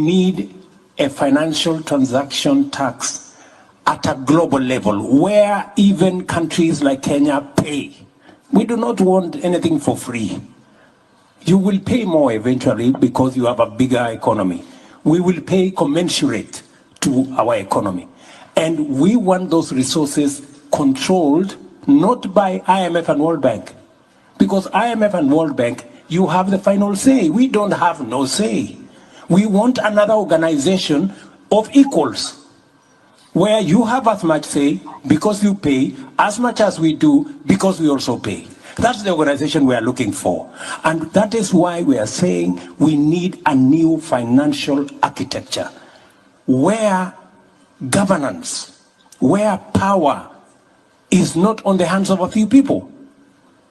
need a financial transaction tax at a global level where even countries like Kenya pay. We do not want anything for free. You will pay more eventually because you have a bigger economy. We will pay commensurate to our economy. And we want those resources controlled not by IMF and World Bank. Because IMF and World Bank, you have the final say. We don't have no say. We want another organization of equals, where you have as much say because you pay, as much as we do because we also pay. That's the organization we are looking for. And that is why we are saying we need a new financial architecture where governance, where power is not on the hands of a few people.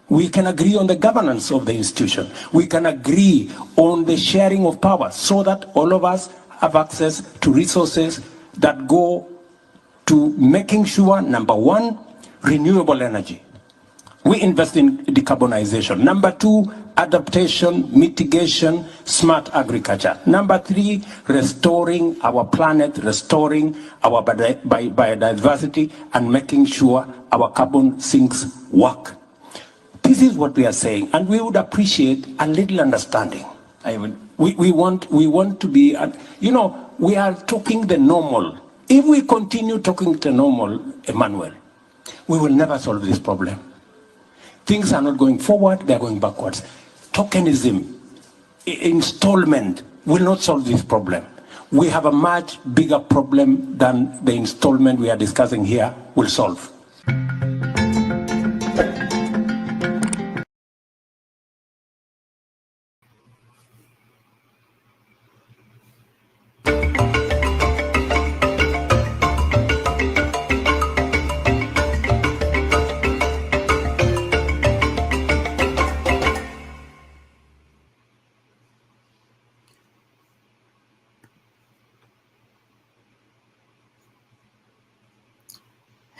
We can agree on the governance of the institution. We can agree on the sharing of power so that all of us have access to resources that go to making sure, number one, renewable energy. We invest in decarbonization. Number two, adaptation, mitigation, smart agriculture. Number three, restoring our planet, restoring our biodiversity, and making sure our carbon sinks work. This is what we are saying, and we would appreciate a little understanding. We want to be, we are talking the normal. If we continue talking the normal, Emmanuel, we will never solve this problem. Things are not going forward, they're going backwards. Tokenism, installment will not solve this problem. We have a much bigger problem than the installment we are discussing here will solve.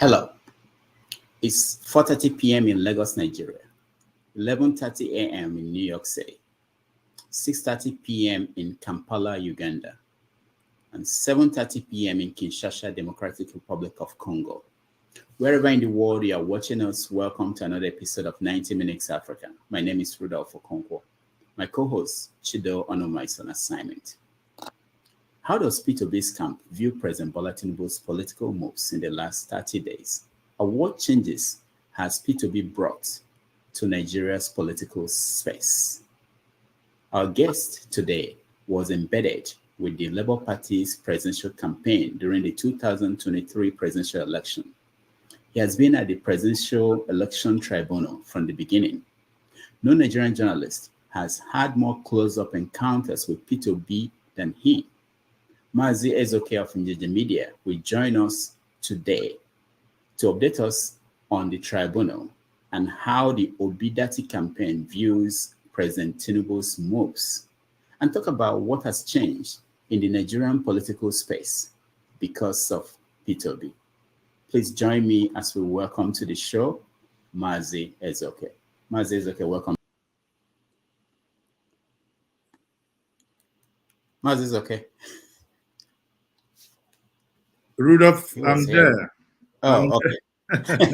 Hello, it's 4:30 p.m. in Lagos, Nigeria, 11:30 a.m. in New York City, 6:30 p.m. in Kampala, Uganda, and 7:30 p.m. in Kinshasa, Democratic Republic of Congo. Wherever in the world you are watching us, welcome to another episode of 90 Minutes Africa. My name is Rudolph Okonkwo. My co-host, Chido Onoma, is on assignment. How does Peter Obi's camp view President Bola Tinubu's political moves in the last 30 days? And what changes has Peter Obi brought to Nigeria's political space? Our guest today was embedded with the Labour Party's presidential campaign during the 2023 presidential election. He has been at the Presidential Election Tribunal from the beginning. No Nigerian journalist has had more close-up encounters with Peter Obi than he. Mazi Ezeoke of Njenje Media will join us today to update us on the tribunal and how the Obi-Datti campaign views President Tinubu's moves, and talk about what has changed in the Nigerian political space because of Peter Obi. Please join me as we welcome to the show Mazi Ezeoke. Mazi Ezeoke, welcome. Mazi Ezeoke. Rudolph, I'm there. Oh, okay.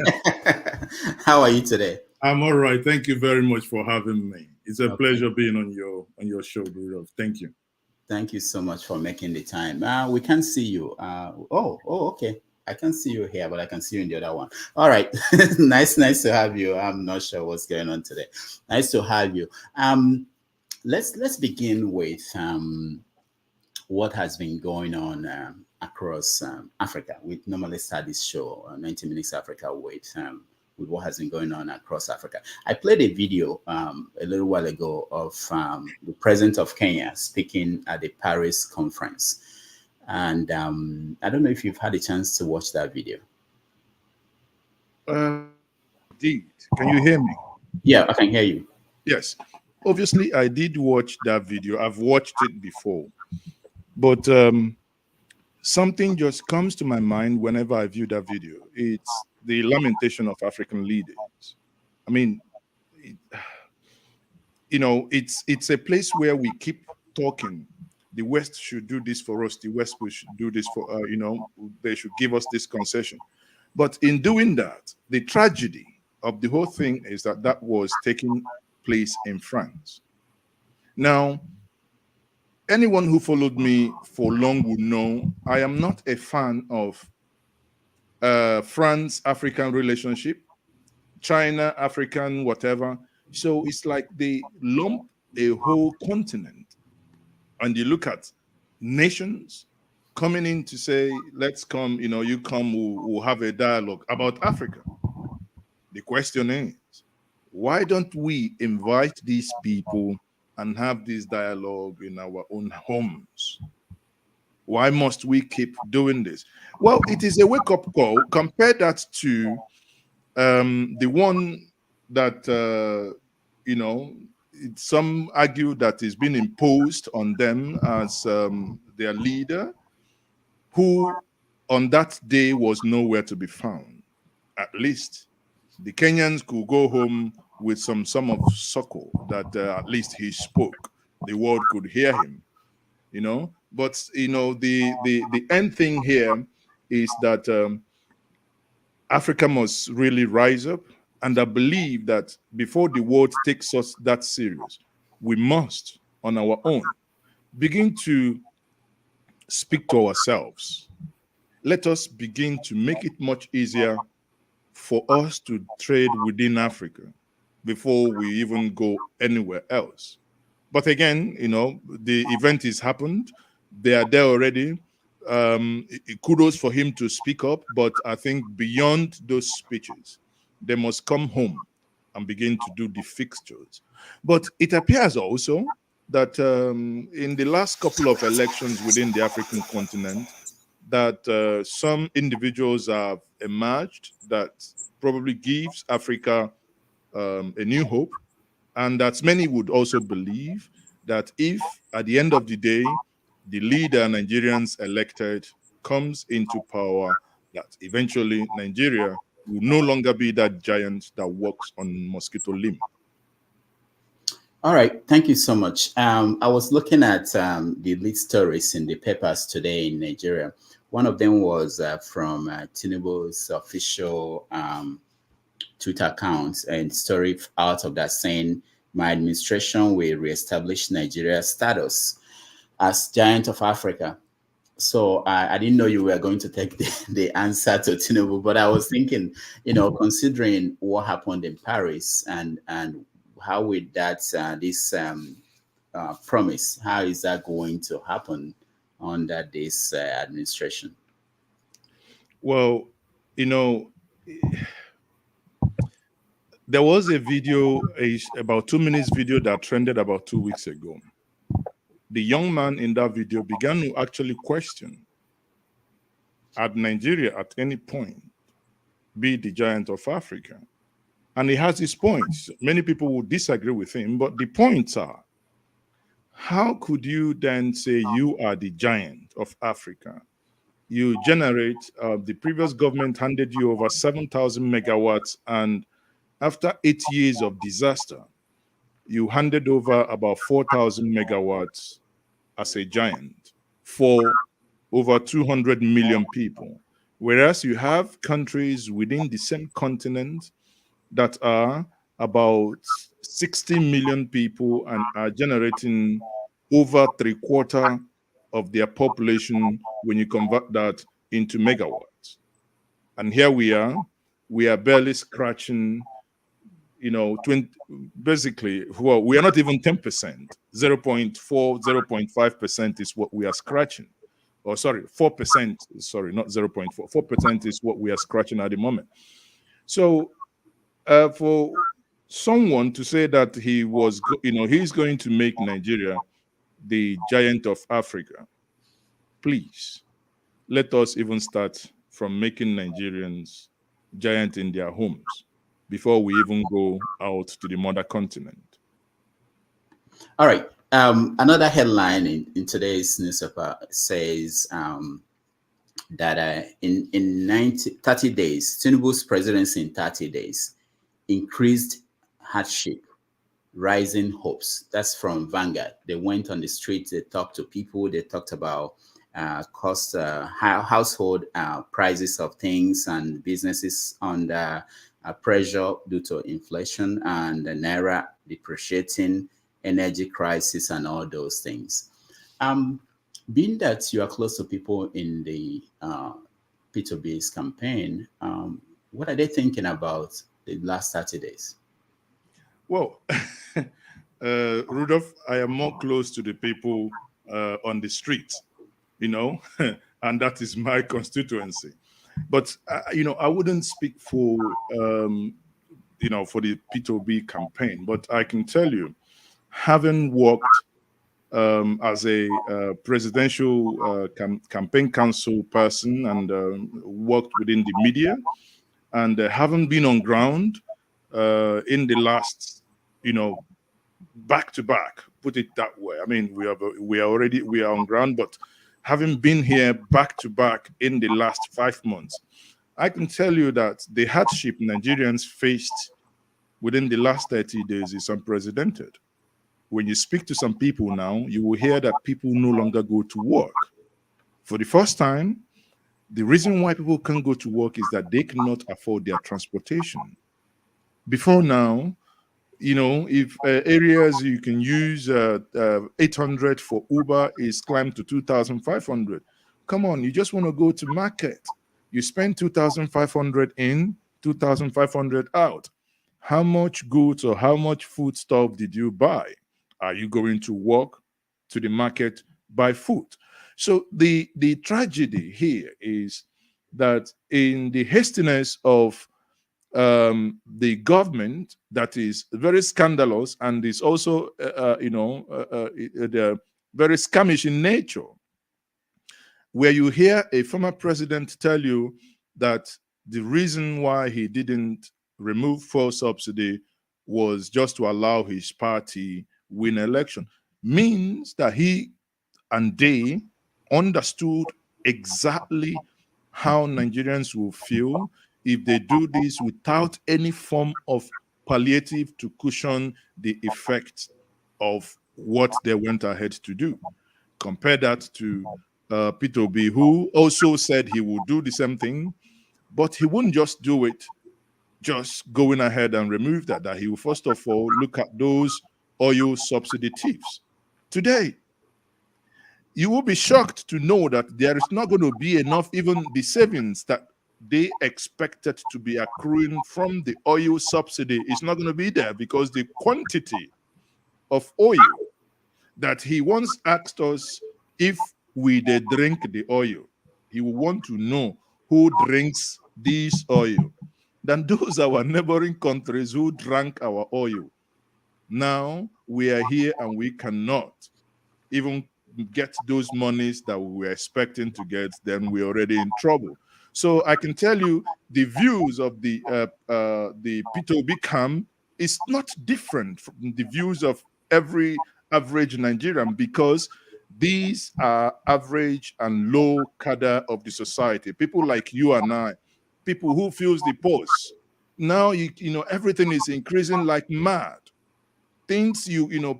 How are you today? I'm all right. Thank you very much for having me. It's a pleasure being on your show, Rudolph. Thank you. Thank you so much for making the time. We can't see you. Okay. I can see you here, but I can see you in the other one. All right. nice to have you. I'm not sure what's going on today. Nice to have you. Let's begin with what has been going on across Africa. We normally start this show, 90 Minutes Africa, with what has been going on across Africa. I played a video a little while ago of the president of Kenya speaking at the Paris conference. And I don't know if you've had a chance to watch that video. Indeed. Can you hear me? Yeah, I can hear you. Yes. Obviously, I did watch that video. I've watched it before. But something just comes to my mind whenever I view that video. It's the lamentation of African leaders. I mean, it's a place where we keep talking the West should do this for us. The West should do this for, they should give us this concession. But in doing that, the tragedy of the whole thing is that that was taking place in France. Now, anyone who followed me for long would know I am not a fan of France-African relationship, China-African, whatever. So it's like they lump a whole continent, and you look at nations coming in to say, let's come, you come, we'll have a dialogue about Africa. The question is, why don't we invite these people and have this dialogue in our own homes? Why must we keep doing this? Well, it is a wake-up call. Compare that to the one that, some argue that is being imposed on them as their leader, who on that day was nowhere to be found. At least the Kenyans could go home with some of succor that at least he spoke. The world could hear him, But, the end thing here is that Africa must really rise up. And I believe that before the world takes us that serious, we must, on our own, begin to speak to ourselves. Let us begin to make it much easier for us to trade within Africa before we even go anywhere else. But again, the event has happened. They are there already. Kudos for him to speak up, but I think beyond those speeches, they must come home and begin to do the fixtures. But it appears also that in the last couple of elections within the African continent, that some individuals have emerged that probably gives Africa a new hope, and that many would also believe that if at the end of the day, the leader Nigerians elected comes into power, that eventually Nigeria will no longer be that giant that walks on mosquito limb. All right, thank you so much. I was looking at the lead stories in the papers today in Nigeria. One of them was from Tinubu's official Twitter account, and story out of that saying, "My administration will reestablish Nigeria's status as giant of Africa." So I didn't know you were going to take the answer to Tinubu, but I was thinking, considering what happened in Paris and how with that this promise, how is that going to happen under this administration? Well, there was a video, about 2 minutes video that trended about 2 weeks ago. The young man in that video began to actually question, at Nigeria at any point be the giant of Africa? And he has his points. Many people will disagree with him, but the points are, how could you then say you are the giant of Africa? You generate, the previous government handed you over 7,000 megawatts, and after 8 years of disaster, you handed over about 4,000 megawatts as a giant for over 200 million people. Whereas you have countries within the same continent that are about 60 million people and are generating over 3/4 of their population when you convert that into megawatts. And here we are barely scratching, 20, basically, well, we are not even 10%, 0.4, 0.5% is what we are scratching. Or sorry, 4%, sorry, not 0.4, 4% is what we are scratching at the moment. So for someone to say that he was, he's going to make Nigeria the giant of Africa, please, let us even start from making Nigerians giant in their homes before we even go out to the mother continent. All right. Another headline in today's newspaper says that in 30 days, Tinubu's presidency in 30 days increased hardship rising hopes. That's from Vanguard. They went on the streets, they talked to people, they talked about household prices of things and businesses under pressure due to inflation and the naira depreciating, energy crisis, and all those things. Being that you are close to people in the P2B's campaign, what are they thinking about the last 30 days? Well, Rudolph, I am more close to the people on the street, you know, and that is my constituency. But, you know, I wouldn't speak for, you know, for the P2B campaign, but I can tell you, having worked as a presidential campaign council person and worked within the media, and having been on ground in the last, you know, back to back, put it that way. I mean, we are on ground, but having been here back to back in the last 5 months, I can tell you that the hardship Nigerians faced within the last 30 days is unprecedented. When you speak to some people now, you will hear that people no longer go to work. For the first time, the reason why people can't go to work is that they cannot afford their transportation. Before now, you know, if areas you can use 800 for Uber is climbed to 2,500. Come on, you just want to go to market. You spend 2,500 in, 2,500 out. How much goods or how much food stuff did you buy? Are you going to walk to the market, buy food? So the tragedy here is that in the hastiness of the government, that is very scandalous and is also, very scamish in nature, where you hear a former president tell you that the reason why he didn't remove fuel subsidy was just to allow his party win election, means that he and they understood exactly how Nigerians will feel if they do this without any form of palliative to cushion the effect of what they went ahead to do. Compare that to Peter Obi, who also said he would do the same thing, but he wouldn't just do it, just going ahead and remove that he will first of all look at those oil subsidy thieves. Today, you will be shocked to know that there is not going to be enough, even the savings that they expected to be accruing from the oil subsidy is not going to be there, because the quantity of oil that he once asked us if we did drink the oil, he will want to know who drinks this oil. Then those are our neighboring countries who drank our oil. Now we are here and we cannot even get those monies that we were expecting to get, then we're already in trouble. So I can tell you the views of the P2B camp is not different from the views of every average Nigerian, because these are average and low cadre of the society. People like you and I, people who feels the pulse. Now, you know, everything is increasing like mad. Things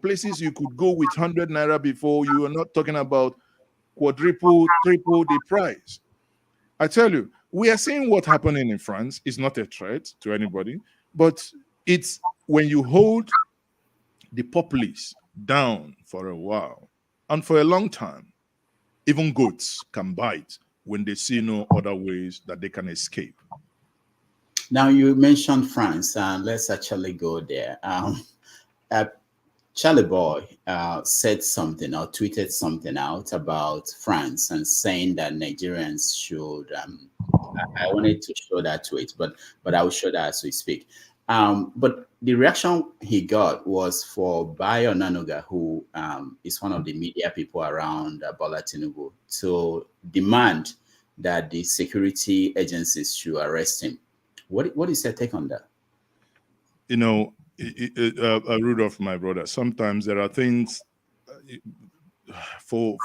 places you could go with 100 naira before, you are not talking about quadruple, triple the price. I tell you, we are seeing what happening in France. It's not a threat to anybody, but it's when you hold the populace down for a while and for a long time, even goats can bite when they see no other ways that they can escape. Now, you mentioned France, and let's actually go there. Charlie Boy said something or tweeted something out about France and saying that Nigerians should. I wanted to show that tweet, but I will show that as we speak. But the reaction he got was for Bayo Nanuga, who is one of the media people around Bola Tinubu, to demand that the security agencies should arrest him. What is your take on that? You know, Rudolph, my brother, sometimes there are things for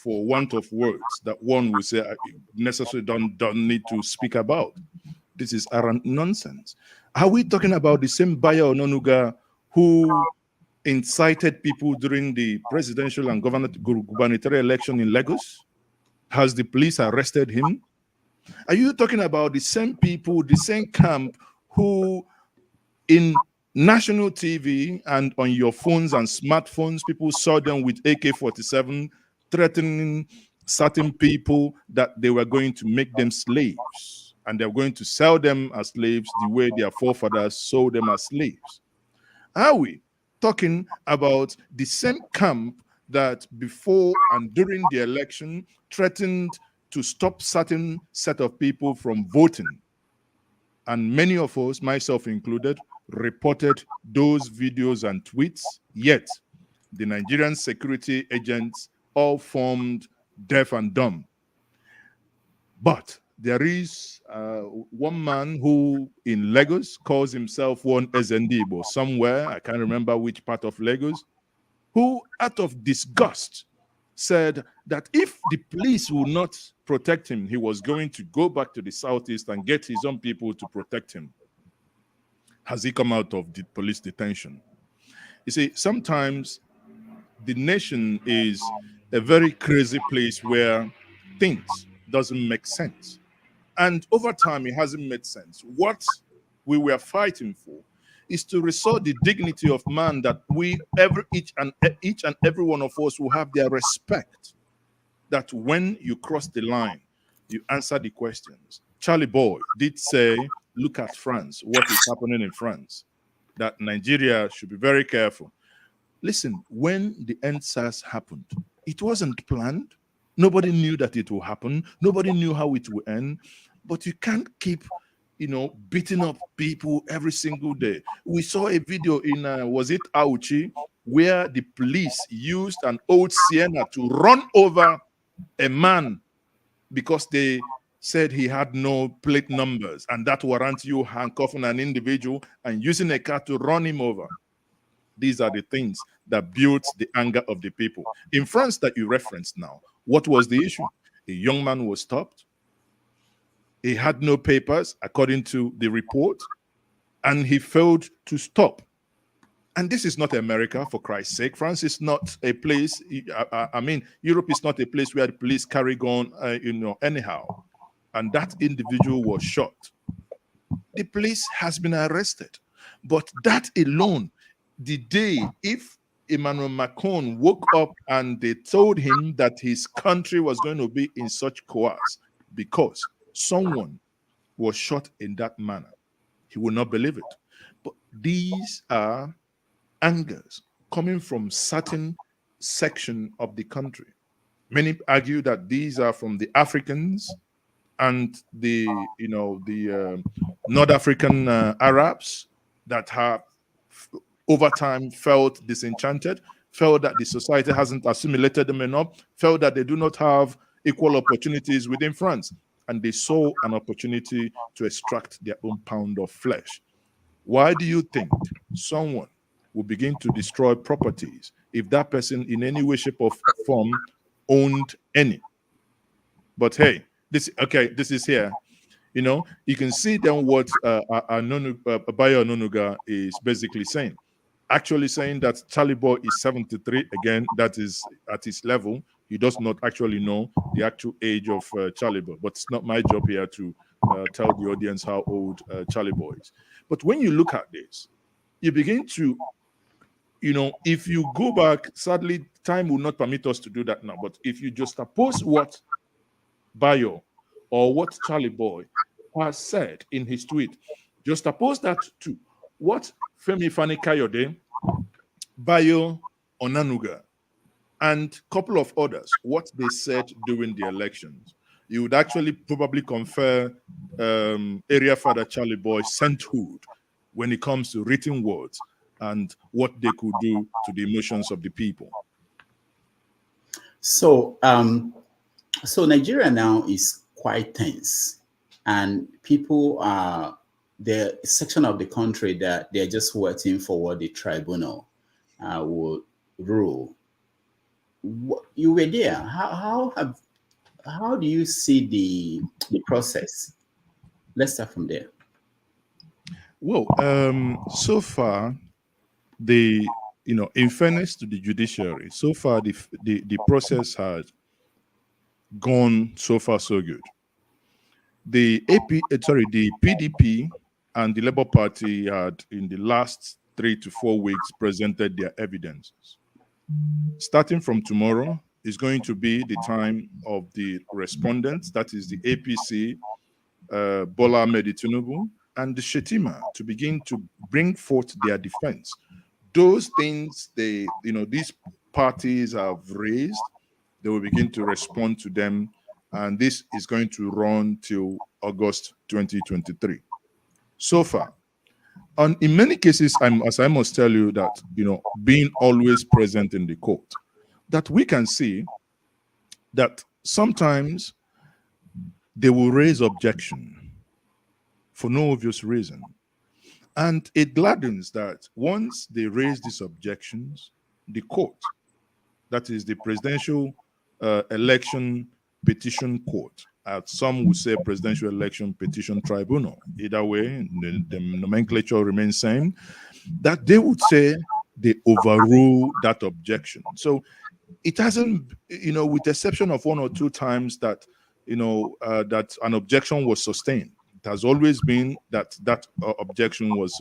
want of words that one will say necessarily don't need to speak about. This is arrant nonsense. Are we talking about the same Bayo Ononuga who incited people during the presidential and gubernatorial election in Lagos? Has the police arrested him? Are you talking about the same people, the same camp who in national TV and on your phones and smartphones, people saw them with AK-47 threatening certain people that they were going to make them slaves and they're going to sell them as slaves the way their forefathers sold them as slaves? Are we talking about the same camp that before and during the election threatened to stop certain set of people from voting? And many of us, myself included, reported those videos and tweets, yet the Nigerian security agents all formed deaf and dumb. But there is one man who in Lagos calls himself one Ezendibo somewhere, I can't remember which part of Lagos, who out of disgust said that if the police will not protect him, he was going to go back to the southeast and get his own people to protect him. Has he come out of the police detention? You see, sometimes the nation is a very crazy place where things doesn't make sense. And over time, it hasn't made sense. What we were fighting for is to restore the dignity of man, that each and every one of us will have their respect, that when you cross the line, you answer the questions. Charlie Boy did say, look at France, what is happening in France, that Nigeria should be very careful. Listen, when the EndSARS happened, it wasn't planned. Nobody knew that it will happen. Nobody knew how it will end. But you can't keep, beating up people every single day. We saw a video in, was it Auchi, where the police used an old Sienna to run over a man because they said he had no plate numbers, and that warrant you handcuffing an individual and using a car to run him over. These are the things that built the anger of the people. In France that you referenced now, what was the issue? A young man was stopped. He had no papers, according to the report, and he failed to stop. And this is not America, for Christ's sake. France is not a place, Europe is not a place where the police carry on, anyhow. And that individual was shot. The police has been arrested. But that alone, the day, if Emmanuel Macron woke up and they told him that his country was going to be in such chaos because someone was shot in that manner, he will not believe it. But these are angers coming from certain section of the country. Many argue that these are from the Africans and the North African Arabs that have over time felt disenchanted, felt that the society hasn't assimilated them enough, felt that they do not have equal opportunities within France, and they saw an opportunity to extract their own pound of flesh. Why do you think someone will begin to destroy properties if that person in any way, shape, or form owned any? But hey, this is here. You can see then what Bayo Ononuga is basically saying. Actually saying that Charlie Boy is 73. Again, that is at his level. He does not actually know the actual age of Charlie Boy. But it's not my job here to tell the audience how old Charlie Boy is. But when you look at this, you begin to, if you go back, sadly, time will not permit us to do that now. But if you just oppose what Bayo or what Charlie Boy has said in his tweet, just oppose that to what Femi Fani-Kayode, Bayo Onanuga, and a couple of others, what they said during the elections, you would actually probably confer area father Charlie Boy sainthood when it comes to written words and what they could do to the emotions of the people. So, so Nigeria now is quite tense, and people are the section of the country that they're just waiting for what the tribunal will rule. You were there. How do you see the process? Let's start from there. Well, so far, the in fairness to the judiciary, so far the process has gone so far so good. The PDP and the Labour Party had in the last 3 to 4 weeks presented their evidences. Starting from tomorrow is going to be the time of the respondents, that is the APC, Bola Tinubu, and the Shetima, to begin to bring forth their defense. Those things these parties have raised, they will begin to respond to them, and this is going to run till August 2023. So far, and in many cases, I must tell you that being always present in the court, that we can see that sometimes they will raise objection for no obvious reason. And it gladdens that once they raise these objections, the court, that is the Presidential Election Petition Court, some would say Presidential Election Petition Tribunal, either way, the nomenclature remains same, that they would say they overrule that objection. So it hasn't, with the exception of 1 or 2 times that, that an objection was sustained, it has always been that objection was,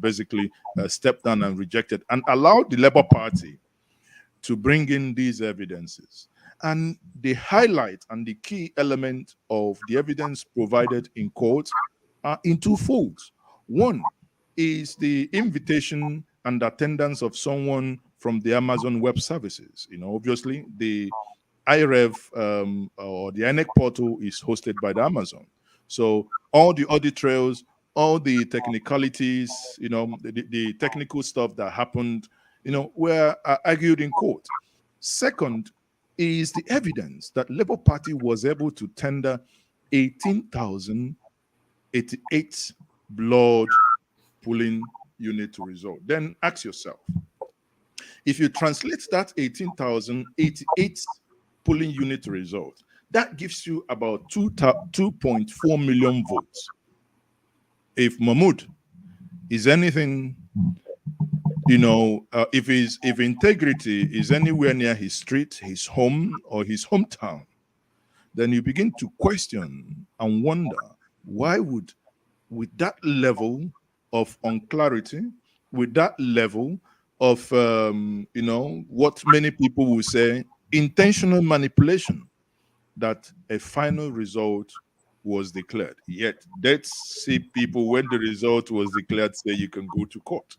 basically stepped down and rejected, and allowed the Labour Party to bring in these evidences. And the highlight and the key element of the evidence provided in court are in 2 folds. One is the invitation and attendance of someone from the Amazon Web Services. Obviously, the IREV or the Inec portal is hosted by the Amazon. So all the audit trails, all the technicalities, the technical stuff that happened, were argued in court. Second is the evidence that Labour Party was able to tender 18,088 blood pooling unit to result. Then ask yourself, if you translate that 18,088 polling unit result, that gives you about 2.4 million votes. If Mahmoud is anything, if integrity is anywhere near his street, his home, or his hometown, then you begin to question and wonder why with that level of unclarity, with that level of, what many people will say, intentional manipulation, that a final result was declared. Yet, let's see people, when the result was declared, say you can go to court.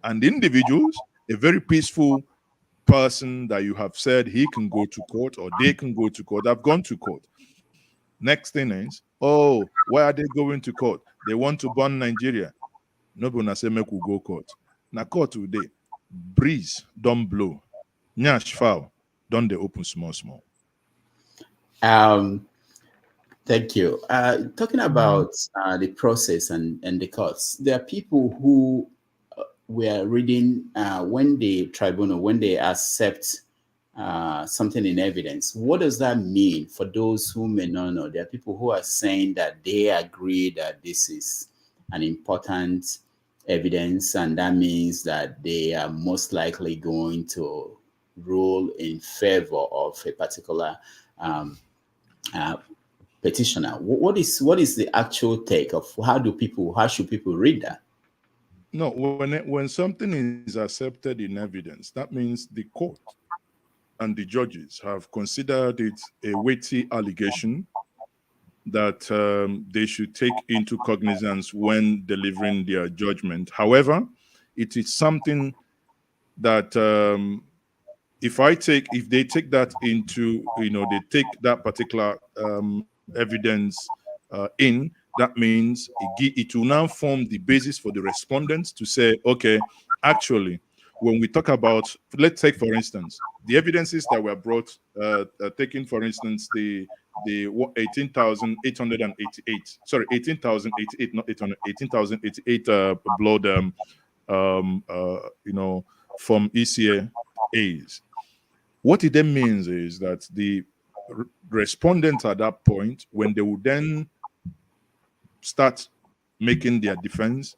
And individuals, a very peaceful person that you have said he can go to court or they can go to court, have gone to court. Next thing is, oh, why are they going to court? They want to burn Nigeria. Nobody say make we go court. Now court today, breeze don't blow, nyash foul don't they open small. Thank you. Talking about the process and the courts, there are people who were reading when the tribunal, when they accept something in evidence. What does that mean for those who may not know? There are people who are saying that they agree that this is an important evidence, and that means that they are most likely going to rule in favor of a particular petitioner. What is the actual take of how should people read that? No, when something is accepted in evidence, that means the court and the judges have considered it a weighty allegation that they should take into cognizance when delivering their judgment. However, it is something that if they take that into, they take that particular evidence in, that means it will now form the basis for the respondents to say, okay, actually, when we talk about, let's take, for instance, the evidences that were brought, taking, for instance, the 18,888, sorry, 18,088, not 800, 18,088 blood, from ECAs. What it then means is that the respondents at that point, when they will then start making their defense,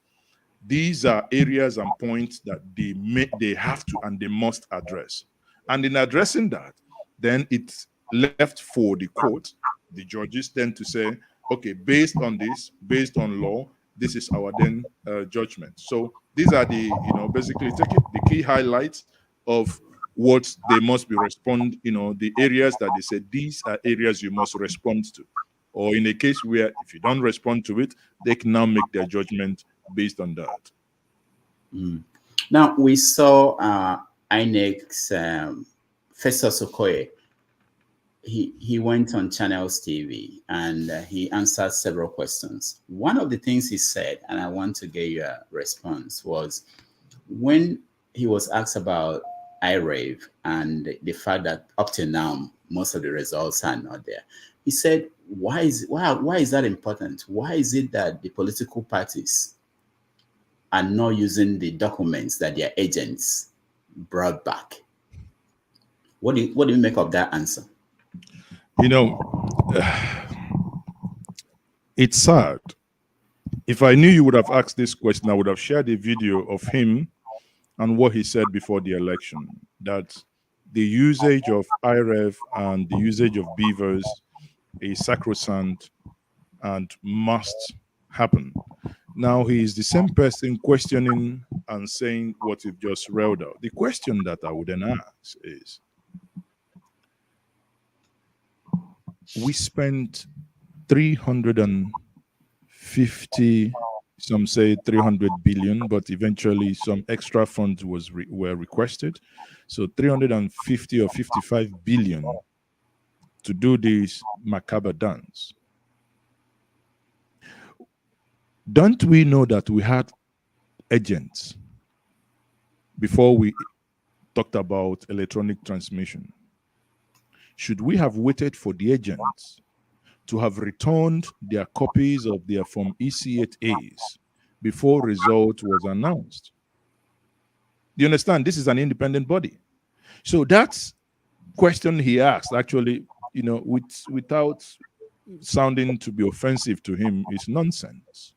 These are areas and points that they have to and they must address. And in addressing that, then it's left for the court. The judges tend to say, okay, based on this, based on law, this is our then judgment. So these are the, basically the key highlights of what they must be the areas that they say, these are areas you must respond to. Or in a case where if you don't respond to it, they can now make their judgment based on that. Now, we saw Inec's Festus Okoye. He went on Channels TV and he answered several questions. One of the things he said, and I want to get your response, was when he was asked about IRAVE and the fact that up to now, most of the results are not there. He said, why is that important? Why is it that the political parties are not using the documents that their agents brought back? What do you make of that answer? It's sad. If I knew you would have asked this question, I would have shared a video of him and what he said before the election, that the usage of IREV and the usage of beavers is sacrosanct and must happen. Now he is the same person questioning and saying what you've just read out. The question that I would then ask is, we spent 350, some say 300 billion, but eventually some extra funds were requested. So 350 or 55 billion to do this macabre dance. Don't we know that we had agents before we talked about electronic transmission? Should we have waited for the agents to have returned their copies of their Form EC8As before result was announced? Do you understand? This is an independent body. So that question he asked, actually, without sounding to be offensive to him, is nonsense.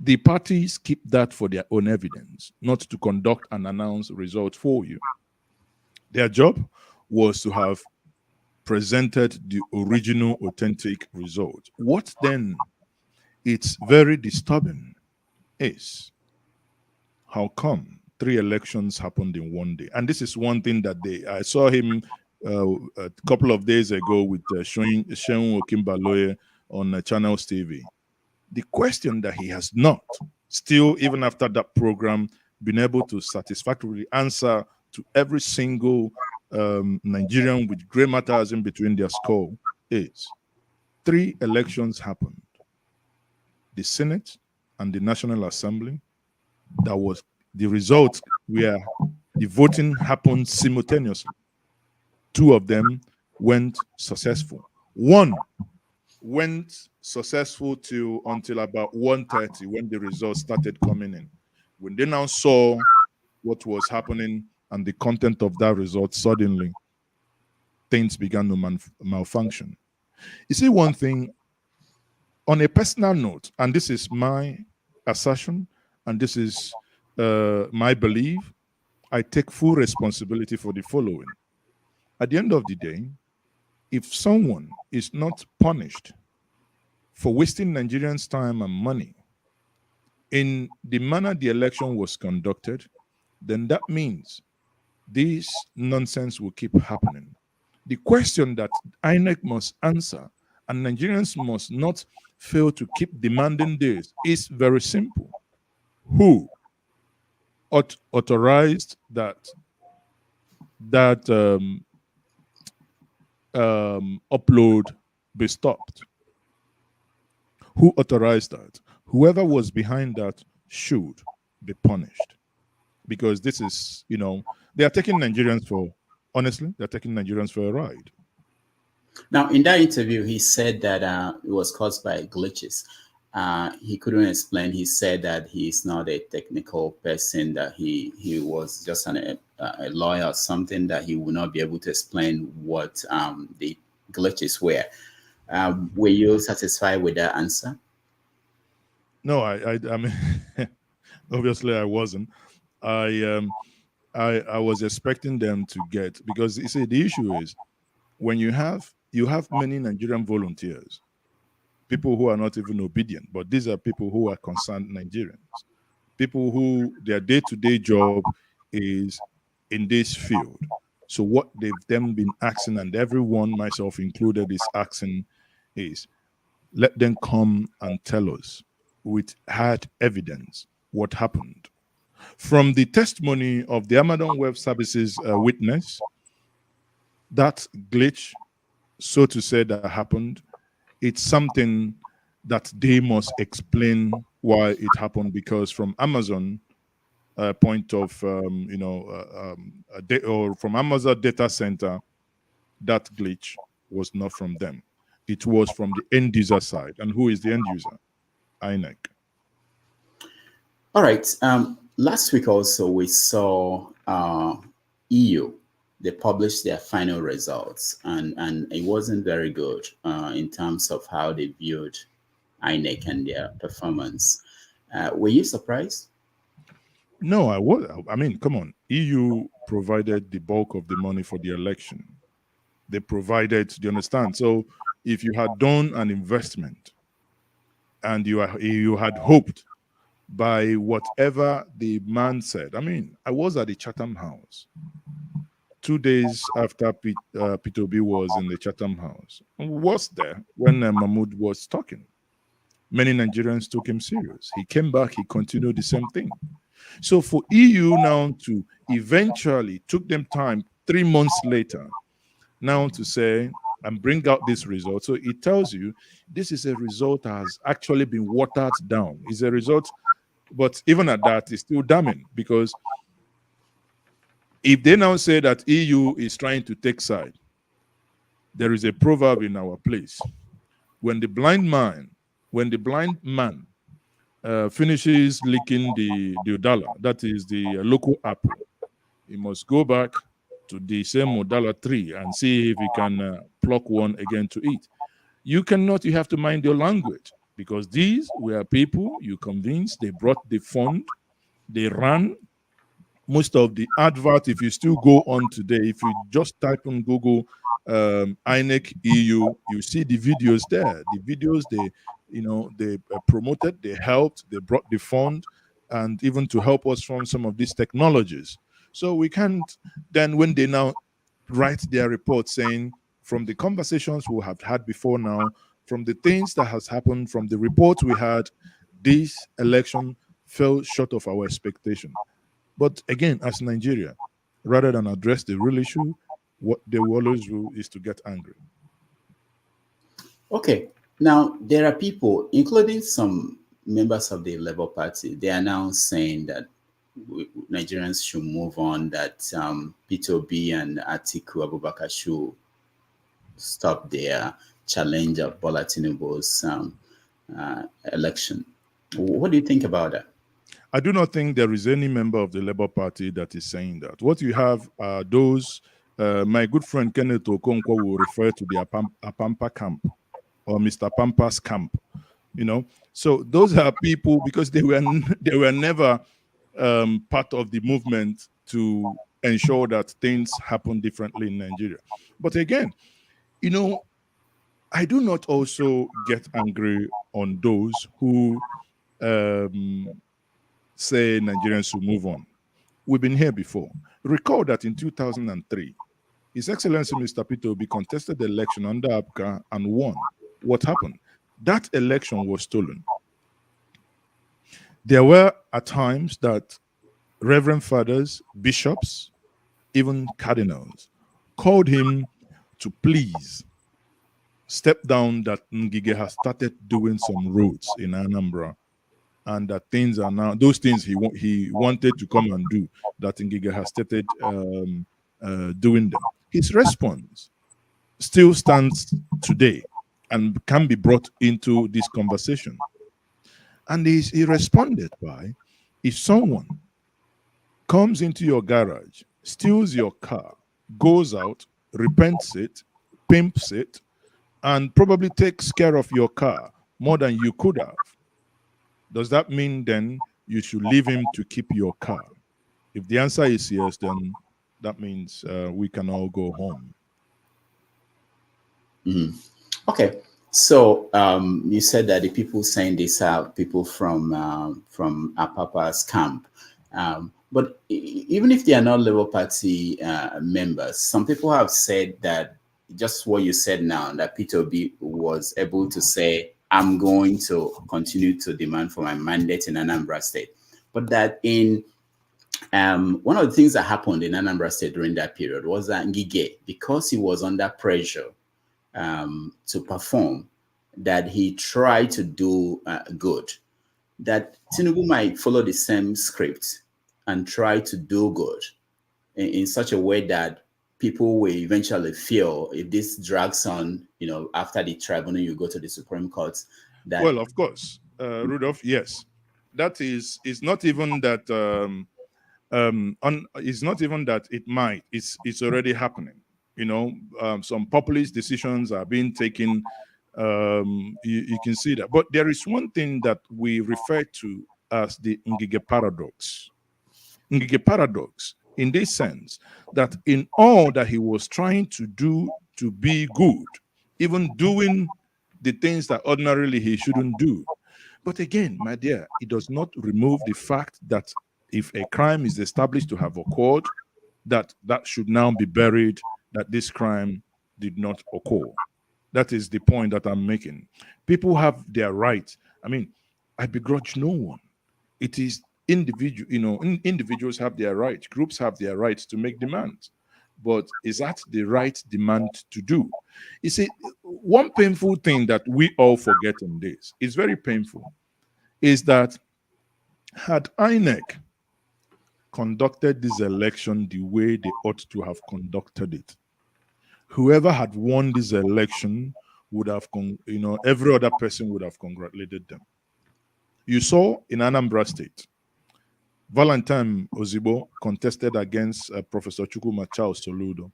The parties keep that for their own evidence, not to conduct and announce results for you. Their job was to have presented the original authentic result. What then it's very disturbing is how come 3 elections happened in one day? And this is one thing that I saw him a couple of days ago with Seun Okimbaloye on Channels TV. The question that he has not still, even after that program, been able to satisfactorily answer to every single Nigerian with gray matters in between their skull is 3 elections happened. The Senate and the National Assembly, that was the results where the voting happened simultaneously. 2 of them went successful. 1 went successful until about 1:30 when the results started coming in. When they now saw what was happening and the content of that result, suddenly things began to malfunction. You see, one thing, on a personal note, and this is my assertion, and this is my belief, I take full responsibility for the following. At the end of the day, if someone is not punished for wasting Nigerians' time and money in the manner the election was conducted, then that means this nonsense will keep happening. The question that INEC must answer, and Nigerians must not fail to keep demanding this, is very simple. Who authorized that upload be stopped? Who authorized that? Whoever was behind that should be punished. Because this is, they are taking Nigerians for, honestly, they're taking Nigerians for a ride. Now, in that interview, he said that it was caused by glitches. He couldn't explain. He said that he's not a technical person, that he was just a lawyer or something, that he would not be able to explain what the glitches were. Were you satisfied with that answer? No, I mean, obviously I wasn't. I I was expecting them to get, because you see the issue is when you have many Nigerian volunteers, people who are not even obedient, but these are people who are concerned Nigerians, people who their day-to-day job is in this field. So what they've then been asking, and everyone, myself included, is asking is, let them come and tell us with hard evidence what happened. From the testimony of the Amazon Web Services witness, that glitch, so to say, that happened, it's something that they must explain why it happened, because from Amazon point of or from Amazon data center, that glitch was not from them. It was from the end user side. And who is the end user? Inec. All right. Last week also we saw EU. They published their final results, and it wasn't very good in terms of how they viewed INEC and their performance. Were you surprised? No, I was. I mean, come on. EU provided the bulk of the money for the election. They provided. Do you understand? So, if you had done an investment and you had hoped by whatever the man said. I mean, I was at the Chatham House 2 days after Peter Obi was in the Chatham House. I was there when Mahmoud was talking. Many Nigerians took him serious. He came back, he continued the same thing. So for EU now to eventually, took them time 3 months later, now to say and bring out this result. So it tells you this is a result that has actually been watered down. It's a result, but even at that, it's still damning, because if they now say that EU is trying to take side, there is a proverb in our place. When the blind man finishes licking the dollar, that is the local apple, he must go back to the same dollar tree and see if he can pluck one again to eat. You cannot, you have to mind your language, because these were people you convinced, they brought the fund, they ran. Most of the advert, if you still go on today, if you just type on Google INEC EU, you see the videos there. The videos they promoted, they helped, they brought the fund, and even to help us from some of these technologies. So we can't then, when they now write their report saying, from the conversations we have had before now, from the things that has happened, from the reports we had, this election fell short of our expectation. But again, as Nigeria, rather than address the real issue, what they will always do is to get angry. Okay. Now, there are people, including some members of the Labour Party, they are now saying that Nigerians should move on, that Peter Obi and Atiku Abubakar should stop their challenge of Bola Tinubu's election. What do you think about that? I do not think there is any member of the Labour Party that is saying that. What you have are those, my good friend Kenneth Okonkwo will refer to the Apampa camp, or Mr. Pampa's camp, So those are people, because they were never part of the movement to ensure that things happen differently in Nigeria. But again, I do not also get angry on those who say Nigerians should move on. We've been here before. Recall that in 2003, His Excellency Mr. Peter Obi contested the election under APGA and won. What happened? That election was stolen. There were at times that reverend fathers, bishops, even cardinals called him to please step down, that Ngige has started doing some roads in Anambra, and that things are now, those things he wanted to come and do, that Ngige has started doing them. His response still stands today and can be brought into this conversation. And he responded by, if someone comes into your garage, steals your car, goes out, repents it, pimps it, and probably takes care of your car more than you could have, Does that mean then you should leave him to keep your car? If the answer is yes, then that means we can all go home. Okay. So you said that the people saying this are people from Apapa's camp. But even if they are not Labour Party members, some people have said that just what you said now, that Peter Obi was able to say, I'm going to continue to demand for my mandate in Anambra State. But that in one of the things that happened in Anambra State during that period was that Njenje, because he was under pressure to perform, that he tried to do good, that Tinubu might follow the same script and try to do good in such a way that people will eventually feel, if this drags on, after the tribunal, you go to the Supreme Court. That well, of course, Rudolph, yes. That is not even that it's not even that it might, it's already happening. Some populist decisions are being taken. You can see that. But there is one thing that we refer to as the Njenje paradox. Njenje paradox, in this sense, that in all that he was trying to do to be good, even doing the things that ordinarily he shouldn't do. But again, my dear, it does not remove the fact that if a crime is established to have occurred, that should now be buried, that this crime did not occur. That is the point that I'm making. People have their rights. I mean, I begrudge no one. It is individual, individuals have their rights, groups have their rights to make demands. But is that the right demand to do? You see, one painful thing that we all forget in this, is very painful, is that had Inec conducted this election the way they ought to have conducted it, whoever had won this election would have, every other person would have congratulated them. You saw in Anambra State, Valentine Ozigbo contested against Professor Chukwuma Soludo.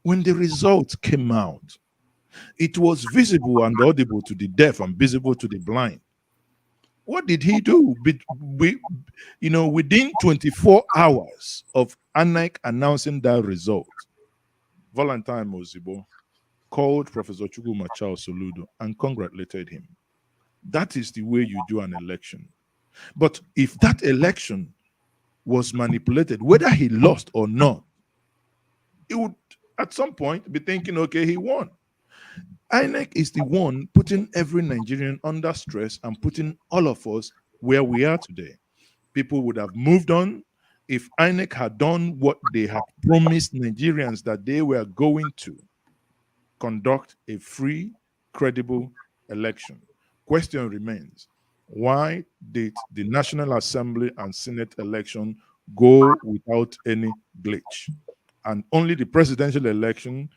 When the results came out, it was visible and audible to the deaf and visible to the blind. What did he do? Within 24 hours of Inec announcing that result, Valentine Ozigbo called Professor Chukwuma Soludo and congratulated him. That is the way you do an election. But if that election was manipulated, whether he lost or not, he would at some point be thinking, okay, he won. Inec is the one putting every Nigerian under stress and putting all of us where we are today. People would have moved on if Inec had done what they had promised Nigerians, that they were going to conduct a free, credible election. Question remains, why did the National Assembly and Senate election go without any glitch? And only the presidential election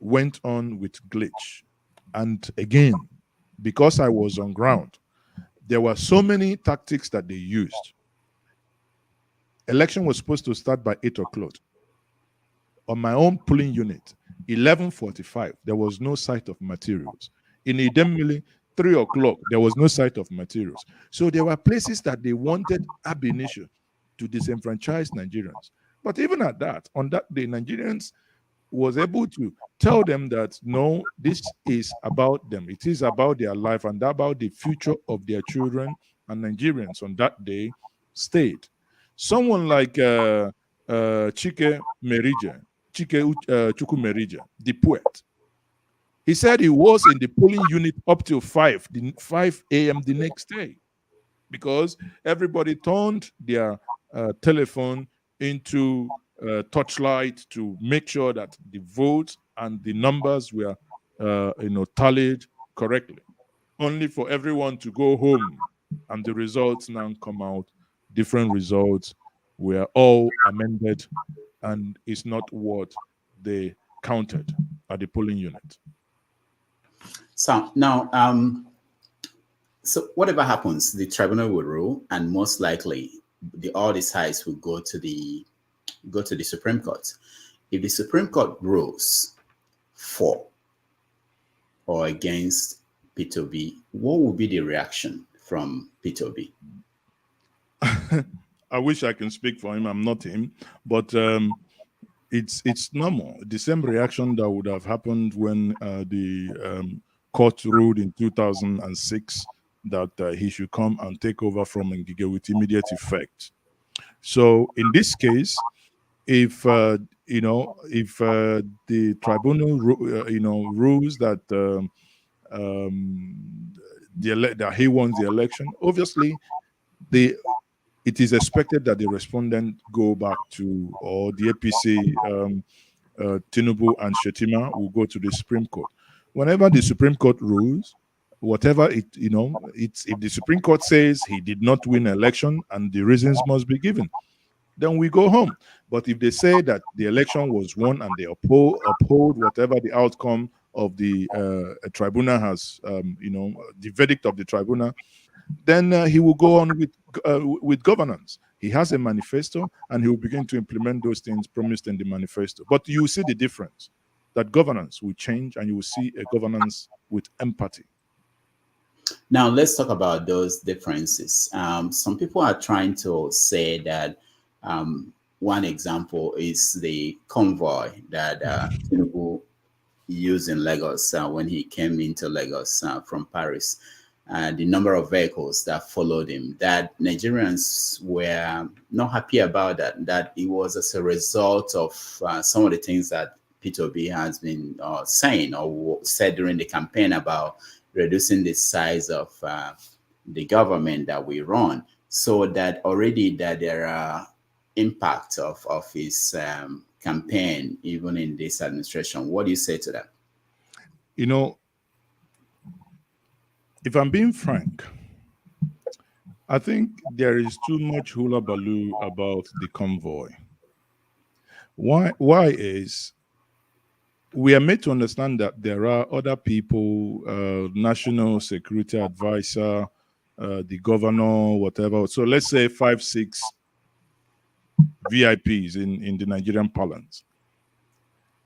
went on with glitch. And again, because I was on ground, there were so many tactics that they used. Election was supposed to start by 8 o'clock. On my own polling unit, 11:45, there was no sight of materials. In Idemili, 3 o'clock, there was no sight of materials. So there were places that they wanted ab initio to disenfranchise Nigerians. But even at that, on that day, Nigerians was able to tell them that, no, this is about them. It is about their life and about the future of their children, and Nigerians on that day stayed. Someone like Chike Chukwu Merija, the poet, he said he was in the polling unit up till 5 a.m. the next day, because everybody turned their telephone into torchlight to make sure that the votes and the numbers were tallied correctly, only for everyone to go home and the results now come out. Different results were all amended, and it's not what they counted at the polling unit. So now, so whatever happens, the tribunal will rule, and most likely all the sides will go to the Supreme Court. If the Supreme Court rules for or against Peter Obi, what will be the reaction from Peter Obi? I wish I can speak for him. I'm not him, but it's normal. The same reaction that would have happened when the court ruled in 2006 that he should come and take over from Ngige with immediate effect. So in this case, if if the tribunal rules that that he won the election, obviously it is expected that the respondent go back to, or the APC, Tinubu and Shetima will go to the Supreme Court. Whenever the Supreme Court rules, whatever it's if the Supreme Court says he did not win election and the reasons must be given, then we go home. But if they say that the election was won and they uphold whatever the outcome of the tribunal has, the verdict of the tribunal, then he will go on with governance. He has a manifesto and he will begin to implement those things promised in the manifesto. But you will see the difference, that governance will change and you will see a governance with empathy. Now, let's talk about those differences. Some people are trying to say that one example is the convoy that Tinubu used in Lagos when he came into Lagos from Paris. The number of vehicles that followed him, that Nigerians were not happy about that it was as a result of some of the things that Peter Obi has been saying or said during the campaign about reducing the size of the government that we run, so that already that there are impacts of his campaign even in this administration. What do you say to that? If I'm being frank, I think there is too much hula baloo about the convoy. Why is we are made to understand that there are other people, national security advisor, the governor, whatever. So let's say 5, 6 VIPs in the Nigerian parlance.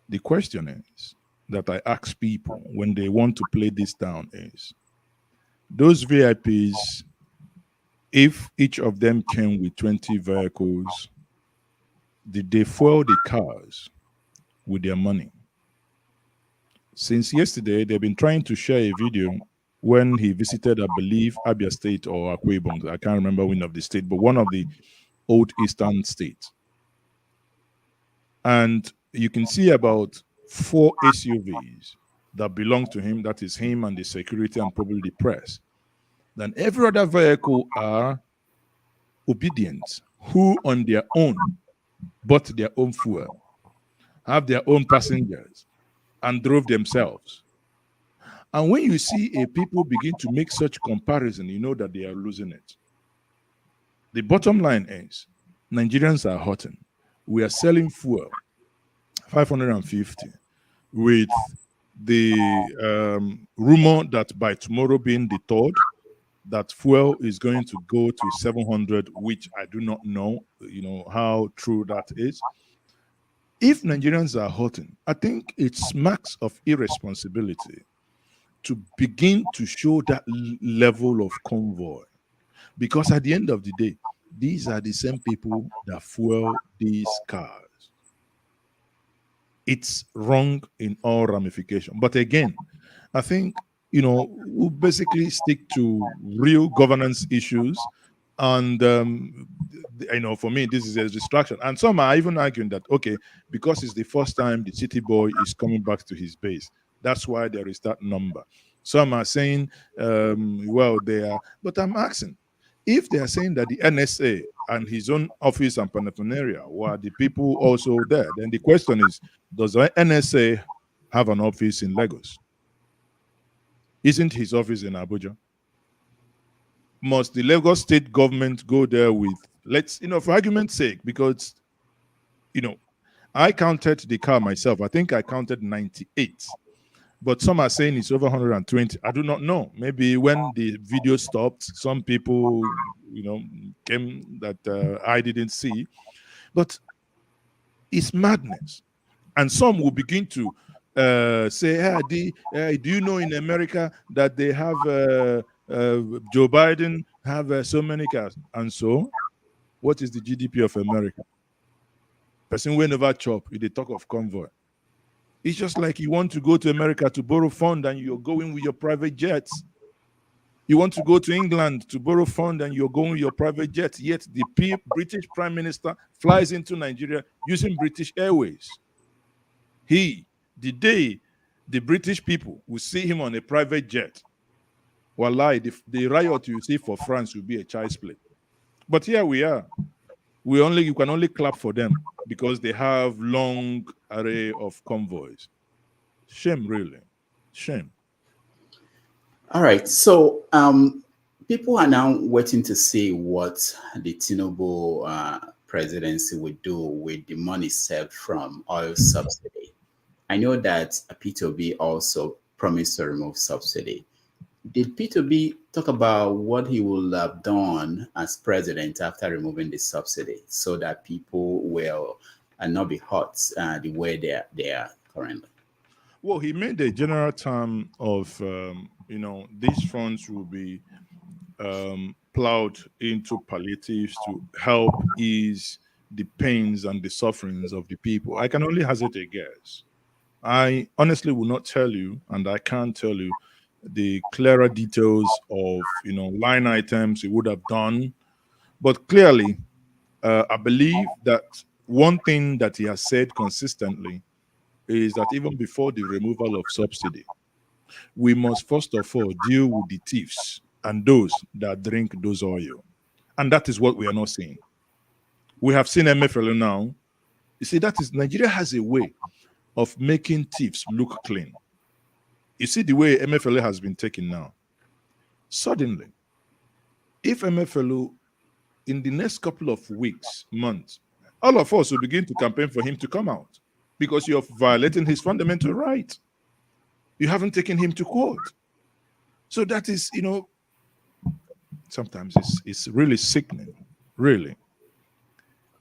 The question is that I ask people when they want to play this down is, those VIPs, if each of them came with 20 vehicles, did they fuel the cars with their money? Since yesterday, they've been trying to share a video when he visited, I believe, Abia State or Akwa Ibom. I can't remember which of the state, but one of the old eastern states. And you can see about 4 SUVs that belong to him, that is him and the security and probably the press. Then every other vehicle are obedient, who on their own bought their own fuel, have their own passengers, and drove themselves. And when you see a people begin to make such comparison, you know that they are losing it. The bottom line is, Nigerians are hurting. We are selling fuel, 550, with the rumor that by tomorrow being the 3rd, that fuel is going to go to 700, which I do not know, how true that is. If Nigerians are hurting, I think it smacks of irresponsibility to begin to show that level of convoy. Because at the end of the day, these are the same people that fuel these cars. It's wrong in all ramifications. But again, I think, we'll basically stick to real governance issues. And, for me, this is a distraction. And some are even arguing that, okay, because it's the first time the city boy is coming back to his base, that's why there is that number. Some are saying, well, they are, but I'm asking, if they are saying that the NSA and his own office and paraphernalia were the people also there, then the question is, does the NSA have an office in Lagos? Isn't his office in Abuja? Must the Lagos state government go there with, for argument's sake, because, I counted the car myself. I think I counted 98. But some are saying it's over 120. I do not know. Maybe when the video stopped, some people, came that I didn't see. But it's madness. And some will begin to say, do you know in America that they have Joe Biden have so many cars. And so, what is the GDP of America? Person will never chop, they talk of convoy. It's just like you want to go to America to borrow fund and you're going with your private jets. You want to go to England to borrow fund and you're going with your private jet, yet the British Prime Minister flies into Nigeria using British Airways. The day the British people will see him on a private jet, wallahi, the riot you see for France will be a child's play. But here we are. You can only clap for them because they have long array of convoys. Shame, really. Shame. All right. So people are now waiting to see what the Tinubu presidency would do with the money saved from oil subsidy. I know that Peter Obi also promised to remove subsidy. Did Peter Obi talk about what he will have done as president after removing the subsidy so that people will not be hurt the way they are currently? Well, he made a general term of, these funds will be plowed into palliatives to help ease the pains and the sufferings of the people. I can only hazard a guess. I honestly will not tell you, and I can't tell you the clearer details of line items he would have done, but clearly I believe that one thing that he has said consistently is that even before the removal of subsidy, we must first of all deal with the thieves and those that drink those oil, and that is what we are not seeing. We have seen MFLO now. You see, that is Nigeria has a way of making thieves look clean. You see the way MFLO has been taken now. Suddenly, if MFLO in the next couple of weeks, months, all of us will begin to campaign for him to come out because you're violating his fundamental right. You haven't taken him to court. So that is, sometimes it's really sickening, really.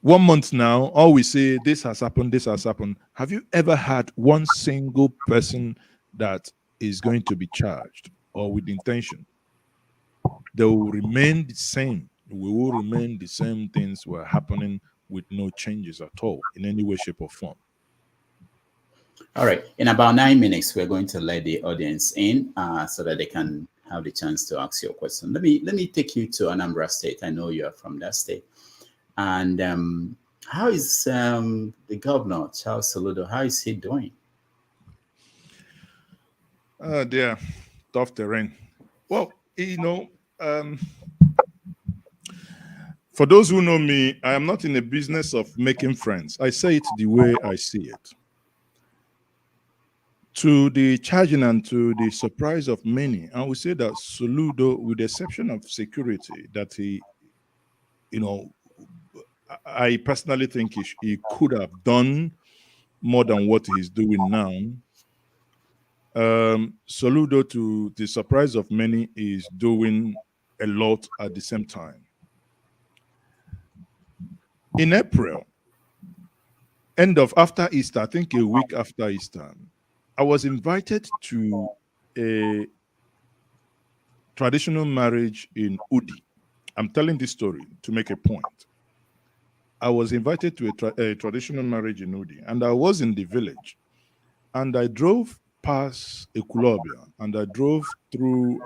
1 month now, all we say, this has happened, this has happened. Have you ever had one single person that is going to be charged or with intention? They will remain the same. We will remain the same things were happening with no changes at all in any way, shape, or form. All right. In about 9 minutes, we're going to let the audience in so that they can have the chance to ask your question. Let me take you to Anambra State. I know you are from that state. And how is the governor, Charles Soludo, how is he doing? Dear, tough terrain. Well, for those who know me, I am not in the business of making friends. I say it the way I see it. To the charging and to the surprise of many, I would say that Soludo, with the exception of security, that he, I personally think he could have done more than what he's doing now. Soludo, to the surprise of many, is doing a lot at the same time. In April, after Easter, I think a week after Easter, I was invited to a traditional marriage in Udi. I'm telling this story to make a point. I was invited to a traditional marriage in Udi, and I was in the village. And I drove past Ekulobia, and I drove through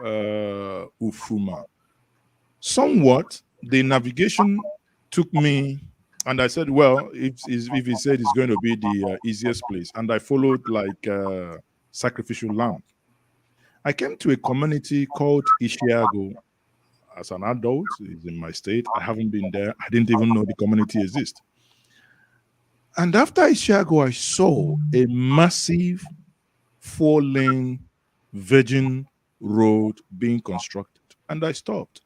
Ufuma. Somewhat, the navigation took me, and I said, well, if he said it's going to be the easiest place, and I followed like sacrificial lamb. I came to a community called Ishiago. As an adult, it's in my state. I haven't been there. I didn't even know the community exists. And after Ishiago, I saw a massive 4-lane virgin road being constructed. And I stopped.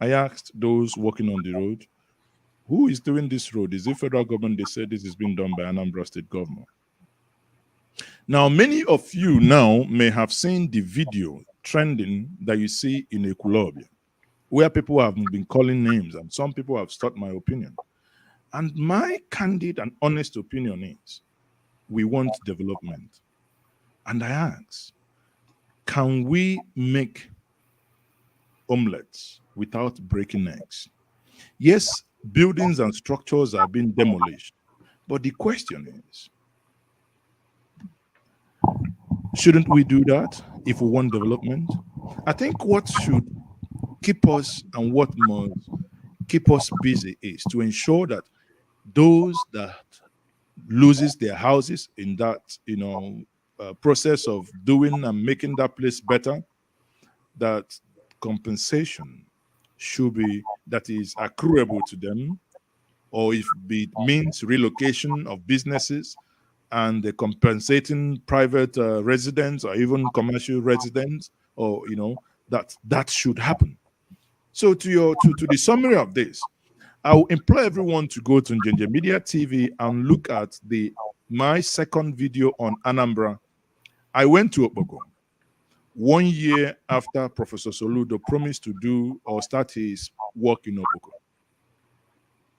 I asked those working on the road, who is doing this road? Is it federal government? They said this is being done by Anambra State government. Now, many of you now may have seen the video trending that you see in Ekulobia, where people have been calling names, and some people have sought my opinion. And my candid and honest opinion is, we want development. And I ask, can we make omelets without breaking eggs. Yes, buildings and structures are being demolished, but the question is, shouldn't we do that if we want development? I think what should keep us and what must keep us busy is to ensure that those that loses their houses in that process of doing and making that place better, that compensation should be that is accruable to them, or if it means relocation of businesses and the compensating private residents or even commercial residents, or that should happen. So to the summary of this, I will implore everyone to go to Njenje Media TV and look at my second video on Anambra. I went to Okpoko 1 year after Professor Soludo promised to do or start his work in Okpoko.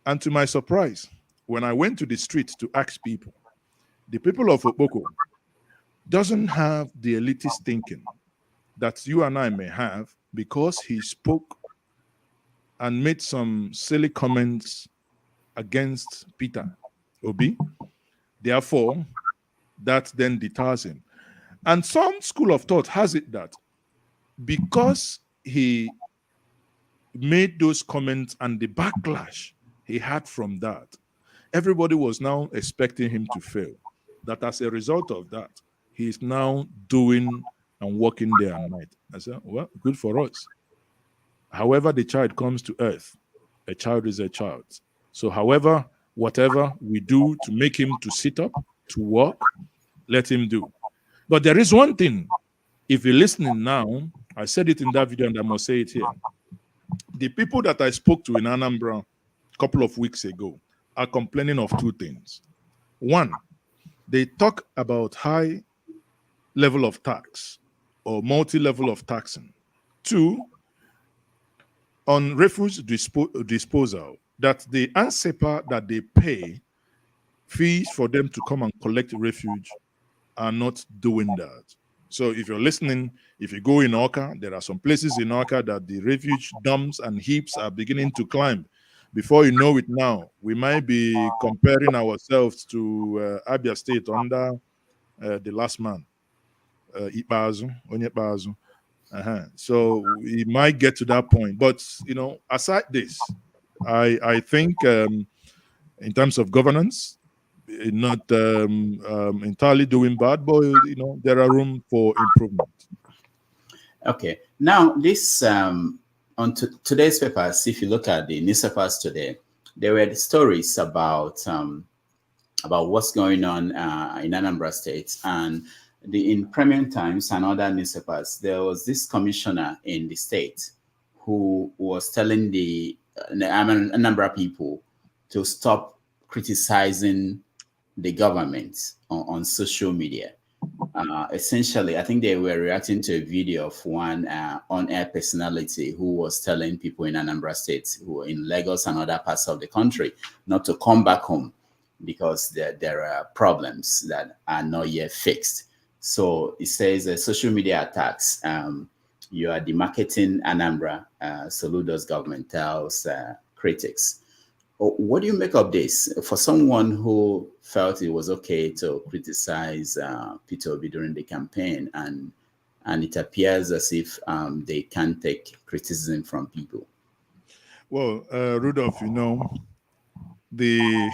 And to my surprise, when I went to the street to ask people, the people of Okpoko doesn't have the elitist thinking that you and I may have, because he spoke and made some silly comments against Peter Obi. Therefore, that then deters him. And some school of thought has it that because he made those comments and the backlash he had from that, everybody was now expecting him to fail. That as a result of that, he is now doing and working day and night. I said, well, good for us. However the child comes to earth, a child is a child. So however, whatever we do to make him to sit up, to work, let him do. But there is one thing, if you're listening now, I said it in that video and I must say it here. The people that I spoke to in Anambra a couple of weeks ago are complaining of two things. One, they talk about high level of tax or multi-level of taxing. Two, on refuse disposal, that the ANSEPA that they pay fees for them to come and collect refuge are not doing that. So if you're listening, if you go in Oka, there are some places in Oka that the refuge dumps and heaps are beginning to climb. Before you know it now, we might be comparing ourselves to Abia State under the last man, Ikpeazu, Onyeikpeazu. So we might get to that point. But, aside this, I think in terms of governance, not entirely doing bad, but, there are room for improvement. Okay. Now, this on today's papers, if you look at the newspapers today, there were the stories about what's going on in Anambra State, and in Premium Times and other newspapers, there was this commissioner in the state who was telling the Anambra people to stop criticizing the government on social media. Essentially, I think they were reacting to a video of one on-air personality who was telling people in Anambra State, who are in Lagos and other parts of the country, not to come back home because there are problems that are not yet fixed. So it says social media attacks. You are demarketing Anambra, Soludo's government tells critics. What do you make of this? For someone who felt it was okay to criticize Peter Obi during the campaign, and it appears as if they can't take criticism from people. Well, Rudolph, the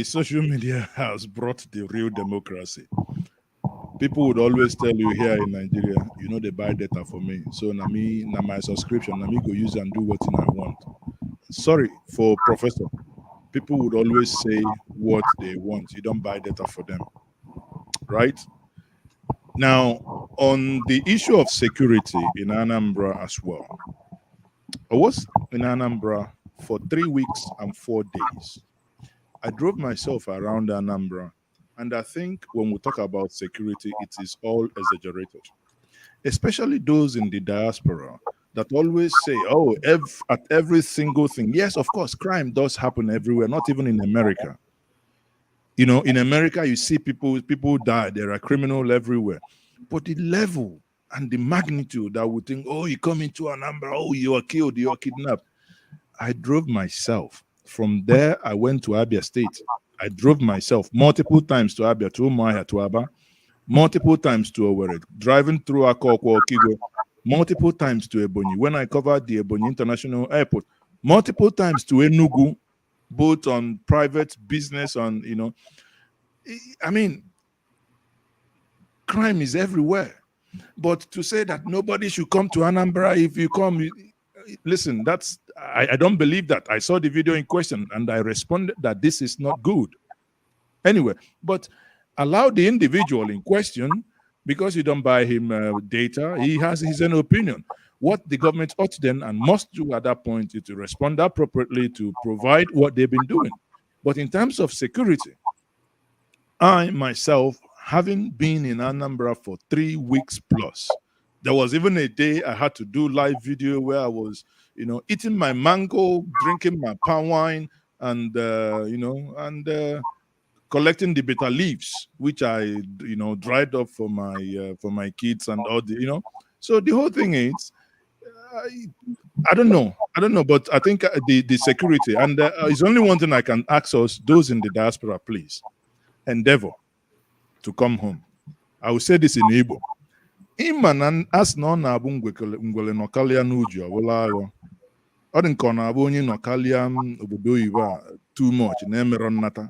social media has brought the real democracy. People would always tell you here in Nigeria, they buy data for me. So na my subscription, na me go use and do what I want. Sorry for Professor. People would always say what they want. You don't buy data for them, right? Now, on the issue of security in Anambra as well, I was in Anambra for 3 weeks and 4 days. I drove myself around Anambra, and I think when we talk about security, it is all exaggerated, especially those in the diaspora that always say, oh, at every single thing. Yes, of course, crime does happen everywhere, not even in America. In America, you see people die. There are criminals everywhere. But the level and the magnitude that would think, oh, you come into Anambra, oh, you are killed, you are kidnapped. I drove myself. From there, I went to Abia State. I drove myself multiple times to Abia, to Umuahia, to Aba, multiple times to Owerri, driving through Akokwa, Okigo, multiple times to Ebonyi. When I covered the Ebonyi International Airport, multiple times to Enugu, both on private business, on, you know, I mean, crime is everywhere. But to say that nobody should come to Anambra, if you come, listen, I don't believe that. I saw the video in question and I responded that this is not good. Anyway, but allow the individual in question, because you don't buy him data, he has his own opinion. What the government ought then and must do at that point is to respond appropriately to provide what they've been doing. But in terms of security, I myself, having been in Anambra for 3 weeks plus, there was even a day I had to do live video where I was, you know, eating my mango, drinking my palm wine, and you know, and collecting the bitter leaves, which I, you know, dried up for my kids and all the, you know. So the whole thing is, I don't know, but I think the security, and it's only one thing I can ask us, those in the diaspora, please endeavor to come home. I will say this in Igbo. Imanan as no na abu ngwele nokalia n'uju ọbụla agho. Ọ dị nke ọ na-abụ onye nokalia obodo oyibo too much na emero nnata.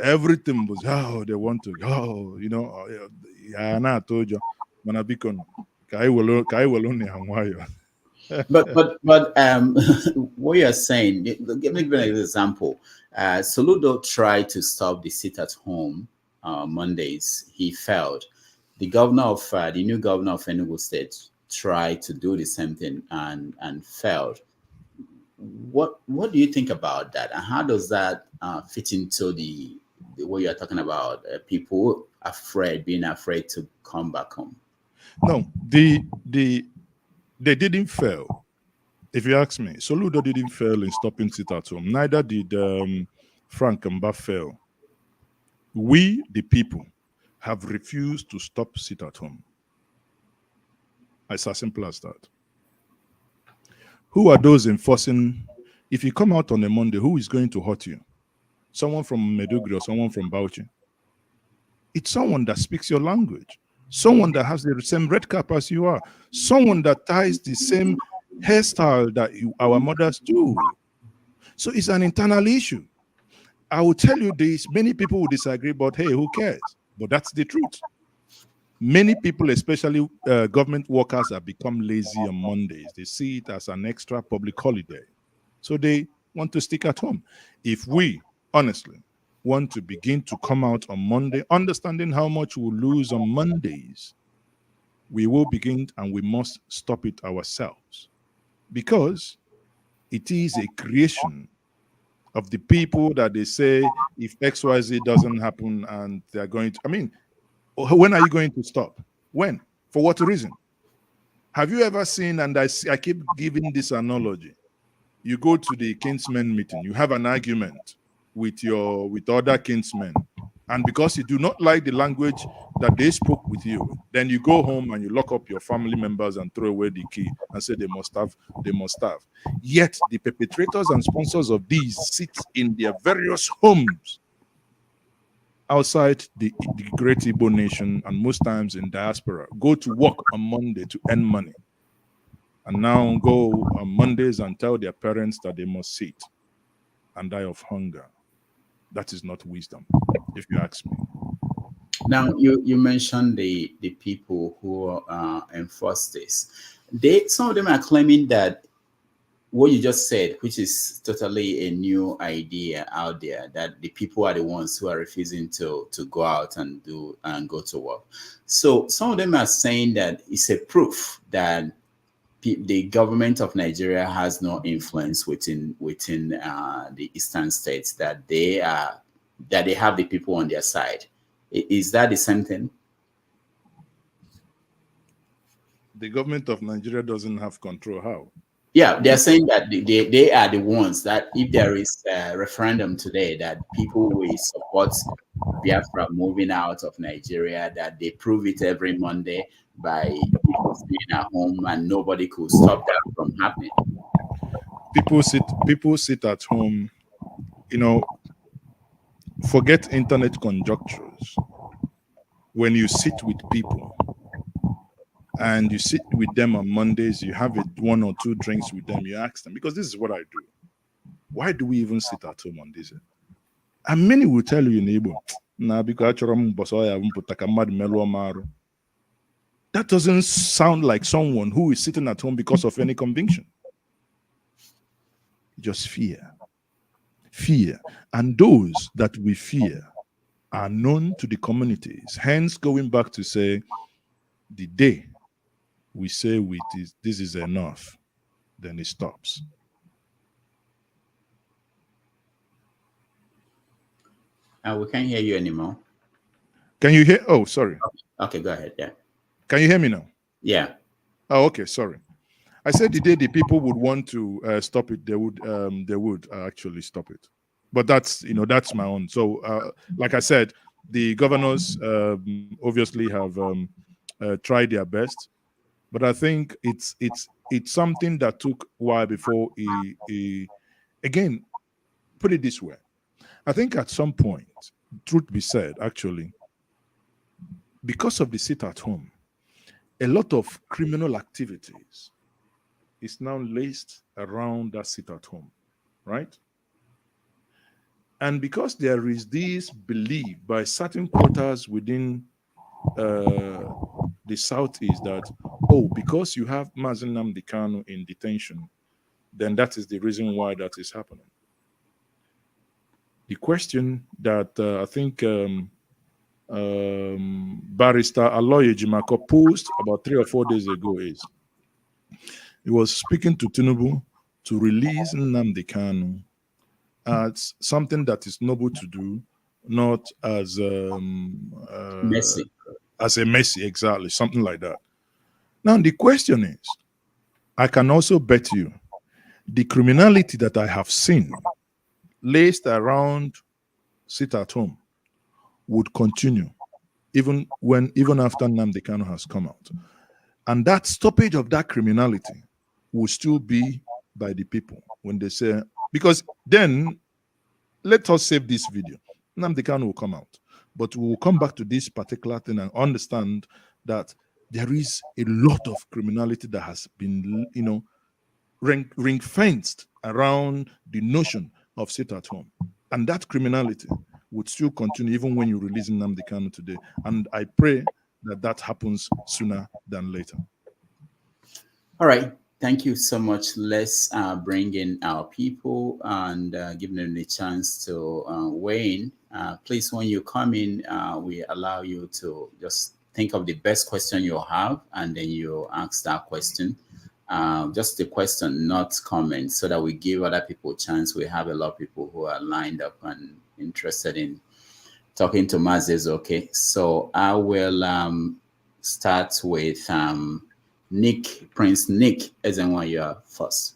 Everything was, oh, they want to, oh, you know, ya na-atụ ụjọ. Mana biko ka anyị welu na ya nwayọ. But what you're saying, give me an example. Soludo tried to stop the sit at home Mondays. He failed. The governor of the new governor of Enugu State tried to do the same thing and failed. What do you think about that, and how does that fit into the way you're talking about people being afraid to come back home? No, they didn't fail. If you ask me, Soludo didn't fail in stopping sit at home. Neither did Frank Mba fail. We, the people, have refused to stop sit at home. It's as simple as that. Who are those enforcing? If you come out on a Monday, who is going to hurt you? Someone from Medugri or someone from Bauchi? It's someone that speaks your language. Someone that has the same red cap as you are. Someone that ties the same hairstyle that our mothers do. So it's an internal issue. I will tell you this, many people will disagree, but hey, who cares? But that's the truth. Many people, especially government workers, have become lazy on Mondays. They see it as an extra public holiday. So they want to stick at home. If we, honestly, want to begin to come out on Monday, understanding how much we'll lose on Mondays, we will begin and we must stop it ourselves. Because it is a creation of the people that they say, if XYZ doesn't happen and they're going to, I mean, when are you going to stop? When? For what reason? Have you ever seen, and I keep giving this analogy, you go to the kinsmen meeting, you have an argument with other kinsmen, and because you do not like the language that they spoke with you, then you go home and you lock up your family members and throw away the key and say they must have. Yet the perpetrators and sponsors of these sit in their various homes outside the great Igbo nation, and most times in diaspora, go to work on Monday to earn money, and now go on Mondays and tell their parents that they must sit and die of hunger. That is not wisdom, if you ask me. Now, you mentioned the people who enforce this. Some of them are claiming that what you just said, which is totally a new idea out there, that the people are the ones who are refusing to go out and go to work. So some of them are saying that it's a proof that the government of Nigeria has no influence within the eastern states, that they have the people on their side. Is that the same thing? The government of Nigeria doesn't have control. How? Yeah, they're saying that they are the ones that if there is a referendum today, that people will support Biafra moving out of Nigeria, that they prove it every Monday by people staying at home and nobody could stop that from happening. People sit at home, you know, forget internet conjunctures. When you sit with people and you sit with them on Mondays, you have 1 or 2 drinks with them, you ask them, because this is what I do. Why do we even sit at home on this? And many will tell you, neighbor, that doesn't sound like someone who is sitting at home because of any conviction. Just fear. Fear. And those that we fear are known to the communities. Hence, going back to say, the day we say this is enough, then it stops. We can't hear you anymore. Can you hear? Oh, sorry. Okay, go ahead. Yeah. Can you hear me now? Yeah. Oh, okay. Sorry. I said the day the people would want to stop it, they would actually stop it. But that's my own. So, like I said, the governors obviously have tried their best, but I think it's something that took a while before he again, put it this way. I think at some point, truth be said, actually, because of the sit at home, a lot of criminal activities is now laced around that sit at home, right? And because there is this belief by certain quarters within the Southeast that, oh, because you have Mazi Nnamdi Kanu in detention, then that is the reason why that is happening. The question that I think Barrister Aloye Jimako posed about 3 or 4 days ago is, he was speaking to Tinubu to release Nnamdi Kanu as something that is noble to do, not as Mercy. As a mercy, exactly, something like that. Now the question is, I can also bet you the criminality that I have seen laced around sit at home would continue even after Nnamdi Kanu has come out. And that stoppage of that criminality will still be by the people when they say, because then let us save this video. Nnamdi Kanu will come out. But we will come back to this particular thing and understand that there is a lot of criminality that has been, ring-fenced around the notion of sit at home. And that criminality would still continue even when you release Nnamdi Kanu today. And I pray that that happens sooner than later. All right. Thank you so much. Let's bring in our people and give them the chance to weigh in. Please, when you come in, we allow you to just think of the best question you have, and then you ask that question. Just the question, not comments, so that we give other people a chance. We have a lot of people who are lined up and interested in talking to Mazi Ezeoke. So I will start with Nick, Prince Nick, as in one you are first.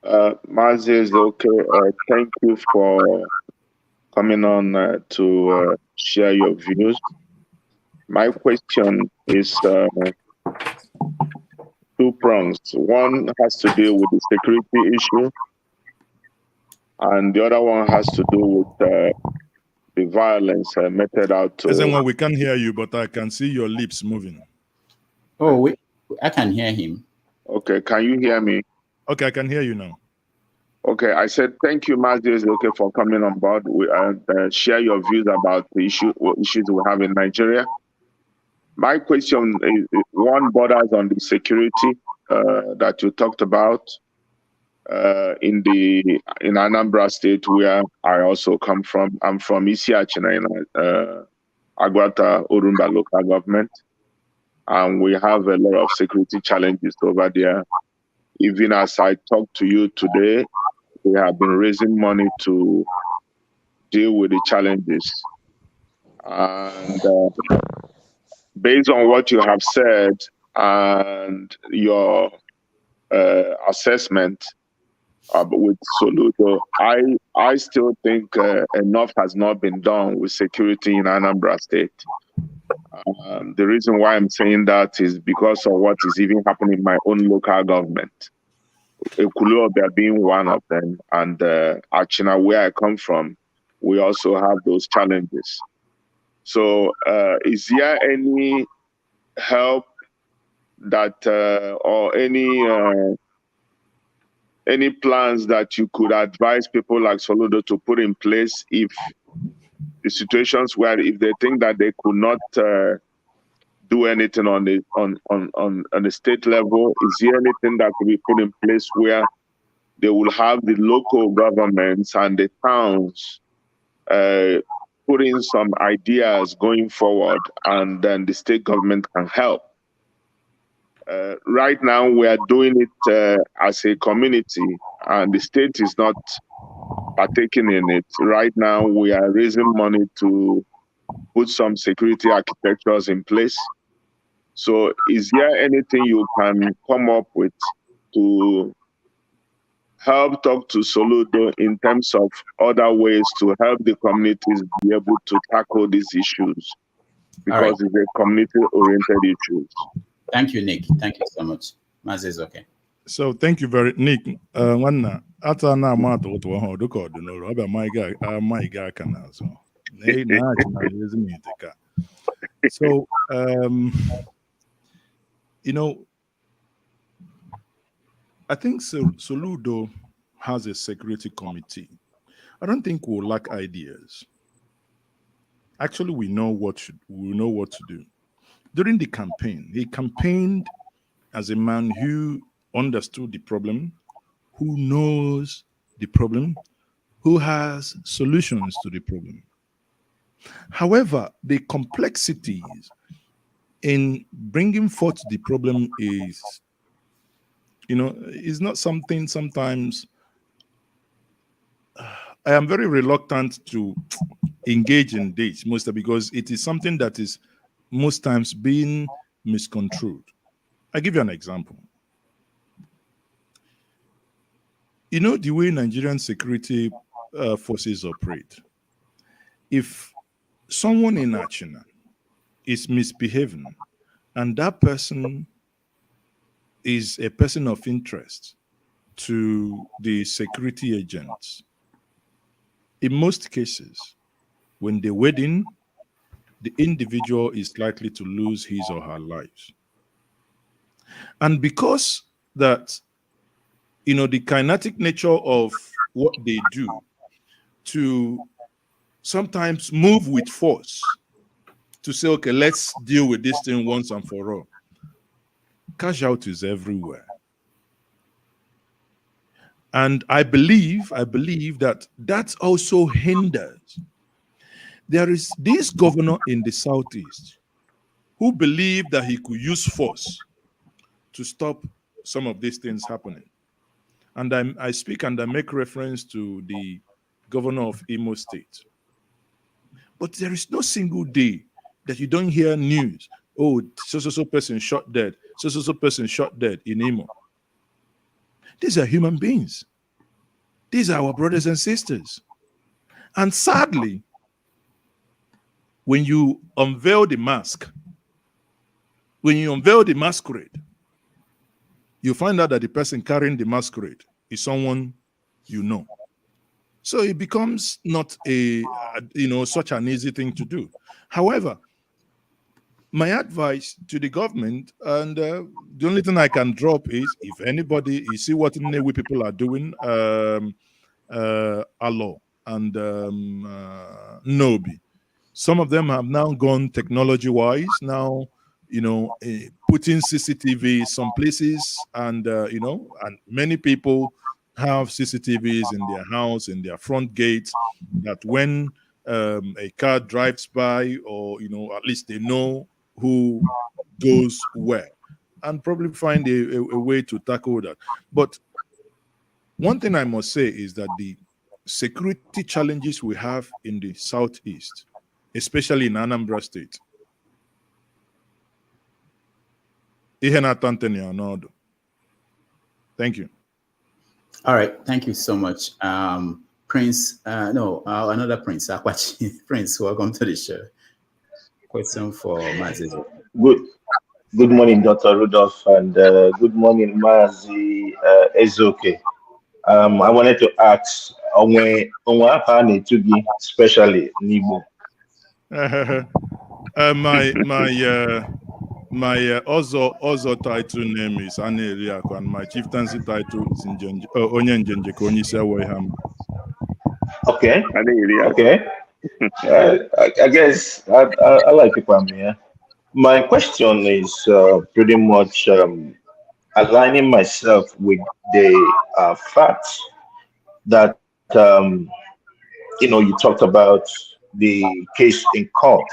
Mazi Ezeoke, thank you for coming on to share your views. My question is 2 prongs. One has to do with the security issue, and the other one has to do with the violence meted out to... Ezenwa, we can't hear you, but I can see your lips moving. Oh, I can hear him. Okay, can you hear me? Okay, I can hear you now. Okay, I said thank you, Mazi Ezeoke, for coming on board and share your views about the issues we have in Nigeria. My question is, one borders on the security that you talked about in Anambra State, where I also come from. I'm from Isiachina in Agwata Orumba local government, and we have a lot of security challenges over there. Even as I talk to you today, we have been raising money to deal with the challenges. And based on what you have said and your assessment, But with Soludo, I still think enough has not been done with security in Anambra State. The reason why I'm saying that is because of what is even happening in my own local government. Ekulobia being one of them, and Achina, where I come from, we also have those challenges. So is there any help that or any plans that you could advise people like Soludo to put in place if the situations where if they think that they could not do anything on the state level, is there anything that could be put in place where they will have the local governments and the towns put in some ideas going forward, and then the state government can help? Right now, we are doing it as a community, and the state is not partaking in it. Right now, we are raising money to put some security architectures in place. So is there anything you can come up with to help talk to Soludo in terms of other ways to help the communities be able to tackle these issues? Because it's a community-oriented issue. Thank you, Nick. Thank you so much. Mazi is okay. So thank you very Nick. One ata na amata otu ọhụrụ dịka ọdịnala ọbịa my guy can also. So you know, I think Soludo has a security committee. I don't think we'll lack ideas. Actually, we know what to do. During the campaign, he campaigned as a man who understood the problem, who knows the problem, who has solutions to the problem. However, the complexities in bringing forth the problem is, is not something sometimes I am very reluctant to engage in this, mostly because it is something that is most times being misconstrued. I'll give you an example. You know the way Nigerian security forces operate. If someone in Achina is misbehaving and that person is a person of interest to the security agents, in most cases, when they wade in, the individual is likely to lose his or her lives. And because that, the kinetic nature of what they do to sometimes move with force to say, okay, let's deal with this thing once and for all. Casualties everywhere. And I believe that also hinders. There is this governor in the Southeast who believed that he could use force to stop some of these things happening. And I speak and I make reference to the governor of Imo State. But there is no single day that you don't hear news. Oh, so person shot dead. So person shot dead in Imo. These are human beings. These are our brothers and sisters. And sadly, when you unveil the mask, when you unveil the masquerade, you find out that the person carrying the masquerade is someone you know. So it becomes not such an easy thing to do. However, my advice to the government, and the only thing I can drop is, if anybody, you see what Nnewi people are doing, Alo and Nobi, some of them have now gone technology-wise, now, putting CCTV some places, and, and many people have CCTVs in their house, in their front gates, that when a car drives by, or, at least they know who goes where, and probably find a way to tackle that. But one thing I must say is that the security challenges we have in the Southeast, especially in Anambra State, thank you. All right, thank you so much. Prince, another Prince, Akwachi. Prince, welcome to the show. Question for Mazi. Good good morning, Dr. Rudolph, and good morning, Mazi Ezeoke. I wanted to ask onwe apa na-etugi, especially Nibo. My other title name is Aneliako, and my chieftaincy title is Njenje, Onye Njenje Konyise Weham. Okay. Okay. I guess I like it from here. My question is pretty much aligning myself with the facts that you talked about the case in court.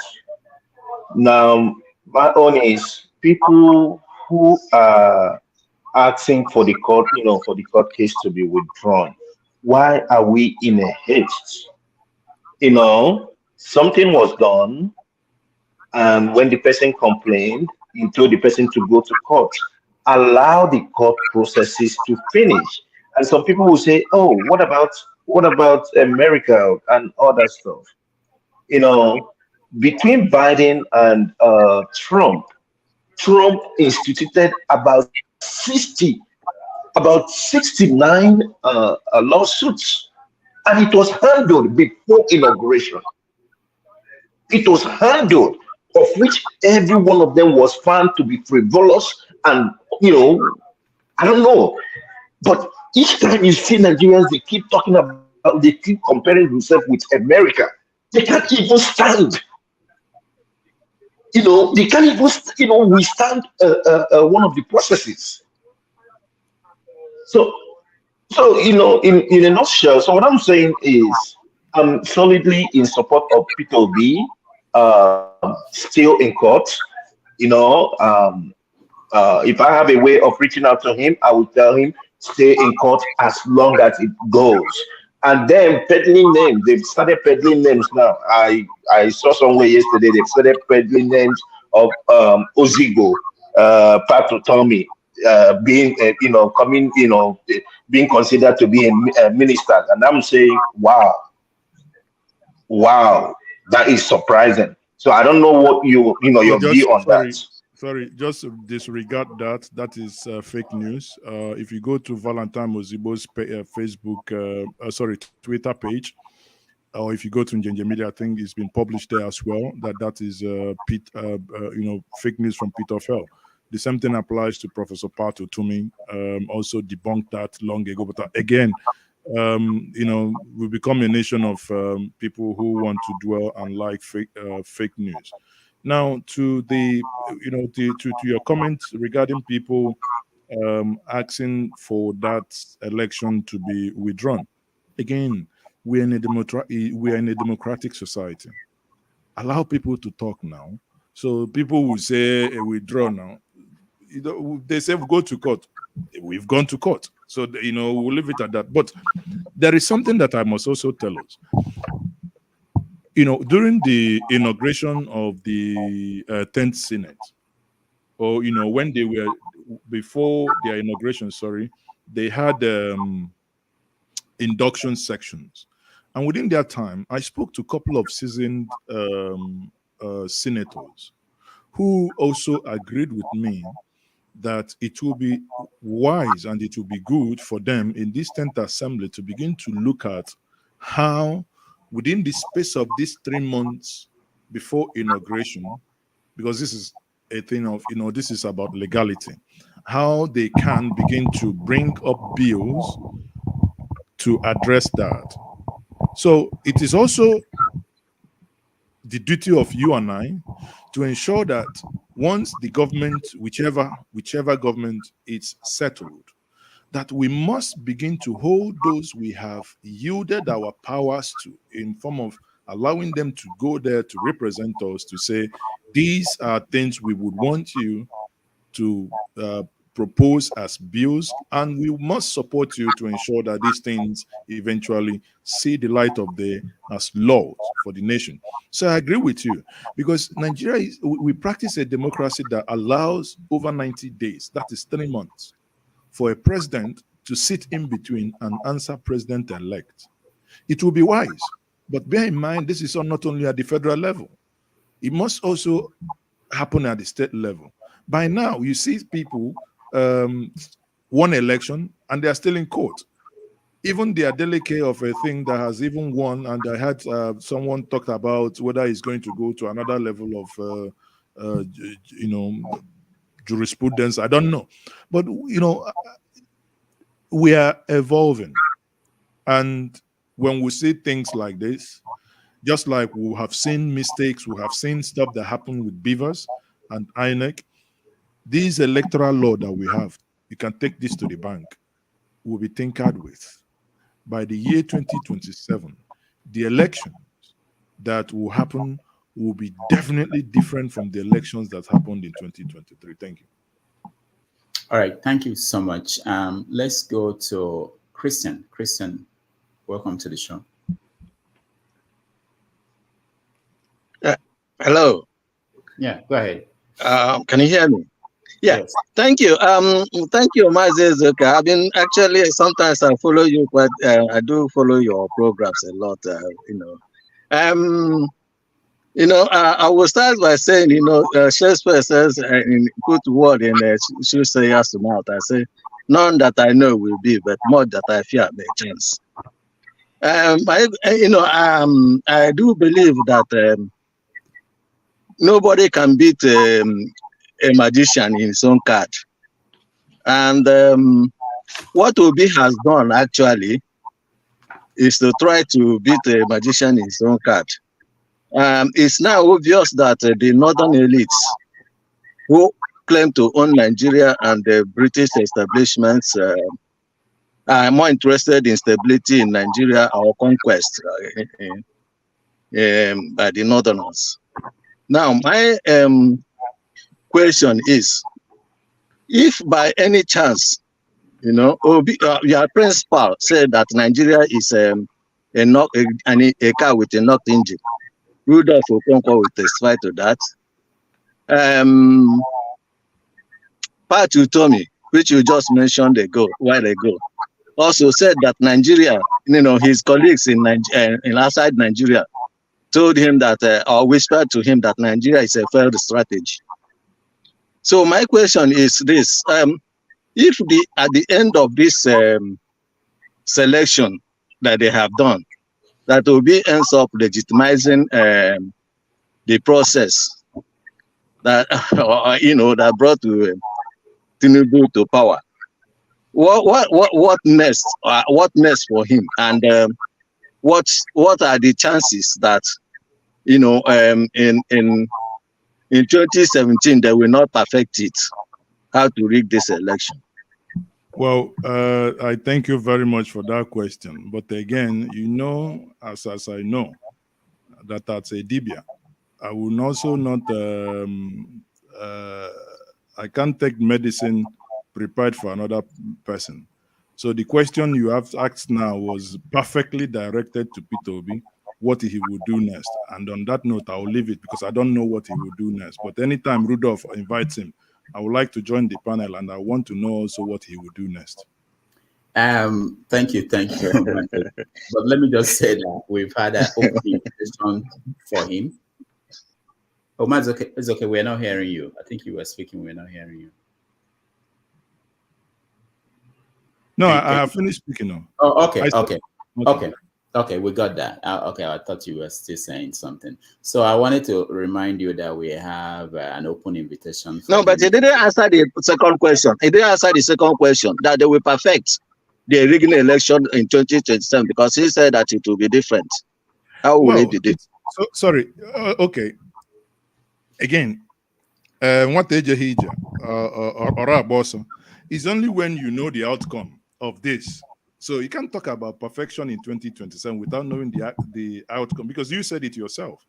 Now, my own is people who are asking for the court, for the court case to be withdrawn. Why are we in a haste? Something was done, and when the person complained, you told the person to go to court. Allow the court processes to finish. And some people will say, "Oh, what about America and other stuff?" You know, between Biden and Trump instituted about 69 lawsuits, and it was handled before inauguration. It was handled, of which every one of them was found to be frivolous, and I don't know. But each time you see Nigerians, they keep comparing themselves with America. They can't even stand. They can't even withstand one of the processes. So in a nutshell, so what I'm saying is I'm solidly in support of Peter Obi, still in court. If I have a way of reaching out to him, I will tell him stay in court as long as it goes. And then peddling names, they've started peddling names now. I saw somewhere yesterday they've started peddling names of Ozigo, Pat Tommy, being coming, being considered to be a minister. And I'm saying, wow, that is surprising. So I don't know what your view on that. Sorry, just disregard that. That is fake news. If you go to Valentine Mozibo's Twitter page, or if you go to Njenje Media, I think it's been published there as well. That is fake news from Peter Fell. The same thing applies to Professor Pato Tumi. Also debunked that long ago. But again, we become a nation of people who want to dwell and like fake news. Now, to your comments regarding people asking for that election to be withdrawn. Again, we are in a democratic society. Allow people to talk now. So people will say withdraw now. They say go to court. We've gone to court. So we'll leave it at that. But there is something that I must also tell us. During the inauguration of the 10th Senate, or when they were before their inauguration, they had induction sections, and within that time, I spoke to a couple of seasoned senators who also agreed with me that it will be wise and it will be good for them in this 10th Assembly to begin to look at how, within the space of these 3 months before inauguration, because this is a thing of, this is about legality, how they can begin to bring up bills to address that. So it is also the duty of you and I to ensure that once the government, whichever government is settled, that we must begin to hold those we have yielded our powers to in form of allowing them to go there to represent us, to say, these are things we would want you to propose as bills, and we must support you to ensure that these things eventually see the light of day as laws for the nation. So I agree with you, because Nigeria, we practice a democracy that allows over 90 days, that is 3 months, for a president to sit in between and answer president-elect. It will be wise. But bear in mind, this is not only at the federal level. It must also happen at the state level. By now, you see people won election and they are still in court. Even the Adeleke of a thing that has even won, and I had someone talked about whether he's going to go to another level of, jurisprudence. I don't know. But, we are evolving. And when we see things like this, just like we have seen mistakes, we have seen stuff that happened with Beavers and Inec, this electoral law that we have, you can take this to the bank, will be tinkered with. By the year 2027, the elections that will happen will be definitely different from the elections that happened in 2023. Thank you. All right, thank you so much. Let's go to Christian. Christian, welcome to the show. Hello. Yeah, go ahead. Can you hear me? Yeah, yes. Thank you. Thank you, Mazi. Okay, I've been actually, sometimes I follow you, but I do follow your programs a lot. I will start by saying, Shakespeare says, in put word in soothsayer's mouth. I say, none that I know will be, but more that I fear may chance. I do believe that nobody can beat a magician in his own card. And what Obi has done actually is to try to beat a magician in his own card. It's now obvious that the northern elites who claim to own Nigeria and the British establishments are more interested in stability in Nigeria or conquest by the northerners. Now, my question is, if by any chance, Obi, your principal said that Nigeria is a car with a knocked engine, Rudolph Okonkwo will testify to that. Pat Utomi, which you just mentioned a while ago, also said that Nigeria, his colleagues in outside Nigeria told him that, or whispered to him that Nigeria is a failed strategy. So my question is this: if at the end of this selection that they have done, that Obi ends up legitimizing the process that that brought Tinubu to power, what next? What next for him? And what are the chances that in 2017 they will not perfect it? How to rig this election? Well, I thank you very much for that question. But again, as I know, that that's a dibia. I will also not, I can't take medicine prepared for another person. So the question you have asked now was perfectly directed to Peter Obi, what he would do next. And on that note, I will leave it because I don't know what he will do next. But anytime Rudolph invites him, I would like to join the panel, and I want to know also what he will do next. Thank you very much. But let me just say that we've had an open invitation for him. Oh, Mazi, okay. It's okay. We're not hearing you. I think you were speaking. We're not hearing you. No, I have finished speaking now. Oh, okay. We got that. Okay, I thought you were still saying something. So I wanted to remind you that we have an open invitation. No, but he didn't answer the second question. He didn't answer the second question, that they will perfect the rigging election in 2027, because he said that it will be different. How will it be different? So, sorry. Okay. Again, what is only when you know the outcome of this. So you can't talk about perfection in 2027 without knowing the outcome, because you said it yourself.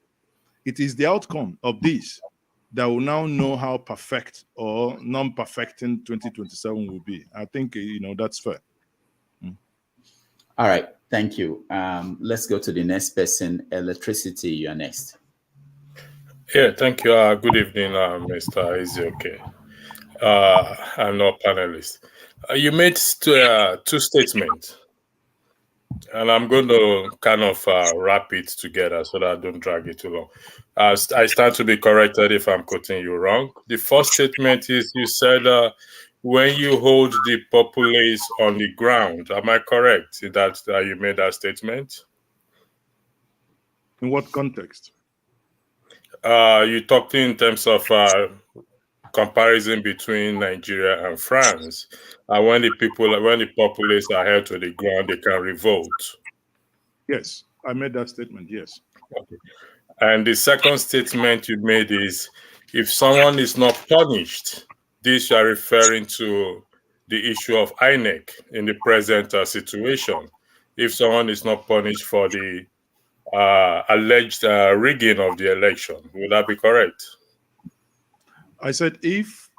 It is the outcome of this that will now know how perfect or non-perfecting 2027 will be. I think, that's fair. All right. Thank you. Let's go to the next person. Electricity, you are next. Yeah, thank you. Good evening, Mr. Ezeoke. I'm not panelist. You made two statements, and I'm going to kind of wrap it together so that I don't drag it too long. I stand to be corrected if I'm quoting you wrong. The first statement is you said when you hold the populace on the ground. Am I correct in that you made that statement? In what context? You talked in terms of comparison between Nigeria and France. When the populace are held to the ground, they can revolt. Yes, I made that statement. Yes. Okay. And the second statement you made is, if someone is not punished, this you are referring to the issue of Inec in the present situation. If someone is not punished for the alleged rigging of the election, would that be correct? I said if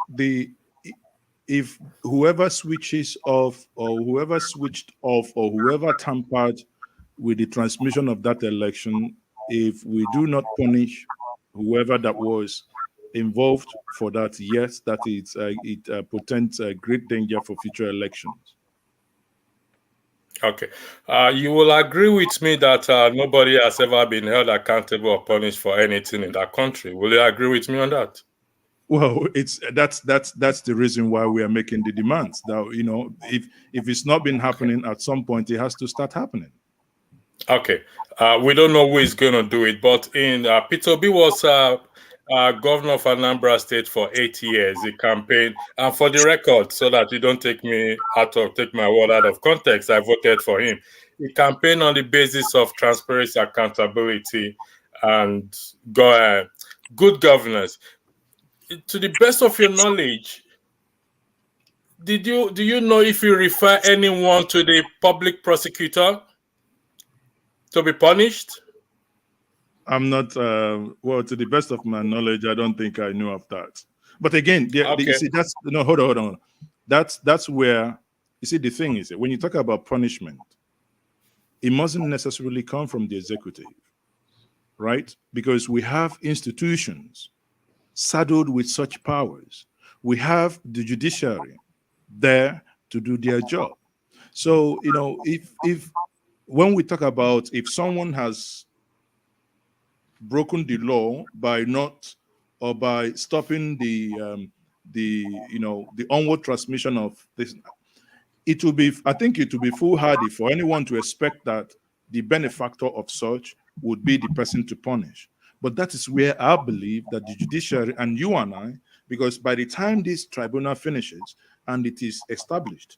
whoever switches off or whoever switched off or whoever tampered with the transmission of that election, if we do not punish whoever that was involved for that, yes, that it portends a great danger for future elections. Okay. You will agree with me that nobody has ever been held accountable or punished for anything in that country. Will you agree with me on that? Well, that's the reason why we are making the demands. That, you know, if it's not been happening at some point, it has to start happening. Okay. We don't know who is going to do it, but in Peter Obi was governor of Anambra State for 8 years. He campaigned, and for the record, so that you don't take my word out of context, I voted for him. He campaigned on the basis of transparency, accountability, and good governance. To the best of your knowledge, do you know if you refer anyone to the public prosecutor to be punished? I'm not, well, to the best of my knowledge, I don't think I knew of that. But again, Okay. you see, hold on. That's where, you see, the thing is, when you talk about punishment, it mustn't necessarily come from the executive, right? Because we have institutions saddled with such powers. We have the judiciary there to do their job. So, you know, if when we talk about if someone has broken the law by not or by stopping the onward transmission of this, it will be, I think it will be foolhardy for anyone to expect that the benefactor of such would be the person to punish. But that is where I believe that the judiciary and you and I, because by the time this tribunal finishes and it is established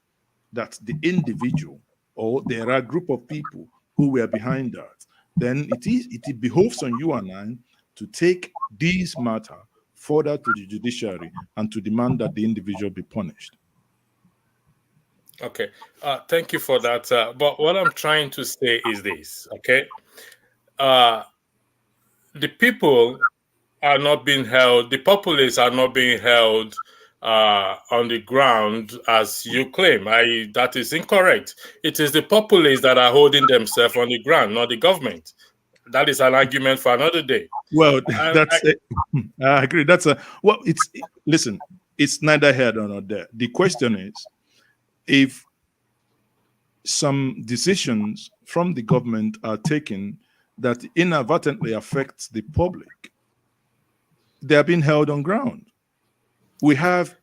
that the individual or there are a group of people who were behind that, then it behoves on you and I to take this matter further to the judiciary and to demand that the individual be punished. Okay, thank you for that. But what I'm trying to say is this, okay? The people are not being held, the populace are not being held on the ground as you claim. That is incorrect. It is the populace that are holding themselves on the ground, not the government. That is an argument for another day. Well, I agree. Listen, it's neither here nor there. The question is, if some decisions from the government are taken that inadvertently affects the public, they are being held on ground. We have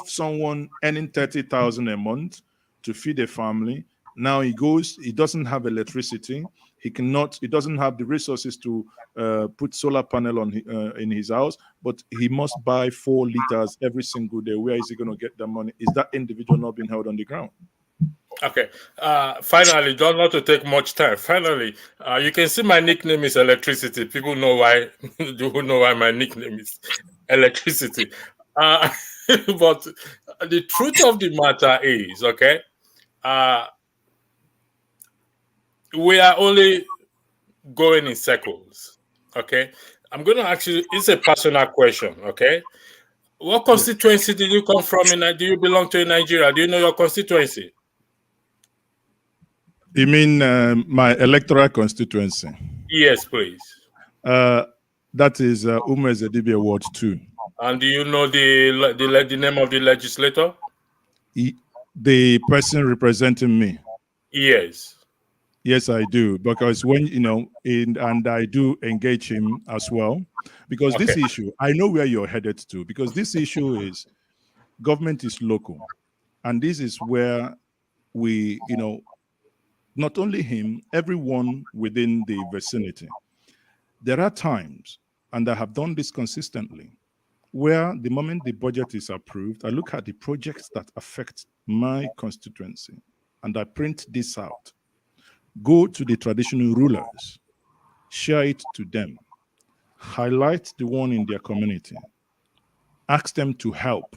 someone earning 30,000 a month to feed a family. Now he doesn't have electricity. He doesn't have the resources to put solar panel on in his house, but he must buy 4 liters every single day. Where is he going to get the money? Is that individual not being held on the ground? Okay. Finally, not to take much time. Finally, you can see my nickname is Electricity. People know why. Who know why my nickname is Electricity. But the truth of the matter is, okay, we are only going in circles. Okay, I'm going to ask you. It's a personal question. Okay, what constituency did you come from? Do you belong to in Nigeria? Do you know your constituency? You mean my electoral constituency? Yes, please. That is Ezedibe Ward 2. And do you know the name of the legislator? The person representing me. Yes. Yes, I do, because when and I do engage him as well, because this issue, I know where you're headed to, because this issue is government is local, and this is where we, not only him, everyone within the vicinity. There are times, and I have done this consistently, where the moment the budget is approved, I look at the projects that affect my constituency, and I print this out. Go to the traditional rulers, share it to them, highlight the one in their community, ask them to help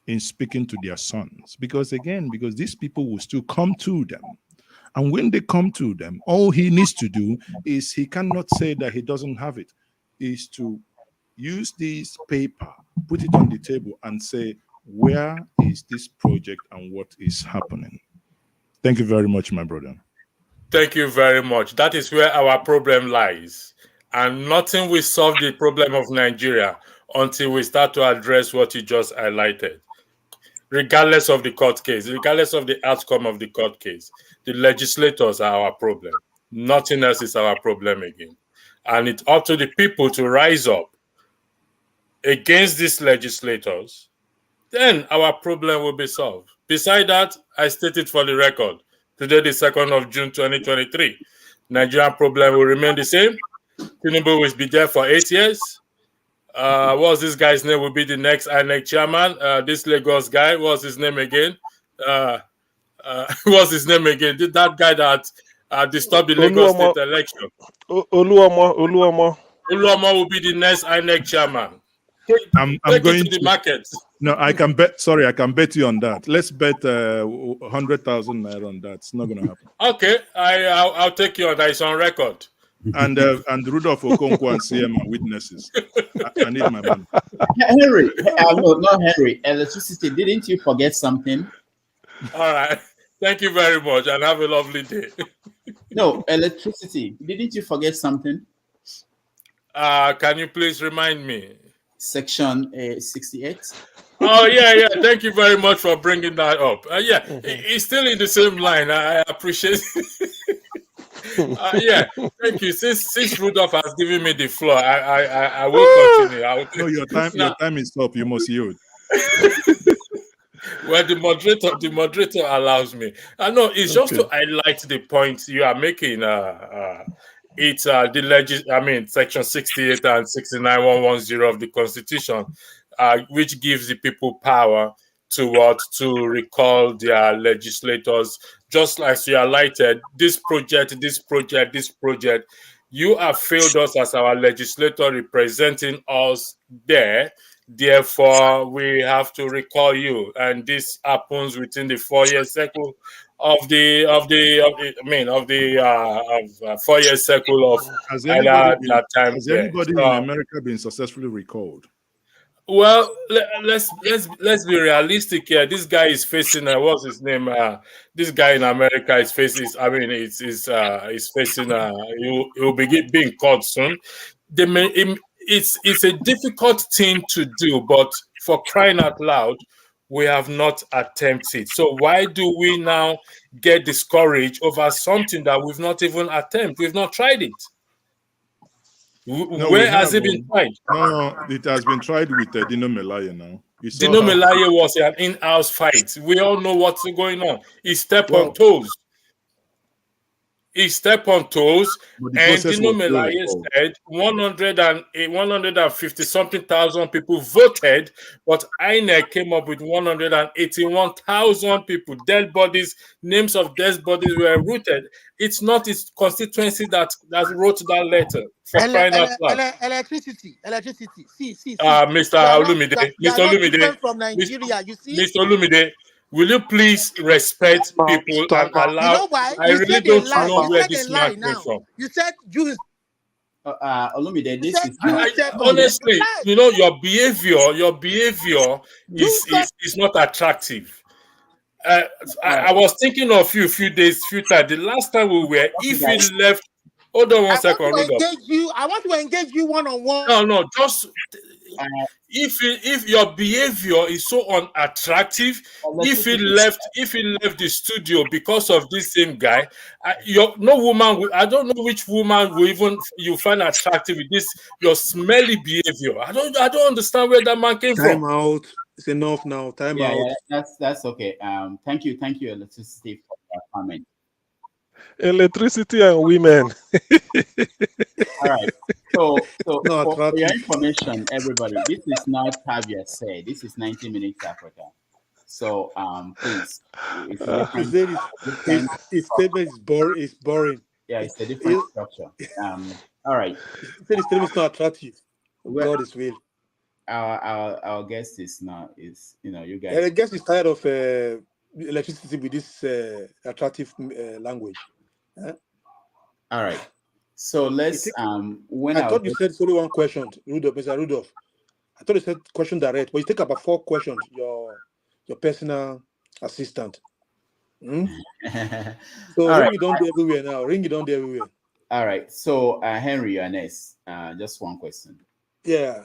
in speaking to their sons. Because these people will still come to them. And when they come to them, all he needs to do is, he cannot say that he doesn't have it, is to use this paper, put it on the table and say, where is this project and what is happening? Thank you very much, my brother. Thank you very much. That is where our problem lies. And nothing will solve the problem of Nigeria until we start to address what you just highlighted. Regardless of the court case, regardless of the outcome of the court case, the legislators are our problem. Nothing else is our problem again. And it's up to the people to rise up against these legislators. Then our problem will be solved. Beside that, I stated for the record, today, the 2nd of June, 2023, Nigerian problem will remain the same. Tinubu will be there for 8 years. What's this guy's name? Will be the next Inec chairman. This Lagos guy, what's his name again? What's his name again? That guy that disturbed the Lagos state election. Oluomo will be the next Inec chairman. I'm going to the market. No, I can bet. Sorry, I can bet you on that. Let's bet 100,000 naira on that. It's not going to happen. Okay, I'll take you on that. It's on record. And Rudolph Okonkwo and CM are witnesses. I need my money. Henry, no, not Henry. Electricity. Didn't you forget something? All right. Thank you very much, and have a lovely day. No, electricity. Didn't you forget something? Can you please remind me? Section 68. Oh, yeah. Thank you very much for bringing that up. It's still in the same line. I appreciate it. Thank you. Since Rudolph has given me the floor, I will continue. No, your time is up. You must yield. Well, the moderator allows me. I know it's just to highlight the point you are making. It's Section 68 and 69110 of the Constitution, which gives the people power to recall their legislators. Just like you highlighted, this project, you have failed us as our legislator representing us there. Therefore, we have to recall you, and this happens within the 4-year cycle of 4-year cycle of has anybody in America been successfully recalled? Well, let's be realistic here. This guy is facing what's his name? This guy in America is facing. He's facing. He'll be being caught soon. It's a difficult thing to do, but for crying out loud, we have not attempted. So why do we now get discouraged over something that we've not even attempted? We've not tried it. Where has it been tried? No, it has been tried with Dino Melaye now. Dino Melaye was an in-house fight. We all know what's going on. He stepped on toes. And Dino Melaye said 150-something thousand people voted, but Inec came up with 181,000 people. Dead bodies, names of dead bodies were rooted. It's not his constituency that wrote that letter. For crying out loud. Electricity. See. Mr. Olumide, from Nigeria, you see? Mr. Olumide, will you please respect people and allow? You know why? I really don't know where this man came from. You said Jews. Olumide, this is honestly, your behavior is not attractive. I was thinking of you a few times. The last time we were, if you left, hold on one second. I want to engage you one-on-one. No, just if your behavior is so unattractive, if he left the studio because of this same guy, no woman I don't know which woman will even you find attractive with this your smelly behavior. I don't understand where that man came from. Time out. It's enough now. Time out. Yeah, that's okay. Thank you, Electricity, for that comment. Electricity and women. All right. So No, for your information, everybody, this is not Tavia Say. This is 90 Minutes Africa. So please, it's a different his statement is boring. Yeah, it's a different structure. All right. His statement is not attractive. God is will. Our guest is not you guys. And I guess he's tired of electricity with this attractive language. Huh? All right. So let's when I thought you said it's only one question, Mr. Rudolph. I thought you said question direct, but you take about 4 questions, your personal assistant. So ring it down there everywhere now. Ring it down there everywhere. All right. So Henry, you're next. Just one question. Yeah.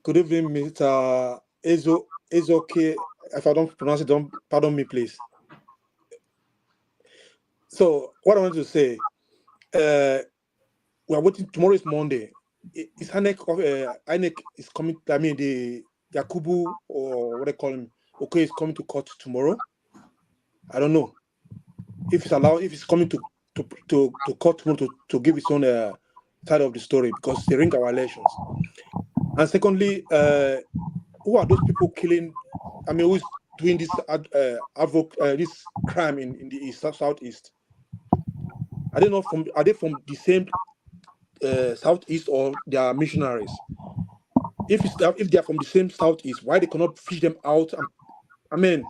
Good evening, Mr. Ezeoke. If I don't pronounce it, don't pardon me, please. So what I want to say, we are waiting. Tomorrow is Monday. Is Inec is coming? I mean, the Yakubu or what they call him, okay, is coming to court tomorrow. I don't know if it's allowed. If it's coming to court tomorrow to give its own side of the story, because they ring our elections. And secondly, who are those people killing? I mean, who's doing this this crime in the east, southeast? Are they from the same southeast, or they are missionaries? If they are from the same southeast, why they cannot fish them out? I mean,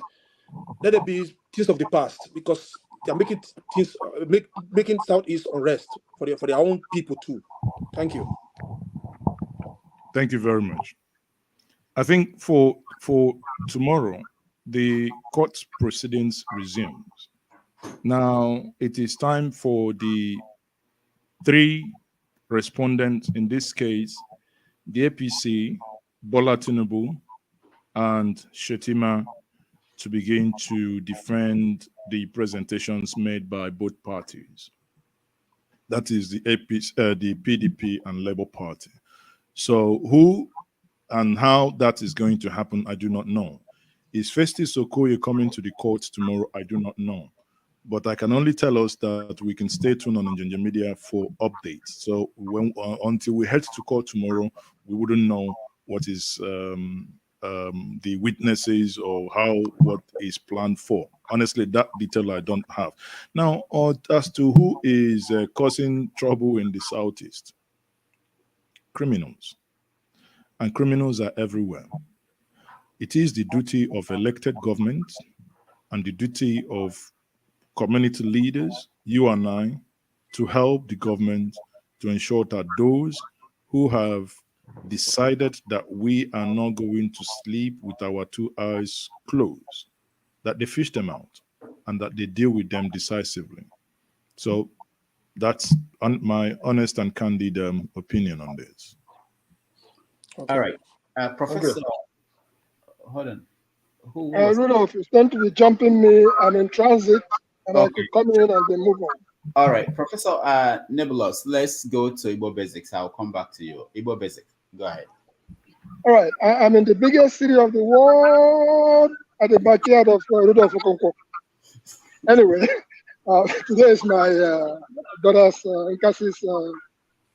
let it be things of the past, because they are making things making southeast unrest for their own people too. Thank you. Thank you very much. I think for tomorrow, the court proceedings resumes. Now it is time for the 3 respondents, in this case, the APC, Bola Tinubu, and Shetima, to begin to defend the presentations made by both parties. That is the APC, the PDP and Labour Party. So who and how that is going to happen, I do not know. Is Festus Okoye coming to the court tomorrow? I do not know. But I can only tell us that we can stay tuned on Njenje Media for updates. So until we head to court tomorrow, we wouldn't know what is the witnesses or what is planned for. Honestly, that detail I don't have. Now, as to who is causing trouble in the Southeast, criminals. And criminals are everywhere. It is the duty of elected government and the duty of community leaders, you and I, to help the government to ensure that those who have decided that we are not going to sleep with our 2 eyes closed, that they fish them out and that they deal with them decisively. So that's my honest and candid opinion on this. Okay. All right. Professor, hold on. Rudolph, you tend to be jumping me. I'm in transit, and I could come in and then move on. All right. Professor Nebulos, let's go to Igbo Basics. I'll come back to you. Igbo Basics, go ahead. All right. I'm in the biggest city of the world at the backyard of Rudolph Okonkwo. Anyway, today is my daughter's, Nkasi's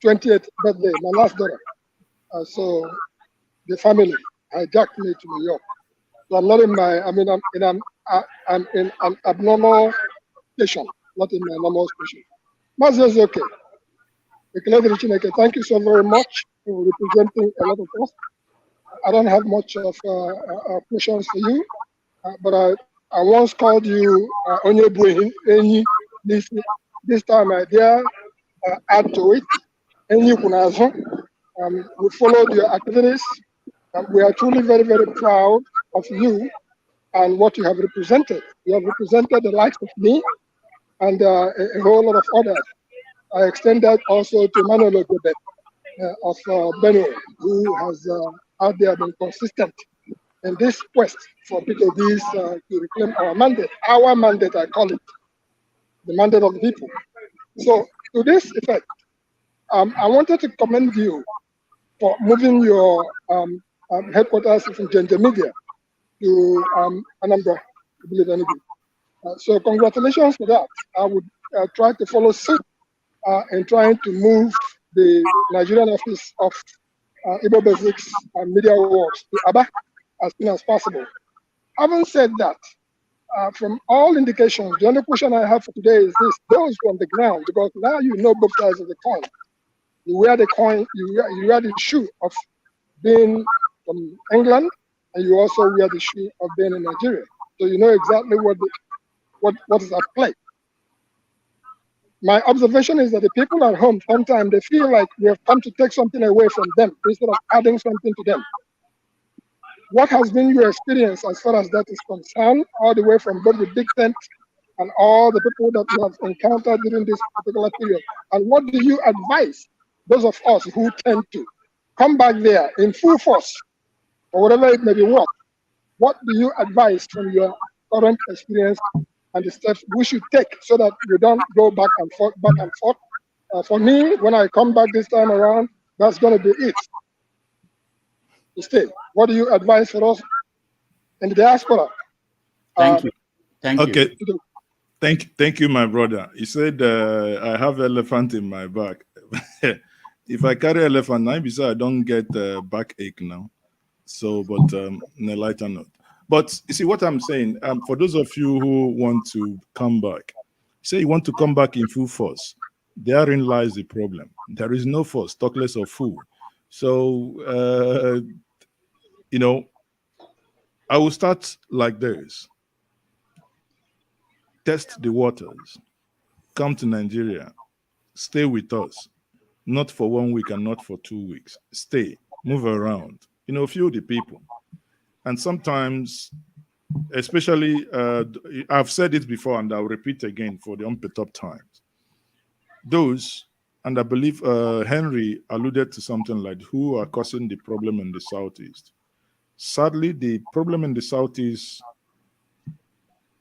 20th birthday, my last daughter. So the family hijacked me to New York. So I'm not in I'm in an abnormal station, not in my normal station. Mazi is okay. Thank you so very much for representing a lot of us. I don't have much of questions for you, but I once called you Onyebu Enyi. This time I dare add to it. Enyi Kunazo. We followed your activities. We are truly very, very proud of you and what you have represented. You have represented the likes of me and a whole lot of others. I extend that also to Manuel Ogebe of Benue, who has out there have been consistent in this quest for Peter Obi's to reclaim our mandate. Our mandate, I call it, the mandate of the people. So to this effect, I wanted to commend you for moving your headquarters from Njenje Media to Anambra, I believe anyway. So congratulations for that. I would try to follow suit in trying to move the Nigerian office of Igbo Basics Media Works to Aba as soon as possible. Having said that, from all indications, the only question I have for today is this: those on the ground, because now you know both sides of the coin. You wear the coin, you wear the shoe of being from England, and you also wear the shoe of being in Nigeria. So you know exactly what is at play. My observation is that the people at home, sometimes they feel like we have come to take something away from them instead of adding something to them. What has been your experience as far as that is concerned, all the way from both the big tent and all the people that you have encountered during this particular period? And what do you advise those of us who tend to come back there in full force, or whatever it may be worth? What do you advise from your current experience and the steps we should take so that we don't go back and forth, back and forth? For me, when I come back this time around, that's going to be it. Instead, what do you advise for us in the diaspora? Thank you. Thank okay. you. Thank you, my brother. He said, I have elephant in my back. If I carry elephant, I don't get backache now. So, but on a lighter note. But you see what I'm saying, for those of you who want to come back, say you want to come back in full force, therein lies the problem. There is no force, talk less of full. So, you know, I will start like this. Test the waters. Come to Nigeria. Stay with us. Not for 1 week and not for 2 weeks. Stay. Move around. You know, feel the people. And sometimes, especially, I've said it before and I'll repeat again for the umpteenth times. Those, and I believe Henry alluded to something like who are causing the problem in the Southeast. Sadly, the problem in the Southeast,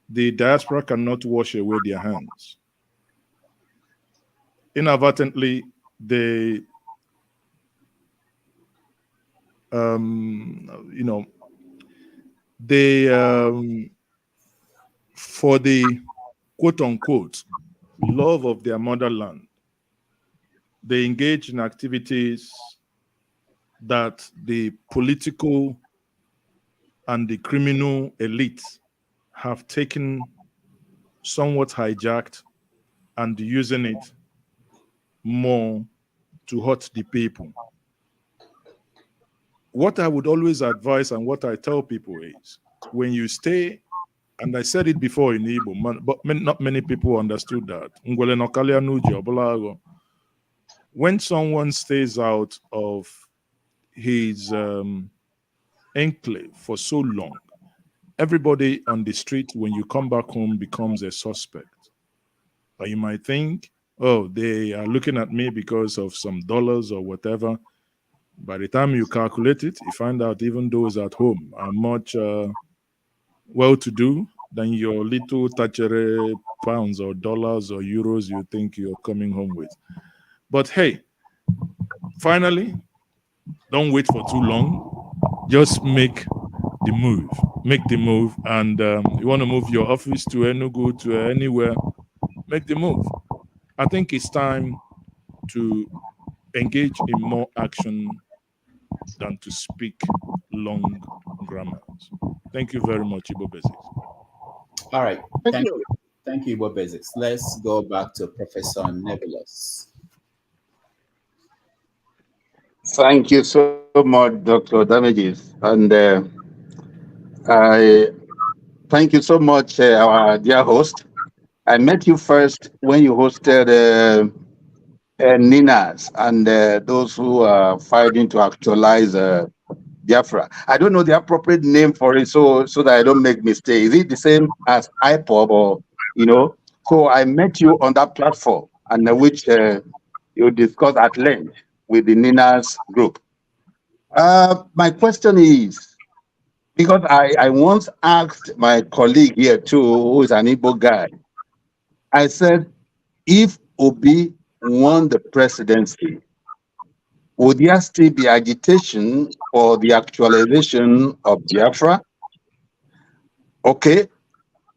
the diaspora cannot wash away their hands. Inadvertently, they, you know, they, for the quote unquote love of their motherland, they engage in activities that the political and the criminal elite have taken, somewhat hijacked, and using it more to hurt the people. What I would always advise and what I tell people is, when you stay, and I said it before in Igbo, but not many people understood that. When someone stays out of his enclave for so long, everybody on the street, when you come back home, becomes a suspect. Or you might think, oh, they are looking at me because of some dollars or whatever. By the time you calculate it, you find out even those at home are much well-to-do than your little tachere pounds or dollars or euros you think you're coming home with. But hey, finally, don't wait for too long. Just make the move. Make the move. And you want to move your office to Enugu, to anywhere, make the move. I think it's time to engage in more action than to speak long grammars. Thank you very much, Igbo Basics. All right. Thank you. Thank you, Igbo Basics. Let's go back to Professor Nebulous. Thank you so much, Dr. Damages. And I thank you so much, our dear host. I met you first when you hosted Ninas and those who are fighting to actualize Biafra. I don't know the appropriate name for it, so that I don't make mistakes. Is it the same as IPOB or, you know? So I met you on that platform, and which you discussed at length with the Ninas group. My question is, because I once asked my colleague here too, who is an Igbo guy, I said, if Obi won the presidency, would there still be agitation for the actualization of Biafra? Okay.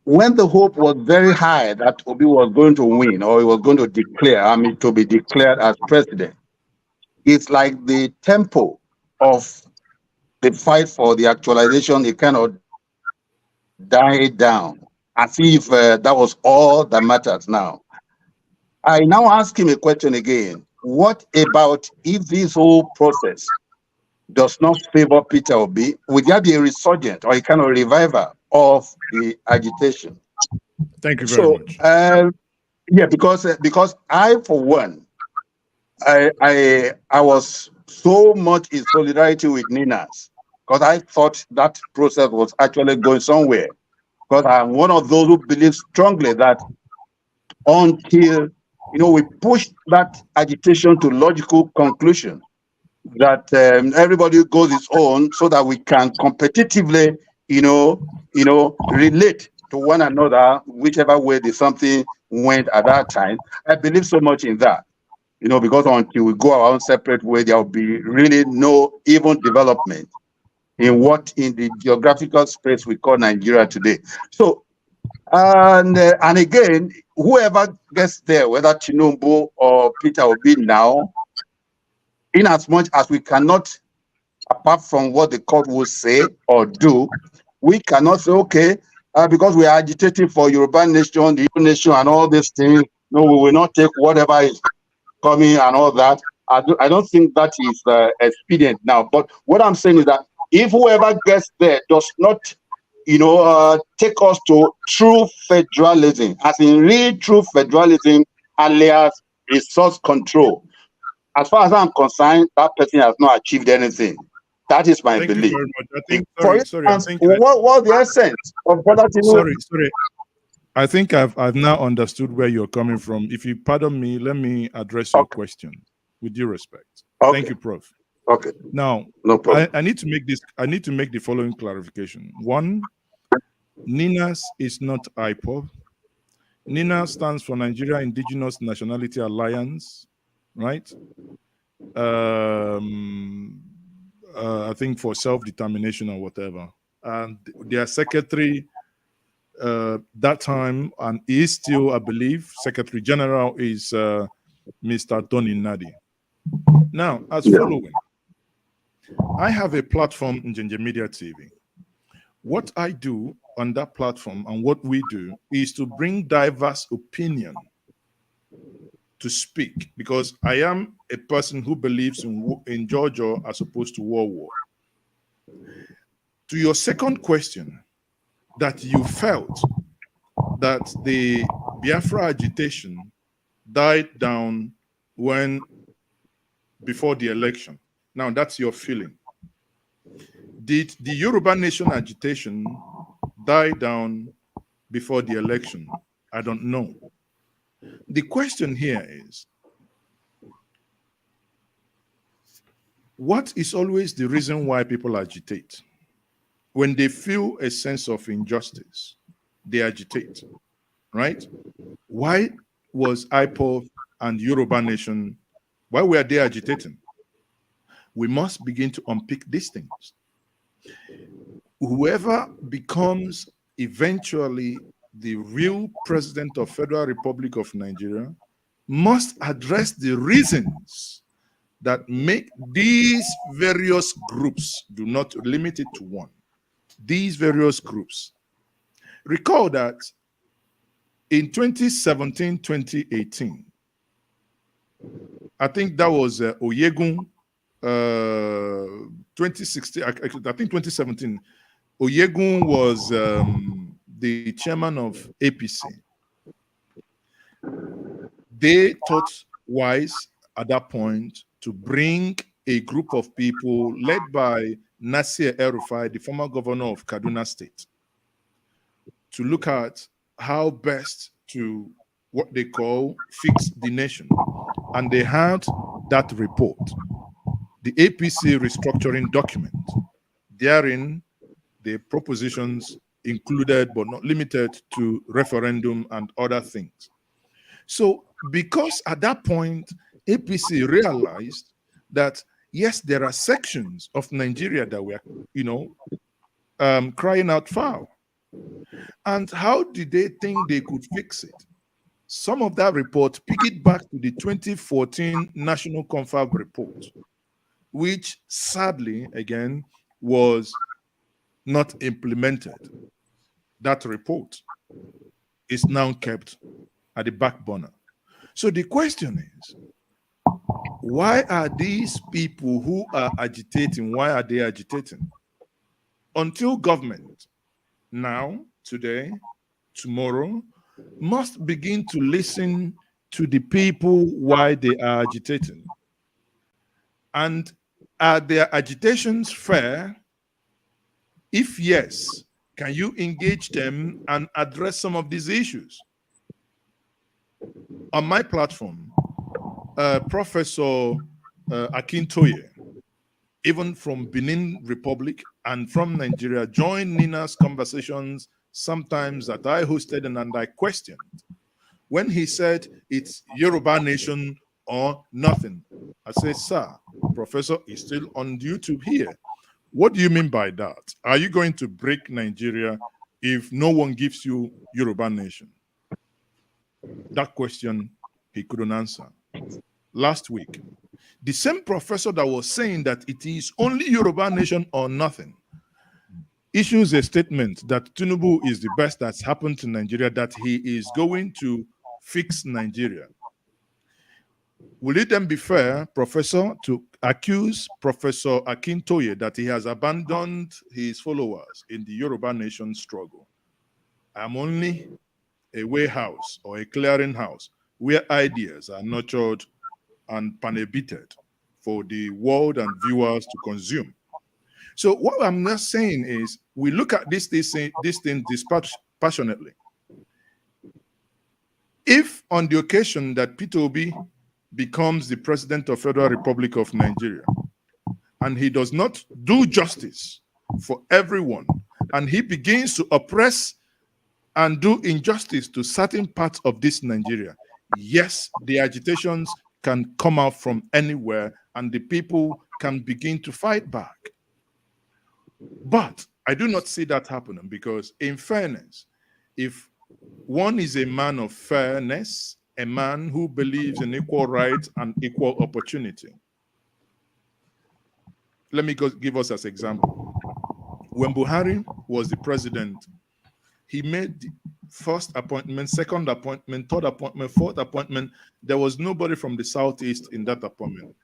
When the hope was very high that Obi was going to win or he was going to declare, to be declared as president, it's like the tempo of the fight for the actualization, it kind of died down, as if that was all that matters now. I now ask him a question again. What about if this whole process does not favor Peter Obi? Would there be a resurgence or a kind of revival of the agitation? Thank you very much. Yeah, because I, for one, I was so much in solidarity with Ninas, because I thought that process was actually going somewhere. Because I'm one of those who believe strongly that until we push that agitation to logical conclusion, that everybody goes its own, so that we can competitively, relate to one another, whichever way the something went at that time. I believe so much in that, because until we go our own separate way, there will be really no even development in the geographical space we call Nigeria today. So, and again, whoever gets there, whether Tinubu or Peter Obi now, in as much as we cannot, apart from what the court will say or do, we cannot say, okay, because we are agitating for Yoruba nation, the Igbo nation, and all these things, no, we will not take whatever is coming and all that. I don't think that is expedient now. But what I'm saying is that if whoever gets there does not, take us to true federalism, as in real true federalism, alias resource control, as far as I'm concerned, that person has not achieved anything. That is my belief. Thank you very much. I think, what was the essence of Bola Tinubu? Sorry. I think I've now understood where you're coming from. If you pardon me, let me address your question with due respect. Okay. Thank you, Prof. Okay. Now, no problem. I need to make this. I need to make the following clarification. One, NINAS is not IPOB. NINA stands for Nigeria Indigenous Nationality Alliance, right? I think for self-determination or whatever. And their secretary that time, and is still, I believe, Secretary General is Mr. Tony Nadi. Now, as following, I have a platform in Njenje Media TV. What I do on that platform and what we do is to bring diverse opinion to speak, because I am a person who believes in Georgia as opposed to war. To your second question, that you felt that the Biafra agitation died down before the election. Now that's your feeling. Did the Yoruba Nation agitation die down before the election? I don't know. The question here is, what is always the reason why people agitate? When they feel a sense of injustice, they agitate, right? Why was IPOB and Yoruba Nation, why were they agitating? We must begin to unpick these things. Whoever becomes eventually the real president of Federal Republic of Nigeria must address the reasons that make these various groups, do not limit it to one, these various groups. Recall that in 2017, 2018, I think that was Oyegun, 2016, I think 2017, Oyegun was the chairman of APC. They thought wise at that point to bring a group of people led by Nasir El-Rufai, the former governor of Kaduna State, to look at how best to, what they call, fix the nation. And they had that report. the APC restructuring document. Therein, the propositions included but not limited to referendum and other things. So because at that point, APC realized that, yes, there are sections of Nigeria that were, crying out foul. And how did they think they could fix it? Some of that report pick it back to the 2014 National Confab report, which sadly, again, was not implemented. That report is now kept at the back burner. So the question is, why are these people who are agitating, why are they agitating? Until government, now, today, tomorrow, must begin to listen to the people why they are agitating. And are their agitations fair? If yes, can you engage them and address some of these issues? On my platform, Professor Akintoye, even from Benin Republic and from Nigeria, joined Nina's conversations sometimes that I hosted and I questioned. When he said it's Yoruba nation or nothing, I said, sir, Professor is still on YouTube here. What do you mean by that? Are you going to break Nigeria if no one gives you Yoruba nation? That question he couldn't answer. Last week, the same professor that was saying that it is only Yoruba nation or nothing issues a statement that Tinubu is the best that's happened to Nigeria, that he is going to fix Nigeria. Will it then be fair, Professor, to accuse Professor Akintoye that he has abandoned his followers in the Yoruba nation struggle? I'm only a way house or a clearing house where ideas are nurtured and prohibited for the world and viewers to consume. So what I'm not saying is we look at this thing dispassionately. If on the occasion that Peter Obi becomes the President of Federal Republic of Nigeria and he does not do justice for everyone and he begins to oppress and do injustice to certain parts of this Nigeria, yes, the agitations can come out from anywhere and the people can begin to fight back. But I do not see that happening because, in fairness, if one is a man of fairness, a man who believes in equal rights and equal opportunity. Let me give us as an example. When Buhari was the president, he made the first appointment, second appointment, third appointment, fourth appointment. There was nobody from the Southeast in that appointment.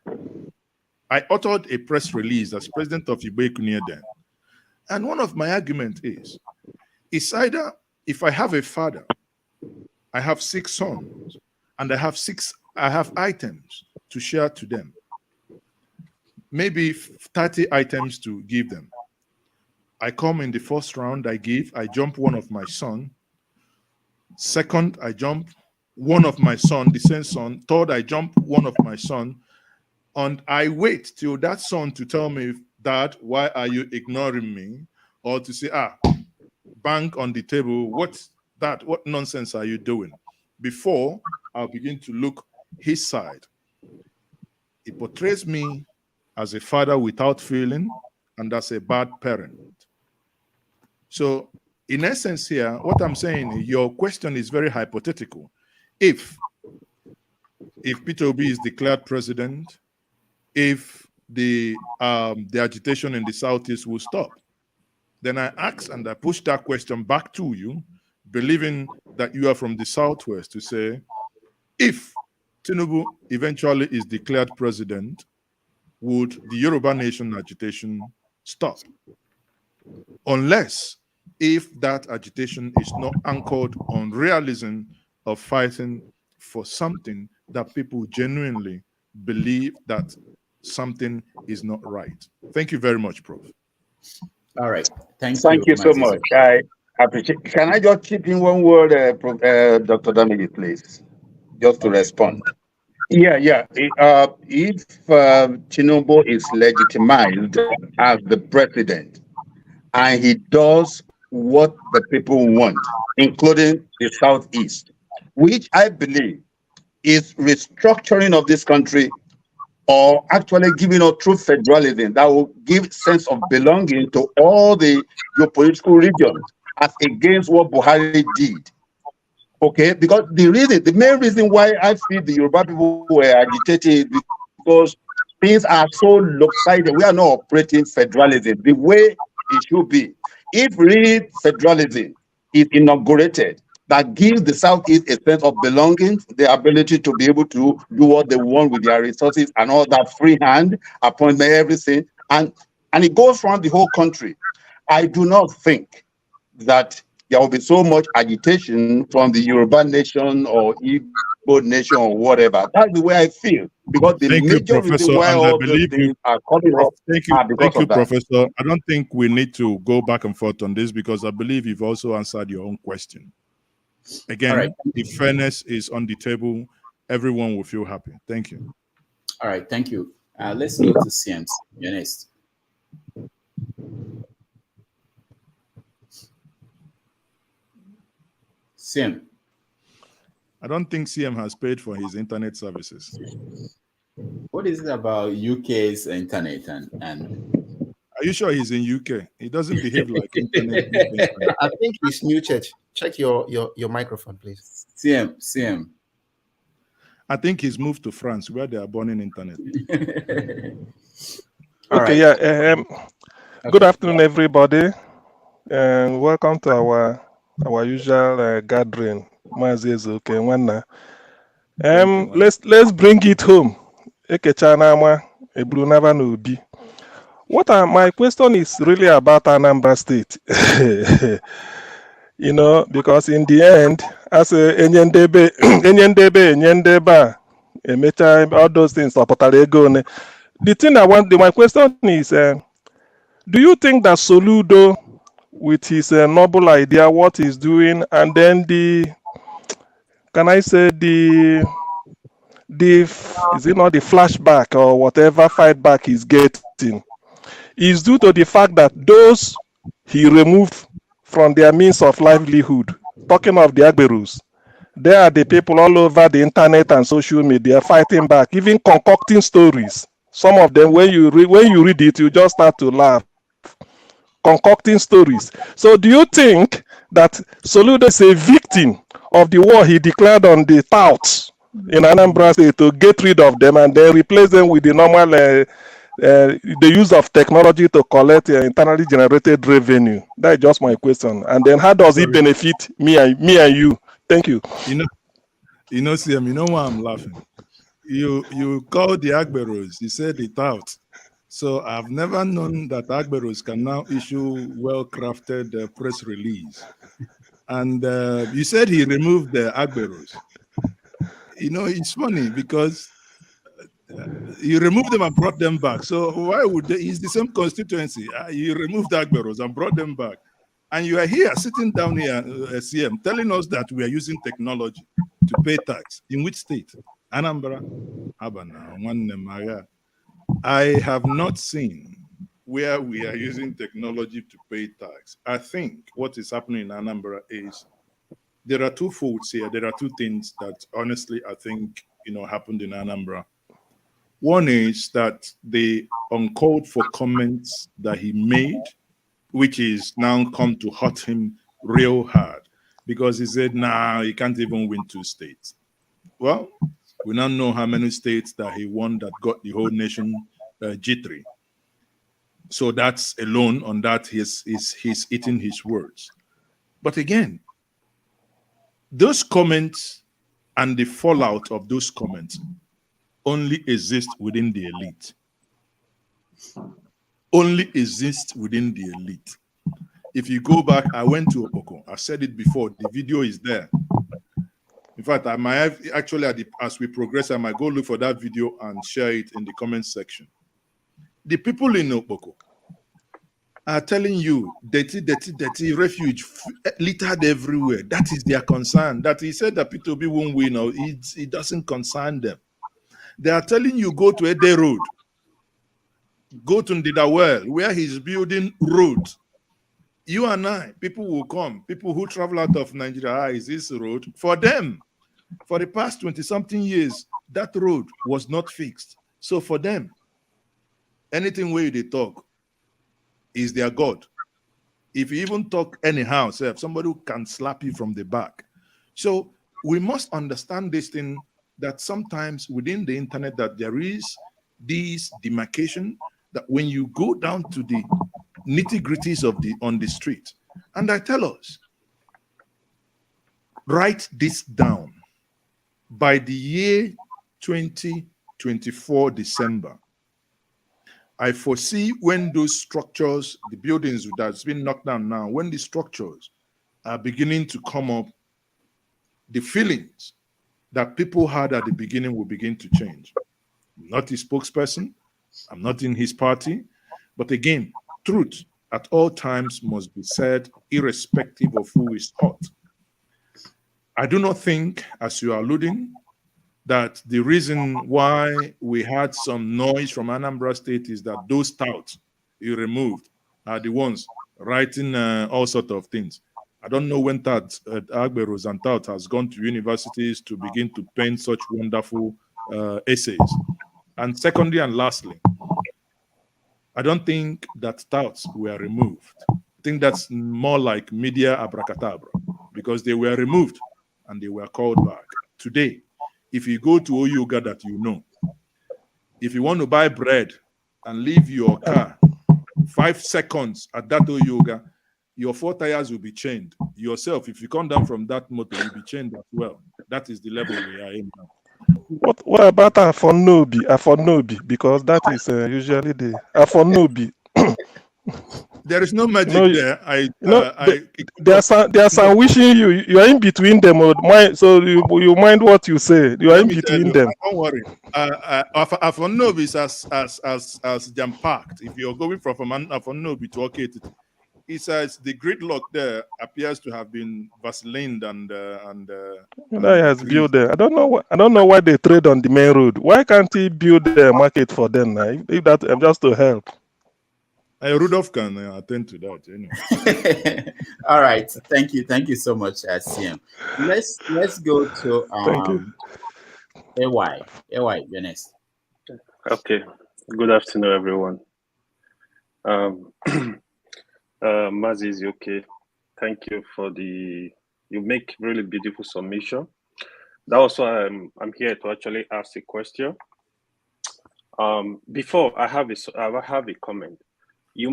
I authored a press release as president of Ibe then. And one of my arguments is, it's either if I have a father, I have 6 sons, and I have items to share to them. Maybe 30 items to give them. I come in the first round, I jump one of my son. Second, I jump one of my son, the same son. Third, I jump one of my son. And I wait till that son to tell me, Dad, why are you ignoring me? Or to say, bang on the table, what's that? What nonsense are you doing? Before I'll begin to look his side. It portrays me as a father without feeling and as a bad parent. So in essence here, what I'm saying, your question is very hypothetical. If Peter Obi is declared president, if the agitation in the Southeast will stop, then I ask and I push that question back to you, believing that you are from the Southwest, to say, if Tinubu eventually is declared president, would the Yoruba nation agitation stop? Unless if that agitation is not anchored on realism of fighting for something that people genuinely believe that something is not right. Thank you very much, Prof. All right. Thank you so much. I appreciate. Can I just chip in one word, Dr. Damidi, please, just to respond? Yeah. If Tinubu is legitimized as the president and he does what the people want, including the Southeast, which I believe is restructuring of this country or actually giving us true federalism that will give sense of belonging to all the geopolitical regions as against what Buhari did. Okay, because the main reason why I feel the Yoruba people were agitated is because things are so lopsided. We are not operating federalism the way it should be. If real federalism is inaugurated, that gives the Southeast a sense of belonging, the ability to be able to do what they want with their resources and all that free hand, appointment, everything, and it goes around the whole country. I do not think that there will be so much agitation from the Yoruba nation or Igbo nation or whatever. That's the way I feel. Because the Thank you, major reason Professor. why And I all these believe you. things are coming up are because Thank you, of that. Professor. I don't think we need to go back and forth on this because I believe you've also answered your own question. Again, right. if fairness is on the table, everyone will feel happy. Thank you. All right, thank you. Let's go to CM. You're next. CM. I don't think CM has paid for his internet services. What is it about UK's internet and Are you sure he's in UK? He doesn't behave like internet. I think he's new, church. Check your microphone, please. CM. I think he's moved to France where they are burning internet. Okay, yeah. Good afternoon, everybody, and welcome to our usual gathering. Mazi, Ezeoke, Nwanna. Let's bring it home. Ekechanama, Ebrunava Obi. My question is really about Anambra State. You know, because in the end, as a Njenje, Emecha, all those things, the thing my question is, do you think that Soludo, with his noble idea, what he's doing, and then is it not the flashback or whatever fight back he's getting, is due to the fact that those he removed from their means of livelihood, talking of the Agberus, they are the people all over the internet and social media fighting back, even concocting stories. Some of them, when you read it, you just start to laugh. Concocting stories. So do you think that Soludo is a victim of the war he declared on the touts in Anambra State to get rid of them and then replace them with the normal the use of technology to collect internally generated revenue? That's just my question. And then how does it benefit me and you? Thank you. CM, you know why I'm laughing? You called the Agberos, you said it out. So I've never known that Agberos can now issue well-crafted press release. And you said he removed the Agberos. You know, it's funny because you removed them and brought them back. So why would they? It's the same constituency. You removed the Agberos and brought them back. And you are here, sitting down here, CM, telling us that we are using technology to pay tax. In which state? Anambra? I have not seen where we are using technology to pay tax. I think what is happening in Anambra is there are two faults here. There are two things that honestly I think happened in Anambra. One is that the uncalled for comments that he made, which is now come to hurt him real hard, because he said, nah, he can't even win 2 states. Well, we now know how many states that he won that got the whole nation jittery. So that's alone on that he's eating his words. But again, those comments and the fallout of those comments only exist within the elite. Only exist within the elite. If you go back, I went to Okoko. I said it before. The video is there. In fact, I might have actually, as we progress, I might go look for that video and share it in the comment section. The people in Okoko are telling you dirty refuge littered everywhere. That is their concern. That he said that Peter Obi won't win, or it doesn't concern them. They are telling you go to Ede Road, go to Ndidawel, where he's building roads. You and I, people will come, people who travel out of Nigeria, is this road? For them, for the past 20-something years, that road was not fixed. So for them, anything where they talk is their God. If you even talk anyhow, somebody who can slap you from the back. So we must understand this thing, that sometimes within the internet that there is this demarcation, that when you go down to the nitty-gritties of on the street, and I tell us, write this down. By the year 2024 December, I foresee when those structures, the buildings that's been knocked down now, when the structures are beginning to come up, the feelings that people had at the beginning will begin to change. I'm not his spokesperson, I'm not in his party, but again, truth at all times must be said, irrespective of who is taught. I do not think, as you are alluding, that the reason why we had some noise from Anambra State is that those touts you removed are the ones writing all sorts of things. I don't know when Agberos and Tout has gone to universities to begin to pen such wonderful essays. And secondly and lastly, I don't think that touts were removed. I think that's more like media abracadabra, because they were removed and they were called back. Today, if you go to Oyuga that you know, if you want to buy bread and leave your car 5 seconds at that Oyuga, your 4 tires will be chained. Yourself, if you come down from that motor, you'll be chained as well. That is the level we are in now. What about Afonobi? Because that is usually the Afonobi. There is no magic there. There's some wishing you are in between them. So you mind what you say. You are in between them. Don't worry. Afonobi is as jam-packed. If you're going from Afonobi to Oketiti, he says the gridlock there appears to have been Vaselined and has built there. I don't know why they trade on the main road. Why can't he build the market for them? If that just to help. Rudolph can attend to that. Anyway. All right, thank you so much, CM. Let's go to Thank you. AY, you're next. Okay. Good afternoon, everyone. Mazi, Ezeoke, thank you for you make really beautiful submission. That also I'm here to actually ask a question. Before I have a comment. You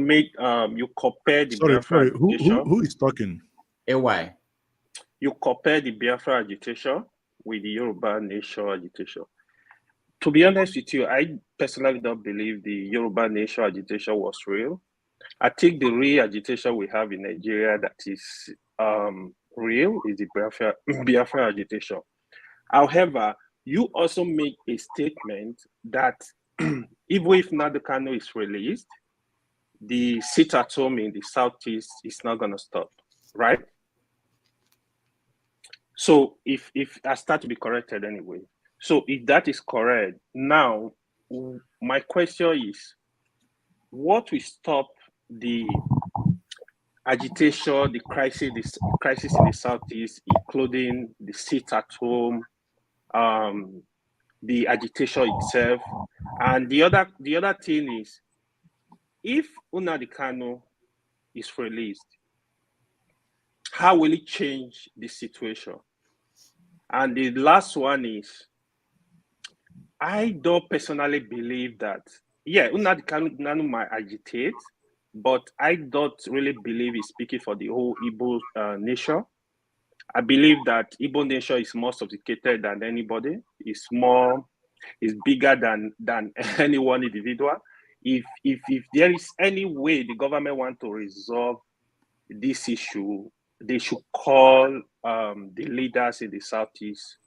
compare the Biafra agitation. Who is talking? AY. You compare the Biafra agitation with the Yoruba nation agitation. To be honest with you, I personally don't believe the Yoruba nation agitation was real. I think the real agitation we have in Nigeria that is real is the Biafra agitation. However, you also make a statement that even if Nnamdi Kanu is released, the sit at home in the Southeast is not going to stop, right? So if I start to be corrected anyway, so if that is correct, now my question is, what will stop the agitation, the crisis in the Southeast, including the sit at home, the agitation itself, and the other thing is, if Nnamdi Kanu is released, how will it change the situation? And the last one is, I don't personally believe that, Nnamdi Kanu might agitate, but I don't really believe he's speaking for the whole Igbo nation. I believe that Igbo nation is more sophisticated than anybody. It's bigger than any one individual. If there is any way the government want to resolve this issue, they should call the leaders in the Southeast.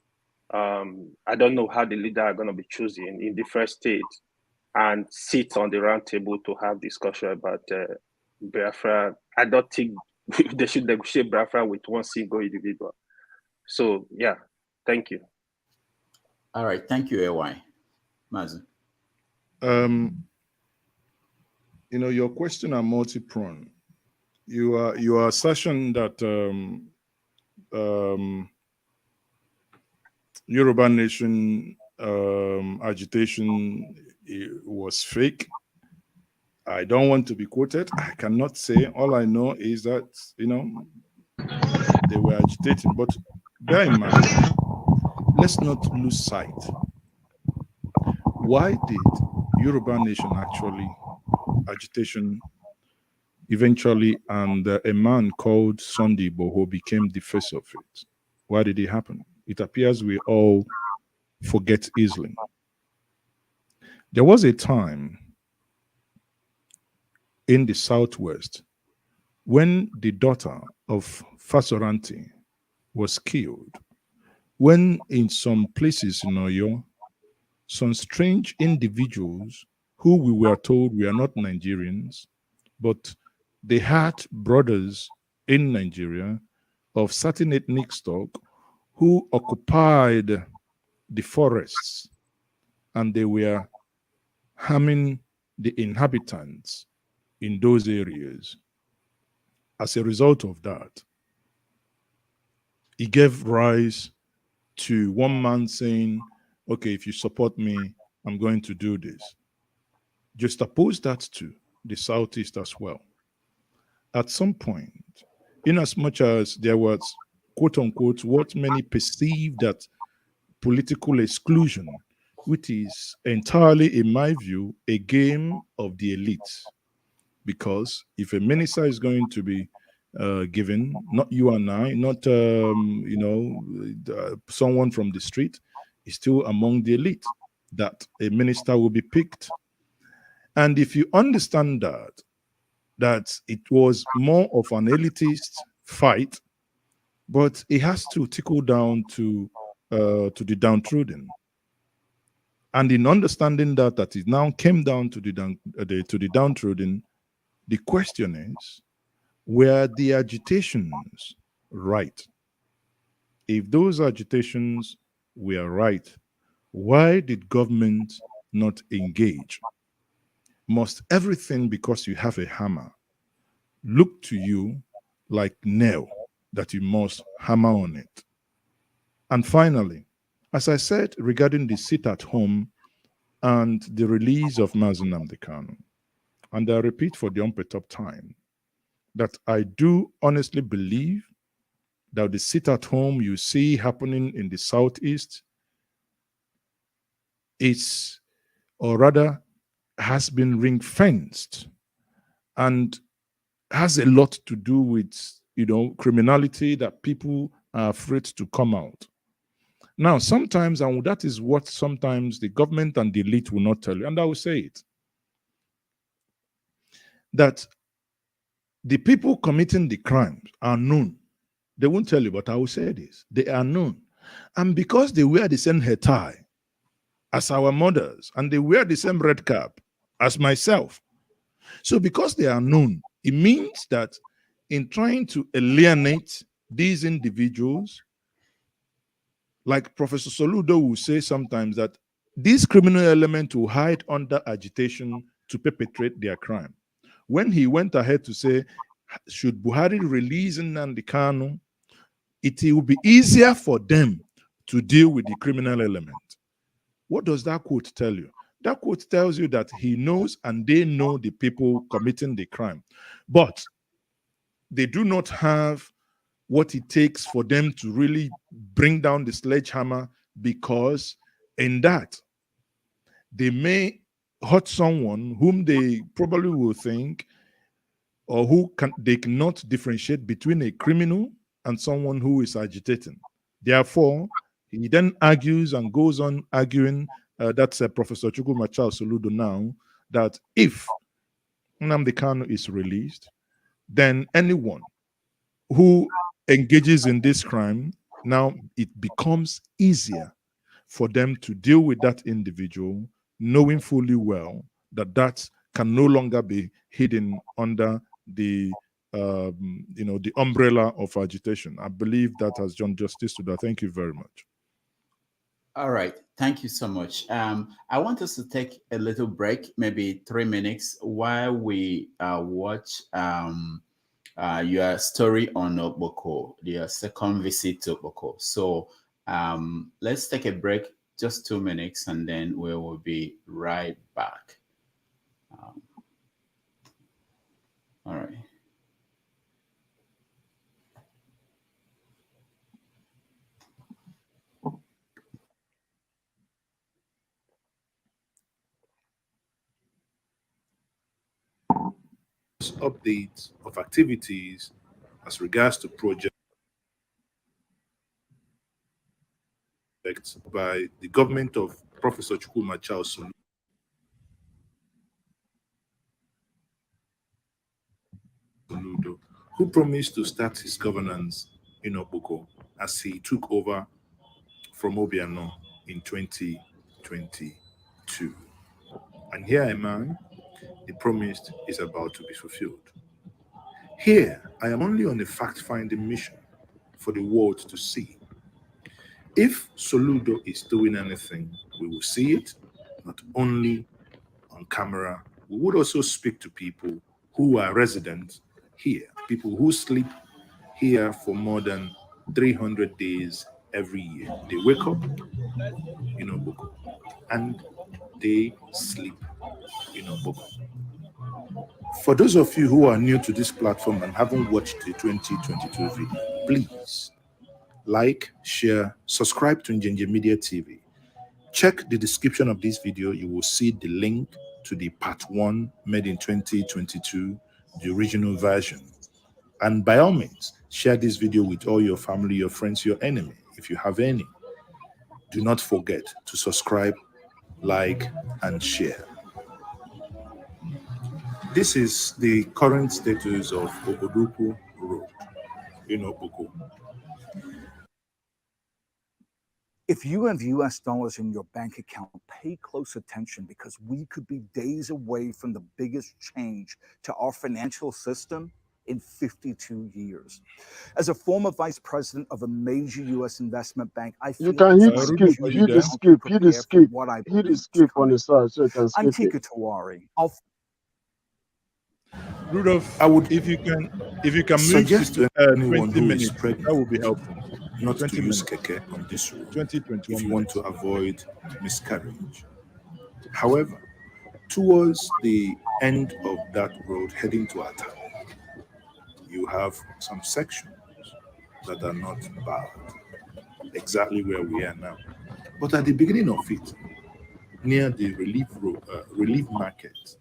I don't know how the leaders are going to be chosen in the first state and sit on the round table to have discussion about Biafra. I don't think they should negotiate Biafra with one single individual. So, yeah, thank you. All right, thank you, AY. Mazi. Your question are multi-pronged. Your assertion that Yoruba Nation agitation was fake. I don't want to be quoted. I cannot say. All I know is that, they were agitating. But bear in mind, let's not lose sight. Why did Yoruba Nation actually agitation eventually, and a man called Sunday Boho became the face of it? Why did it happen? It appears we all forget easily. There was a time in the Southwest when the daughter of Fasoranti was killed, when in some places in Oyo, some strange individuals who we were told were not Nigerians, but they had brothers in Nigeria of certain ethnic stock who occupied the forests, and they were harming the inhabitants in those areas. As a result of that, it gave rise to one man saying, okay, if you support me, I'm going to do this. Just oppose that to the Southeast as well. At some point, in as much as there was, quote unquote, what many perceive that political exclusion, which is entirely, in my view, a game of the elites. Because if a minister is going to be given, not you and I, not someone from the street, is still among the elite, that a minister will be picked. And if you understand that it was more of an elitist fight, but it has to trickle down to the downtrodden. And in understanding that it now came down to the downtrodden, the question is, were the agitations right? If those agitations were right, why did government not engage? Must everything, because you have a hammer, look to you like nail that you must hammer on it? And finally, as I said regarding the sit at home and the release of Mazi Nnamdi Kanu, and I repeat for the umpteenth time, that I do honestly believe that the sit at home you see happening in the Southeast is, or rather has been ring fenced and has a lot to do with, criminality, that people are afraid to come out. Now, sometimes, and that is what sometimes the government and the elite will not tell you, and I will say it, that the people committing the crimes are known. They won't tell you, but I will say this. They are known. And because they wear the same hair tie as our mothers, and they wear the same red cap as myself, so because they are known, it means that in trying to alienate these individuals, like Professor Soludo will say sometimes, that this criminal element will hide under agitation to perpetrate their crime. When he went ahead to say, should Buhari release Nnamdi Kanu, it will be easier for them to deal with the criminal element. What does that quote tell you? That quote tells you that he knows and they know the people committing the crime, but they do not have what it takes for them to really bring down the sledgehammer, because in that they may hurt someone whom they probably will think, or they cannot differentiate between a criminal and someone who is agitating. Therefore, he then argues and goes on arguing, that's Professor Chukwumachal Soludo now, that if Nnamdi Kanu is released, then anyone who engages in this crime, now it becomes easier for them to deal with that individual, knowing fully well that that can no longer be hidden under the the umbrella of agitation. I believe that has done justice to that. Thank you very much. All right. Thank you so much. I want us to take a little break, maybe 3 minutes, while we watch your story on Oboko, your second visit to Oboko. So let's take a break, just 2 minutes, and then we will be right back. All right. Updates of activities as regards to projects by the government of Professor Chukwuma Charles Soludo, who promised to start his governance in Oboko as he took over from Obiano in 2022. And here am I, the promise is about to be fulfilled. Here, I am only on a fact-finding mission for the world to see. If Soludo is doing anything, we will see it, not only on camera. We would also speak to people who are residents here, people who sleep here for more than 300 days every year. They wake up in Oboko and they sleep in Oboko. For those of you who are new to this platform and haven't watched the 2022 video, please like, share, subscribe to Njenje Media TV. Check the description of this video. You will see the link to the part 1 made in 2022, the original version. And by all means, share this video with all your family, your friends, your enemy, if you have any. Do not forget to subscribe, like, and share. This is the current status of Obodupu Road in Oboko. If you have US dollars in your bank account, pay close attention because we could be days away from the biggest change to our financial system in 52 years. As a former vice president of a major US investment bank, I feel You can hit it's skip, my hit duty the to skip, prepare hit the for skip, what I hit believe the is skip on coming. the side so you can I'm skip Tika it. Tawari. Rudolph, if you can move suggest to to anyone 20 who minutes, is pregnant, that would be helpful. not 20 to use minutes. keke on this road 21 if you want minutes. to avoid miscarriage. However, towards the end of that road heading to Ata, you have some sections that are not bad, exactly where we are now. But at the beginning of it, near the relief market,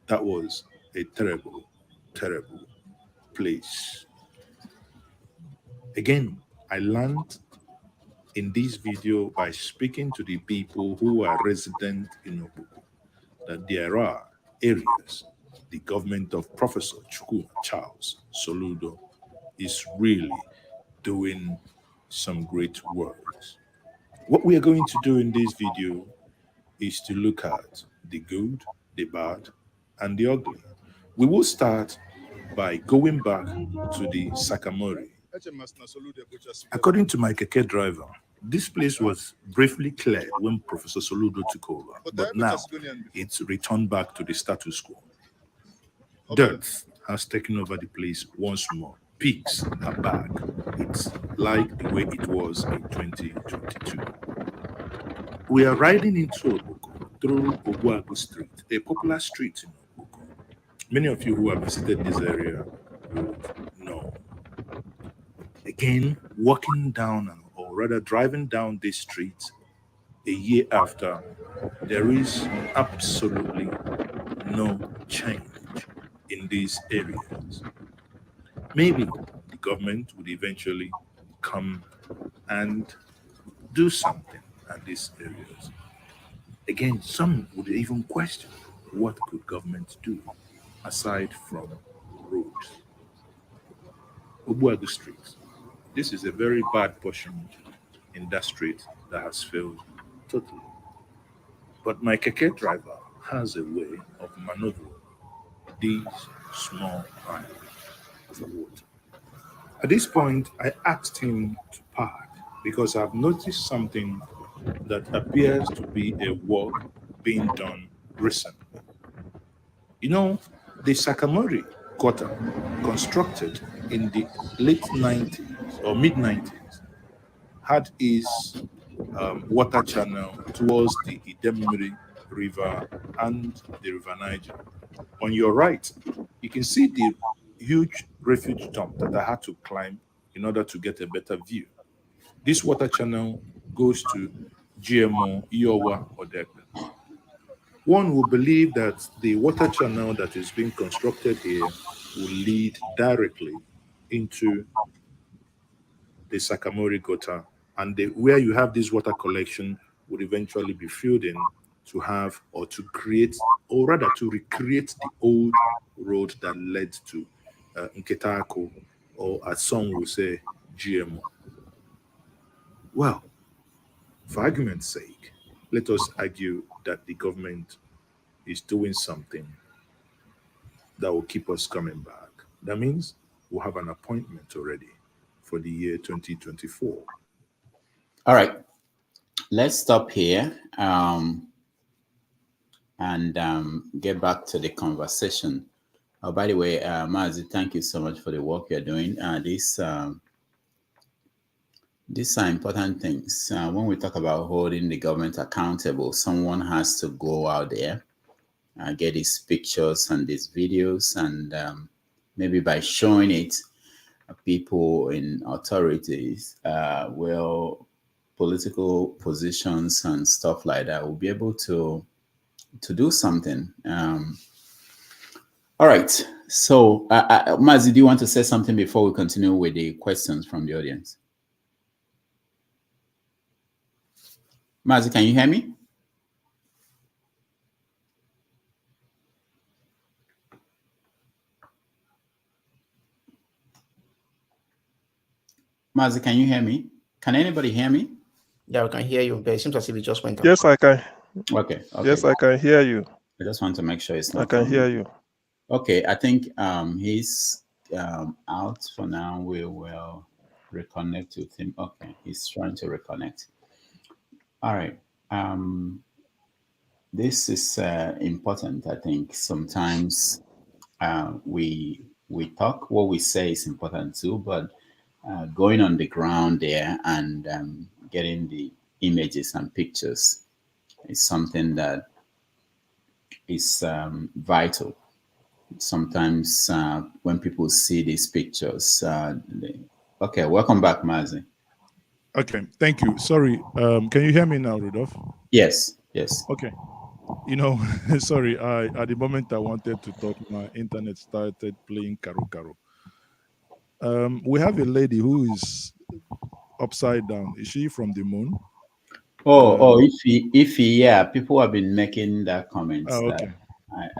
that was a terrible, terrible place. Again, I learned in this video by speaking to the people who are resident in Oboko that there are areas the government of Professor Chukwuma Charles Soludo is really doing some great works. What we are going to do in this video is to look at the good, the bad, and the ugly. We will start by going back to the Sakamori. According to my keke driver, this place was briefly cleared when Professor Soludo took over, but now it's returned back to the status quo. Dirt has taken over the place once more. Pigs are back. It's like the way it was in 2022. We are riding into Oboko through Oguagu Street, a popular street in Oboko. Many of you who have visited this area would know. Again, walking down, or rather driving down this street a year after, there is absolutely no change in these areas. Maybe the government would eventually come and do something at these areas. Again, some would even question, what could government do aside from roads? Obuagu Street. This is a very bad portion in that street that has failed totally. But my keke driver has a way of maneuvering these small islands of water. At this point, I asked him to park because I've noticed something that appears to be a work being done recently. You know, the Sakamori Quarter, constructed in the late 90s or mid 90s, had its water channel towards the Idemiri River and the River Niger. On your right, you can see the huge refuge dump that I had to climb in order to get a better view. This water channel goes to GMO, Iowa, or Dekman. One will believe that the water channel that is being constructed here will lead directly into the Sakamori Gota, and where you have this water collection would eventually be filled in to have or to create, or rather to recreate the old road that led to Nketako, or as some will say, GMO. Well, for argument's sake, let us argue that the government is doing something that will keep us coming back. That means we'll have an appointment already for the year 2024. All right, let's stop here and get back to the conversation. Oh, by the way, Mazi, thank you so much for the work you're doing. These are important things. When we talk about holding the government accountable, someone has to go out there, get these pictures and these videos, and maybe by showing it, people in authorities, political positions and stuff like that will be able to do something. All right. So, Mazi, do you want to say something before we continue with the questions from the audience? Mazi, can you hear me? Mazi, can you hear me? Can anybody hear me? Yeah, we can hear you, but it seems as if it just went up. Yes, I can. Okay. Yes, I can hear you. I just want to make sure it's not. I can hear you. Okay, I think he's out for now. We will reconnect with him. Okay, he's trying to reconnect. All right. This is important. I think sometimes we talk, what we say is important too, but going on the ground there and getting the images and pictures is something that is vital. Sometimes when people see these pictures, okay, welcome back, Mazi. Okay, thank you. Sorry, can you hear me now, Rudolph? Yes, yes. Okay. You know, sorry, at the moment I wanted to talk, my internet started playing Karo Karo. We have a lady who is upside down. Is she from the moon? If yeah, people have been making that comment. Oh, okay.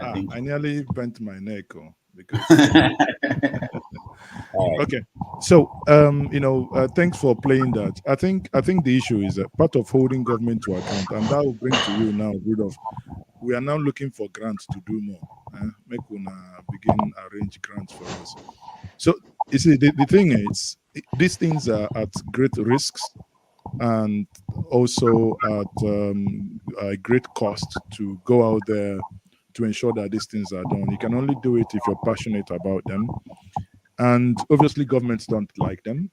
I think I nearly bent my neck because okay. So you know, thanks for playing that. I think the issue is that part of holding government to account, and that will bring to you now, Rudolph. We are now looking for grants to do more. Make una begin arrange grants for us. So you see, the thing is, these things are at great risks and also at great cost to go out there to ensure that these things are done. You can only do it if you're passionate about them. And obviously governments don't like them.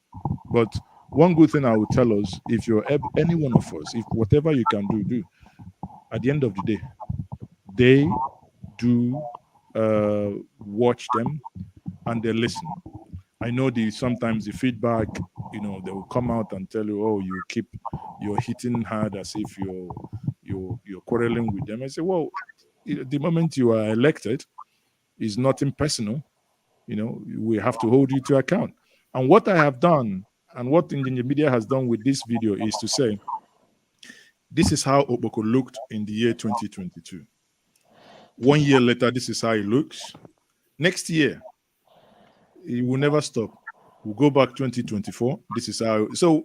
But one good thing I would tell us, if you're any one of us, if whatever you can do, at the end of the day, they do watch them and they listen. I know sometimes the feedback, you know, they will come out and tell you, oh, you're hitting hard as if you're quarreling with them. I say, well, the moment you are elected is nothing personal. You know, we have to hold you to account. And what I have done and what Njenje Media has done with this video is to say, this is how Oboko looked in the year 2022. 1 year later, this is how it looks. Next year, it will never stop. We'll go back 2024. This is how. So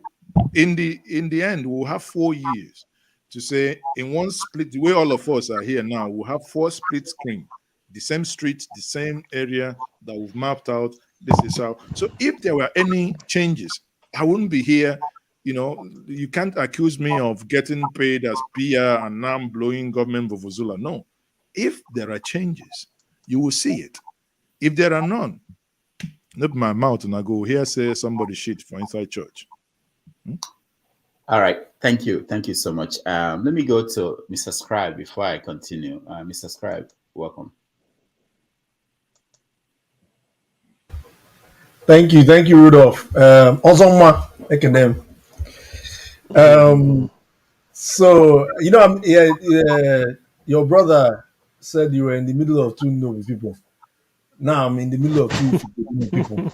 in the end, we'll have 4 years to say in one split, the way all of us are here now, we'll have 4 split screen, the same street, the same area that we've mapped out. This is how. So if there were any changes, I wouldn't be here, you know, you can't accuse me of getting paid as PR and now I'm blowing government vuvuzela. No. If there are changes, you will see it. If there are none, not my mouth and I go here say somebody shit for inside church. All right. Thank you. Thank you so much. Let me go to Mr. Scribe before I continue. Mr. Scribe, welcome. Thank you, Rudolph. Awesome, Ekadem. So you know, your brother said you were in the middle of two noble people. Now I'm in the middle of two people.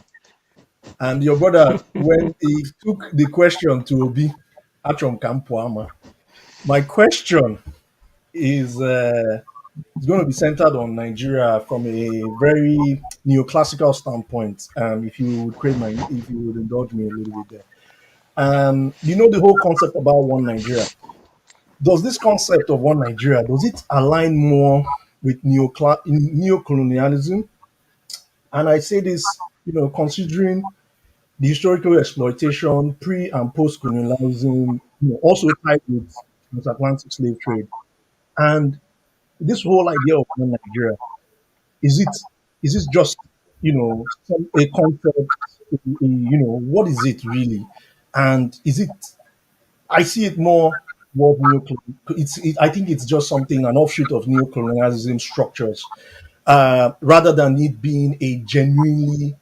And your brother, when he took the question to Obi, Achom Kampuama, my question is it's going to be centered on Nigeria from a very neoclassical standpoint. If you would indulge me a little bit there. You know the whole concept about one Nigeria. Does this concept of one Nigeria, does it align more with neocolonialism? And I say this, you know, considering the historical exploitation, pre and post colonialism, you know, also tied with transatlantic slave trade. And this whole idea of one Nigeria, is it just, you know, a concept, you know, what is it really? And is it, I see it more what I think it's just something, an offshoot of neocolonialism structures, rather than it being a genuinely,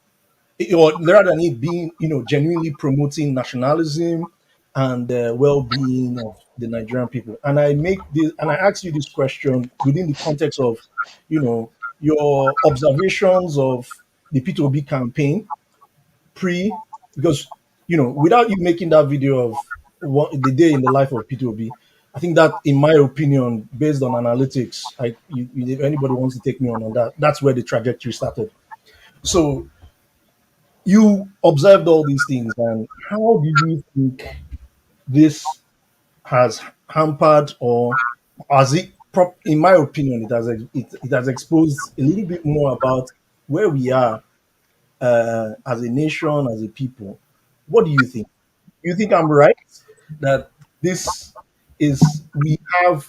or rather than it being, you know, genuinely promoting nationalism and well-being of the Nigerian people. And I ask you this question within the context of, you know, your observations of the Peter Obi campaign because, you know, without you making that video of the day in the life of Peter Obi, I think that, in my opinion, based on analytics, if anybody wants to take me on that, that's where the trajectory started. So you observed all these things, and how do you think this has hampered, or has it, in my opinion, it has exposed a little bit more about where we are as a nation, as a people? What do you think? Do you think I'm right that this is, we have,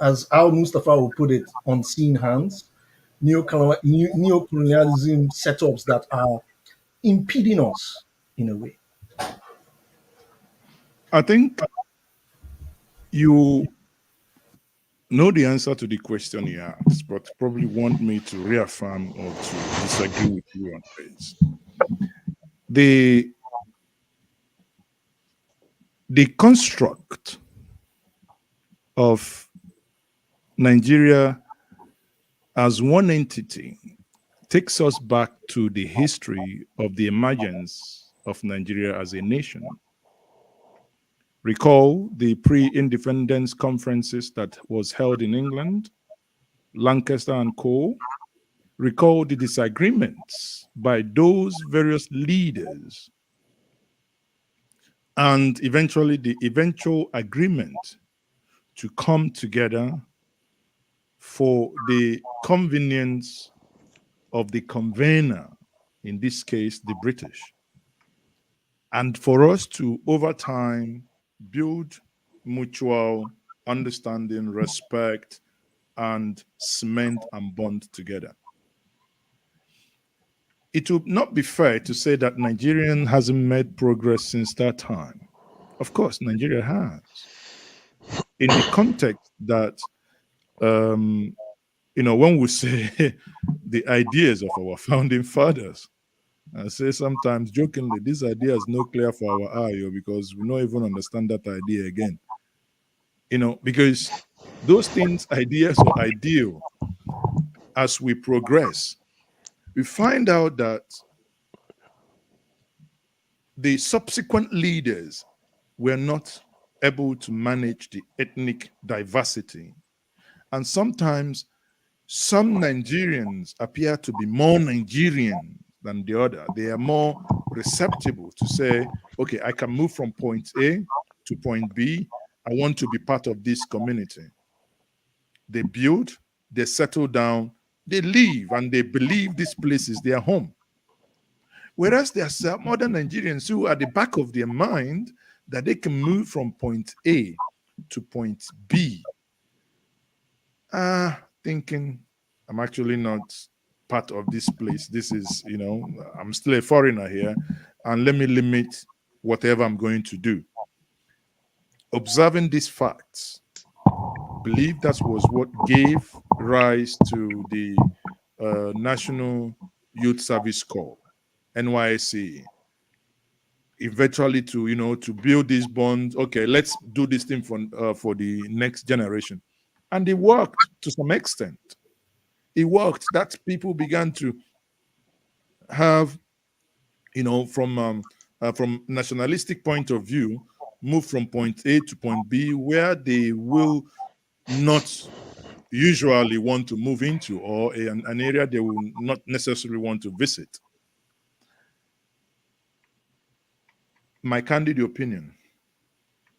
as Al Mustafa will put it, unseen hands, neocolonialism setups that are impeding us in a way? I think you know the answer to the question you asked, but probably want me to reaffirm or to disagree with you on this. The construct of Nigeria as one entity takes us back to the history of the emergence of Nigeria as a nation. Recall the pre-independence conferences that was held in England, Lancaster and Co. Recall the disagreements by those various leaders, and eventually the eventual agreement to come together for the convenience of the convener, in this case, the British. And for us to, over time, build mutual understanding, respect, and cement and bond together. It would not be fair to say that Nigeria hasn't made progress since that time. Of course, Nigeria has. In the context that, you know, when we say the ideas of our founding fathers, I say sometimes jokingly, this idea is no clear for our eye, because we don't even understand that idea again. You know, because those things, ideas or ideal, as we progress, we find out that the subsequent leaders were not able to manage the ethnic diversity. And sometimes some Nigerians appear to be more Nigerian than the other. They are more receptive to say, okay, I can move from point A to point B. I want to be part of this community. They build, they settle down, they live, and they believe this place is their home. Whereas there are some other Nigerians who, at the back of their mind, that they can move from point A to point B. Thinking I'm actually not part of this place. This is, I'm still a foreigner here, and let me limit whatever I'm going to do. Observing these facts, believe that was what gave rise to the National Youth Service Corps, NYSC, eventually to build these bonds. Okay, let's do this thing for the next generation. And it worked to some extent. It worked. That people began to have, from nationalistic point of view, move from point A to point B, where they will not usually want to move into, or an area they will not necessarily want to visit. My candid opinion,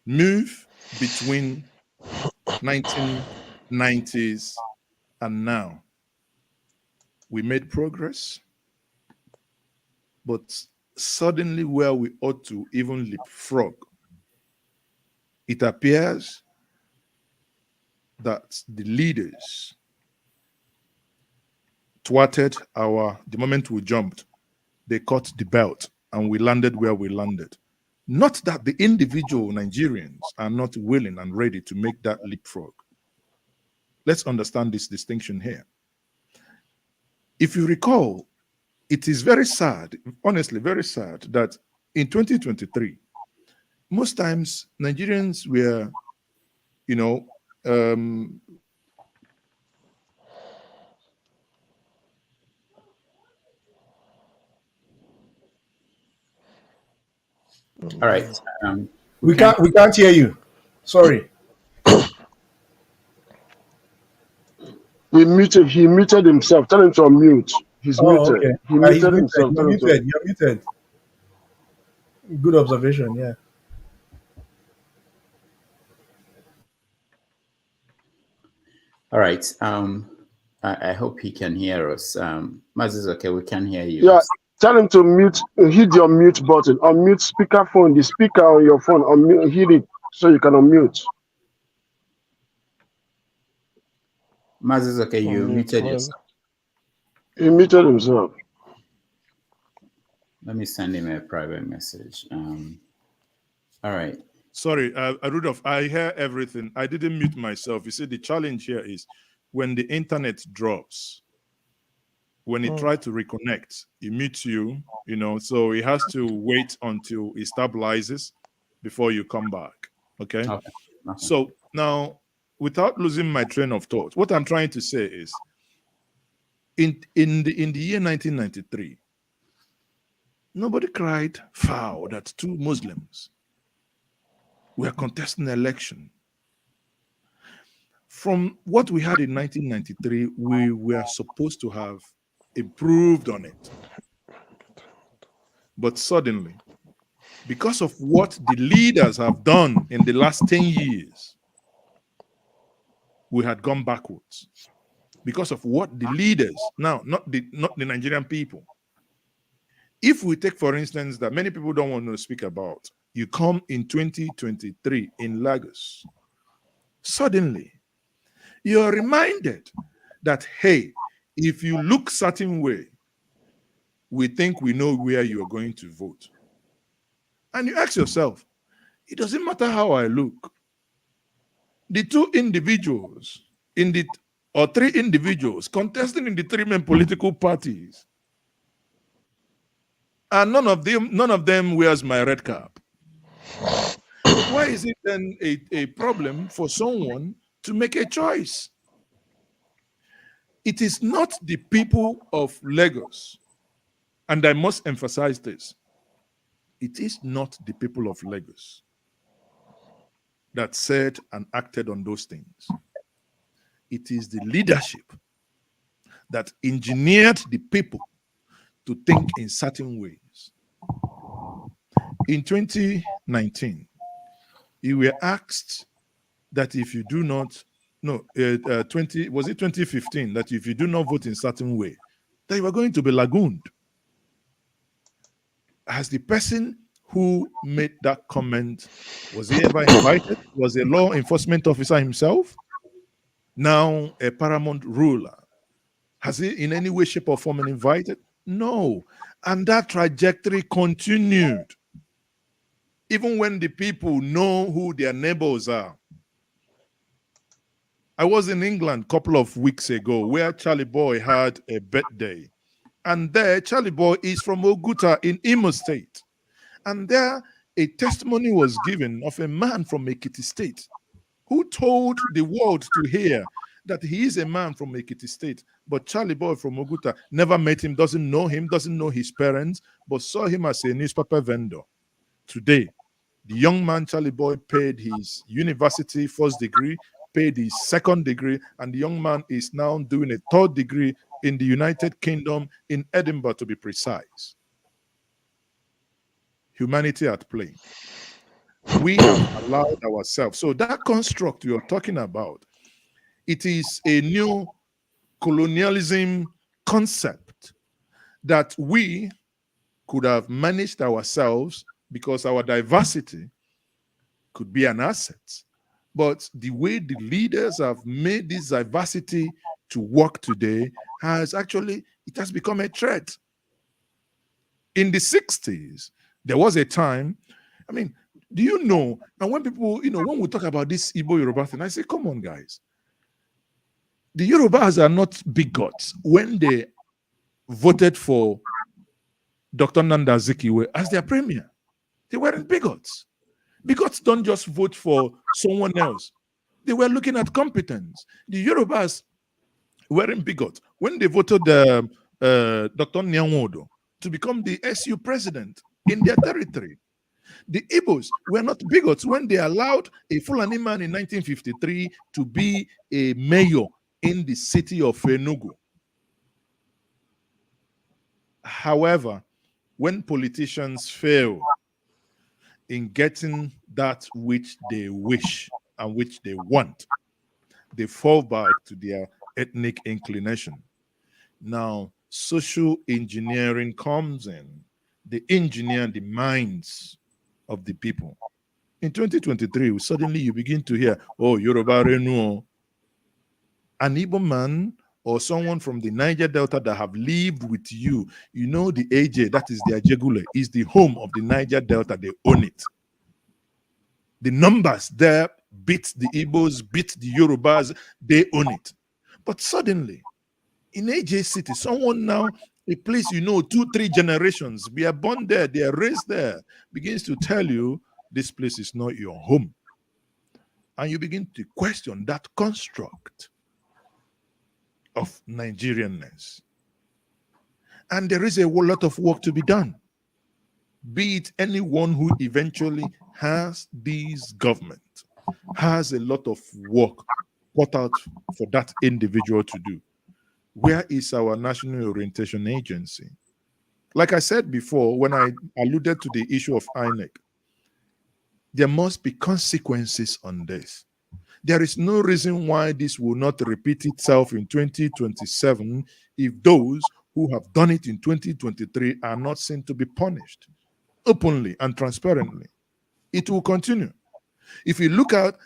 move between 1990s and now. We made progress, but suddenly where we ought to even leapfrog, it appears that the leaders thwarted the moment we jumped, they cut the belt and we landed where we landed. Not that the individual Nigerians are not willing and ready to make that leapfrog. Let's understand this distinction here. If you recall, it is very sad, honestly, very sad, that in 2023, most times Nigerians were, All right. We can't hear you. Sorry. He muted himself. Tell him to unmute. He's muted. Okay. He muted He's himself. muted. You're muted. Good observation. Yeah. All right. I hope he can hear us. Mazi, okay, we can hear you. Yeah. Tell him to mute. Hit your mute button. Unmute speakerphone. The speaker on your phone. Unmute. Hit it so you can unmute. Mazi, okay, you muted yourself. He muted himself. Let me send him a private message. All right. Sorry, Rudolph, I hear everything. I didn't mute myself. You see, the challenge here is when the internet drops, when it tries to reconnect, it mutes you, so it has to wait until it stabilizes before you come back. Okay? So now, without losing my train of thought, what I'm trying to say is, in the year 1993, nobody cried foul that two Muslims were contesting the election. From what we had in 1993, we were supposed to have improved on it. But suddenly, because of what the leaders have done in the last 10 years, we had gone backwards. Because of what the leaders, now, not the Nigerian people. If we take, for instance, that many people don't want to speak about, you come in 2023 in Lagos, suddenly you're reminded that, hey, if you look certain way, we think we know where you're going to vote. And you ask yourself, it doesn't matter how I look. The two individuals or three individuals contesting in the three main political parties, and none of them wears my red cap. Why is it then a problem for someone to make a choice? It is not the people of Lagos, and I must emphasize this, it is not the people of Lagos that said and acted on those things. It is the leadership that engineered the people to think in certain ways. In 2019, you were asked that if you do not, was it 2015, that if you do not vote in certain way, that you are going to be lagooned. As the person who made that comment, was he ever invited? Was a law enforcement officer himself? Now a paramount ruler. Has he in any way, shape, or form been invited? No. And that trajectory continued. Even when the people know who their neighbors are. I was in England a couple of weeks ago where Charlie Boy had a birthday. And there, Charlie Boy is from Oguta in Imo State. And there, a testimony was given of a man from Ekiti State who told the world to hear that he is a man from Ekiti State, but Charlie Boy from Oguta never met him, doesn't know his parents, but saw him as a newspaper vendor. Today, the young man Charlie Boy paid his university first degree, paid his second degree, and the young man is now doing a third degree in the United Kingdom, in Edinburgh to be precise. Humanity at play. We have allowed ourselves. So that construct you're talking about, it is a new colonialism concept that we could have managed ourselves because our diversity could be an asset. But the way the leaders have made this diversity to work today has become a threat. In the 60s, there was a time, do you know, and when people, when we talk about this Igbo Yoruba thing, I say, come on, guys. The Yorubas are not bigots. When they voted for Dr. Nanda Azikiwe as their premier, they weren't bigots. Bigots don't just vote for someone else. They were looking at competence. The Yorubas weren't bigots. When they voted Dr. Nyanwodo to become the SU president in their territory, the Igbos were not bigots when they allowed a Fulani man in 1953 to be a mayor in the city of Enugu. However, when politicians fail in getting that which they wish and which they want, they fall back to their ethnic inclination. Now, social engineering comes in. They engineer the minds of the people. In 2023, suddenly you begin to hear, oh, Yoruba Renu, an Igbo man or someone from the Niger Delta that have lived with you, the AJ, that is their Jegule, is the home of the Niger Delta. They own it. The numbers there beat the Igbos, beat the Yorubas, they own it. But suddenly, in AJ City, someone now, a place 2-3 generations, we are born there, they are raised there, begins to tell you this place is not your home. And you begin to question that construct of Nigerianness. And there is a whole lot of work to be done. Be it anyone who eventually has this government, has a lot of work put out for that individual to do. Where is our National Orientation Agency? Like I said before, when I alluded to the issue of Inec, there must be consequences on this. There is no reason why this will not repeat itself in 2027 if those who have done it in 2023 are not seen to be punished openly and transparently. It will continue. If you look at,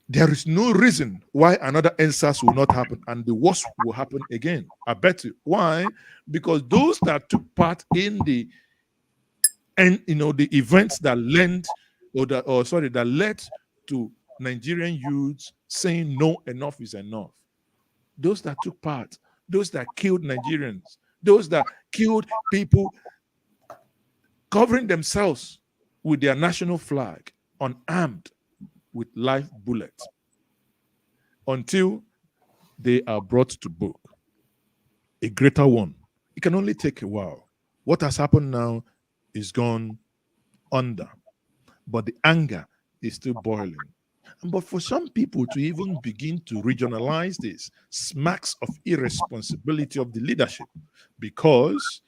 there is no reason why another EndSARS will not happen, and the worst will happen again. I bet you. Why? Because those that took part in the events that that led to Nigerian youths saying no, enough is enough. Those that took part, those that killed Nigerians, those that killed people covering themselves with their national flag, unarmed, with live bullets, until they are brought to book. A greater one. It can only take a while. What has happened now is gone under, but the anger is still boiling. But for some people to even begin to regionalize this smacks of irresponsibility of the leadership, because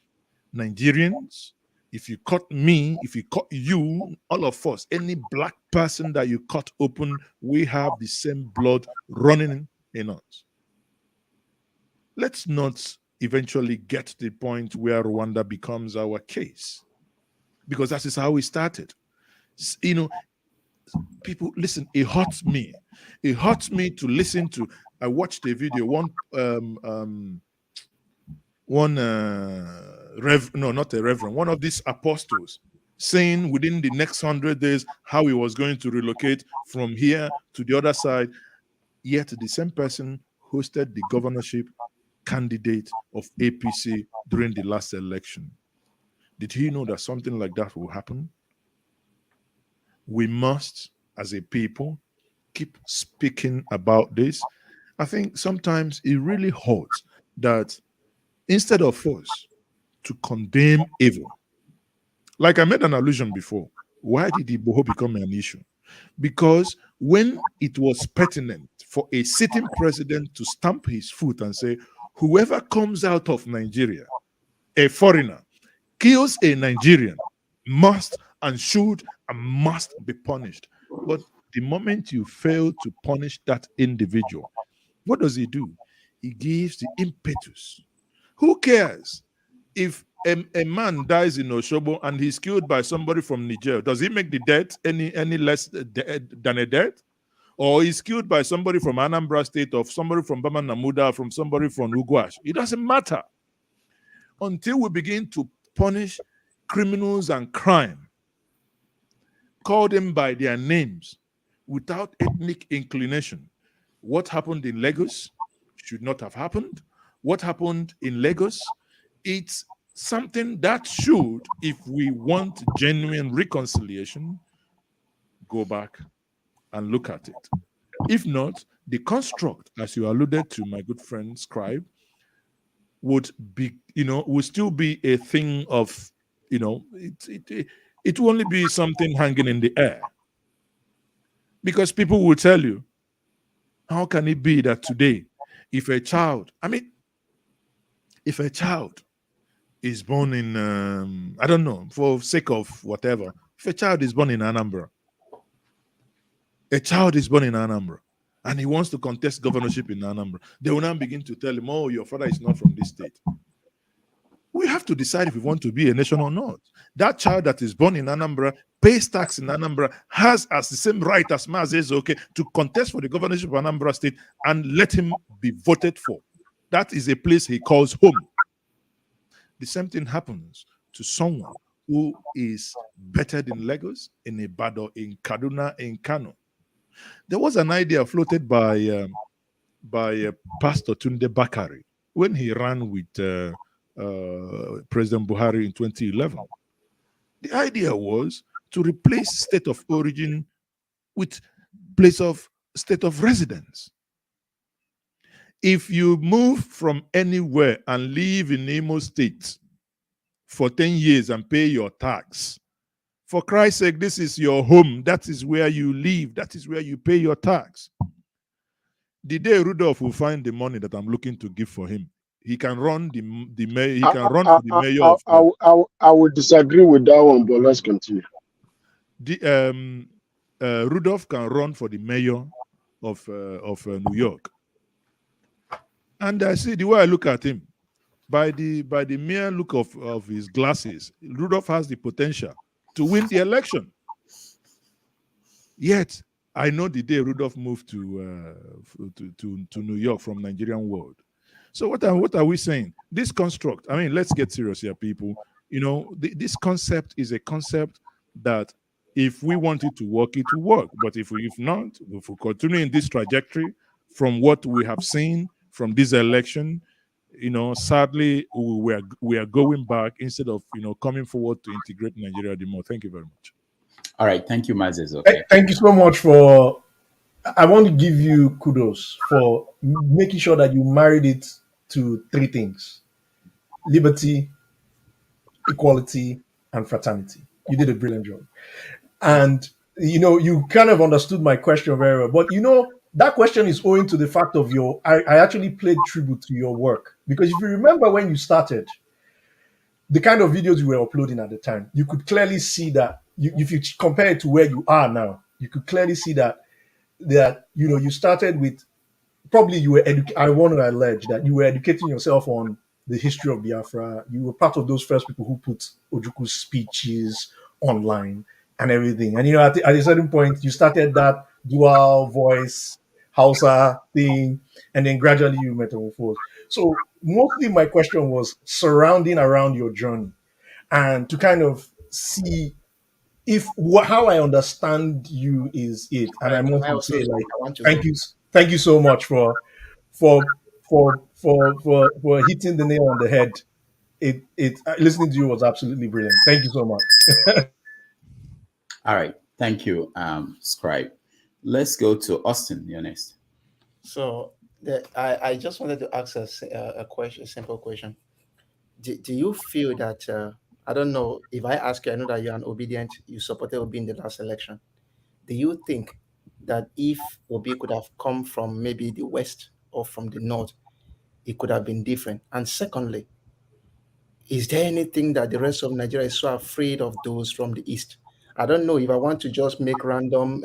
Nigerians, if you cut me, if you cut you, all of us, any black person that you cut open, we have the same blood running in us. Let's not eventually get to the point where Rwanda becomes our case. because that is how we started. You know, people, listen, it hurts me. It hurts me to listen to. I watched a video, not a reverend, one of these apostles saying within the next 100 days how he was going to relocate from here to the other side. Yet the same person hosted the governorship candidate of APC during the last election. Did he know that something like that will happen? We must, as a people, keep speaking about this. I think sometimes it really hurts that instead of us to condemn evil, like I made an allusion before, why did Igboho become an issue? Because when it was pertinent for a sitting president to stamp his foot and say, whoever comes out of Nigeria, a foreigner, kills a Nigerian, must and should and must be punished. But the moment you fail to punish that individual, what does he do? He gives the impetus. Who cares if a man dies in Oshobo and he's killed by somebody from Niger? Does he make the death any less than a death? Or he's killed by somebody from Anambra State, or somebody from Bama Namuda, from somebody from Ugwash? It doesn't matter. Until we begin to punish criminals and crime, call them by their names without ethnic inclination. What happened in Lagos should not have happened. What happened in Lagos, it's something that should, if we want genuine reconciliation, go back and look at it. If not, the construct, as you alluded to, my good friend Scribe, would be, will still be a thing of, it will only be something hanging in the air. Because people will tell you, how can it be that today, if a child is born in, I don't know, for sake of whatever, if a child is born in Anambra, and he wants to contest governorship in Anambra, they will now begin to tell him, oh, your father is not from this state. We have to decide if we want to be a nation or not. That child that is born in Anambra, pays tax in Anambra, has as the same right as Mazi Ezeoke to contest for the governorship of Anambra State, and let him be voted for. That is a place he calls home. The same thing happens to someone who is bettered in Lagos, in Ibadan, in Kaduna, in Kano. There was an idea floated by Pastor Tunde Bakari when he ran with President Buhari in 2011. The idea was to replace state of origin with place of state of residence. If you move from anywhere and live in Imo State for 10 years and pay your tax, for Christ's sake, this is your home. That is where you live. That is where you pay your tax. The day Rudolph will find the money that I'm looking to give for him, he can run the mayor. He can run for the mayor of. I would disagree with that one, but let's continue. Rudolph can run for the mayor of New York, and I see the way I look at him, by the mere look of his glasses, Rudolph has the potential to win the election. Yet I know the day Rudolph moved to New York from Nigerian world. So what are we saying? This construct, I mean, let's get serious here, people. This concept is a concept that if we want it to work, it will work. But if not, if we continue in this trajectory from what we have seen from this election, sadly, we are going back instead of, coming forward to integrate Nigeria the more. Thank you very much. All right. Thank you, Mazi. Okay. Thank you so much for, I want to give you kudos for making sure that you married it to three things: liberty, equality, and fraternity. You did a brilliant job. And, you kind of understood my question very well. But, that question is owing to the fact of I actually played tribute to your work. Because if you remember when you started, the kind of videos you were uploading at the time, you could clearly see that, if you compare it to where you are now, you could clearly see that you started with, probably I want to allege that you were educating yourself on the history of Biafra. You were part of those first people who put Ojuku's speeches online and everything. And at a certain point, you started that dual voice Hausa thing, and then gradually you metamorphosed. So mostly my question was surrounding around your journey, and to kind of see if how I understand you is it. And I Can must I also say, like, I want to go. thank you so much for hitting the nail on the head. Listening to you was absolutely brilliant. Thank you so much. All right. Thank you, Scribe. Let's go to Austin. You're next. So I just wanted to ask a question, a simple question. Do you feel that I don't know if I ask you, I know that you're an obedient, you supported Obi in the last election. Do you think that if Obi could have come from maybe the west or from the north, it could have been different? And secondly, is there anything that the rest of Nigeria is so afraid of those from the east? I don't know if I want to just make random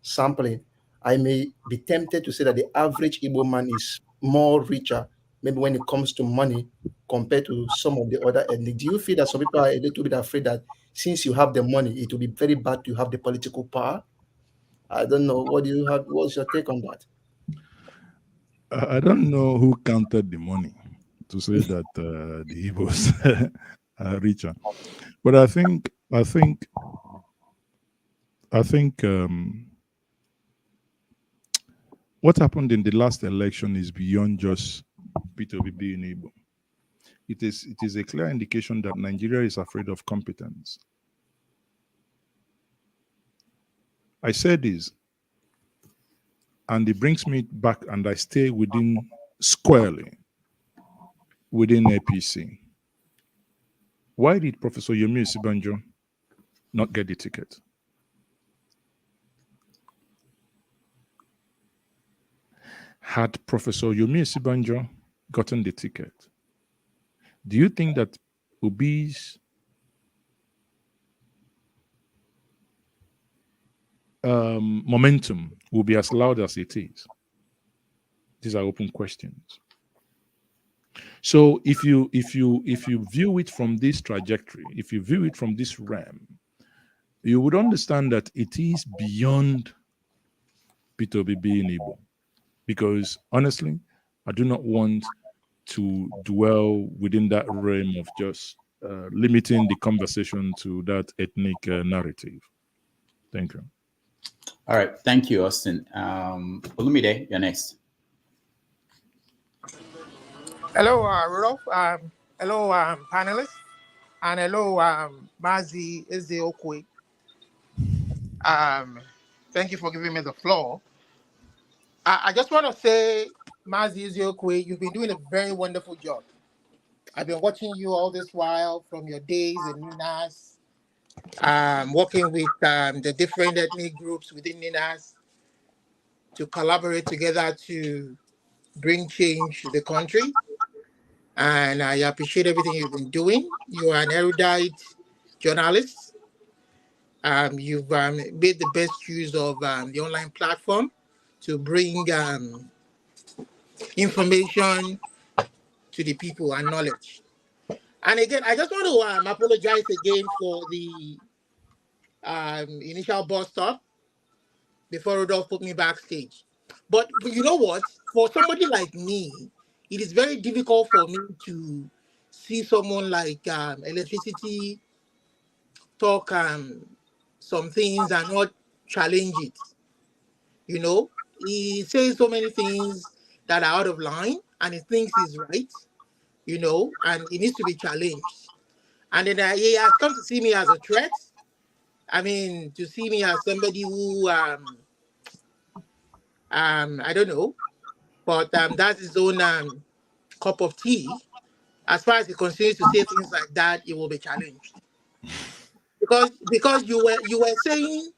sampling. I may be tempted to say that the average Igbo man is more richer, maybe when it comes to money, compared to some of the other ethnic. Do you feel that some people are a little bit afraid that since you have the money, it will be very bad to have the political power? I don't know. What do you have? What's your take on that? I don't know who counted the money to say that the Igbos are richer, but I think what happened in the last election is beyond just Peter Obi being Igbo. It is a clear indication that Nigeria is afraid of competence. I said this, and it brings me back, and I stay squarely within APC. Why did Professor Yomi Osibanjo not get the ticket? Had Professor Yomi Osibanjo gotten the ticket, do you think that Obi's momentum will be as loud as it is? These are open questions. So if you view it from this trajectory, if you view it from this realm, you would understand that it is beyond Peter Obi being Igbo. Because honestly, I do not want to dwell within that realm of just limiting the conversation to that ethnic narrative. Thank you. All right. Thank you, Austin. Olumide, you're next. Hello, Rudolph. Hello, panelists. And hello, Mazi Ezeoke. Thank you for giving me the floor. I just want to say, Mazi Ezeoke, you've been doing a very wonderful job. I've been watching you all this while from your days in NINAS, working with the different ethnic groups within NINAS to collaborate together to bring change to the country. And I appreciate everything you've been doing. You are an erudite journalist. You've made the best use of the online platform to bring information to the people and knowledge. And again, I just want to apologize again for the initial bus stop before Rudolph put me backstage. But you know what? For somebody like me, it is very difficult for me to see someone like electricity talk some things and not challenge it. You know, he says so many things that are out of line and he thinks he's right, you know, and it needs to be challenged. And then he has come to see me as a threat. I mean, to see me as somebody who, I don't know, but that's his own cup of tea. As far as he continues to say things like that, it will be challenged. Because you were saying.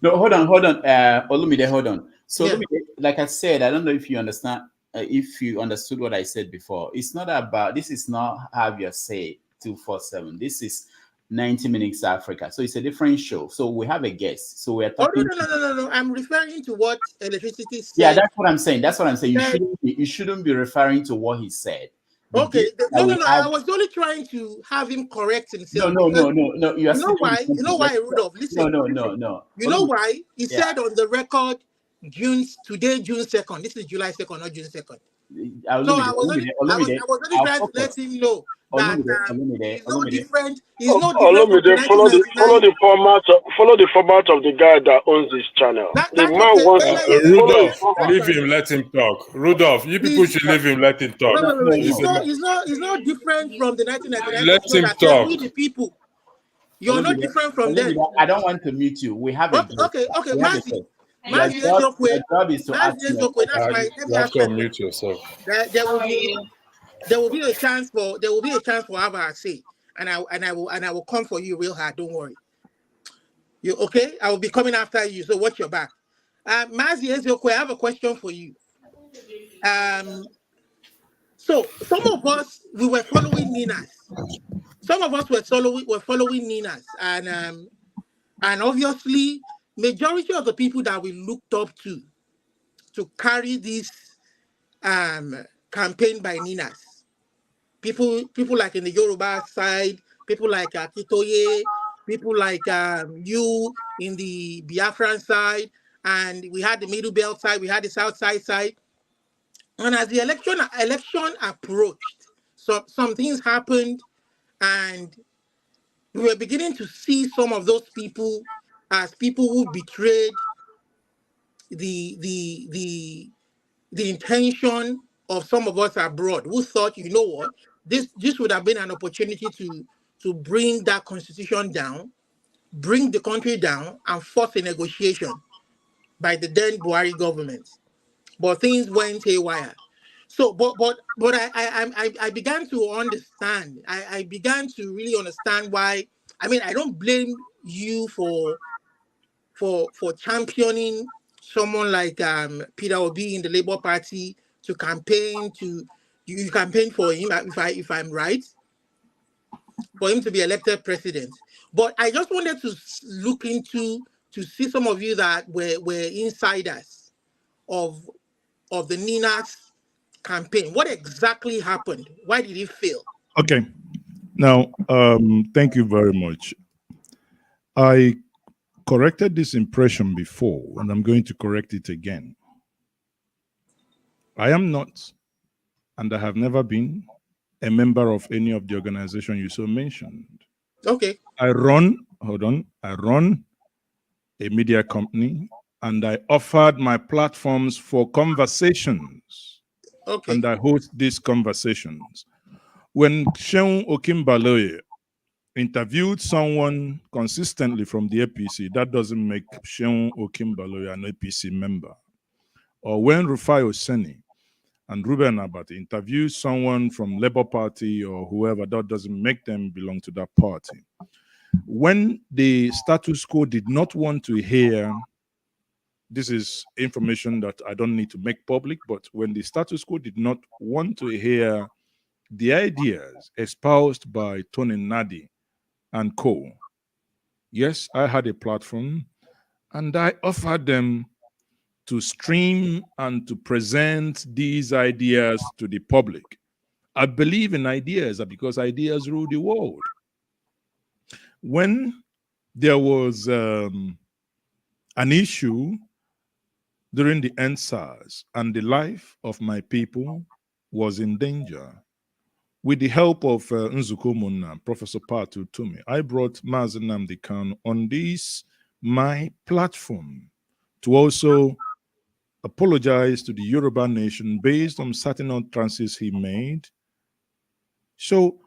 No, hold on, Olumide, hold on. So, yeah. Like I said, I don't know if you understand, if you understood what I said before. It's not about, this is not have your say 247. This is 90 Minutes Africa. So it's a different show. So we have a guest. So we're talking. Oh, no. I'm referring to what electricity said. Yeah, that's what I'm saying. You shouldn't be referring to what he said. Okay, no, no, no. have, I was only trying to have him correct no, himself no, because no, no, no. You are you know speaking why? the same You know thing. why, Rudolph? Listen, No, no, listen. no, no. You know Olumide, why? He yeah. said on the record, June 2nd. This is July 2nd, not June 2nd. So I was only trying to let him know that he's no different. He's no different from Olumide, follow 1999. the format of the guy that owns this channel. The That's man okay. wants to follow his Rudolph, format. leave him, let him talk. Rudolph, you people He's should leave him, let him talk. wait. He's He's not different from the 1999 let constitution him that said talk. we the people. You're not different from them. I don't want to mute you. We have a job. Okay, We have a Mazi. job. Mazi Your Ezeoke. job is to ask Mazi me a Ezeoke. question. That's my. Let me You have ask to you a question. unmute yourself. There will be a chance for Ava say, and I will come for you real hard. Don't worry. You okay? I will be coming after you. So watch your back. Mazi Ezeoke, I have a question for you. So some of us we were following Ninas. Some of us were following Ninas, and obviously majority of the people that we looked up to carry this campaign by Ninas. People like in the Yoruba side, people like Akitoye, people like you in the Biafran side, and we had the Middle Belt side, we had the South side. And as the election approached, some things happened, and we were beginning to see some of those people as people who betrayed the intention of some of us abroad, who thought, you know what, this would have been an opportunity to bring that constitution down, bring the country down, and force a negotiation by the then Buhari government. But things went haywire. So, but I began to understand. I began to really understand why. I mean, I don't blame you for championing someone like Peter Obi in the Labour Party to campaign to. You campaign for him, if I'm right, for him to be elected president. But I just wanted to look into to see some of you that were insiders of the Nina's campaign. What exactly happened? Why did it fail? Okay. Now, thank you very much. I corrected this impression before, and I'm going to correct it again. I am not, and I have never been, a member of any of the organization you so mentioned. Okay. I run a media company, and I offered my platforms for conversations. Okay. And I host these conversations. When Seun Okimbaloye interviewed someone consistently from the APC, that doesn't make Seun Okimbaloye an APC member. Or when Rufai Oseni and Ruben Abati interview someone from Labour Party or whoever, that doesn't make them belong to that party. When the status quo did not want to hear, this is information that I don't need to make public, but when the status quo did not want to hear the ideas espoused by Tony Nadi and co, yes, I had a platform and I offered them to stream and to present these ideas to the public. I believe in ideas because ideas rule the world. When there was an issue during the EndSARS and the life of my people was in danger, with the help of Nzuko Munna, Professor Patu Tumi, I brought Mazi Nnamdi Kanu on this, my platform, to also apologize to the Yoruba nation based on certain utterances he made. So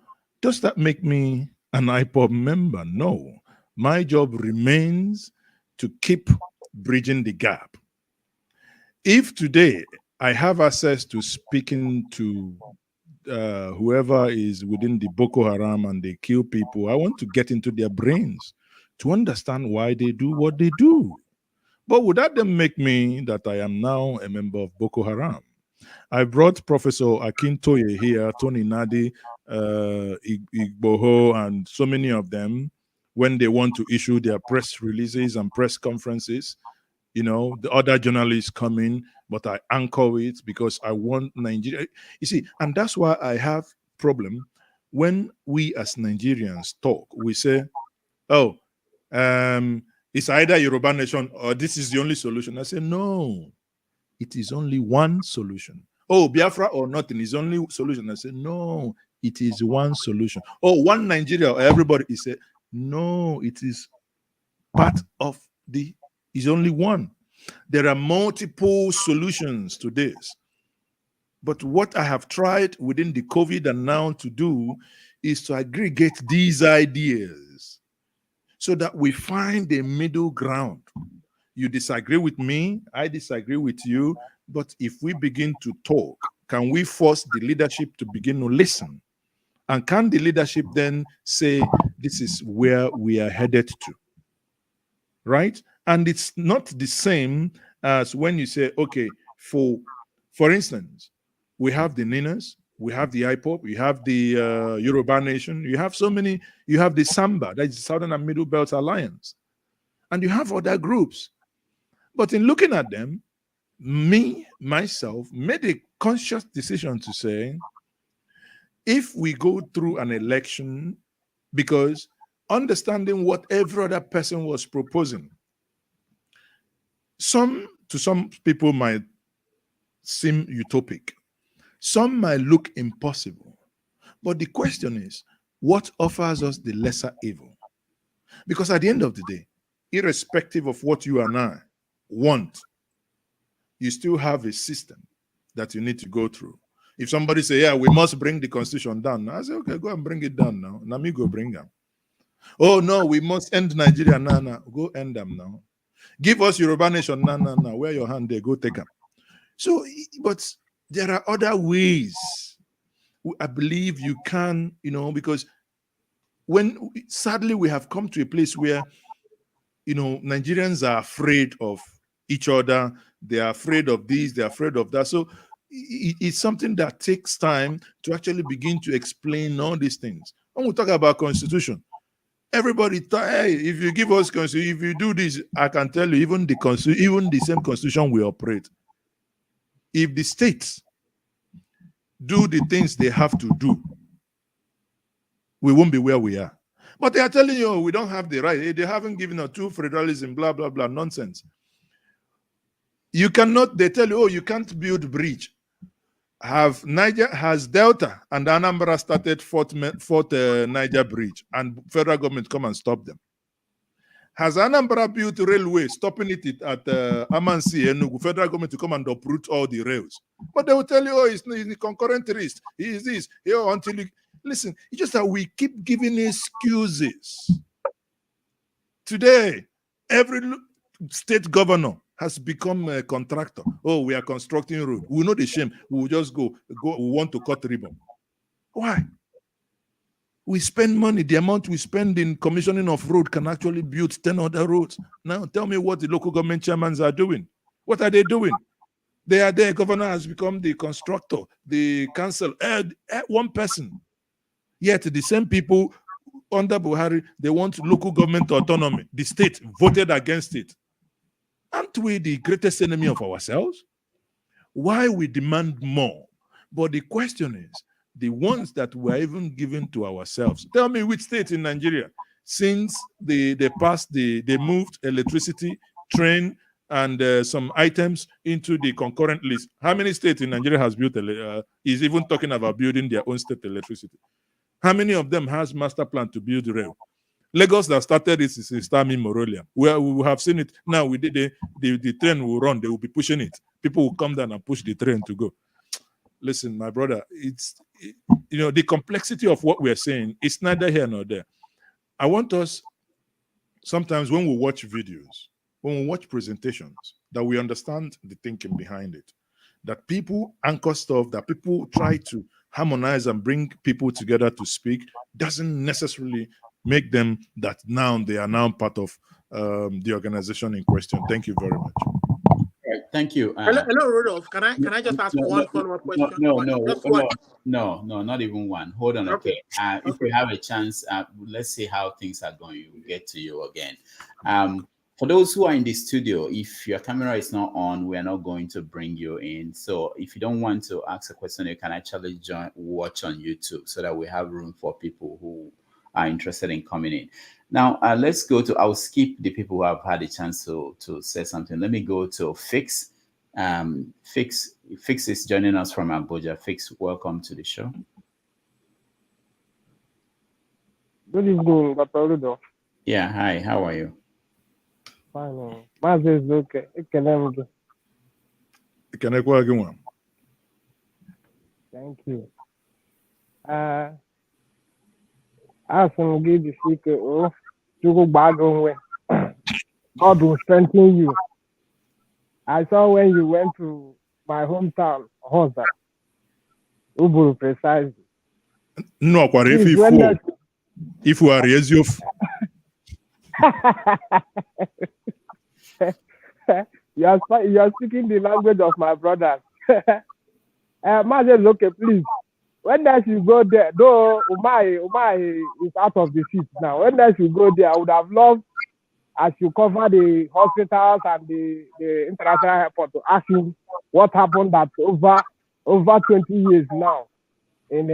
does that make me an IPOB member? No. My job remains to keep bridging the gap. If today I have access to speaking to whoever is within the Boko Haram and they kill people, I want to get into their brains to understand why they do what they do. But would that then make me that I am now a member of Boko Haram? I brought Professor Akintoye here, Tony Nadi, Igboho, and so many of them when they want to issue their press releases and press conferences. you know, the other journalists come in, but I anchor it because I want Nigeria. You see, and that's why I have problem when we as Nigerians talk. We say, oh, it's either Yoruba nation or this is the only solution. I say, no, it is only one solution. Oh, Biafra or nothing is only solution. I say, no, it is one solution. Oh, one Nigeria or everybody. He said, no, it is part of the, is only one. There are multiple solutions to this. But what I have tried within the COVID and now to do is to aggregate these ideas so that we find a middle ground. You disagree with me, I disagree with you, but if we begin to talk, can we force the leadership to begin to listen? And can the leadership then say, this is where we are headed to? Right? And it's not the same as when you say, okay, for instance, we have the Ninas, we have the IPOP, we have the Yoruba Nation, you have so many, you have the Samba, that is the Southern and Middle Belt Alliance, and you have other groups. But in looking at them, myself, made a conscious decision to say, if we go through an election, because understanding what every other person was proposing, to some people might seem utopic, some might look impossible. But the question is, what offers us the lesser evil? Because at the end of the day, irrespective of what you and I want, you still have a system that you need to go through. If somebody say, yeah, we must bring the constitution down, I say, okay, go and bring it down now. Now me go bring them. Oh no, we must end Nigeria now. Nah, go end them now. Give us Yoruba nation now. Where your hand there, go take them. So, but there are other ways. I believe you can, you know, because when sadly we have come to a place where, you know, Nigerians are afraid of each other. They are afraid of this, they're afraid of that. So it's something that takes time to actually begin to explain all these things. When we talk about constitution, everybody thought, hey, if you give us constitution, if you do this, I can tell you, even the same constitution we operate. If the states do the things they have to do, we won't be where we are. But they are telling you, we don't have the right. They haven't given us true federalism, blah, blah, blah, nonsense. You cannot, they tell you, oh, you can't build bridge. Has Delta and Anambra started fourth Niger bridge and federal government come and stop them? Has Anambra built railway, stopping it at Amansi, Enugu, federal government to come and uproot all the rails? But they will tell you, oh, it's the concurrent risk. Is this here until you listen? It's just that we keep giving excuses. Today, every state governor has become a contractor. Oh, we are constructing road. We know the shame. We will just go. We want to cut ribbon. Why? We spend money. The amount we spend in commissioning of road can actually build 10 other roads. Now, tell me what the local government chairmans are doing. What are they doing? They are there. Governor has become the constructor, the council, one person. Yet the same people under Buhari, they want local government autonomy. The state voted against it. Aren't we the greatest enemy of ourselves? Why we demand more? But the question is, the ones that we're even given to ourselves. Tell me which state in Nigeria, since they moved electricity, train, and some items into the concurrent list. How many states in Nigeria has built, is even talking about building their own state electricity? How many of them has master plan to build rail? Lagos that started this is Stami Morolia. We have seen it now. We did the train will run. They will be pushing it. People will come down and push the train to go. Listen, my brother, you know, the complexity of what we're saying, it's neither here nor there. I want us, sometimes when we watch videos, when we watch presentations, that we understand the thinking behind it. That people anchor stuff, that people try to harmonize and bring people together to speak, doesn't necessarily make them that now they are now part of the organization in question. Thank you very much. Right, thank you. Hello, Rudolph. Can I just ask one follow-up question? No, not even one. Hold on. Okay. If we have a chance, let's see how things are going. We'll get to you again. For those who are in the studio, if your camera is not on, we are not going to bring you in. So if you don't want to ask a question, you can actually watch on YouTube so that we have room for people who are interested in coming in. Now, let's go to, I'll skip the people who have had a chance to say something. Let me go to Fix. Fix is joining us from Abuja. Fix, welcome to the show. Good evening, Dr. Rudo. Yeah, hi, how are you? Fine. Mazi Ezeoke. Thank you. As I'm going to speak, you go back on God will strengthen you. I saw when you went to my hometown, Hosa, Uburu precisely. No, if you are Ezeoke. You are speaking the language of my brothers. Mazi Ezeoke, please. When next you go there, though Umai is out of the seat now. When next you go there, I would have loved as you cover the hospitals and the international airport to ask him what happened that over 20 years now in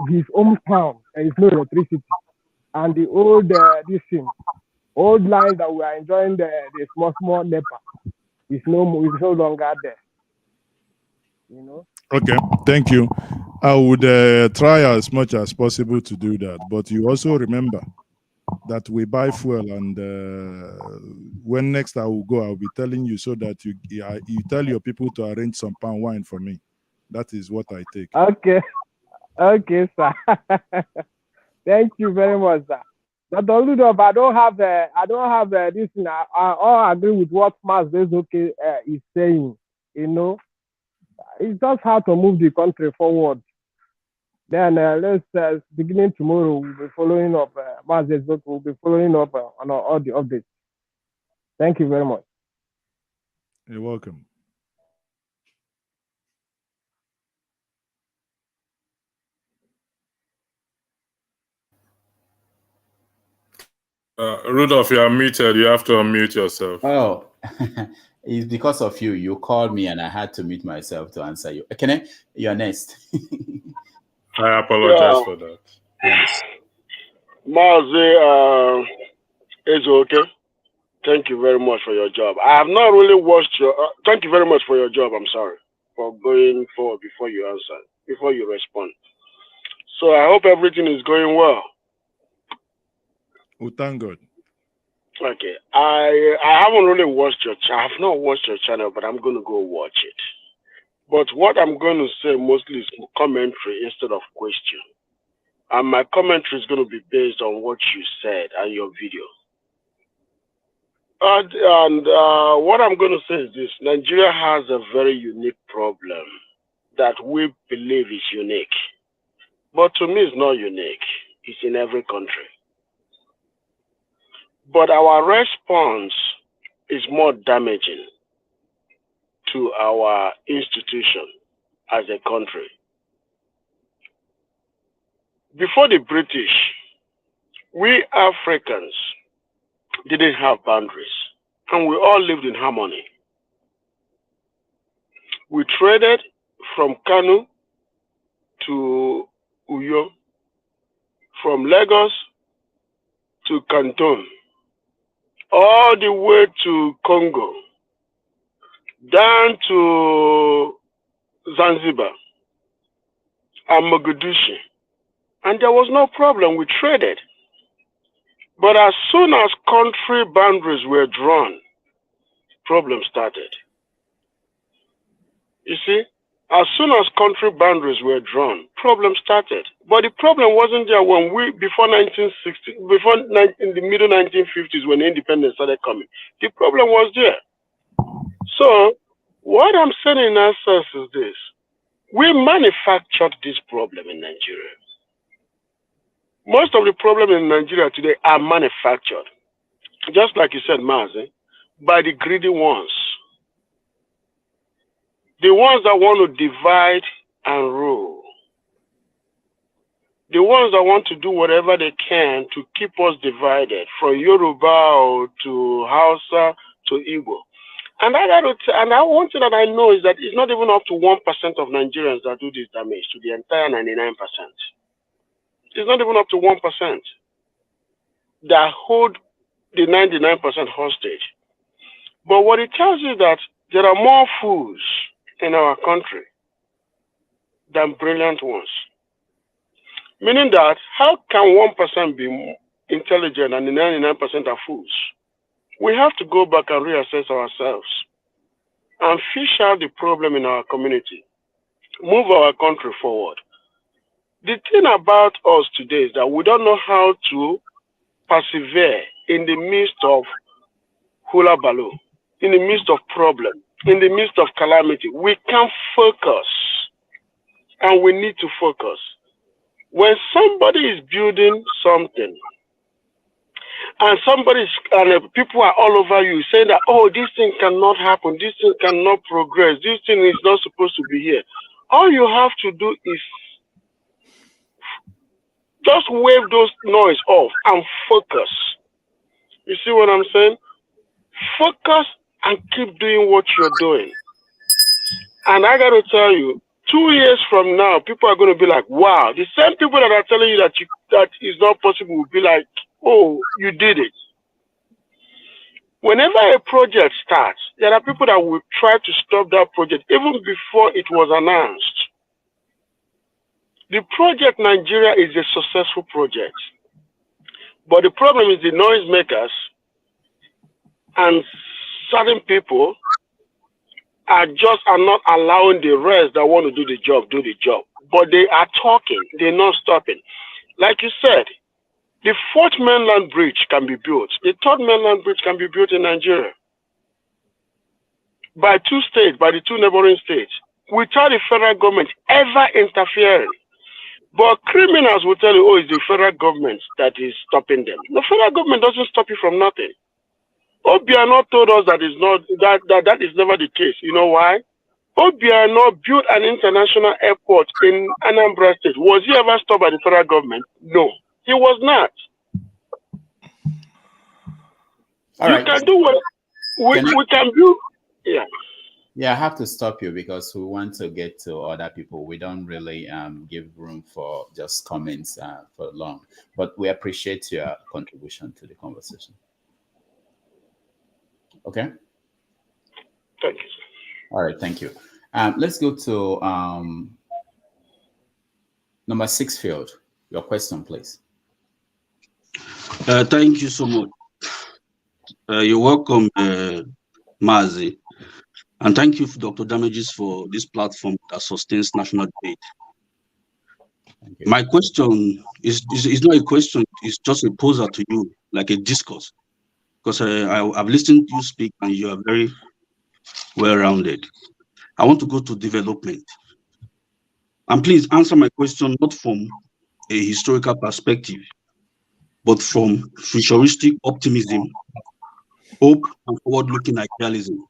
his hometown there is no electricity, and the old old lines that we are enjoying the small NEPA is no longer there. You know. Okay, thank you. I would try as much as possible to do that, but you also remember that we buy fuel, and when next I will go, I'll be telling you so that you tell your people to arrange some palm wine for me. That is what I take. Okay, sir. Thank you very much, sir. But I don't have this thing. I all agree with what Mazi Ezeoke is saying. You know, it's just how to move the country forward. Then let's beginning tomorrow we'll be following up. Mazi Ezeoke will be following up on all the updates. Thank you very much. You're welcome. Rudolph, you are muted. You have to unmute yourself. Oh, it's because of you. You called me and I had to mute myself to answer you. You're next. I apologize for that. Yes. Mazi Ezeoke, thank you very much for your job. I have not really watched your. Thank you very much for your job. I'm sorry for going forward before you answer, before you respond. So I hope everything is going well. Oh, thank God. Okay, I haven't really watched your channel. I have not watched your channel, but I'm going to go watch it. But what I'm going to say mostly is commentary instead of question. And my commentary is going to be based on what you said and your video. And what I'm going to say is this. Nigeria has a very unique problem that we believe is unique. But to me, it's not unique. It's in every country. But our response is more damaging to our institution as a country. Before the British, we Africans didn't have boundaries, and we all lived in harmony. We traded from Kanu to Uyo, from Lagos to Canton, all the way to Congo, down to Zanzibar and Mogadishu. And there was no problem, we traded. But as soon as country boundaries were drawn, problems started. You see, as soon as country boundaries were drawn, problems started. But the problem wasn't there when before 1960, in the middle 1950s when independence started coming. The problem was there. So, what I'm saying in essence is this. We manufactured this problem in Nigeria. Most of the problems in Nigeria today are manufactured, just like you said, Mazi, by the greedy ones. The ones that want to divide and rule. the ones that want to do whatever they can to keep us divided, from Yoruba to Hausa to Igbo. And one thing that I know is that it's not even up to 1% of Nigerians that do this damage to the entire 99%. It's not even up to 1% that hold the 99% hostage. But what it tells you is that there are more fools in our country than brilliant ones. Meaning that, how can 1% be intelligent and the 99% are fools? We have to go back and reassess ourselves and fish out the problem in our community, move our country forward. The thing about us today is that we don't know how to persevere in the midst of hula baloo, in the midst of problem, in the midst of calamity. We can't focus, and we need to focus. When somebody is building something, and people are all over you saying that, oh, this thing cannot happen, this thing cannot progress, this thing is not supposed to be here. All you have to do is just wave those noise off and focus. You see what I'm saying? Focus and keep doing what you're doing. And I got to tell you, 2 years from now, people are going to be like, wow. The same people that are telling you that is not possible will be like, oh, you did it. Whenever a project starts, there are people that will try to stop that project even before it was announced. The project Nigeria is a successful project. But the problem is the noisemakers and certain people are not allowing the rest that want to do the job. But they are talking, they're not stopping. Like you said, the fourth mainland bridge can be built. The third mainland bridge can be built in Nigeria by the two neighboring states, without the federal government ever interfering. But criminals will tell you, oh, it's the federal government that is stopping them. The federal government doesn't stop you from nothing. Obiano told us that is never the case. You know why? Obiano built an international airport in Anambra State. Was he ever stopped by the federal government? No, he was not. You can do what we can do. Yeah. Yeah, I have to stop you because we want to get to other people. We don't really give room for just comments for long, but we appreciate your contribution to the conversation. Okay. Thank you. All right, thank you. Let's go to number 6 field. Your question, please. Thank you so much. You're welcome, Mazi. And thank you, Dr. Damages, for this platform that sustains national debate. My question is not a question, it's just a poser to you, like a discourse. Because I've listened to you speak and you are very well-rounded. I want to go to development. And please answer my question not from a historical perspective, but from futuristic optimism, hope, and forward-looking idealism.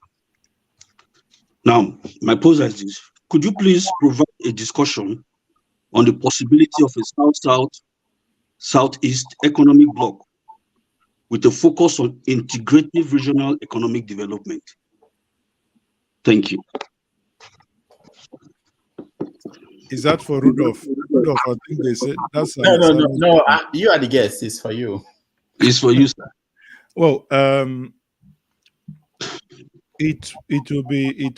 Now, my poser is this. Could you please provide a discussion on the possibility of a South-South, Southeast economic bloc with a focus on integrative regional economic development? Thank you. Is that for Rudolph? Rudolph, I think they said that's no. You are the guest. It's for you. It's for you, sir. Well, it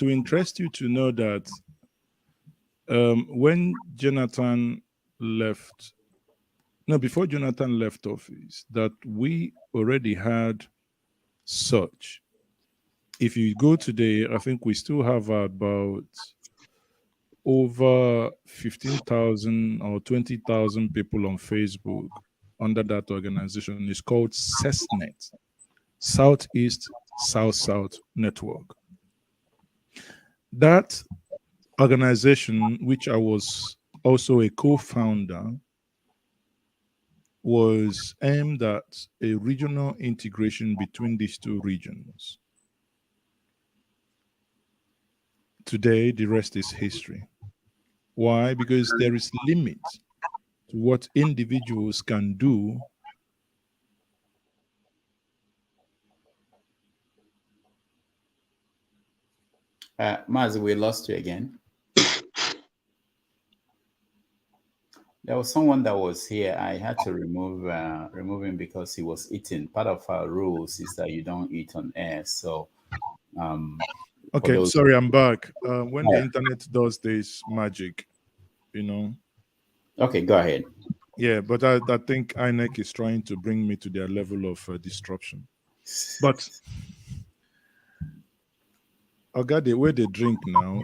will interest you to know that when Jonathan left, before Jonathan left office, that we already had such. If you go today, I think we still have about over 15,000 or 20,000 people on Facebook under that organization. It's called SESNET, Southeast South-South Network. That organization, which I was also a co-founder, was aimed at a regional integration between these two regions. Today, the rest is history. Why? Because there is limit what individuals can do. Mazi, we lost you again. There was someone that was here. I had to remove him because he was eating. Part of our rules is that you don't eat on air. So, okay, sorry, I'm back. When the internet does this magic, you know. Okay, go ahead. Yeah, but I think Inec is trying to bring me to their level of disruption. But I got the way they drink now,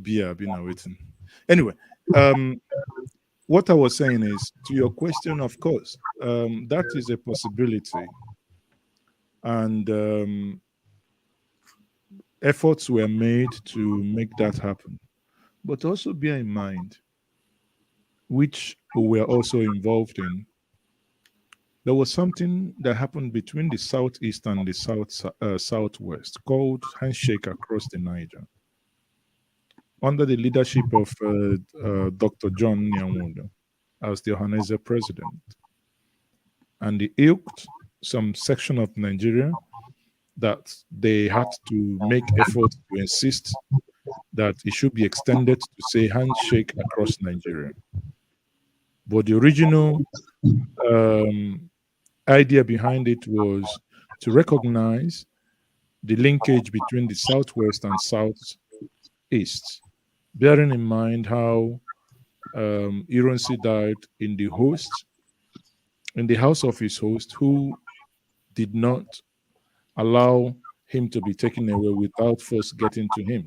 beer, been waiting. Anyway, what I was saying is, to your question, of course, that is a possibility. And efforts were made to make that happen. But also bear in mind, which we were also involved in, there was something that happened between the southeast and the southwest called handshake across the Niger, under the leadership of Dr. John Nyanwodo as the Ohanese president. And he ilked some section of Nigeria that they had to make efforts to insist that it should be extended to say handshake across Nigeria. But the original idea behind it was to recognize the linkage between the southwest and southeast, bearing in mind how Ironsi died in the house of his host, who did not allow him to be taken away without first getting to him.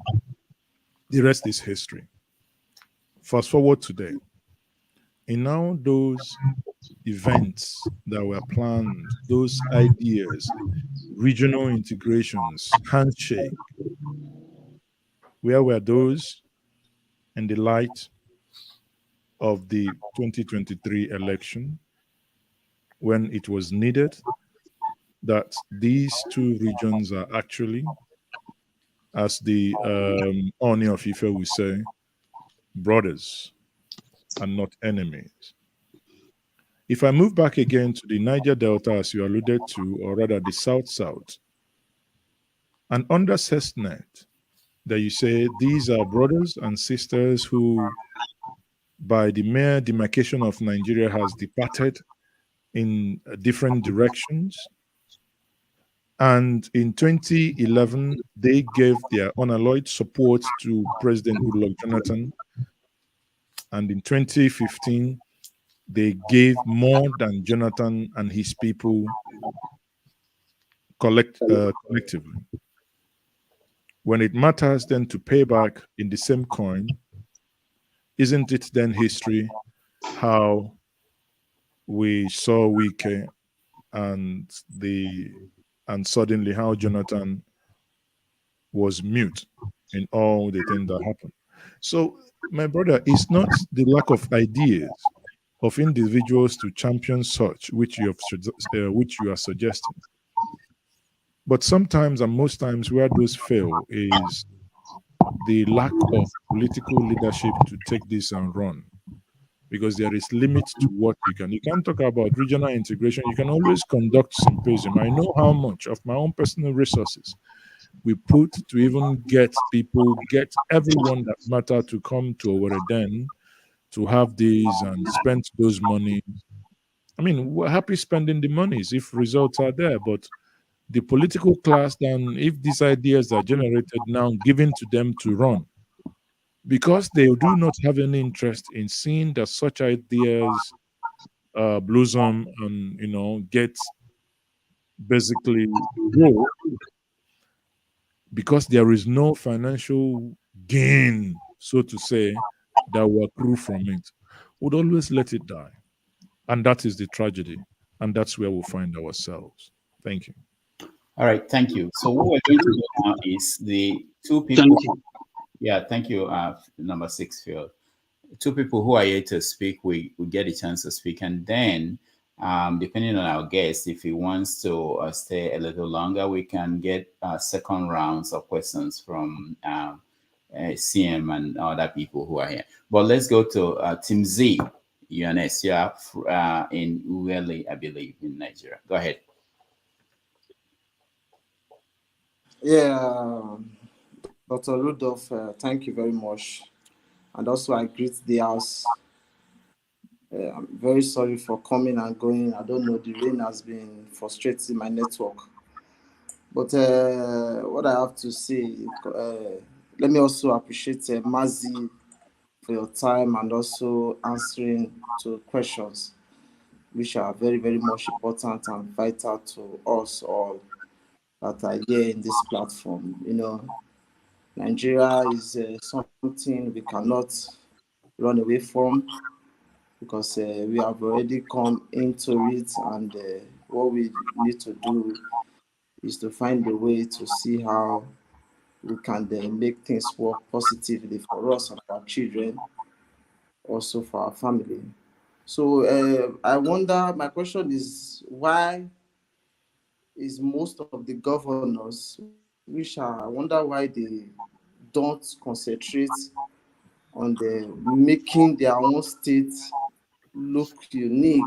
The rest is history. Fast forward today. In all those events that were planned, those ideas, regional integrations, handshake, where were those in the light of the 2023 election, when it was needed that these two regions are actually, as the Oni of Ife will say, brothers and not enemies? If I move back again to the Niger Delta, as you alluded to, or rather the South-South, and under CESNET, that you say these are brothers and sisters who, by the mere demarcation of Nigeria, has departed in different directions. And in 2011, they gave their unalloyed support to President Goodluck Jonathan. And in 2015, they gave more than Jonathan and his people collectively. When it matters then to pay back in the same coin, isn't it then history how we saw Wike and suddenly how Jonathan was mute in all the things that happened? So, my brother, it's not the lack of ideas of individuals to champion such which you are suggesting. But sometimes and most times where those fail is the lack of political leadership to take this and run. Because there is limit to what you can't talk about regional integration. You can always conduct symposium. I know how much of my own personal resources we put to even get everyone that matter to come to Owerri to have these and spend those money. I mean, we're happy spending the monies if results are there, but the political class, then if these ideas are generated now, given to them to run, because they do not have any interest in seeing that such ideas blossom and get basically grow, because there is no financial gain, so to say, that will accrue from it, would always let it die. And that is the tragedy. And that's where we'll find ourselves. Thank you. All right, thank you. So what we're going to do now is the two people. Thank you. Yeah, thank you, number 6, Phil. Two people who are here to speak, we get a chance to speak. And then, depending on our guest, if he wants to stay a little longer, we can get second rounds of questions from CM and other people who are here. But let's go to Team Z. UNS. You are in Uele, I believe, in Nigeria. Go ahead. Yeah, Dr. Rudolph, thank you very much. And also, I greet the house. I'm very sorry for coming and going. I don't know, the rain has been frustrating my network. But what I have to say, let me also appreciate Mazi for your time and also answering to questions, which are very, very much important and vital to us all that are here in this platform. You know, Nigeria is something we cannot run away from because we have already come into it, and what we need to do is to find a way to see how we can make things work positively for us and our children, also for our family. So I wonder, my question is, why is most of the governors, I wonder why they don't concentrate on making their own state look unique.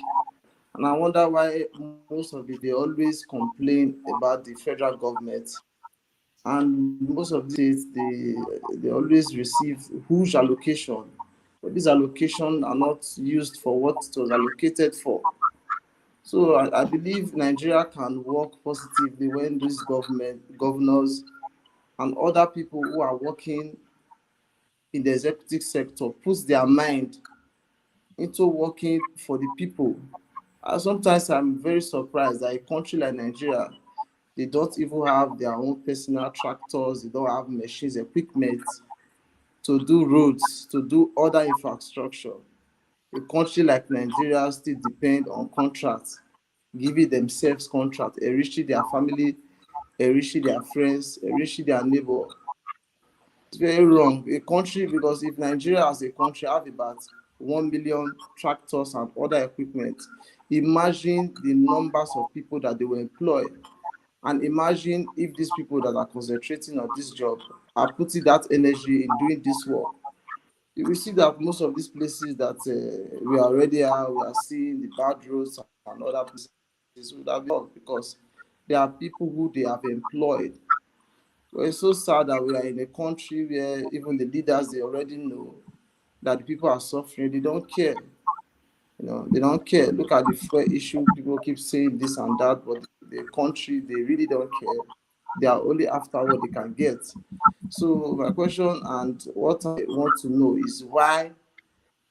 And I wonder why most of it, they always complain about the federal government. And most of the states, they always receive huge allocation. But these allocations are not used for what it was allocated for. So I believe Nigeria can work positively when these governors, and other people who are working in the executive sector puts their mind into working for the people. Sometimes I'm very surprised that a country like Nigeria, they don't even have their own personal tractors, they don't have machines, equipment to do roads, to do other infrastructure. A country like Nigeria still depend on contracts, giving themselves contracts, enriching their family, enriching their friends, enriching their neighbor. It's very wrong. A country, because if Nigeria as a country have about 1 million tractors and other equipment, imagine the numbers of people that they will employ. And imagine if these people that are concentrating on this job are putting that energy in doing this work. You will see that most of these places that we are seeing the bad roads and other places would have been because there are people who they have employed. Well, it's so sad that we are in a country where even the leaders, they already know that the people are suffering. They don't care. You know, they don't care. Look at the fuel issue. People keep saying this and that, but the country, they really don't care. They are only after what they can get. So my question and what I want to know is, why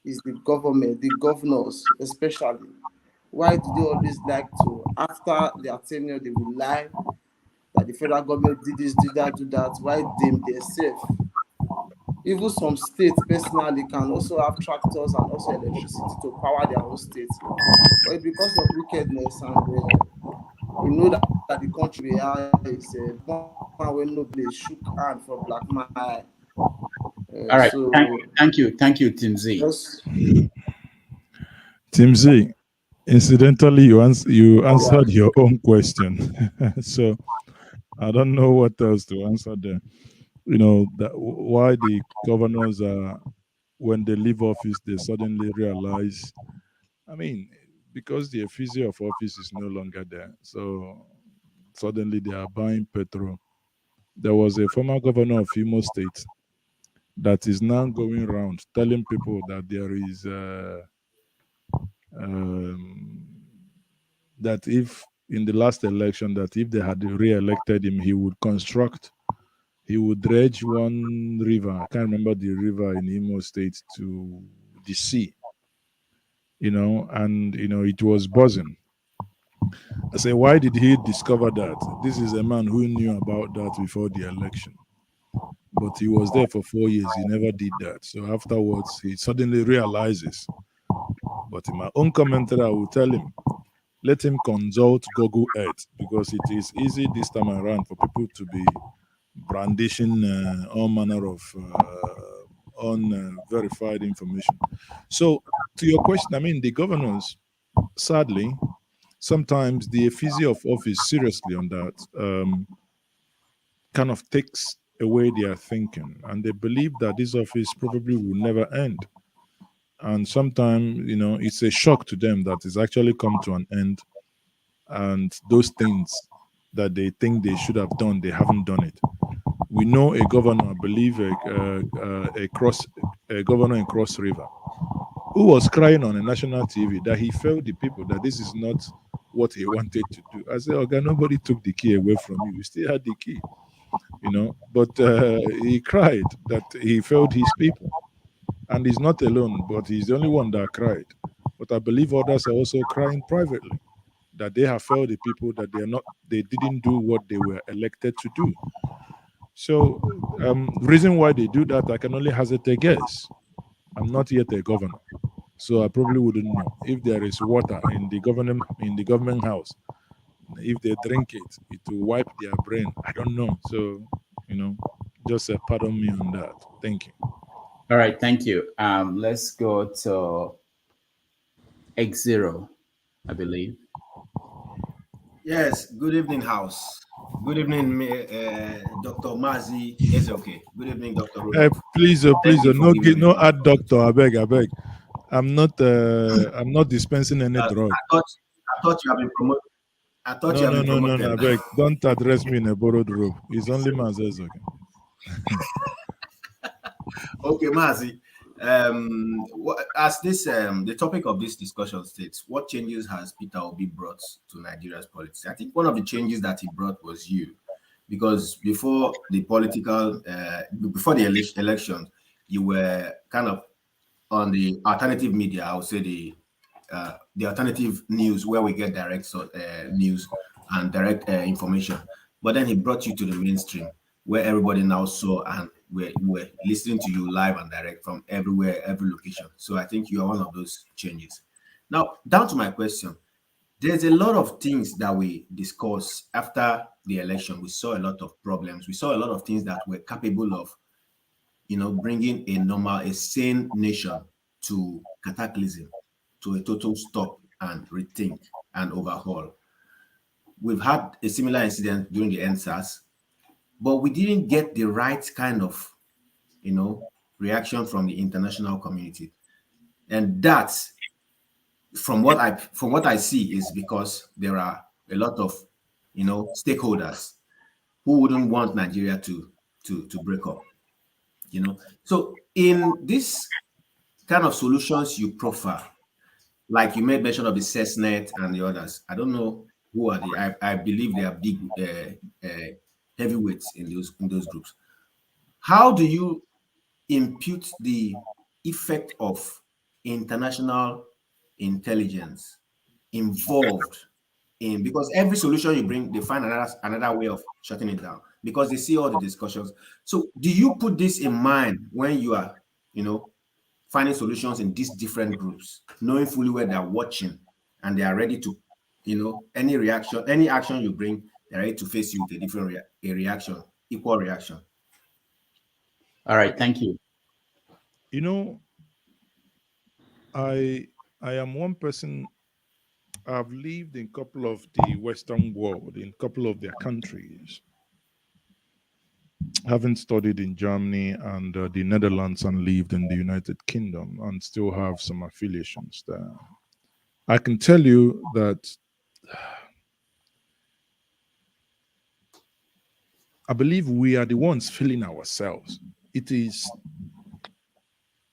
is the government, the governors especially, why do they always like to, after their tenure, they will lie that the federal government did this, did that, do that, why themselves? Even some states personally can also have tractors and also electricity to power their own states. But because of wickedness, and we know that the country we are is one when nobody shook hand for black man. All right. Thank you, Tim Z. Yes. Tim Z, incidentally, you answered your own question. So I don't know what else to answer there. You know, why the governors are, when they leave office, they suddenly realize, I mean, because the effigy of office is no longer there. So suddenly they are buying petrol. There was a former governor of Imo State that is now going around telling people that there is that if in the last election, that if they had re-elected him, he would dredge one river, I can't remember the river in Imo State, to the sea, you know, and, you know, it was buzzing. I say, why did he discover that? This is a man who knew about that before the election. But he was there for 4 years. He never did that. So afterwards, he suddenly realizes. But in my own commentary, I will tell him, let him consult Google Earth, because it is easy this time around for people to be brandishing all manner of unverified information. So to your question, I mean, the governors, sadly, sometimes the effigy of office, seriously on that, kind of takes away their thinking, and they believe that this office probably will never end. And sometimes, it's a shock to them that it's actually come to an end, and those things that they think they should have done, they haven't done it. We know a governor, I believe, a governor in Cross River, who was crying on a national TV that he felt the people that this is not what he wanted to do. I said, okay, nobody took the key away from you. You still had the key, But he cried that he failed his people. And he's not alone, but he's the only one that cried. But I believe others are also crying privately that they have failed the people, that they didn't do what they were elected to do. So, reason why they do that, I can only hazard a guess. I'm not yet a governor, so I probably wouldn't know if there is water in the government house. If they drink it, it will wipe their brain. I don't know. So, just pardon me on that. Thank you. All right, thank you. Let's go to X0, I believe. Yes, good evening, House. Good evening, Dr. Mazi Ezeoke. Good evening, Dr. Rudolph. Please, no add doctor, I beg. I'm not dispensing any drug. I thought you have been promoted. I thought you have been promoted. No, I beg. Don't address me in a borrowed robe. It's only Mazi Ezeoke. Okay, Mazi. As this the topic of this discussion states, what changes has Peter Obi brought to Nigeria's politics? I think one of the changes that he brought was you, because before the election, you were kind of on the alternative media. I would say the alternative news, where we get direct news and direct information. But then he brought you to the mainstream, where everybody now saw and we're listening to you live and direct from everywhere, every location. So I think you are one of those changes. Now, down to my question. There's a lot of things that we discuss after the election. We saw a lot of problems. We saw a lot of things that were capable of, bringing a sane nation to cataclysm, to a total stop and rethink and overhaul. We've had a similar incident during the NSAS, but we didn't get the right kind of, reaction from the international community. And that's from what I see is because there are a lot of, stakeholders who wouldn't want Nigeria to break up, So in this kind of solutions you proffer, like you made mention of the CESNET and the others, I don't know who are they. I believe they are big heavyweights in those groups. How do you impute the effect of international intelligence involved in, because every solution you bring, they find another way of shutting it down because they see all the discussions. So do you put this in mind when you are, finding solutions in these different groups, knowing fully where they're watching and they are ready to, any action you bring, they're ready to face you with a different reaction, equal reaction? All right, thank you. I am one person. I've lived in a couple of the Western world, in a couple of their countries. Having studied in Germany and the Netherlands and lived in the United Kingdom and still have some affiliations there. I can tell you that I believe we are the ones feeling ourselves. It is,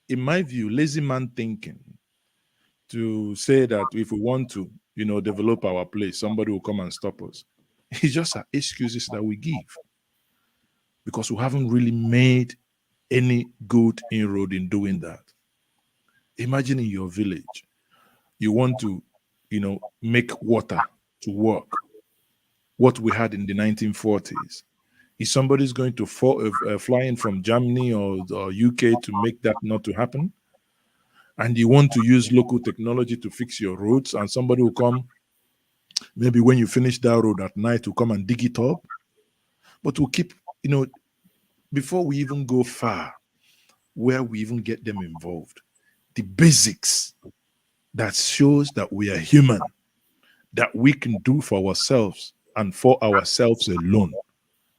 in my view, lazy man thinking to say that if we want to, develop our place, somebody will come and stop us. It's just excuses that we give because we haven't really made any good inroad in doing that. Imagine in your village, you want to, make water to work. What we had in the 1940s. Is somebody's going to fly in from Germany or UK to make that not to happen? And you want to use local technology to fix your roads, and somebody will come, maybe when you finish that road at night, to come and dig it up. But we'll keep, before we even go far, where we even get them involved, the basics that shows that we are human, that we can do for ourselves and for ourselves alone,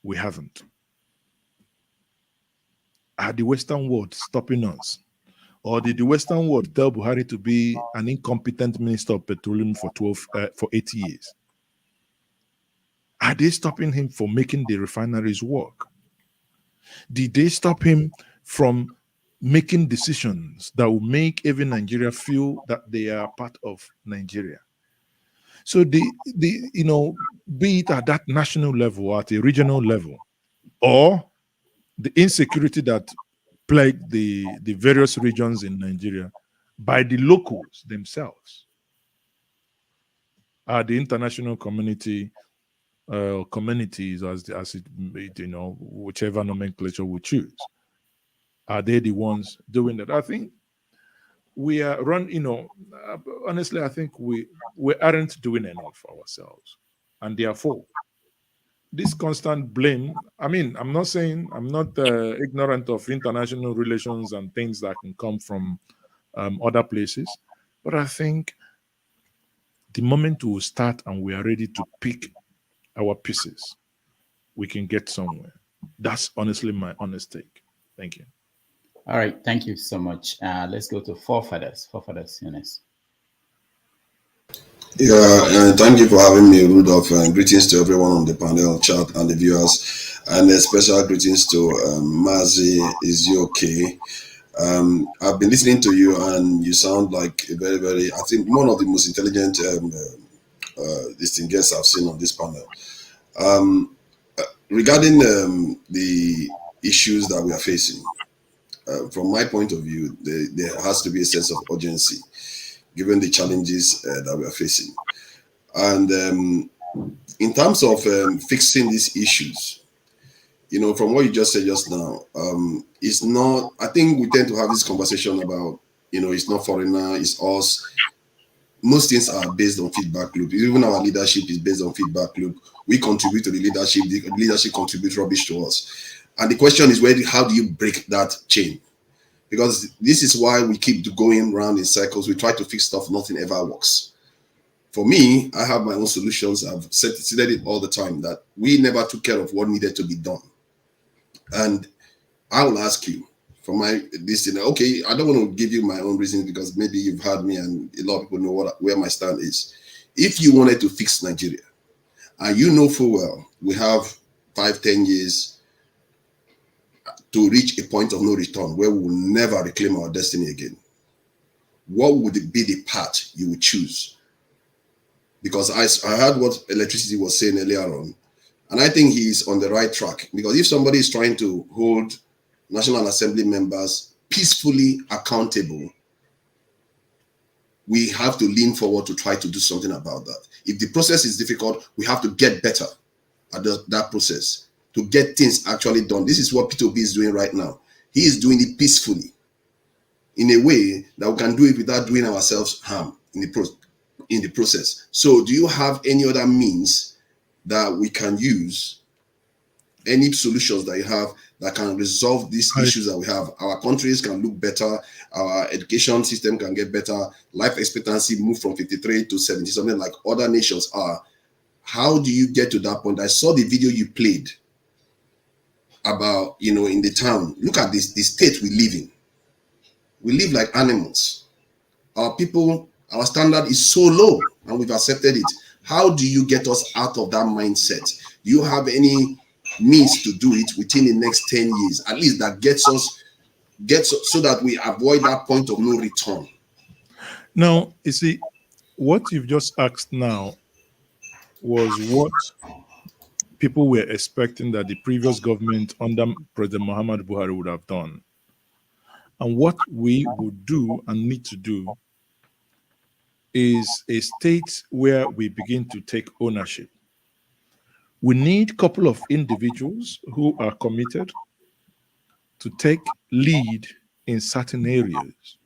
we haven't. Are the Western world stopping us? Or did the Western world tell Buhari to be an incompetent minister of petroleum for 8 years? Are they stopping him from making the refineries work? Did they stop him from making decisions that will make even Nigeria feel that they are part of Nigeria? So be it at that national level or at a regional level, or the insecurity that plagued the various regions in Nigeria by the locals themselves, the international community, communities, as it, whichever nomenclature we choose, are they the ones doing that? I think we are honestly, I think we aren't doing enough for ourselves, and therefore this constant blame. I mean, I'm not saying I'm not ignorant of international relations and things that can come from other places, but I think the moment we start and we are ready to pick our pieces, we can get somewhere. That's honestly my honest take. Thank you. All right, thank you so much. Let's go to Forefathers. Forefathers, Eunice. Yeah, thank you for having me, Rudolph. Greetings to everyone on the panel, chat, and the viewers, and a special greetings to Mazi, Ezeoke. I've been listening to you, and you sound like a very, very, I think, one of the most intelligent distinguished guests I've seen on this panel. Regarding the issues that we are facing, from my point of view, there has to be a sense of urgency, given the challenges that we are facing. And in terms of fixing these issues, from what you just said just now, it's not, I think we tend to have this conversation about, it's not foreigner, it's us. Most things are based on feedback loop. Even our leadership is based on feedback loop. We contribute to the leadership contributes rubbish to us. And the question is, how do you break that chain? Because this is why we keep going around in circles. We try to fix stuff, nothing ever works. For me, I have my own solutions. I've said it all the time that we never took care of what needed to be done. And I will ask you for this thing. Okay, I don't want to give you my own reasons because maybe you've heard me and a lot of people know where my stand is. If you wanted to fix Nigeria, and you know full well we have 5-10 years to reach a point of no return where we will never reclaim our destiny again, what would be the path you would choose? Because I heard what electricity was saying earlier on, and I think he's on the right track. Because if somebody is trying to hold National Assembly members peacefully accountable, we have to lean forward to try to do something about that. If the process is difficult, we have to get better at that process to get things actually done. This is what Peter Obi is doing right now. He is doing it peacefully in a way that we can do it without doing ourselves harm in the process. So do you have any other means that we can use, any solutions that you have that can resolve these issues that we have? Our countries can look better, our education system can get better, life expectancy move from 53 to 70, something like other nations are. How do you get to that point? I saw the video you played about, in the town. Look at this, the state we live in. We live like animals. Our people, our standard is so low and we've accepted it. How do you get us out of that mindset? Do you have any means to do it within the next 10 years, at least that gets so that we avoid that point of no return? Now, you see, what you've just asked now was what people were expecting that the previous government under President Muhammad Buhari would have done. And what we would do and need to do is a state where we begin to take ownership. We need a couple of individuals who are committed to take lead in certain areas.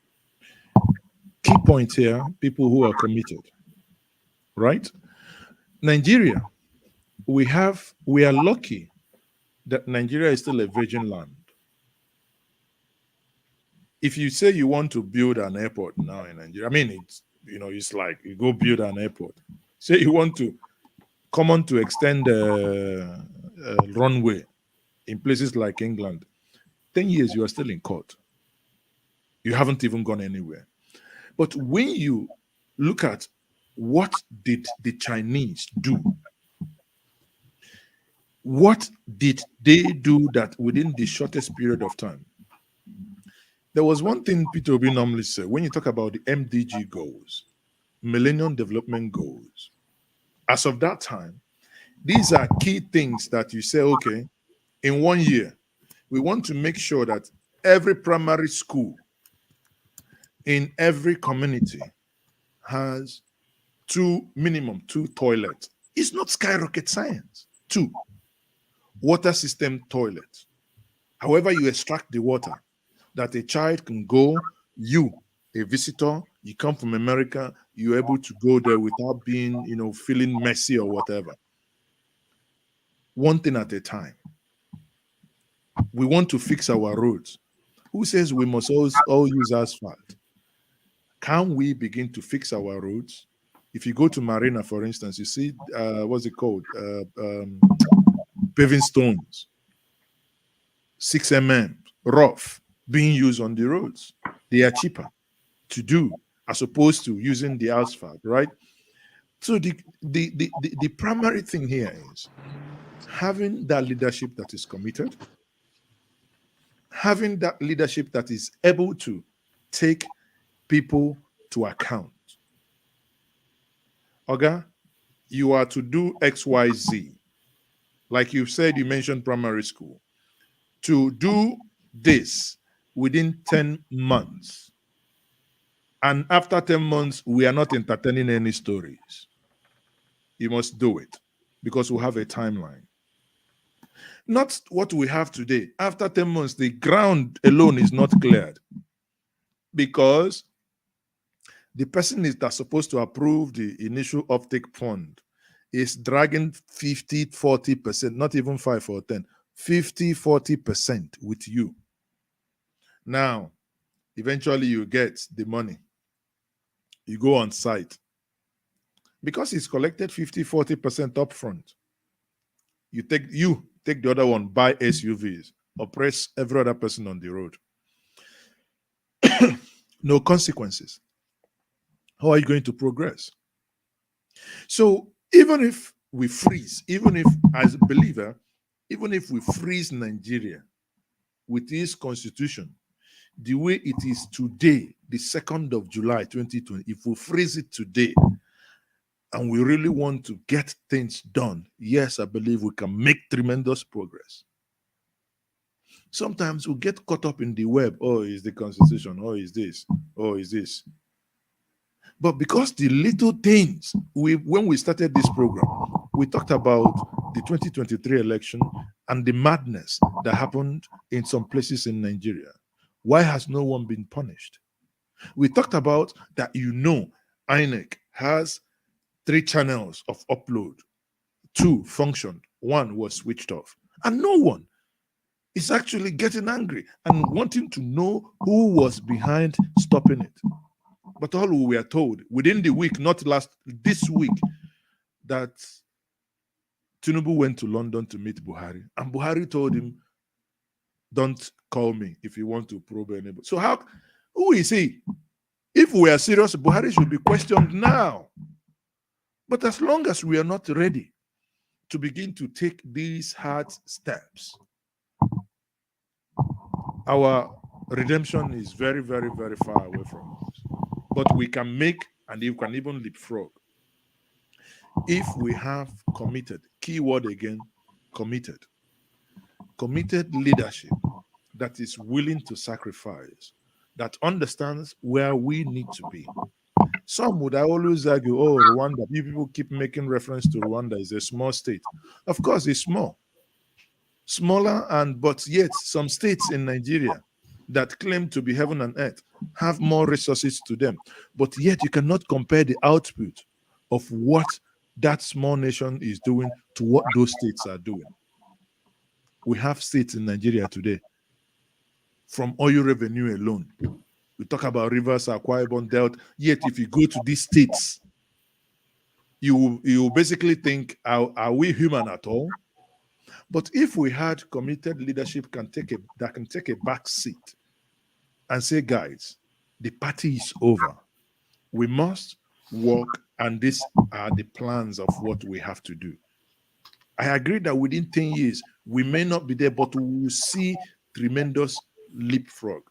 Key point here, people who are committed, right? Nigeria, we are lucky that Nigeria is still a virgin land. If you say you want to build an airport now in Nigeria, I mean, it's like you go build an airport. Say you want to come on to extend a runway in places like England, 10 years, you are still in court. You haven't even gone anywhere. But when you look at what did the Chinese do, what did they do that within the shortest period of time? There was one thing Peter Obi normally said when you talk about the MDG goals, Millennium Development Goals. As of that time, these are key things that you say, okay, in 1 year, we want to make sure that every primary school in every community has minimum two toilets. It's not skyrocket science. 2, water system toilets. However you extract the water, that a child can go, you, a visitor, you come from America, you're able to go there without being, feeling messy or whatever. One thing at a time. We want to fix our roads. Who says we must all use asphalt? Can we begin to fix our roads? If you go to Marina, for instance, you see, what's it called? Paving stones, 6 mm, rough, being used on the roads. They are cheaper to do as opposed to using the asphalt, right? So the primary thing here is having that leadership that is committed, having that leadership that is able to take people to account. Oga, you are to do XYZ. Like you said, you mentioned primary school. To do this within 10 months. And after 10 months, we are not entertaining any stories. You must do it because we have a timeline. Not what we have today. After 10 months, the ground alone is not cleared because the person that's supposed to approve the initial uptake fund is dragging 50, 40%, not even 5 or 10, 50, 40% with you. Now, eventually you get the money. You go on site. Because it's collected 50, 40% upfront. You take the other one, buy SUVs, oppress every other person on the road. No consequences. How are you going to progress? So even if we freeze, even if, as a believer, even if we freeze Nigeria with its constitution, the way it is today, the 2nd of July, 2020, if we freeze it today, and we really want to get things done, yes, I believe we can make tremendous progress. Sometimes we get caught up in the web. Oh, is the constitution? Oh, is this? Oh, is this? But because the little things, when we started this program, we talked about the 2023 election and the madness that happened in some places in Nigeria. Why has no one been punished? We talked about that, Inec has 3 channels of upload. 2 functioned. 1 was switched off. And no one is actually getting angry and wanting to know who was behind stopping it. But all we were told within the week, not this week, that Tinubu went to London to meet Buhari. And Buhari told him, don't call me if you want to probe anybody. So who is he? If we are serious, Buhari should be questioned now. But as long as we are not ready to begin to take these hard steps, our redemption is very, very, very far away from us. But we can make, and you can even leapfrog, if we have committed, keyword again, committed leadership that is willing to sacrifice, that understands where we need to be. Some would always argue, oh, Rwanda, you people keep making reference to Rwanda as a small state. Of course, it's small. Smaller, but yet some states in Nigeria that claim to be heaven and earth have more resources to them. But yet you cannot compare the output of what that small nation is doing to what those states are doing. We have states in Nigeria today, from oil revenue alone. We talk about rivers, Akwa Ibom, Delta. Yet if you go to these states, you basically think, are we human at all? But if we had committed leadership that can take a back seat and say, guys, the party is over. We must work, and these are the plans of what we have to do. I agree that within 10 years, we may not be there, but we will see tremendous leapfrog.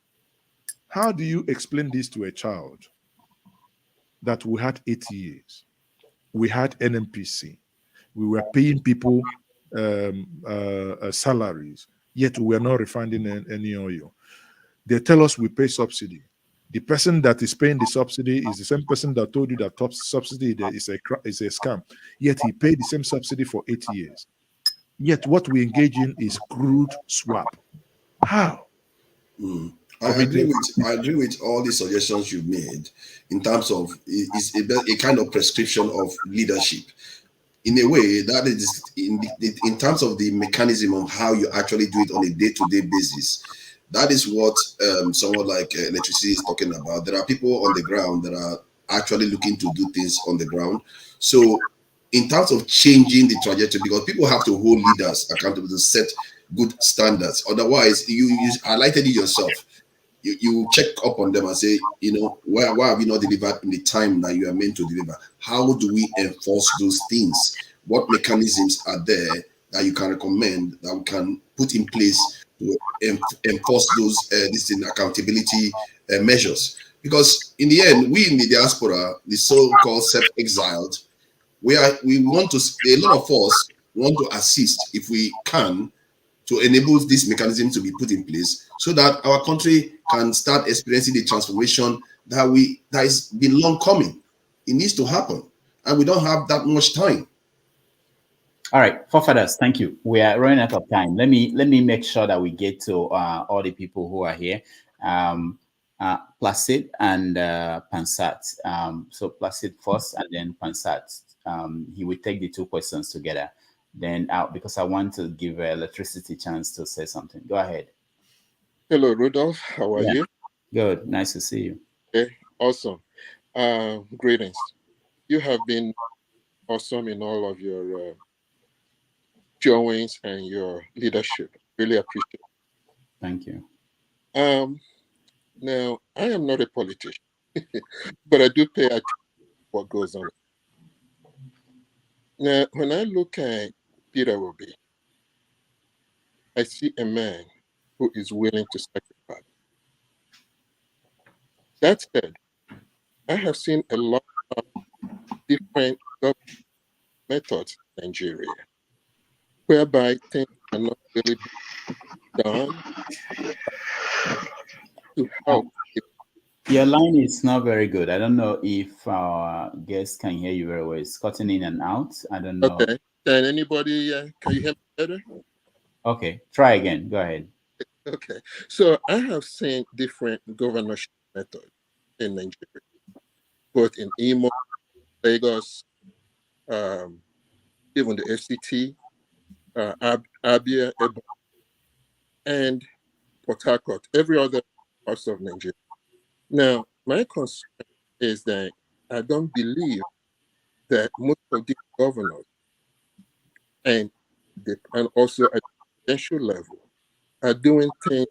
How do you explain this to a child? That we had 8 years, we had NMPC, we were paying people salaries, yet we are not refining any oil. They tell us we pay subsidy. The person that is paying the subsidy is the same person that told you that top subsidy is a scam. Yet he paid the same subsidy for 8 years. Yet what we engage in is crude swap. How? I agree with all the suggestions you've made in terms of it's a kind of prescription of leadership. In a way, that is in terms of the mechanism of how you actually do it on a day-to-day basis. That is what someone like electricity is talking about. There are people on the ground that are actually looking to do things on the ground. So in terms of changing the trajectory, because people have to hold leaders accountable to set good standards. Otherwise, you highlighted it yourself. You check up on them and say, why have you not delivered in the time that you are meant to deliver? How do we enforce those things? What mechanisms are there that you can recommend that we can put in place to enforce those accountability measures? Because in the end, we in the diaspora, the so-called self-exiled, a lot of us want to assist if we can to enable this mechanism to be put in place so that our country can start experiencing the transformation that has been long coming. It needs to happen, and we don't have that much time. All right, forefathers, thank you. We are running out of time. Let me make sure that we get to all the people who are here. Placid and Pansat. So Placid first, and then Pansat. He will take the two questions together. Then, because I want to give electricity chance to say something. Go ahead. Hello, Rudolph. How are you? Good. Nice to see you. Okay, awesome. Greetings. You have been awesome in all of your showings and your leadership. Really appreciate it. Thank you. Now, I am not a politician, but I do pay attention to what goes on. Now, when I look at Peter Obi, I see a man who is willing to sacrifice. That said, I have seen a lot of different methods in Nigeria, whereby things are not really done to help. Your line is not very good. I don't know if our guests can hear you very well. It's cutting in and out. I don't know. Okay. Can anybody, can you hear me better? Okay. Try again. Go ahead. Okay. So I have seen different governorship methods in Nigeria, both in Imo, Lagos, even the FCT, Abia, and Port Harcourt, every other parts of Nigeria. Now, my concern is that I don't believe that most of these governors and also at the presidential level are doing things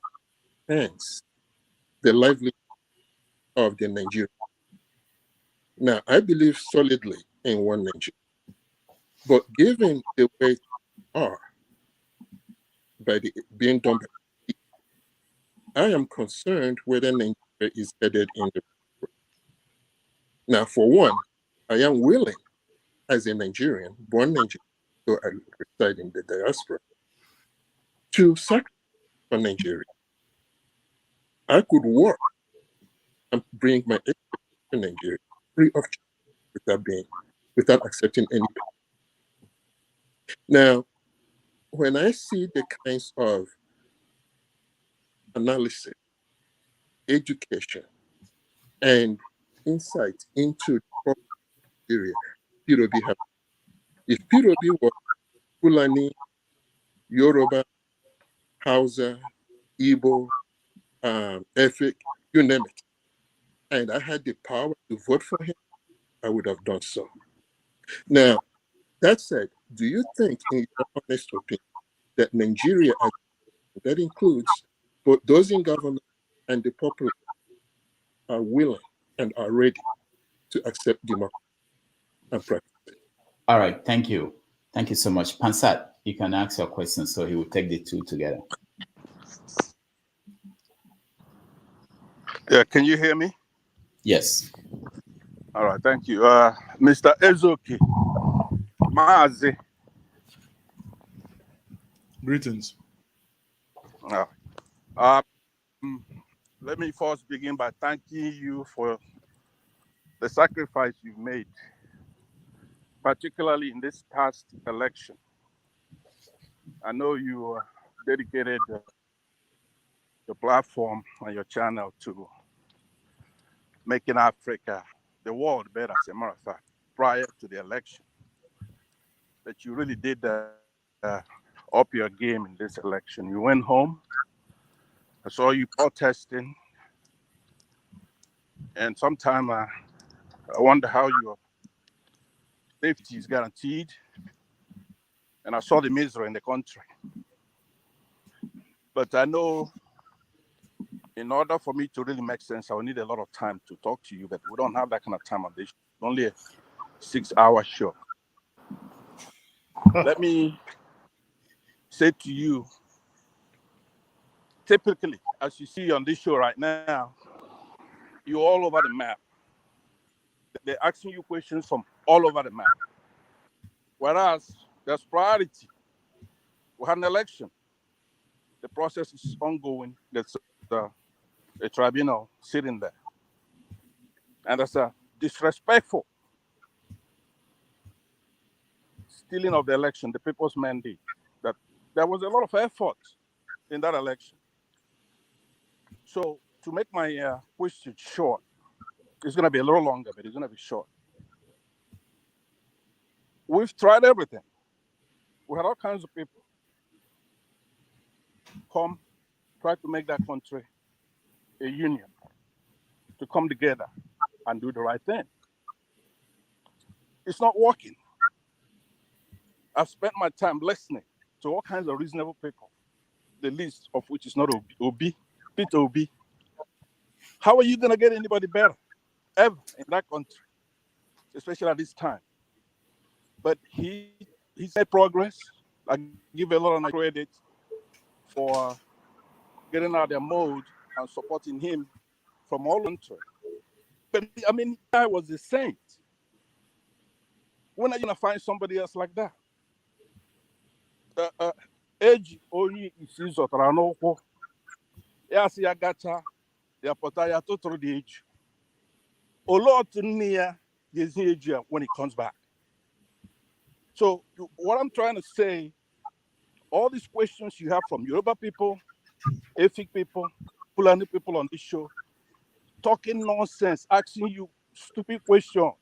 against the livelihood of the Nigerians. Now, I believe solidly in one Nigeria, but given the way things are being done by the people, I am concerned whether Nigeria is headed in the right way. Now, for one, I am willing, as a Nigerian, born Nigerian, so I reside in the diaspora, to sacrifice for Nigeria. I could work and bring my expertise to Nigeria free of charge without accepting any pay. Now, when I see the kinds of analysis, education, and insight into Nigeria, Peter Obi has. If Peter Obi was Fulani, Yoruba, Hausa, Igbo, Efik, you name it, and I had the power to vote for him, I would have done so. Now, that said, do you think, in your honest opinion, that Nigeria, that includes both those in government and the populace are willing and are ready to accept democracy and practice it. All right, thank you. Thank you so much. Pansat, you can ask your question, so he will take the two together. Yeah, can you hear me? Yes. All right, thank you. Mr. Ezeoke, Mazi. Greetings. Let me first begin by thanking you for the sacrifice you've made, particularly in this past election. I know you dedicated your platform and your channel to making Africa, the world better, as a matter of fact, prior to the election. That you really did up your game in this election. You went home. I saw you protesting. And sometimes I wonder how your safety is guaranteed. And I saw the misery in the country. But I know in order for me to really make sense, I will need a lot of time to talk to you, but we don't have that kind of time on this. Only a 6-hour show. Let me say to you, typically, as you see on this show right now, you're all over the map. They're asking you questions from all over the map. Whereas there's priority. We had an election. The process is ongoing. There's a tribunal sitting there. And that's a disrespectful stealing of the election, the people's mandate. That there was a lot of effort in that election. So to make my question short, it's going to be a little longer, but it's going to be short. We've tried everything. We had all kinds of people come, try to make that country a union, to come together and do the right thing. It's not working. I've spent my time listening to all kinds of reasonable people, the least of which is not Obi, Peter Obi. How are you going to get anybody better ever in that country, especially at this time? But he's made progress. I give a lot of credit for getting out of their mode and supporting him from all country. But I mean, I was a saint. When are you going to find somebody else like that? Age only is zọtara n'ụkwụ ya sị ya gacha ya pụta ya tụtụrụ the age. Olee otu nne ya ga-ezi age ya when he comes back? So what I'm trying to say, all these questions you have from Yoruba people, Efik people, Fulani people on this show, talking nonsense, asking you stupid questions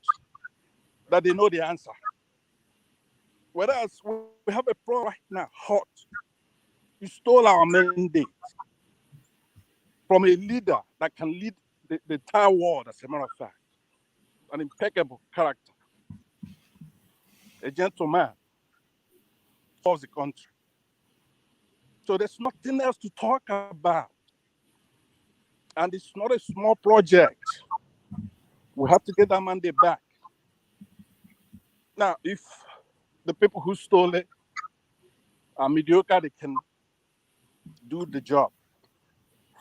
that they know the answer. Whereas we have a problem right now, hot. You stole our mandate from a leader that can lead the entire world, as a matter of fact. An impeccable character. A gentleman of the country. So there's nothing else to talk about. And it's not a small project. We have to get that mandate back. Now, if the people who stole it are mediocre, they can do the job.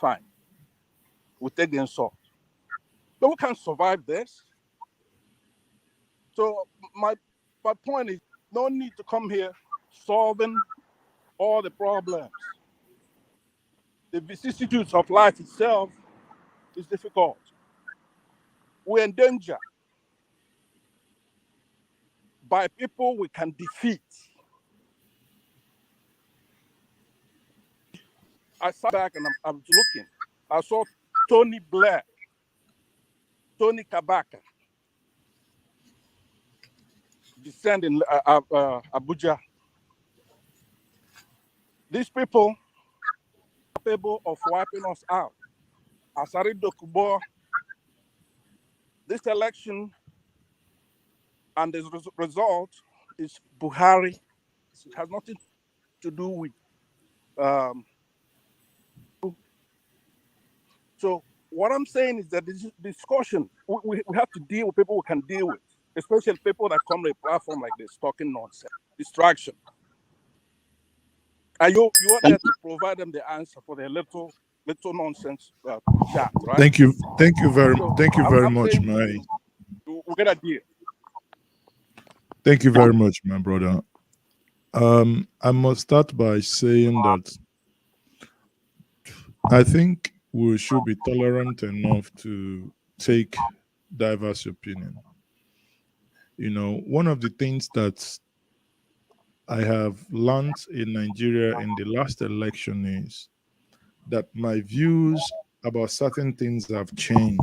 Fine. We'll take the insult. But we can't survive this. So my point is, no need to come here solving all the problems. The vicissitudes of life itself is difficult. We're in danger by people we can defeat. I sat back and I was looking. I saw Tony Blair, Tony Kabaka, descending Abuja. These people are capable of wiping us out. Asari Dokubo, this election and the result is Buhari. It has nothing to do with So what I'm saying is that this discussion, we have to deal with people we can deal with, especially people that come to a platform like this talking nonsense, distraction. And you are there to provide them the answer for their little nonsense chat, right? Thank you very I'm much, saying my. we get a deal. Thank you very much, my brother. I must start by saying that I think we should be tolerant enough to take diverse opinion. You know, one of the things that I have learned in Nigeria in the last election is that my views about certain things have changed.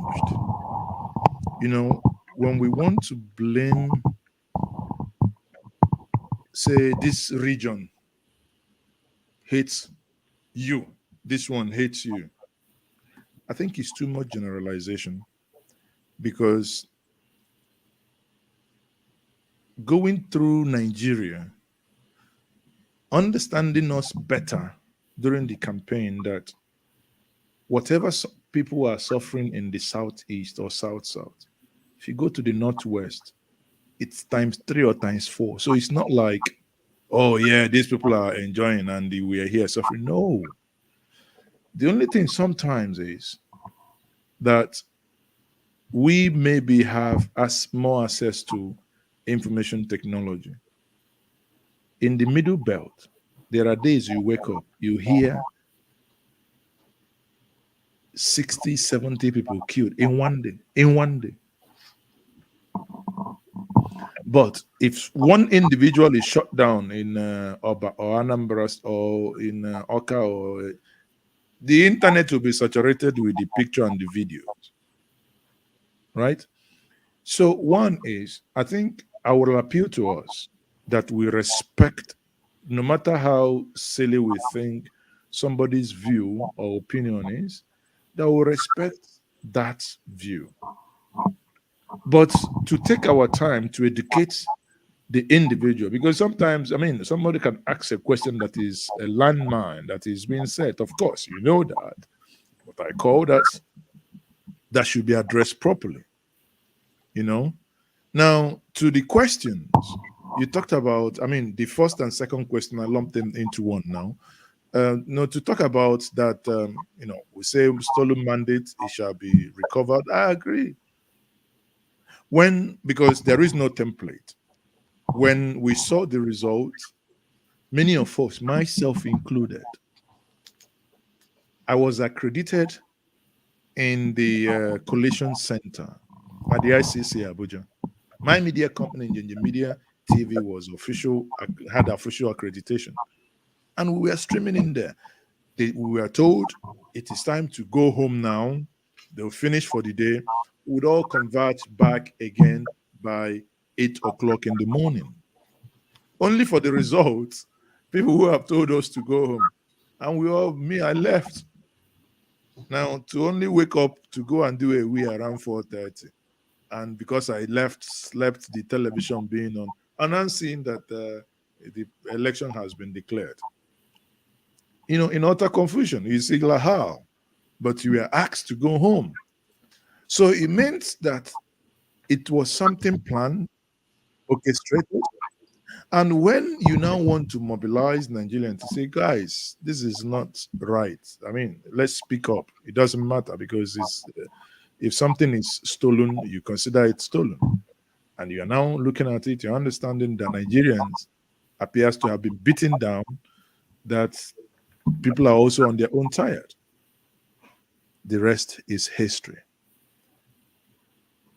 You know, when we want to blame, say, this region hates you, this one hates you, I think it's too much generalization, because going through Nigeria, understanding us better during the campaign, that whatever people are suffering in the southeast or south, if you go to the northwest, it's times 3 or times 4. So it's not like, oh yeah, these people are enjoying and we are here suffering. No. The only thing sometimes is that we maybe have more access to information technology. In the middle belt, there are days you wake up, you hear 60, 70 people killed in one day. But if one individual is shot down in Oba or Anambra or in Oka, or the internet will be saturated with the picture and the videos, right? So one is, I think I will appeal to us that we respect, no matter how silly we think somebody's view or opinion is, that we respect that view. But to take our time to educate the individual, because sometimes, I mean, somebody can ask a question that is a landmine that is being said. Of course, you know that. What I call that should be addressed properly. You know? Now, to the questions you talked about, I mean, the first and second question, I lumped them into one now. No, to talk about that, you know, we say stolen mandate, it shall be recovered. I agree. Because there is no template. When we saw the results, many of us, myself included, I was accredited in the collation center at the ICC Abuja. My media company, Njenje Media TV, had official accreditation, and we were streaming in there. We were told it is time to go home now. They'll finish for the day. We'd all convert back again by 8 o'clock in the morning. Only for the results, people who have told us to go home. And I left. Now, to only wake up to go and do a wee around 4:30. And because I slept the television being on, and I'm seeing that the election has been declared. You know, in utter confusion. You see, like, how? But you were asked to go home. So it meant that it was something planned, orchestrated. And when you now want to mobilize Nigerians to say, guys, this is not right. I mean, let's speak up. It doesn't matter, because if something is stolen, you consider it stolen. And you are now looking at it, you're understanding that Nigerians appears to have been beaten down, that people are also on their own tired. The rest is history.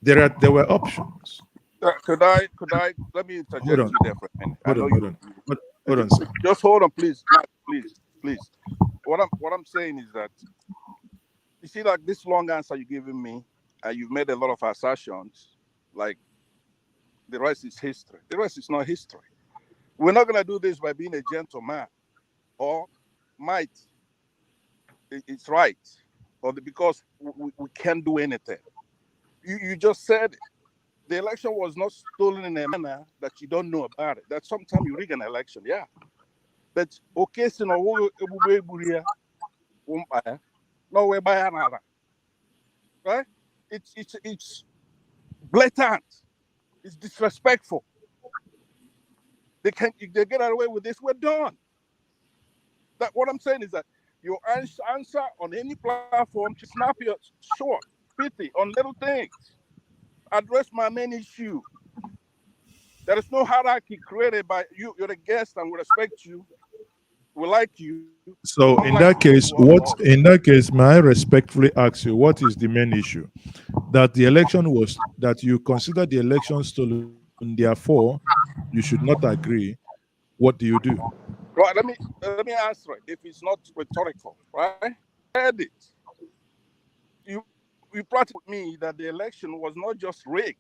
There were options. Could I let me interject you there for a minute? Hold on, sir. Just hold on, please, please. What I'm saying is that, you see, like, this long answer you're giving me, you've made a lot of assertions, like the rest is history. The rest is not history. We're not gonna do this by being a gentleman or might. It's right, or because we can't do anything. You just said it. The election was not stolen in a manner that you don't know about it. That sometimes you rig an election, yeah. But okay, so no way by another. right? It's blatant. It's disrespectful. They get away with this. We're done. That what I'm saying is that your answer on any platform, snappy, short, pithy, on little things. Address my main issue. There is no hierarchy created by you. You're a guest, and we respect you. We like you. So in that case, may I respectfully ask you, what is the main issue? That the election was, that you consider the election stolen, therefore you should not agree. What do you do? Right, let me answer it. If it's not rhetorical, right? Heard it. You practically with me that the election was not just rigged.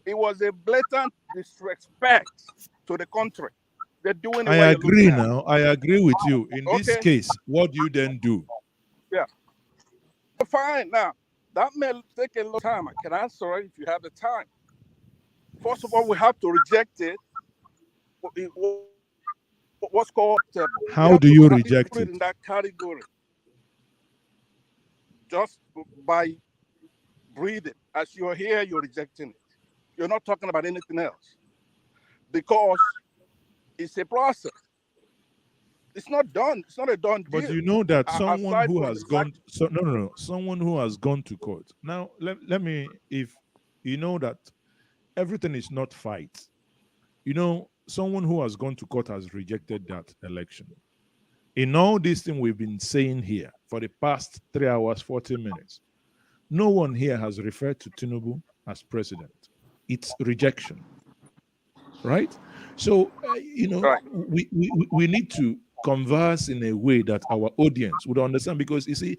It was a blatant disrespect to the country. They're doing it. I while agree you're looking at now. I agree with you. In this case, what do you then do? Yeah. Fine. Now, that may take a long time. I can answer it if you have the time. First of all, we have to reject it. What's called how do you reject it in that category? Just by breathing. As you're here, you're rejecting it. You're not talking about anything else. Because it's a process. It's not done. It's not a done deal. But you know that someone who has gone, someone who has gone to court. Now, let me, if you know that everything is not fight, you know, someone who has gone to court has rejected that election. In all this thing we've been saying here for the past 3 hours, 40 minutes, no one here has referred to Tinubu as president. It's rejection, right? So, we need to converse in a way that our audience would understand, because you see,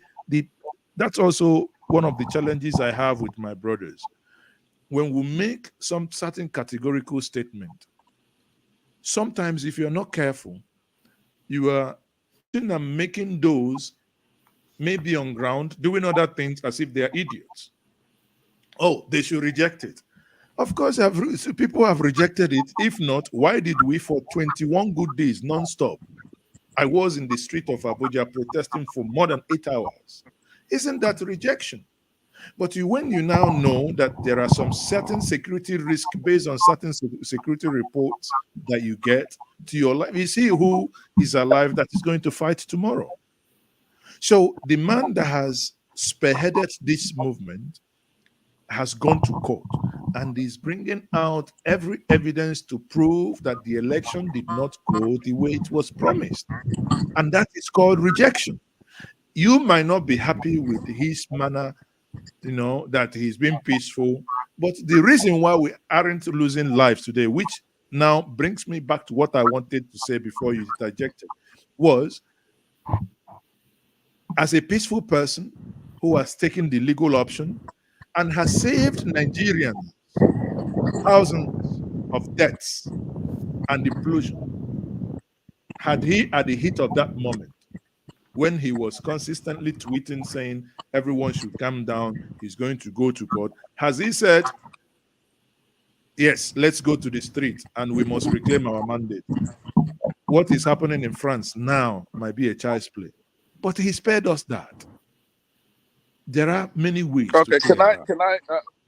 that's also one of the challenges I have with my brothers. When we make some certain categorical statement, sometimes if you're not careful, you are making those maybe on ground doing other things as if they are idiots. Oh, they should reject it. Of course, people have rejected it. If not, why did we, for 21 good days, non-stop, I was in the street of Abuja protesting for more than 8 hours? Isn't that rejection? But when you now know that there are some certain security risk based on certain security reports that you get to your life, you see who is alive that is going to fight tomorrow. So the man that has spearheaded this movement has gone to court and is bringing out every evidence to prove that the election did not go the way it was promised. And that is called rejection. You might not be happy with his manner, that he's been peaceful, but the reason why we aren't losing lives today, which now brings me back to what I wanted to say before you interjected, was as a peaceful person who has taken the legal option and has saved Nigerians thousands of deaths and implosion, had he, at the heat of that moment, when he was consistently tweeting saying everyone should calm down, he's going to go to court, has he said, yes, let's go to the street and we must reclaim our mandate? What is happening in France now might be a child's play, but he spared us that. There are many ways. Okay, to can I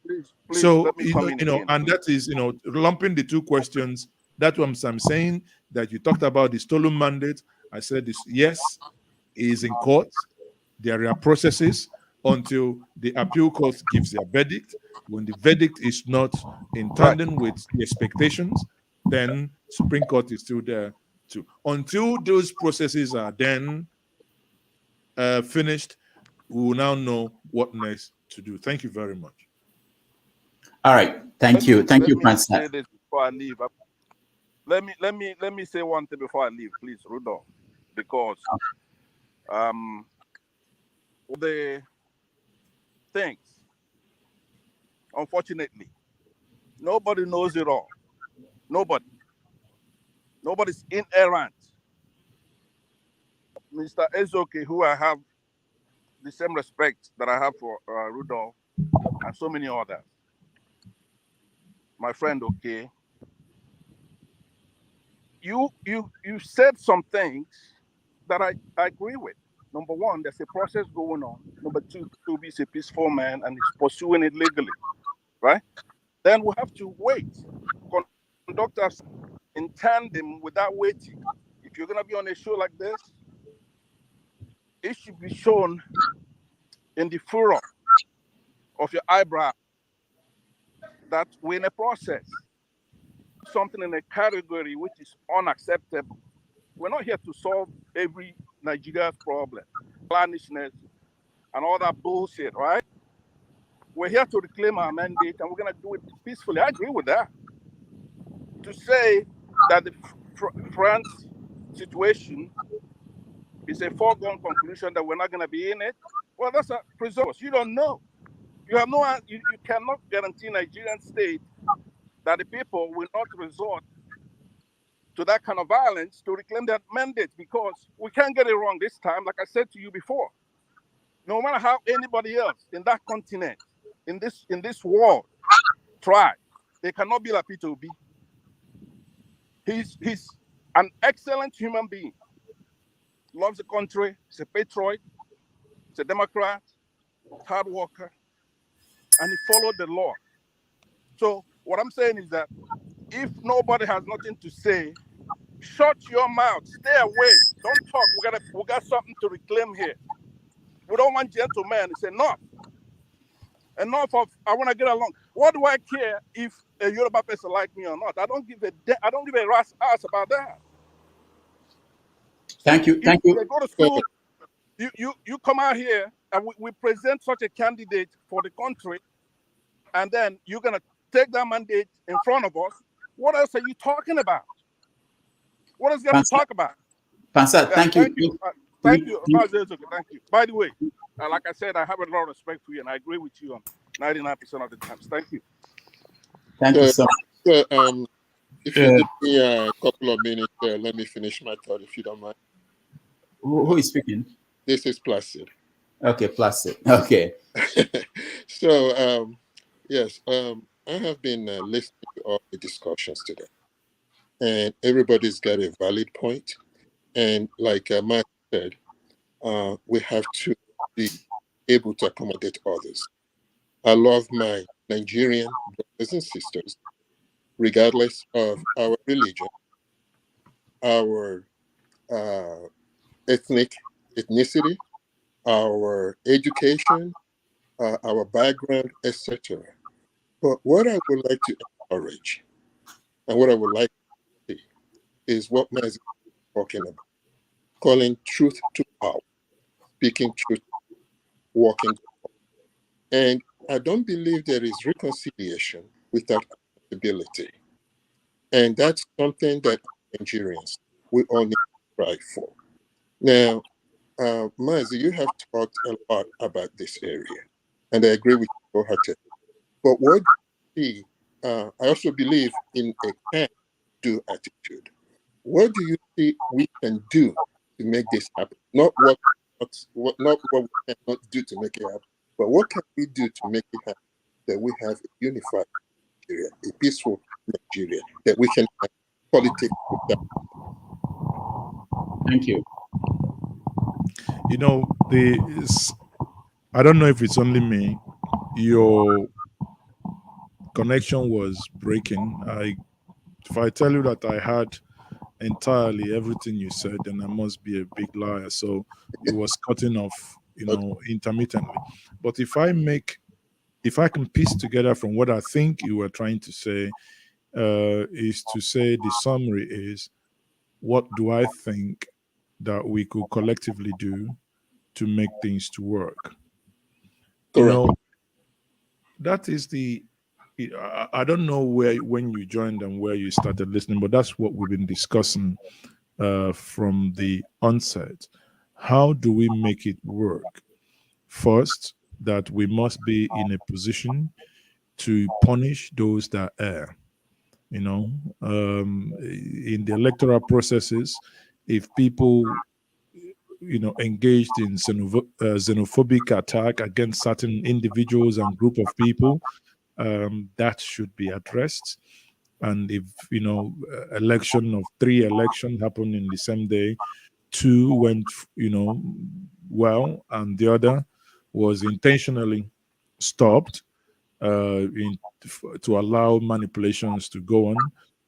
please so let me come in again, and please. that is lumping the two questions. That's what I'm saying, that you talked about the stolen mandate. I said this, yes, he is in court. There are processes until the appeal court gives their verdict. When the verdict is not in tandem with the expectations, then Supreme Court is still there too. Until those processes are then finished, we will now know what next to do. Thank you very much. All right. Thank you, Francis. Say this before I leave. Let me say one thing before I leave, please, Rudolph, because the things, unfortunately, nobody knows it all. Nobody's inerrant. Mr. Ezeoke, who I have the same respect that I have for Rudolph and so many others. My friend, okay, you said some things that I agree with. Number one, there's a process going on. Number two, Obi is a peaceful man and he's pursuing it legally, right? Then we have to wait, conduct us in tandem without waiting. If you're gonna be on a show like this, it should be shown in the furrow of your eyebrow that we're in a process, something in a category which is unacceptable. We're not here to solve every Nigeria's problem, clannishness, and all that bullshit, right? We're here to reclaim our mandate, and we're gonna do it peacefully. I agree with that. To say that the France situation is a foregone conclusion that we're not gonna be in it, well, that's a presumption. You don't know. You have no. You cannot guarantee Nigerian state that the people will not resort to that kind of violence to reclaim that mandate, because we can't get it wrong this time. Like I said to you before, no matter how anybody else in that continent, in this world, try, they cannot be like Peter Obi. He's an excellent human being. Loves the country. He's a patriot. He's a Democrat. Hard worker, and he followed the law. So what I'm saying is that if nobody has nothing to say, shut your mouth. Stay away. Don't talk. We got something to reclaim here. We don't want gentlemen. It's enough. Enough of I want to get along. What do I care if a Yoruba person like me or not? I don't give a rat's ass about that. Thank you. Thank They you. go to school. You come out here and we present such a candidate for the country, and then you're gonna take that mandate in front of us. What else are you talking about? What else are you talk about? Pansa, Yeah, thank thank you. you. Thank you. Thank you. By the way, like I said, I have a lot of respect for you, and I agree with you on 99% of the times. Thank you. Thank you so much. So, if you give me a couple of minutes, let me finish my thought, if you don't mind. Who is speaking? This is Placid. Okay, Placid. Okay. So, yes, I have been listening to all the discussions today, and everybody's got a valid point. And like Matt said, we have to be able to accommodate others. I love my Nigerian brothers and sisters, regardless of our religion, our ethnicity, our education, our background, etc. But what I would like to encourage, and what I would like to see, is what Mazi is talking about, calling truth to power, speaking truth, walking. And I don't believe there is reconciliation without accountability. And that's something that Nigerians, we all need to strive for. Now, Mazi, you have talked a lot about this area, and I agree with you wholeheartedly. But what do you see? I also believe in a can-do attitude. What do you see we can do to make this happen? Not what we cannot do to make it happen, but what can we do to make it happen? That we have a unified Nigeria, a peaceful Nigeria, that we can have politics without. Thank you. You know, I don't know if it's only me. Your connection was breaking. If I tell you that I heard entirely everything you said, then I must be a big liar. So it was cutting off, intermittently. But if I can piece together from what I think you were trying to say, is to say the summary is, what do I think that we could collectively do to make things to work? Correct. That is I don't know when you joined and where you started listening, but that's what we've been discussing from the onset. How do we make it work? First, that we must be in a position to punish those that err. In the electoral processes, if people engaged in xenophobic attack against certain individuals and group of people, that should be addressed. And if election of 3 elections happen in the same day, 2 went well, and the other was intentionally stopped to allow manipulations to go on,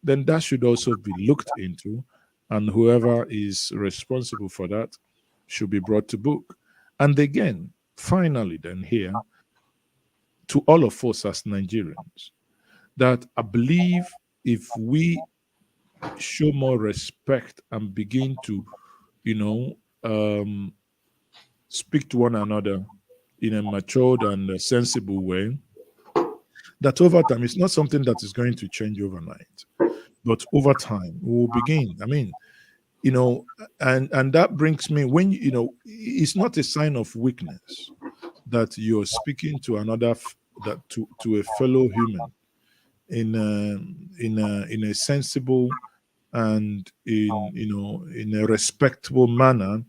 then that should also be looked into, and whoever is responsible for that should be brought to book. And again, finally, then here, to all of us as Nigerians, that I believe if we show more respect and begin to, speak to one another in a matured and sensible way, that over time, it's not something that is going to change overnight, but over time, we will begin. I mean, and that brings me it's not a sign of weakness that you're speaking to another, to a fellow human in a sensible and in a respectable manner,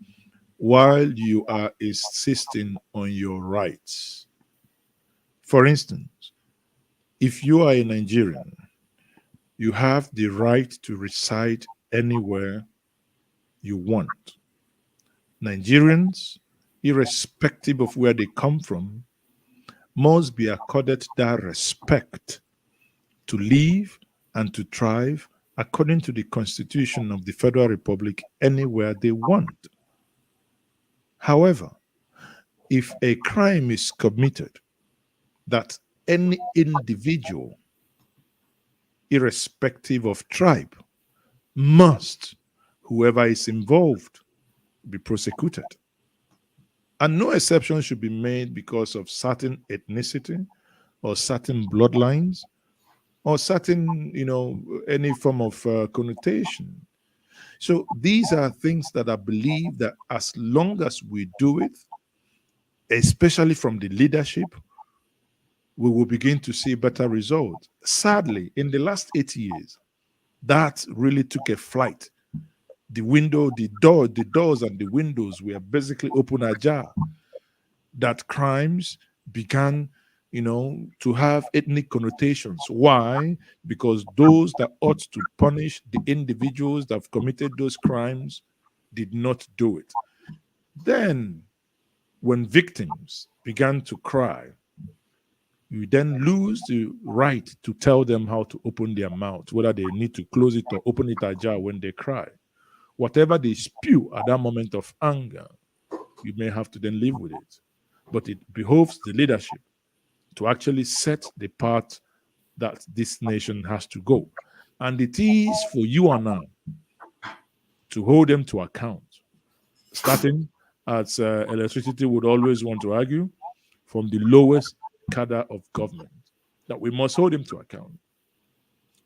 while you are insisting on your rights. For instance, if you are a Nigerian, you have the right to reside anywhere you want. Nigerians, irrespective of where they come from, must be accorded that respect to live and to thrive according to the Constitution of the Federal Republic anywhere they want. However, if a crime is committed that any individual, irrespective of tribe, must, whoever is involved, be prosecuted. And no exception should be made because of certain ethnicity or certain bloodlines or certain, any form of connotation. So these are things that I believe that as long as we do it, especially from the leadership, we will begin to see better results. Sadly, in the last 8 years, that really took a flight. The doors and the windows were basically open ajar. That crimes began, to have ethnic connotations. Why? Because those that ought to punish the individuals that have committed those crimes did not do it. Then, when victims began to cry, you then lose the right to tell them how to open their mouth, whether they need to close it or open it ajar when they cry. Whatever they spew at that moment of anger, you may have to then live with it. But it behoves the leadership to actually set the path that this nation has to go. And it is for you and I to hold them to account, starting as electricity would always want to argue, from the lowest cadre of government, that we must hold them to account.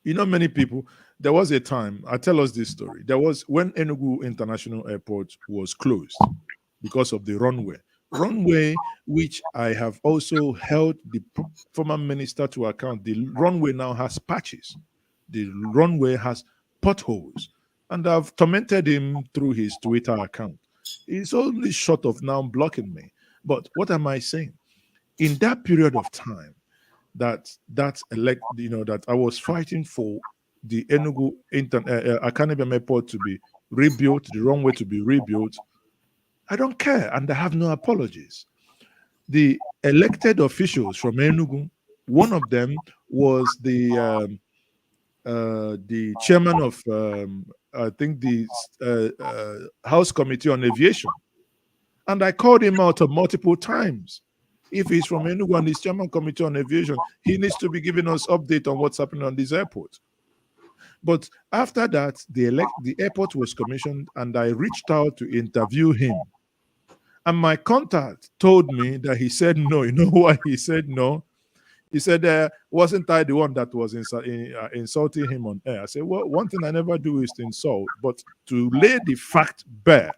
Many people, there was a time, I tell us this story, there was when Enugu International Airport was closed because of the runway, which I have also held the former minister to account. The runway now has patches. The runway has potholes. And I've tormented him through his Twitter account. He's only short of now blocking me. But what am I saying? In that period of time, that I was fighting for the Enugu Akanebem Airport to be rebuilt, the runway to be rebuilt, I don't care, and I have no apologies. The elected officials from Enugu, one of them was the chairman of, I think, the House Committee on Aviation, and I called him out multiple times. If he's from Enugu and he's chairman committee on aviation, he needs to be giving us update on what's happening on this airport. But after that, the airport was commissioned, and I reached out to interview him. And my contact told me that he said no. You know why he said no? He said, wasn't I the one that was insulting him on air? I said, well, one thing I never do is to insult, but to lay the fact bare,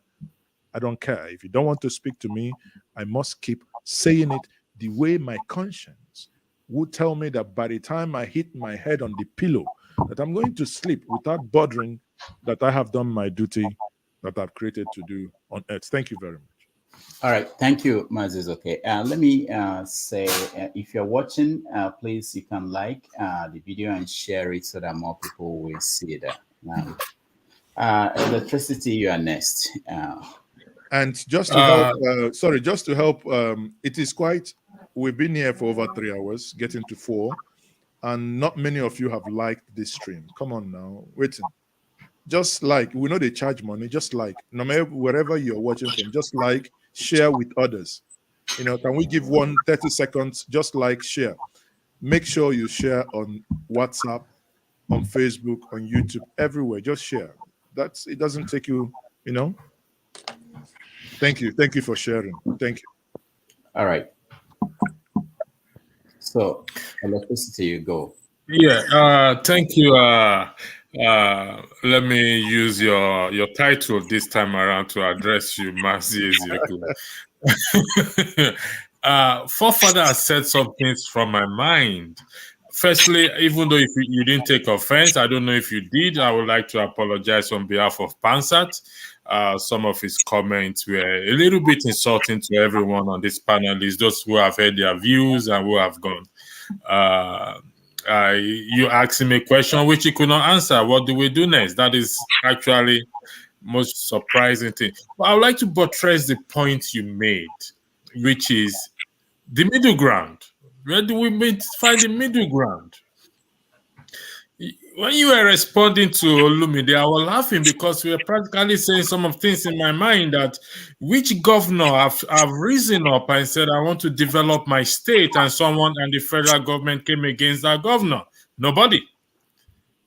I don't care. If you don't want to speak to me, I must keep saying it the way my conscience would tell me that by the time I hit my head on the pillow, that I'm going to sleep without bothering that I have done my duty that I've created to do on earth. Thank you very much. All right. Thank you, Mazi. Ezeoke. Let me say, if you're watching, please, you can like the video and share it so that more people will see that. Electricity, you are next. And just to help, just to help, it is quite, we've been here for over 3 hours, getting to 4, and not many of you have liked this stream. Come on now, waiting. Just like, we know they charge money, just like, no matter wherever you're watching from, just like, share with others. You know, can we give 30 seconds, just like, share. Make sure you share on WhatsApp, on Facebook, on YouTube, everywhere, just share. It doesn't take you, you know. Thank you for sharing. Thank you. All right. So, electricity, you go. Yeah, thank you. Let me use your title this time around to address you, Mazi Ezeoke. Forefather has said some things from my mind. Firstly, even though if you didn't take offense, I don't know if you did, I would like to apologize on behalf of Pansat. Some of his comments were a little bit insulting to everyone on this panel, those who have heard their views and who have gone. You asked him a question which he could not answer. What do we do next? That is actually most surprising thing. But I would like to buttress the point you made, which is the middle ground. Where do we find the middle ground? When you were responding to Olumide, I was laughing because we were practically saying some of things in my mind that which governor have risen up and said, I want to develop my state, and someone and the federal government came against that governor. Nobody.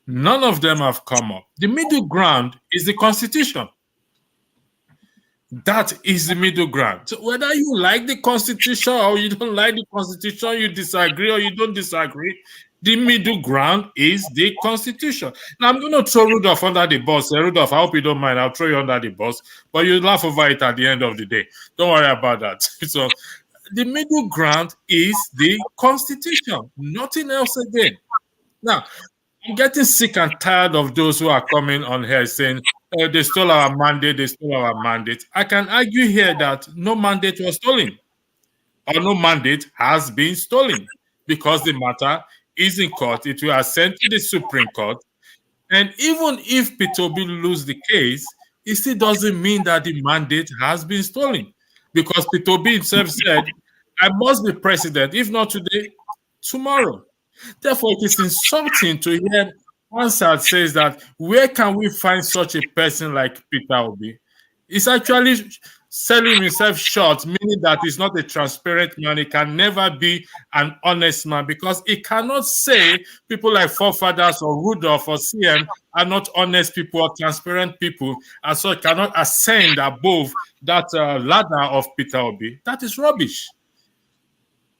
None of them have come up. The middle ground is the Constitution. That is the middle ground. So whether you like the Constitution or you don't like the Constitution, you disagree or you don't disagree, the middle ground is the Constitution. Now, I'm going to throw Rudolph under the bus. Rudolph, I hope you don't mind. I'll throw you under the bus, but you laugh over it at the end of the day. Don't worry about that. So the middle ground is the Constitution. Nothing else again. Now, I'm getting sick and tired of those who are coming on here saying, they stole our mandate, they stole our mandate. I can argue here that no mandate was stolen, or no mandate has been stolen, because the matter is in court. It will ascend to the Supreme Court. And even if Peter Obi loses the case, it still doesn't mean that the mandate has been stolen, because Peter Obi himself said, I must be president, if not today, tomorrow. Therefore, it is insulting to hear one side says that where can we find such a person like Peter Obi? He's actually selling himself short, meaning that he's not a transparent man. He can never be an honest man, because he cannot say people like forefathers or Rudolph or CM are not honest people or transparent people, and so cannot ascend above that ladder of Peter Obi. That is rubbish.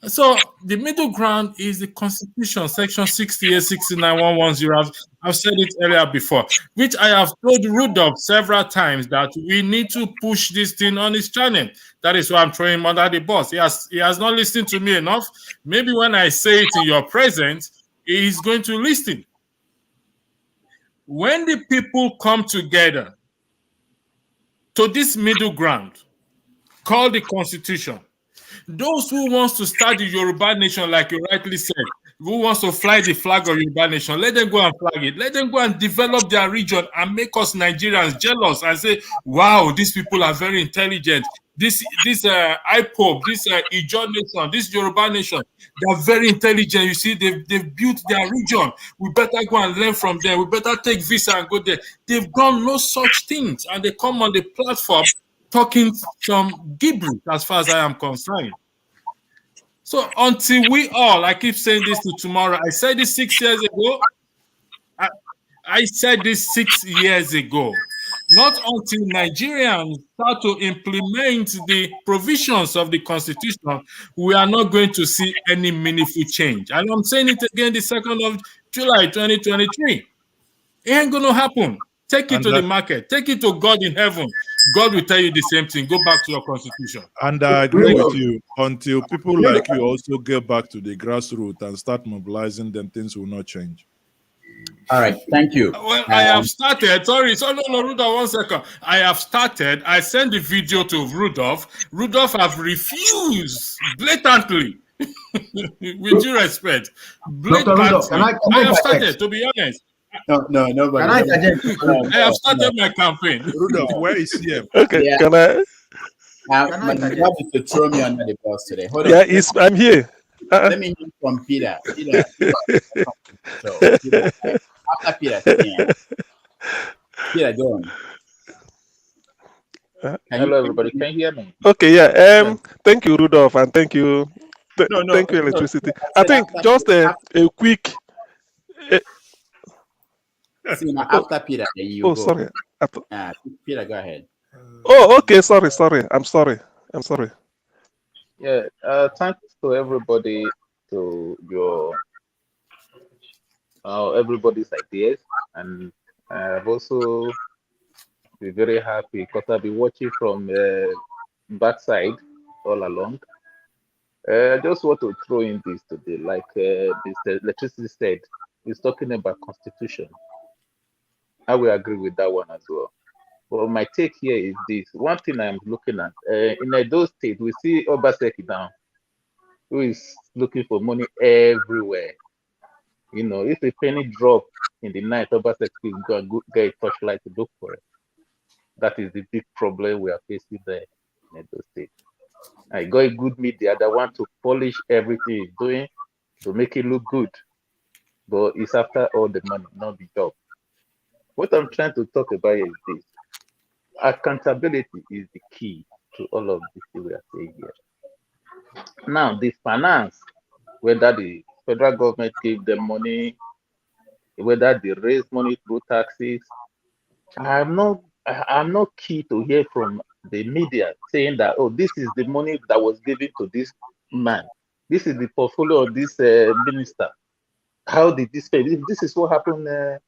So the middle ground is the Constitution, Section 68, 69, 110. I've said it earlier before, which I have told Rudolph several times that we need to push this thing on his channel. That is why I'm throwing him under the bus. He has not listened to me enough. Maybe when I say it in your presence, he's going to listen. When the people come together to this middle ground called the Constitution, those who wants to start the Yoruba nation, like you rightly said, who wants to fly the flag of Yoruba nation, let them go and flag it. Let them go and develop their region and make us Nigerians jealous and say, wow, these people are very intelligent. This IPOB, this Ijaw nation, this Yoruba nation, they are very intelligent. You see, they've built their region. We better go and learn from them. We better take visa and go there. They've done no such things, and they come on the platform talking some gibberish as far as I am concerned. So until we all, I keep saying this to tomorrow, I said this 6 years ago, I said this 6 years ago, not until Nigerians start to implement the provisions of the Constitution, we are not going to see any meaningful change. And I'm saying it again the 2nd of July, 2023. It ain't going to happen. Take it to the market. Take it to God in heaven. God will tell you the same thing. Go back to your Constitution. And I agree with you. Until people like you also get back to the grassroots and start mobilizing them, things will not change. All right, thank you. Well, I have started. Sorry, no, Rudolph, 1 second. I have started. I sent the video to Rudolph. Rudolph have refused blatantly. With due respect. Blatantly. I have started, to be honest. No, nobody. I have started my campaign. Rudolph, where is CM? Okay, yeah. Can I interject to throw me under the bus today? Hold on. Yeah, I'm here. Let me hear from Peter. Peter, so Peter, after Peter, Peter, go on. Hello, everybody. Can you hear me? Okay, yeah. Thank you, Rudolph, and thank you, thank you, No, Electricity. I think just a quick. See, now after Peter, then you go. Sorry. Peter, go ahead. Oh, okay. Sorry. I'm sorry. Yeah. Thanks to everybody, to your everybody's ideas, and I've also been very happy because I've been watching from backside all along. I just want to throw in this today, like Mr. Electricity said, he's talking about constitution. I will agree with that one as well. But my take here is this: one thing I'm looking at in those states, we see Obaseki now, who is looking for money everywhere. You know, if a penny drop in the night, Obaseki is going to get a torchlight to look for it. That is the big problem we are facing there in those states. I got a good media that want to polish everything he's doing to make it look good, but it's after all the money, not the job. What I'm trying to talk about is this: accountability is the key to all of this we are saying here. Now, the finance, whether the federal government gave them money, whether they raise money through taxes, I'm not key to hear from the media saying that, oh, this is the money that was given to this man. This is the portfolio of this minister. How did this pay? This is what happened in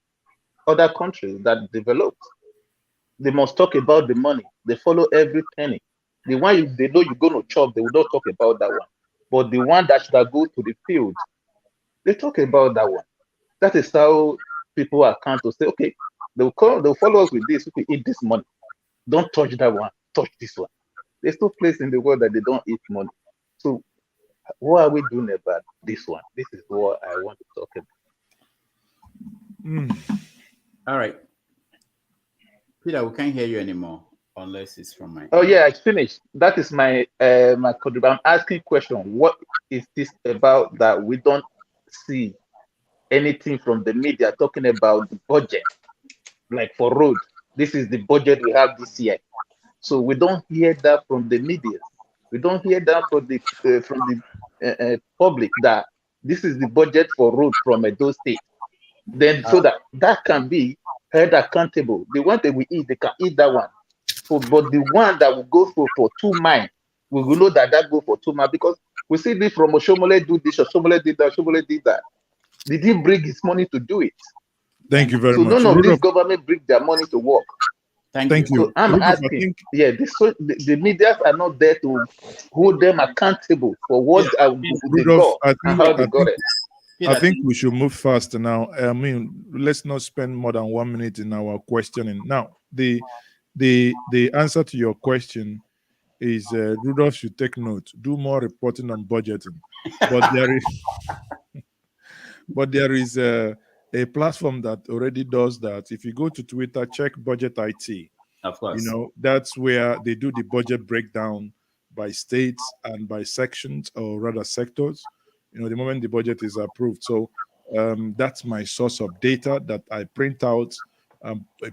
other countries that developed. They must talk about the money. They follow every penny. The one they know you're going to chop, they will not talk about that one. But the one that should go to the field, they talk about that one. That is how people account to say, okay, they'll follow us with this. We eat this money. Don't touch that one. Touch this one. There's no place in the world that they don't eat money. So what are we doing about this one? This is what I want to talk about. All right. Peter, we can't hear you anymore unless it's from my. Oh yeah, I finished. That is my my code. I'm asking question. What is this about that we don't see anything from the media talking about the budget, like for road? This is the budget we have this year. So we don't hear that from the media. We don't hear that from the public that this is the budget for road from Edo State. Then so that can be held accountable. The one that we eat, they can eat that one. But the one that will go for 2 miles, we will know that go for 2 miles because we see this from Oshomole do this, Oshomole did that, Oshomole did that. Did he bring his money to do it? Thank you very much. So none of this government bring their money to work. Thank you. So I'm asking, the media are not there to hold them accountable for what they got and how they got it. I think we should move faster now. I mean, let's not spend more than 1 minute in our questioning. Now, the answer to your question is Rudolph should take note. Do more reporting on budgeting. But there is a platform that already does that. If you go to Twitter, check Budget IT. Of course. You know, that's where they do the budget breakdown by states and by sections, or rather sectors. You know, the moment the budget is approved. So that's my source of data that I print out,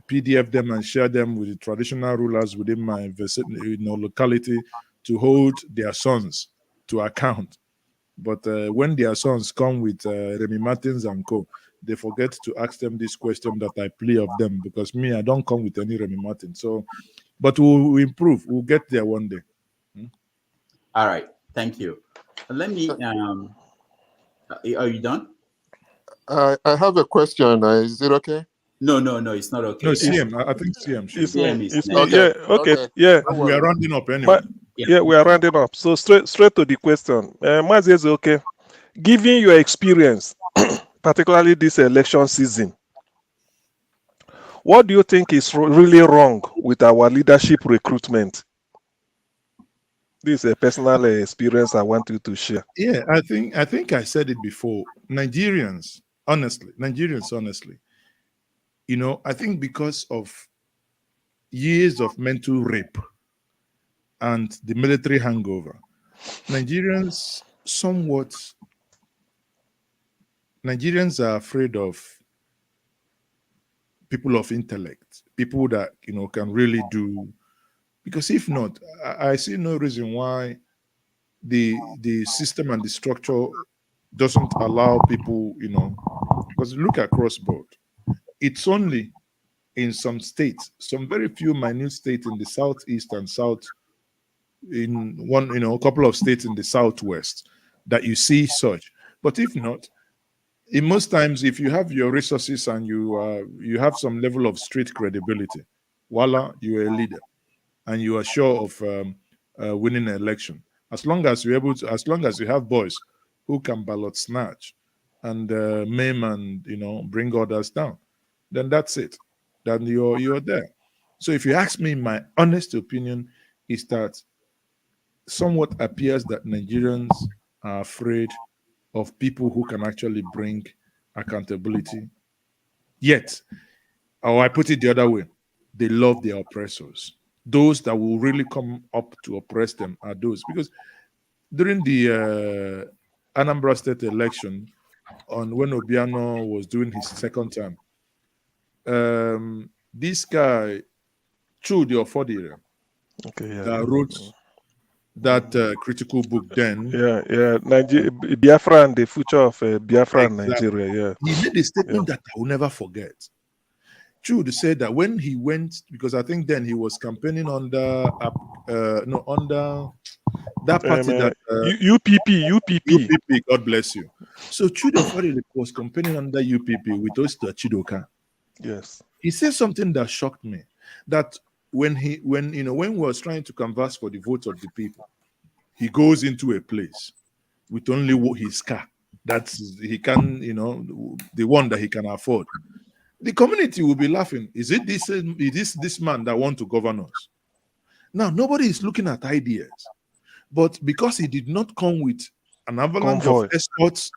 PDF them and share them with the traditional rulers within my locality to hold their sons to account. But when their sons come with Remy Martins and co, they forget to ask them this question that I plea of them, because me, I don't come with any Remy Martin. So, but we'll improve. We'll get there one day. All right. Thank you. Let me. Are you done? I have a question. Is it okay? No, it's not okay. No, CM. I think CM. CM is okay. Yeah, okay. Yeah. We are rounding up anyway. Yeah, we are rounding up. So straight to the question. Mazi Ezeoke, given your experience, particularly this election season, what do you think is really wrong with our leadership recruitment? This is a personal experience I want you to share. Yeah, I think I said it before. Nigerians, honestly, you know, I think because of years of mental rape and the military hangover. Nigerians are afraid of people of intellect, people that can really do. Because if not, I see no reason why the system and the structure doesn't allow people, because look across board. It's only in some states, some very few minute states in the southeast and south, in one, a couple of states in the southwest, that you see such. But if not, in most times, if you have your resources and you have some level of street credibility, voila, you're a leader, and you are sure of winning an election. As long as as long as you have boys who can ballot snatch and maim and bring others down, then that's it. Then you're there. So if you ask me, my honest opinion is that somewhat appears that Nigerians are afraid of people who can actually bring accountability. Yet, or I put it the other way, they love their oppressors. Those that will really come up to oppress them are those. Because during the Anambra state election, when Obiano was doing his second term, this guy, Chudi Ofodire, that wrote that critical book then. Biafra and the future of Biafra and Exactly. Nigeria. He made a statement that I will never forget. Chudi said that when he went, because I think then he was campaigning under that party that UPP. God bless you. So Chudi Ofodire was campaigning under UPP with Oster Chidoka. Yes. He said something that shocked me. That when we was trying to canvass for the vote of the people, he goes into a place with only his car. That's he can, the one that he can afford. The community will be laughing. Is it this man that want to govern us? Now nobody is looking at ideas, but because he did not come with an avalanche of escorts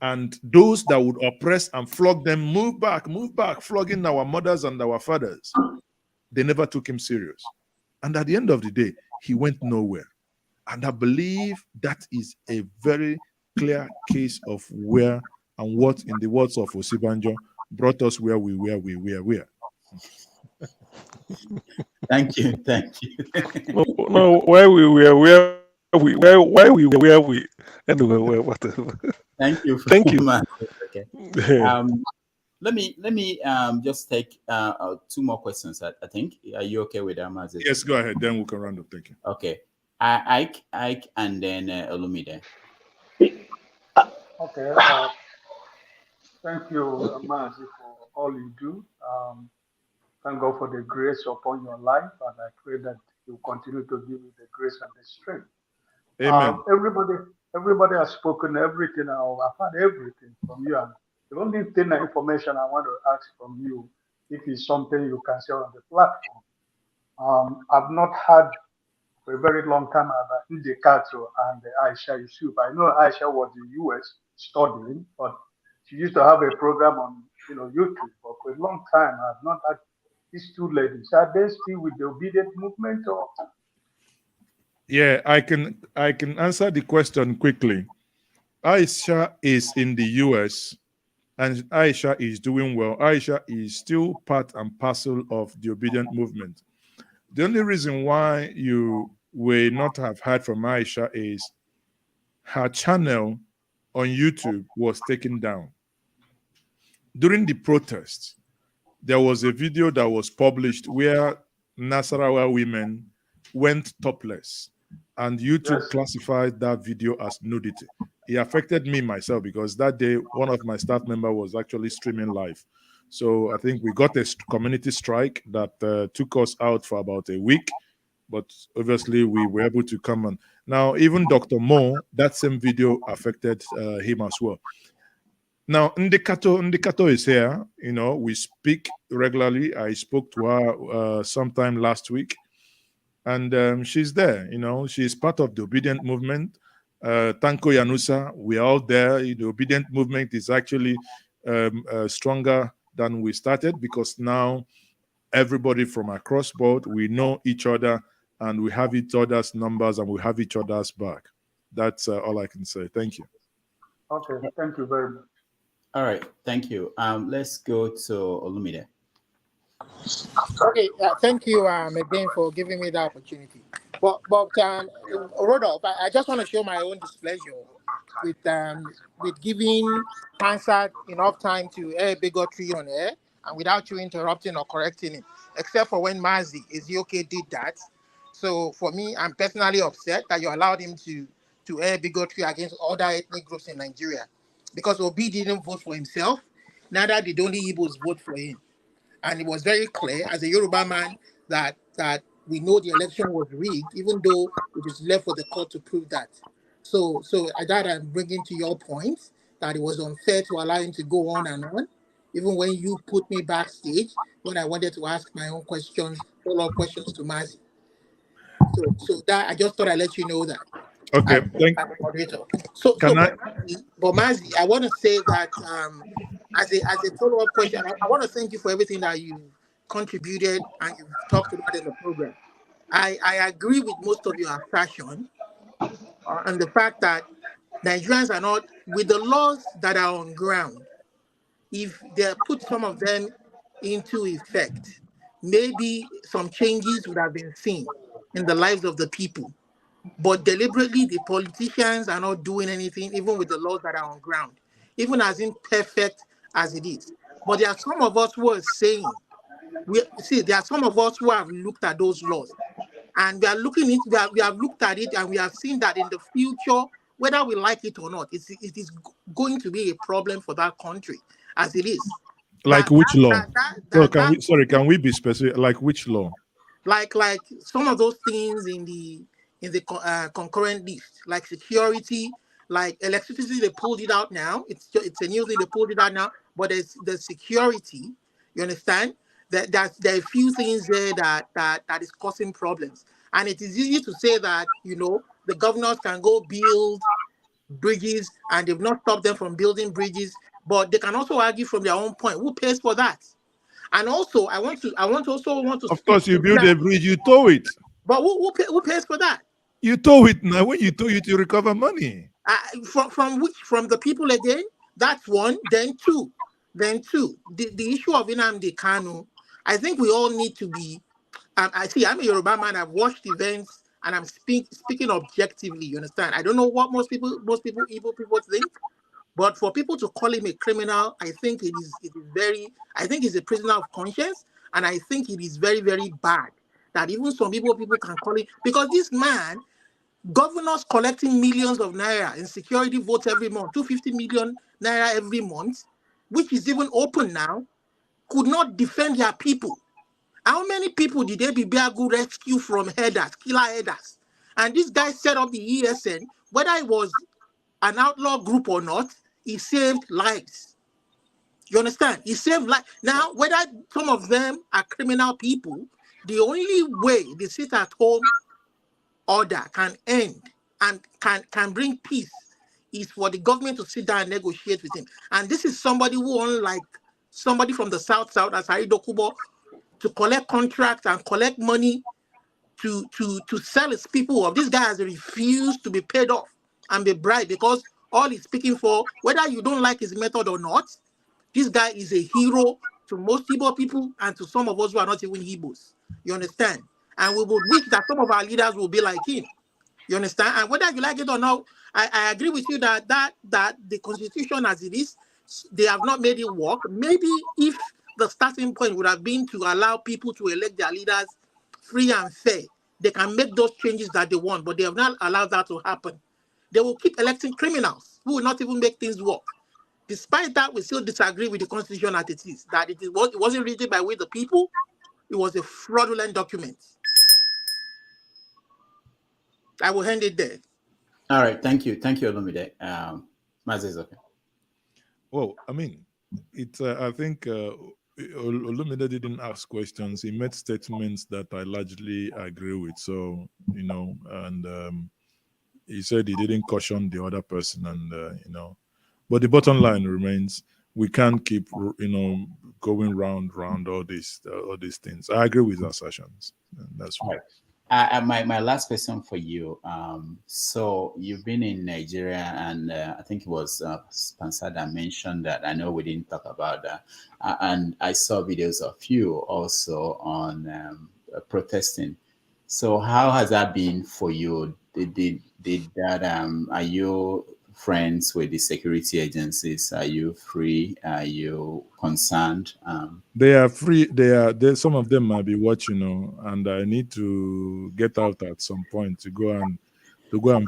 and those that would oppress and flog them, move back, flogging our mothers and our fathers, they never took him serious. And at the end of the day, he went nowhere. And I believe that is a very clear case of where and what, in the words of Osibanjo, brought us where we were. Thank you. No, why we were where we anyway, whatever. Thank you. Thank you. Okay. Let me just take 2 more questions. I think. Are you okay with that, Mazi? Yes, go ahead. Then we can round up. Thank you. Okay. Ike, and then Olumide. Okay. Thank you, Mazi, for all you do. Thank God for the grace upon your life, and I pray that you continue to give you the grace and the strength. Amen. Everybody has spoken everything. I've had everything from you. And the only thing, information I want to ask from you, if it's something you can share on the platform. I've not had for a very long time about Ndekato and Aisha Yusuf. I know Aisha was in the US studying, but she used to have a program on YouTube. But for a long time, I've not had these 2 ladies. Are they still with the obedient movement or? Yeah, I can answer the question quickly. Aisha is in the US and Aisha is doing well. Aisha is still part and parcel of the obedient movement. The only reason why you will not have heard from Aisha is her channel on YouTube was taken down. During the protests, there was a video that was published where Nasarawa women went topless, and YouTube classified that video as nudity. It affected me myself because that day one of my staff members was actually streaming live. So I think we got a community strike that took us out for about a week, but obviously we were able to come on. Now, even Dr. Mo, that same video affected him as well. Now, Ndekato is here. We speak regularly. I spoke to her sometime last week, and she's there. She's part of the obedient movement. Tanko Yanusa, we're all there. The obedient movement is actually stronger than we started because now everybody from across board, we know each other and we have each other's numbers and we have each other's back. That's all I can say. Thank you. Okay, thank you very much. All right, thank you. Let's go to Olumide. Okay, thank you again for giving me the opportunity. But Rodolph, I just want to show my own displeasure with giving Hansard enough time to air bigotry on air and without you interrupting or correcting him, except for when Mazi, Ezeoke did that. So for me, I'm personally upset that you allowed him to air bigotry against other ethnic groups in Nigeria, because Obi didn't vote for himself, neither did only Igbos vote for him. And it was very clear as a Yoruba man that we know the election was rigged, even though it is left for the court to prove that. So that I'm bringing to your point that it was unfair to allow him to go on and on, even when you put me backstage when I wanted to ask my own questions, follow-up questions to Mazi. So that I just thought I'd let you know that. Okay, thank you. But Mazi, I want to say that as a follow-up question, I want to thank you for everything that you contributed and you've talked about in the program. I agree with most of your assertion on the fact that Nigerians are not, with the laws that are on ground, if they put some of them into effect, maybe some changes would have been seen in the lives of the people. But deliberately, the politicians are not doing anything, even with the laws that are on ground, even as imperfect as it is. But there are some of us who are saying, there are some of us who have looked at those laws, and we have looked at it, and we have seen that in the future, whether we like it or not, it is going to be a problem for that country, as it is. Like which law? Can we be specific? Like which law? Like some of those things in the concurrent list, like security, like electricity. They pulled it out now. It's a new thing. They pulled it out now. But there's the security. You understand that there are a few things there that is causing problems. And it is easy to say that the governors can go build bridges, and they've not stopped them from building bridges. But they can also argue from their own point, who pays for that? And also, I want to. Of course, you build a bridge, you tow it. But who pays for that? You tow it now. When you tow it, you recover money. From the people again. That's one. Then two. The issue of Nnamdi Kanu. I think we all need to be. I'm a Yoruba man. I've watched events, and I'm speaking objectively. You understand? I don't know what most people, Igbo people think. But for people to call him a criminal, I think it is very. I think he's a prisoner of conscience, and I think it is very, very bad that even some people can call him, because this man, governors collecting millions of naira in security votes every month, 250 million naira every month, which is even open now, could not defend their people. How many people did they be able to rescue from headers, killer headers? And this guy set up the ESN, whether it was an outlaw group or not, he saved lives. You understand? He saved lives. Now, whether some of them are criminal people, the only way the sit-at-home order can end and can bring peace is for the government to sit down and negotiate with him. And this is somebody who, unlike somebody from the South, as Harido Kubo, to collect contracts and collect money to sell his people off. This guy has refused to be paid off and be bribed, because all he's speaking for, whether you don't like his method or not, this guy is a hero to most Igbo people and to some of us who are not even Igbos. You understand? And we would wish that some of our leaders will be like him. You understand? And whether you like it or not, I agree with you that the constitution as it is, they have not made it work. Maybe if the starting point would have been to allow people to elect their leaders free and fair, they can make those changes that they want, but they have not allowed that to happen. They will keep electing criminals who will not even make things work. Despite that, we still disagree with the constitution as it is, that it wasn't written by we the people, it was a fraudulent document. I will hand it there. All right, thank you, Olumide. Mazi is okay. Well, I mean, I think Olumide didn't ask questions. He made statements that I largely agree with. So, and he said he didn't caution the other person, and but the bottom line remains: we can't keep going round all these things. I agree with assertions. And that's all right. My last question for you. So you've been in Nigeria, and I think it was Spencer that mentioned that. I know we didn't talk about that, and I saw videos of you also on protesting. So how has that been for you? Did that? Are you friends with the security agencies? Are you free? Are you concerned? They are free. Some of them might be watching, and I need to get out at some point to go and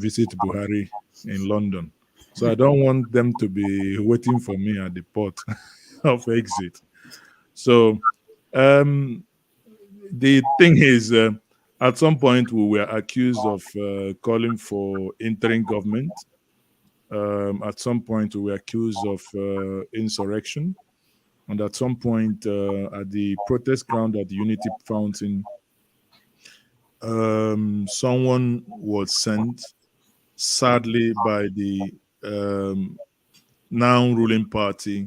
visit Buhari in London. So I don't want them to be waiting for me at the port of exit. So the thing is, at some point we were accused of calling for interim government. At some point we were accused of insurrection. And at some point at the protest ground at the Unity Fountain, someone was sent, sadly, by the now ruling party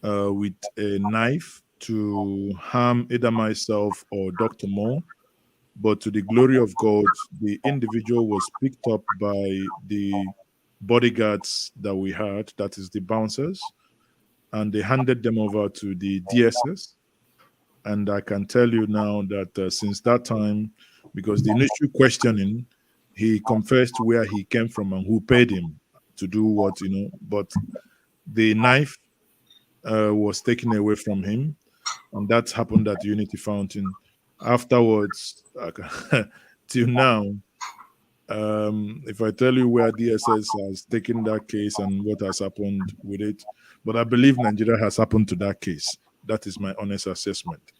with a knife to harm either myself or Dr. Moore. But to the glory of God, the individual was picked up by the bodyguards that we had, that is the bouncers, and they handed them over to the DSS. And I can tell you now that since that time, because the initial questioning, he confessed where he came from and who paid him to do what, but the knife was taken away from him. And that happened at Unity Fountain. Afterwards, till now, if I tell you where DSS has taken that case and what has happened with it, but I believe Nigeria has happened to that case. That is my honest assessment.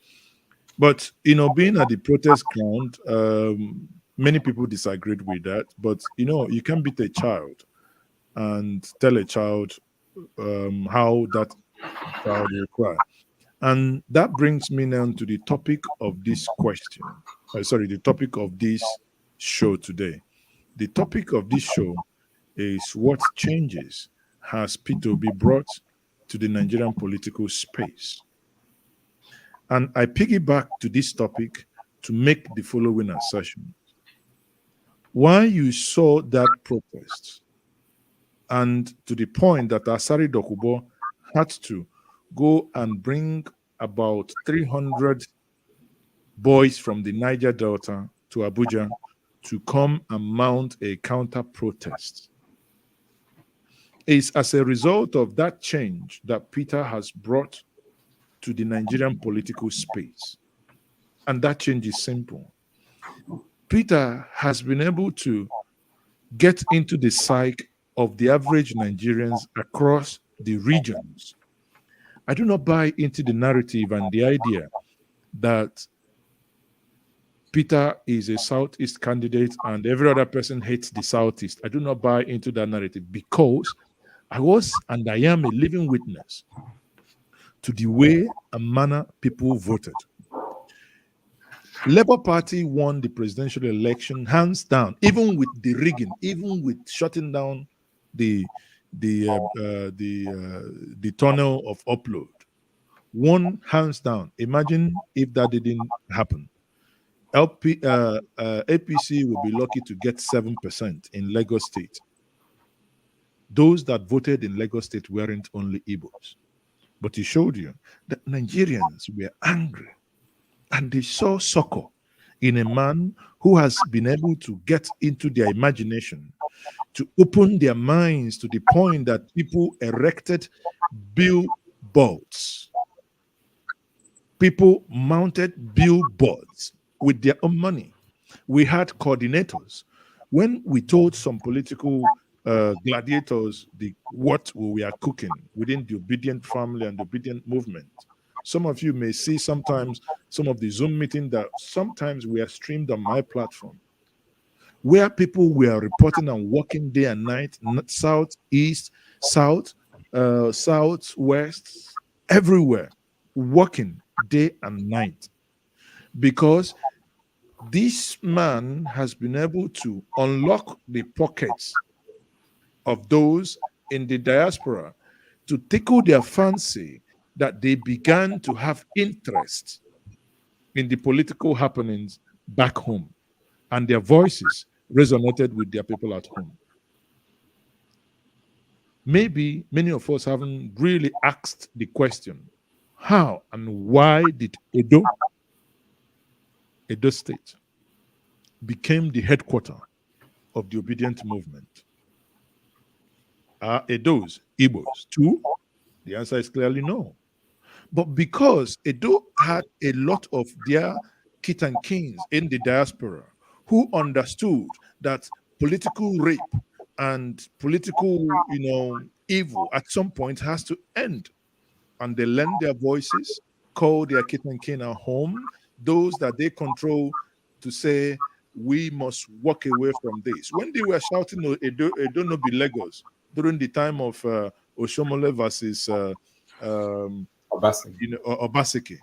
But, being at the protest ground, many people disagreed with that. But, you can beat a child and tell a child how that child will cry. And that brings me now to the topic of this question. The topic of this show today. The topic of this show is what changes has Peter Obi brought to the Nigerian political space. And I piggyback to this topic to make the following assertion. Why you saw that protest, and to the point that Asari Dokubo had to go and bring about 300 boys from the Niger Delta to Abuja to come and mount a counter protest, is as a result of that change that Peter has brought to the Nigerian political space. And that change is simple. Peter has been able to get into the psyche of the average Nigerians across the regions. I do not buy into the narrative and the idea that Peter is a Southeast candidate and every other person hates the Southeast. I do not buy into that narrative because I was and I am a living witness to the way and manner people voted. Labour Party won the presidential election hands down, even with the rigging, even with shutting down the tunnel of upload. Won hands down. Imagine if that didn't happen. APC will be lucky to get 7% in Lagos State. Those that voted in Lagos State weren't only Igbos, but he showed you that Nigerians were angry and they saw succor in a man who has been able to get into their imagination, to open their minds to the point that people erected billboards. People mounted billboards with their own money. We had coordinators. When we told some political gladiators what we are cooking within the obedient family and the obedient movement, some of you may see sometimes some of the Zoom meetings that sometimes we are streamed on my platform, where people were reporting and working day and night, south, east, south, southwest, everywhere, working day and night, because this man has been able to unlock the pockets of those in the diaspora to tickle their fancy, that they began to have interest in the political happenings back home. and their voices resonated with their people at home. Maybe many of us haven't really asked the question, how and why did Edo State became the headquarters of the obedient movement? Are Edos Igbos too? The answer is clearly no. But because Edo had a lot of their kith and kins in the diaspora who understood that political rape and political, evil at some point has to end, and they lend their voices, call their kith and kin at home, those that they control, to say, we must walk away from this. When they were shouting, Edo no be Lagos, during the time of Oshomole versus Obaseki,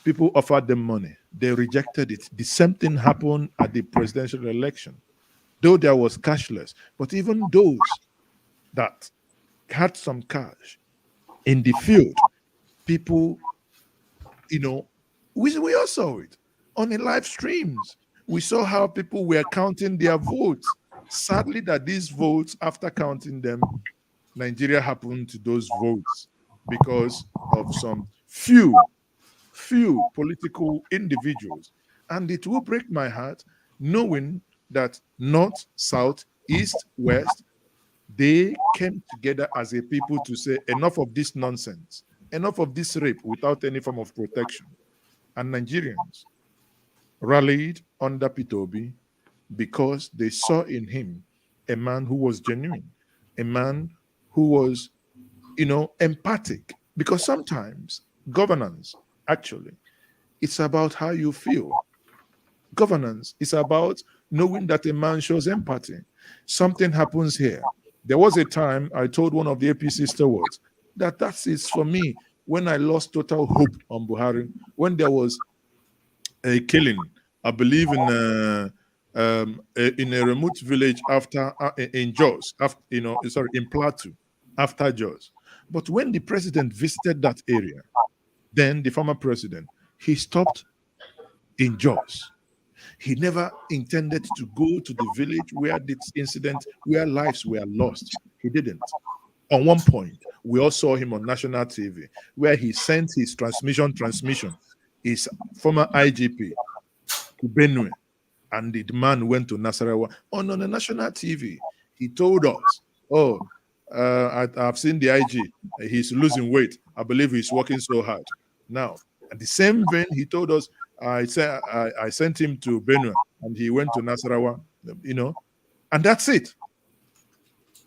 people offered them money. They rejected it. The same thing happened at the presidential election, though there was cashless. But even those that had some cash in the field, people, we all saw it on the live streams. We saw how people were counting their votes. Sadly, that these votes, after counting them, Nigeria happened to those votes because of some few political individuals. And it will break my heart knowing that North, South, East, West, they came together as a people to say, enough of this nonsense, enough of this rape without any form of protection. And Nigerians rallied under Peter Obi because they saw in him a man who was genuine, a man who was, empathic. Because sometimes governance, actually, it's about how you feel. Governance is about knowing that a man shows empathy. Something happens here. There was a time I told one of the APC stewards that is for me when I lost total hope on Buhari, when there was a killing, I believe in a remote village in Jos, in Plateau, after Jos. But when the president visited that area, then the former president, he stopped in Jos. He never intended to go to the village where this incident, where lives were lost. He didn't. On one point, we all saw him on national TV, where he sent his transmission, his former IGP to Benue, and the man went to Nasarawa. On the national TV, he told us, I've seen the IG. He's losing weight. I believe he's working so hard. Now, at the same vein, he told us, I sent him to Benue, and he went to Nasarawa, and that's it.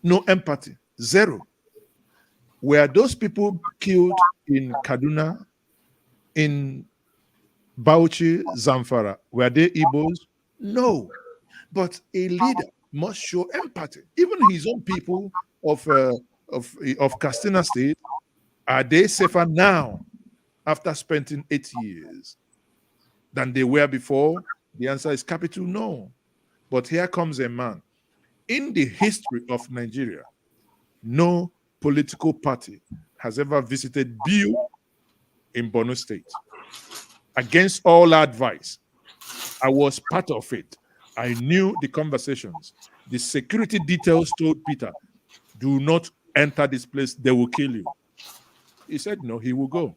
No empathy, zero. Were those people killed in Kaduna, in Bauchi, Zamfara, were they Igbos? No. But a leader must show empathy. Even his own people of Katsina State, are they safer now after spending 8 years than they were before? The answer is capital no. But here comes a man. In the history of Nigeria, no political party has ever visited Biu in Borno State. Against all advice, I was part of it. I knew the conversations. The security details told Peter, do not enter this place, they will kill you. He said no, he will go.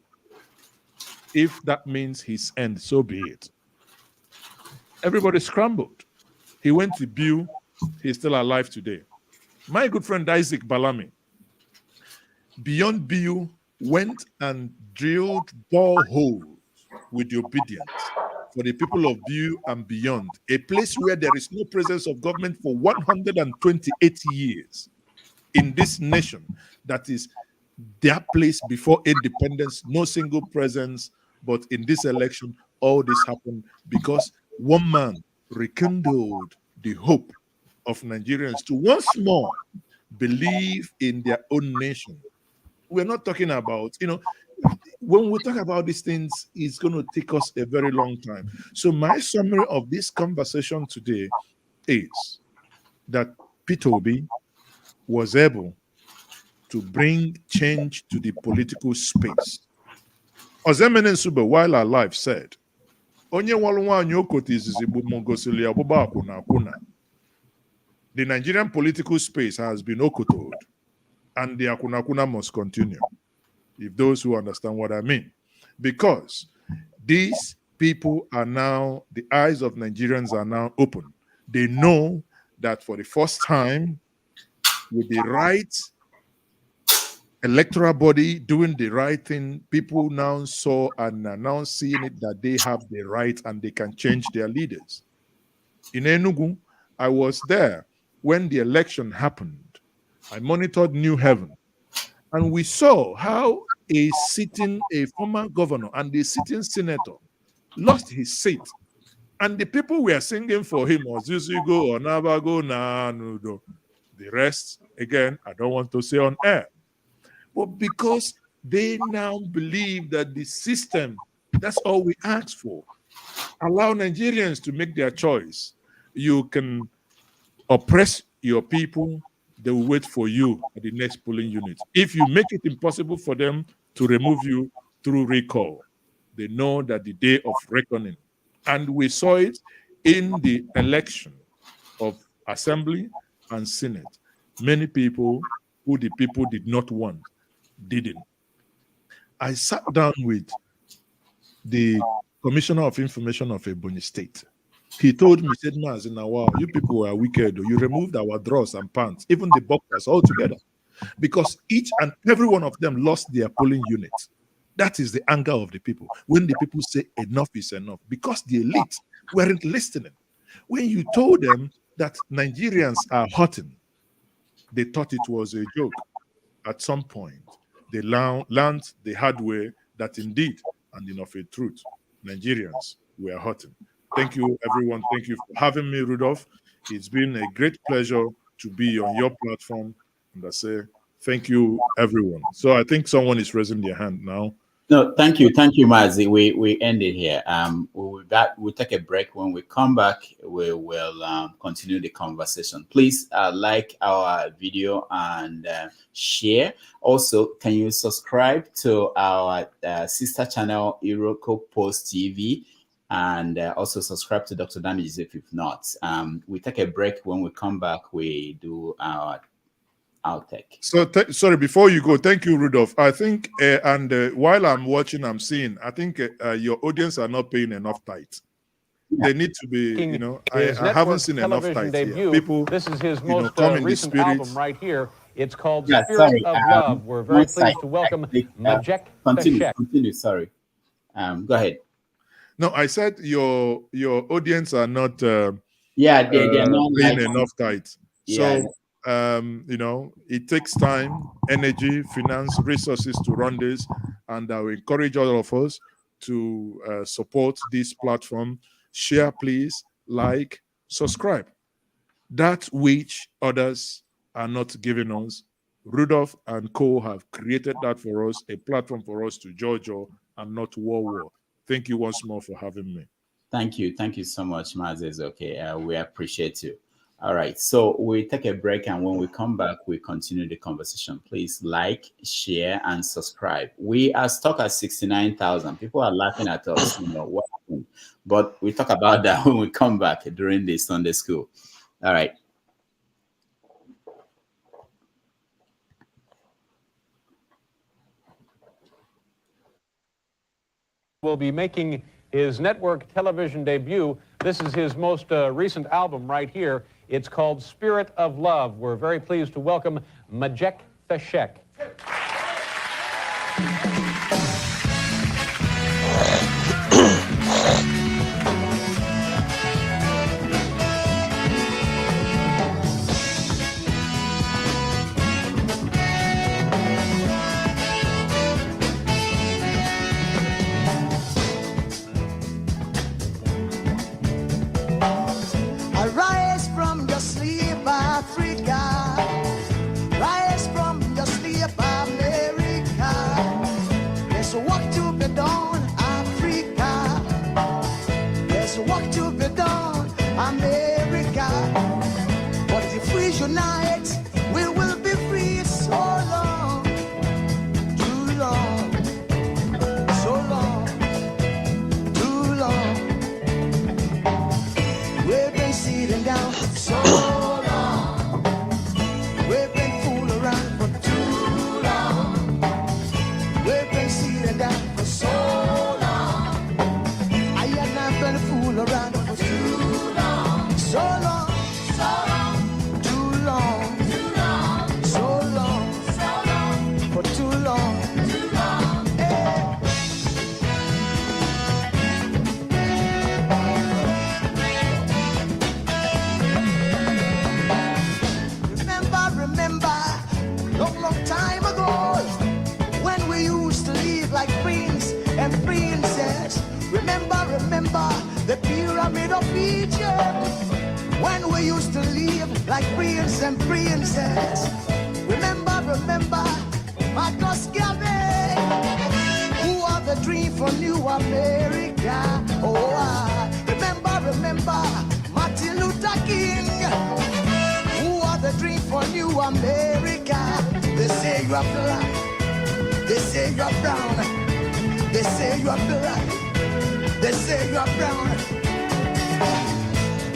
If that means his end, so be it. Everybody scrambled. He went to Biu. He's still alive today. My good friend Isaac Balami, beyond Biu, went and drilled boreholes with the obedience for the people of Biu and beyond, a place where there is no presence of government for 128 years in this nation. That is their place before independence, no single presence. But in this election, all this happened because one man rekindled the hope of Nigerians to once more believe in their own nation. We're not talking about, when we talk about these things, it's going to take us a very long time. So my summary of this conversation today is that Peter Obi was able to bring change to the political space. Ozemene Nsugbe, while alive, said, onye nwalụ nwaanyị okote izizi bụ mogosili ọgbụgba akwụna akwụna. The Nigerian political space has been okotoed, and the akwụna akwụna must continue, if those who understand what I mean. Because these people are now, the eyes of Nigerians are now open. They know that for the first time, with the right electoral body doing the right thing, people now saw and are now seeing it that they have the right and they can change their leaders. In Enugu, I was there when the election happened. I monitored New Haven, and we saw how a former governor and a sitting senator lost his seat, and the people were singing for him, Ozuzigo or Nabago na Nudo. The rest, again, I don't want to say on air. But because they now believe that the system, that's all we ask for. Allow Nigerians to make their choice. You can oppress your people, they will wait for you at the next polling unit. If you make it impossible for them to remove you through recall, they know that the day of reckoning. And we saw it in the election of Assembly and Senate. Many people who the people did not want didn't. I sat down with the Commissioner of Information of Ebonyi State. He told me, said, Mazi, now you people are wicked. You removed our drawers and pants, even the boxers altogether, because each and every one of them lost their polling units. That is the anger of the people. When the people say enough is enough, because the elite weren't listening. When you told them that Nigerians are hurting, they thought it was a joke. At some point, they learned the hard way that indeed, and enough a truth, Nigerians were hurting. Thank you, everyone. Thank you for having me, Rudolph. It's been a great pleasure to be on your platform. And I say thank you, everyone. So I think someone is raising their hand now. No, thank you, Mazi. We end it here. We'll take a break. When we come back, we will continue the conversation. Please like our video and share. Also, can you subscribe to our sister channel, Iroko Post TV, and also subscribe to Dr. Damages if you've not. We take a break. When we come back, we do our outtake. So sorry, before you go, thank you, Rudolph. I think, while I'm watching, I'm seeing, I think your audience are not paying enough tithe. They need to be, you know, I haven't seen enough tithe here. People, this is his you know, most come in the recent spirit. album right here. It's called Spirit of Love. We're very pleased to welcome Njenje. Continue, sorry. Go ahead. No, I said your audience are not they're not paying like, enough tithe. Yeah. So you know, it takes time, energy, finance, resources to run this, and I will encourage all of us to support this platform. Share, please, like, subscribe. That which others are not giving us, Rudolph and co have created that for us, a platform for us to judge and not war. Thank you once more for having me. Thank you so much, Mazi. Ezeoke. We appreciate you. All right, so we take a break, and when we come back, we continue the conversation. Please like, share, and subscribe. We are stuck at 69,000. People are laughing at us, you know what happened. But we talk about that when we come back during the Sunday school. All right. Will be making his network television debut. This is his most recent album right here. It's called Spirit of Love. We're very pleased to welcome Njenje. Arise from your sleep, Africa. Rise from your sleep, America. There's work to be done, Africa. There's work to be done, America. But if we unite, we will be free. So long, too long, so long, too long. remember the pyramid of Egypt, when we used to live like prince and princess. Remember, Marcus Garvey, who are the dream for New America. Oh, remember, Martin Luther King, who are the dream for New America. They say you are black, they say you are brown, they say you are black, they say you are brown.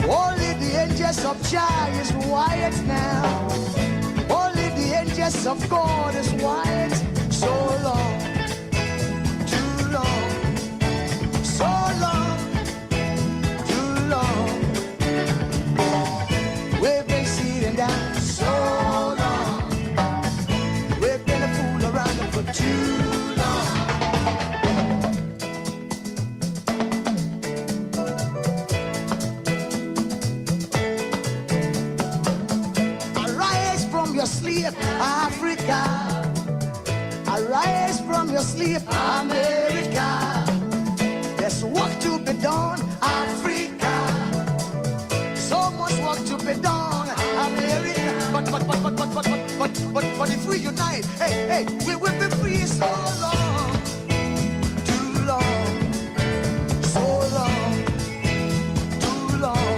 Only the angels of Jah is white now. Only the angels of God is white. So long, too long, so long, too long. We've been sitting down so long. We've been a fool around for too long. Arise from your sleep, Africa. Arise from your sleep, America. There's work to be done, Africa. So much work to be done, America. But if we unite, hey, we will be free. So long, too long, so long, too long.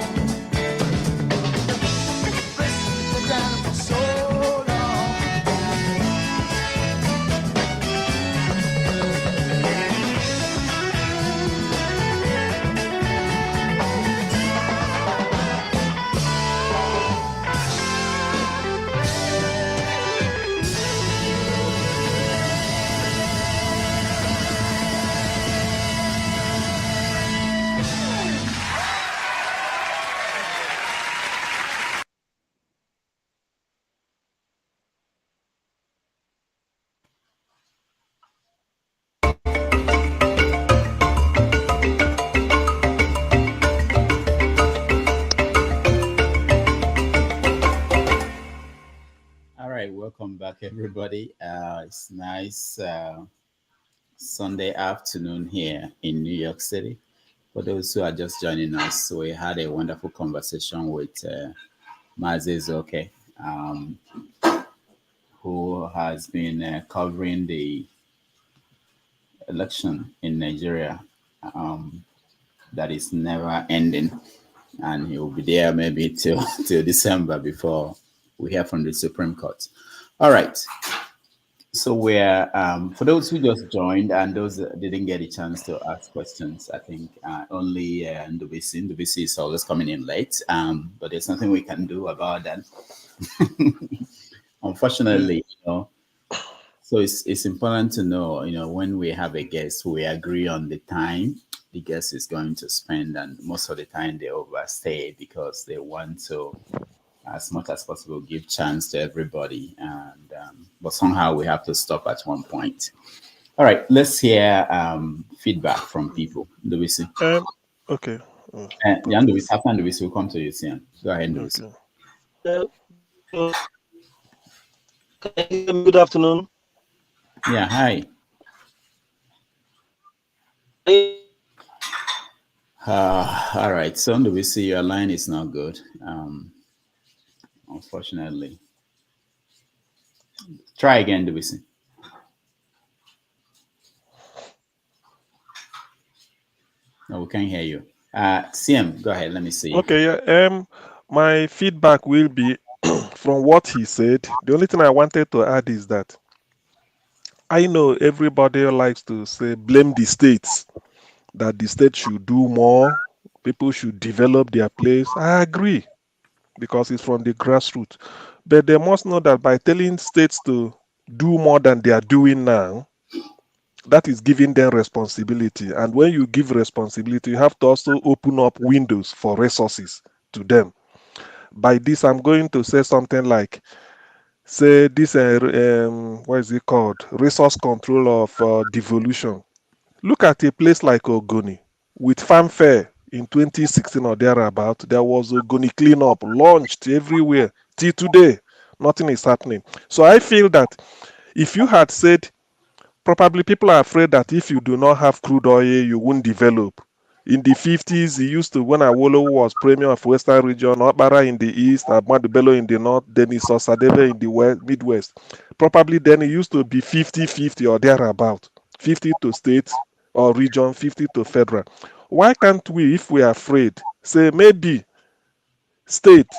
Press down for so long. All right, welcome back, everybody. It's nice Sunday afternoon here in New York City. For those who are just joining us, we had a wonderful conversation with Mazi Ezeoke, who has been covering the election in Nigeria that is never ending, and he will be there maybe till December before we hear from the Supreme Court. All right. So we're for those who just joined and those that didn't get a chance to ask questions, I think only Ndubisi is always coming in late. But there's nothing we can do about that. Unfortunately, so it's important to know, when we have a guest, we agree on the time the guest is going to spend, and most of the time they overstay because they want to, as much as possible, give chance to everybody, and but somehow we have to stop at one point. All right, let's hear feedback from people. Ndubisi. Okay. Ndubisi, after Ndubisi, we'll come to you, Sian. Go ahead, Ndubisi. Good afternoon. Yeah, hi. All right, so Ndubisi, your line is not good. Unfortunately. Try again, Ndubisi. No, we can't hear you. CM, go ahead. Let me see. Okay, yeah. My feedback will be from what he said. The only thing I wanted to add is that I know everybody likes to say blame the states, that the state should do more, people should develop their place. I agree, because it's from the grassroots. But they must know that by telling states to do more than they are doing now, that is giving them responsibility. And when you give responsibility, you have to also open up windows for resources to them. By this, I'm going to say something like, say this, what is it called? Resource control of devolution. Look at a place like Ogoni. With fanfare in 2016 or thereabout, there was Ogoni cleanup launched everywhere. Till today, nothing is happening. So I feel that if you had said, probably people are afraid that if you do not have crude oil, you won't develop. In the 50s, he used to, when Awolowo was premier of Western region, Okpara in the east, Ahmadu Bello in the north, then he saw Sadebe in the west, Midwest. Probably then it used to be 50-50 or thereabout. 50 to state or region, 50 to federal. Why can't we, if we are afraid, say maybe state,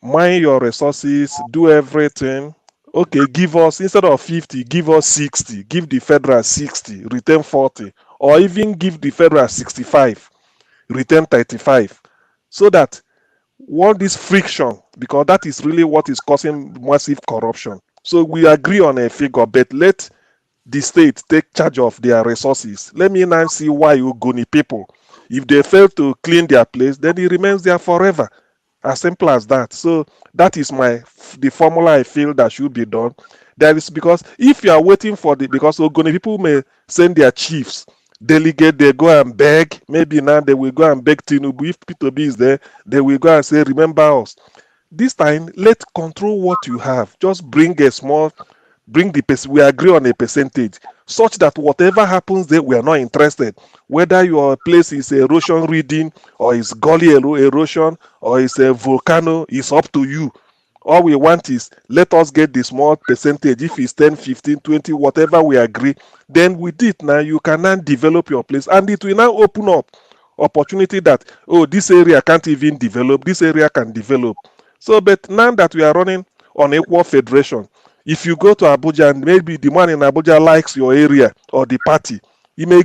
mind your resources, do everything. Okay, give us, instead of 50, give us 60, give the federal 60, return 40, or even give the federal 65, return 35, so that all this friction, because that is really what is causing massive corruption. So we agree on a figure, but let the state take charge of their resources. Let me now see why Ogoni people, if they fail to clean their place, then it remains there forever. As simple as that. So that is the formula I feel that should be done. That is because if you are waiting for because Ogoni people may send their chiefs, delegate, they go and beg. Maybe now they will go and beg Tinubu. If Peter Obi is there, they will go and say, remember us. This time, let's control what you have. Just bring we agree on a percentage, such that whatever happens there, we are not interested. Whether your place is erosion reading, or is gully erosion, or is a volcano, it's up to you. All we want is, let us get the small percentage. If it's 10, 15, 20, whatever we agree, then with it now, you can now develop your place. And it will now open up opportunity that, oh, this area can't even develop, this area can develop. So, but now that we are running on equal federation, if you go to Abuja and maybe the man in Abuja likes your area or the party, he may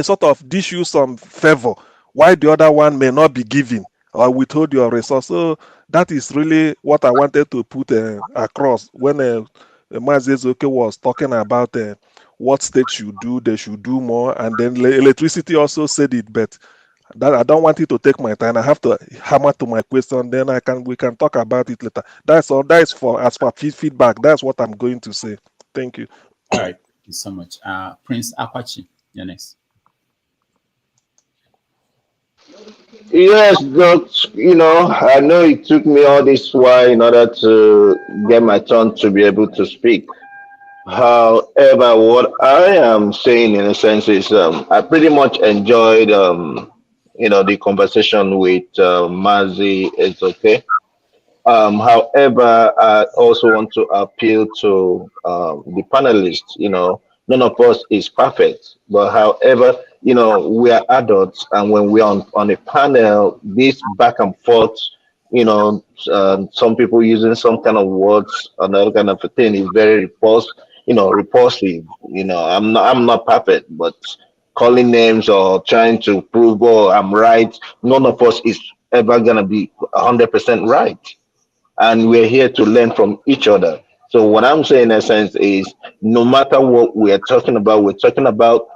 sort of dish you some favor, while the other one may not be giving or withhold your resource. So that is really what I wanted to put across when Mazi Ezeoke was talking about what states should do. They should do more, and then electricity also said it, but that I don't want it to take my time. I have to hammer to my question. Then we can talk about it later. That's all. That is for as for feedback. That's what I'm going to say. Thank you. All right. Thank you so much. Prince Akwachi, you're next. Yes, but I know it took me all this while in order to get my turn to be able to speak. However, what I am saying in a sense is I pretty much enjoyed the conversation with Mazi. It's okay. However, I also want to appeal to the panelists. None of us is perfect, but however, we are adults, and when we are on a panel, this back and forth, some people using some kind of words, another kind of a thing is very repulsive. I'm not perfect, but calling names or trying to prove, oh, I'm right. None of us is ever gonna be 100% right, and we're here to learn from each other. So what I'm saying in essence is, no matter what we're talking about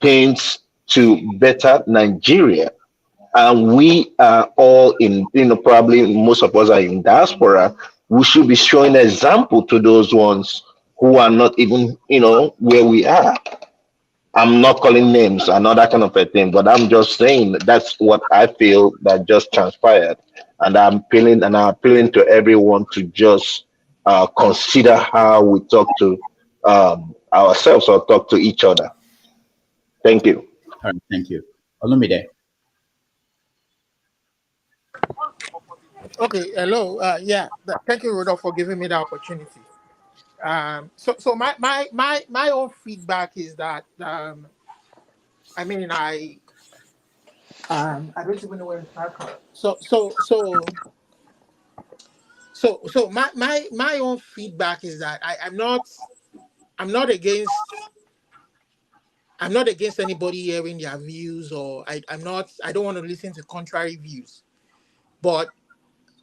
things to better Nigeria. And we are all in, probably most of us are in diaspora. We should be showing example to those ones who are not even, where we are. I'm not calling names and all that kind of a thing, but I'm just saying that's what I feel that just transpired. And I'm appealing to everyone to just consider how we talk to ourselves or talk to each other. Thank you. All right, thank you. Olumide. Okay, hello. Thank you, Rodolph, for giving me the opportunity. So my own feedback is that I don't even know where to start from. So my own feedback is that I'm not against anybody hearing their views, or I don't want to listen to contrary views. But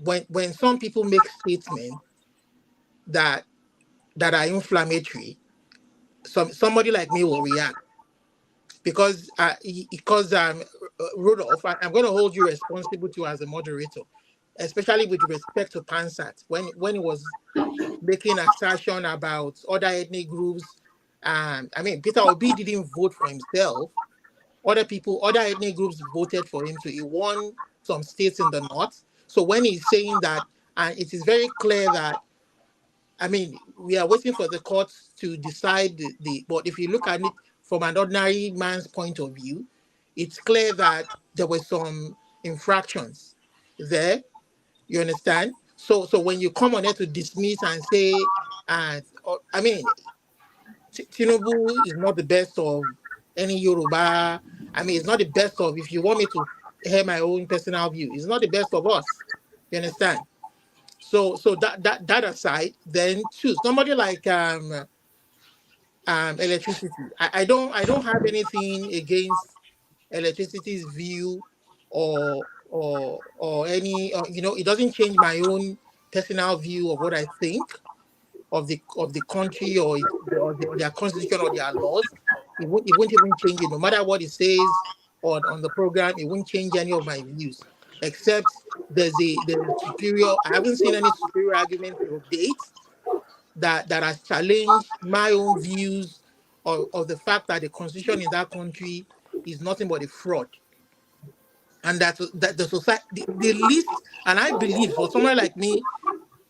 when some people make statements that are inflammatory, somebody like me will react, because Rudolph, I'm going to hold you responsible to as a moderator, especially with respect to Pansat, when he was making assertion about other ethnic groups. Peter Obi didn't vote for himself. Other ethnic groups voted for him, so he won some states in the north. So when he's saying that, and it is very clear that, we are waiting for the courts to decide but if you look at it from an ordinary man's point of view, it's clear that there were some infractions there. You understand? So when you come on there to dismiss and say, I mean, Tinubu is not the best of any Yoruba. I mean, it's not the best of, if you want me to hear my own personal view, it's not the best of us. You understand? So that aside, then choose somebody like electricity. I don't have anything against electricity's view or any it doesn't change my own personal view of what I think of the country or their constitution or their laws. It won't even change it, no matter what it says on the program. It won't change any of my views, except there's superior. I haven't seen any superior argument to date that has challenged my own views of the fact that the constitution in that country is nothing but a fraud, and that the society, the least, and I believe for someone like me,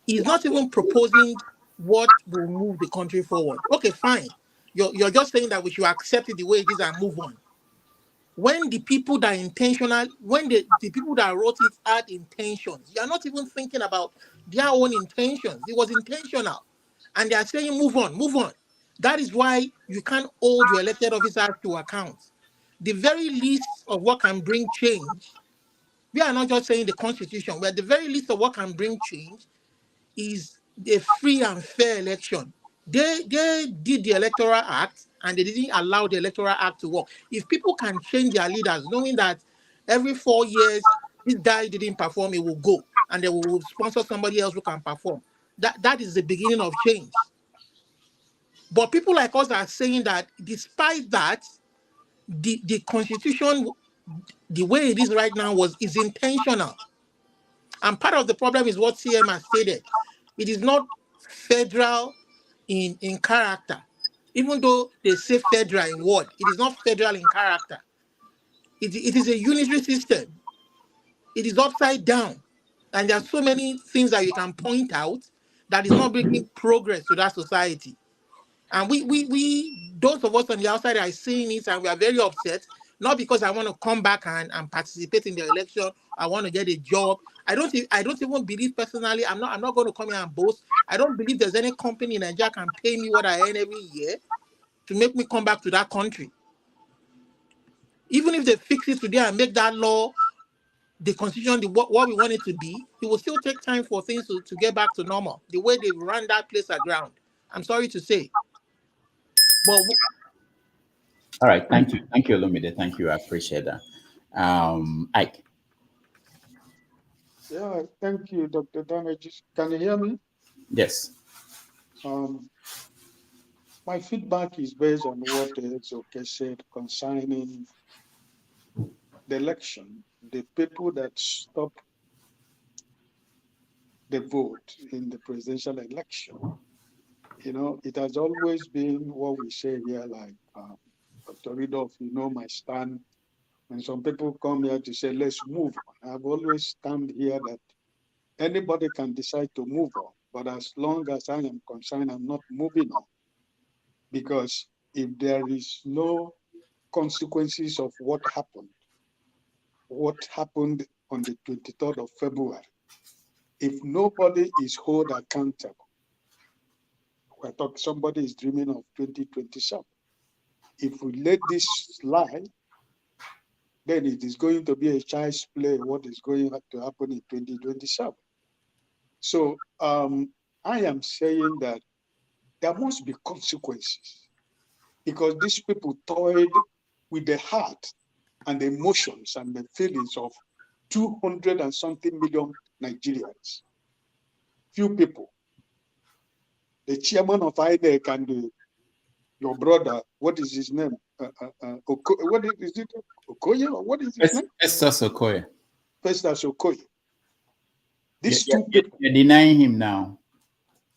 is not even proposing what will move the country forward. Okay, fine. You're just saying that we should accept it the way it is and move on. When the people that intentional, when the people that wrote it had intentions, you're not even thinking about their own intentions. It was intentional. And they are saying, move on, move on. That is why you can't hold your elected officers to account. The very least of what can bring change, we are not just saying the constitution, but the very least of what can bring change is a free and fair election. They did the Electoral Act and they didn't allow the Electoral Act to work. If people can change their leaders, knowing that every 4 years, this guy didn't perform, he will go, and they will sponsor somebody else who can perform. That is the beginning of change. But people like us are saying that despite that, the constitution, the way it is right now, is intentional. And part of the problem is what CM has stated. It is not federal in character. Even though they say federal in word, it is not federal in character. It is a unitary system. It is upside down. And there are so many things that you can point out that is not bringing progress to that society. And we those of us on the outside are seeing it, and we are very upset, not because I want to come back and participate in the election. I want to get a job. I don't even believe personally. I'm not going to come here and boast. I don't believe there's any company in Nigeria can pay me what I earn every year to make me come back to that country. Even if they fix it today and make that law, the constitution, what we want it to be, it will still take time for things to get back to normal. The way they run that place aground, I'm sorry to say. But all right, thank you, Olumide. Thank you, I appreciate that. Ike. Yeah, thank you, Dr. Damage. Can you hear me? Yes. My feedback is based on what Ezeoke said concerning the election. The people that stop the vote in the presidential election, it has always been what we say here, like Dr. Ridolph, my stand. When some people come here to say, let's move on, I've always stand here that anybody can decide to move on, but as long as I am concerned, I'm not moving on. Because if there is no consequences of what happened on the 23rd of February, if nobody is held accountable, I thought somebody is dreaming of 2027. If we let this slide, then it is going to be a child's play what is going to happen in 2027. So I am saying that there must be consequences, because these people toyed with the heart and the emotions and the feelings of 200 and something million Nigerians. Few people. The chairman of Inec and your brother, what is his name? What is it? Okoye? Or what is his name? Festus Okoye. Festus Okoye. These two people. You're denying him now.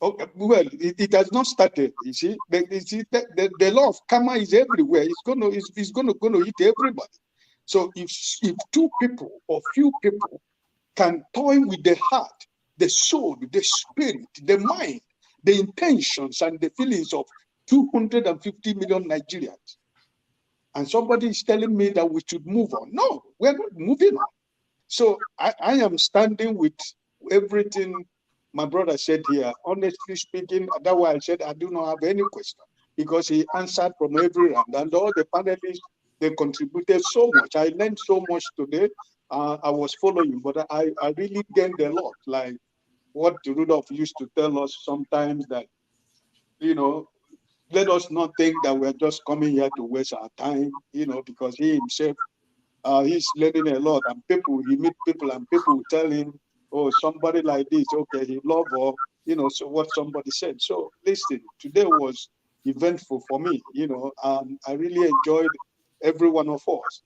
Okay, well, it has not started. You see, the law of karma is everywhere. It's going to hit everybody. So if two people or few people can toy with the heart, the soul, the spirit, the mind, the intentions and the feelings of 250 million Nigerians, and somebody is telling me that we should move on. No, we're not moving on. So I am standing with everything my brother said here. Honestly speaking, that's why I said I do not have any question, because he answered from every round, and all the panelists, they contributed so much. I learned so much today. I was following, but I really gained a lot. Like what Rudolph used to tell us sometimes, that, you know, let us not think that we're just coming here to waste our time, you know, because he himself, he's learning a lot, and he meet people, and people will tell him, oh, somebody like this, okay, he love, or, you know, so what somebody said. So listen, today was eventful for me, you know, I really enjoyed every one of us.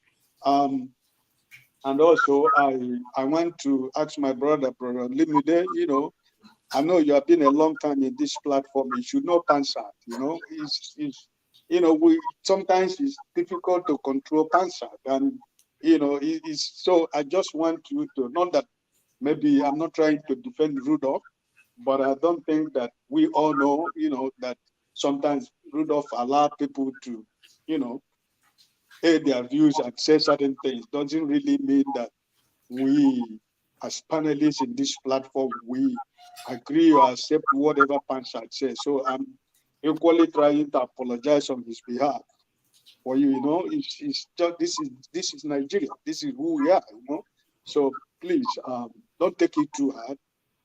And also I want to ask my brother Limide, you know, I know you have been a long time in this platform. You should know Pansat, you know, you know, sometimes it's difficult to control Pansat, and, you know, so I just want you to, not that maybe I'm not trying to defend Rudolph, but I don't think that we all know, you know, that sometimes Rudolph allow people to, you know, air their views and say certain things. Doesn't really mean that we, as panelists in this platform, we agree or accept whatever Pansat says. So I'm equally trying to apologize on his behalf for you. You know, it's just, this is Nigeria. This is who we are. You know, so please don't take it too hard.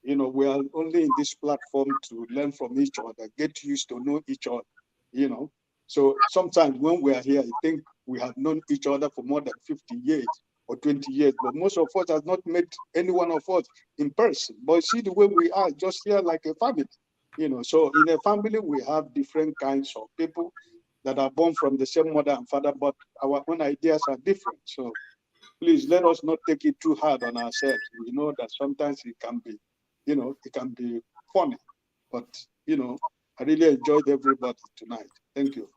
You know, we are only in this platform to learn from each other, get used to know each other. You know, so sometimes when we are here, I think we have known each other for more than 50 years or 20 years, but most of us have not met any one of us in person. But see the way we are, just here like a family, you know. So in a family, we have different kinds of people that are born from the same mother and father, but our own ideas are different. So please let us not take it too hard on ourselves. We know that sometimes it can be, you know, it can be funny, but, you know, I really enjoyed everybody tonight. Thank you.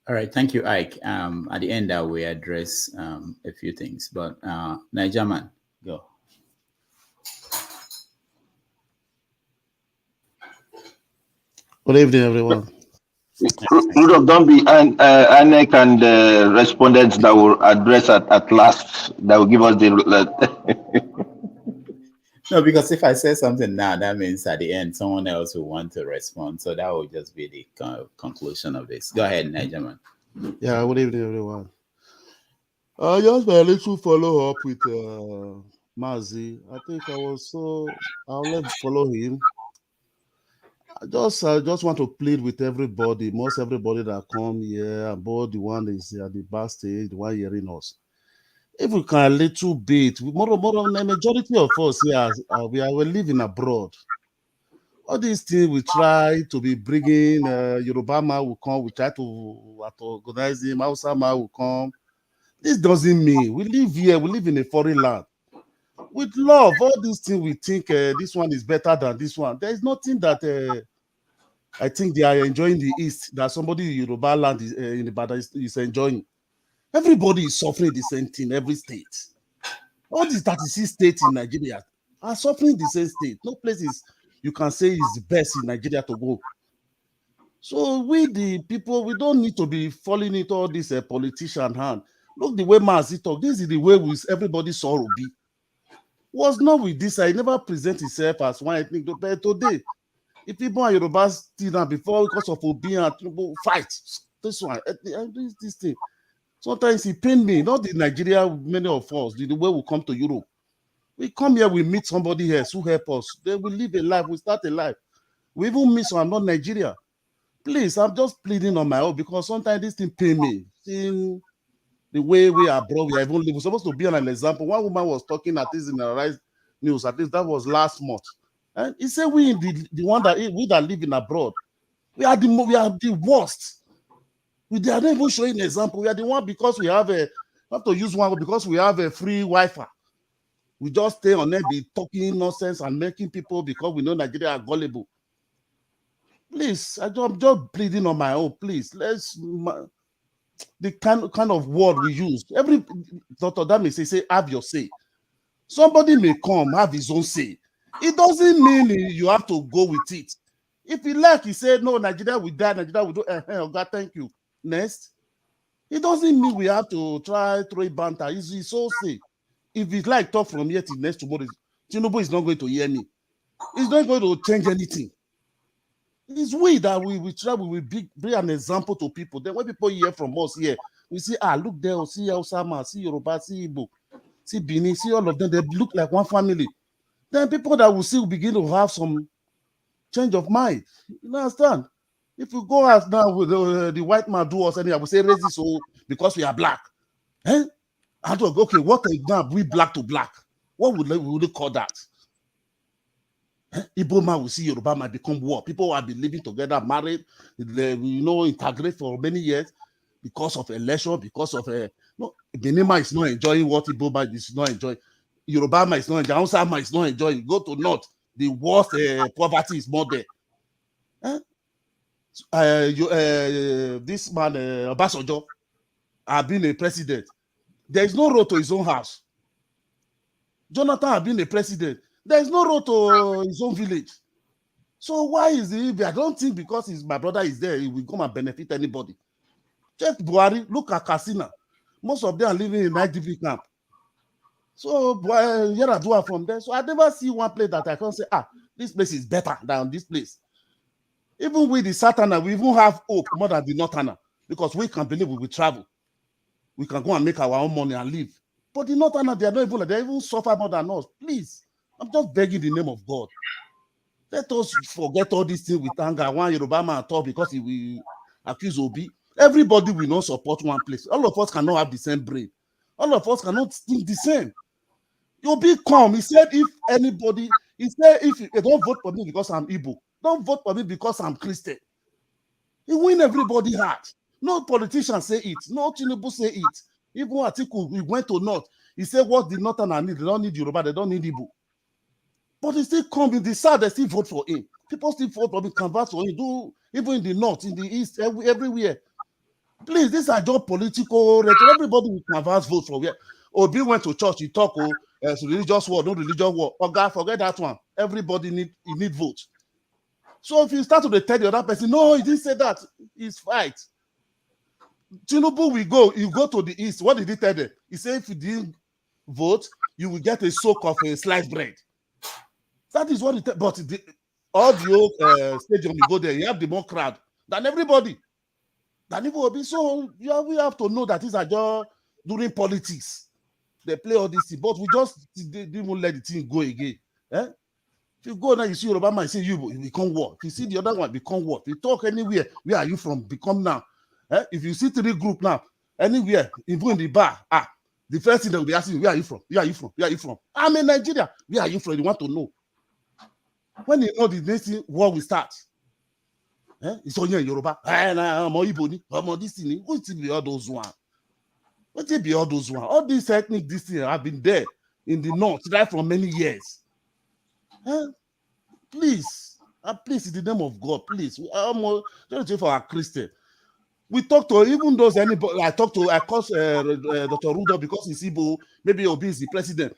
All right, thank you, Ike. At the end, I will address a few things, but Nigerian, go. Good evening, everyone. Rudolph, don't be Inec and respondents that will address at last, that will give us the. No, because if I say something now, that means at the end, someone else will want to respond. So that will just be the conclusion of this. Go ahead, Nigerian. Yeah, good evening, everyone. Just my little follow up with Mazi. I think I'll let follow him. I just want to plead with everybody, most everybody that come here, and both the one is at the backstage, the one hearing us. If we can a little bit, more the majority of us here, we're living abroad. All these things we try to be bringing, Yoruba man will come, we try to organize him, Hausa man will come. This doesn't mean we live here, we live in a foreign land. With love, all these things we think this one is better than this one. There is nothing that I think they are enjoying the East, that somebody in Yoruba land in Ibadan is enjoying. Everybody is suffering the same thing, every state. All these 36 states in Nigeria are suffering the same state. No places you can say is the best in Nigeria to go. So we, the people, we don't need to be falling into all this politician hand. Look the way Mazi talk. This is the way everybody saw Obi. Was not with this. I never present himself as one ethnic. But today, if people are Yoruba still now before because of Obi and fight, this one, this thing. Sometimes it pains me. Not in Nigeria, many of us, the way we come to Europe. We come here, we meet somebody else who help us. Then we live a life, we start a life. We even miss I'm not Nigeria. Please, I'm just pleading on my own because sometimes this thing pain me. Seeing the way we are abroad, we are even living. We're supposed to be an example. One woman was talking at this in the Rise News, at least that was last month. And he said we the one that we that live in abroad, we are the worst. We are not even showing an example. We are the one because we have to use one because we have a free Wi-Fi. We just stay on there, be talking nonsense and making people because we know Nigeria are gullible. Please, I'm just pleading on my own. Please, the kind of word we use. Every Dr. Dami say have your say. Somebody may come have his own say. It doesn't mean you have to go with it. If he like, he said no, Nigeria will die. Nigeria will do. God, thank you. Next, It doesn't mean we have to try throw banter. It's so safe. If it's like talk from here till next tomorrow, Tinubu is not going to hear me. It's not going to change anything. It's we that we try, we will bring an example to people. Then when people hear from us here, we see, look there, see Osama, see Yoruba, see Igbo, see Bini, see all of them. They look like one family. Then people that will see will begin to have some change of mind. You understand? If you go out now with the white man do us anything, I will say racist because we are black. Eh? I thought, okay, what is now we black to black? What would they call that? Igbo man will see Yoruba man become war. People have been living together, married, integrate for many years because of election, because of Benima is not enjoying what Igbo man is not enjoying. Yoruba man is not enjoying. Hausa man is not enjoying. Go to north, the worst poverty is more there. This man Obasanjo have been a president. There is no road to his own house. Jonathan have been a president. There is no road to his own village. So why is he? I don't think because my brother is there, he will come and benefit anybody. Check Buhari, look at Katsina. Most of them are living in IDP camp. So Yaradua from there. So I never see one place that I can say, this place is better than this place. Even with the Southerner, we even have hope more than the Northerner because we can believe we will travel. We can go and make our own money and live. But the Northerner, they are not even, they even suffer more than us. Please. I'm just begging the name of God. Let us forget all these things with anger. One Yoruba man talk because he will accuse Obi. Everybody will not support one place. All of us cannot have the same brain. All of us cannot think the same. Obi come. He said if they don't vote for me because I'm Igbo, don't vote for me because I'm Christian. He win everybody heart. No politician say it. No Tinubu say it. Even Atiku, we went to North. He said what the Northern need. They don't need Yoruba. They don't need Igbo. But he still come in the south, they still vote for him. People still vote for him, convert for him, do even in the north, in the east, everywhere. Please, these are just political rhetoric. Everybody will convert vote for where. Obi went to church, he talk religious war, no religious war. Oh God, forget that one. Everybody need vote. So if you start to tell the other person, no, he didn't say that, it's fight. Tinubu will go, you go to the east. What did he tell them? He said if you didn't vote, you will get a soak of a sliced bread. That is what it. But all the old stadium, you go there, you have the more crowd than everybody. Than even Obi. So we have to know that these are just during politics. They play all these things, but we just didn't let the thing go again. Eh? If you go now, you see Yoruba man, say you become what? If you see the other one, become what? If you talk anywhere, where are you from? Become now. Eh? If you see 3 group now, anywhere, even in the bar, the first thing they will be asking, where are you from? Where are you from? Where are you from? I'm in Nigeria. Where are you from? You want to know. When you know the next war will start, it's only Yoruba. I'm Iboni. I'm this thing. What will be all those one? What will be all those one? All these ethnic this thing have been there in the north right for many years. Please, please, in the name of God, please. Just for our Christian. We talk to even those anybody. I call Dr. Rudolph because he's Igbo. Maybe Obi is the president.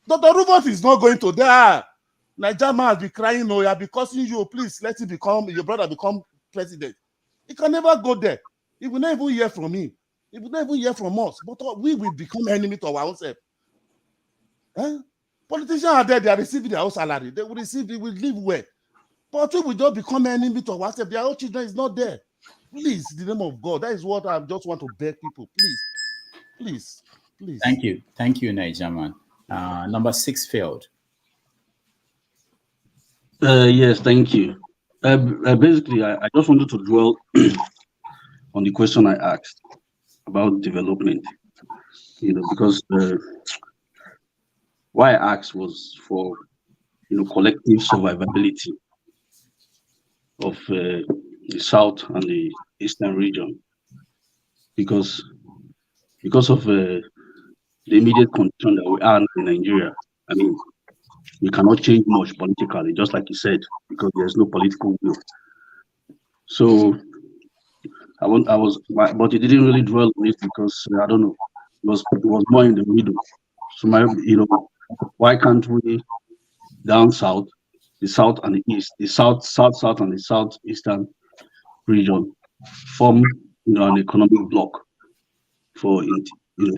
Dr. Rudolph is not going to die. Nigerian man will be crying, no, I'll be cursing you. Please let it become your brother become president. He can never go there. He will not even hear from him. He will not even hear from us. But we will become enemy to our own self. Politicians are there, they are receiving their own salary. They will receive, they will live well. But we will just become enemy to ourselves. Their own children is not there. Please, in the name of God, that is what I just want to beg people. Please. Thank you. Thank you, Nigerian. Number 6 failed. Yes, thank you. Basically, I just wanted to dwell on the question I asked about development. Because why I asked was for collective survivability of the south and the eastern region, because of the immediate condition that we are in Nigeria. I mean, we cannot change much politically, just like you said, because there's no political will. So but it didn't really dwell on it because I don't know, it was more in the middle. So why can't we down south, the south and the east, the south and the southeastern region form an economic bloc for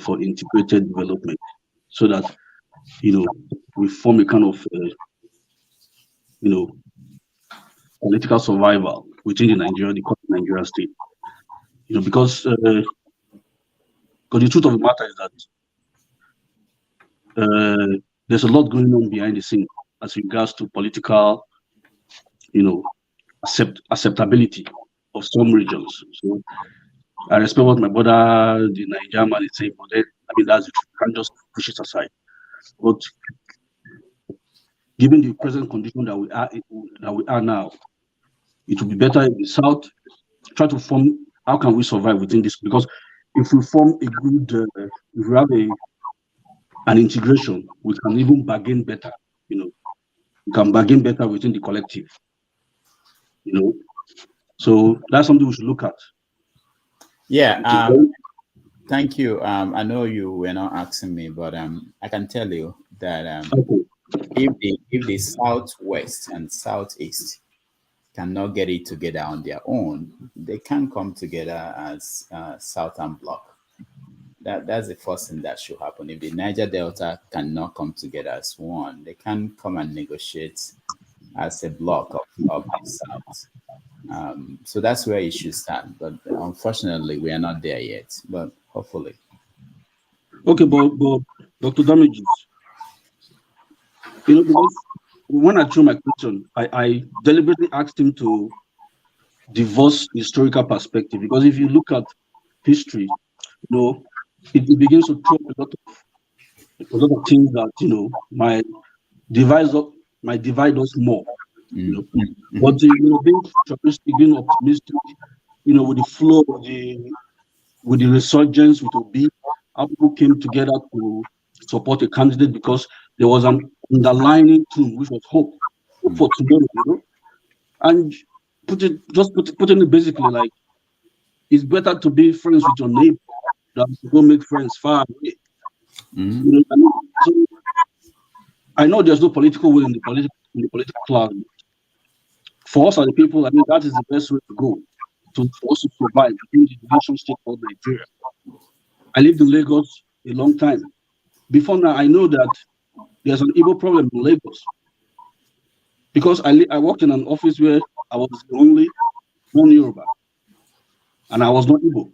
for integrated development, so that we form a kind of political survival within the Nigerian state. Because the truth of the matter is that there's a lot going on behind the scene as regards to political, acceptability of some regions. So I respect what my brother, the Nigerian man, is saying, but then, that's the truth. You can't just push it aside. But given the present condition that we are now, it would be better if the South try to form. How can we survive within this? Because if we form a good, if we have an integration, we can even bargain better. We can bargain better within the collective. So that's something we should look at. Yeah. Thank you. I know you were not asking me, but I can tell you that if the Southwest and Southeast cannot get it together on their own, they can come together as Southern Bloc. That's the first thing that should happen. If the Niger Delta cannot come together as one, they can come and negotiate as a block of the South. So that's where it should start. But unfortunately, we are not there yet. But hopefully. Okay, but Dr. Damages, because when I threw my question, I deliberately asked him to divorce historical perspective, because if you look at history, it begins to throw a lot of things that might divide us more. But being optimistic, being optimistic, with the flow, with the resurgence, with Obi, how people came together to support a candidate because there was an underlying theme, which was hope for tomorrow. And put it basically like, it's better to be friends with your neighbor than to go make friends far away. So I know there's no political will in the political class. For us as the people, that is the best way to go for us to survive in the nation state called Nigeria. I lived in Lagos a long time. Before now, I know that there's an Igbo problem in Lagos, because I worked in an office where I was the only one Yoruba, and I was not Igbo.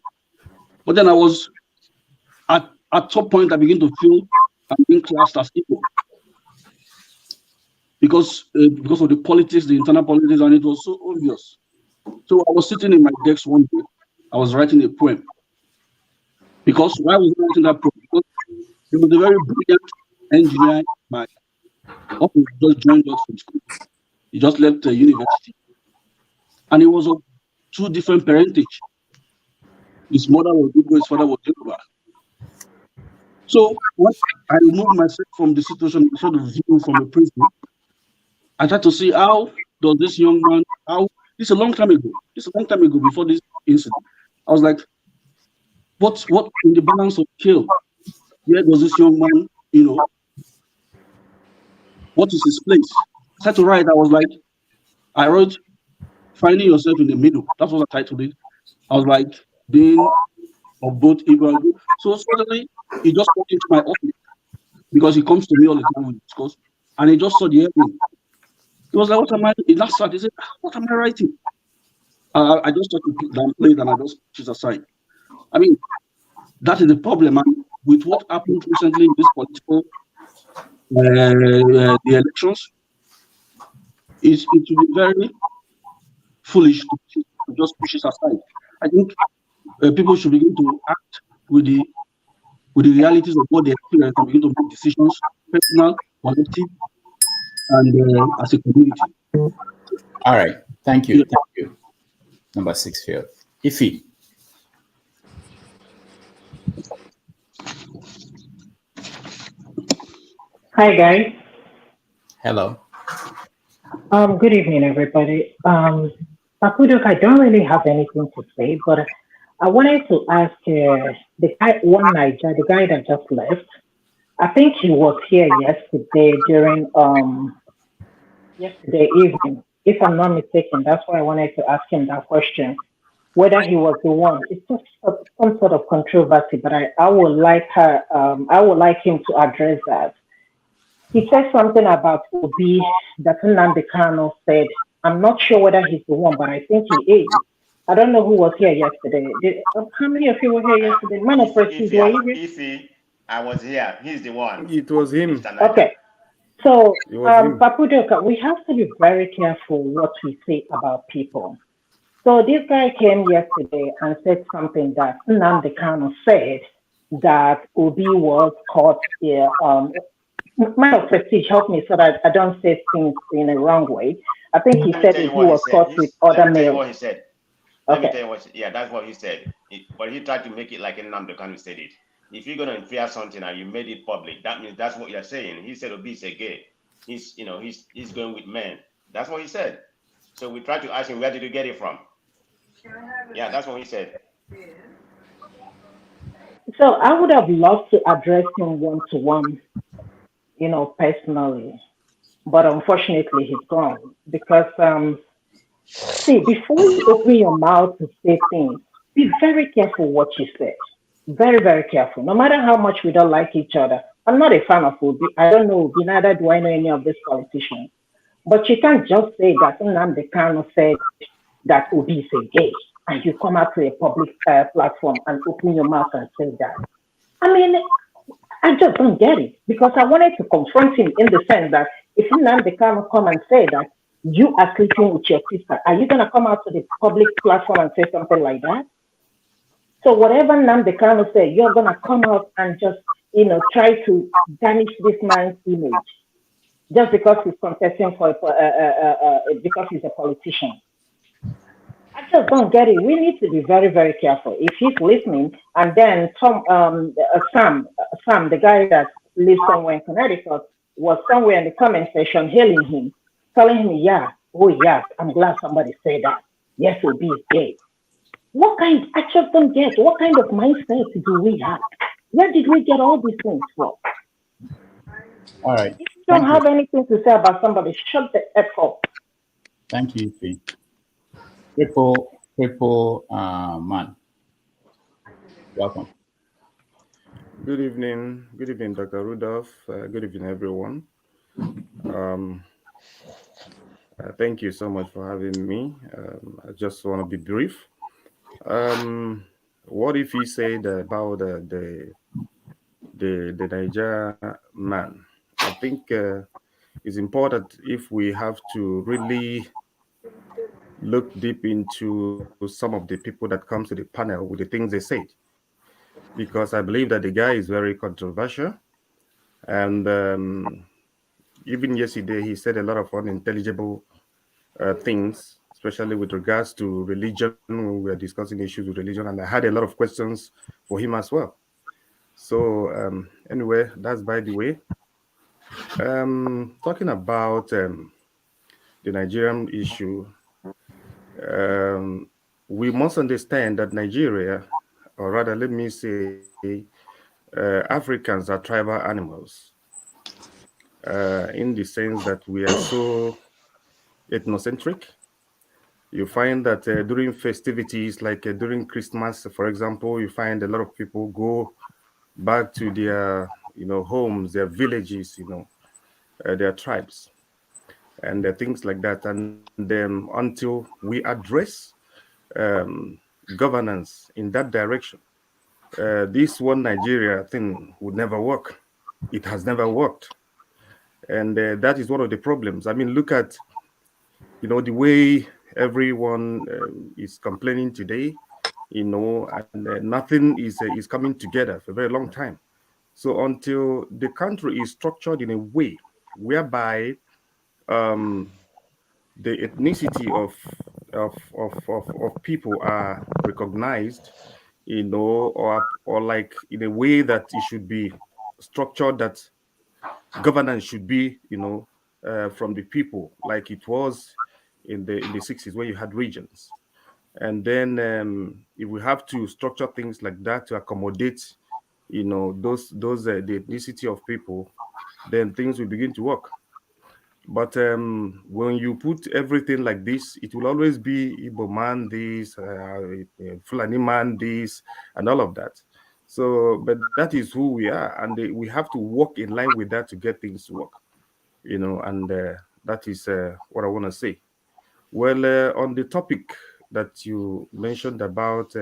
But then I was at some point I began to feel I'm being classed as Igbo, because of the politics, the internal politics, and it was so obvious. So I was sitting in my desk one day, I was writing a poem. Because why was I writing that poem? Because he was a very brilliant engineer. My uncle just joined us from school. He just left the university, and he was of two different parentage. His mother was Igbo, his father was Yoruba. So when I removed myself from the situation, sort of view from a prison, I tried to see how does this young man, this is a long time ago. This is a long time ago before this incident. I was like, what in the balance of scale? Where does this young man, what is his place? I tried to write, I wrote, finding yourself in the middle. That's what I titled it. I was like, being of both Igbo and Igbo. So suddenly, he just walked into my office, because he comes to me all the time with discourse, and he just saw the heading. He was like, what am I? He last started, he said, what am I writing? I just thought to downplay it, and I just put it aside. That is the problem. And with what happened recently in this political, the elections, it would be very foolish to just push it aside. I think people should begin to act with the realities of what they experience and begin to make decisions, personal, collective, and as a community. All right. Thank you. Thank you. Number 6 here. Ife. Hi, guys. Hello. Good evening, everybody. Pakudok, I don't really have anything to say, but I wanted to ask the guy that just left. I think he was here yesterday during yesterday evening. If I'm not mistaken, that's why I wanted to ask him that question. whether he was the one. It's just some sort of controversy, but I would like her. I would like him to address that. He said something about Obi that Nnamdi Kanu said. I'm not sure whether he's the one, but I think he is. I don't know who was here yesterday. How many of you were here yesterday? Man of Prestige, were you here? I was here. He's the one. It was him. Okay. So, It was him. Papudoka, we have to be very careful what we say about people. So this guy came yesterday and said something that Nnamdi Kanu said that Obi was caught here. Man of Prestige, help me so that I don't say things in a wrong way. I think he said Obi was caught with other males. What he said. Let me tell you what. Yeah, that's what he said. But he tried to make it like Nnamdi Kanu said it. If you're gonna infer something and you made it public, that means that's what you're saying. He said Obi is a gay. He's going with men. That's what he said. So we tried to ask him, where did you get it from? Yeah, that's what he said. So I would have loved to address him one-to-one, personally. But unfortunately, he's gone. Because, see, before you open your mouth to say things, be very careful what you say. Very, very careful. No matter how much we don't like each other. I'm not a fan of Obi. I don't know Obi, neither do I know any of these politicians. But you can't just say that Nnamdi Kanu said that Obi is a gay, and you come out to a public platform and open your mouth and say that. I mean, I just don't get it, because I wanted to confront him in the sense that if Nnamdi Kanu come and say that you are sleeping with your sister, are you going to come out to the public platform and say something like that? So whatever Nnamdi Kanu say, you're going to come out and just, try to damage this man's image just because he's contesting for, because he's a politician. I just don't get it. We need to be very, very careful. If he's listening, and then Sam, the guy that lives somewhere in Connecticut, was somewhere in the comment section hailing him, telling him, yeah, oh yes, I'm glad somebody said that. Yes, Obi is gay. I just don't get, what kind of mindset do we have? Where did we get all these things from? All right. If you don't have anything to say about somebody, shut the F up. Thank you, Fee. Man. Welcome. Good evening. Good evening, Dr. Rudolph. Good evening, everyone. Thank you so much for having me. I just want to be brief. What if you said about the Nigerian man? I think it's important if we have to really look deep into some of the people that come to the panel with the things they said, because I believe that the guy is very controversial, and even yesterday he said a lot of unintelligible things, especially with regards to religion. When we were discussing issues with religion, and I had a lot of questions for him as well. So anyway, that's by the way. Talking about the Nigerian issue, we must understand that Nigeria, or rather let me say, Africans are tribal animals, in the sense that we are so ethnocentric. You find that during festivities, like during Christmas, for example, you find a lot of people go back to their, homes, their villages, their tribes, and things like that. And then until we address governance in that direction, this one Nigeria thing would never work. It has never worked. And that is one of the problems. I mean, look at, the way everyone is complaining today, and nothing is coming together for a very long time. So until the country is structured in a way whereby the ethnicity of people are recognized, or like in a way that it should be structured, that governance should be, from the people, like it was in the 60s when you had regions. And then if we have to structure things like that to accommodate, those the ethnicity of people, then things will begin to work. But when you put everything like this, it will always be Igbo man this, Fulani man this, and all of that. So, but that is who we are, and we have to work in line with that to get things to work, and that is what I want to say. Well, on the topic that you mentioned about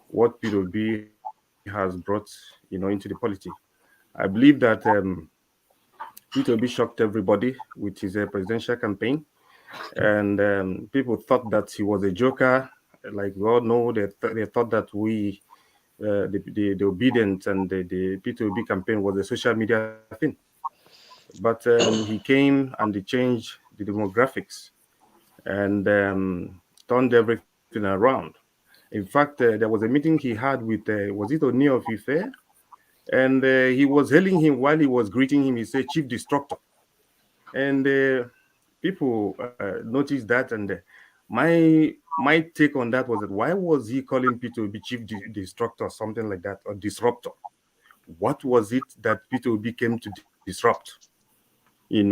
what Peter Obi has brought, into the polity, I believe that Peter Obi shocked everybody with his presidential campaign, and people thought that he was a joker. Like we all know, they thought that the obedient and the Peter Obi campaign was a social media thing. But he came and he changed the demographics and turned everything around. In fact, there was a meeting he had with, was it Oni of Ife? And he was hailing him while he was greeting him. He said, Chief Destructor. And people noticed that. And my take on that was that why was he calling Peter Obi Chief Destructor or something like that, or disruptor? What was it that Peter Obi came to disrupt? It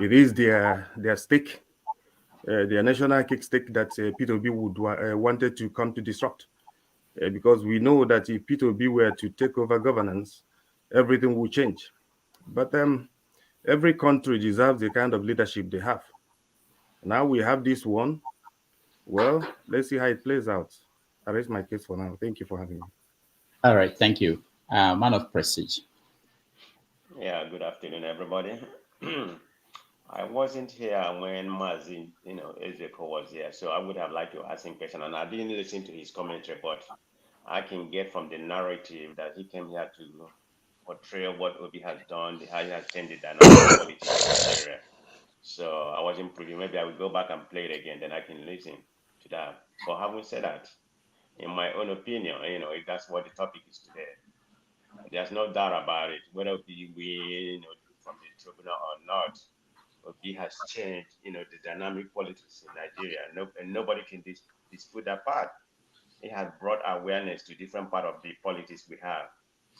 is their stake, their national cake stake that Peter Obi would wanted to come to disrupt. Because we know that if Peter Obi were to take over governance, everything will change. But every country deserves the kind of leadership they have. Now we have this one. Well, let's see how it plays out. I raise my case for now. Thank you for having me. All right, thank you. Man of Prestige. Yeah, good afternoon, everybody. I wasn't here when Mazi, Ezeoke was here, so I would have liked to ask him question, and I didn't listen to his commentary, but I can get from the narrative that he came here to portray what Obi has done, how he has changed the dynamic of politics in Nigeria. So I wasn't privy. Maybe I will go back and play it again, then I can listen to that. But having said that, in my own opinion, if that's what the topic is today, there's no doubt about it. Whether Obi win from the tribunal or not, Obi has changed, the dynamic politics in Nigeria. And nobody can dispute that part. It has brought awareness to different part of the politics we have.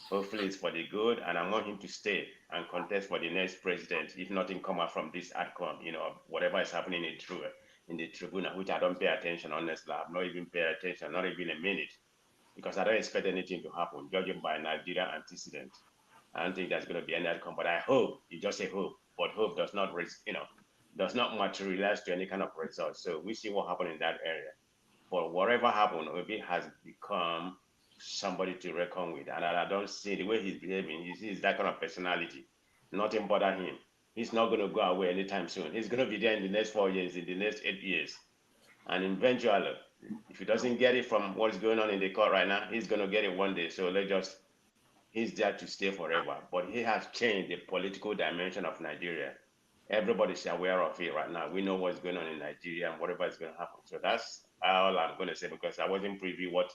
Hopefully it's for the good, and I want him to stay and contest for the next president, if nothing come out from this outcome, whatever is happening in the tribunal, which I don't pay attention, honestly. I've not even paid attention, not even a minute, because I don't expect anything to happen, judging by Nigerian antecedent. I don't think there's going to be any outcome, but I hope, you just say hope, but hope does not, does not materialize to any kind of result. So we see what happened in that area. But whatever happened, Obi has become somebody to reckon with. And I don't see the way he's behaving. He's that kind of personality. Nothing bother him. He's not going to go away anytime soon. He's going to be there in the next 4 years, in the next 8 years. And eventually, if he doesn't get it from what's going on in the court right now, he's going to get it one day. So he's there to stay forever. But he has changed the political dimension of Nigeria. Everybody's aware of it right now. We know what's going on in Nigeria and whatever is going to happen. So that's all I'm going to say, because I wasn't privy what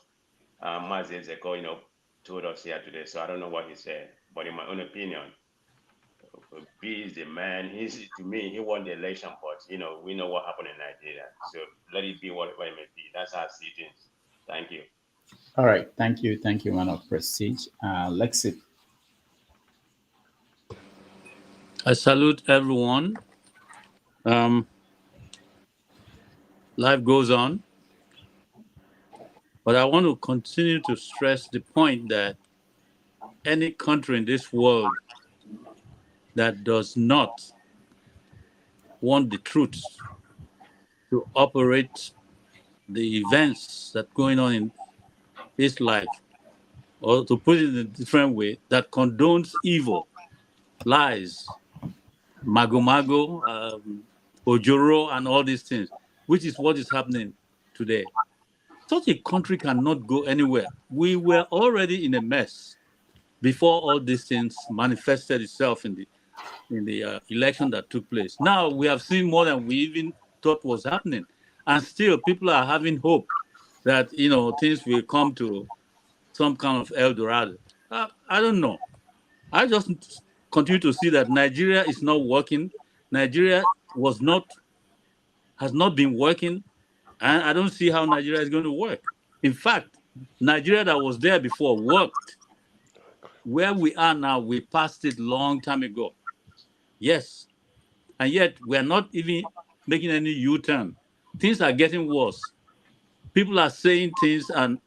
Mazi Ezeoke, told us here today. So I don't know what he said. But in my own opinion, Obi is the man. To me, he won the election, but we know what happened in Nigeria. So let it be whatever it may be. That's how I see things. Thank you. All right, thank you, man of Prestige. Lexit. I salute everyone. Life goes on. But I want to continue to stress the point that any country in this world that does not want the truth to operate the events that are going on in its life, or to put it in a different way, that condones evil, lies, mago, ojoro, and all these things, which is what is happening today. Such a country cannot go anywhere. We were already in a mess before all these things manifested itself in the election that took place. Now we have seen more than we even thought was happening, and still people are having hope that things will come to some kind of El Dorado. I don't know. I just continue to see that Nigeria is not working. Nigeria has not been working, and I don't see how Nigeria is going to work. In fact, Nigeria that was there before worked. Where we are now, we passed it long time ago. Yes. And yet we are not even making any U-turn. Things are getting worse. People are saying things and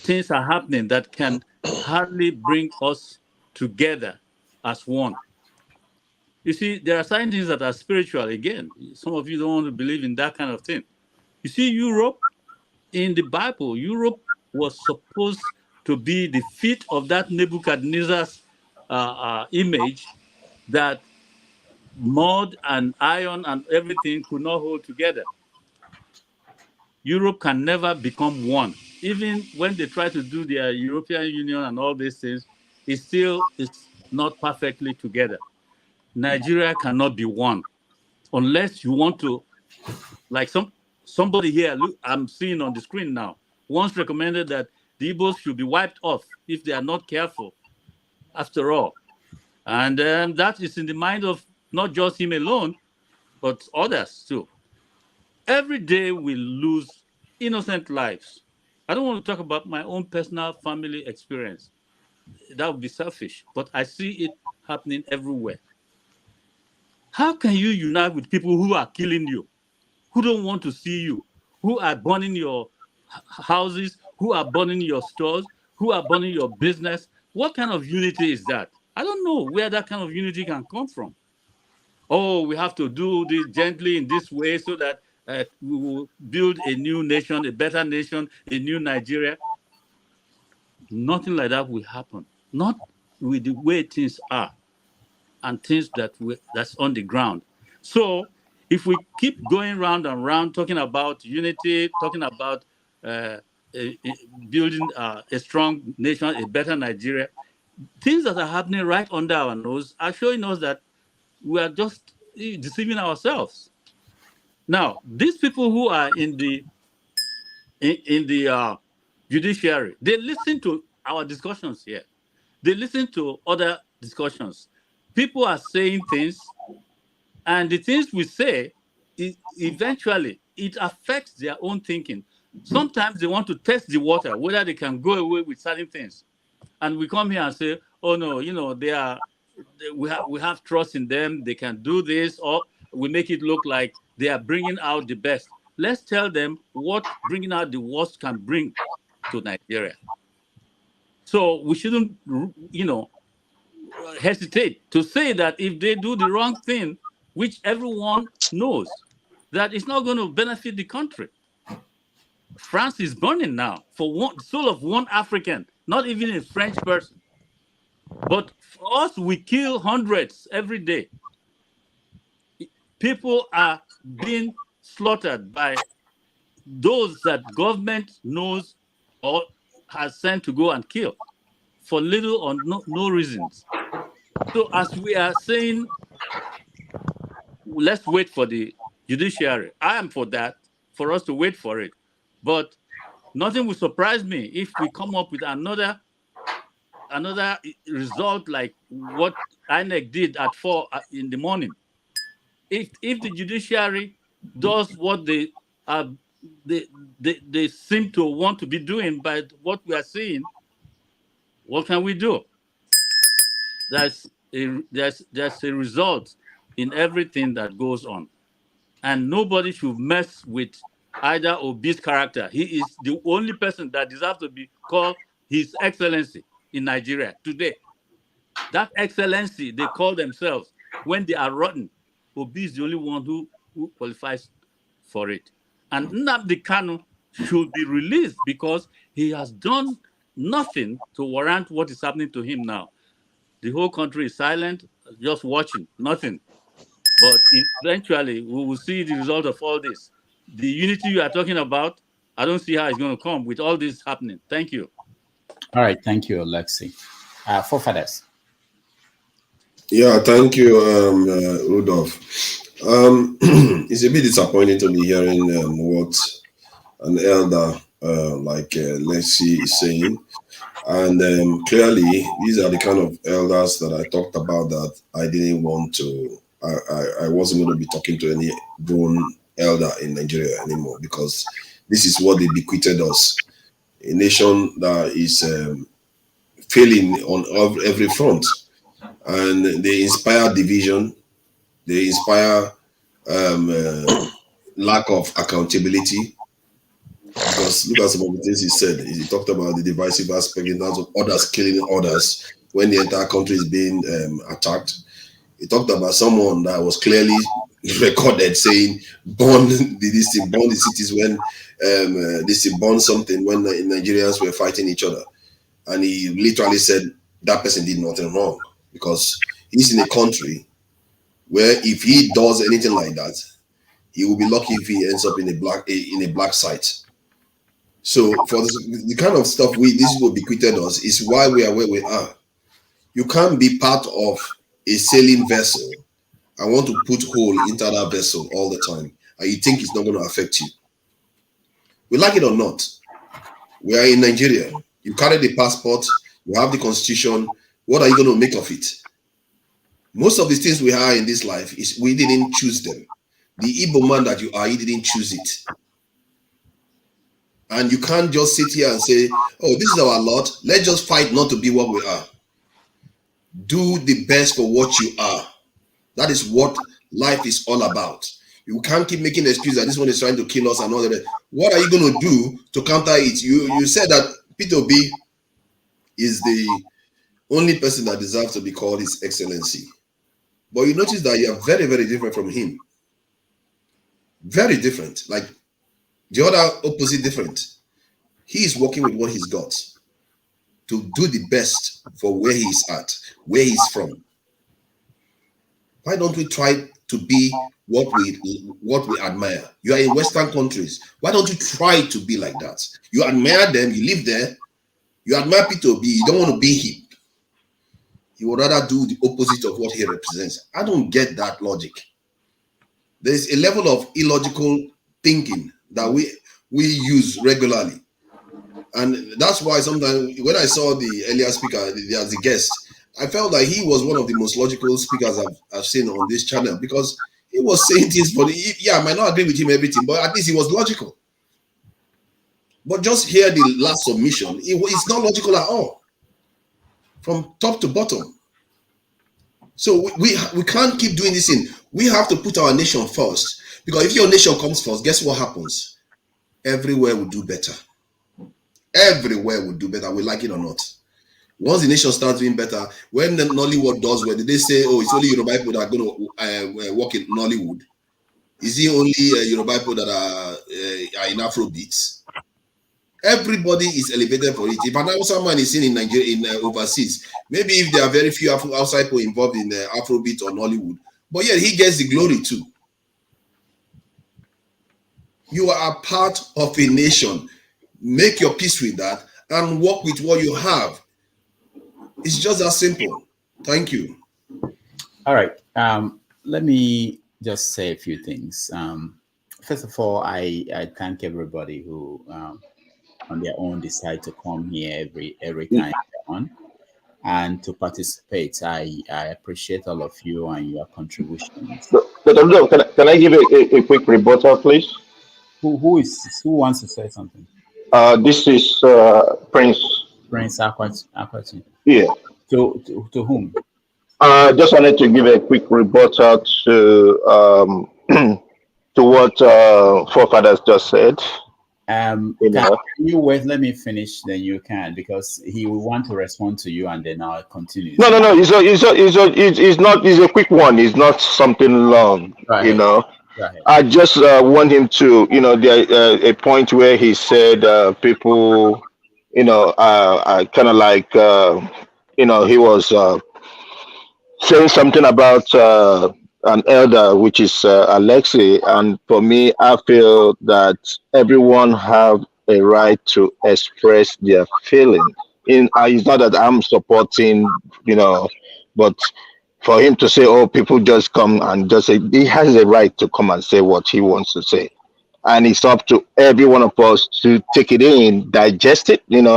things are happening that can hardly bring us together as one. You see, there are certain things that are spiritual. Again, some of you don't want to believe in that kind of thing. You see, Europe, in the Bible, Europe was supposed to be the feet of that Nebuchadnezzar's image that mud and iron and everything could not hold together. Europe can never become one. Even when they try to do their European Union and all these things, it still is not perfectly together. Nigeria cannot be one unless you want to, like somebody here, look, I'm seeing on the screen now, once recommended that the Igbos should be wiped off if they are not careful, after all. And that is in the mind of not just him alone, but others too. Every day we lose innocent lives. I don't want to talk about my own personal family experience. That would be selfish, but I see it happening everywhere. How can you unite with people who are killing you, who don't want to see you, who are burning your houses, who are burning your stores, who are burning your business? What kind of unity is that? I don't know where that kind of unity can come from. Oh, we have to do this gently in this way so that we will build a new nation, a better nation, a new Nigeria. Nothing like that will happen. Not with the way things are and things that's on the ground. So if we keep going round and round talking about unity, talking about building a strong nation, a better Nigeria, things that are happening right under our nose are showing us that we are just deceiving ourselves. Now, these people who are in the judiciary, they listen to our discussions here. They listen to other discussions. People are saying things, and the things we say, eventually, it affects their own thinking. Sometimes they want to test the water, whether they can go away with certain things. And we come here and say, oh no, we have trust in them, they can do this, or we make it look like they are bringing out the best. Let's tell them what bringing out the worst can bring to Nigeria. So we shouldn't, hesitate to say that if they do the wrong thing, which everyone knows, that it's not going to benefit the country. France is burning now for the soul of one African, not even a French person. But for us, we kill hundreds every day. People are being slaughtered by those that government knows or has sent to go and kill for little or no reasons. So as we are saying, let's wait for the judiciary. I am for that, for us to wait for it. But nothing will surprise me if we come up with another result like what Inec did at 4 in the morning. If the judiciary does what they seem to want to be doing by what we are seeing, what can we do? There's a result in everything that goes on, and nobody should mess with either Obi's character. He is the only person that deserves to be called His Excellency in Nigeria today. That excellency they call themselves when they are rotten. Obi is the only one who qualifies for it. And Nnamdi Kanu should be released because he has done nothing to warrant what is happening to him now. The whole country is silent, just watching, nothing. But eventually, we will see the result of all this. The unity you are talking about, I don't see how it's going to come with all this happening. Thank you. All right, thank you, Alexi. Forefathers. Yeah, thank you, Rudolph. It's a bit disappointing to be hearing what an elder like Lexi is saying. And clearly, these are the kind of elders that I talked about that I didn't want to, I wasn't going to be talking to any grown elder in Nigeria anymore, because this is what they bequeathed us. A nation that is failing on every front. And they inspire division, They inspire lack of accountability. Because look at some of the things he said. He talked about the divisive aspect in terms of others killing others when the entire country is being attacked. He talked about someone that was clearly recorded saying, "Burn burn the cities when burn something when the Nigerians were fighting each other," and he literally said that person did nothing wrong because he's in a country where if he does anything like that, he will be lucky if he ends up in a black site. So for the kind of stuff this will bequeathed us is why we are where we are. You can't be part of a sailing vessel and want to put hole into that vessel all the time, and you think it's not going to affect you. We like it or not, we are in Nigeria. You carry the passport, you have the constitution. What are you going to make of it? Most of the things we have in this life is we didn't choose them. The Igbo man that you are, you didn't choose it. And you can't just sit here and say, "Oh, this is our lot. Let's just fight not to be what we are." Do the best for what you are. That is what life is all about. You can't keep making excuses that this one is trying to kill us and all that. What are you going to do to counter it? You said that Peter Obi is the only person that deserves to be called His Excellency. But you notice that you are very, very different from him. Very different. Like the other opposite different. He is working with what he's got to do the best for where he's at, where he's from. Why don't we try to be what we admire? You are in Western countries. Why don't you try to be like that? You admire them, you live there, you admire Peter Obi, you don't want to be him. You would rather do the opposite of what he represents. I don't get that logic. There's a level of illogical thinking that we use regularly. And that's why sometimes when I saw the earlier speaker as the guest, I felt like he was one of the most logical speakers I've seen on this channel, because he was saying things, but I might not agree with him everything, but at least he was logical. But just hear the last submission, it's not logical at all, from top to bottom. So we can't keep doing this thing. We have to put our nation first, because if your nation comes first, guess what happens? Everywhere will do better. Everywhere will do better, we like it or not. Once the nation starts doing better, when the Nollywood does well, did they say, "Oh, it's only Yoruba people that are going to work in Nollywood"? Is it only Yoruba people that are in Afrobeats? Everybody is elevated for it. If an Hausa man is seen in Nigeria, overseas, maybe if there are very few outside people involved in Afrobeat or Nollywood, but yet he gets the glory too. You are part of a nation. Make your peace with that and work with what you have. It's just that simple. Thank you. All right. Let me just say a few things. First of all, I thank everybody who on their own decide to come here every time on and to participate. I appreciate all of you and your contributions. Can I give a quick rebuttal, please? Who wants to say something? This is Prince. Prince Akwati. Yeah. To whom? Just wanted to give a quick rebuttal to to what forefathers just said. Can you wait? Let me finish, then you can, because he will want to respond to you, and then I'll continue. No. It's a quick one. It's not something long. Right. You know. I just want him to, there a point where he said people, kind of like, he was saying something about an elder, which is Alexei. And for me, I feel that everyone have a right to express their feeling. It's not that I'm supporting, but for him to say, "Oh, people just come and just say," he has a right to come and say what he wants to say. And it's up to every one of us to take it in, digest it, kind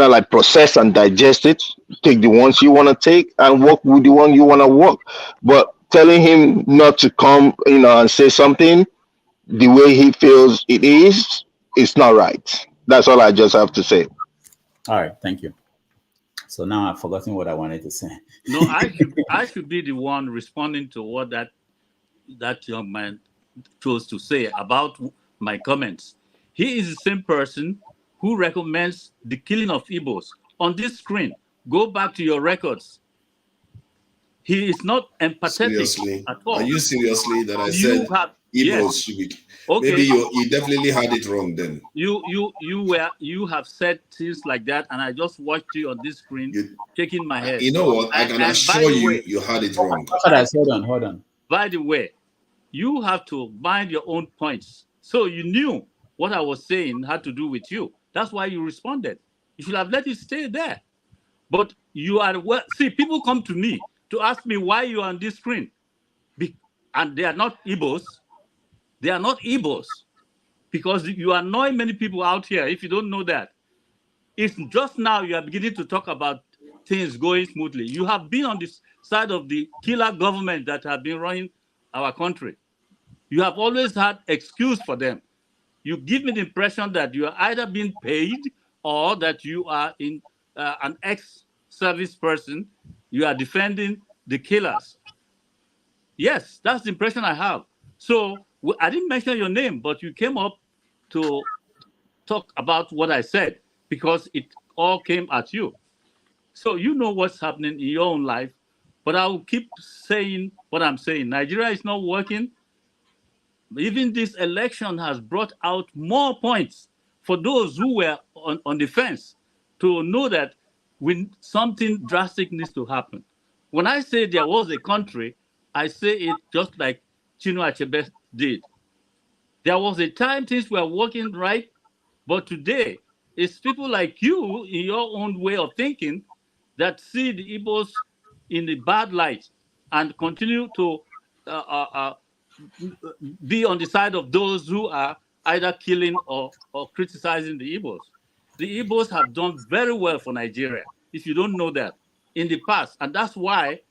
of like process and digest it, take the ones you want to take and work with the one you want to work. But telling him not to come, and say something the way he feels it's not right. That's all I just have to say. All right, thank you. So now I've forgotten what I wanted to say. No, I should be the one responding to what that young man chose to say about my comments. He is the same person who recommends the killing of Igbos on this screen. Go back to your records. He is not empathetic Seriously? at all. Are you seriously that I You said have Igbos should be? Okay. Maybe you definitely had it wrong then. You have said things like that, and I just watched you on this screen shaking my head. You know what? I can assure you, you had it wrong. Hold on. By the way, you have to mind your own points. So you knew what I was saying had to do with you. That's why you responded. You should have let it stay there. But you are see, people come to me to ask me why you are on this screen. And they are not Igbos. They are not Igbos. Because you annoy many people out here if you don't know that. It's just now you are beginning to talk about things going smoothly. You have been on this side of the killer government that have been running our country. You have always had excuse for them. You give me the impression that you are either being paid or that you are in an ex-service person. You are defending the killers. Yes, that's the impression I have. So I didn't mention your name, but you came up to talk about what I said because it all came at you. So you know what's happening in your own life, but I will keep saying what I'm saying. Nigeria is not working. Even this election has brought out more points for those who were on the fence to know that when something drastic needs to happen. When I say there was a country, I say it just like Chinua Achebe did. There was a time things were working right, but today it's people like you in your own way of thinking that see the Igbos in the bad light and continue to be on the side of those who are either killing or criticizing the Igbos. The Igbos have done very well for Nigeria, if you don't know that, in the past. And that's why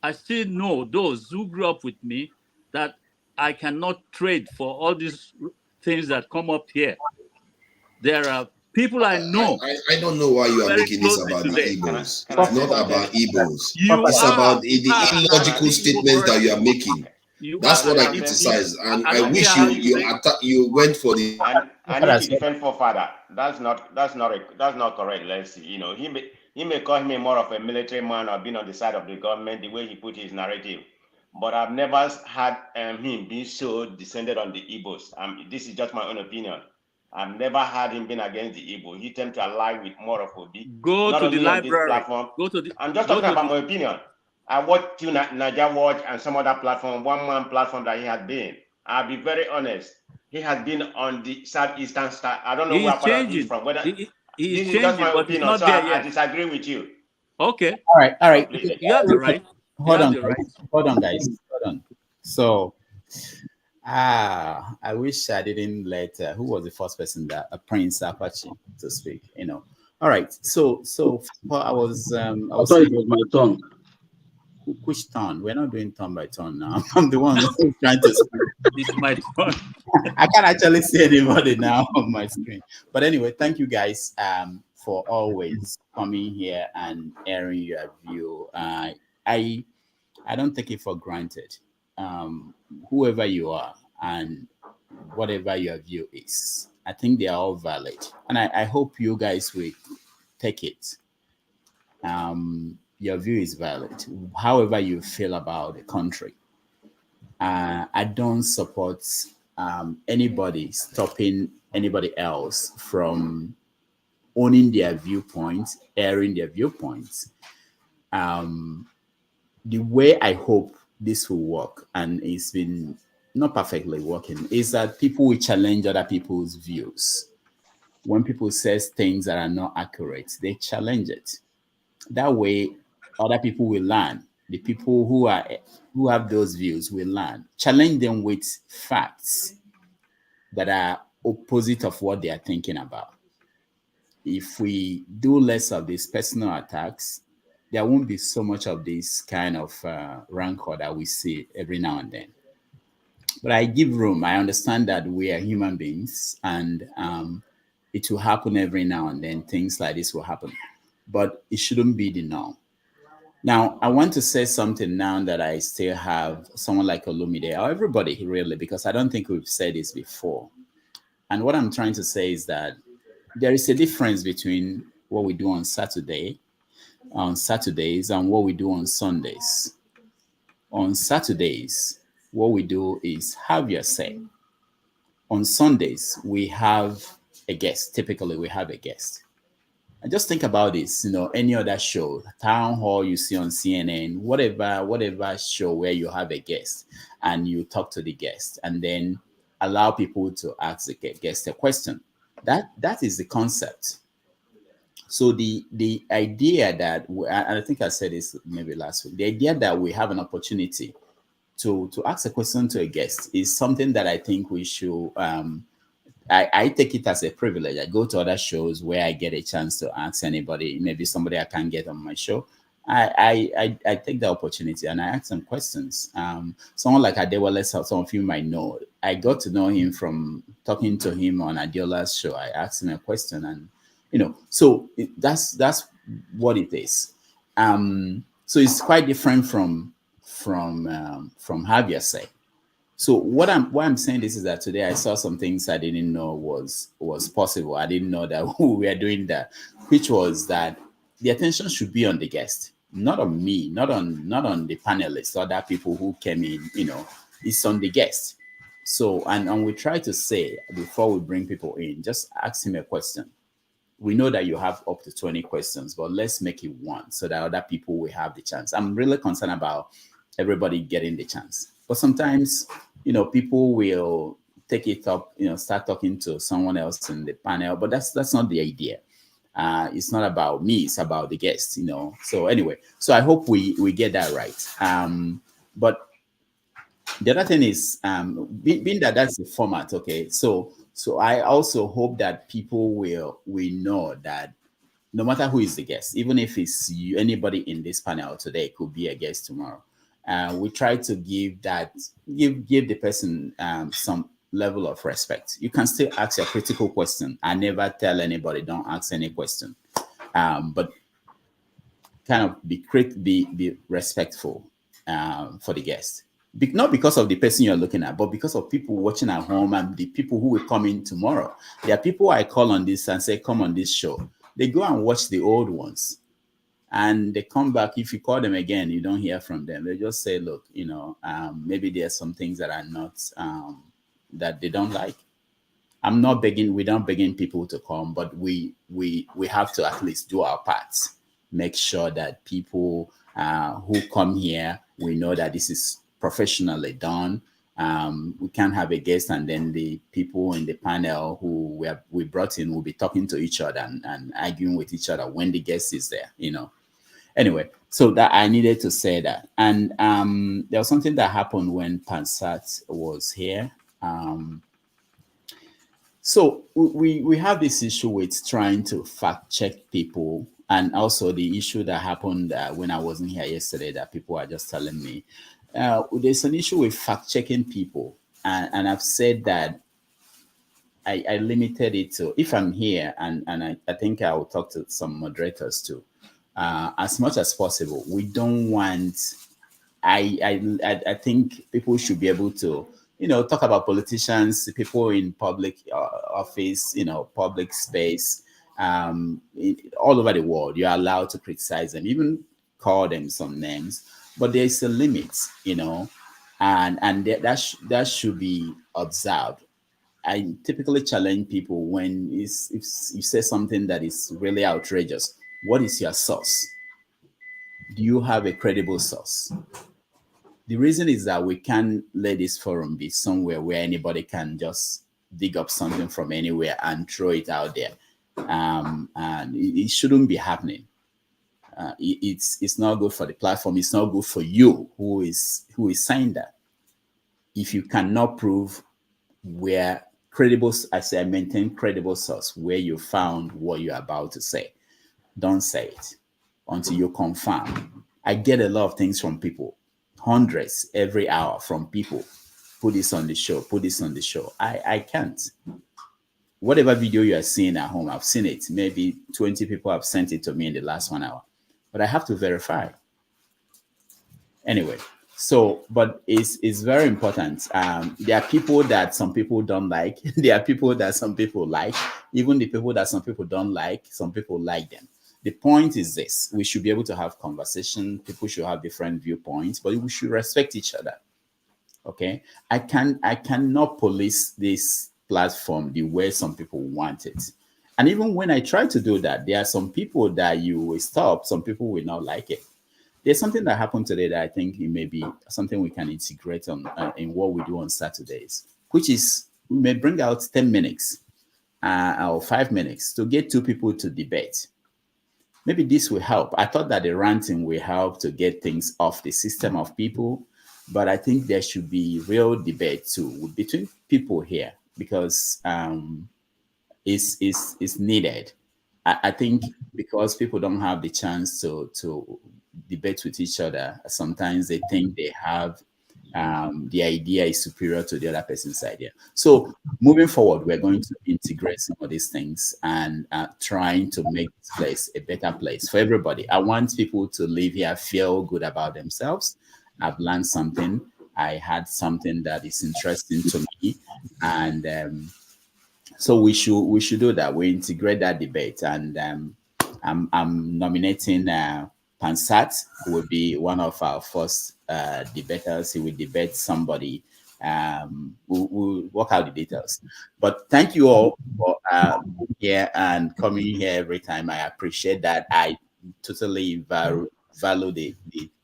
I still know those who grew up with me that I cannot trade for all these things that come up here. There are people I know. I don't know why you are making this about the Igbos. It's not about Igbos. It's about the illogical statements that you are making. That's what I criticize, and I wish you went for the. I need to defend forefather. That's not correct. Let's see. You know, he may call him more of a military man or being on the side of the government, the way he put his narrative. But I've never had him being so descended on the Igbos. This is just my own opinion. I've never had him being against the Igbo. He tend to ally with more of Obi. Go not to only the library. Platform. I'm just talking about my opinion. I watched Niger Watch and some other platform, one-man platform that he had been. I'll be very honest. He has been on the Southeastern Star. I don't know where he's from. Whether he this is is just my but opinion, not so there I yet. disagree with you. Okay. All right. You have the right. Hold on, guys. Hold on. So, I wish I didn't let who was the first person that Prince Apache to speak. You know. All right. So I was thought it was my turn. Which turn? We're not doing turn by turn now. I'm the one who's trying to speak. It's my turn. I can't actually see anybody now on my screen. But anyway, thank you guys for always coming here and airing your view. I don't take it for granted. Whoever you are and whatever your view is, I think they are all valid. And I hope you guys will take it. Your view is valid. However you feel about the country. I don't support anybody stopping anybody else from owning their viewpoints, airing their viewpoints. The way I hope this will work, and it's been not perfectly working, is that people will challenge other people's views. When people say things that are not accurate, they challenge it. That way, other people will learn. The people who have those views will learn. Challenge them with facts that are opposite of what they are thinking about. If we do less of these personal attacks, there won't be so much of this kind of rancor that we see every now and then. But I give room. I understand that we are human beings, and it will happen every now and then. Things like this will happen. but it shouldn't be the norm. Now, I want to say something now that I still have someone like Olumide, or everybody really, because I don't think we've said this before. And what I'm trying to say is that there is a difference between what we do on Saturdays, and what we do on Sundays. On Saturdays, what we do is have your say. On Sundays, we have a guest. Typically, we have a guest. And just think about this, any other show, town hall you see on CNN, whatever show where you have a guest and you talk to the guest and then allow people to ask the guest a question. That is the concept. So the idea that, and I think I said this maybe last week, the idea that we have an opportunity to ask a question to a guest is something that I think we should, I take it as a privilege. I go to other shows where I get a chance to ask anybody, maybe somebody I can't get on my show. I take the opportunity and I ask them questions. Someone like Adewale, some of you might know, I got to know him from talking to him on Adeola's show. I asked him a question, and so that's what it is. So it's quite different from have your say. So why I'm saying this is that today I saw some things I didn't know was possible. I didn't know that we were doing that, which was that the attention should be on the guest, not on me, not on the panelists, other people who came in. It's on the guest. So and we try to say before we bring people in, just ask him a question. We know that you have up to 20 questions, but let's make it one so that other people will have the chance. I'm really concerned about everybody getting the chance. But sometimes, people will take it up, start talking to someone else in the panel, but that's not the idea. It's not about me, it's about the guests, So anyway, so I hope we get that right. But the other thing is, being that that's the format, okay, so I also hope that people will know that no matter who is the guest, even if it's you, anybody in this panel today could be a guest tomorrow. We try to give the person some level of respect. You can still ask a critical question. I never tell anybody don't ask any question, but kind of be respectful for the guest. Not because of the person you're looking at, but because of people watching at home and the people who will come in tomorrow. There are people I call on this and say, come on this show. They go and watch the old ones. And they come back. If you call them again, you don't hear from them. They just say, look, maybe there's some things that are not, that they don't like. I'm not begging, we're not begging people to come, but we have to at least do our parts. Make sure that people who come here, we know that this is professionally done. We can't have a guest and then the people in the panel who we brought in will be talking to each other and arguing with each other when the guest is there, Anyway, so that I needed to say that. And there was something that happened when Pansat was here. So we have this issue with trying to fact check people, and also the issue that happened when I wasn't here yesterday that people are just telling me. There's an issue with fact checking people, and I've said that I limited it to if I'm here, and I think I will talk to some moderators too. As much as possible, we don't want. I think people should be able to, talk about politicians, people in public office, public space, all over the world. You're allowed to criticize them, even call them some names, but there's a limit, and that should be observed. I typically challenge people when if you say something that is really outrageous. What is your source? Do you have a credible source? The reason is that we can't let this forum be somewhere where anybody can just dig up something from anywhere and throw it out there. And it shouldn't be happening. It's not good for the platform. It's not good for you who is saying that. If you cannot prove where credible, I say I maintain credible source where you found what you're about to say. Don't say it until you confirm. I get a lot of things from people, hundreds every hour from people. Put this on the show, put this on the show. I can't. whatever video you are seeing at home, I've seen it. Maybe 20 people have sent it to me in the last 1 hour, but I have to verify. Anyway, so, but it's very important. There are people that some people don't like. There are people that some people like. Even the people that some people don't like, some people like them. The point is this: we should be able to have conversation. People should have different viewpoints, but we should respect each other. Okay, I cannot police this platform the way some people want it. And even when I try to do that, there are some people that you will stop, some people will not like it. There's something that happened today that I think it may be something we can integrate on in what we do on Saturdays, which is we may bring out 10 minutes or 5 minutes to get two people to debate. Maybe this will help. I thought that the ranting will help to get things off the system of people, but I think there should be real debate too between people here, because it's needed. I think because people don't have the chance to debate with each other, sometimes they think they have the idea is superior to the other person's idea. So moving forward, we're going to integrate some of these things and trying to make this place a better place for everybody. I want people to live here, feel good about themselves. I've learned something. I had something that is interesting to me, and so we should do that. We integrate that debate, and I'm nominating Pansat, who will be one of our first debaters. He will debate somebody. We'll work out the details. But thank you all for here and coming here every time. I appreciate that. I totally value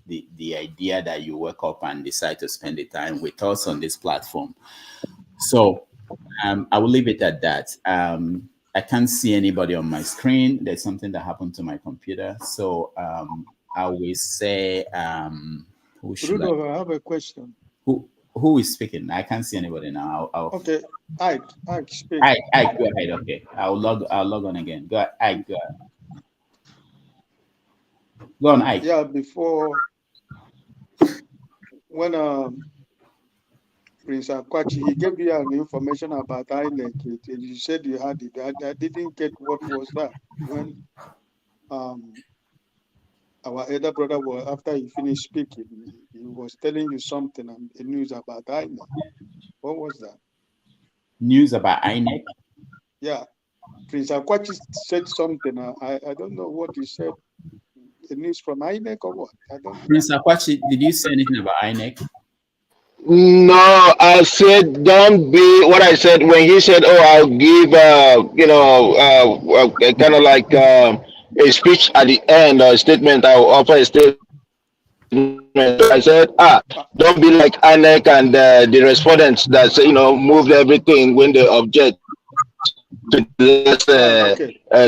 the idea that you wake up and decide to spend the time with us on this platform. So I will leave it at that. I can't see anybody on my screen. There's something that happened to my computer. So I will say, who should Rudolph, I have a question. Who is speaking? I can't see anybody now. Okay, Ike, speak. Ike, go ahead. Okay, I'll log on again. Go ahead, Ike. Go on, Ike. Yeah, before when Prince Akwachi, he gave you an information about Inec. You said you had it. I didn't get what was that when our elder brother was, after he finished speaking, he was telling you something and the news about Inec. What was that? News about Inec? Yeah, Prince Akwachi said something. I don't know what he said. The news from Inec or what? I don't know. Prince Akwachi, did you say anything about Inec? No, I said don't be what I said when he said, "Oh, I'll give kind of like a speech at the end or a statement. I'll offer a statement." I said, don't be like Inec and the respondents that moved everything when they object to this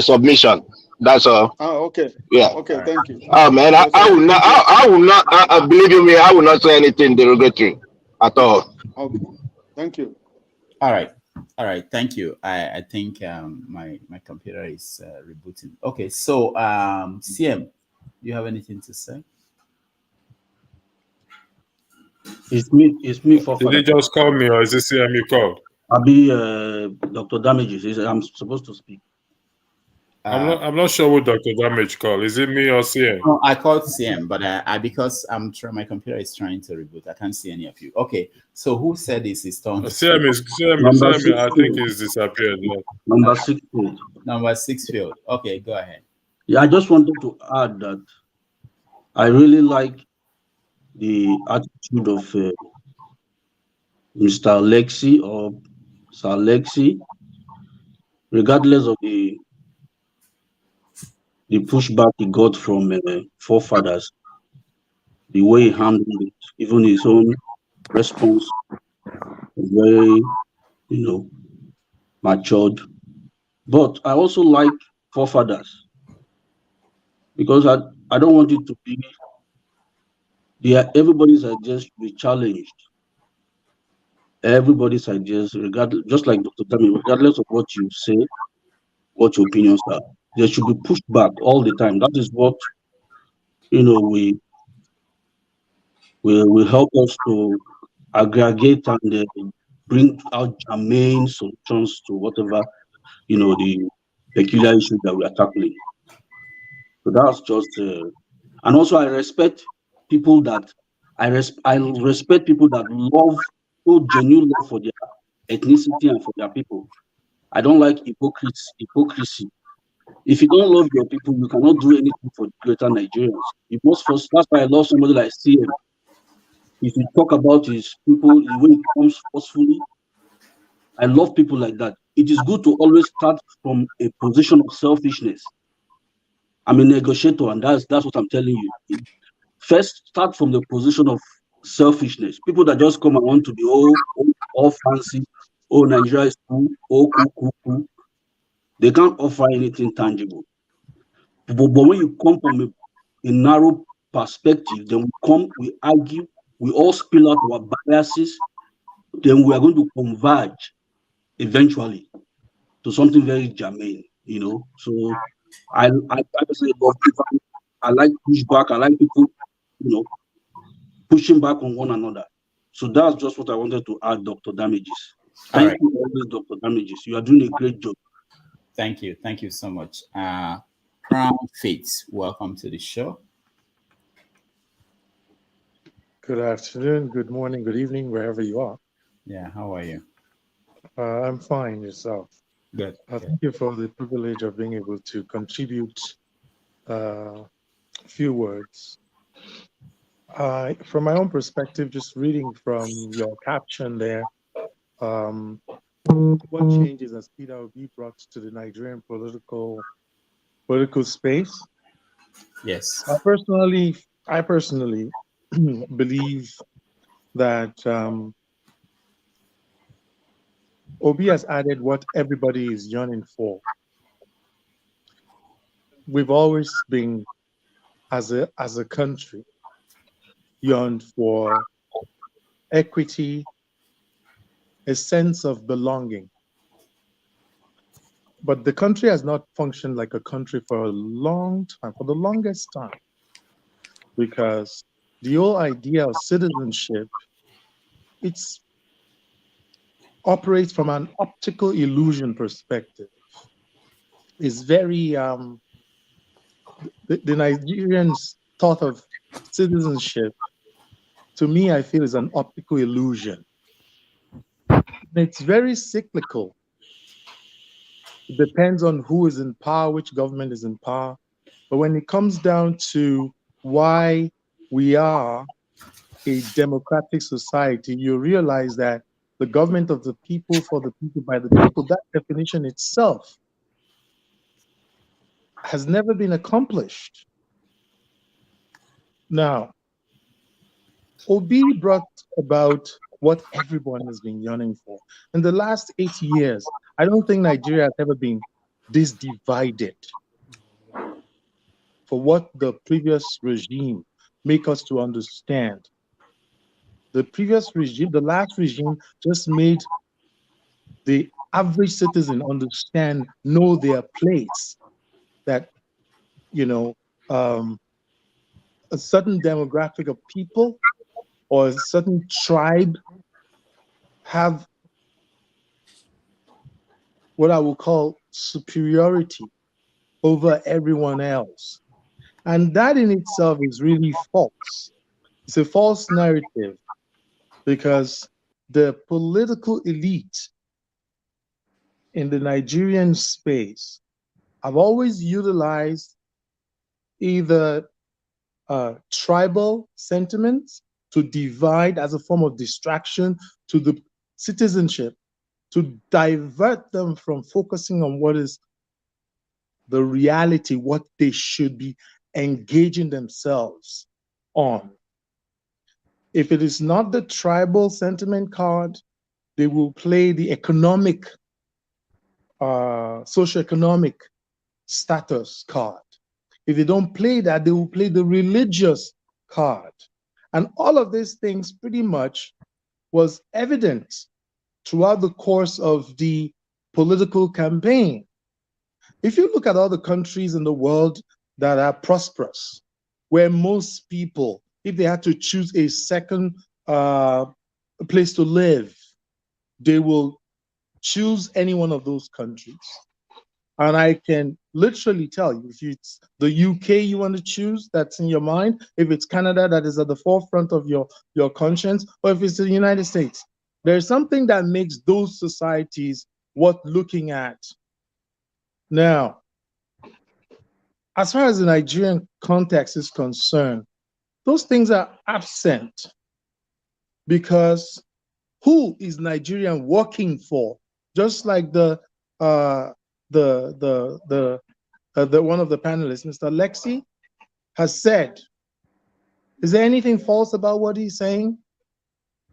submission. That's all. Oh, okay. Yeah. Okay, thank you. Oh man, I will not. I will not. Believe you me, I will not say anything derogatory at all. Okay. Thank you. All right. Thank you. I think my computer is rebooting. Okay. So CM, do you have anything to say? It's me for. Did you just call me, or is it CM you called? I'll be Dr. Damages. I'm supposed to speak. I'm not sure what Dr. Damage called. Is it me or CM? No, I called CM, but because my computer is trying to reboot, I can't see any of you. Okay, so who said this is turn? CM, I think he's disappeared. Number 6 field. Number 6 field. Okay, go ahead. Yeah, I just wanted to add that I really like the attitude of Mr. Alexi or Sir Alexi, regardless of the pushback he got from forefathers, the way he handled it, even his own response was very, matured. But I also like forefathers because I don't want it to be everybody's ideas should be challenged. Everybody's ideas, just like Dr. Tami, regardless of what you say, what your opinions are, they should be pushed back all the time. That is what will help us to aggregate and bring out germane solutions to whatever the peculiar issues that we are tackling. So that's just, and also I respect people that I respect people that show genuine love for their ethnicity and for their people. I don't like hypocrisy. If you don't love your people, you cannot do anything for the greater Nigerians. You must first. That's why I love somebody like CM. If you talk about his people, when it comes forcefully, I love people like that. It is good to always start from a position of selfishness. I'm a negotiator, and that's what I'm telling you. First, start from the position of selfishness. People that just come and want to be all fancy, Nigeria is cool, cool. They can't offer anything tangible. But when you come from a narrow perspective, then we argue, we all spill out our biases, then we are going to converge eventually to something very germane, So I personally love people. I like pushback. I like people, pushing back on one another. So that's just what I wanted to add, Dr. Damages. Thank you always, Dr. Damages. You are doing a great job. Thank you. Thank you so much. Crown Faith, welcome to the show. Good afternoon, good morning, good evening, wherever you are. Yeah, how are you? I'm fine, yourself. Good. Thank you for the privilege of being able to contribute a few words. From my own perspective, just reading from your caption there, what changes has Peter Obi brought to the Nigerian political space? Yes. I personally believe that Obi has added what everybody is yearning for. We've always been, as a country, yearned for equity, a sense of belonging. But the country has not functioned like a country for a long time, for the longest time, because the whole idea of citizenship, it operates from an optical illusion perspective. It's very, the Nigerians' thought of citizenship, to me, I feel is an optical illusion. It's very cyclical. It depends on who is in power, which government is in power. But when it comes down to why we are a democratic society, you realize that the government of the people, for the people, by the people, that definition itself has never been accomplished. Now, Obi brought about what everyone has been yearning for. In the last 8 years, I don't think Nigeria has ever been this divided. For what the previous regime make us to understand. The previous regime, the last regime, just made the average citizen understand, know their place. That, a certain demographic of people or a certain tribe have what I will call superiority over everyone else. And that in itself is really false. It's a false narrative because the political elite in the Nigerian space have always utilized either tribal sentiments to divide as a form of distraction to the citizenship, to divert them from focusing on what is the reality, what they should be engaging themselves on. If it is not the tribal sentiment card, they will play the economic, socioeconomic status card. If they don't play that, they will play the religious card. And all of these things pretty much was evident throughout the course of the political campaign. If you look at all the countries in the world that are prosperous, where most people, if they had to choose a second place to live, they will choose any one of those countries, and I can literally tell you, if it's the UK you want to choose, that's in your mind, if it's Canada that is at the forefront of your conscience, or if it's the United States, there's something that makes those societies worth looking at. Now, as far as the Nigerian context is concerned, those things are absent, because who is Nigerian working for? Just like the one of the panelists, Mr. Lexi, has said, is there anything false about what he's saying?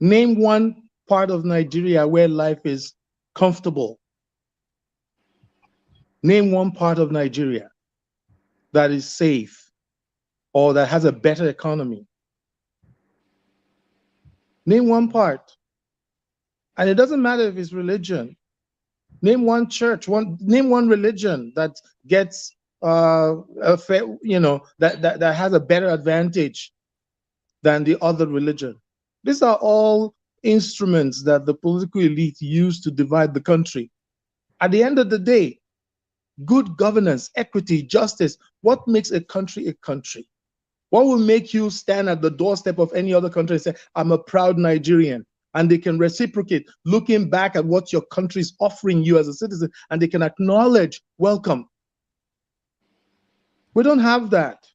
Name one part of Nigeria where life is comfortable. Name one part of Nigeria that is safe or that has a better economy. Name one part. And it doesn't matter if it's religion. Name one church, name one religion that gets that has a better advantage than the other religion. These are all instruments that the political elite use to divide the country. At the end of the day, good governance, equity, justice, what makes a country a country? What will make you stand at the doorstep of any other country and say, I'm a proud Nigerian? And they can reciprocate, looking back at what your country is offering you as a citizen, and they can acknowledge, welcome. We don't have that.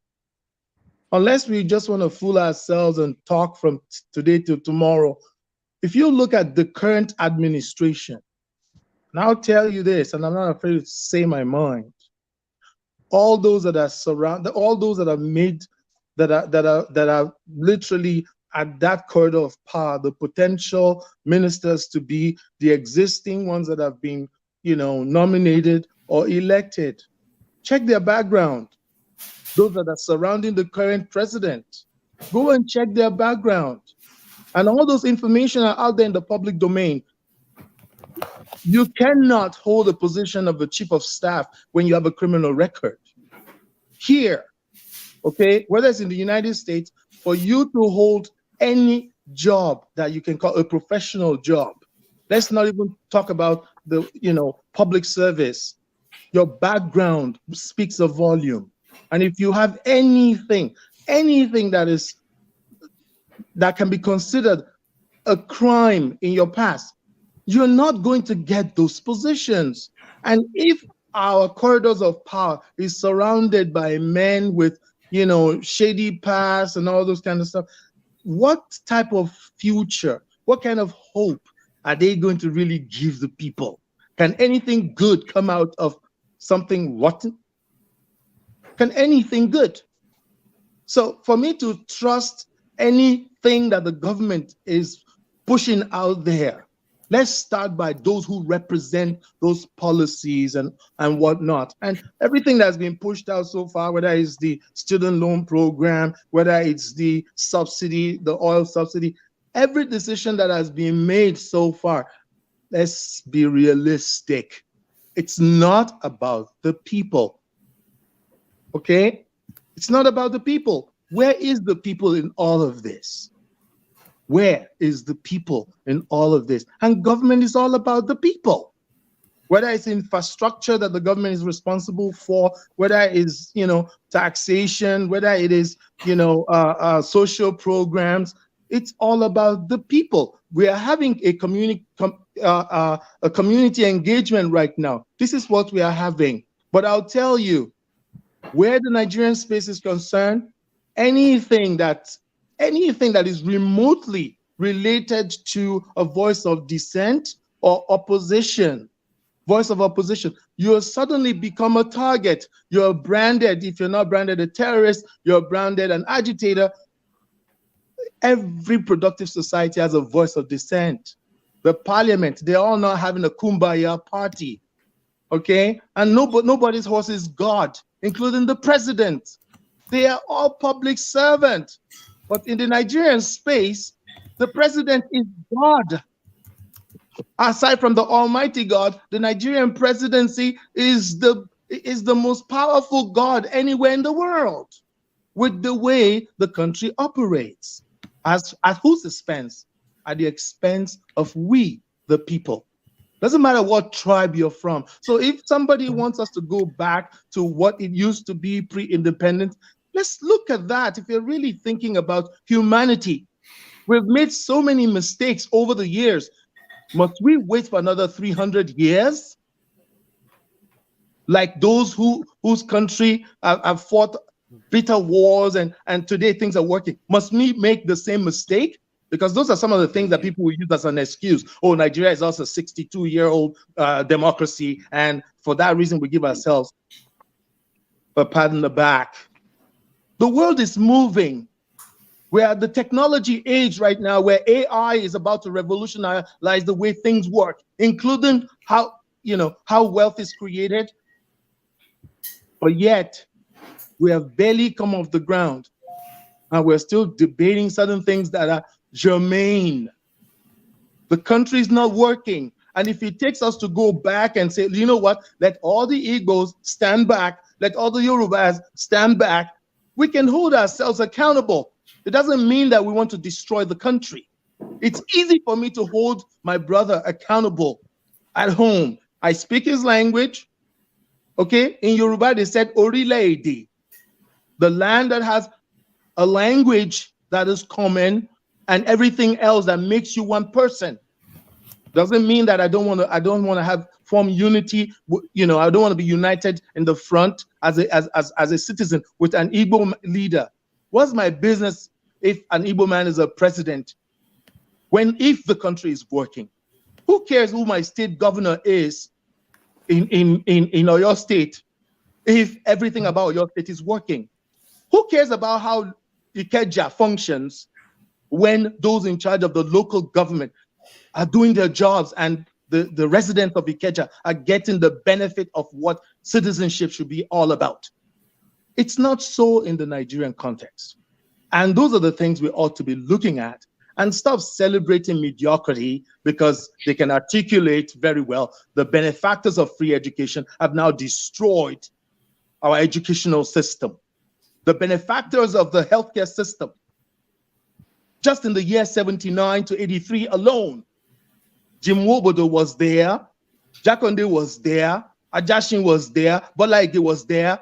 Unless we just want to fool ourselves and talk from today to tomorrow. If you look at the current administration, and I'll tell you this, and I'm not afraid to say my mind, all those that are surrounded, all those that are made, that are literally at that corridor of power, the potential ministers to be, the existing ones that have been, nominated or elected. Check their background. Those that are surrounding the current president, go and check their background. And all those information are out there in the public domain. You cannot hold a position of the chief of staff when you have a criminal record. Here, okay, whether it's in the United States, for you to hold any job that you can call a professional job, let's not even talk about the public service. Your background speaks a volume. And if you have anything that can be considered a crime in your past, you're not going to get those positions. And if our corridors of power is surrounded by men with shady past and all those kind of stuff, what type of future, what kind of hope are they going to really give the people? Can anything good come out of something rotten? Can anything good? So for me to trust anything that the government is pushing out there, let's start by those who represent those policies and whatnot. And everything that's been pushed out so far, whether it's the student loan program, whether it's the subsidy, the oil subsidy, every decision that has been made so far, let's be realistic. It's not about the people. Okay? It's not about the people. Where is the people in all of this? Where is the people in all of this? And government is all about the people. Whether it's infrastructure that the government is responsible for, whether it's taxation, whether it is social programs, it's all about the people. We are having a community engagement right now. This is what we are having. But I'll tell you, where the Nigerian space is concerned, anything that is remotely related to a voice of dissent or opposition, voice of opposition, you suddenly become a target. You're branded. If you're not branded a terrorist, you're branded an agitator. Every productive society has a voice of dissent. The parliament, they're all not having a kumbaya party, okay? And nobody's horse is God, including the president. They are all public servants. But in the Nigerian space, the president is God. Aside from the Almighty God, the Nigerian presidency is the most powerful God anywhere in the world, with the way the country operates. At whose expense? At the expense of we, the people. Doesn't matter what tribe you're from. So if somebody wants us to go back to what it used to be pre-independence, let's look at that. If you're really thinking about humanity, we've made so many mistakes over the years. Must we wait for another 300 years? Like those whose country have fought bitter wars and today things are working. Must we make the same mistake? Because those are some of the things that people will use as an excuse. Oh, Nigeria is also a 62-year-old democracy, and for that reason we give ourselves a pat on the back. The world is moving. We're at the technology age right now where AI is about to revolutionize the way things work, including how wealth is created. But yet, we have barely come off the ground, and we're still debating certain things that are germane. The country is not working. And if it takes us to go back and say, you know what, let all the Igbos stand back, let all the Yorubas stand back, we can hold ourselves accountable. It doesn't mean that we want to destroy the country. It's easy for me to hold my brother accountable at home. I speak his language. Okay, in Yoruba, they said Orile-Ede, the land that has a language that is common and everything else that makes you one person. Doesn't mean that I don't want to form unity. I don't want to be united in the front as a citizen with an Igbo leader. What's my business if an Igbo man is a president? If the country is working, who cares who my state governor is in Oyo State if everything about Oyo State is working? Who cares about how Ikeja functions when those in charge of the local government are doing their jobs and the residents of Ikeja are getting the benefit of what citizenship should be all about? It's not so in the Nigerian context. And those are the things we ought to be looking at and stop celebrating mediocrity because they can articulate very well. The benefactors of free education have now destroyed our educational system. The benefactors of the healthcare system, just in the year 79 to 83 alone, Jim Wobodo was there, Jakonde was there, Ajashin was there, Bola Ige was there.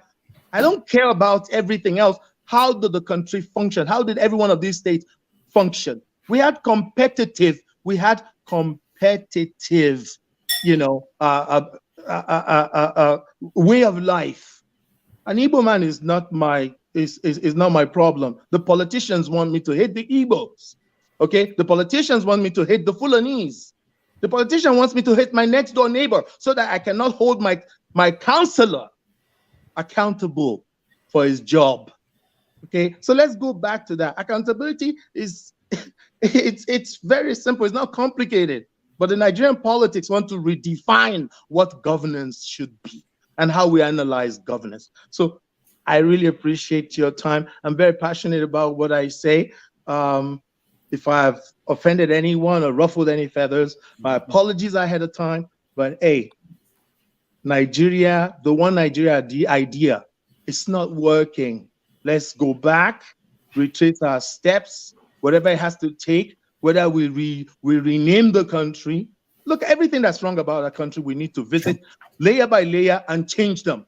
I don't care about everything else. How did the country function? How did every one of these states function? We had competitive, way of life. An Igbo man is not my problem. The politicians want me to hate the Igbos. Okay, the politicians want me to hate the Fulanese. The politician wants me to hate my next door neighbor so that I cannot hold my counselor accountable for his job. Okay, so let's go back to that. Accountability is it's very simple. It's not complicated. But the Nigerian politics want to redefine what governance should be and how we analyze governance. So I really appreciate your time. I'm very passionate about what I say. If I've offended anyone or ruffled any feathers, my apologies ahead of time. But hey, Nigeria, the one Nigeria idea, it's not working. Let's go back, retrace our steps, whatever it has to take, whether we rename the country. Look, everything that's wrong about our country, we need to visit layer by layer and change them.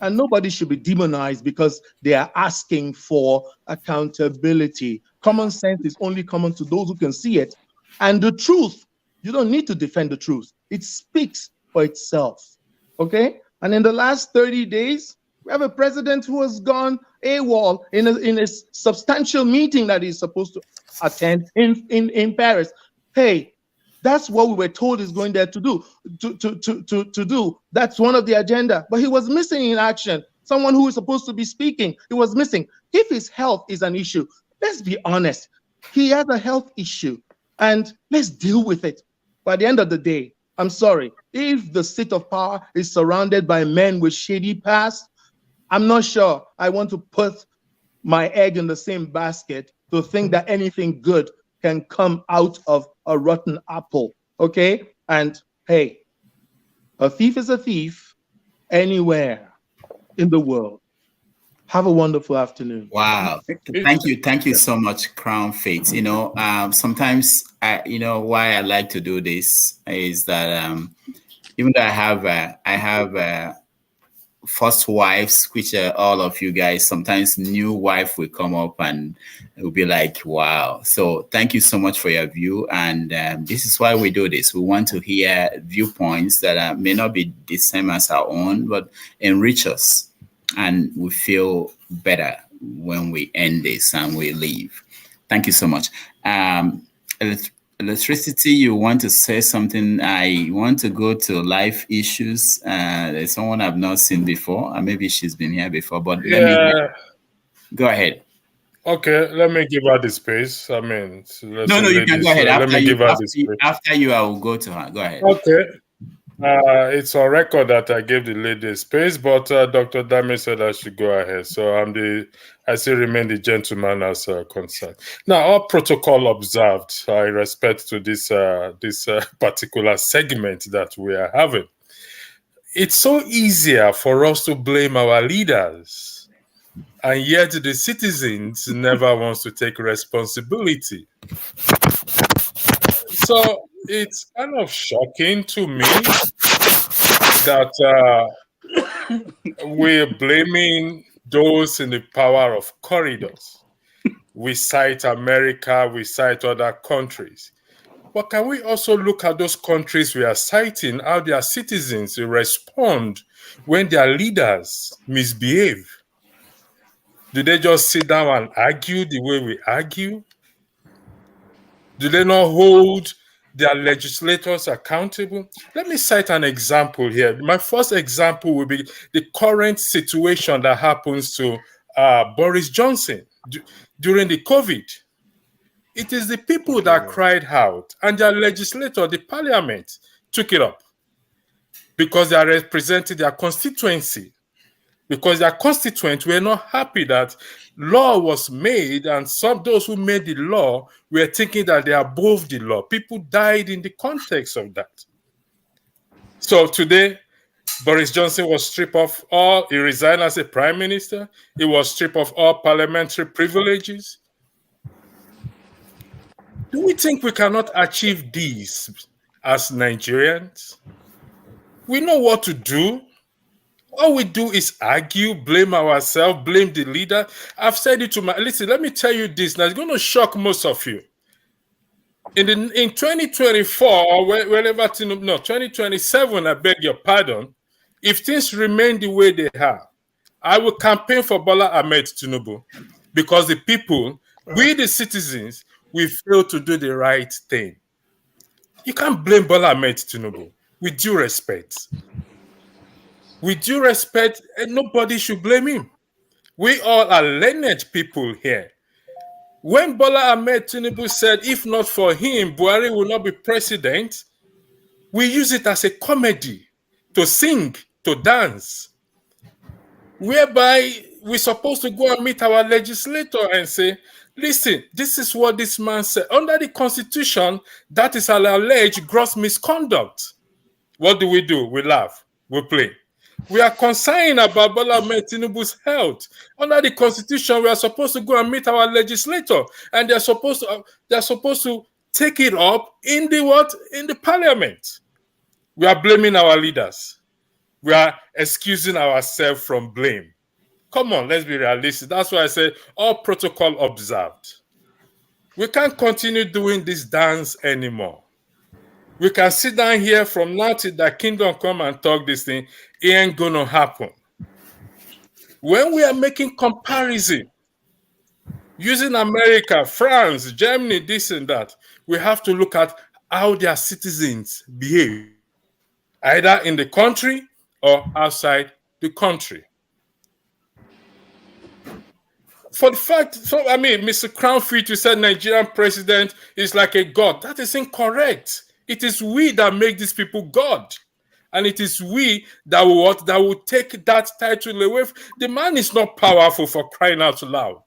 And nobody should be demonized because they are asking for accountability. Common sense is only common to those who can see it. And the truth, you don't need to defend the truth. It speaks for itself, okay? And in the last 30 days, we have a president who has gone AWOL in a substantial meeting that he's supposed to attend in Paris. Hey, that's what we were told he's going there to do. That's one of the agenda. But he was missing in action. Someone who is supposed to be speaking, he was missing. If his health is an issue, let's be honest. He has a health issue, and let's deal with it. By the end of the day, I'm sorry, if the seat of power is surrounded by men with shady past, I'm not sure I want to put my egg in the same basket to think that anything good can come out of a rotten apple, okay? And hey, a thief is a thief anywhere in the world. Have a wonderful afternoon. Wow. Thank you so much, Crown Faith. Sometimes why I like to do this is that even though I have first wives, which all of you guys, sometimes new wife will come up and it will be like, wow. So thank you so much for your view. And this is why we do this. We want to hear viewpoints that may not be the same as our own, but enrich us. And we feel better when we end this and we leave. Thank you so much. Electricity, you want to say something? I want to go to life issues. There's someone I've not seen before, and maybe she's been here before, but let me go ahead. Okay, let me give her the space. I mean, no, you can go ahead. After you, I will go to her. Go ahead. Okay. It's on record that I gave the lady space, but Dr. Dami said I should go ahead. So I still remain the gentleman as concerned. Now, all protocol observed, I respect to this particular segment that we are having. It's so easier for us to blame our leaders, and yet the citizens never wants to take responsibility. So it's kind of shocking to me that we're blaming those in the power of corridors. We cite America, we cite other countries. But can we also look at those countries we are citing, how their citizens respond when their leaders misbehave? Do they just sit down and argue the way we argue? Do they not hold their legislators accountable? Let me cite an example here. My first example will be the current situation that happens to Boris Johnson during the COVID. It is the people that cried out, and their legislator, the parliament, took it up because they are representing their constituency. Because their constituents were not happy that law was made, and those who made the law were thinking that they are above the law. People died in the context of that. So today, Boris Johnson was stripped of all, he resigned as a prime minister. He was stripped of all parliamentary privileges. Do we think we cannot achieve these as Nigerians? We know what to do. All we do is argue, blame ourselves, blame the leader. I've said it to listen, let me tell you this. Now, it's going to shock most of you. In 2024, or wherever, 2027, I beg your pardon, if things remain the way they are, I will campaign for Bola Ahmed Tinubu because the people, we the citizens, we fail to do the right thing. You can't blame Bola Ahmed Tinubu, with due respect. With due respect, nobody should blame him. We all are learned people here. When Bola Ahmed Tinubu said, if not for him, Buhari will not be president, we use it as a comedy, to sing, to dance, whereby we're supposed to go and meet our legislator and say, listen, this is what this man said. Under the Constitution, that is an alleged gross misconduct. What do? We laugh, we play. We are concerned about Bola Ahmed Tinubu's health. Under the Constitution, we are supposed to go and meet our legislator, and they're supposed to take it up in the parliament. We are blaming our leaders. We are excusing ourselves from blame. Come on, let's be realistic. That's why I say all protocol observed. We can't continue doing this dance anymore. We can sit down here from now till the kingdom come and talk this thing. It ain't gonna happen. When we are making comparison, using America, France, Germany, this and that, we have to look at how their citizens behave, either in the country or outside the country. For the fact, Mr. Crownfield, you said Nigerian president is like a god. That is incorrect. It is we that make these people God. And it is we that will take that title away. The man is not powerful, for crying out loud.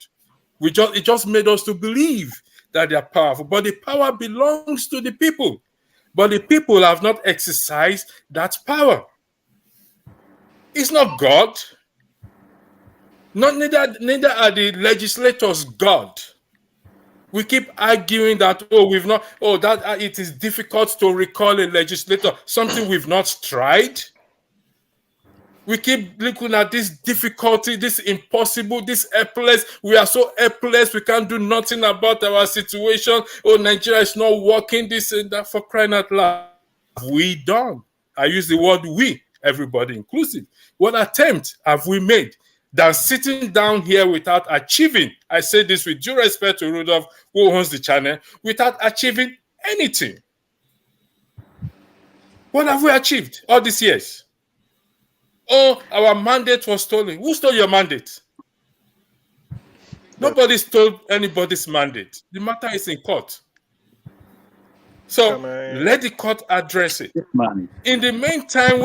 It just made us to believe that they are powerful. But the power belongs to the people. But the people have not exercised that power. It's not God. Neither are the legislators God. We keep arguing that it is difficult to recall a legislator, something we've not tried. We keep looking at this difficulty, this impossible, this helpless. We are so helpless, we can't do nothing about our situation. Oh, Nigeria is not working, this and that, for crying out loud. Have we done? I use the word we, everybody inclusive. What attempt have we made than sitting down here without achieving, I say this with due respect to Rudolph, who owns the channel, without achieving anything? What have we achieved all these years? Oh, our mandate was stolen. Who stole your mandate? Nobody stole anybody's mandate. The matter is in court. So let the court address it. In the meantime,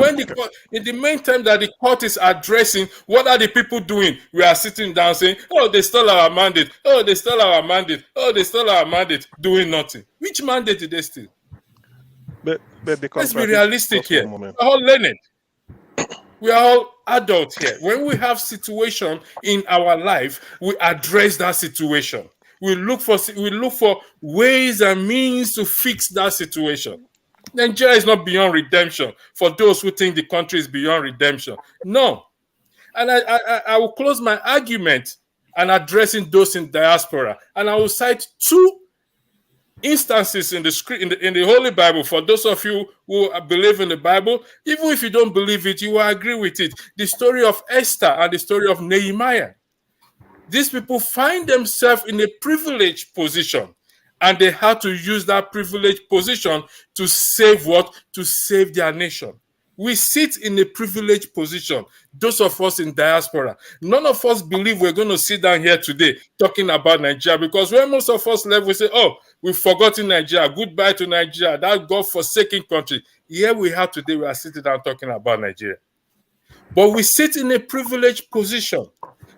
that the court is addressing, what are the people doing? We are sitting down saying, "Oh, they stole our mandate. Oh, they stole our mandate. Oh, they stole our mandate," doing nothing. Which mandate did they steal? Let's be realistic here. We're all learned. We are all adults here. When we have situation in our life, we address that situation. We look for ways and means to fix that situation. Nigeria is not beyond redemption for those who think the country is beyond redemption. No. And I will close my argument and addressing those in diaspora. And I will cite two instances in the Holy Bible for those of you who believe in the Bible. Even if you don't believe it, you will agree with it. The story of Esther and the story of Nehemiah. These people find themselves in a privileged position, and they had to use that privileged position to save what? To save their nation. We sit in a privileged position, those of us in diaspora. None of us believe we're going to sit down here today talking about Nigeria, because when most of us left, we say, "Oh, we've forgotten Nigeria. Goodbye to Nigeria, that God-forsaken country." Here we are today, we are sitting down talking about Nigeria. But we sit in a privileged position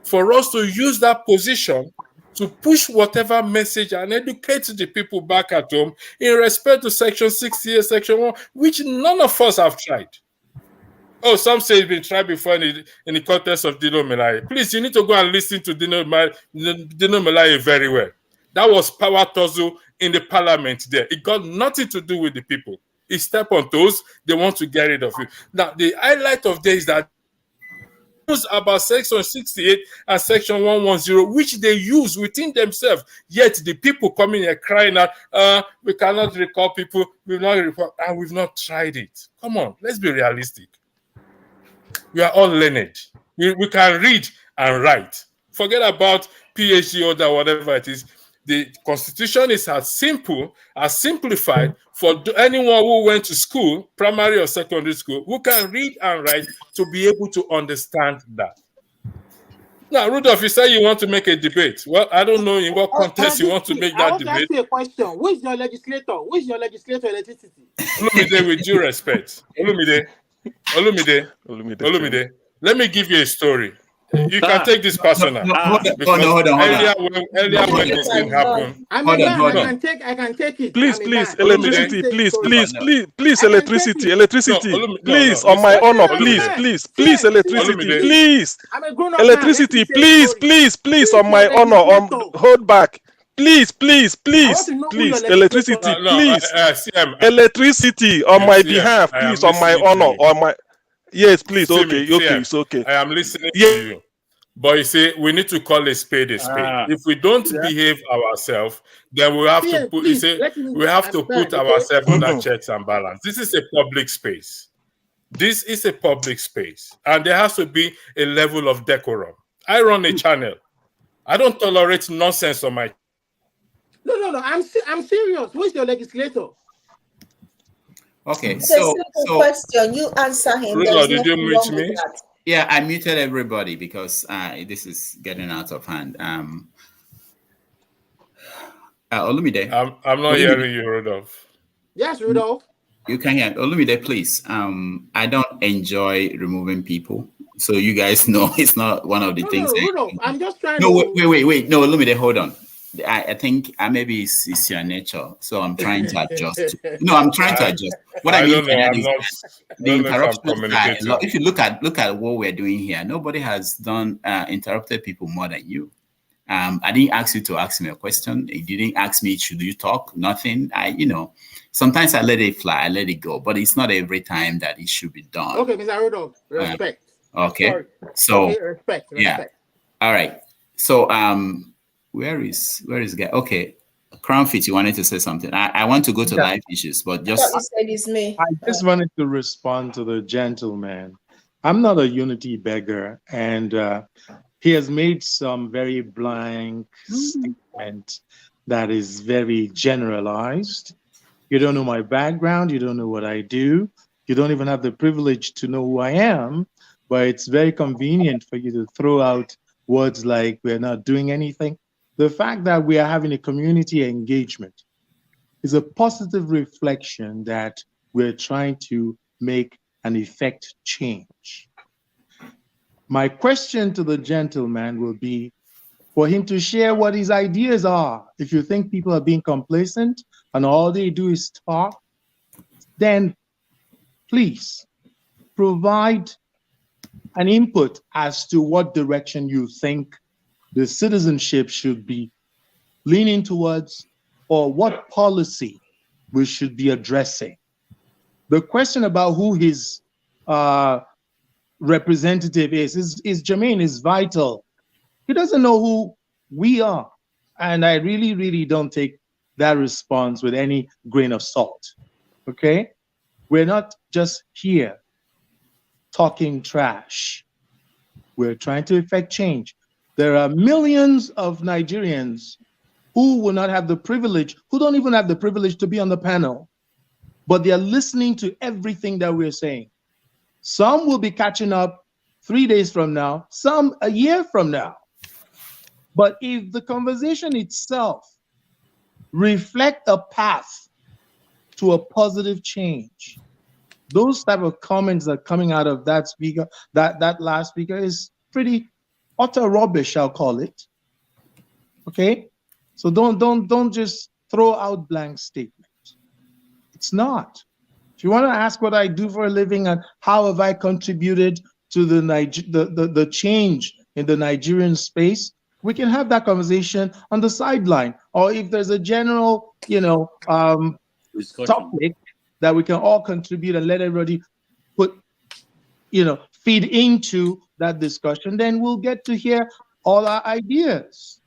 for us to use that position to push whatever message and educate the people back at home in respect to Section 68, Section 1, which none of us have tried. Oh, some say it's been tried before in the context of Dino Melaye. Please, you need to go and listen to Dino Melaye very well. That was power tussle in the parliament there. It got nothing to do with the people. It step on toes, they want to get rid of you. Now, the highlight of this is that about Section 68 and Section 110, which they use within themselves. Yet the people coming here crying out, "We cannot recall people, we've not tried it." Come on, let's be realistic. We are all learned. We can read and write. Forget about PhD or whatever it is. The Constitution is as simplified for anyone who went to school, primary or secondary school, who can read and write, to be able to understand that. Now, Rudolph, you say you want to make a debate. Well, I don't know in what context you want to make that debate. I want to ask you a question. Who is your legislator? Who is your legislator electricity? Olumide, with due respect. Olumide. Let me give you a story. You can take this personal. Hold on. Earlier when this thing happened. I can take it. Please, electricity, please, electricity, please, on my honor, please, electricity, please, electricity, please, on my honor, hold back. Please, electricity, please, electricity on my behalf, please, on my honor, on my. Yes, please. Okay, it's okay. I am listening to you. But you see, we need to call a spade a spade. If we don't behave ourselves, then we have to put. We have to put ourselves under checks and balance. This is a public space. This is a public space, and there has to be a level of decorum. I run a channel. I don't tolerate nonsense on my. No. I'm serious. Who's your legislator? Okay, it's a simple question. You answer him. Rudolph, did you mute me? Yeah, I muted everybody because this is getting out of hand. Olumide. I'm not hearing you, Rudolph. Yes, Rudolph. You can hear. Olumide, please. I don't enjoy removing people, so you guys know it's not one of the things. No, Rudolph, I'm just trying to. No, wait. No, Olumide, hold on. I think maybe it's your nature, so I'm trying to adjust. No, I'm trying to adjust. What I mean don't know. by that I'm is not. the Don't know if I'm interruptions are a communicating. lot. If you look at what we're doing here, nobody has done interrupted people more than you. I didn't ask you to ask me a question. You didn't ask me, should you talk? Nothing. Sometimes I let it fly, I let it go, but it's not every time that it should be done. Okay, Mr. Rudolph, respect. Okay. Sorry. So okay, respect. yeah. All right. So where is guy? Okay. Crownfit, you wanted to say something. I want to go to live issues, but I thought just you said it's me. I just wanted to respond to the gentleman. I'm not a unity beggar, and he has made some very blank statement that is very generalized. You don't know my background. You don't know what I do. You don't even have the privilege to know who I am, but it's very convenient for you to throw out words like we're not doing anything. The fact that we are having a community engagement is a positive reflection that we're trying to make and effect change. My question to the gentleman will be for him to share what his ideas are. If you think people are being complacent and all they do is talk, then please provide an input as to what direction you think the citizenship should be leaning towards or what policy we should be addressing. The question about who his representative is germane, is vital. He doesn't know who we are. And I really, really don't take that response with any grain of salt. Okay? We're not just here talking trash. We're trying to effect change. There are millions of Nigerians who will not have the privilege, who don't even have the privilege to be on the panel, but they are listening to everything that we're saying. Some will be catching up 3 days from now, some a year from now. But if the conversation itself reflects a path to a positive change, those type of comments that are coming out of that speaker, that last speaker, is pretty utter rubbish, I'll call it. Okay? So don't just throw out blank statements. It's not. If you want to ask what I do for a living and how have I contributed to the change in the Nigerian space, we can have that conversation on the sideline. Or if there's a general, topic that we can all contribute and let everybody feed into that discussion, then we'll get to hear all our ideas.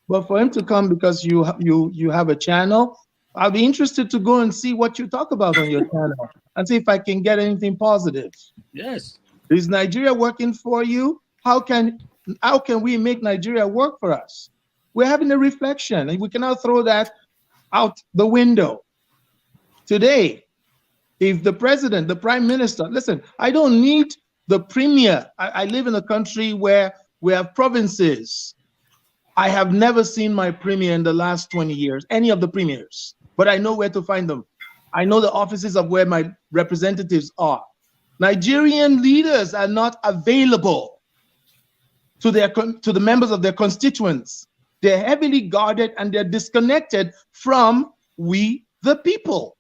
But for him to come because you have a channel, I'll be interested to go and see what you talk about on your channel and see if I can get anything positive. Yes. Is Nigeria working for you? How can we make Nigeria work for us? We're having a reflection, and we cannot throw that out the window. Today, if the president, the prime minister, listen, I don't need the premier. I live in a country where we have provinces. I have never seen my premier in the last 20 years, any of the premiers, but I know where to find them. I know the offices of where my representatives are. Nigerian leaders are not available to the members of their constituents. They're heavily guarded and they're disconnected from we, the people.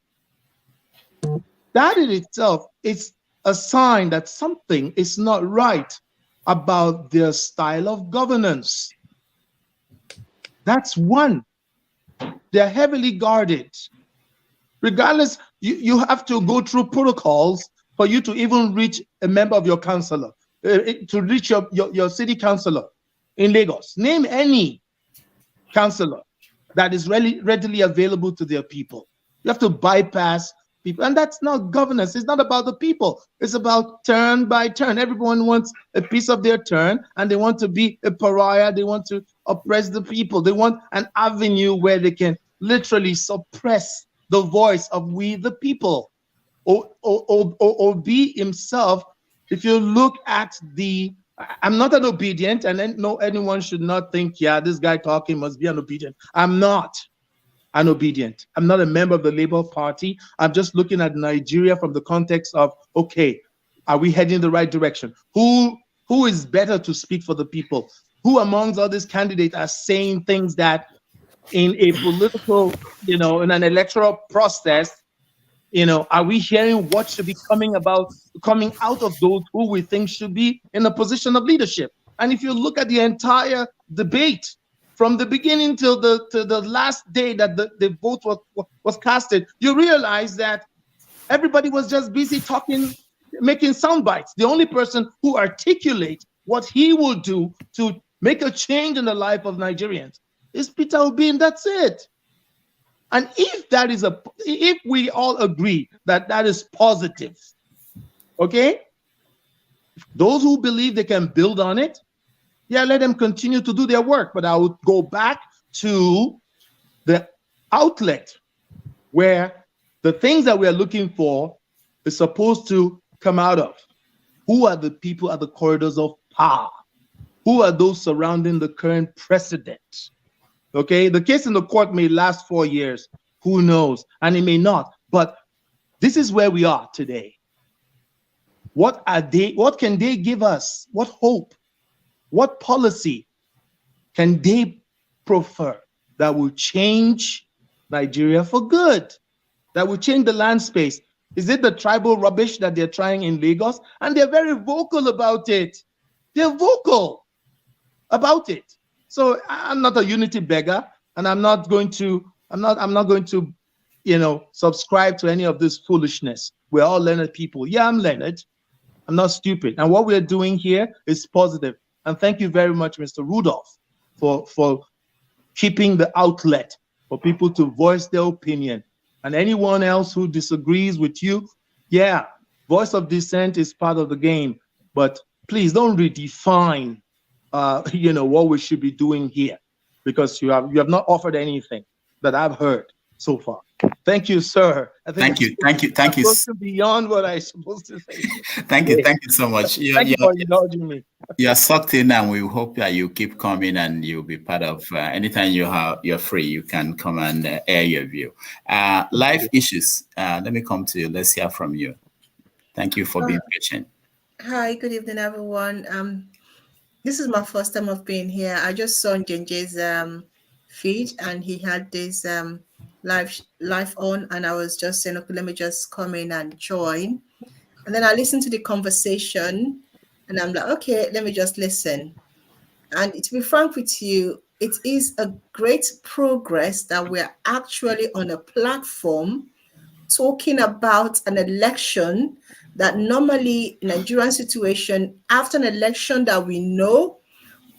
That in itself is a sign that something is not right about their style of governance. That's one. They're heavily guarded. Regardless, you have to go through protocols for you to even reach a member of your councillor, to reach your city councillor in Lagos. Name any councillor that is readily available to their people. You have to bypass people, and that's not governance. It's not about the people. It's about turn by turn. Everyone wants a piece of their turn, and they want to be a pariah. They want to oppress the people. They want an avenue where they can literally suppress the voice of we, the people. Obi himself, if you look at I'm not an obedient, and then anyone should not think, yeah, this guy talking must be an obedient. I'm not an obedient. I'm not a member of the Labour Party. I'm just looking at Nigeria from the context of, okay, are we heading in the right direction? Who is better to speak for the people? Who amongst all these candidates are saying things that in a political, in an electoral process, are we hearing what should be coming out of those who we think should be in a position of leadership? And if you look at the entire debate from the beginning till the last day that the vote was casted, you realize that everybody was just busy talking, making sound bites. The only person who articulates what he will do to make a change in the life of Nigerians is Peter Obi, and that's it. And if we all agree that that is positive, okay, those who believe they can build on it, yeah, let them continue to do their work. But I would go back to the outlet where the things that we are looking for is supposed to come out of. Who are the people at the corridors of power? Who are those surrounding the current president? Okay, the case in the court may last 4 years. Who knows? And it may not. But this is where we are today. What are they? What can they give us? What hope? What policy can they prefer that will change Nigeria for good? That will change the land space? Is it the tribal rubbish that they're trying in Lagos? And they're very vocal about it. They're vocal about it. So I'm not a unity beggar, and I'm not going to, subscribe to any of this foolishness. We're all learned people. Yeah, I'm learned. I'm not stupid. And what we're doing here is positive. And thank you very much, Mr. Rudolph, for keeping the outlet for people to voice their opinion. And anyone else who disagrees with you, yeah, voice of dissent is part of the game. But please don't redefine what we should be doing here, because you have not offered anything that I've heard so far. Thank you, sir. Thank you. Beyond what I'm supposed to say. Thank you so much. Thank you for indulging me. You are sucked in, and we hope that you keep coming, and you'll be part of. Anytime you're free, you can come and air your view. Life issues. Let me come to you. Let's hear from you. Thank you for being patient. Hi, good evening, everyone. This is my first time of being here. I just saw Njenje's feed, and he had this live on, and I was just saying, okay, let me just come in and join. And then I listened to the conversation, and I'm like, okay, let me just listen. And to be frank with you, it is a great progress that we're actually on a platform talking about an election that normally Nigerian situation, after an election that we know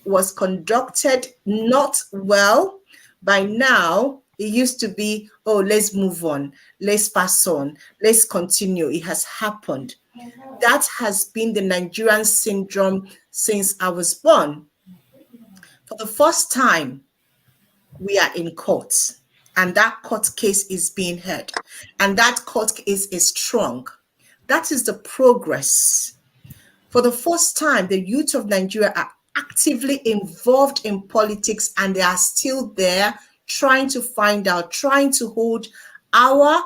was conducted not well, by now it used to be, oh, let's move on, let's pass on, let's continue. It has happened. That has been the Nigerian syndrome since I was born. For the first time, we are in court, and that court case is being heard, and that court case is strong. That is the progress. For the first time, the youth of Nigeria are actively involved in politics, and they are still there trying to find out, trying to hold our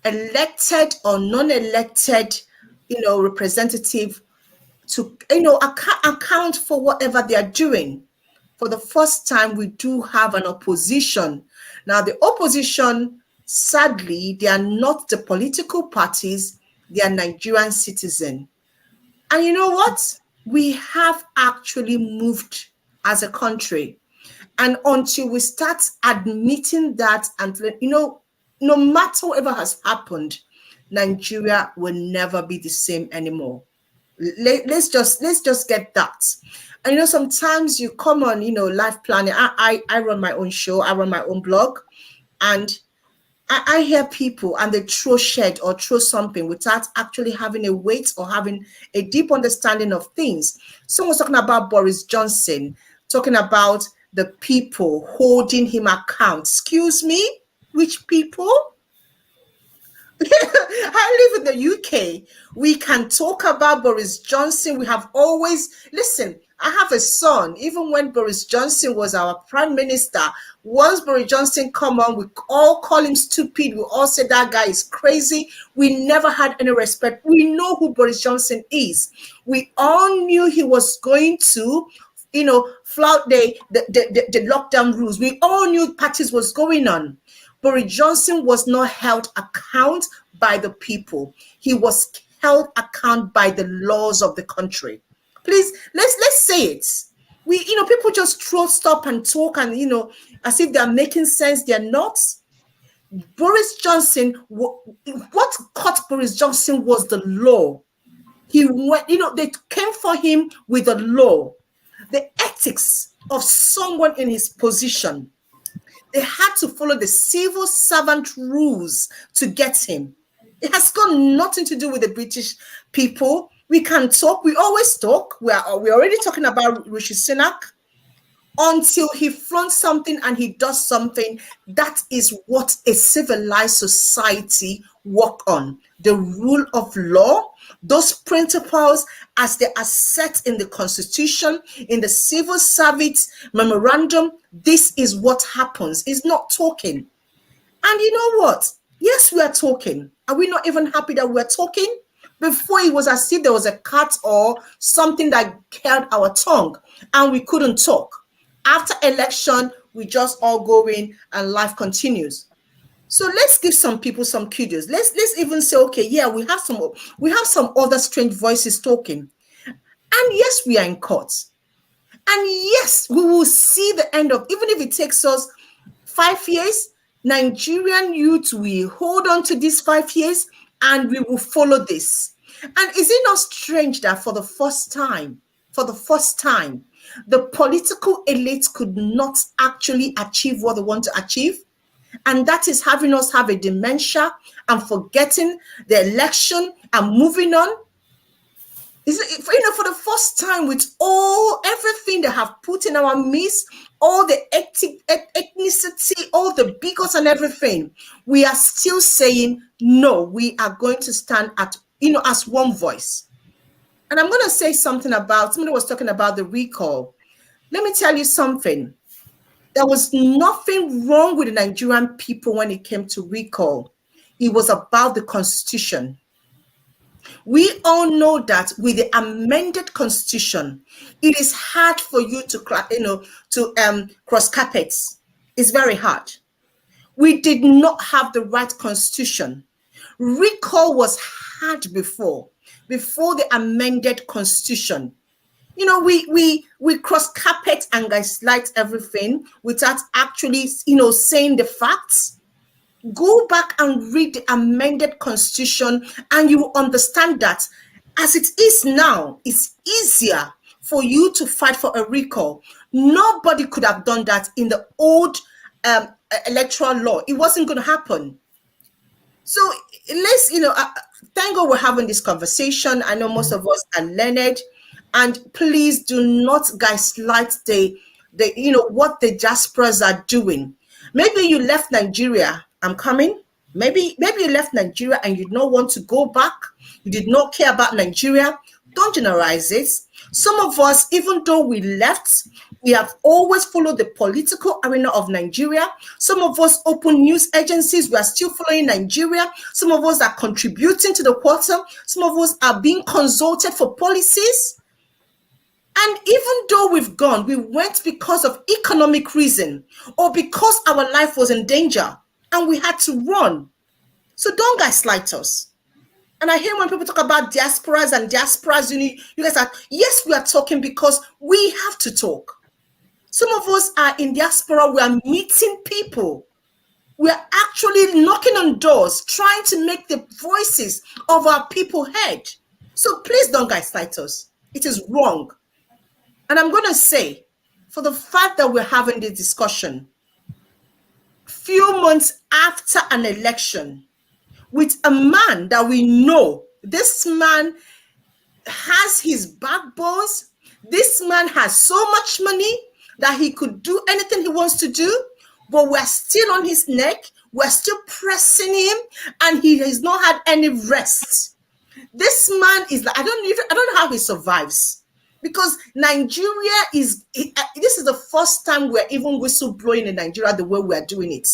elected or non-elected, representative to, account for whatever they are doing. For the first time, we do have an opposition. Now, the opposition, sadly, they are not the political parties, they are Nigerian citizens. And you know what? We have actually moved as a country. And until we start admitting that, and no matter whatever has happened, Nigeria will never be the same anymore. Let's just get that. And sometimes you come on, life planning. I run my own show, I run my own blog, and I hear people and they throw shade or throw something without actually having a weight or having a deep understanding of things. Someone's talking about Boris Johnson, talking about the people holding him account. Excuse me, which people? I live in the UK. We can talk about Boris Johnson. We have always, listen, I have a son. Even when Boris Johnson was our prime minister, once Boris Johnson come on, we all call him stupid. We all say that guy is crazy. We never had any respect. We know who Boris Johnson is. We all knew he was going to flout the lockdown rules. We all knew parties was going on. Boris Johnson was not held account by the people. He was held account by the laws of the country. Please, let's say it. People just stop and talk and, as if they're making sense. They're not. Boris Johnson, what caught Boris Johnson was the law. He went, they came for him with the law, the ethics of someone in his position. They had to follow the civil servant rules to get him. It has got nothing to do with the British people. We can talk. We always talk. We're already talking about Rishi Sunak. Until he flaunts something and he does something, that is what a civilized society work on. The rule of law, those principles as they are set in the Constitution, in the Civil Service Memorandum, this is what happens. It's not talking. And you know what? Yes, we are talking. Are we not even happy that we're talking? Before, it was as if there was a cat or something that held our tongue and we couldn't talk. After election, we just all go in and life continues. So let's give some people some kudos. Let's even say, okay, yeah, we have some other strange voices talking. And yes, we are in court. And yes, we will see the end of, even if it takes us 5 years, Nigerian youth will hold on to these 5 years and we will follow this. And is it not strange that for the first time, the political elite could not actually achieve what they want to achieve? And that is having us have a dementia and forgetting the election and moving on. Is it, for the first time, with everything they have put in our midst, all the ethnicity, all the bigots and everything, we are still saying, no, we are going to stand at, as one voice. And I'm going to say something about, somebody was talking about the recall. Let me tell you something. There was nothing wrong with the Nigerian people when it came to recall. It was about the Constitution. We all know that with the amended Constitution, it is hard for you to cross carpets. It's very hard. We did not have the right Constitution. Recall was hard before the amended Constitution. We cross carpet and gaslight everything without actually, saying the facts. Go back and read the amended Constitution and you will understand that as it is now, it's easier for you to fight for a recall. Nobody could have done that in the old electoral law. It wasn't going to happen. So let's, thank God we're having this conversation. I know most of us are learned. And please do not gaslight what the diasporas are doing. Maybe you left Nigeria. I'm coming. Maybe you left Nigeria and you don't want to go back. You did not care about Nigeria. Don't generalize it. Some of us, even though we left, we have always followed the political arena of Nigeria. Some of us open news agencies. We are still following Nigeria. Some of us are contributing to the quarter. Some of us are being consulted for policies. And even though we've gone, we went because of economic reason or because our life was in danger and we had to run. So don't gaslight us. And I hear when people talk about diasporas, you guys are, yes, we are talking because we have to talk. Some of us are in diaspora, we are meeting people. We are actually knocking on doors, trying to make the voices of our people heard. So please don't gaslight us. It is wrong. And I'm going to say, for the fact that we're having this discussion, few months after an election, with a man that we know, this man has his backbones, this man has so much money that he could do anything he wants to do, but we're still on his neck, we're still pressing him, and he has not had any rest. This man is like, I don't know how he survives. Because Nigeria this is the first time we're even whistleblowing in Nigeria the way we're doing it.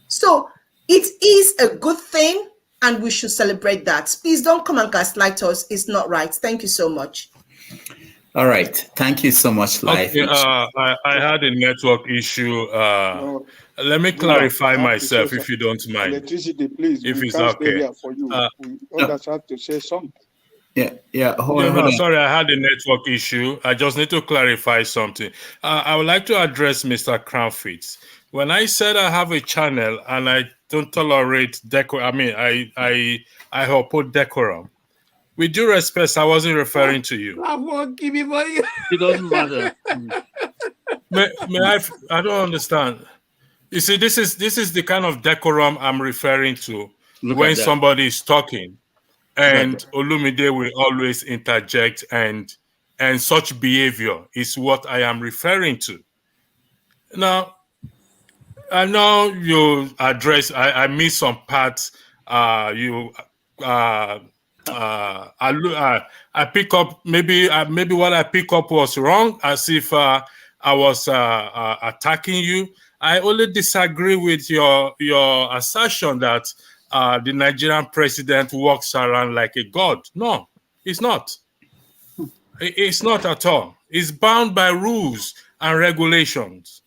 So it is a good thing and we should celebrate that. Please don't come and gaslight us. It's not right. Thank you so much. All right. Thank you so much, Life. Okay, I had a network issue. No, Let me Rudolph, clarify I have to say myself, if you don't mind, electricity, please. if We it's can't stay okay. here for you. We others have to say something. Yeah. Hold No, on. sorry, I had a network issue. I just need to clarify something. I would like to address Mr. Cranfitz. When I said I have a channel and I don't tolerate I uphold decorum. With due respect, I wasn't referring to you. I won't give you money. It doesn't matter. I don't understand. You see, this is the kind of decorum I'm referring to. Look when at that. somebody is talking, and that. Olumide will always interject, and such behavior is what I am referring to. Now, I know you address. I missed some parts. I pick up maybe what I pick up was wrong, as if I was attacking you. I only disagree with your assertion that the Nigerian president walks around like a god. No, it's not. It's not at all. It's bound by rules and regulations.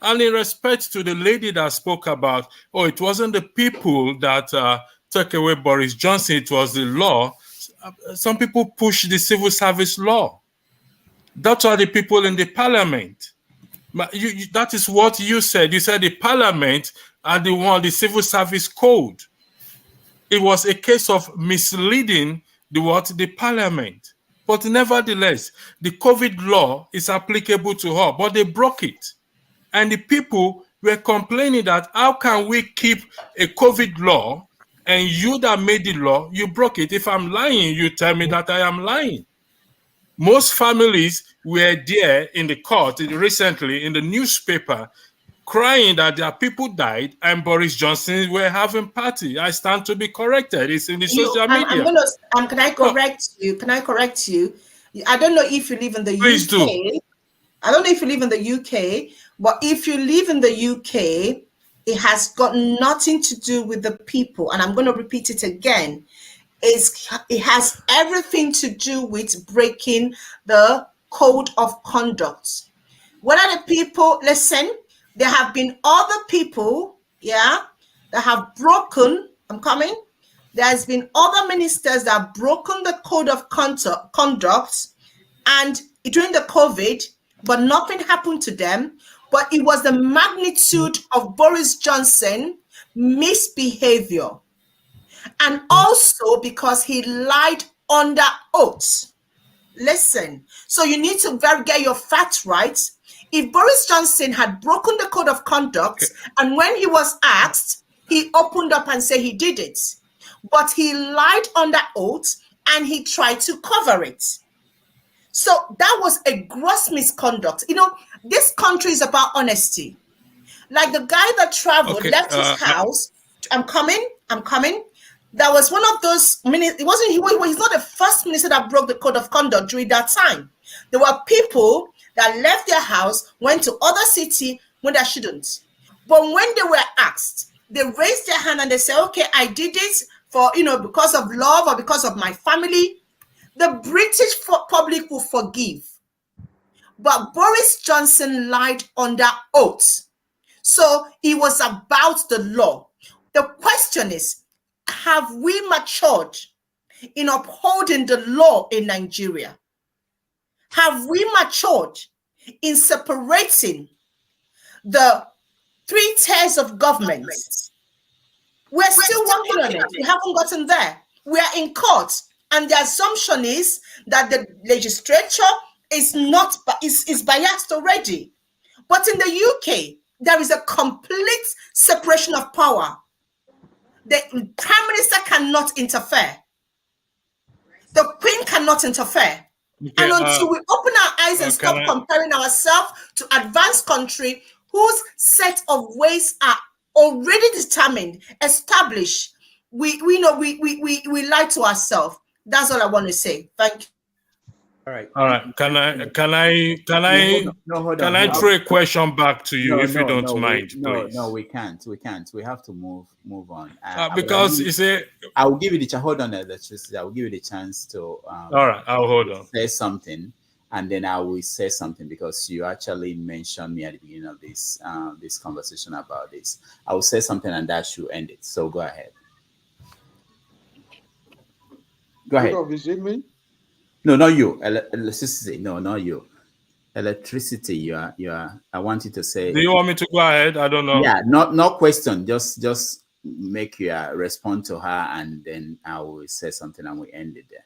And in respect to the lady that spoke about, it wasn't the people that took away Boris Johnson, it was the law. Some people push the civil service law. That's why the people in the parliament. That is what you said. You said the parliament are the civil service code. It was a case of misleading the parliament. But nevertheless, the COVID law is applicable to her, but they broke it. And the people were complaining that how can we keep a COVID law and you that made the law, you broke it. If I'm lying, you tell me that I am lying. Most families were there in the court recently in the newspaper crying that their people died and Boris Johnson were having party. I stand to be corrected. It's in the social media. Can I correct you? Can I correct you? I don't know if you live in the Please UK. do. I don't know if you live in the UK, but if you live in the UK, it has got nothing to do with the people. And I'm going to repeat it again. It has everything to do with breaking the code of conduct. What are the people? Listen, there have been other people, that have broken. I'm coming. There's been other ministers that have broken the code of conduct, and during the COVID, but nothing happened to them. But it was the magnitude of Boris Johnson misbehavior. And also because he lied under oath. Listen, so you need to get your facts right. If Boris Johnson had broken the code of conduct, and when he was asked, he opened up and said he did it. But he lied under oath and he tried to cover it. So that was a gross misconduct. This country is about honesty. Like the guy that traveled, left his house. I'm coming. That was one of those minutes. He's not the first minister that broke the code of conduct during that time. There were people that left their house, went to other city when they shouldn't. But when they were asked, they raised their hand and they said, okay, I did it for, because of love or because of my family. The British public will forgive. But Boris Johnson lied under oath. So it was about the law. The question is, have we matured in upholding the law in Nigeria? Have we matured in separating the 3 tiers of government? We're still working on it. We haven't gotten there. We are in court. And the assumption is that the legislature is biased already. But in the UK, there is a complete separation of power. The Prime Minister cannot interfere. The Queen cannot interfere. Okay, and until we open our eyes and stop comparing ourselves to advanced country whose set of ways are already determined, established, we lie to ourselves. That's all I want to say. Thank you. All right. Can I throw a question back to you if you don't mind, please? No, we can't. We have to move on. Because you say I will give you the hold on electricity. I will give you the chance to all right, I'll hold on. Say something. and then I will say something because you actually mentioned me at the beginning of this this conversation about this. I will say something and that should end it. So go ahead. Go ahead. Is it me? No, not you. Electricity. No, not you. Electricity. You are. I want you to say. Do you want me to go ahead? I don't know. Yeah. Not question. Just make your respond to her, and then I will say something, and we end it there.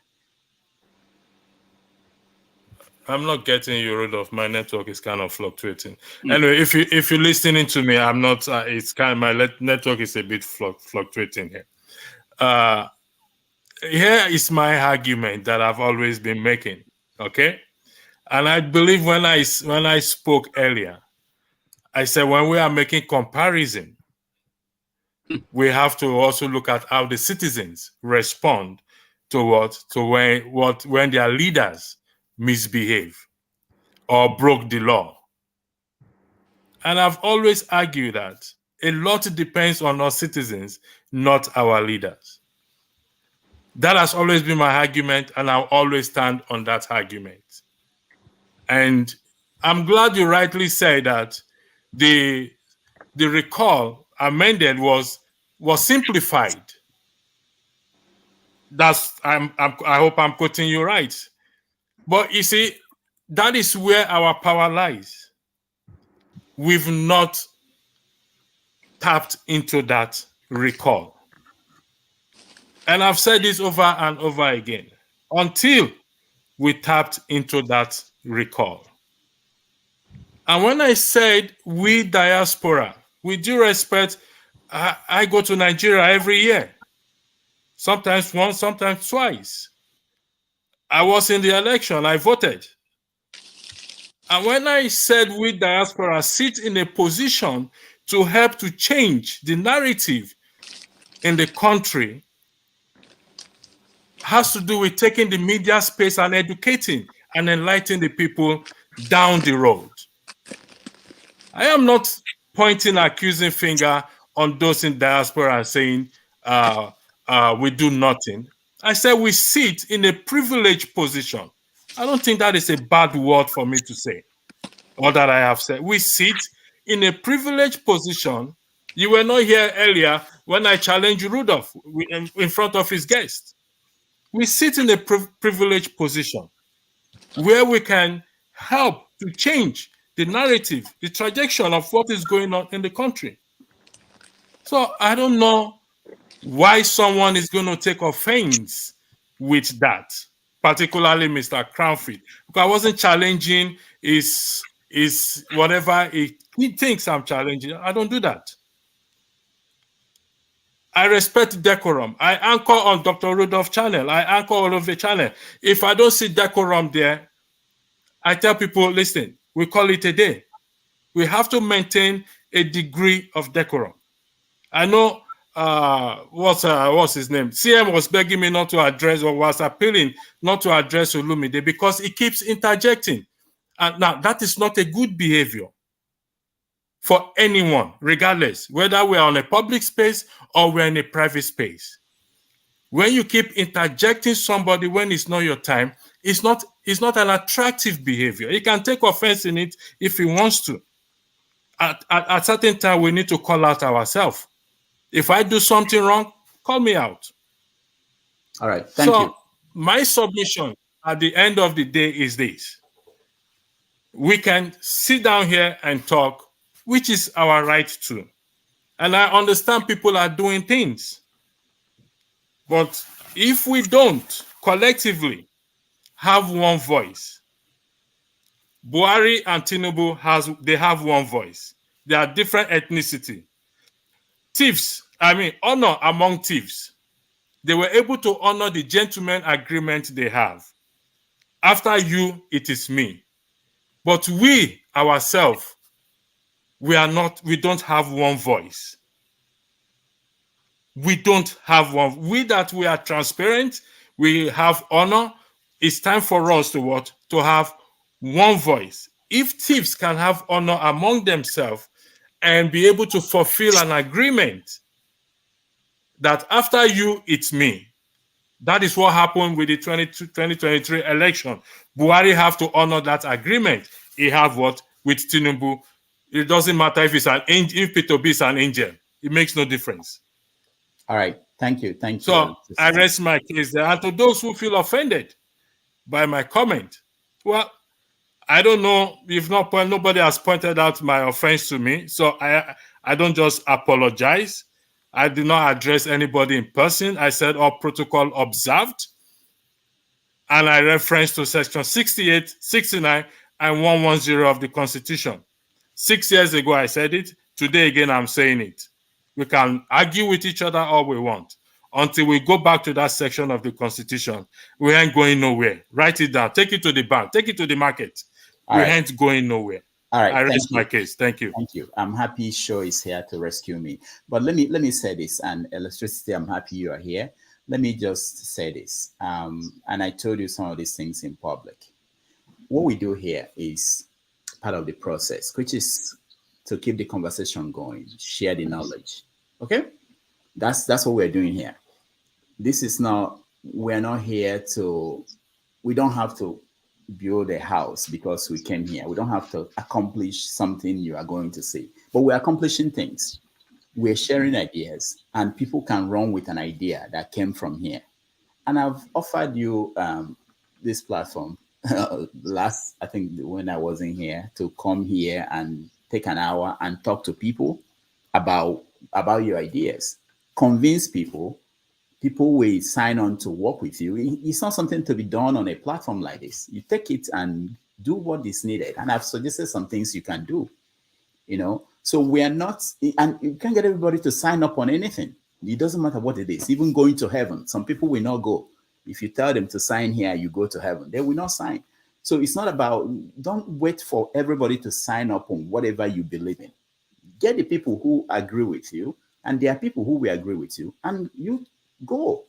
I'm not getting you, Rudolph. My network is kind of fluctuating. Anyway, if you're listening to me, I'm not. It's kind of my network is a bit fluctuating here. Here is my argument that I've always been making. Okay, and I believe when I spoke earlier, I said when we are making comparison, we have to also look at how the citizens respond to when their leaders misbehave or broke the law. And I've always argued that a lot depends on our citizens, not our leaders. That has always been my argument, and I'll always stand on that argument. And I'm glad you rightly say that the recall amended was simplified. I hope I'm quoting you right. But you see, that is where our power lies. We've not tapped into that recall. And I've said this over and over again. Until we tapped into that recall. And when I said we diaspora, with due respect, I go to Nigeria every year. Sometimes once, sometimes twice. I was in the election, I voted. And when I said we diaspora sit in a position to help to change the narrative in the country, has to do with taking the media space and educating and enlightening the people down the road. I am not pointing accusing finger on those in diaspora and saying we do nothing. I said we sit in a privileged position. I don't think that is a bad word for me to say, or that I have said. We sit in a privileged position. You were not here earlier when I challenged Rudolph in front of his guest. We sit in a privileged position where we can help to change the narrative, the trajectory of what is going on in the country. So I don't know why someone is going to take offense with that, particularly Mr. Crownfield, because I wasn't challenging his whatever he thinks I'm challenging. I don't do that. I respect decorum. I anchor on Dr. Rudolph's channel. I anchor all of the channel. If I don't see decorum there, I tell people, listen, we call it a day. We have to maintain a degree of decorum. I know what's his name? CM was begging me not to address, or was appealing not to address Olumide because he keeps interjecting. And now that is not a good behavior for anyone, regardless, whether we're on a public space or we're in a private space. When you keep interjecting somebody when it's not your time, it's not an attractive behavior. He can take offense in it if he wants to. At certain time, we need to call out ourselves. If I do something wrong, call me out. All right, thank you. My submission at the end of the day is this. We can sit down here and talk, which is our right to. And I understand people are doing things. But if we don't collectively have one voice, Buhari and Tinubu have one voice. They are different ethnicity. Thieves, honor among thieves. They were able to honor the gentleman agreement they have. After you, it is me. But we ourselves, we don't have one voice. We don't have one. We are transparent, we have honor. It's time for us to have one voice. If thieves can have honor among themselves and be able to fulfill an agreement that after you, it's me, That is what happened with the 2023 election. Buhari have to honor that agreement. He have what with Tinubu. It doesn't matter if it's an angel, if Peter Obi is an angel. It makes no difference. All right. Thank you. Thank you. So I rest my case there. And to those who feel offended by my comment, well, I don't know if nobody has pointed out my offense to me. So I don't just apologize. I did not address anybody in person. I said all protocol observed. And I referenced to section 68, 69, and 110 of the Constitution. 6 years ago, I said it. Today, again, I'm saying it. We can argue with each other all we want. Until we go back to that section of the Constitution, we ain't going nowhere. Write it down. Take it to the bank. Take it to the market. We ain't going nowhere. All right. I rest my case. Thank you. Thank you. I'm happy Show is here to rescue me. But let me say this, and Electricity, I'm happy you are here. Let me just say this. And I told you some of these things in public. What we do here is part of the process, which is to keep the conversation going, share the knowledge. Okay? That's what we're doing here. This is not, we're not here to, we don't have to build a house because we came here. We don't have to accomplish something you are going to see, but we're accomplishing things. We're sharing ideas, and people can run with an idea that came from here. And I've offered you this platform last, I think when I wasn't here, to come here and take an hour and talk to people about your ideas, convince people will sign on to work with you. It's not something to be done on a platform like this. You take it and do what is needed. And I've suggested some things you can do, So we are not, and you can't get everybody to sign up on anything. It doesn't matter what it is, even going to heaven. Some people will not go. If you tell them to sign here, you go to heaven, they will not sign. So it's not about, don't wait for everybody to sign up on whatever you believe in. Get the people who agree with you, and there are people who will agree with you, and you go.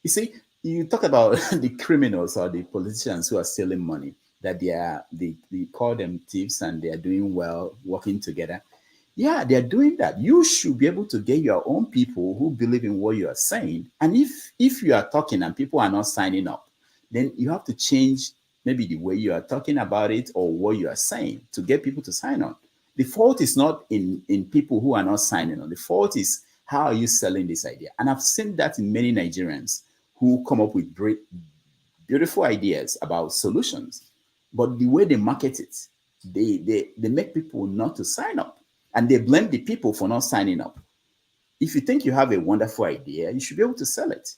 You see, you talk about the criminals or the politicians who are stealing money, that they call them thieves and they are doing well, working together. Yeah, they're doing that. You should be able to get your own people who believe in what you are saying. And if you are talking and people are not signing up, then you have to change maybe the way you are talking about it or what you are saying to get people to sign on. The fault is not in people who are not signing on. The fault is, how are you selling this idea? And I've seen that in many Nigerians who come up with great, beautiful ideas about solutions. But the way they market it, they make people not to sign up. And they blame the people for not signing up. If you think you have a wonderful idea, you should be able to sell it.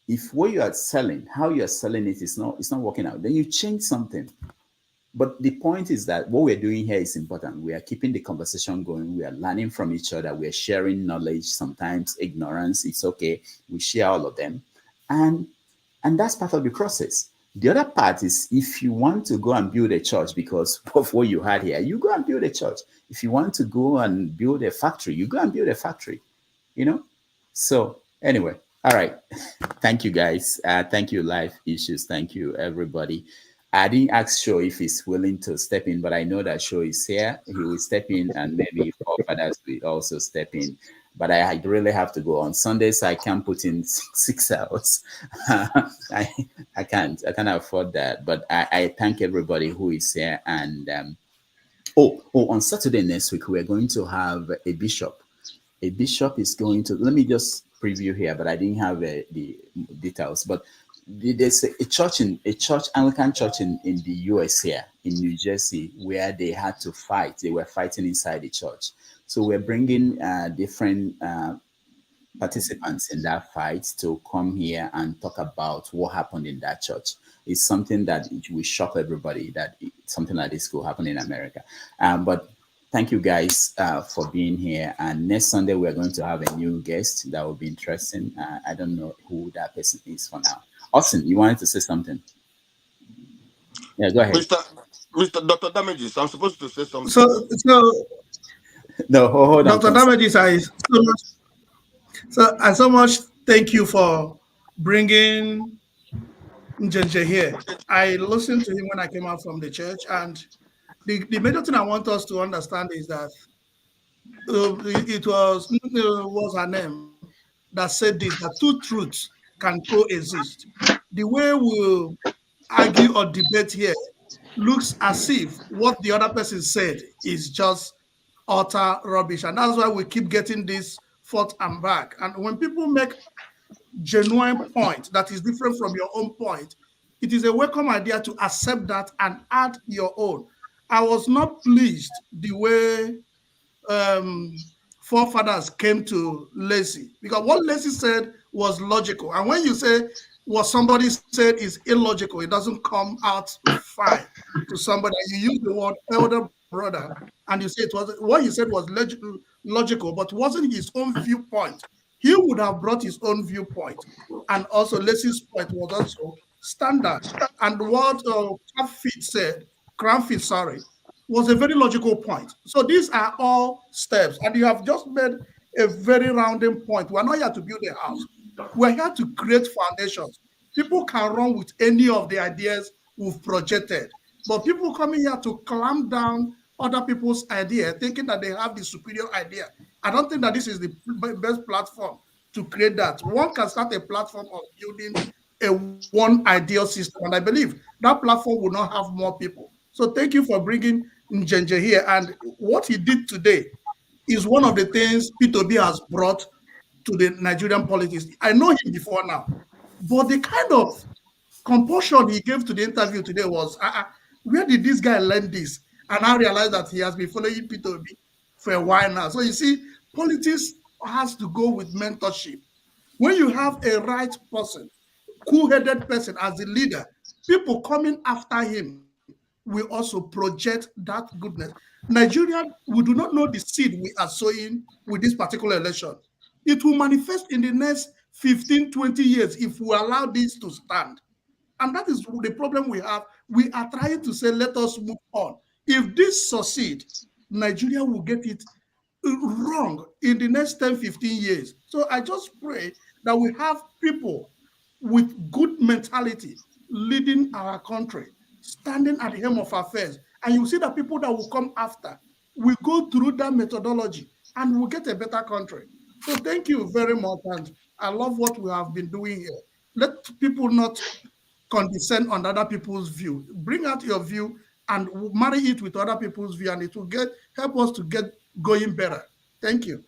If what you are selling, how you are selling it is not working out, then you change something. But the point is that what we're doing here is important. We are keeping the conversation going. We are learning from each other. We are sharing knowledge, sometimes ignorance. It's okay. We share all of them. And that's part of the process. The other part is, if you want to go and build a church because of what you had here, you go and build a church. If you want to go and build a factory, you go and build a factory, So anyway, all right. Thank you, guys. Thank you, Life Issues. Thank you, everybody. I didn't ask Show if he's willing to step in, but I know that Show is here. He will step in, and maybe others will also step in. But I really have to go on Sundays. I can't put in 6 hours. I can't afford that. But I thank everybody who is here. And on Saturday next week, we're going to have a bishop. A bishop is going to, let me just preview here, but I didn't have the details. But there's a church, Anglican church in the US here in New Jersey, where they had to fight. They were fighting inside the church. So we're bringing different participants in that fight to come here and talk about what happened in that church. It's something that will shock everybody, that something like this could happen in America. But thank you guys for being here. And next Sunday, we're going to have a new guest that will be interesting. I don't know who that person is for now. Austin, you wanted to say something? Yeah, go ahead. Mr. Dr. Damages, I'm supposed to say something. So no, hold on. Dr. Damages, I so much thank you for bringing Njenje here. I listened to him when I came out from the church, and the major thing I want us to understand is that it was her name that said this, that two truths can coexist. The way we argue or debate here looks as if what the other person said is just utter rubbish. And that's why we keep getting this forth and back. And when people make genuine point that is different from your own point, it is a welcome idea to accept that and add your own. I was not pleased the way forefathers came to Lacy, because what Lacy said was logical. And when you say what somebody said is illogical, it doesn't come out fine to somebody. You use the word elder brother, and you say it was what he said was logical, but wasn't his own viewpoint. He would have brought his own viewpoint, and also Lacy's point was also standard. And what Cranfield, sorry, was a very logical point. So these are all steps, and you have just made a very rounding point. We're not here to build a house. We're here to create foundations. People can run with any of the ideas we've projected, but people coming here to clamp down other people's idea, thinking that they have the superior idea. I don't think that this is the best platform to create that. One can start a platform of building a one ideal system, and I believe that platform will not have more people. So thank you for bringing Njenje here. And what he did today is one of the things Peter Obi has brought to the Nigerian politics. I know him before now, but the kind of compulsion he gave to the interview today was, where did this guy learn this? And I realized that he has been following Peter Obi for a while now. So you see, politics has to go with mentorship. When you have a right person, cool-headed person as the leader, people coming after him will also project that goodness. Nigeria, we do not know the seed we are sowing with this particular election. It will manifest in the next 15, 20 years if we allow this to stand. And that is the problem we have. We are trying to say, let us move on. If this succeeds, Nigeria will get it wrong in the next 10, 15 years. So I just pray that we have people with good mentality leading our country, standing at the helm of affairs. And you see that people that will come after will go through that methodology and we'll get a better country. So thank you very much. And I love what we have been doing here. Let people not condescend on other people's view. Bring out your view and marry it with other people's view, and it will help us to get going better. Thank you.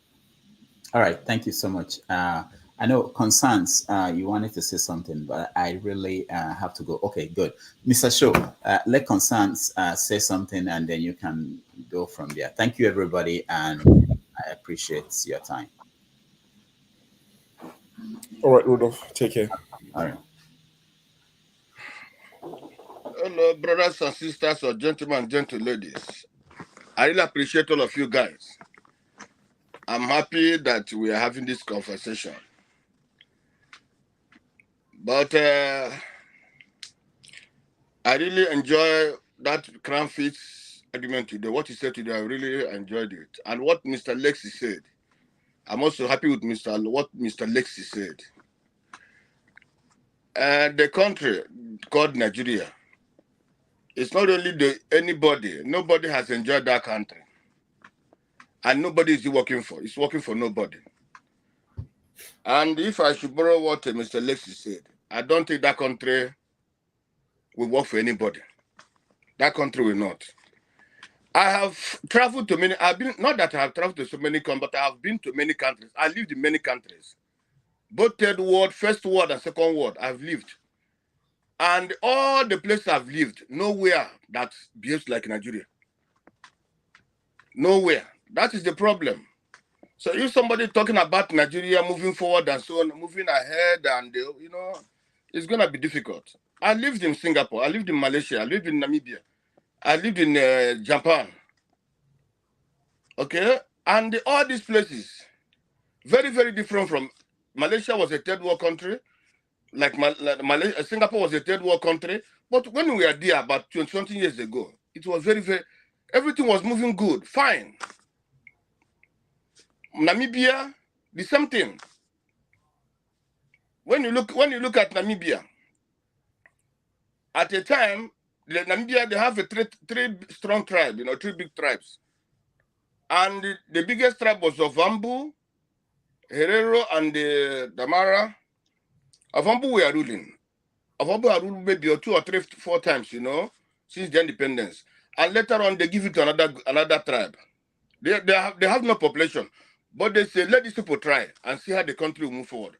All right. Thank you so much. I know Constance, you wanted to say something, but I really have to go. Okay, good. Mr. Shaw, let Constance say something, and then you can go from there. Thank you, everybody, and I appreciate your time. All right, Rudolph, take care. All right. Hello, brothers and sisters, or gentlemen, gentle ladies. I really appreciate all of you guys. I'm happy that we are having this conversation. But I really enjoy that Cranfit's argument today. What he said today, I really enjoyed it. And what Mr. Lexi said, I'm also happy with what Mr. Lexi said. The country called Nigeria, it's not only nobody has enjoyed that country. And nobody is working for. It's working for nobody. And if I should borrow what Mr. Lexi said, I don't think that country will work for anybody. That country will not. I have traveled to many, not that I have traveled to so many countries, but I have been to many countries. I lived in many countries. Both third world, first world, and second world, I've lived. And all the places I've lived, nowhere that behaves like Nigeria. Nowhere. That is the problem. So if somebody talking about Nigeria moving forward and so on, moving ahead, and it's gonna be difficult. I lived in Singapore, I lived in Malaysia, I lived in Namibia, I lived in Japan. Okay, and all these places, very, very different from Malaysia was a third world country, like Malaysia, Singapore was a third world country. But when we were there about 20 years ago, it was very, very, everything was moving good, fine. Namibia, the same thing. When you look at Namibia, at a time, Namibia, they have three strong tribes, three big tribes. And the biggest tribe was Ovambu, Herero, and the Damara. Avambu we are ruling. Avambu are ruling maybe 2 or 3, 4 times, you know, since the independence. And later on, they give it to another tribe. They have no population. But they say, let these people try and see how the country will move forward.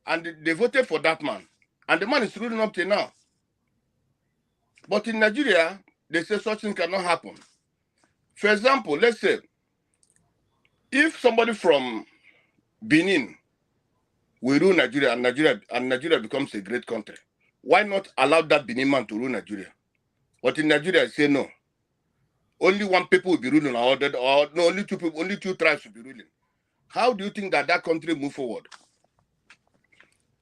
And they voted for that man. And the man is ruling up till now. But in Nigeria, they say such things cannot happen. For example, let's say, if somebody from Benin will rule Nigeria and Nigeria becomes a great country, why not allow that Benin man to rule Nigeria? But in Nigeria, I say no. Only one people will be ruling, or no, only 2 people, only 2 tribes will be ruling. How do you think that country move forward?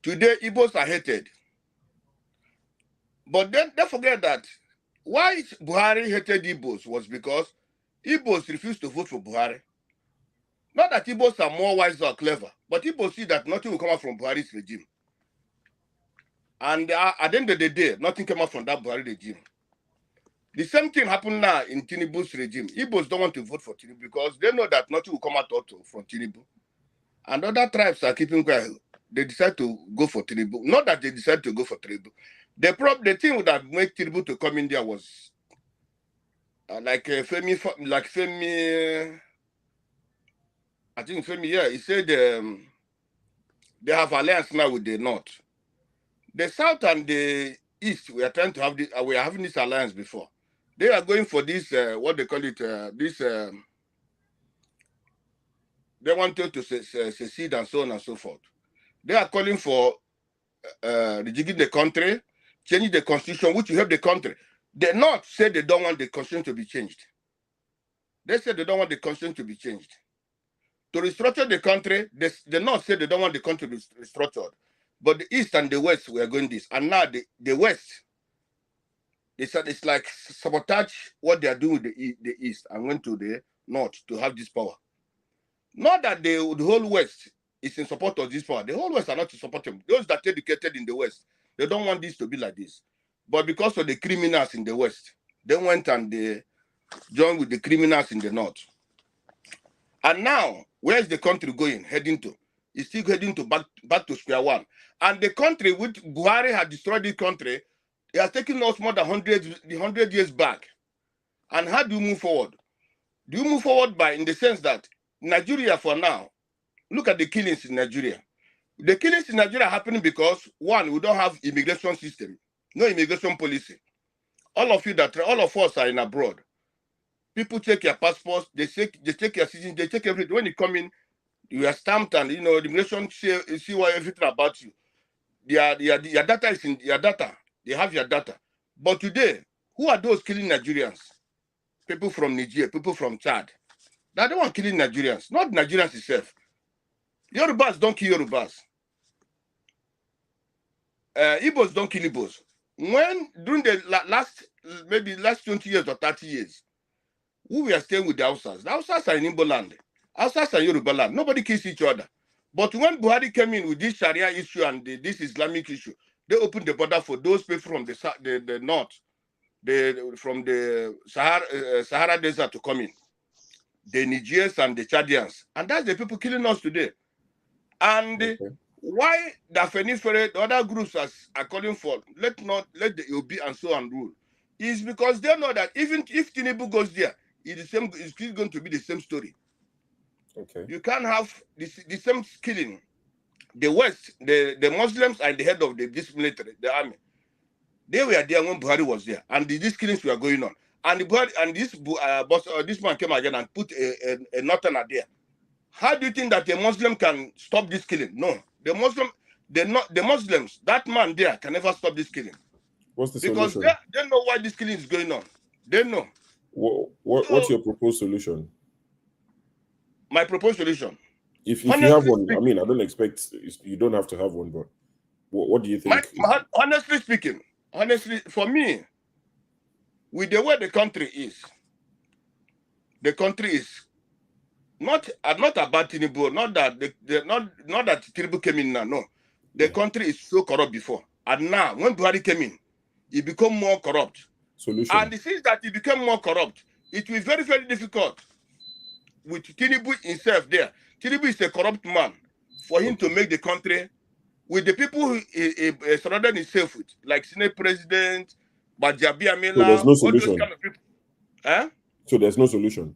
Today, Igbos are hated. But then they forget that why Buhari hated Igbos was because Igbos refused to vote for Buhari. Not that Igbos are more wise or clever, but Igbos see that nothing will come out from Buhari's regime. And at the end of the day, nothing came out from that Buhari regime. The same thing happened now in Tinubu's regime. Igbos don't want to vote for Tinubu because they know that nothing will come out from Tinubu. And other tribes are keeping quiet. They decide to go for Tinubu. Not that they decide to go for Tinubu. The thing that made Tinubu to come in there was like Femi, I think Femi, yeah, he said they have alliance now with the North. The South and the East, we are trying to have this, we are having this alliance before. They are going for this, what they call it, they wanted to secede and so on and so forth. They are calling for rejigging the country, changing the constitution, which will help the country. The North said they don't want the constitution to be changed. They said they don't want the constitution to be changed. To restructure the country, the North said they don't want the country to be restructured. But the East and the West were going this. And now the West, they said it's like sabotage what they are doing with the East and went to the North to have this power. Not that the whole West is in support of this power. The whole West are not in support of them. Those that are educated in the West, they don't want this to be like this. But because of the criminals in the West, they went and they joined with the criminals in the North. And now, where is the country going, heading to? It's still heading to back to square one. And the country, which Buhari had destroyed the country, it has taken us more than 100 years back. And how do you move forward? Do you move forward by, in the sense that Nigeria for now, look at the killings in Nigeria. The killings in Nigeria are happening because, one, we don't have immigration system, no immigration policy. All of us are in abroad. People take your passports, they take your citizenship, they take everything. When you come in, you are stamped, and the immigration see everything about you. Your data is in your data. They have your data. But today, who are those killing Nigerians? People from Nigeria, people from Chad. They're the one killing Nigerians, not Nigerians itself. Yorubas don't kill Yorubas. Igbos don't kill Igbos. When during the last 20 years or 30 years, we were staying with the Hausas are in Igbo land. Hausas are Yoruba land. Nobody kills each other. But when Buhari came in with this Sharia issue and this Islamic issue, they opened the border for those people from the north, from the Sahara Desert to come in. The Nigerians and the Chadians. And that's the people killing us today. And why the Afenifere, the other groups are calling for, let the Obi and so on rule, is because they know that even if Tinubu goes there, it's still going to be the same story. Okay. You can't have the same killing. The West, the Muslims are the head of this military, the army. They were there when Buhari was there, and these killings were going on. And this man came again and put a northerner there. How do you think that a Muslim can stop this killing? No, the Muslims, that man there can never stop this killing. What's the because solution? They know why this killing is going on. They know. What's your proposed solution? My proposed solution. If you have one, I mean, I don't expect you don't have to have one, but what do you think? Honestly speaking, for me, with the way the country is not about Tinubu, not that Tinubu came in now. No, the country is so corrupt before, and now when Buhari came in, it became more corrupt. Solution. And since that it became more corrupt, it will be very, very difficult with Tinubu himself there. Tinubu is a corrupt man. For him to make the country with the people who surrounded himself with, like Senate President, Bajabi So there's Amila, no all those solution. kind of people. Eh? So there's no solution.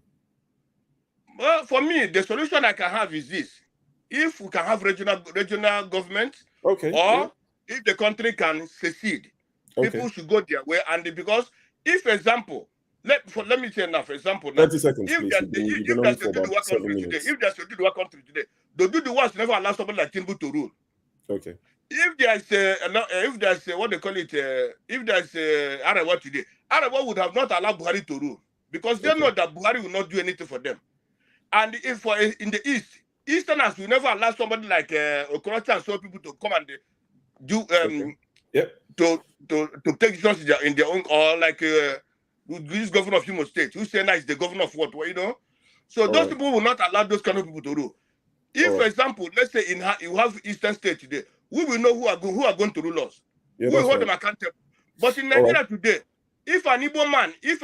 Well, for me, the solution I can have is this: if we can have regional government, Okay. or if the country can secede, people should go their way. And because, if example, let me say now, for example, now, 30 seconds, if please. there's You've been on a for do the about work 7 country today, minutes. if there's a do the work country today, the do the work never allow somebody like Tinubu to rule. Okay. If there's what they call it, if there's Arawa today, Arawa would have not allowed Buhari to rule because they know that Buhari will not do anything for them. And if in the East, Easterners will never allow somebody like Okorocha and so people to come and do to take decisions in their own, or like this governor of Imo State, who say now is the governor of what, you know. So those people will not allow those kind of people to rule. If, for example, let's say you have Eastern State today, we will know who are going to rule us. Yeah, we will hold them accountable. But in Nigeria today, if an Igbo man, if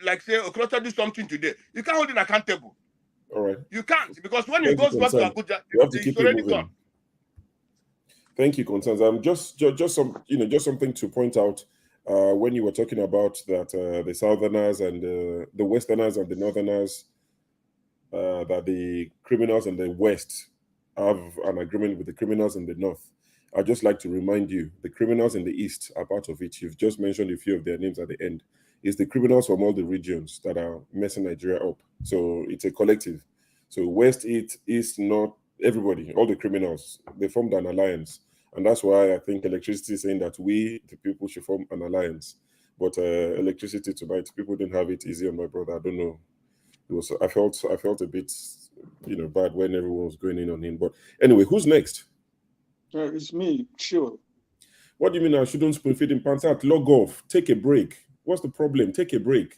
like say Okorocha do something today, you can't hold him accountable. All right. You can't, because when he goes back to Abuja, you have to he's keep it already moving. gone. Thank you, Constance. Just something to point out when you were talking about that the Southerners and the Westerners and the Northerners, that the criminals in the West have an agreement with the criminals in the North. I'd just like to remind you, the criminals in the East are part of it. You've just mentioned a few of their names at the end. It's the criminals from all the regions that are messing Nigeria up. So it's a collective. So West, East, North, everybody, all the criminals, they formed an alliance. And that's why I think electricity is saying that we, the people, should form an alliance. But electricity tonight, people didn't have it easy on my brother. I don't know. I felt a bit, bad when everyone was going in on him. But anyway, who's next? It's me, sure. What do you mean I shouldn't spoon feed in pants out? Log off. Take a break. What's the problem? Take a break.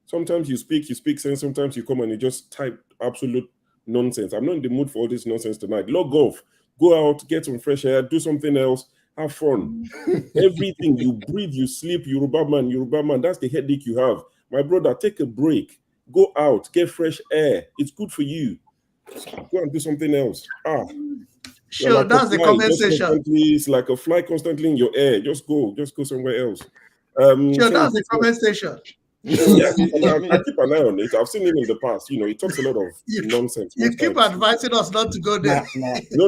Sometimes you speak sense. Sometimes you come and you just type absolute nonsense. I'm not in the mood for all this nonsense tonight. Log off. Go out, get some fresh air, do something else, have fun. Everything you breathe, you sleep, Yoruba man, that's the headache you have. My brother, take a break. Go out, get fresh air. It's good for you. Go and do something else. Sure, like that's the conversation. It's like a fly constantly in your air. Just go somewhere else. Sure, that's the conversation. Yeah, I keep an eye on it. I've seen him in the past. He talks a lot of nonsense. You keep advising us not to go there. No.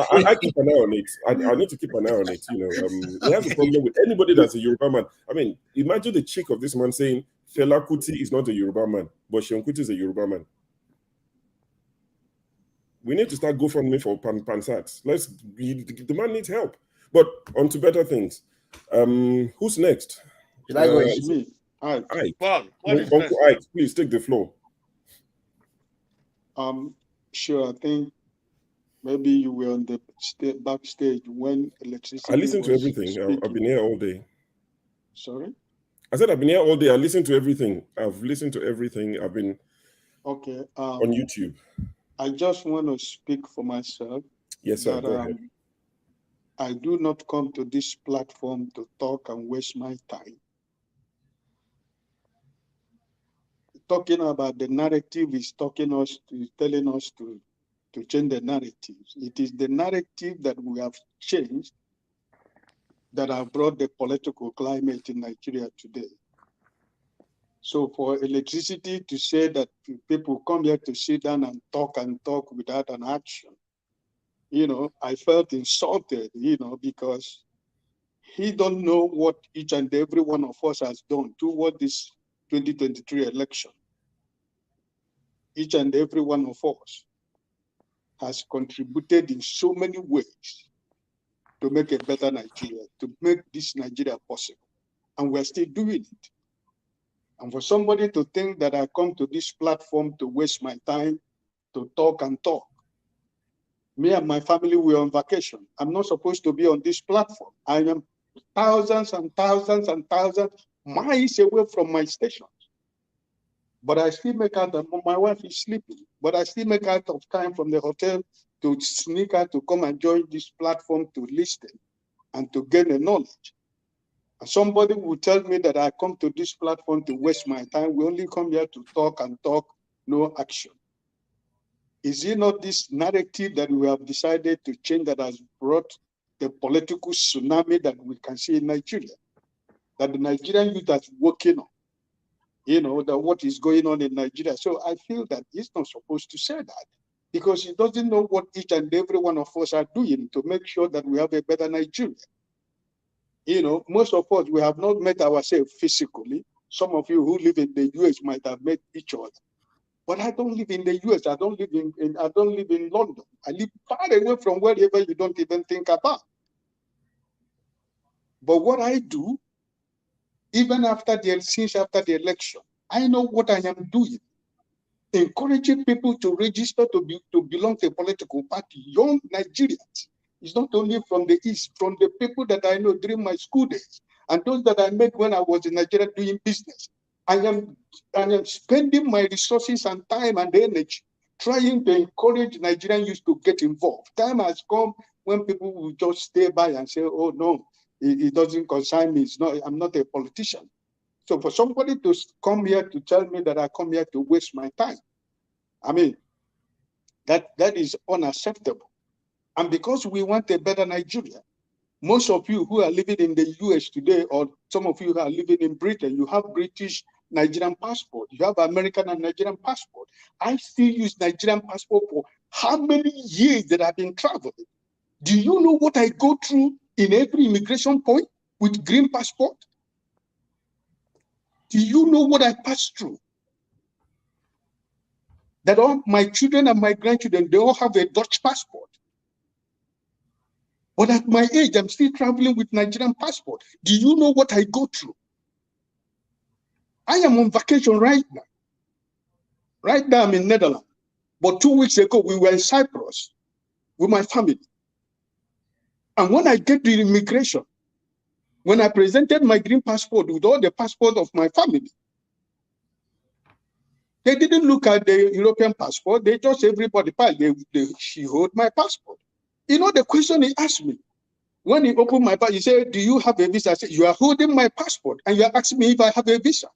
I keep an eye on it. I need to keep an eye on it. He has a problem with anybody that's a Yoruba man. I mean, imagine the cheek of this man saying Fela Kuti is not a Yoruba man, but Seun Kuti is a Yoruba man. We need to start GoFundMe for Pansats. The man needs help. But on to better things. Who's next? Should I go? It's me. Ike. Uncle Ike, please take the floor. Sure. I think maybe you were on the backstage when electricity. I listened to everything. I've been here all day. Sorry? I said I've been here all day. I listened to everything. I've listened to everything. I've been on YouTube. I just want to speak for myself. Yes, sir. Go ahead. I do not come to this platform to talk and waste my time. Talking about the narrative is telling us to change the narrative. It is the narrative that we have changed that have brought the political climate in Nigeria today. So for electricity to say that people come here to sit down and talk without an action, I felt insulted, because he don't know what each and every one of us has done toward this 2023 election. Each and every one of us has contributed in so many ways to make a better Nigeria, to make this Nigeria possible. And we're still doing it. And for somebody to think that I come to this platform to waste my time, to talk and talk. Me and my family were on vacation. I'm not supposed to be on this platform. I am thousands and thousands and thousands miles away from my station. But I still make out that my wife is sleeping. But I still make out of time from the hotel to sneak out to come and join this platform to listen and to gain the knowledge. And somebody will tell me that I come to this platform to waste my time. We only come here to talk and talk, no action. Is it not this narrative that we have decided to change that has brought the political tsunami that we can see in Nigeria, that the Nigerian youth are working on, that what is going on in Nigeria. So I feel that he's not supposed to say that because he doesn't know what each and every one of us are doing to make sure that we have a better Nigeria. Most of us, we have not met ourselves physically. Some of you who live in the US might have met each other. But I don't live in the US. I don't live in London. I live far away from wherever you don't even think about. But what I do, even since after the election, I know what I am doing. Encouraging people to register to belong to a political party, young Nigerians. It's not only from the East, from the people that I know during my school days, and those that I met when I was in Nigeria doing business. I am spending my resources and time and energy trying to encourage Nigerian youth to get involved. Time has come when people will just stay by and say, oh no, it doesn't concern me. I'm not a politician. So for somebody to come here to tell me that I come here to waste my time, I mean, that is unacceptable. And because we want a better Nigeria, most of you who are living in the US today, or some of you who are living in Britain, you have British Nigerian passport, you have American and Nigerian passport. I still use Nigerian passport for how many years that I've been traveling. Do you know what I go through in every immigration point with green passport? Do you know what I pass through? That all my children and my grandchildren, they all have a Dutch passport. But at my age, I'm still traveling with Nigerian passport. Do you know what I go through? I am on vacation right now. Right now, I'm in Netherlands. But 2 weeks ago, we were in Cyprus with my family. And when I get to immigration, when I presented my green passport with all the passport of my family, they didn't look at the European passport. They just everybody, she hold my passport. The question he asked me, when he opened my passport, he said, do you have a visa? I said, you are holding my passport and you are asking me if I have a visa.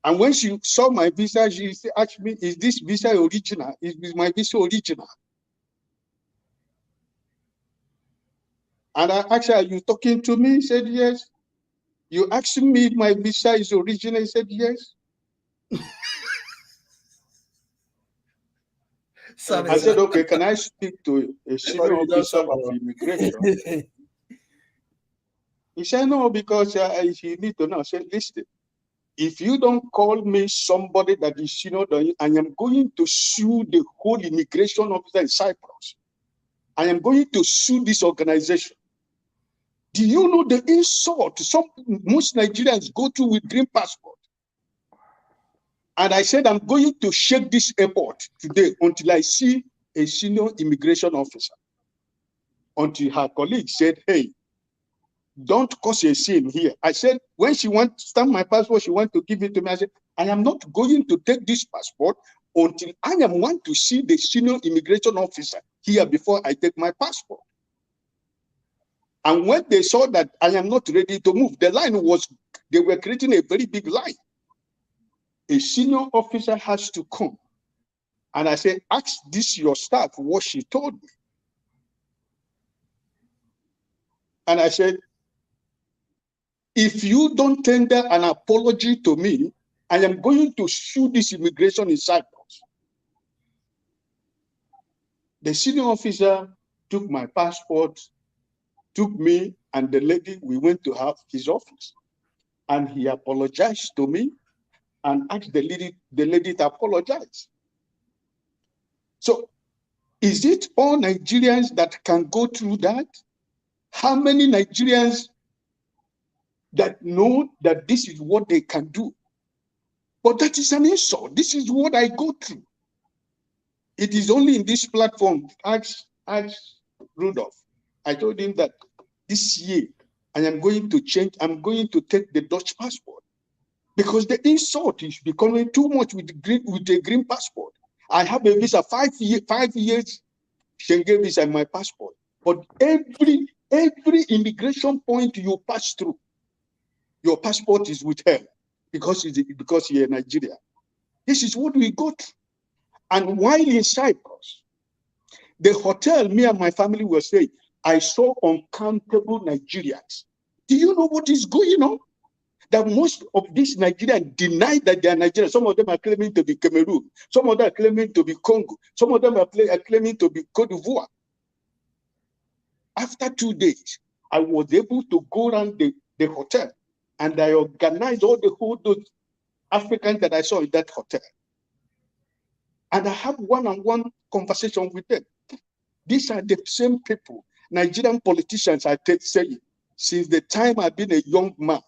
And when she saw my visa, she asked me, is this visa original? Is my visa original? And I asked her, are you talking to me? He said, yes. You asked me if my visa is original? He said, yes. Sorry, I said, okay, can I speak to a senior officer of immigration? He said, no, because you need to know. I said, listen, if you don't call me somebody that is senior, I am going to sue the whole immigration officer in Cyprus. I am going to sue this organization. Do you know the insult most Nigerians go through with green passport? And I said, I'm going to shake this airport today until I see a senior immigration officer. Until her colleague said, hey, don't cause a scene here. I said, when she wants to stamp my passport, she wants to give it to me. I said, I am not going to take this passport until I am want to see the senior immigration officer here before I take my passport. And when they saw that I am not ready to move, they were creating a very big line. A senior officer has to come. And I said, ask this your staff what she told me. And I said, if you don't tender an apology to me, I am going to sue this immigration in Cyprus. The senior officer took my passport, took me and the lady, we went to his office. And he apologized to me and asked the lady to apologize. So is it all Nigerians that can go through that? How many Nigerians that know that this is what they can do? But that is an insult. This is what I go through. It is only in this platform. Ask Rudolph. I told him that this year I am going to change. I'm going to take the Dutch passport because the insult is becoming too much with a green passport. I have a visa, 5 years Schengen visa in my passport. But every immigration point you pass through, your passport is withheld because you're in Nigeria. This is what we got. And while in Cyprus, The hotel, me and my family were saying, I saw uncountable Nigerians. Do you know what is going on? That most of these Nigerians deny that they are Nigerians. Some of them are claiming to be Cameroon. Some of them are claiming to be Congo. Some of them are claiming to be Cote d'Ivoire. After 2 days, I was able to go around the hotel, and I organized all those Africans that I saw in that hotel. And I have one-on-one conversation with them. These are the same people, Nigerian politicians are saying, since the time I've been a young man,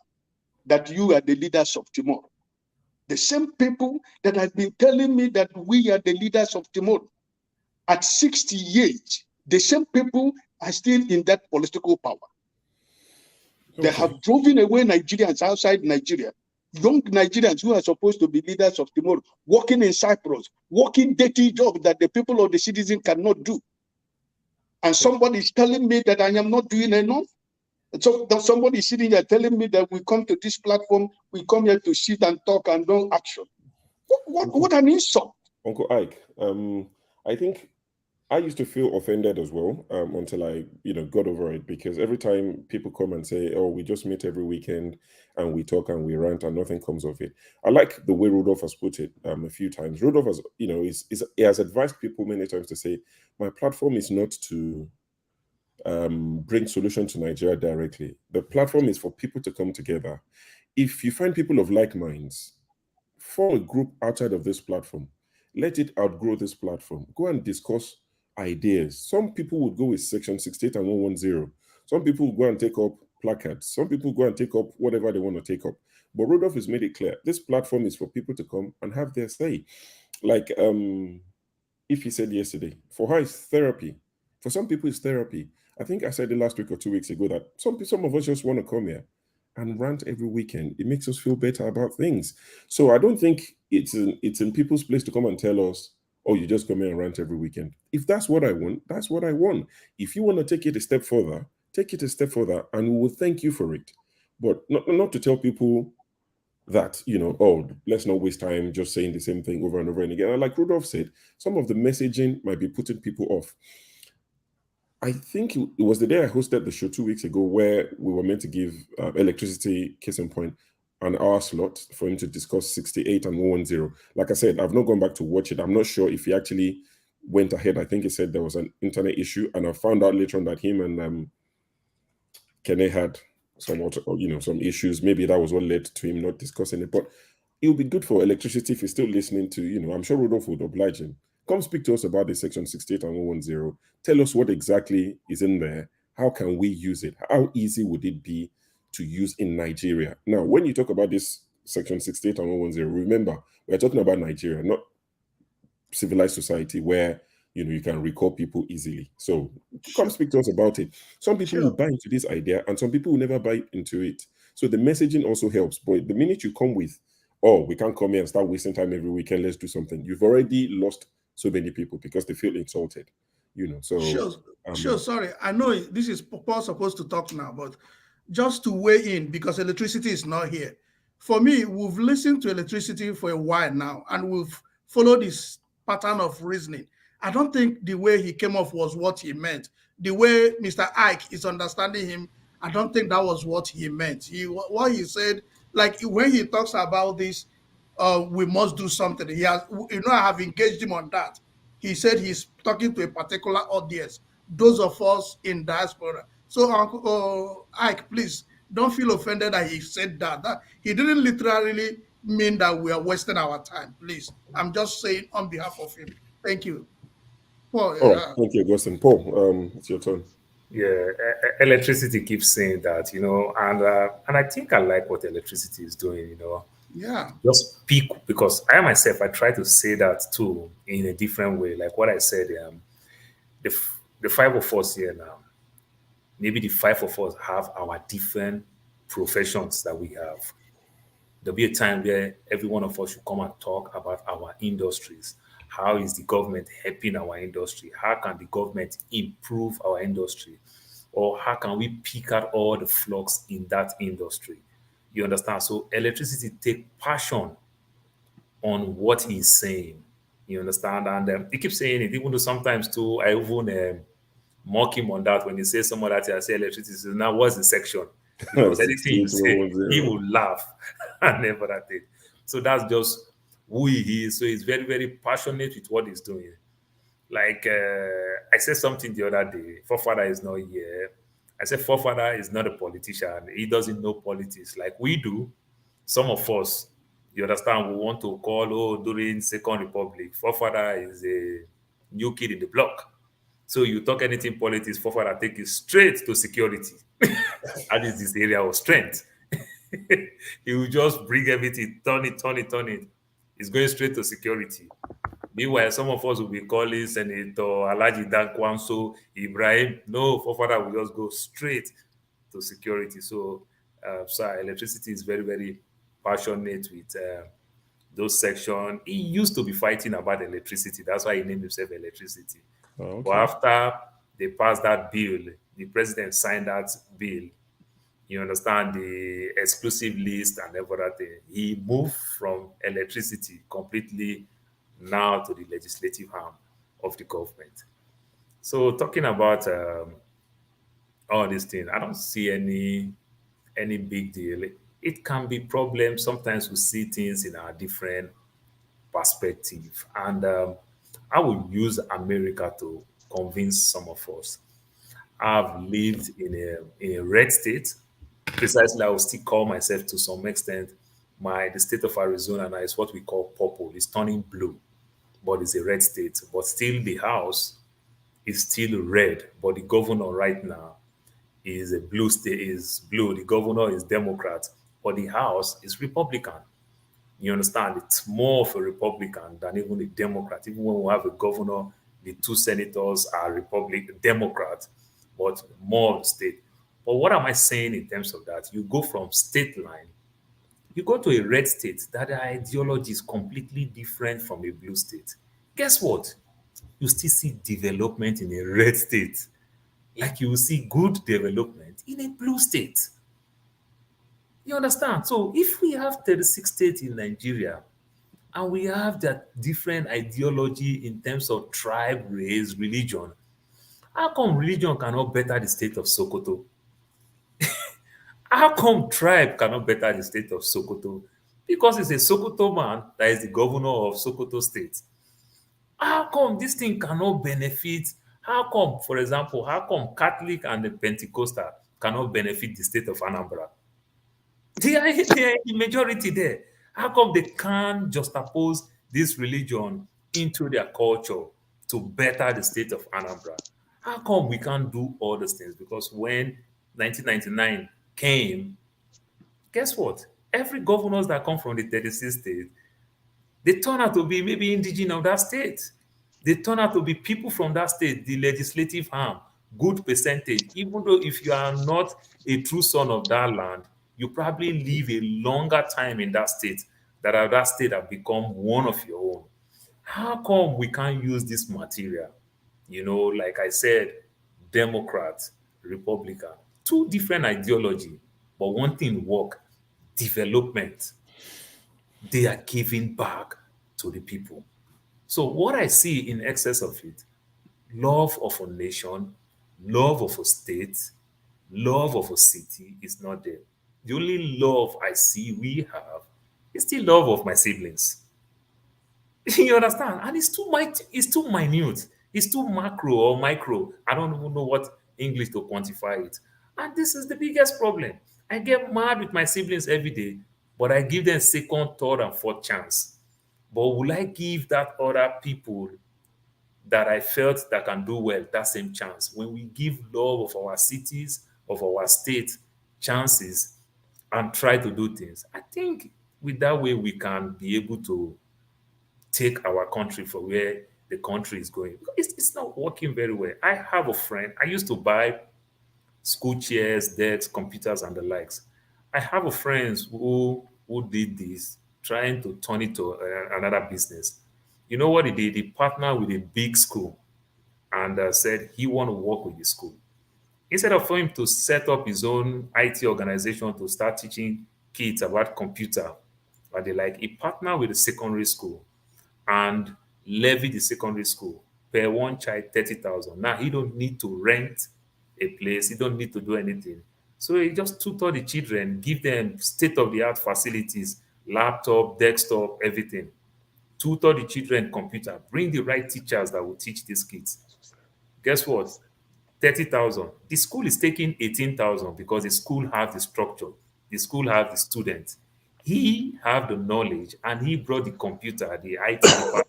that you are the leaders of tomorrow. The same people that have been telling me that we are the leaders of tomorrow. At 60 years, the same people are still in that political power. They have driven away Nigerians outside Nigeria. Young Nigerians who are supposed to be leaders of tomorrow, working in Cyprus, working dirty jobs that the people or the citizen cannot do. And somebody is telling me that I am not doing enough. So somebody is sitting here telling me that we come to this platform, we come here to sit and talk and no action. What an insult. Uncle Ike, I think I used to feel offended as well until I, got over it, because every time people come and say, "Oh, we just meet every weekend and we talk and we rant and nothing comes of it." I like the way Rudolph has put it a few times. Rudolph has, he has advised people many times to say, "My platform is not to bring solution to Nigeria directly. The platform is for people to come together. If you find people of like minds, form a group outside of this platform. Let it outgrow this platform. Go and discuss ideas." Some people would go with Section 68 and 110. Some people will go and take up placards. Some people go and take up whatever they want to take up. But Rudolph has made it clear. This platform is for people to come and have their say. Like if he said yesterday, for her it's therapy. For some people it's therapy. I think I said it last week or 2 weeks ago that some of us just want to come here and rant every weekend. It makes us feel better about things. So I don't think it's in people's place to come and tell us, "Oh, you just come here and rant every weekend." If that's what I want, that's what I want. If you want to take it a step further, take it a step further, and we will thank you for it. But not to tell people that, "Oh, let's not waste time just saying the same thing over and over and again." And like Rudolph said, some of the messaging might be putting people off. I think it was the day I hosted the show 2 weeks ago where we were meant to give electricity, case in point, an hour slot for him to discuss 68 and 110. Like I said, I've not gone back to watch it. I'm not sure if he actually went ahead. I think he said there was an internet issue, and I found out later on that him and Kene had some issues. Maybe that was what led to him not discussing it. But it would be good for electricity if he's still listening to, I'm sure Rudolph would oblige him. Come speak to us about the Section 68 and 110. Tell us what exactly is in there. How can we use it? How easy would it be to use in Nigeria? Now, when you talk about this Section 68 and 110, remember, we're talking about Nigeria, not civilized society where, you can recall people easily. So come speak to us about it. Some people will buy into this idea and some people will never buy into it. So the messaging also helps. But the minute you come with, "Oh, we can't come here and start wasting time every weekend, let's do something," you've already lost so many people because they feel insulted, So Sure. Sorry, I know this is Paul supposed to talk now, but just to weigh in, because electricity is not here. For me, we've listened to electricity for a while now, and we've followed this pattern of reasoning. I don't think the way he came off was what he meant. The way Mr. Ike is understanding him, I don't think that was what he meant. What he said, like when he talks about this, we must do something. He has, I have engaged him on that. He said he's talking to a particular audience, those of us in diaspora. So, Uncle Ike, please don't feel offended that he said that. He didn't literally mean that we are wasting our time. Please, I'm just saying on behalf of him. Thank you. Paul, thank you, Augustine. Paul, it's your turn. Yeah, electricity keeps saying that, and I think I like what electricity is doing, Yeah. Just speak, because I myself, I try to say that too in a different way. Like what I said, the five of us here now, maybe the five of us have our different professions that we have. There'll be a time where every one of us should come and talk about our industries. How is the government helping our industry? How can the government improve our industry? Or how can we pick out all the flaws in that industry? You understand? So electricity take passion on what he's saying. You understand? And he keeps saying it, even though sometimes too, I even mock him on that when he says some other thing. I say electricity. So now what's the section? Because anything you say, he 168,110. will laugh and never that thing. So that's just who he is. So he's very, very passionate with what he's doing. Like I said something the other day, forefather is not here. I said forefather is not a politician. He doesn't know politics like we do. Some of us, you understand, we want to call, oh, during Second Republic, forefather is a new kid in the block. So you talk anything politics, forefather take it straight to security. That is his area of strength. He will just bring everything, turn it, turn it, turn it. It's going straight to security. Meanwhile, some of us will be calling Senator Alaji Dankwanso, Ibrahim. No, forefather will just go straight to security. So, electricity is very, very passionate with those sections. He used to be fighting about electricity. That's why he named himself Electricity. Oh, But okay. after they passed that bill, the president signed that bill, you understand, the exclusive list and everything. He moved from electricity completely now to the legislative arm of the government. So talking about all these things, I don't see any big deal. It can be problem. Sometimes we see things in a different perspective, and I will use America to convince some of us. I've lived in a red state. Precisely, I will still call myself to some extent. The state of Arizona now is what we call purple. It's turning blue, but it's a red state. But still, the House is still red. But the governor right now is a blue state. Is blue. The governor is Democrat, but the House is Republican. You understand? It's more of a Republican than even a Democrat. Even when we have a governor, the two senators are Republican Democrats, but more of the state. But what am I saying in terms of that? You go from state line, you go to a red state that the ideology is completely different from a blue state. Guess what? You still see development in a red state, like you will see good development in a blue state. You understand? So if we have 36 states in Nigeria, and we have that different ideology in terms of tribe, race, religion. How come religion cannot better the state of Sokoto? How come tribe cannot better the state of Sokoto? Because it's a Sokoto man that is the governor of Sokoto State. How come this thing cannot benefit? How come, for example, how come Catholic and the Pentecostal cannot benefit the state of Anambra? They are the majority there. How come they can't juxtapose this religion into their culture to better the state of Anambra? How come we can't do all these things? Because when 1999 came, guess what? Every governors that come from the 36 states, they turn out to be maybe indigenous of that state. They turn out to be people from that state, the legislative arm, good percentage. Even though if you are not a true son of that land, you probably live a longer time in that state that state have become one of your own. How come we can't use this material? You know, like I said, Democrat, Republican, two different ideology, but one thing work, development. They are giving back to the people. So what I see in excess of it, love of a nation, love of a state, love of a city is not there. The only love I see we have is the love of my siblings. You understand? And it's too minute, it's too macro or micro. I don't even know what English to quantify it. And this is the biggest problem. I get mad with my siblings every day, but I give them second, third, and fourth chance. But will I give that other people that I felt that can do well that same chance? When we give love of our cities, of our state chances and try to do things, I think with that way we can be able to take our country for where the country is going. It's not working very well. I have a friend, I used to buy school chairs, desks, computers, and the likes. I have a friend who did this, trying to turn it to another business. You know what he did? He partnered with a big school and said he want to work with the school. Instead of for him to set up his own IT organization to start teaching kids about computer, and they like, he partnered with a secondary school and levy the secondary school per one child 30,000. Now he don't need to rent a place. He don't need to do anything. So he just tutor the children, give them state-of-the-art facilities, laptop, desktop, everything. Tutor the children computer. Bring the right teachers that will teach these kids. Guess what? 30,000. The school is taking 18,000 because the school have the structure. The school have the students. He have the knowledge and he brought the computer, the IT department,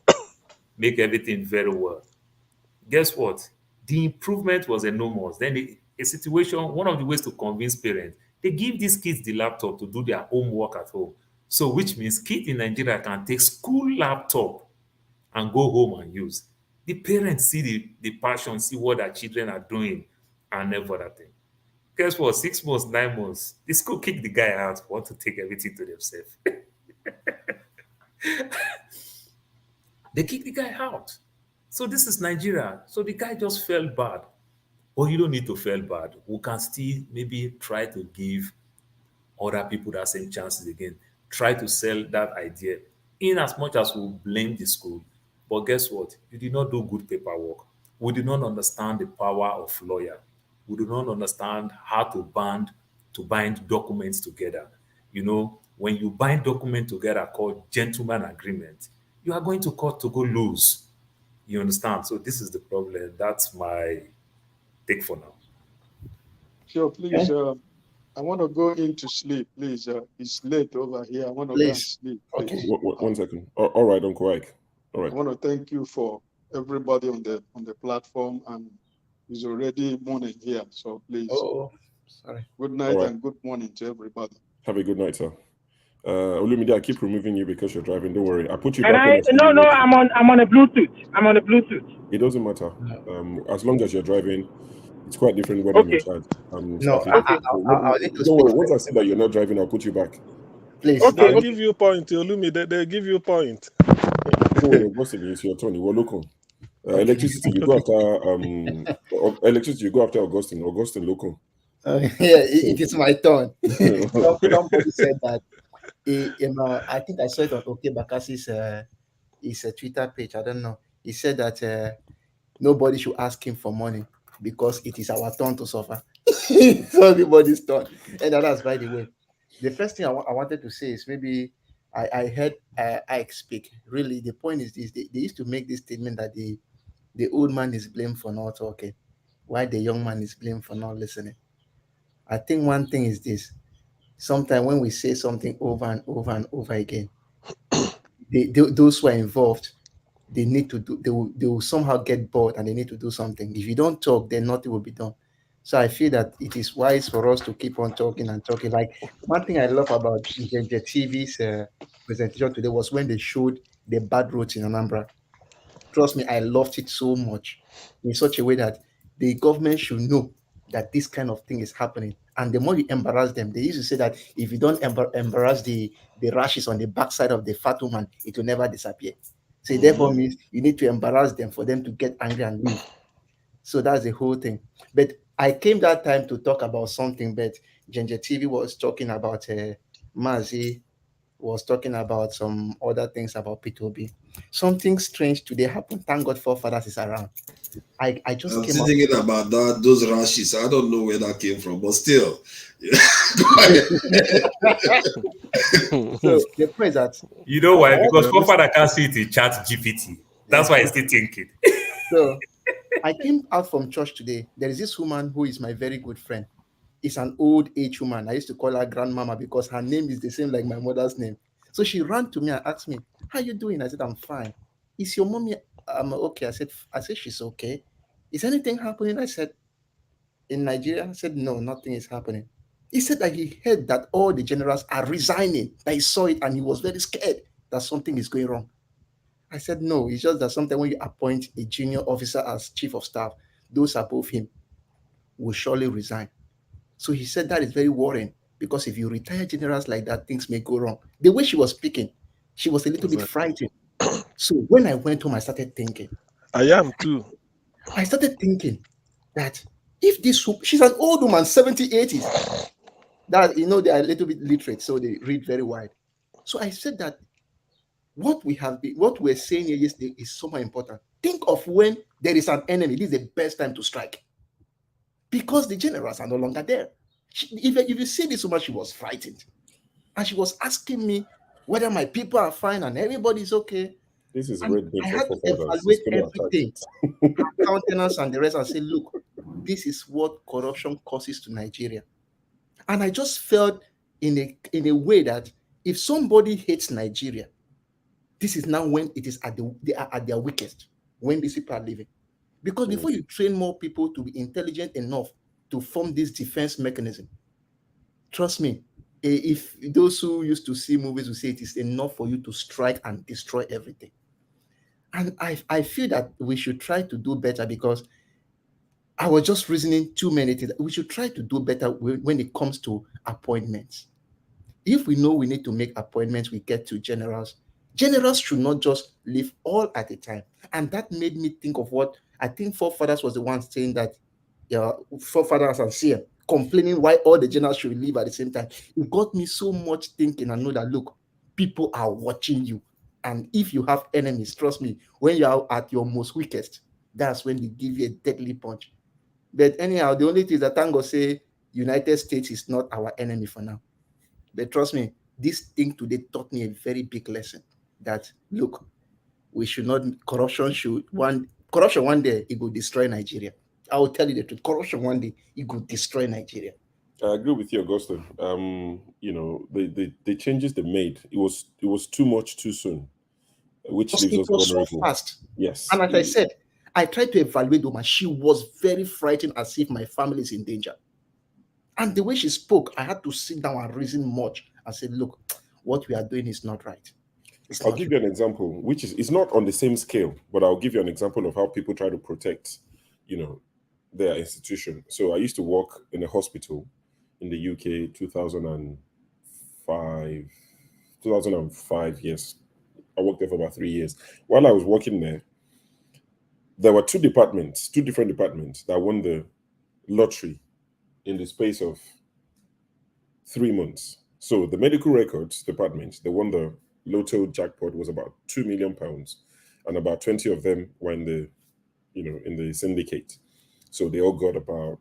make everything very well. Guess what? The improvement was enormous. Then a situation, one of the ways to convince parents, they give these kids the laptop to do their homework at home. So which means kids in Nigeria can take school laptop and go home and use. The parents see the passion, see what their children are doing and every other thing. Guess what? 6 months, 9 months, the school kick the guy out, want to take everything to themselves. They kick the guy out. So this is Nigeria. So the guy just felt bad. But you don't need to feel bad. We can still maybe try to give other people that same chances again. Try to sell that idea in as much as we blame the school. But guess what? You did not do good paperwork. We do not understand the power of lawyer. We do not understand how to bind documents together. You know, when you bind documents together called gentleman agreement, you are going to court to go lose. You understand? So this is the problem. That's my take for now. Sure, please. I want to go into sleep, please. It's late over here. I want to go and sleep, please. Okay. One second. All right, Uncle Ike. All right. I want to thank you for everybody on the platform, and it's already morning here. So please. Sorry. Good night Right. and good morning to everybody. Have a good night, sir. Olumide, I keep removing you because you're driving. Don't worry. I put you And back on. no, I'm on a Bluetooth. I'm on a Bluetooth. It doesn't matter. As long as you're driving, it's quite different when I'm in charge. No, I'll need to don't worry. Once I see that you're not driving, I'll put you back. Please. They'll give you point, Olumide. They'll give you point. Don't worry, Augustine, it's your turn. You were local. Electricity, you go after electricity, you go after Augustine. Augustine local. Yeah, it is my turn. Somebody said that. I think I saw it on OK Bakasi's his Twitter page. I don't know. He said that nobody should ask him for money because it is our turn to suffer. So everybody's turn. And that's, by the way. The first thing I wanted to say is maybe I heard Ike speak. Really, the point is this: they used to make this statement that the old man is blamed for not talking, while the young man is blamed for not listening. I think one thing is this: sometimes when we say something over and over and over again, those who are involved, they need to do. They will somehow get bored and they need to do something. If you don't talk, then nothing will be done. So I feel that it is wise for us to keep on talking and talking. Like one thing I love about the TV's presentation today was when they showed the bad roads in Anambra. Trust me, I loved it so much in such a way that the government should know that this kind of thing is happening. And the more you embarrass them, they used to say that if you don't embarrass the rashes on the backside of the fat woman, it will never disappear. So it therefore means you need to embarrass them for them to get angry and leave. So that's the whole thing. But I came that time to talk about something, but Njenje TV was talking about Mazi, was talking about some other things about Peter Obi. Something strange today happened. Thank God Forefathers is around. I just I'm came still up. thinking about those rashes. I don't know where that came from, but still. So the point is that you know why? Because Forefather can't see it in Chat GPT. That's why he's still thinking. So I came out from church today. There is this woman who is my very good friend. It's an old age woman. I used to call her grandmama because her name is the same like my mother's name. So she ran to me and asked me, "How you doing?" I said, "I'm fine." "Is your mommy okay?" I said, "She's okay." "Is anything happening?" I said, "In Nigeria?" I said, "No, nothing is happening." He said that he heard that all the generals are resigning, that he saw it and he was very scared that something is going wrong. I said, "No, it's just that sometimes when you appoint a junior officer as chief of staff, those above him will surely resign." So he said that is very worrying because if you retire generals like that, things may go wrong. The way she was speaking, she was a little bit frightened. So when I went home, I started thinking. I am too. I started thinking that if this, she's an old woman, 70, 80s, that, they are a little bit literate, so they read very wide. So I said that what we're saying here yesterday is so much important. Think of when there is an enemy. This is the best time to strike, because the generals are no longer there. If you see this woman, she was frightened, and she was asking me whether my people are fine and everybody's okay. This is And red meat I for had to forefathers. evaluate It's gonna everything, her countenance and the rest, and say, look, this is what corruption causes to Nigeria. And I just felt in a way that if somebody hates Nigeria, this is now when it is they are at their weakest, when these people are living. Because before you train more people to be intelligent enough to form this defense mechanism, trust me, if those who used to see movies will say it is enough for you to strike and destroy everything. And I feel that we should try to do better, because I was just reasoning too many things. We should try to do better when it comes to appointments. If we know we need to make appointments, we get to generals. Generals should not just leave all at a time. And that made me think of what I think forefathers was the one saying that forefathers and CM complaining why all the generals should leave at the same time. It got me so much thinking. I know that, look, people are watching you. And if you have enemies, trust me, when you are at your most weakest, that's when they give you a deadly punch. But anyhow, the only thing is that thank God say United States is not our enemy for now. But trust me, this thing today taught me a very big lesson that, look, we should not, corruption one day it will destroy Nigeria. I will tell you the truth. Corruption one day it will destroy Nigeria. I agree with you, Augustine. The changes they made, it was too much too soon, which leaves us vulnerable. So fast. Yes. And as I said, I tried to evaluate the woman. She was very frightened, as if my family is in danger. And the way she spoke, I had to sit down and reason much and say, look, what we are doing is not right. I'll give you an example, which is, it's not on the same scale, but I'll give you an example of how people try to protect, their institution. So I used to work in a hospital in the UK, 2005, yes. I worked there for about 3 years. While I was working there were two different departments that won the lottery in the space of 3 months. So the medical records department, they won the lotto jackpot, was about £2 million, and about 20 of them were in the syndicate. So they all got about,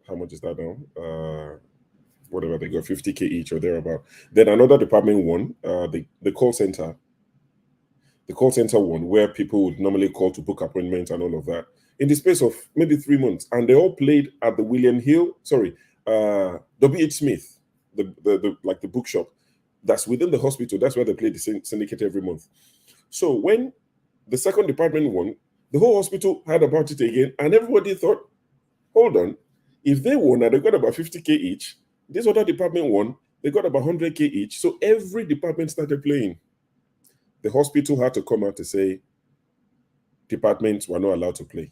how much is that now? Whatever, they got 50K each or thereabout. Then another department won, the call center. The call center won, where people would normally call to book appointments and all of that, in the space of maybe 3 months. And they all played at the W.H. Smith, the bookshop that's within the hospital. That's where they play the syndicate every month. So when the second department won, the whole hospital heard about it again, and everybody thought, hold on, if they won and they got about 50K each, this other department won, they got about 100K each. So every department started playing. The hospital had to come out to say departments were not allowed to play,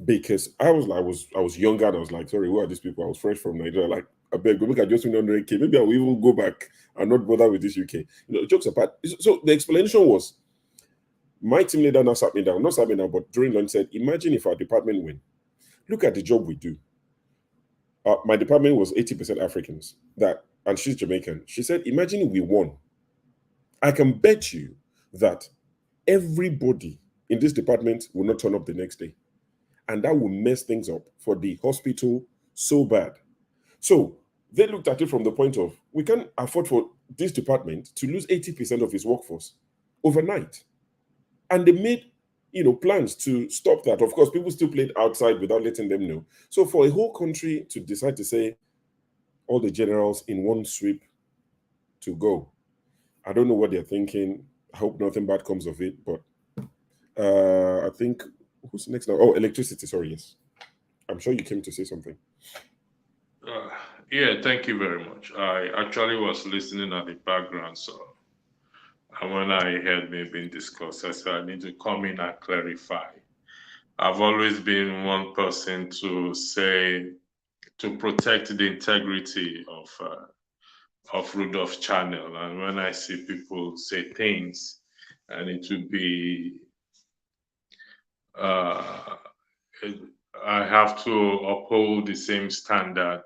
because I was younger and I was like, sorry, who are these people? I was fresh from Nigeria. Like, I beg, look at just 100K. Maybe I will even go back and not bother with this UK. Jokes apart. So the explanation was, my team leader not sat me down, but during lunch said, imagine if our department win. Look at the job we do. My department was 80% Africans, and she's Jamaican. She said, imagine if we won. I can bet you that everybody in this department will not turn up the next day. And that will mess things up for the hospital so bad. So they looked at it from the point of, we can't afford for this department to lose 80% of its workforce overnight. And they made plans to stop that. Of course, people still played outside without letting them know. So for a whole country to decide to say all the generals in one sweep to go, I don't know what they're thinking. I hope nothing bad comes of it. But I think, who's next now? Oh, electricity. Sorry, yes. I'm sure you came to say something. Yeah, thank you very much. I actually was listening at the background, and when I heard me being discussed, I said I need to come in and clarify. I've always been one person to protect the integrity of Rudolph Channel, and when I see people say things, and it would be I have to uphold the same standard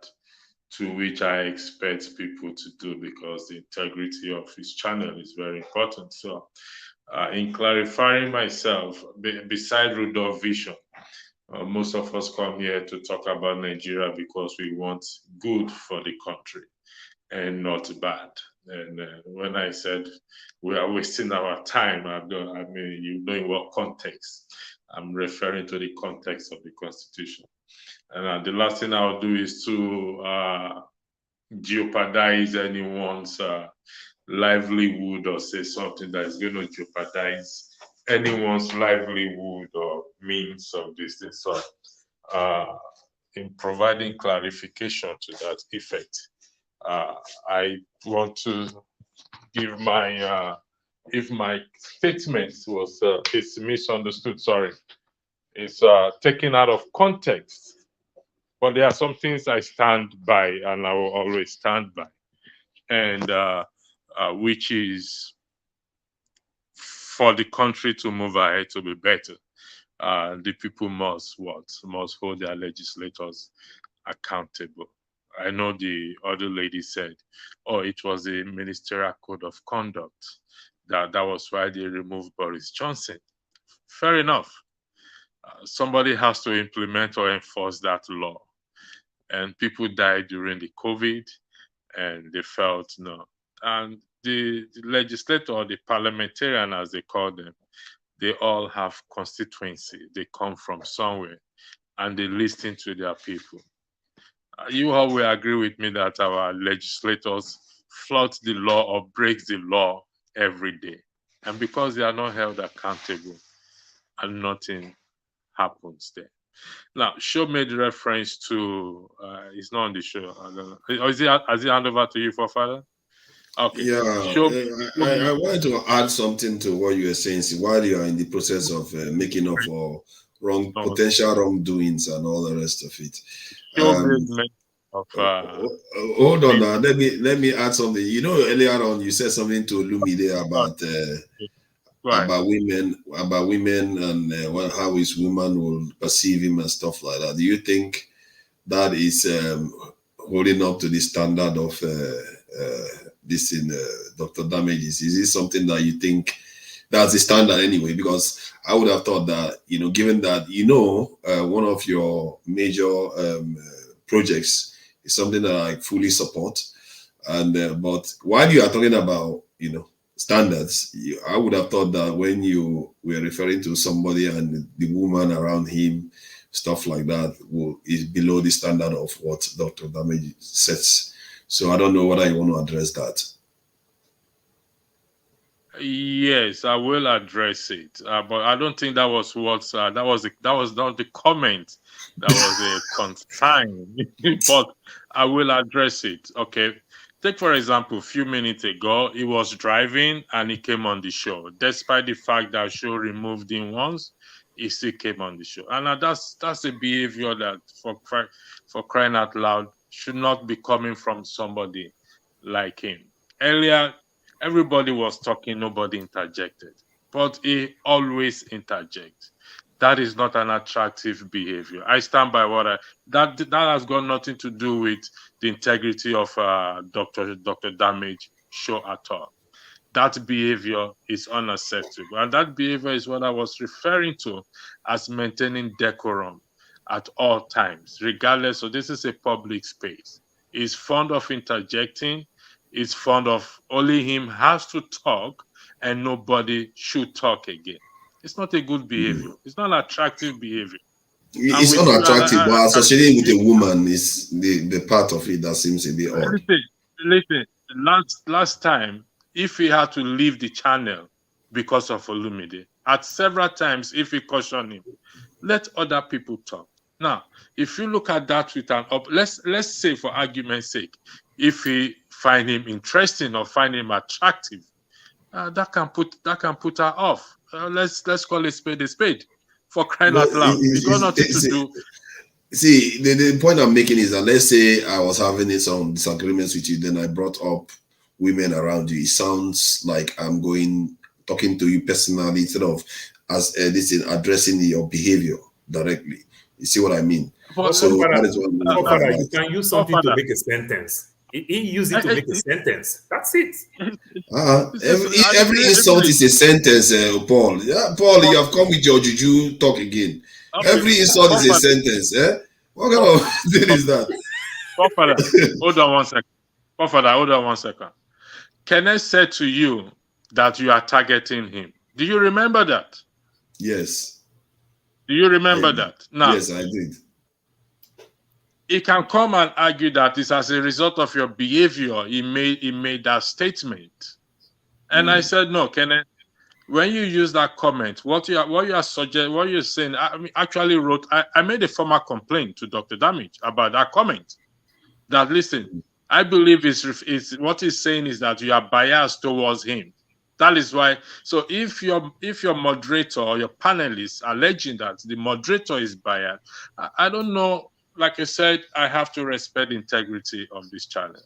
to which I expect people to do, because the integrity of his channel is very important. So in clarifying myself, beside Rudolph Vision, most of us come here to talk about Nigeria because we want good for the country and not bad. And when I said we are wasting our time, I mean, you know in what context. I'm referring to the context of the Constitution. And the last thing I'll do is to jeopardize anyone's livelihood or say something that is going to jeopardize anyone's livelihood or means of this thing. So in providing clarification to that effect, I want to give my if my statement was is misunderstood, sorry, it's taken out of context. But there are some things I stand by and I will always stand by, and which is for the country to move ahead to be better. The people must hold their legislators accountable. I know the other lady said, oh, it was the ministerial code of conduct. That was why they removed Boris Johnson. Fair enough. Somebody has to implement or enforce that law. And people died during the COVID, and they felt no. And the legislator, or the parliamentarian as they call them, they all have constituency. They come from somewhere, and they listen to their people. You all will agree with me that our legislators flout the law or break the law every day. And because they are not held accountable, and nothing happens there. Now, Show made reference to, it's not on the show. I don't know. Has he hand over to you, for father? Okay. Yeah, Show, I wanted to add something to what you were saying. See, while you are in the process of making up for potential wrongdoings and all the rest of it. Hold on now. Let me add something. You know, earlier on you said something to Lumide about women and how his woman will perceive him and stuff like that. Do you think that is holding up to the standard of this in Dr. Damages? Is it something that you think that's the standard anyway? Because I would have thought that, you know, given that, you know, one of your major projects is something that I fully support. And but while you are talking about, you know, standards, I would have thought that when you were referring to somebody and the woman around him, stuff like that, is below the standard of what Dr. Damage sets. So I don't know whether you want to address that. Yes, I will address it, but I don't think that was what that was not the comment. That was a concern, but I will address it. Okay, take for example, a few minutes ago, he was driving and he came on the show. Despite the fact that show removed him once, he still came on the show, and that's a behavior that, for crying out loud, should not be coming from somebody like him. Earlier, everybody was talking, nobody interjected, but he always interjects. That is not an attractive behavior. I stand by what that has got nothing to do with the integrity of Dr. Damage show at all. That behavior is unacceptable, and that behavior is what I was referring to as maintaining decorum at all times, regardless. So this is a public space. He's fond of interjecting. Is fond of only him has to talk and nobody should talk again. It's not a good behavior. It's not attractive behavior. It's unattractive, but associating with a woman is the part of it that seems a bit odd. Listen. Last time, if he had to leave the channel because of Olumide, at several times, if he cautioned him, let other people talk. Now, if you look at that with an let's say for argument's sake, if we find him interesting or find him attractive, that can put her off. Let's call a spade, for crying out loud. It's got nothing to do. See, the point I'm making is that, let's say I was having some disagreements with you, then I brought up women around you. It sounds like I'm talking to you personally instead of as this is addressing your behavior. directly. You see what I mean? But So Forefather, that is what I'm going to Forefather, advise. you can use something to Forefather, make a sentence. He used it to make a sentence. That's it. Every insult is a sentence, Paul. Yeah, Paul, you have come with your juju talk again. Every insult is a sentence. Eh? What kind of thing is that? Forefather, hold on 1 second. Forefather, hold on 1 second. Kenneth said to you that you are targeting him. Do you remember that? Yes. Do you remember that? Now, yes, I did. He can come and argue that it's as a result of your behavior he made that statement. And I said, no, Kenneth, when you use that comment, what you're saying, I actually wrote, I made a formal complaint to Dr. Damage about that comment. That listen, I believe is what he's saying is that you are biased towards him. That is why. So if your moderator or your panelists alleging that the moderator is biased, I don't know. Like I said, I have to respect the integrity of this channel,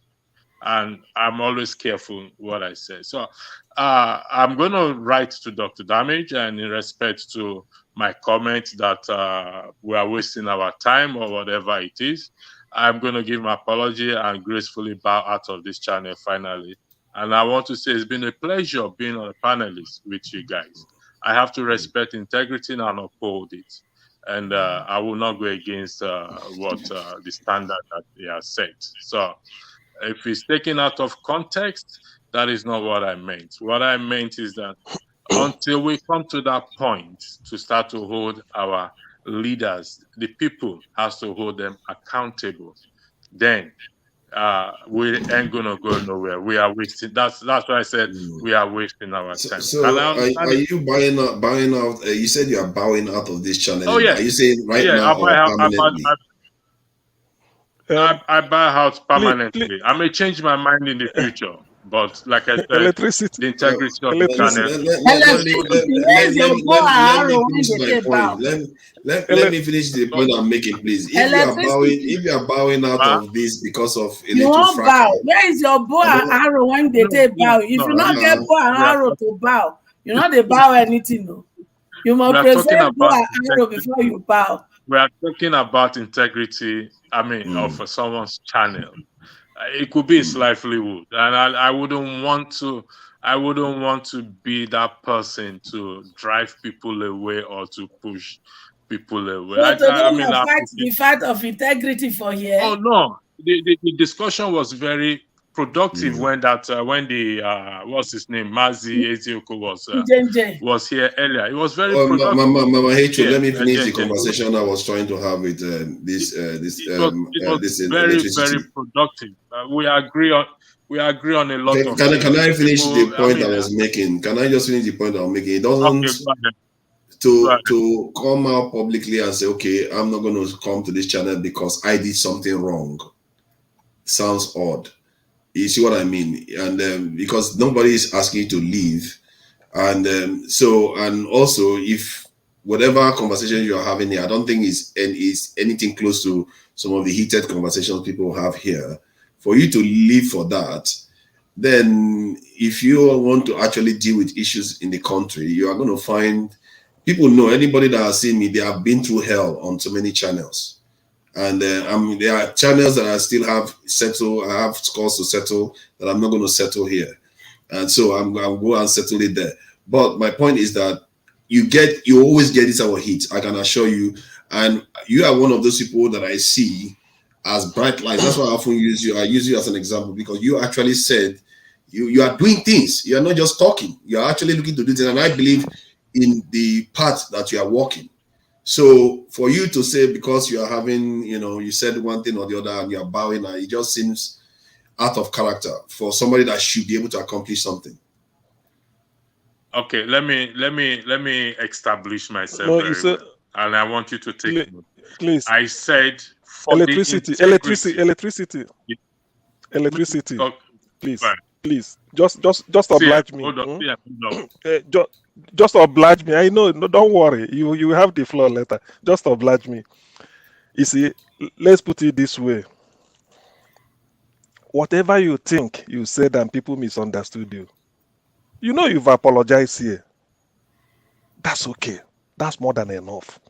and I'm always careful what I say. So I'm going to write to Dr. Damage, and in respect to my comment that we are wasting our time or whatever it is, I'm going to give my apology and gracefully bow out of this channel finally. And I want to say it's been a pleasure being on a panelist with you guys. I have to respect integrity and uphold it. And I will not go against what the standard that they have set. So if it's taken out of context, that is not what I meant. What I meant is that until we come to that point to start to hold our leaders, the people has to hold them accountable, then we ain't gonna go nowhere. We are wasting. That's why I said we are wasting our time. So are you buying out? You said you are bowing out of this channel. Oh yeah. Are you saying right now or permanently? I buy out permanently. I may change my mind in the future, but like I said, the integrity of the channel. Let me finish the point I'm making, please. If you are bowing out of this because of a you little won't bow. fracas, Where is your bow and arrow when they take bow? If you not get bow and arrow to bow, you not they bow anything. No. You must present bow and arrow before you bow. We are talking about integrity. I mean, of someone's channel. It could be his livelihood, and I wouldn't want to. I wouldn't want to be that person to drive people away or to push people away. Fight the fight of integrity for here. Oh no, the discussion was very productive when the what's his name, Mazi Ezeoke was here earlier. It was very productive. Mama Hecho, let me finish the conversation I was trying to have with this very productive. We agree on a lot of things. Can I finish the point I was making? Can I just finish the point I'm making? It doesn't to come out publicly and say, okay, I'm not going to come to this channel because I did something wrong. Sounds odd. You see what I mean? And because nobody is asking you to leave. And and also, if whatever conversation you are having here, I don't think is anything close to some of the heated conversations people have here. For you to leave for that, then if you want to actually deal with issues in the country, you are going to find people know anybody that has seen me, they have been through hell on so many channels. And there are channels that I still have I have scores to settle that I'm not going to settle here. And so I'm going to go and settle it there. But my point is that you always get this our heat, I can assure you. And you are one of those people that I see as bright lights. That's why I often use you. I use you as an example because you actually said you are doing things. You are not just talking. You are actually looking to do things. And I believe in the path that you are walking. So for you to say because you are having, you said one thing or the other and you are bowing, and it just seems out of character for somebody that should be able to accomplish something. Okay, let me establish myself well, and I want you to take note. Please. I said electricity. Please, right. Please, just oblige me. Hold on. Yeah, no. Just oblige me. I know. No, don't worry. You have the floor later. Just oblige me. You see, let's put it this way. Whatever you think you said and people misunderstood you, you've apologized here. That's okay. That's more than enough.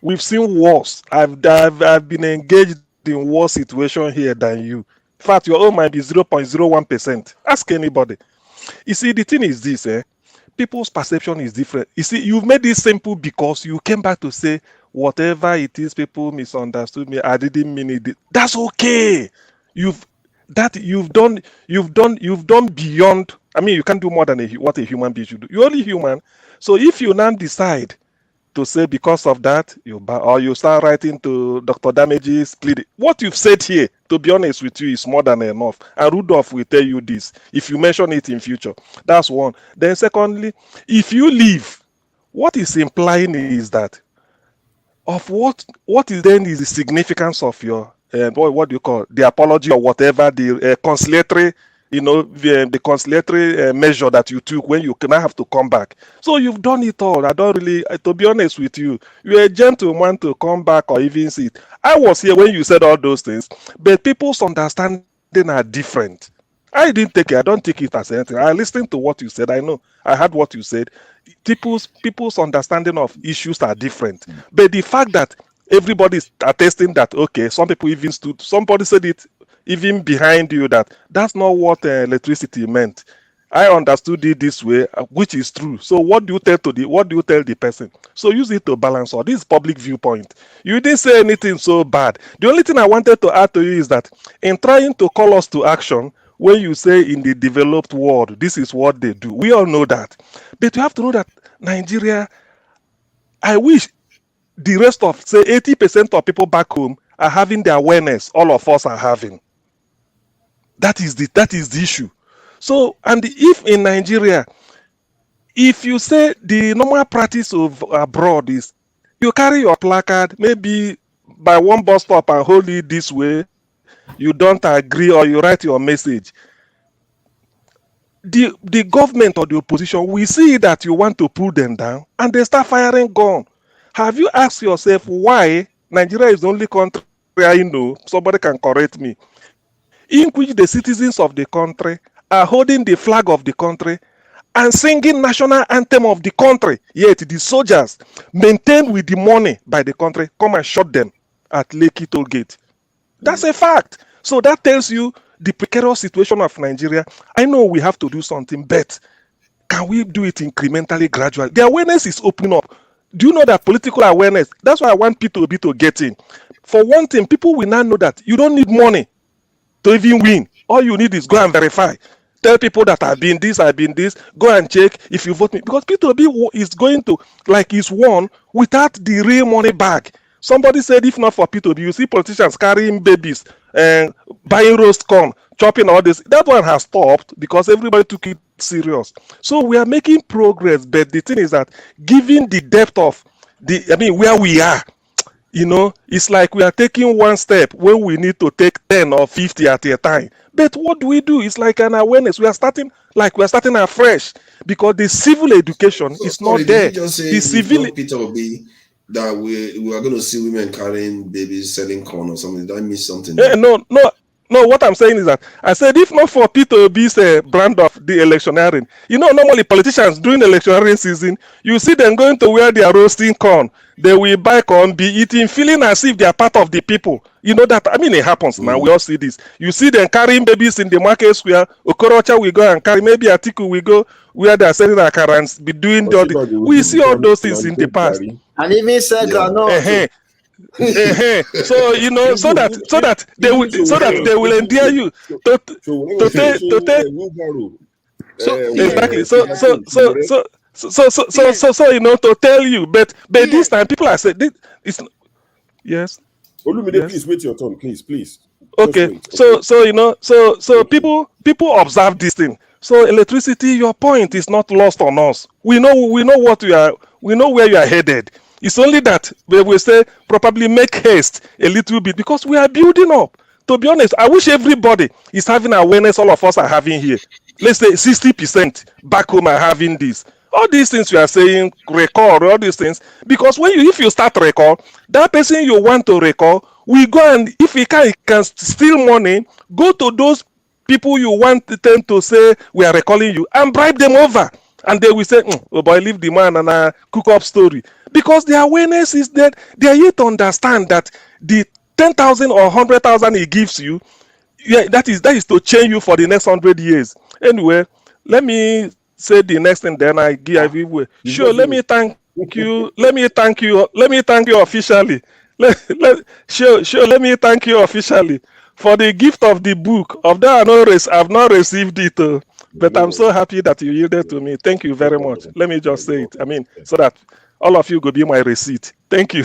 We've seen worse. I've been engaged in worse situation here than you. In fact, your own might be 0.01%. Ask anybody. You see, the thing is this, people's perception is different. You see, you've made this simple because you came back to say whatever it is, people misunderstood me. I didn't mean it. That's okay. You've done beyond. I mean, you can't do more than what a human being should do. You're only human. So if you now decide to say because of that, or you start writing to Dr. Damages, plead. What you've said here, to be honest with you, is more than enough. And Rudolph will tell you this if you mention it in future. That's one. Then secondly, if you leave, what is implying is that of what is then is the significance of your what do you call the apology or whatever the conciliatory, the conciliatory measure that you took when you now have to come back. So you've done it all. I don't really, to be honest with you, you're a gentleman to come back or even sit. I was here when you said all those things, but people's understanding are different. I didn't take it. I don't take it as anything. I listened to what you said. I know. I heard what you said. People's understanding of issues are different. But the fact that everybody's attesting that, okay, some people even stood, somebody said it even behind you that's not what electricity meant. I understood it this way, which is true. So what do you tell the person? So use it to balance all. This is public viewpoint. You didn't say anything so bad. The only thing I wanted to add to you is that in trying to call us to action, when you say in the developed world, this is what they do. We all know that. But you have to know that Nigeria, I wish the rest of, say, 80% of people back home are having the awareness all of us are having. That is the issue. So, and if in Nigeria, if you say the normal practice of abroad is you carry your placard maybe by one bus stop and hold it this way, you don't agree or you write your message. The government or the opposition will see that you want to pull them down and they start firing gun. Have you asked yourself why Nigeria is the only country I know, somebody can correct me, in which the citizens of the country are holding the flag of the country and singing national anthem of the country, yet the soldiers maintained with the money by the country come and shot them at Lekki toll gate? That's a fact. So that tells you the precarious situation of Nigeria. I know we have to do something, but can we do it incrementally, gradually? The awareness is opening up. Do you know that political awareness? That's why I want Peter Obi to get in. For one thing, people will now know that you don't need money to even win. All you need is go and verify. Tell people that I've been this, go and check if you vote me. Because Peter Obi is going to, like he's won without the real money back. Somebody said if not for Peter Obi, you see politicians carrying babies and buying roast corn, chopping all this. That one has stopped because everybody took it serious. So we are making progress, but the thing is that given the depth of where we are, it's like we are taking one step when we need to take 10 or 50 at a time. But what do? It's like an awareness. We are starting afresh because the civil education is not there. Did you just say The civil Peter Obi that we are going to see women carrying babies selling corn or something? Did I miss something? No, what I'm saying is that I said if not for Peter Obi's brand of the electioneering, normally politicians during electioneering season, you see them going to where they are roasting corn. They will buy corn, be eating, feeling as if they are part of the people. You know that, it happens now. We all see this. You see them carrying babies in the market square. Okorocha will go and carry, maybe Atiku will go where they are selling their currents, be doing we see all those things in the past. And even second, So so that they will endear you to take exactly. So to tell you, but this time people are saying it's yes. Olumide, please wait your turn, please. Okay, so people observe this thing. So electricity, your point is not lost on us. We know what we know where you are headed. It's only that we will say probably make haste a little bit because we are building up. To be honest, I wish everybody is having awareness all of us are having here. Let's say 60% back home are having this. All these things you are saying, record all these things, because if you start record, that person you want to record will go and if he can steal money, go to those people you want them to say we are recalling you and bribe them over. And they will say, oh boy, leave the man and cook up story. because the awareness is that they are yet to understand that the 10,000 or 100,000 he gives you, yeah, that is to change you for the next 100 years. Anyway, let me say the next thing, then I give away. Sure, let me thank you. Let me thank you. Let me thank you officially. Sure, let me thank you officially for the gift of the book. Of that, I've not received it, but I'm so happy that you yielded to me. Thank you very much. Let me just say it. I mean, so that all of you could be my receipt. Thank you.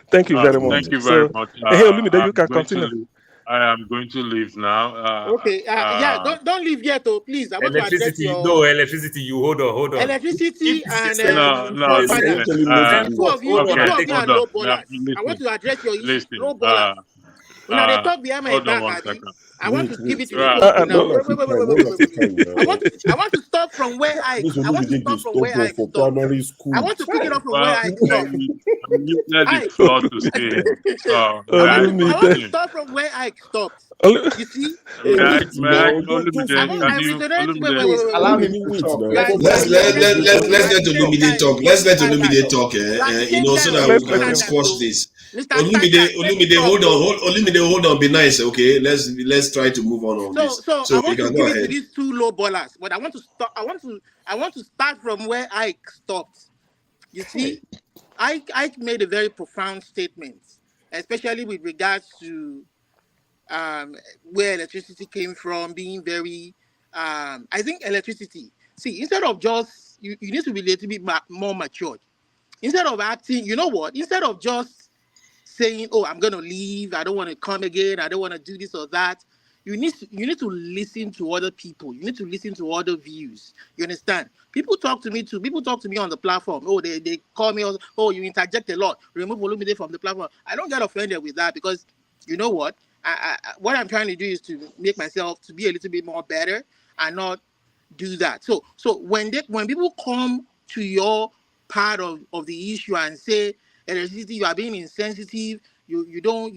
Thank you very much. Thank you very So, much. hey, Olumide, you I'm can going to continue. leave. I am going to leave now. Okay. Yeah. Don't leave yet, though. Please. I want to address Electricity, your no electricity. You hold on. electricity and no, four fathers. listen. The two of you, Okay, the two of you are hold on. low Now, ballers. I want to address your issue. listen. Low ballers. When they talk behind my Hold on back, one Abi, second. I want to give it to the Right. two of you now. One African, I want to start from where I stopped. primary school. I want to pick it up from where I stopped. I muted the floor to stay. So I want to start from where I stopped. You see? Olumide, I resonate. Please allow him to talk. Let's let Olumide talk. Let's let Olumide talk. So that we can squash this. Olumide, hold on, be nice, okay? Let's try to move on this. So I So you want to can give go it to ahead. these two low ballers, but I want to start. I want to start from where I stopped. You see, I made a very profound statement, especially with regards to where electricity came from, being very. I think electricity. See, instead of just you need to be a little bit more matured. Instead of acting, you know what? Instead of just saying, "Oh, I'm gonna leave. I don't want to come again. I don't want to do this or that." You need to listen to other people. You need to listen to other views. You understand? People talk to me too. People talk to me on the platform. Oh, they call me. Oh, you interject a lot. Remove Olumide from the platform. I don't get offended with that because you know what? What I'm trying to do is to make myself to be a little bit more better and not do that. So when people come to your part of the issue and say electricity, you are being insensitive, you don't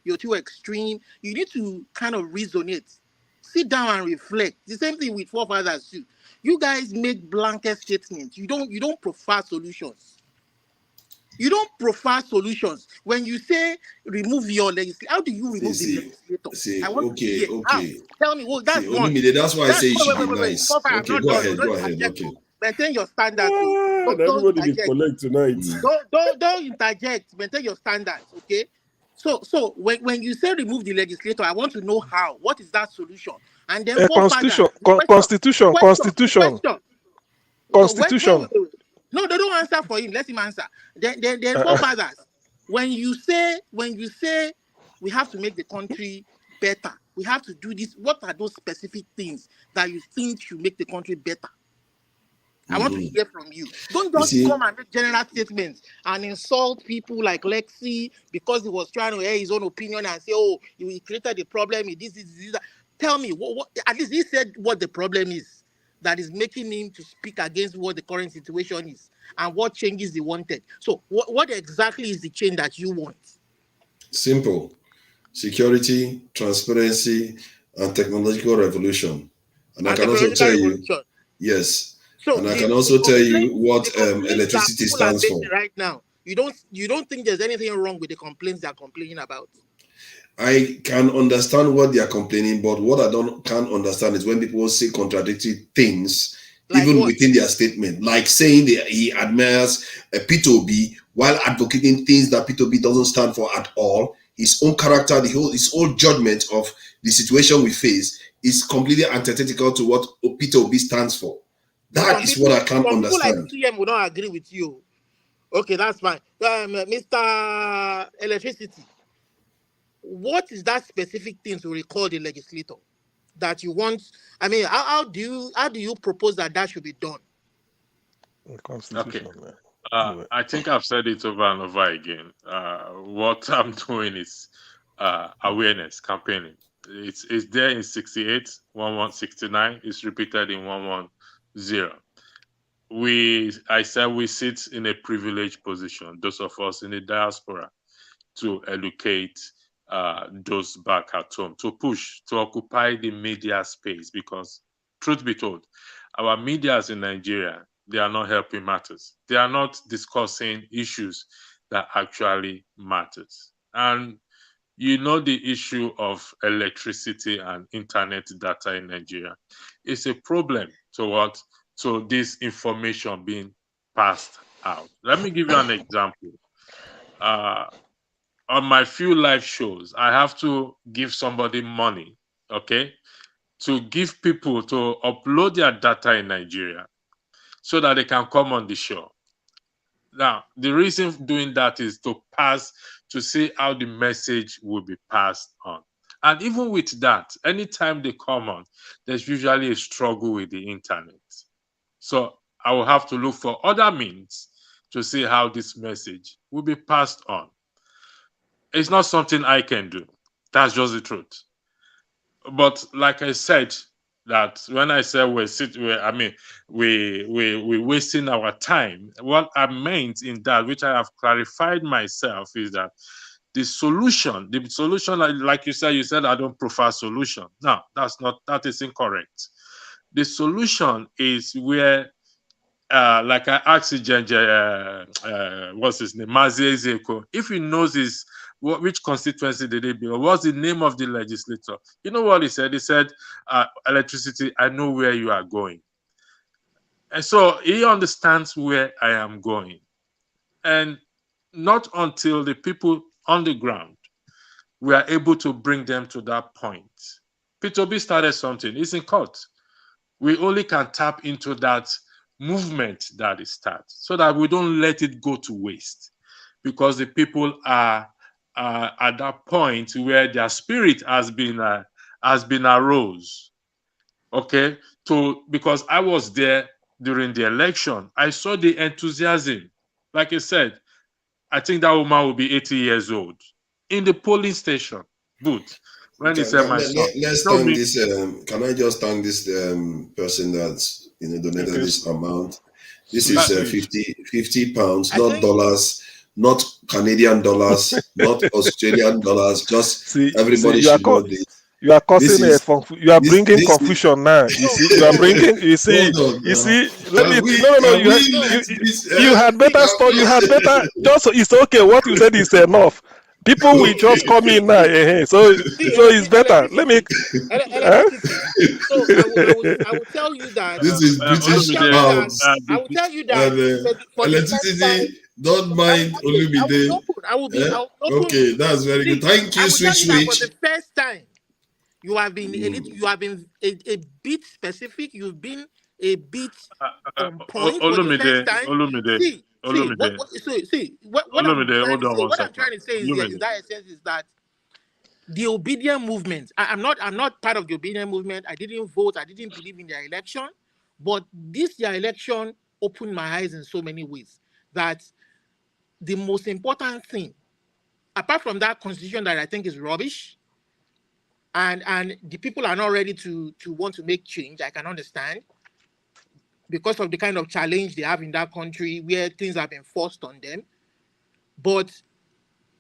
you're too extreme, you need to kind of resonate, sit down and reflect. The same thing with forefathers too. You guys make blanket statements. You don't prefer solutions. You don't prefer solutions. When you say remove your legislator, how do you remove the legislator? I want to hear. How? Tell me. Well, that's one. Olumide, that's why I say you should be Wait. nice. Stop, I'm Okay, not go done. ahead. Okay. Maintain your standards. Don't Everybody is interject. collect tonight. Don't interject. Maintain your standards. Okay. So when you say remove the legislator, I want to know how. What is that solution? And then Constitution. Wait. No, they don't answer for him. Let him answer. Then forefathers. When you say we have to make the country better, we have to do this. What are those specific things that you think should make the country better? I want to hear from you. Don't just come and make general statements and insult people like Lexi because he was trying to air his own opinion and say, "Oh, he created the problem. He this. Tell me what at least he said what the problem is that is making him to speak against what the current situation is and what changes he wanted. So what exactly is the change that you want? Simple. Security, transparency, and technological revolution. And I can also tell you, yes. So and I can also tell you what electricity stands for. Right now, you don't think there's anything wrong with the complaints they're complaining about? I can understand what they are complaining, but what I can't understand is when people say contradictory things, like even within their statement, like saying he admires Peter Obi while advocating things that Peter Obi doesn't stand for at all. His own character, his whole judgment of the situation we face is completely antithetical to what Peter Obi stands for. That is what I can't understand. People like CM will not agree with you. Okay, that's fine. Mr. Electricity, what is that specific thing to recall the legislator that you want? I mean, how do you propose that should be done? Okay. I think I've said it over and over again. What I'm doing is awareness campaigning. It's there in 68, 1169. It's repeated in 110. I said we sit in a privileged position, those of us in the diaspora, to educate those back at home, to push, to occupy the media space, because truth be told, our medias in Nigeria, they are not helping matters. They are not discussing issues that actually matters. And you know, the issue of electricity and internet data in Nigeria is a problem to what? To this information being passed out. Let me give you an example. On my few live shows, I have to give somebody money, okay, to give people to upload their data in Nigeria so that they can come on the show. Now, the reason doing that is to see how the message will be passed on. And even with that, anytime they come on, there's usually a struggle with the internet. So I will have to look for other means to see how this message will be passed on. It's not something I can do. That's just the truth. But like I said, that when I say we're wasting our time, what I meant in that, which I have clarified myself, is that the solution, like you said, I don't prefer solution. No, that is incorrect. The solution is where, like I asked Njenje, what's his name, Mazi Ezeoke, if he knows which constituency did they belong, what's the name of the legislator? You know what he said? He said, electricity, I know where you are going. And so he understands where I am going. And not until the people on the ground, we are able to bring them to that point. Peter Obi started something. It's in court. We only can tap into that movement that it starts so that we don't let it go to waste, because the people are at that point where their spirit has been arose. Okay, because I was there during the election, I saw the enthusiasm. Like I said, I think that woman will be 80 years old in the polling station booth when he said, "My son." Let's thank this. Can I just thank this person that donated this amount? This is 50 pounds, not dollars, not Canadian dollars, not Australian dollars. Just everybody should know this. You are causing you are bringing confusion now. You see, you are bringing. You see. Let me. No. You had better stop. You had better. Just it's okay. What you said is enough. People will just come in now. So it's better. Let me. So I will tell you that this is British pounds. I will tell you that electricity. Don't mind Olumide. I will be open. Okay, that's very good. Thank you, Switch. For the first time, you have been a bit specific. You've been a bit on point for the first time. What I'm trying to say is that the obedient movement. I'm not part of the obedient movement. I didn't vote. I didn't believe in their election, but their election opened my eyes in so many ways that the most important thing, apart from that constitution that I think is rubbish, and the people are not ready to want to make change, I can understand, because of the kind of challenge they have in that country where things have been forced on them. But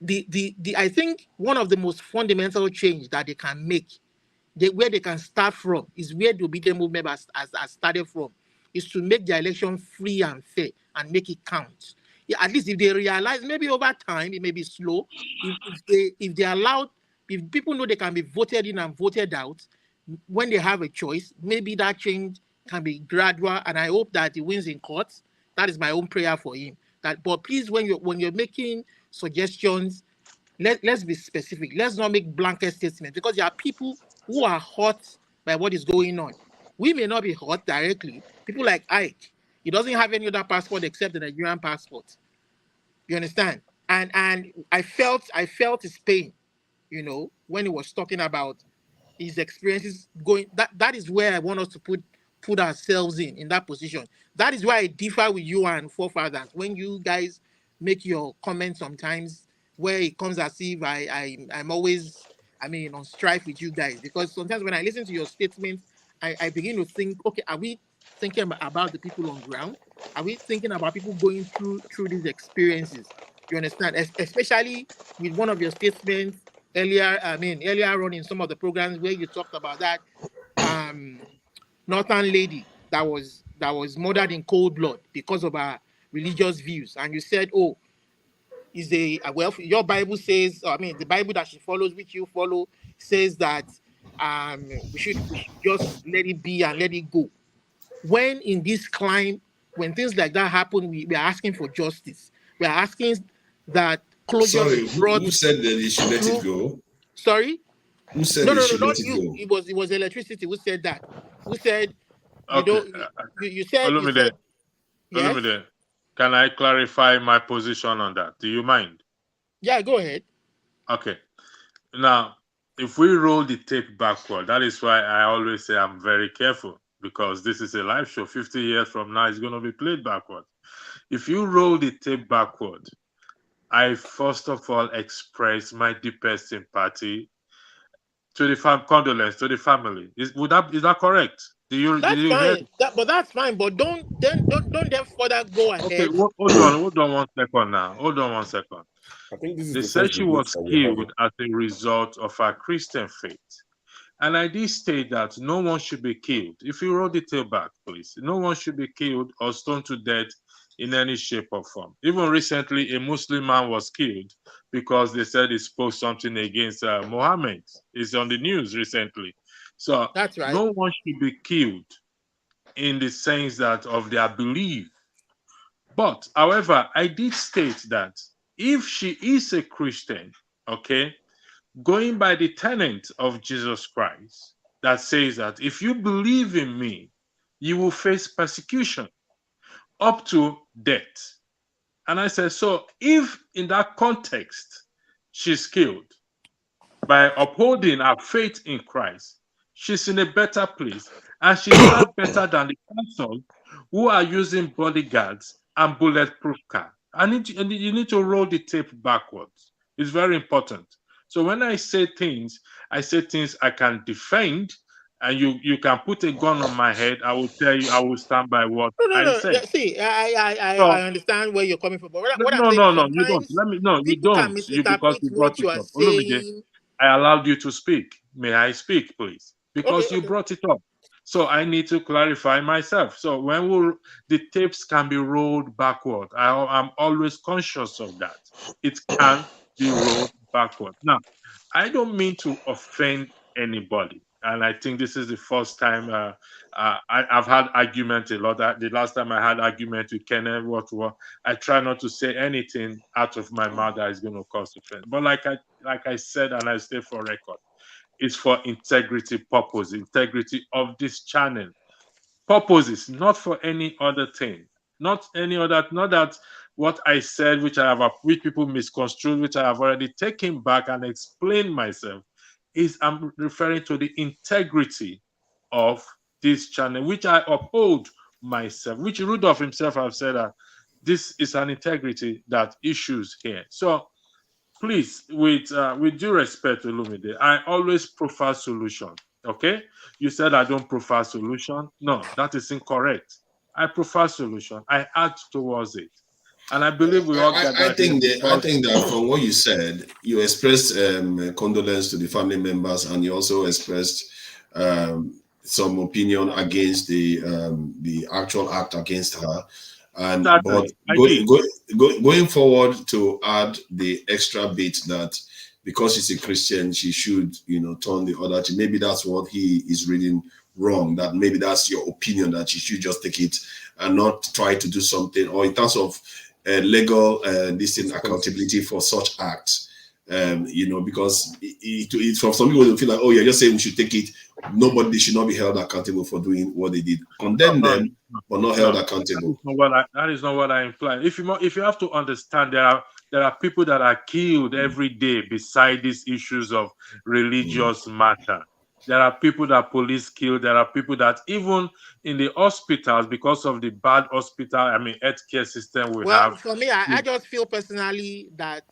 I think one of the most fundamental change that they can make, where they can start from, is where the obedient movement has started from, is to make the election free and fair and make it count. Yeah, at least if they realize, maybe over time, it may be slow. If they allow, if people know they can be voted in and voted out, when they have a choice, maybe that change can be gradual, and I hope that he wins in court. That is my own prayer for him. But please, when you're making suggestions, let's be specific. Let's not make blanket statements, because there are people who are hurt by what is going on. We may not be hurt directly. People like Ike, he doesn't have any other passport except the Nigerian passport. You understand? And I felt his pain, when he was talking about his experiences going. That is where I want us to put ourselves in that position. That is why I differ with you and forefathers. When you guys make your comments sometimes, where it comes as if I'm always, on strife with you guys, because sometimes when I listen to your statements, I begin to think, okay, are we thinking about the people on ground? Are we thinking about people going through these experiences? You understand? Especially with one of your statements earlier on in some of the programs where you talked about that northern lady that was murdered in cold blood because of her religious views, and you said, "Oh, is a well, your Bible says, I mean, the Bible that she follows, which you follow, says that we should just let it be and let it go." When in this climb, when things like that happen, we are asking for justice. We are asking that closure Sorry, be brought. who said that they should let it go? Sorry? Who said No, they no, no, should not let it you. go? It was electricity who said that. Who said you Okay. don't you said Olumide, yes? Olumide, can I clarify my position on that? Do you mind? Yeah, go ahead. Okay. Now, if we roll the tape backward, that is why I always say I'm very careful, because this is a live show. 50 years from now, it's going to be played backward. If you roll the tape backward, I first of all express my deepest sympathy to the condolence to the family. Is that correct? Did you hear? Fine. That's fine. But don't further go Okay, ahead. hold on 1 second now. Hold on 1 second. I think this is They the said first she debate was that we're having. killed as a result of her Christian faith. And I did state that no one should be killed. If you roll the tail back, please, no one should be killed or stoned to death in any shape or form. Even recently, a Muslim man was killed because they said he spoke something against Mohammed. It's on the news recently. So That's right. no one should be killed in the sense that of their belief. But, however, I did state that if she is a Christian, okay, going by the tenet of Jesus Christ, that says that if you believe in me, you will face persecution up to death. And I said, so if in that context she's killed by upholding her faith in Christ, she's in a better place, and she's far better than the person who are using bodyguards and bulletproof cars. You need to roll the tape backwards. It's very important. So when I say things I can defend, and you can put a gun on my head. I will tell you, I will stand by what I say. Yeah, see, I understand where you're coming from, but what I'm No, saying is you don't. sometimes You people can don't. You because misinterpret you brought what it you are up. Olumide, saying. I allowed you to speak. May I speak, please? Because Okay, you brought it up. So I need to clarify myself. So when the tapes can be rolled backward, I'm always conscious of that. It can be rolled backward. Now, I don't mean to offend anybody, and I think this is the first time I've had argument a lot. The last time I had argument with Kenneth, I try not to say anything out of my mouth that is going to cause offense. But like I said, and I stay for record, it's for integrity purpose, integrity of this channel purposes, not for any other thing, not that what I said, which people misconstrued, which I have already taken back and explained myself, is I'm referring to the integrity of this channel, which I uphold myself, which Rudolph himself have said that this is an integrity that issues here. So please, with due respect, Olumide, I always prefer solution. Okay, you said I don't prefer solution. No, that is incorrect. I prefer solution. I act towards it, and I believe we all get I that here think because that from what you said, you expressed condolence to the family members, and you also expressed some opinion against the actual act against her. And but going forward, to add the extra bit that because she's a Christian, she should turn the other cheek. Maybe that's what he is reading wrong. That maybe that's your opinion, that she should just take it and not try to do something, or in terms of legal accountability for such acts. Because it for some people, they feel like, oh, you're just saying we should take it. Nobody should not be held accountable for doing what they did. Condemn them, but not held accountable. That is not what I imply. If you have to understand, there are people that are killed every day beside these issues of religious matter. There are people that police kill. There are people that even in the hospitals, because of the bad healthcare system we have. For me, I just feel personally that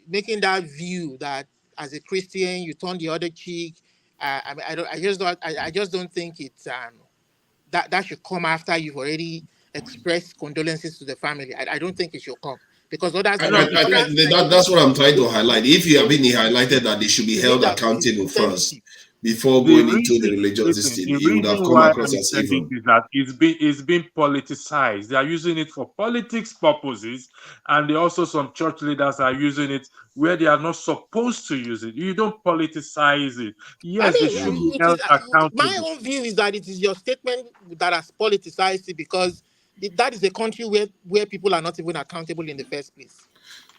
making that view that as a Christian you turn the other cheek. I just don't think it's that should come after you've already expressed condolences to the family. I don't think it should come. because others. That's what I'm trying to highlight. If you have been highlighted that they should be held accountable first before going into the religious system, it would have come across as evil. Is that it's been politicized. They are using it for politics purposes, and also some church leaders are using it where they are not supposed to use it. You don't politicize it. Yes, they should be held accountable. My own view is that it is your statement that has politicized it, because that is a country where people are not even accountable in the first place.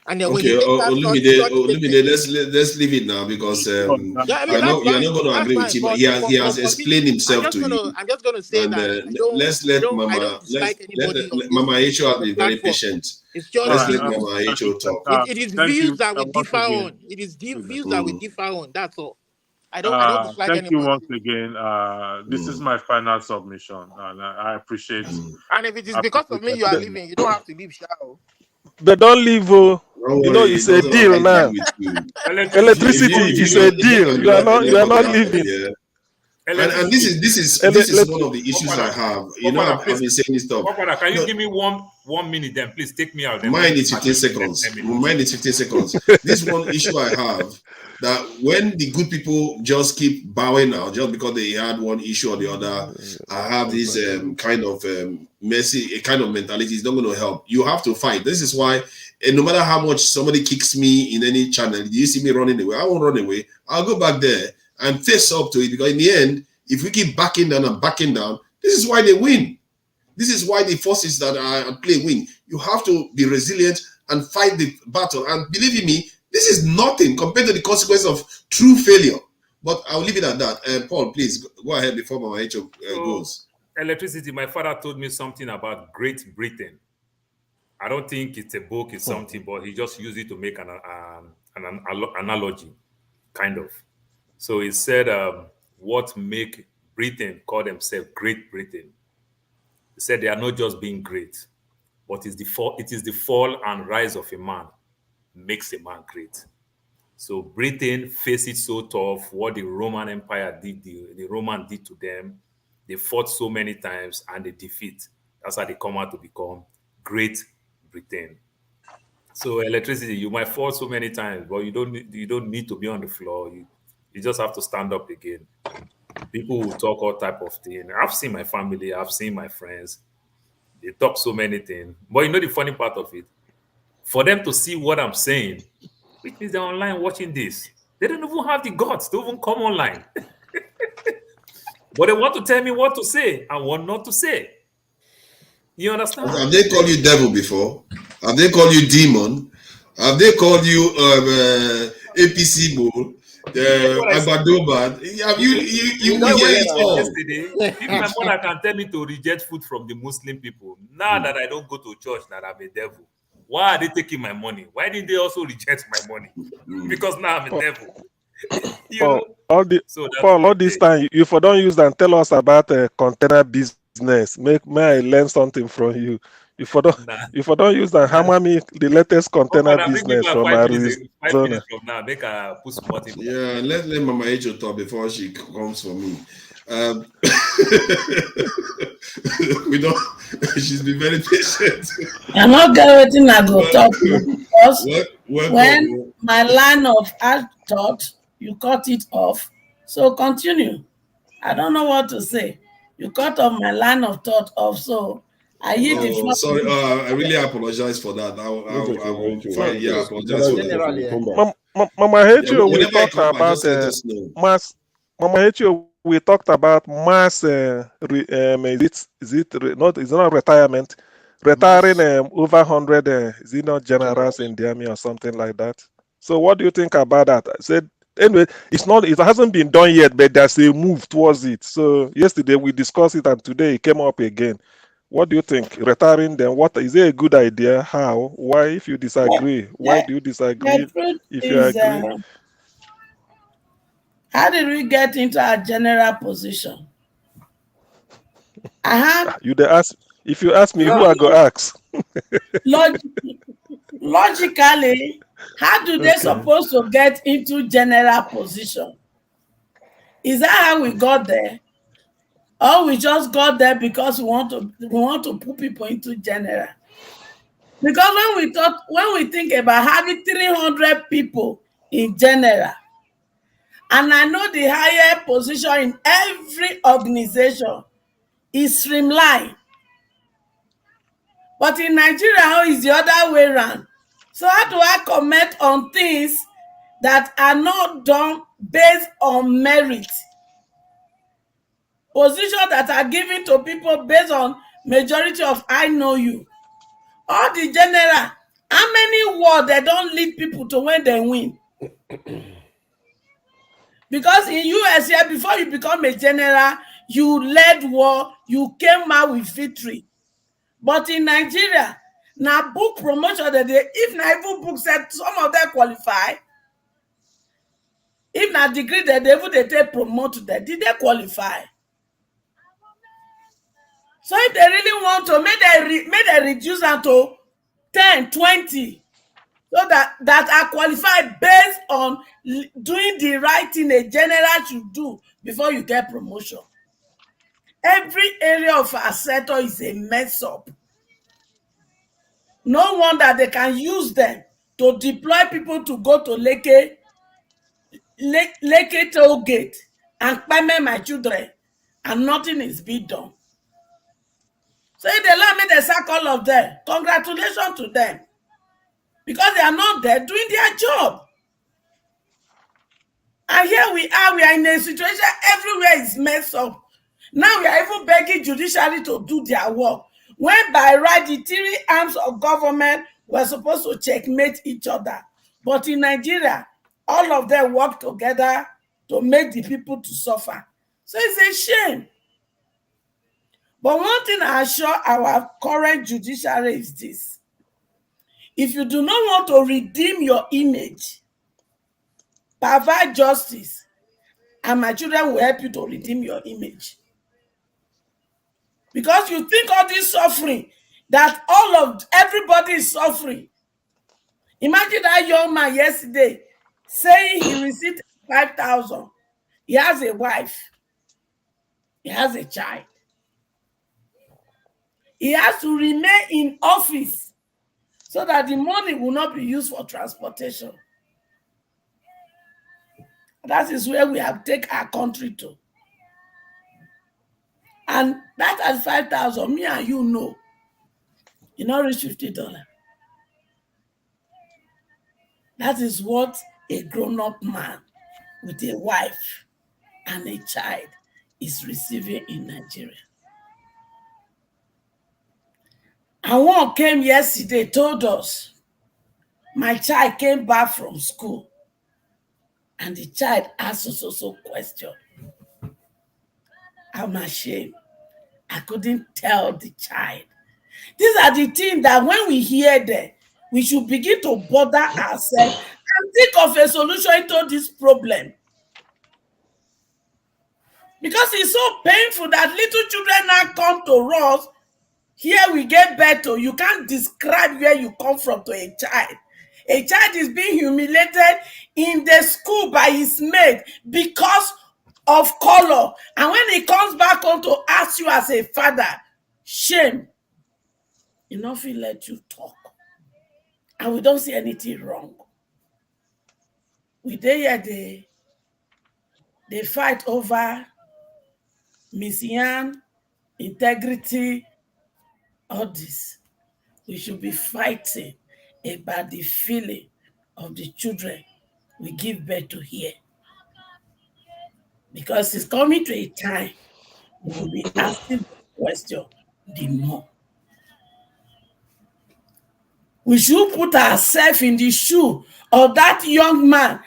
And then okay, let's leave it now, because I know you're not going to agree with him. But he has explained himself to you. I'm just going to say that let's let Mama H.O. has been very patient. It's just let's let Mama H.O. talk. It is views that we differ on. It is views that we differ on. That's all. I don't dislike thank anybody. you once again. This is my final submission, and I appreciate it. And if it is because of me you are leaving, you don't have to leave, Shao. But don't leave. You know, it's a deal now. Electricity is a deal. You are not leaving. Yeah. And this is one of the issues I have. You know, I've been saying this stuff. Can you give me one minute then? Please take me out. Mine is 15 seconds. Mine is 15 seconds. This one issue I have, that when the good people just keep bowing out just because they had one issue or the other, I have this kind of messy kind of mentality. It's not going to help. You have to fight. This is why, and no matter how much somebody kicks me in any channel, you see me running away, I won't run away. I'll go back there and face up to it, because in the end, if we keep backing down and backing down, this is why they win. This is why the forces that are at play win. You have to be resilient and fight the battle. And believe me, this is nothing compared to the consequence of true failure. But I'll leave it at that. Paul, please go ahead before Mama H.O. goes. Electricity. My father told me something about Great Britain. I don't think it's a book, it's something, but he just used it to make an analogy, kind of. So he said, what make Britain call themselves Great Britain? He said they are not just being great, but it is the fall and rise of a man makes a man great. So Britain faced it so tough, what the Roman Empire did, the Roman did to them. They fought so many times and they defeat. That's how they come out to become Great Britain. So electricity, you might fall so many times, but you don't need to be on the floor. You just have to stand up again. People will talk all type of things. I've seen my family, I've seen my friends. They talk so many things. But you know the funny part of it? For them to see what I'm saying, which means they're online watching this, they don't even have the guts to even come online. But they want to tell me what to say and what not to say. You understand? Have they called you devil before? Have they called you demon? Have they called you APC bull? Abadoba? You will hear it all. Yesterday, if my mother can tell me to reject food from the Muslim people, now that I don't go to church, that I'm a devil. Why are they taking my money? Why didn't they also reject my money? Because now I'm a devil. All this time, you don't use and tell us about container business. May I learn something from you? If I don't use that, hammer me the latest container business from Arizona. 5 minutes from now, make her put some money. Yeah, let Mama H.O. talk before she comes for me. We don't. She's been very patient. I'm not getting I go talk because when my line of thought, you cut it off. So continue. I don't know what to say. You cut off my line of thought off. So I hear the floor. Sorry, I really apologize for that. I will apologize for that. Mama H.O., we talked about Mama H.O., we talked about mass. It's not retirement. Retiring over 100 generals in the army or something like that. So what do you think about that? I said anyway, it hasn't been done yet, but there's a move towards it. So yesterday we discussed it and today it came up again. What do you think? Retiring them, what is it a good idea? How? Why? If you disagree, why do you disagree? If you agree. How did we get into our general position? If you ask me, who I go ask? Logically, how do they supposed to get into general position? Is that how we got there? Or we just got there because we want to put people into general? Because when we think about having 300 people in general, and I know the higher position in every organization is streamlined, but in Nigeria, it's the other way around. So how do I comment on things that are not done based on merit? Positions that are given to people based on majority of I know you. All the general, how many wars they don't lead people to when they win? Because in US here, before you become a general, you led war, you came out with victory. But in Nigeria, now book promotion that if na even book said some of them qualify, if na degree that they take promote them, did they qualify? So if they really want to, may they reduce them to 10, 20, so that are qualified based on doing the right thing a general should do before you get promotion. Every area of our sector is a mess up. No wonder they can use them to deploy people to go to Leke toll gate and payment my children, and nothing is being done. So if they allow me, they sack all of them. Congratulations to them. Because they are not there doing their job. And here we are in a situation everywhere is messed up. Now we are even begging judiciary to do their work. When by right, the three arms of government were supposed to checkmate each other. But in Nigeria, all of them work together to make the people to suffer. So it's a shame. But one thing I assure our current judiciary is this. If you do not want to redeem your image, provide justice, and my children will help you to redeem your image. Because you think all this suffering, that everybody is suffering. Imagine that young man yesterday saying he received 5,000. He has a wife. He has a child. He has to remain in office so that the money will not be used for transportation. That is where we have taken our country to. And that at 5,000, me and you know, you not reach $50. That is what a grown-up man with a wife and a child is receiving in Nigeria. And one came yesterday, told us, my child came back from school, and the child asked us also question. I'm ashamed. I couldn't tell the child. These are the things that when we hear them, we should begin to bother ourselves and think of a solution to this problem. Because it's so painful that little children now come to us. Here we get better. You can't describe where you come from to a child. A child is being humiliated in the school by his mate because of color. And when he comes back home to ask you as a father, shame. Enough will let you talk. And we don't see anything wrong. We they fight over Miss Yan, integrity, all this. We should be fighting about the feeling of the children we give birth to here. Because it's coming to a time we will be asking the question the more. We should put ourselves in the shoe of that young man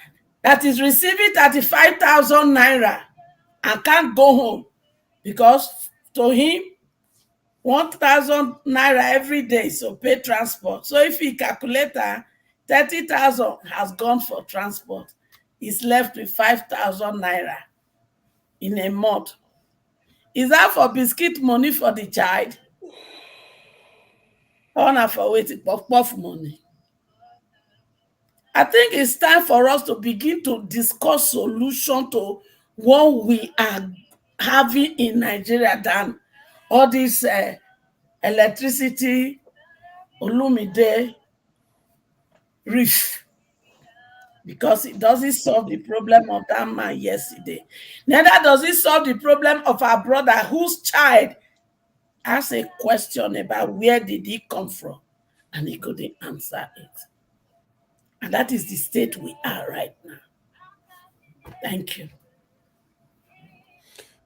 that is receiving 35,000 naira and can't go home because to him 1,000 naira every day so pay transport. So if he calculates 30,000 has gone for transport, he's left with 5,000 naira in a month. Is that for biscuit money for the child? Or not for waiting puff money? I think it's time for us to begin to discuss solution to what we are having in Nigeria than all this electricity Olumide Reef, because it doesn't solve the problem of that man yesterday. Neither does it solve the problem of our brother whose child asked a question about where did he come from, and he couldn't answer it. And that is the state we are right now. Thank you.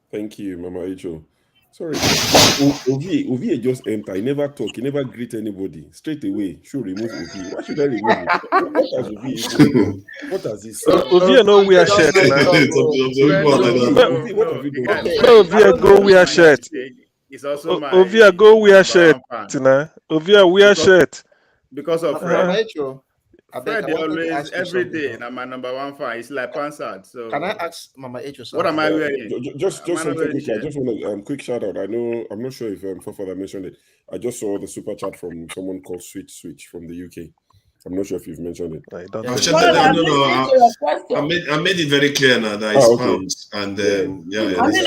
Thank you, Mama Icho. Sorry, Ovi just enter. He never talk. He never greet anybody. Straight away, should remove Ovi. Why should I remove him? What has Ovi? What has he said? Ovi no wear shirt. What have you done? Ovi go wear shirt. It's also my Ovi go wear shirt. Ovi wear shirt. Because of Fred. Fred always every day. Now my number one fan. It's like Pansard. So can I ask Mama Echo something? What am I wearing? Just something quick. I just want to quick shout out. I know I'm not sure if Fofada mentioned it. I just saw the super chat from someone called Sweet Switch from the UK. I'm not sure if you've mentioned it. I made it very clear now that it's pounds. And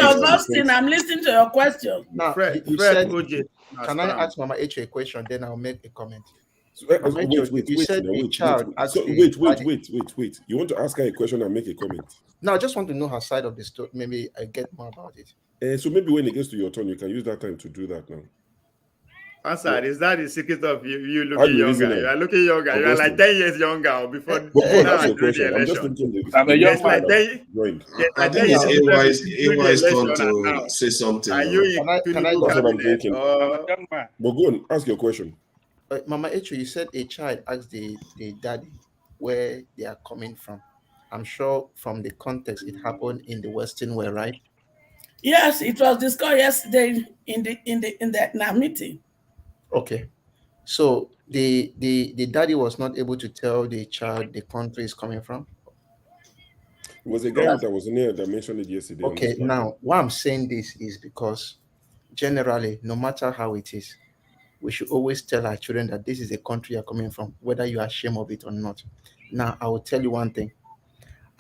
Augustine, I'm listening to your question. Now, Fred OJ. Can I ask Mama Echo a question? Then I'll make a comment. Wait. Wait. You want to ask her a question and make a comment? No, I just want to know her side of the story. Maybe I get more about it. So maybe when it gets to your turn, you can use that time to do that now. Answer, is that the secret of you looking younger? You are looking younger. You are like 10 years younger before that's your question. I'm just thinking I'm a young man. I think it's AY's turn to say something. That's what I'm thinking. But go on, ask your question. Mama Echo, you said a child asked the daddy where they are coming from. I'm sure from the context it happened in the Western world, right? Yes, it was discussed yesterday in the meeting. Okay, so the daddy was not able to tell the child the country is coming from. It was a guy that was near that mentioned it yesterday. Okay, now why I'm saying this is because generally, no matter how it is, we should always tell our children that this is a country you're coming from, whether you are ashamed of it or not. Now, I will tell you one thing.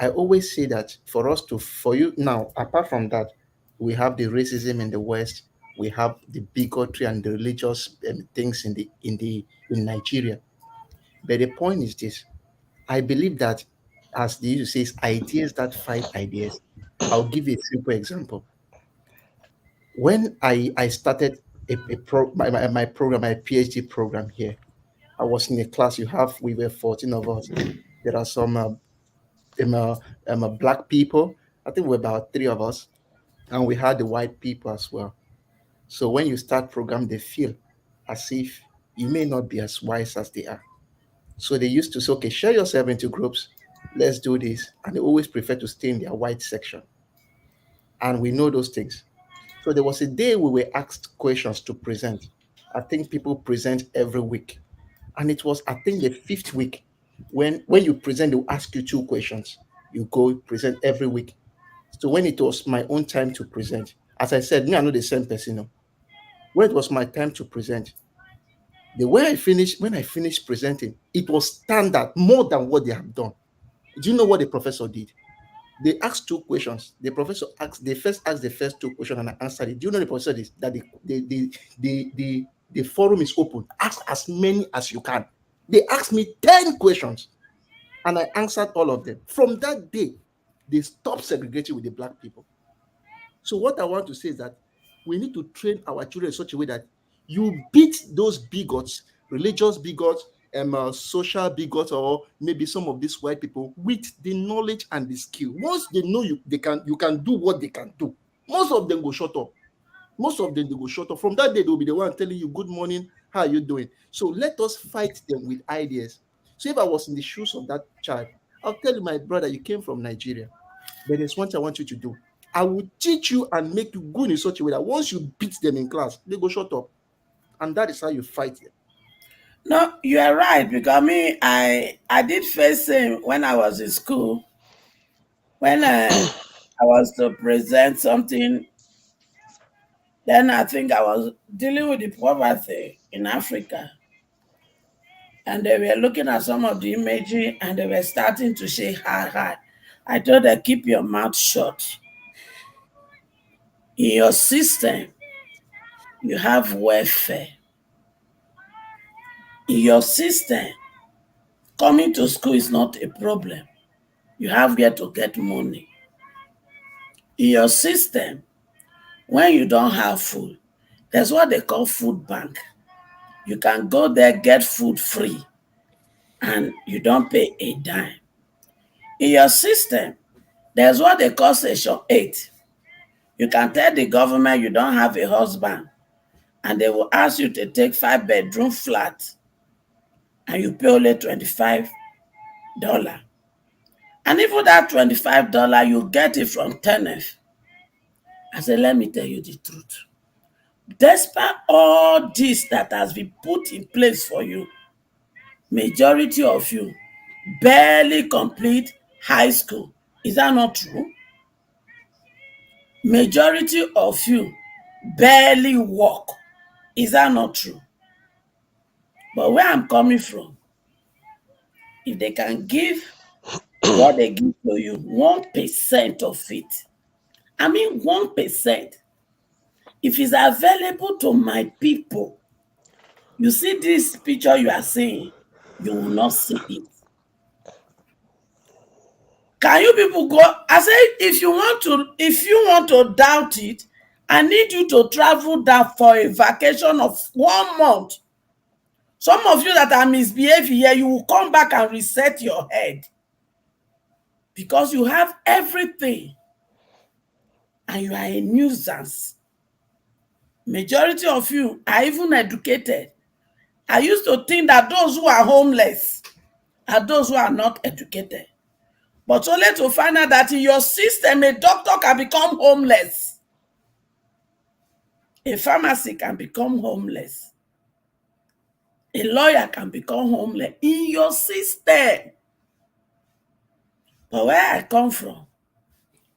I always say that for you now, apart from that, we have the racism in the West, we have the bigotry and the religious things in Nigeria. But the point is this: I believe that, as the user says, ideas that fight ideas. I'll give you a simple example. When I started my program, my PhD program here, I was in a class. We were 14 of us. There are some black people. I think we're about 3 of us, and we had the white people as well. So when you start program, they feel as if you may not be as wise as they are. So they used to say, okay, share yourself into groups. Let's do this. And they always prefer to stay in their white section. And we know those things. So there was a day we were asked questions to present. I think people present every week. And it was, I think, the 5th week. When you present, they'll ask you 2 questions. You go present every week. So when it was my own time to present, as I said, me, I'm not the same person. No. When it was my time to present, when I finished presenting, it was standard more than what they have done. Do you know what the professor did? They asked 2 questions. The professor asked the first 2 questions and I answered it. Do you know the professor is that the forum is open? Ask as many as you can. They asked me 10 questions and I answered all of them. From that day, they stopped segregating with the black people. So what I want to say is that we need to train our children in such a way that you beat those bigots, religious bigots, social bigots, or maybe some of these white people with the knowledge and the skill. Once they know you can do what they can do. Most of them go shut up. From that day, they'll be the one telling you, good morning, how are you doing? So let us fight them with ideas. So if I was in the shoes of that child, I'll tell you, my brother, you came from Nigeria. But there's one thing I want you to do. I will teach you and make you good in such a way that once you beat them in class, they go shut up. And that is how you fight them. No, you are right, because I did face him when I was in school. When I was to present something, then I think I was dealing with the poverty in Africa. And they were looking at some of the imagery and they were starting to say, hi. I told them, keep your mouth shut. In your system, you have welfare. In your system, coming to school is not a problem. You have where to get money. In your system, when you don't have food, there's what they call food bank. You can go there, get food free, and you don't pay a dime. In your system, there's what they call Section 8. You can tell the government you don't have a husband, and they will ask you to take 5-bedroom flat, and you pay only $25. And even that $25, you get it from TENF. I said, let me tell you the truth. Despite all this that has been put in place for you, majority of you barely complete high school. Is that not true? Majority of you barely work. Is that not true? But where I'm coming from, if they can give what they give to you, 1% of it, I mean 1%, if it's available to my people, you see this picture you are seeing, you will not see it. Can you people go? I say, if you want to doubt it, I need you to travel down for a vacation of 1 month. Some of you that are misbehaving here, you will come back and reset your head. Because you have everything. And you are a nuisance. Majority of you are even educated. I used to think that those who are homeless are those who are not educated. But only to find out that in your system, a doctor can become homeless. A pharmacy can become homeless. A lawyer can become homeless in your system. But where I come from,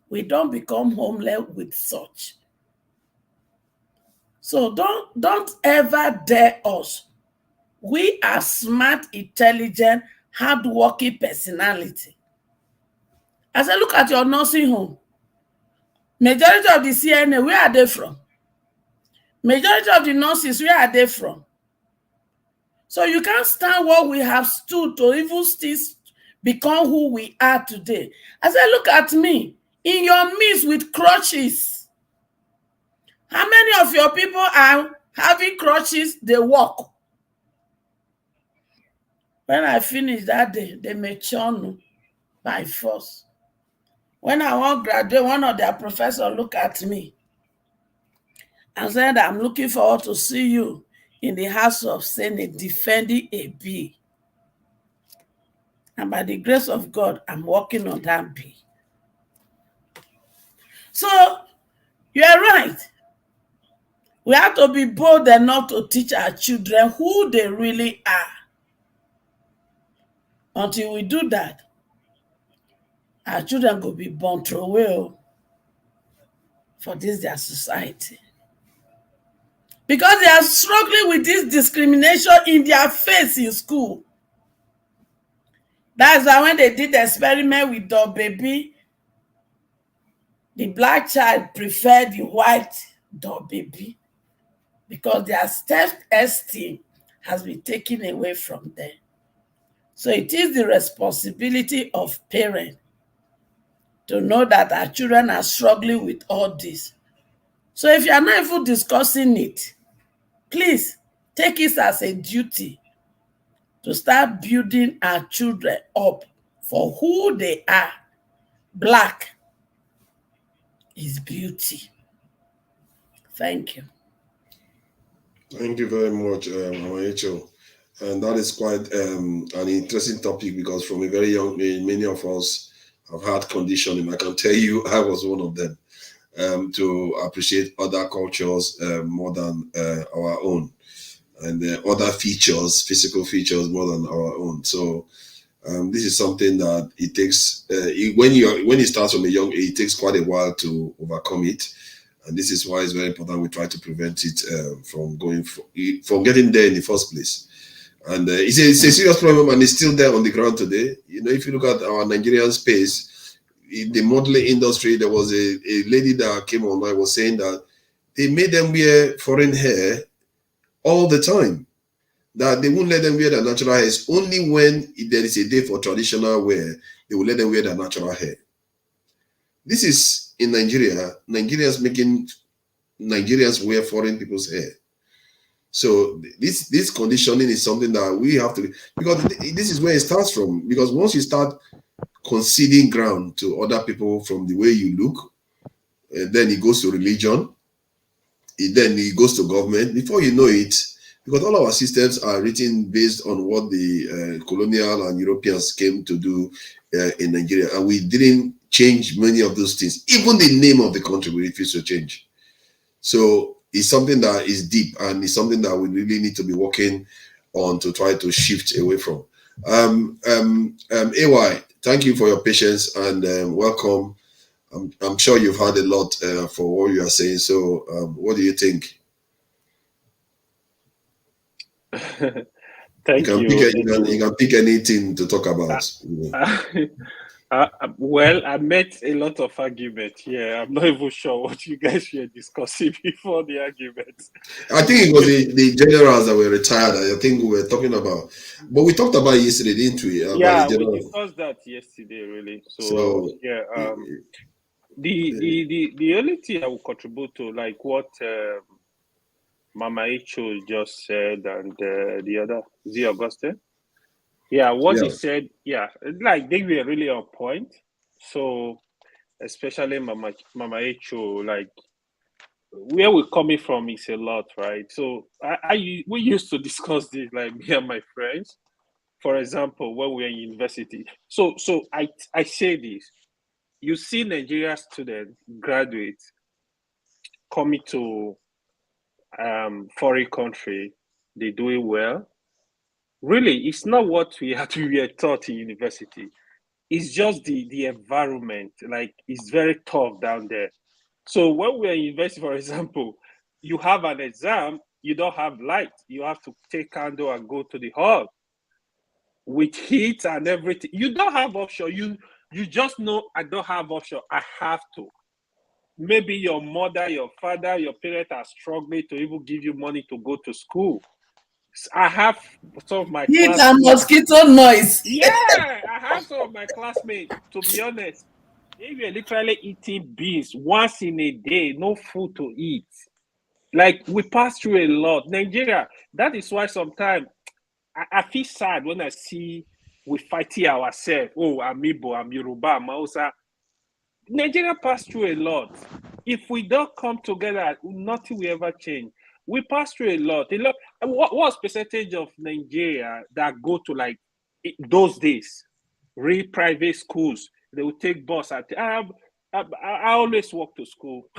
we don't become homeless with such. So don't ever dare us. We are smart, intelligent, hardworking personality. As I look at your nursing home, majority of the CNA, where are they from? Majority of the nurses, where are they from? So you can't stand what we have stood to even still become who we are today. As I look at me, in your midst with crutches, how many of your people are having crutches? They walk. When I finish that day, they may churn by force. When I want to graduate, one of their professors look at me and said, I'm looking forward to see you in the House of Senate defending a bill. And by the grace of God, I'm working on that bill. So, you're right. We have to be bold enough to teach our children who they really are. Until we do that, our children will be born through will for this their society. Because they are struggling with this discrimination in their face in school. That's why when they did the experiment with the baby, the black child preferred the white dog baby because their self-esteem has been taken away from them. So it is the responsibility of parents to know that our children are struggling with all this. So if you are not even discussing it, please take it as a duty to start building our children up for who they are. Black is beauty. Thank you. Thank you very much, Rachel. And that is quite an interesting topic because from a very young age, many of us have had conditioning. I can tell you I was one of them, to appreciate other cultures more than our own, and other features, physical features more than our own. So this is something that it takes, when it starts from a young age, it takes quite a while to overcome it. And this is why it's very important we try to prevent it from getting there in the first place. And it's a serious problem, and it's still there on the ground today. You know, if you look at our Nigerian space, in the modeling industry, there was a lady that came online was saying that they made them wear foreign hair all the time. that they won't let them wear their natural hair. It's only when there is a day for traditional wear, they will let them wear their natural hair. This is in Nigeria. Nigerians making Nigerians wear foreign people's hair. So this conditioning is something that we have to, because this is where it starts from. Because once you start conceding ground to other people from the way you look, then it goes to religion, then it goes to government. Before you know it, because all our systems are written based on what the colonial and Europeans came to do in Nigeria, and we didn't change many of those things. Even the name of the country we refuse to change. So it's something that is deep, and it's something that we really need to be working on to try to shift away from. AY, thank you for your patience and welcome. I'm sure you've heard a lot for what you are saying. So what do you think? Thank you. You can pick anything to talk about. Well, I met a lot of arguments here. I'm not even sure what you guys were discussing before the arguments. I think it was the generals that were retired. I think we were talking about, but we talked about it yesterday, didn't we? Yeah, we discussed that yesterday, really. So yeah, the only thing I will contribute to, like what Mama Icho just said, and the other Ezeoke. Yeah, what he said, like they were really on point. So, especially Mama Icho, like where we're coming from is a lot, right? So, we used to discuss this, like me and my friends. For example, when we were in university. So I say this: you see Nigerian students graduate coming to foreign country, they doing well. Really, it's not what we were taught in university. It's just the environment. Like it's very tough down there. So when we're in university, for example, you have an exam, you don't have light. You have to take candle and go to the hall with heat and everything. You don't have option. You just know I don't have option. I have to. Maybe your mother, your father, your parents are struggling to even give you money to go to school. I have some of my heat and mosquito noise. Yeah, I have some of my classmates, to be honest, they were literally eating beans once in a day, no food to eat. Like we pass through a lot. Nigeria, that is why sometimes I feel sad when I see we fighting ourselves. Oh, I'm Igbo, I'm Yoruba, I'm Hausa. Nigeria passed through a lot. If we don't come together, nothing will ever change. We pass through a lot. What's percentage of Nigeria that go to like those days, real private schools? They will take bus. I always walk to school.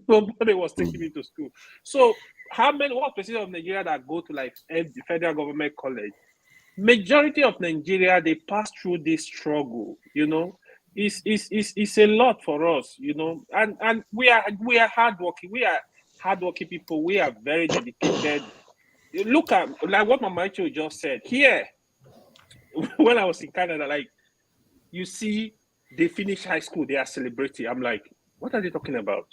Nobody was taking me to school. So what percentage of Nigeria that go to like the federal government college? Majority of Nigeria, they pass through this struggle, It's a lot for us, and we are hardworking. We are hardworking people. We are very dedicated. Look at like what Mama Icho just said here. When I was in Canada, like you see, they finish high school, they are celebrating. I'm like, what are they talking about?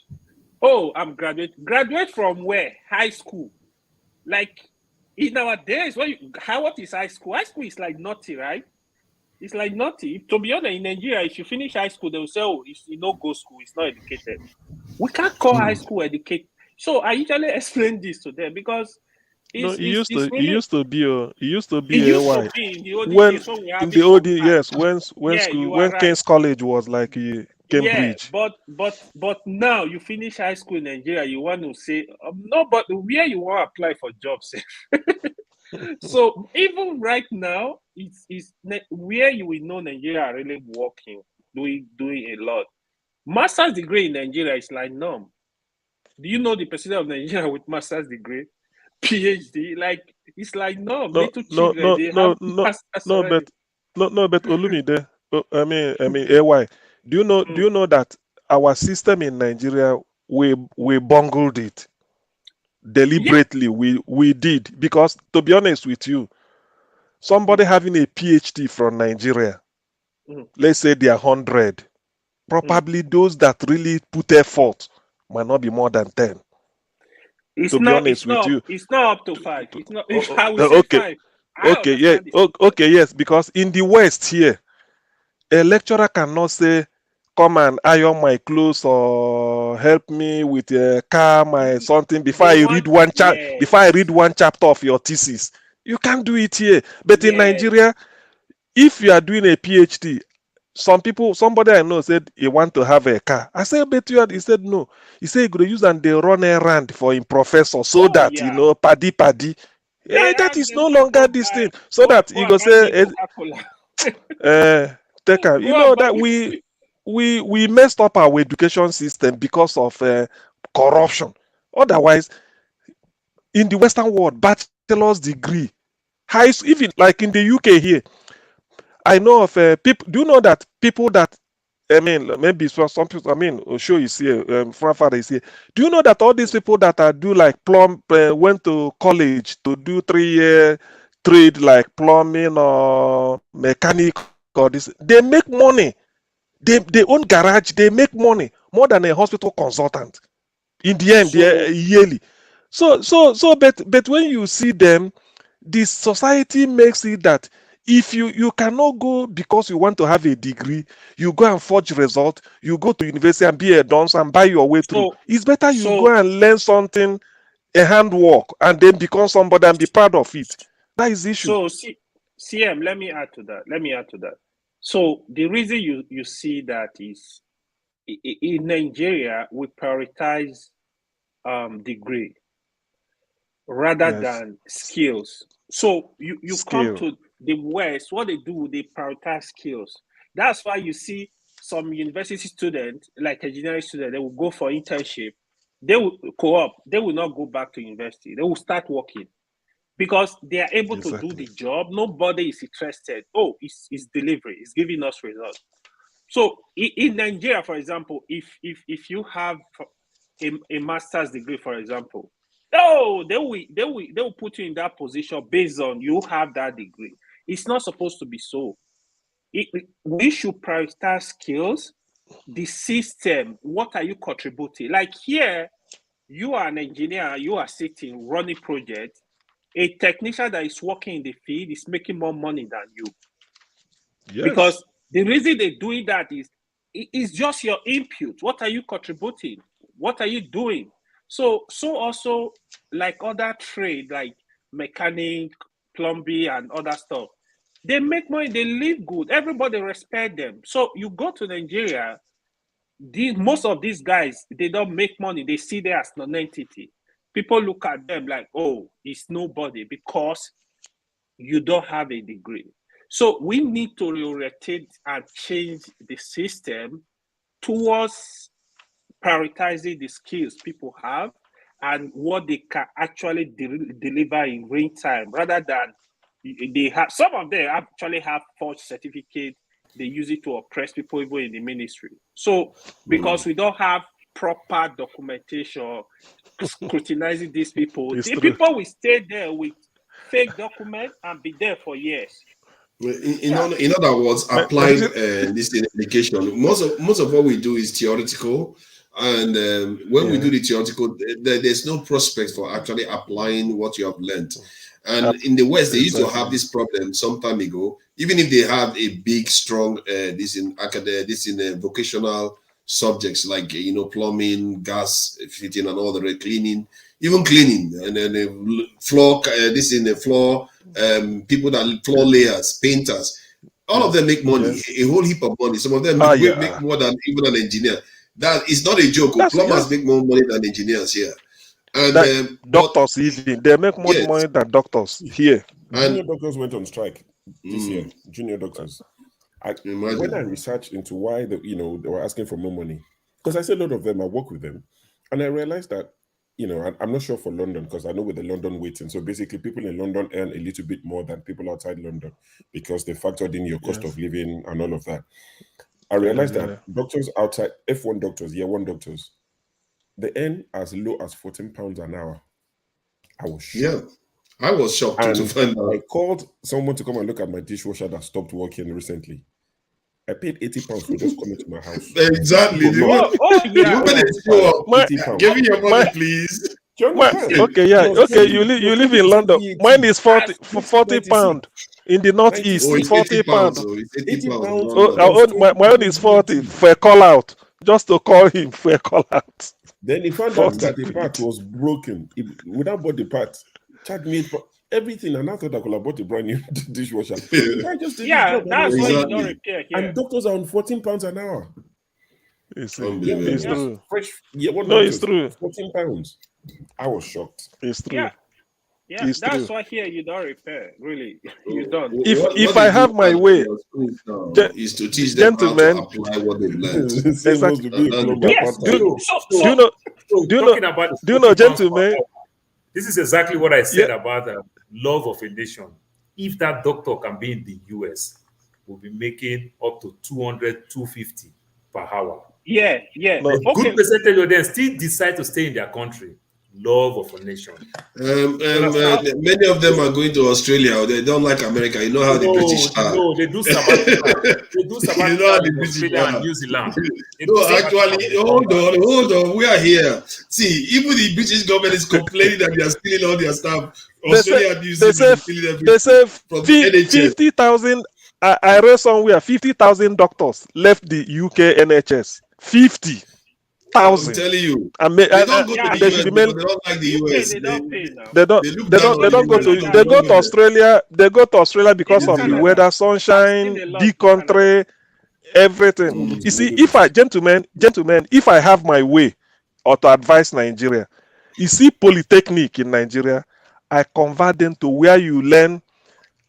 Oh, I'm graduate. Graduate from where? High school. Like in our days, what is high school? High school is like nothing, right? It's like nothing. To be honest, in Nigeria, if you finish high school, they will say, oh, if you don't go school, it's not educated. We can't call high school educated. So I usually explain this to them because it used to be in the old days when King's College was like Cambridge. Yeah, but now you finish high school in Nigeria, you want to say no, but where you want to apply for jobs. So even right now, it's where you will know Nigeria are really working, doing a lot. Master's degree in Nigeria is like norm. Do you know the president of Nigeria with master's degray, PhD? Like it's like norm. But Olumide, I mean, AY. Do you know that our system in Nigeria we bungled it deliberately? Yeah. We did, because to be honest with you, somebody having a PhD from Nigeria, let's say they are 100, probably those that really put effort might not be more than 10. To be honest with you. It's not up to 5. It's not. If I would say Okay. 5, I Okay, yeah. understand this. Okay, yes, because in the West here, a lecturer cannot say, come and iron my clothes or help me with a car, my something before I read one chapter of your thesis. You can't do it here. But in Nigeria, if you are doing a PhD, somebody I know said he want to have a car. I said, but you had, he said no. He said he could use and they run errand for him professor so that paddy. Yeah, that is no longer this thing. So that he go say take am. You know that we messed up our education system because of corruption. Otherwise, in the Western world, bachelor's degree, even like in the UK here, I know of people. Do you know that people that maybe some people. Osho is here. Father is here. Do you know that all these people that are do like went to college to do 3-year trade like plumbing or mechanic or this, they make money. They own garage. They make money more than a hospital consultant. In the end, yearly. But when you see them, the society makes it that if you cannot go because you want to have a degree, you go and forge result, you go to university and be a dunce and buy your way through. It's better you go and learn something, a handwork, and then become somebody and be proud of it. That is the issue. So, CM, let me add to that. So the reason you see that is in Nigeria, we prioritize degree rather than skills. So you come to the West, what they do, they prioritize skills. That's why you see some university students, like engineering students, they will go for internship. They will co-op. They will not go back to university. They will start working because they are able to do the job. Nobody is interested. Oh, it's delivery. It's giving us results. So in Nigeria, for example, if you have a master's degree, for example, they will put you in that position based on you have that degree. It's not supposed to be so. We should prioritize skills, the system. What are you contributing? Like here, you are an engineer, you are sitting, running projects. A technician that is working in the field is making more money than you. Yes. Because the reason they're doing that is it's just your input. What are you contributing? What are you doing? So also like other trade, like mechanic, plumbing, and other stuff, they make money, they live good, everybody respect them. So you go to Nigeria, most of these guys, they don't make money, they see them as non-entity. People look at them like, oh, it's nobody because you don't have a degree. So we need to reorientate and change the system towards prioritizing the skills people have and what they can actually deliver in real time, rather than they have. Some of them actually have forged certificate. They use it to oppress people even in the ministry. So because we don't have proper documentation scrutinizing these people, people will stay there with fake documents and be there for years. In other words, applying this in education, most of what we do is theoretical, and when we do the theoretical, there's no prospect for actually applying what you have learned. And in the West, they used to have this problem some time ago. Even if they have a big, strong this in vocational subjects like plumbing, gas fitting, and all the cleaning, even cleaning, and then floor floor. People that floor layers, painters, all of them make money, a whole heap of money. Some of them make more than even an engineer. That is not a joke. Plumbers make more money than engineers here. And doctors even they make more money than doctors here. Junior doctors went on strike this year. Junior doctors. When I researched into why they were asking for more money, because I see a lot of them, I work with them, and I realized that I'm not sure for London, because I know with the London waiting. So basically, people in London earn a little bit more than people outside London because they factored in your cost of living and all of that. I realized that doctors outside, F1 doctors, year one doctors, they earn as low as £14 an hour. I was shocked. Yeah, I was shocked to find out. I called someone to come and look at my dishwasher that stopped working recently. I paid £80 for just coming to my house. Exactly. Give me your money, please. Do you understand? Okay, yeah. Okay, you live in London. Mine is 40 96. pound. In the northeast, Oh, it's 40 80 pounds. pound. Oh, it's 80 80 pounds in pounds. Oh, London. my own is 40 for a call out. Just to call him for a call out. Then he found out 40 that the quid. part was broken. Without bought the part, charged me for everything, and I thought I could have bought a brand new dishwasher. The guy just did his Yeah, job. that's why you don't Exactly. repair here. And doctors are on 14 pounds an hour. It's Unbelievable. true. Fresh. Yeah, what No, it's doctors? true. 14 pounds. I was shocked. It's true. Yeah. Yeah, It's that's true. why here you don't repair. Really, you don't. If I have my way, is to teach them how to gentlemen, apply what they've learned. exactly. Yes. Do So you know? So Do you talking know? about Do you know, 40 pounds per gentlemen? hour, this is exactly what I said Yeah. about love of a nation. If that doctor can be in the US, we'll be making up to 200, 250 per hour. yeah. No. A good percentage of them still decide to stay in their country. Love of a nation. Many of them are going to Australia. They don't like America. You know how the British are. No, they do sabbatical. They do You know how sabbatical the in British Australia and are. New Zealand. They do No, sabbatical actually, and they come back. hold on. We are here. See, even the British government is complaining that they are stealing all their stuff. They Australia and New Zealand are stealing everything they say from the NHS. 50,000. I read somewhere 50,000 doctors left the UK NHS. 50,000. I'm telling you, And they don't go to and the they US should be because made. they don't like the US. They don't pay now. They don't. They look They down don't. They on don't go the to. US. They go to Australia. They go to Australia because Even of the Canada. weather, I've sunshine, seen a lot the in Canada. country, everything. You see, if I, gentlemen, if I have my way, or to advise Nigeria, you see, polytechnic in Nigeria, I convert them to where you learn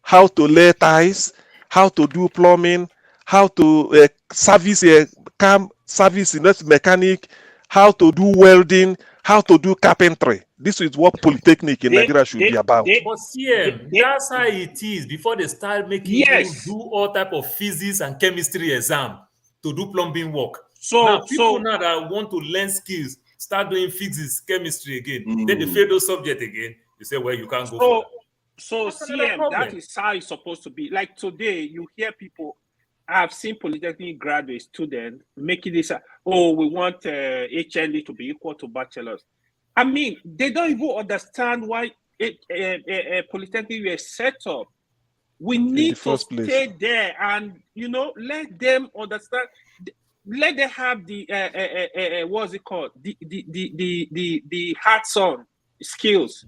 how to lay ties, how to do plumbing, how to service a car, service mechanic, how to do welding, how to do carpentry. This is what polytechnic in Nigeria should be about. But CM, that's how it is before they start making Yes. you do all type of physics and chemistry exam to do plumbing work. So- now people so- now that want to learn skills start doing physics, chemistry again. Then they fail those subjects again. You say, well, you can't go for that. So That's another CM, problem. that is how it's supposed to be. Like today, you hear people. I've seen polytechnic graduate students making this. Oh, we want HND to be equal to bachelors. I mean, they don't even understand why polytechnic was set up. We need to first place. stay there and let them understand. Let them have the what's it called? The hands-on skills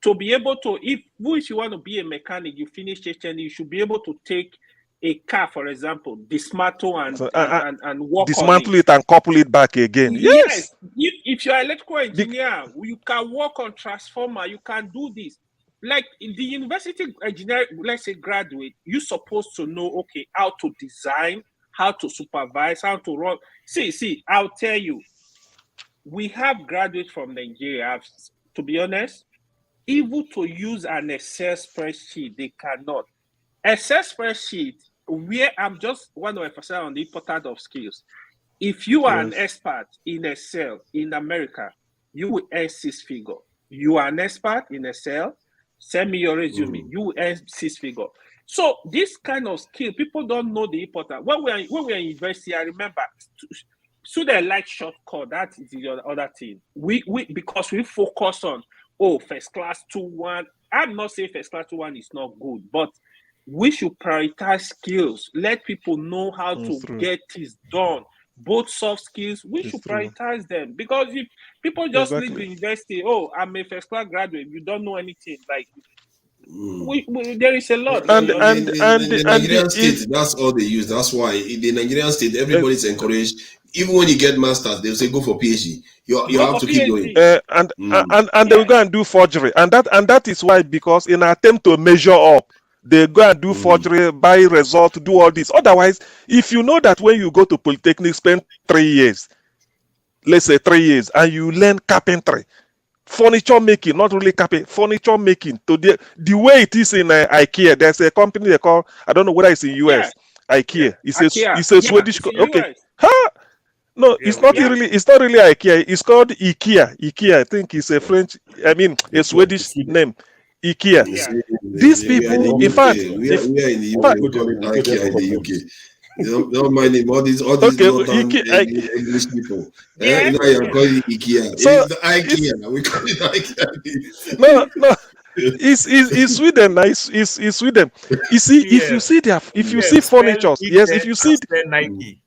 to be able to. If you want to be a mechanic, you finish HND, you should be able to take a car, for example, dismantle and work Dismantle on it and couple it back again. Yes. If you're an electrical engineer, you can work on transformer. You can do this. Like in the university engineer, let's say graduate, you're supposed to know, okay, how to design, how to supervise, how to run. See, I'll tell you, we have graduates from Nigeria. To be honest, even to use an Excel spreadsheet, they cannot. Excel spreadsheet, where I'm just want to emphasize on the importance of skills. If you are an expert in Excel in America, you will earn 6 figures. You are an expert in Excel, send me your resume, you will earn 6 figures. So this kind of skill, people don't know the importance. When we are in university, I remember students like shortcut. That is the other thing. We because we focus on first class 2-1. I'm not saying first class 2-1 is not good, but we should prioritize skills. Let people know how to get things done. Both soft skills, we should prioritize them. Because if people just leave the university, I'm a first class graduate, you don't know anything. Like there is a lot. And the Nigerian state, that's all they use. That's why in the Nigerian state, everybody's encouraged. Even when you get masters, they'll say go for PhD. You have to keep going. And they will go and do forgery. And that is why, because in an attempt to measure up, they go and do forgery, buy result, do all this. Otherwise, if you know that when you go to polytechnic, spend 3 years, let's say 3 years, and you learn carpentry, furniture making, not really carpet, furniture making, to the way it is in IKEA. There's a company they call, I don't know whether it's in US, IKEA. It's a Swedish. Okay. No, it's not really. It's not really IKEA. It's called IKEA. IKEA. I think it's a French. I mean, a Swedish name. IKEA. These people, in fact, we are in the UK. We call it IKEA in the UK. Don't mind him. All these northern English people. Yeah. You know you're calling it IKEA. So it's the IKEA. We call it IKEA. No. It's Sweden. It's Sweden. You see, if you see furniture, yes, if you see Nike.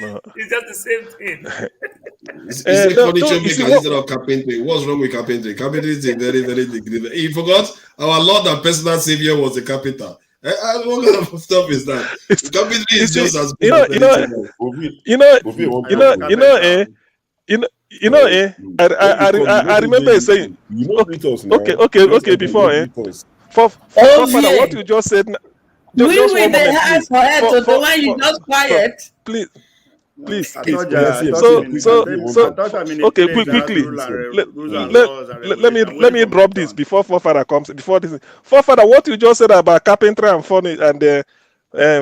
No. It's just the same thing. It's a furniture maker instead of carpentry. What's wrong with carpentry? Carpentry is a very, very big. He forgot our Lord and personal Savior was a carpenter. What kind of stuff is that? Carpentry is just as good as anything else. I remember saying, okay, before, for Father, what you just said. Just one moment, please. For the one you just quiet. Please. Okay, quickly. Let me drop this before Forefather comes. Before this, Forefather, what you just said about carpentry and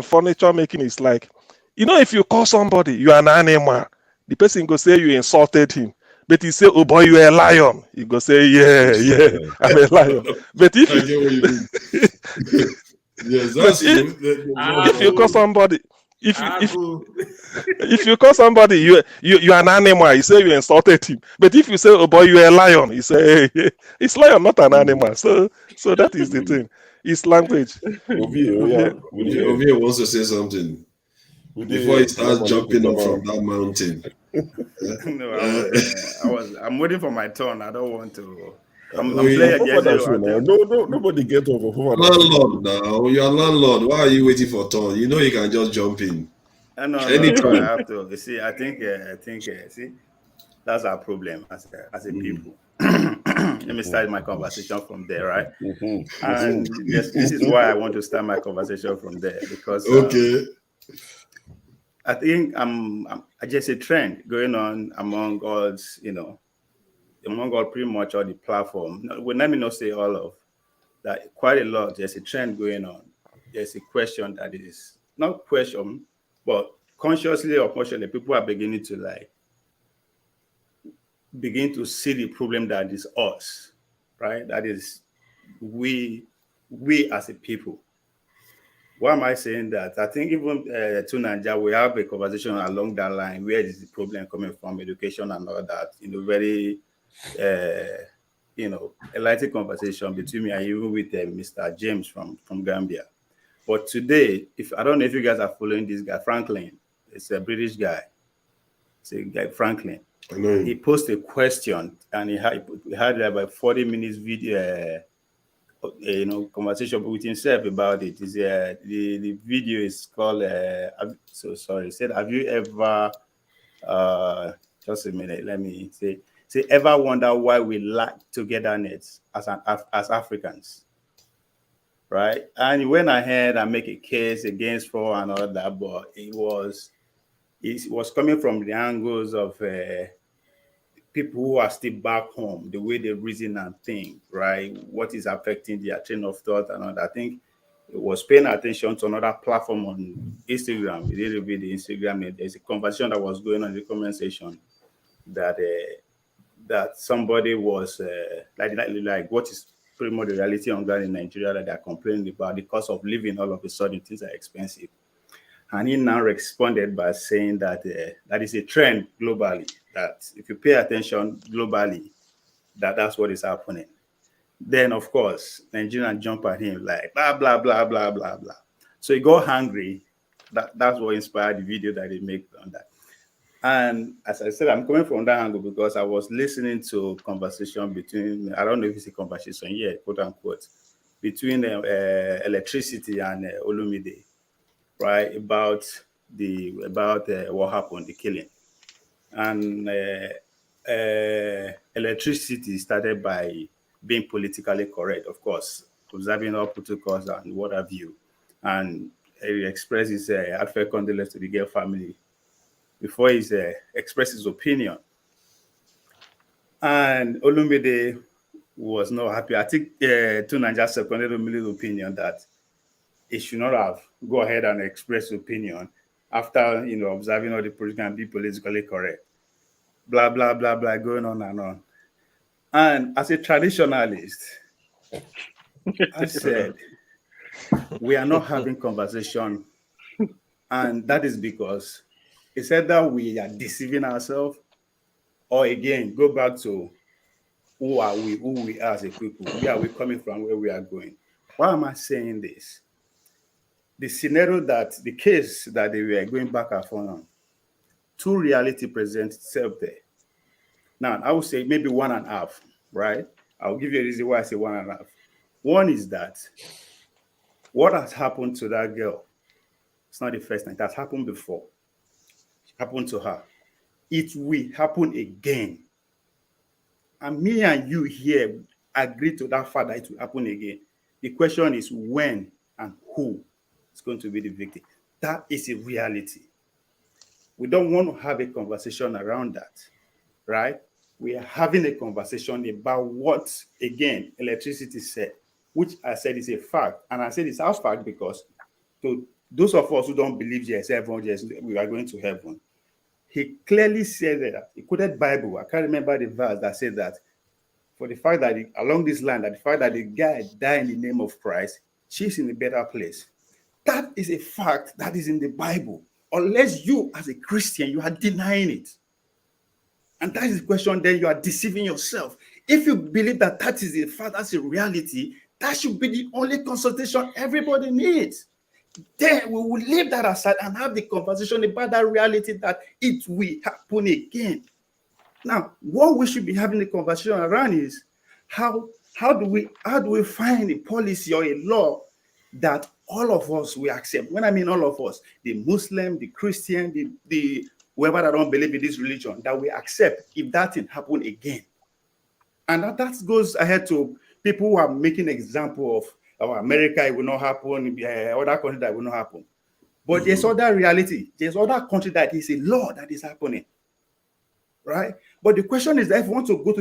furniture making is like, if you call somebody, you are an animal. The person go say you insulted him. But he say, oh boy, you are a lion. He go say, yeah, I'm a lion. But if if you call somebody, if you call somebody, you are an animal. You say you insulted him. But if you say, oh boy, you are a lion, he say, hey, it's lion, not an animal. So that is the thing. It's language. Obi wants to say something before he starts jumping up from that mountain. No, I'm waiting for my turn. I don't want to. I'm playing against you. Nobody get over. Landlord now. You're a landlord. Why are you waiting for turn? You know you can just jump in. No, anytime. I have to. You see, I think. See, that's our problem as a people. Let me start my conversation from there, right? And this is why I want to start my conversation from there, because I think I just a trend going on among us, among all pretty much all the platform. Let me not say all of that. Quite a lot. There's a trend going on. There's a question that is not question, but consciously or consciously, people are beginning to see the problem that is us, right? That is we as a people. Why am I saying that? I think even to Nigeria, we have a conversation along that line. Where is the problem coming from? Education and all that. Very, enlightening conversation between me and even with Mr. James from Gambia. But today, I don't know if you guys are following this guy, Franklin. It's a British guy. It's a guy, Franklin. He posted a question and he had about 40 minutes video. Conversation with himself about it. The video is called so sorry. He said, have you ever just a minute, let me say ever wonder why we lack togetherness as Africans? Right? And he went ahead and make a case against for and all that, but it was coming from the angles of people who are still back home, the way they reason and think, right? What is affecting their train of thought and all that. I think it was paying attention to another platform on Instagram. We did a video Instagram. There's a conversation that was going on in the comment section that somebody was like what is pretty much the reality on ground in Nigeria that they're complaining about the cost of living. All of a sudden, things are expensive. And he now responded by saying that that is a trend globally, that if you pay attention globally, that's what is happening. Then, of course, Nigerians jump at him like, blah, blah, blah, blah, blah, blah. So he got hungry. That's what inspired the video that he made on that. And as I said, I'm coming from that angle because I was listening to a conversation between, I don't know if it's a conversation yet, quote unquote, between electricity and Olumide. Right, about what happened, the killing. And electricity started by being politically correct, of course, observing all protocols and what have you. And he expressed his heartfelt condolence to the girl family before he expressed his opinion. And Olumide was not happy. I think Tunanja seconded Olumide's opinion that he should not have go ahead and express opinion after observing all the protocol and be politically correct. Blah blah blah blah, going on and on. And as a traditionalist, I said, we are not having conversation, and that is because it's either we are deceiving ourselves, or again, go back to who are we, who we are as a people, where are we coming from, where we are going. Why am I saying this? The scenario the case that they were going back and forth on, two reality presents itself there. Now, I would say maybe 1.5, right? I'll give you a reason why I say 1.5. One is that what has happened to that girl, it's not the first time, it has happened before. It happened to her. It will happen again. And me and you here agree to that fact that it will happen again. The question is when and who is going to be the victim. That is a reality. We don't want to have a conversation around that, right? We are having a conversation about what, again, electricity said, which I said is a fact. And I said it's our fact because to those of us who don't believe there's heaven, we are going to heaven. He clearly said that, he quoted Bible, I can't remember the verse that said that, for the fact that along this line, that the fact that the guy died in the name of Christ, she's in a better place. That is a fact that is in the Bible. Unless you, as a Christian, you are denying it. And that is the question, then you are deceiving yourself. If you believe that that is a fact, that's a reality, that should be the only consultation everybody needs. Then we will leave that aside and have the conversation about that reality that it will happen again. Now, what we should be having the conversation around is how do we find a policy or a law that all of us will accept? When I mean all of us, the Muslim, the Christian, the whoever that don't believe in this religion, that we accept if that thing happen again. And that goes ahead to people who are making example of America, it will not happen, other countries that will not happen. But there's other reality. There's other country that is a law that is happening, right? But the question is that if we want to go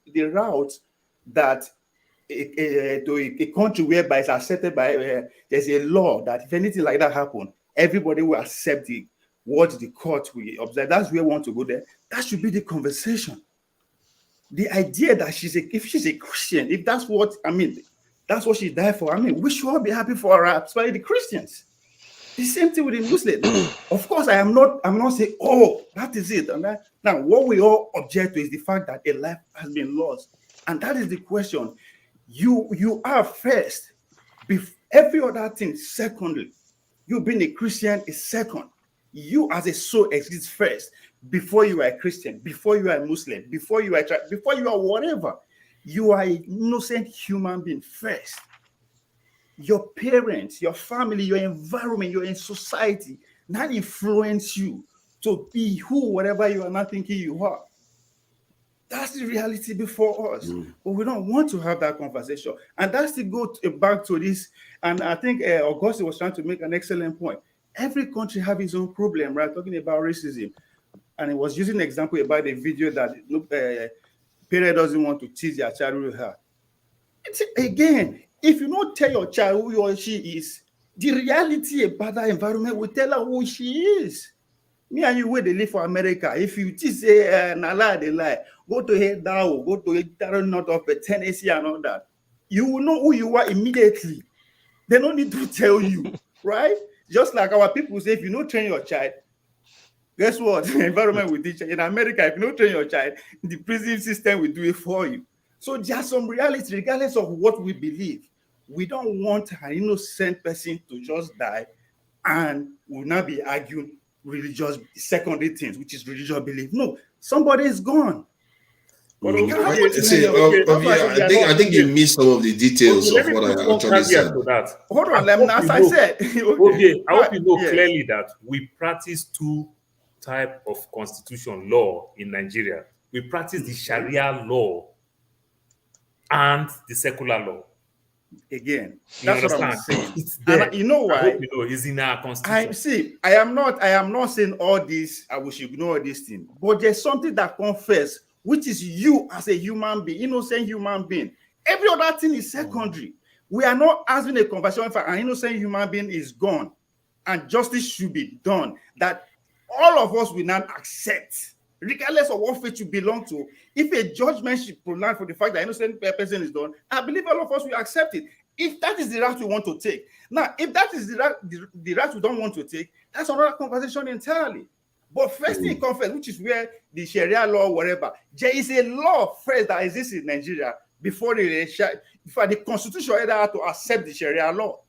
the route that to a country whereby it's accepted by there's a law that if anything like that happen, everybody will accept what the court will observe. That's where we want to go there. That should be the conversation. The idea that if she's a Christian, if that's what that's what she died for. We should all be happy for her, especially the Christians. The same thing with the Muslims. Of course, I'm not saying, oh, that is it. Now, what we all object to is the fact that a life has been lost. And that is the question. You are first. Every other thing, secondly. You being a Christian is second. You as a soul exists first. Before you are a Christian, before you are a Muslim, before you are whatever. You are an innocent human being first. Your parents, your family, your environment, your society, not influence you to be whatever you are not thinking you are. That's the reality before us. But we don't want to have that conversation. And that's to go back to this. And I think Augustine was trying to make an excellent point. Every country has its own problem, right? Talking about racism. And he was using an example about the video that parent doesn't want to tease their child with her. Again, if you don't tell your child who he or she is, the reality about that environment will tell her who she is. Me and you, where they live for America, if you just say, nah, lie, they lie, go to head down, go to north of Tennessee and all that, you will know who you are immediately. They don't need to tell you, right? Just like our people say, if you don't train your child, guess what? The environment will teach you. In America, if you don't train your child, the prison system will do it for you. So there's some reality, regardless of what we believe. We don't want an innocent person to just die and will not be arguing religious secondary things, which is religious belief. No, somebody is gone. I think you missed some of the details of what I actually said. Hold on, as I said. Okay, I hope you know clearly that we practice two types of constitution law in Nigeria. We practice the Sharia law and the secular law. Again, that's what I'm saying. It's there. And you know why? I hope you know it's in our constitution. I am not saying all this, I wish you ignore this thing, but there's something that comes first, which is you as a human being, innocent human being. Every other thing is secondary. We are not having a conversation if an innocent human being is gone and justice should be done, that all of us will not accept, regardless of what faith you belong to. If a judgment should pronounce for the fact that innocent person is done, I believe all of us will accept it. if that is the route we want to take. Now, if that is the route we don't want to take, that's another conversation entirely. But first thing comes first, which is where the Sharia law, whatever, there is a law first that exists in Nigeria before the constitution either had to accept the Sharia law,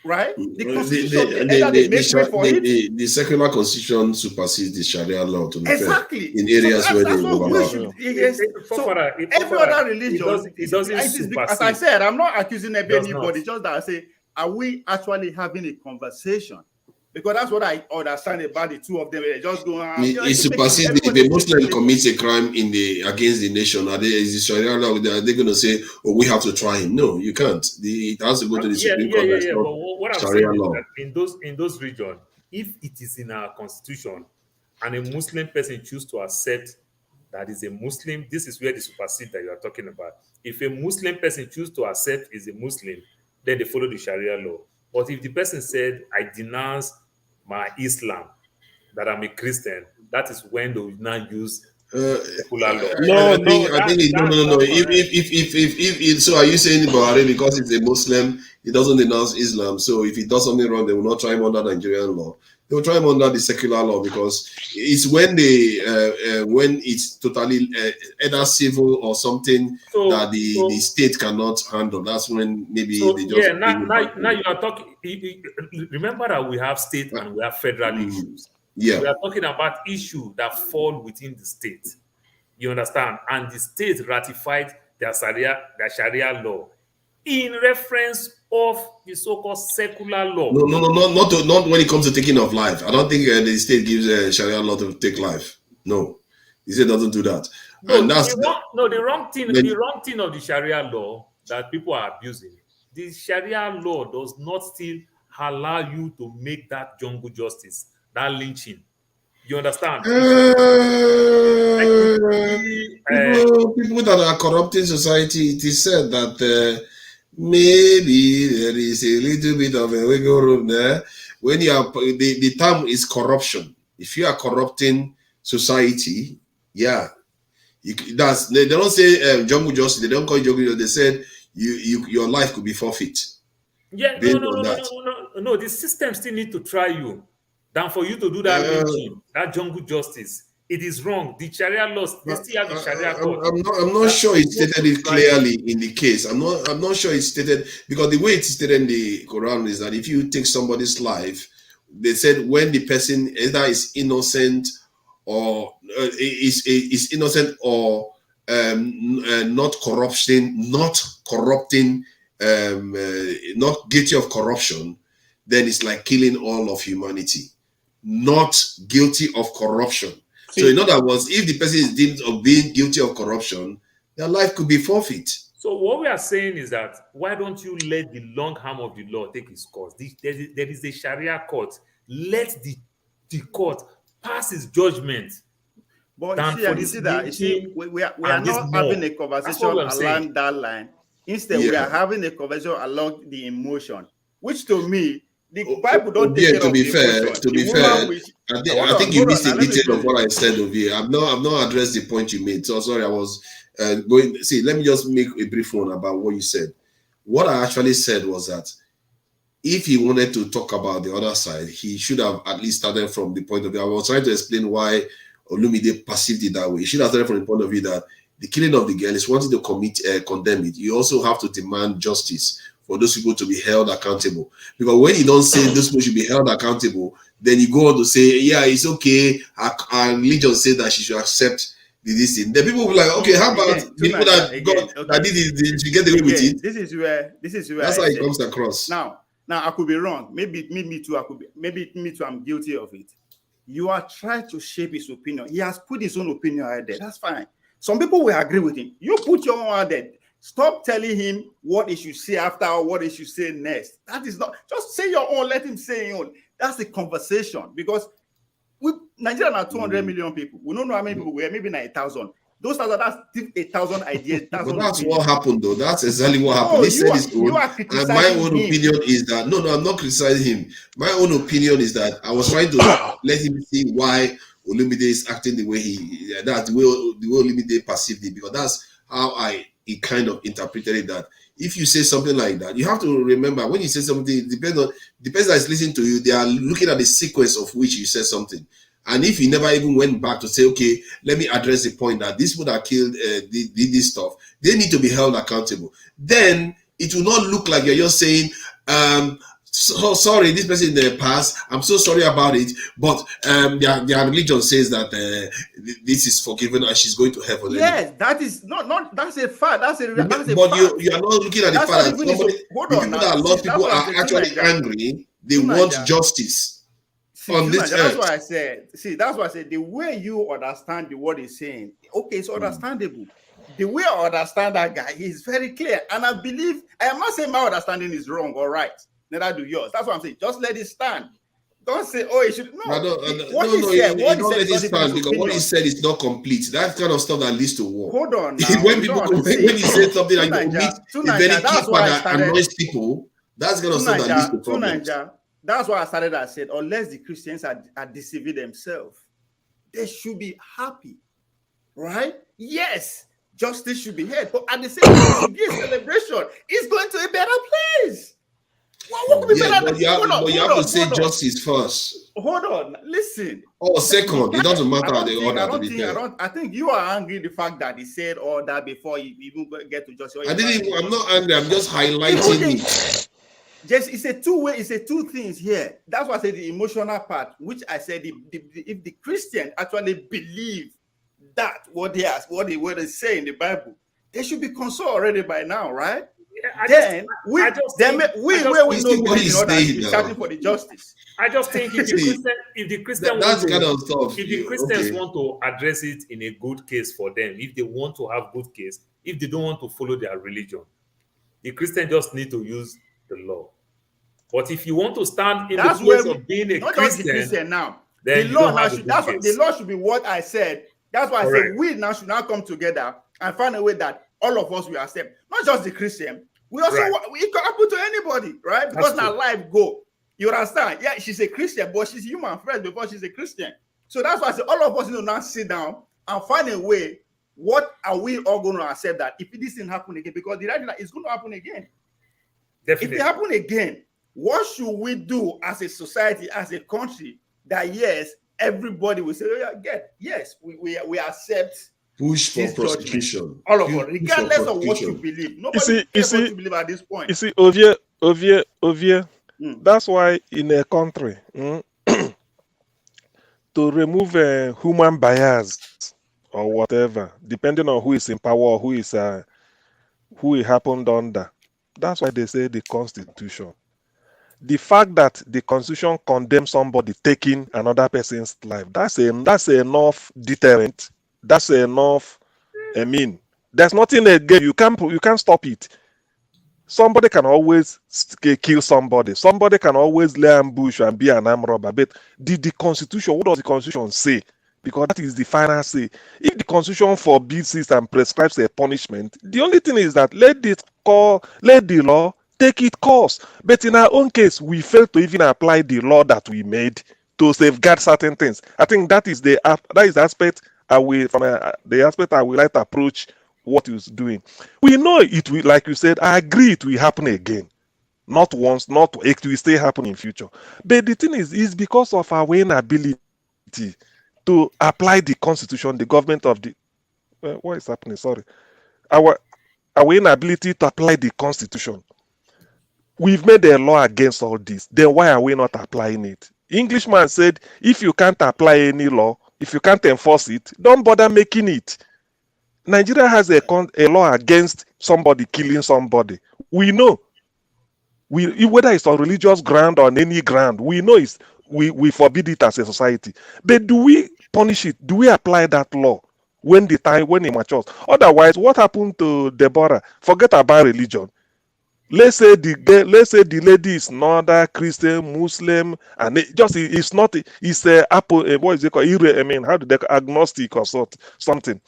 right? The constitution the secular constitution supersedes the Sharia law to be exactly fair, in areas where they overlap. So every other religion, it doesn't as I said, I'm not accusing anybody, just that I say, are we actually having a conversation? Because that's what I understand about the two of them. They just go. It supersedes if a Muslim commits a crime against the nation. Is the Sharia law? Are they going to say, "Oh, we have to try him"? No, you can't. It has to go to the Supreme Court. But what I'm saying is that in those regions, if it is in our constitution, and a Muslim person choose to accept that is a Muslim, this is where the supersede that you are talking about. If a Muslim person choose to accept is a Muslim, then they follow the Sharia law. But if the person said, I denounce my Islam, that I'm a Christian, that is when they will now use secular law. No. If so, are you saying Buhari, because it's a Muslim, he doesn't denounce Islam? So if he does something wrong, they will not try him under Nigerian law. They will try him under the secular law, because it's when when it's totally either civil or something that the state cannot handle. That's when maybe they just now you are talking. Remember that we have state and we have federal issues. Yeah, we are talking about issues that fall within the state. You understand? And the state ratified their Sharia law in reference of the so-called secular law. No, not when it comes to taking of life. I don't think the state gives Sharia law to take life. No, the state doesn't do that. No, and that's the wrong thing. The wrong thing of the Sharia law that people are abusing. The Sharia law does not still allow you to make that jungle justice, that lynching. You understand? People that are corrupting society, it is said that maybe there is a little bit of a wiggle room there. When you are, the term is corruption. If you are corrupting society, yeah, they don't say jungle justice. They don't call it jungle justice. They said your life could be forfeit. Yeah, no. The system still need to try you than for you to do that lynching, that jungle justice. It is wrong. The Sharia laws, they still have the Sharia court. I'm not sure it stated it clearly in the case. I'm not sure it's stated, because the way it's stated in the Quran is that if you take somebody's life, they said when the person either is innocent or is innocent or not corrupting, not guilty of corruption, then it's like killing all of humanity. Not guilty of corruption. So in other words, if the person is deemed of being guilty of corruption, their life could be forfeit. So what we are saying is that why don't you let the long arm of the law take its course? There is a Sharia court. Let the court pass its judgment. But you see that we are not having a conversation along that line. Instead, we are having a conversation along the emotion, which to me, the Bible don't take care of the emotion. To be fair, I think you missed the detail of what I said over here. I've not addressed the point you made. So sorry, I was going. See, let me just make a brief one about what you said. What I actually said was that if he wanted to talk about the other side, he should have at least started from the point of view. I was trying to explain why Olumide perceived it that way. He should have started from the point of view that the killing of the girl is wanting to condemn it. You also have to demand justice for those people to be held accountable. Because when you don't say those people should be held accountable, then you go on to say, yeah, it's okay. Our religion says that she should accept this thing. Then people will be like, okay, how about people that did it, you get away with it? This is where that's how it comes across. Now I could be wrong. Maybe me too. I'm guilty of it. You are trying to shape his opinion. He has put his own opinion out there. That's fine. Some people will agree with him. You put your own out there. Stop telling him what he should say after or what he should say next. That is not, just say your own, let him say his own. That's the conversation. Because Nigeria are 200 million people. We don't know how many people we are, maybe 9,000. That's 1,000 ideas. But that's what happened, though. That's exactly what happened. He said his own. And my own opinion is that, no, I'm not criticizing him. My own opinion is that I was trying to let him see why Olumide is acting the way the way Olumide perceived it, because that's how he kind of interpreted it, that if you say something like that, you have to remember when you say something, it depends on the person that is listening to you. They are looking at the sequence of which you said something. And if you never even went back to say, okay, let me address the point that these people that killed did this stuff, they need to be held accountable. Then it will not look like you're just saying, so sorry, this person in the past, I'm so sorry about it, but their religion says that this is forgiven and she's going to heaven. Yes, that is not that's a fact. That's a But fact. you are not looking at the That's fact not that even somebody, hold the on people now. that a lot of See, people that's what are I'm actually saying. angry. They Tonight, want yeah. justice See, on this that's earth. why I said. See, that's why I said the way you understand the word he's saying, okay, it's understandable. The way I understand that guy is very clear, and I believe I am not saying my understanding is wrong or right. Neither do yours. That's what I'm saying. Just let it stand. Don't say, oh, it should no. What he said, you don't let it because stand his because what he opinion. said is not complete. That kind of stuff that leads to war. Hold on now. when You people don't when you say something and you omit a very key that's part why I that started. annoys people, that's the kind of stuff that leads to problems. That's why I started. I said, unless the Christians are deceiving themselves, they should be happy, right? Yes, justice should be had, but at the same time, it should be a celebration. It's going to a better place. What would be better? But you have to say justice first. Hold on, listen. Or second, it doesn't matter the order. I think you are angry the fact that he said all that before you even get to justice. I'm not angry. I'm just highlighting it. Just it's a two-way. It's a two things here. That's why I said the emotional part, which I said if the Christian actually believe that what they say in the Bible, they should be consoled already by now, right? Yeah, we know that he's shouting for the justice. I just think if the Christians want to address it in a good case for them, if they want to have good case, if they don't want to follow their religion, the Christian just need to use the law. But if you want to stand in the place of being a Christian now, then the law should be what I said. That's why I said we now should now come together and find a way that all of us will accept, not just the Christian. We also it can happen to anybody, right? Because now life go. You understand? Yeah, she's a Christian, but she's human first before she's a Christian. So that's why I say all of us need to now sit down and find a way. What are we all going to accept that if this didn't happen again? Because the reality is going to happen again. Definitely. If it happen again, what should we do as a society, as a country, that yes, everybody will say, yes, we accept. Push for prosecution. All of us, regardless of what you believe. Nobody cares what you believe at this point. You see, Ovie, that's why in a country, to remove a human bias or whatever, depending on who is in power or who it happened under, that's why they say the Constitution. The fact that the Constitution condemns somebody taking another person's life, that's enough deterrent. That's enough. I mean, there's nothing again. You can't stop it. Somebody can always kill somebody. Somebody can always lay ambush and be an armed robber. But the Constitution, what does the Constitution say? Because that is the final say. If the Constitution forbids it and prescribes a punishment, the only thing is that let the law take its course. But in our own case, we fail to even apply the law that we made to safeguard certain things. I think that is the aspect. The aspect I would like to approach what he's doing. We know it will, like you said, I agree it will happen again. Not once, it will still happen in future. But the thing is because of our inability to apply the Constitution, the government of the what is happening? Sorry. Our inability to apply the Constitution. We've made a law against all this. Then why are we not applying it? Englishman said, if you can't apply any law, if you can't enforce it, don't bother making it. Nigeria has a law against somebody killing somebody. We know. Whether it's on religious ground or on any ground, we know we forbid it as a society. But do we punish it? Do we apply that law when it matures? Otherwise, what happened to Deborah? Forget about religion. Let's say the lady is not a Christian, Muslim, and it's not. It's what is it called? I mean, how do they agnostic or something?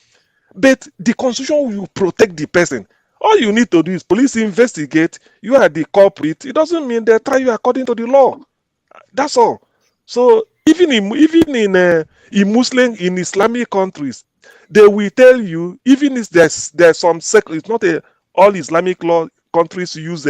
But the Constitution will protect the person. All you need to do is police investigate. You are the culprit. It doesn't mean they try you according to the law. That's all. So even in Muslim, in Islamic countries, they will tell you even if there's some sect. It's not all Islamic law countries use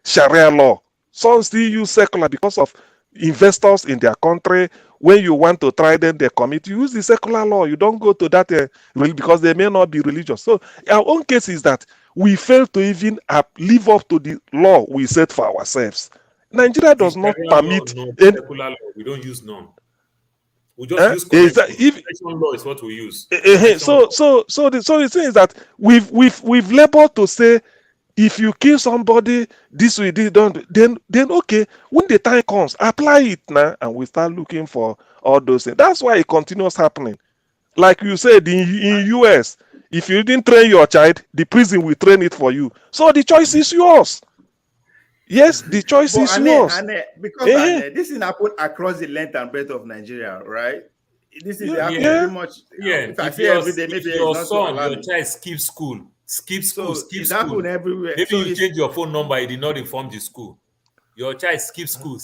Sharia law. Some still use secular because of investors in their country. When you want to try them, they commit. You use the secular law. You don't go to that because they may not be religious. So our own case is that we fail to even live up to the law we set for ourselves. Nigeria does not permit. Secular law. We don't use none. We just use correction law is what we use. So the thing is that we've labored to say, if you kill somebody this way, then okay, when the time comes, apply it now, and we start looking for all those things. That's why it continues happening. Like you said, in US, if you didn't train your child, the prison will train it for you. So the choice is yours. Yes, the choice is yours. Because this is happened across the length and breadth of Nigeria, right? This is happening pretty much. If I say every day, maybe your son, your child skips school. Skip school. Everywhere. Maybe you change your phone number, it did not inform the school. Your child skips school.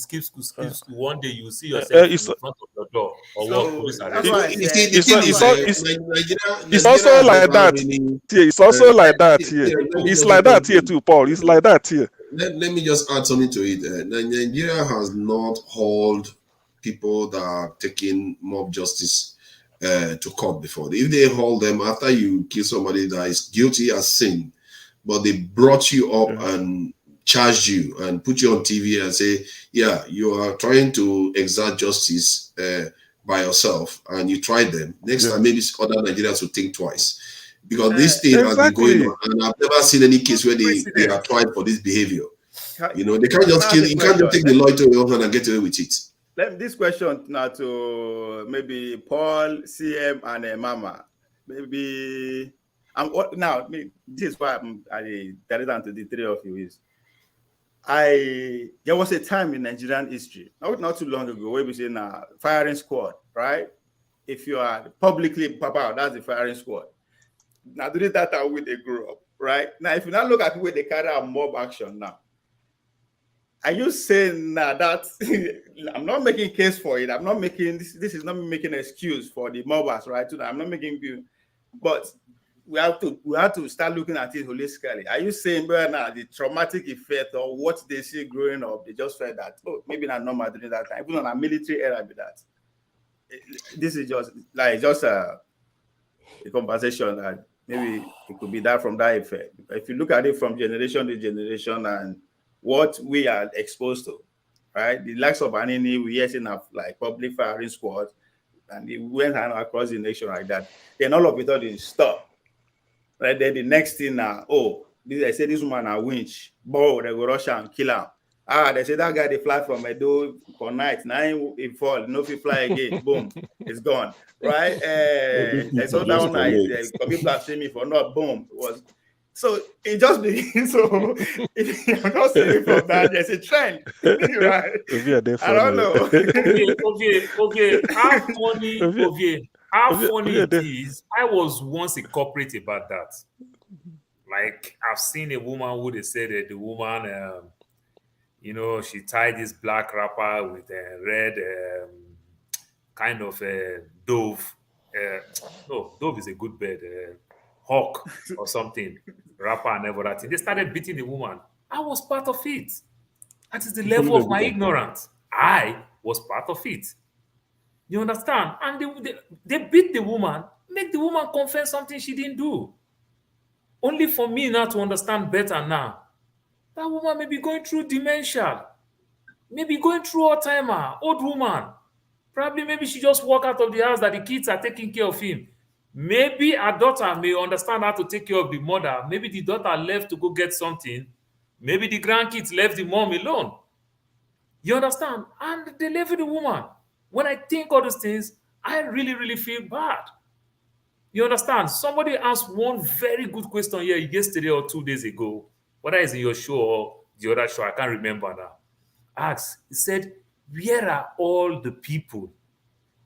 One day you see yourself in front of the door or what police are. It's also like that. It's also like that here. It's like that here too, Paul. It's like that here. Let me just add something to it. Nigeria has not hauled people that are taking mob justice to court before. If they hold them after you kill somebody that is guilty as sin, but they brought you up and charged you and put you on TV and say, yeah, you are trying to exert justice by yourself, and you tried them. Next time, maybe other Nigerians will think twice. Because this thing has been going on, and I've never seen any case where they are tried for this behavior. You know, they can't just kill. You can't just take the law into your own hand and get away with it. This question now to maybe Paul, CM, and Mama. Maybe this is why I got it down to the three of you is. There was a time in Nigerian history, not too long ago, where we say firing squad, right? If you are publicly papa, that's the firing squad. Now, during that time, when they grew up, right? Now, if you now look at the way they carry out mob action now, are you saying that I'm not making case for it? I'm not making this is not making an excuse for the mobbers, right? I'm not making view, but we have to start looking at it holistically. Are you saying now the traumatic effect or what they see growing up, they just felt that maybe not normal during that time, even on a military era with that. This is just a conversation that maybe it could be that from that effect. If you look at it from generation to generation and what we are exposed to, right? The likes of Anini, we hear enough like public firing squads, and it went across the nation like that. Then all of it all didn't stop. Right? Then the next thing now, they say this woman a winch, they go rush and kill her. They say that guy they fly from Edo for night. Now he fall, no he fly again. Boom, it's gone. Right? They saw that one night. People blasphemy for not boom. So it just begins. So I'm not saying from that there's a trend, right? I don't know. Okay. How funny it is. I was once a corporate about that. Like I've seen a woman who they said that the woman, she tied this black wrapper with a red kind of dove. No, dove is a good bird. Hawk or something, wrapper and everything. They started beating the woman. I was part of it. That is the level of my ignorance. I was part of it. You understand? And they beat the woman, make the woman confess something she didn't do. Only for me now to understand better now. That woman may be going through dementia, maybe going through Alzheimer, old woman. Probably maybe she just walked out of the house that the kids are taking care of him. Maybe her daughter may understand how to take care of the mother. Maybe the daughter left to go get something. Maybe the grandkids left the mom alone. You understand? And they left the woman. When I think all those things, I really, really feel bad. You understand? Somebody asked one very good question here yesterday or 2 days ago. Whether it's in your show or the other show, I can't remember now. Asked, he said, where are all the people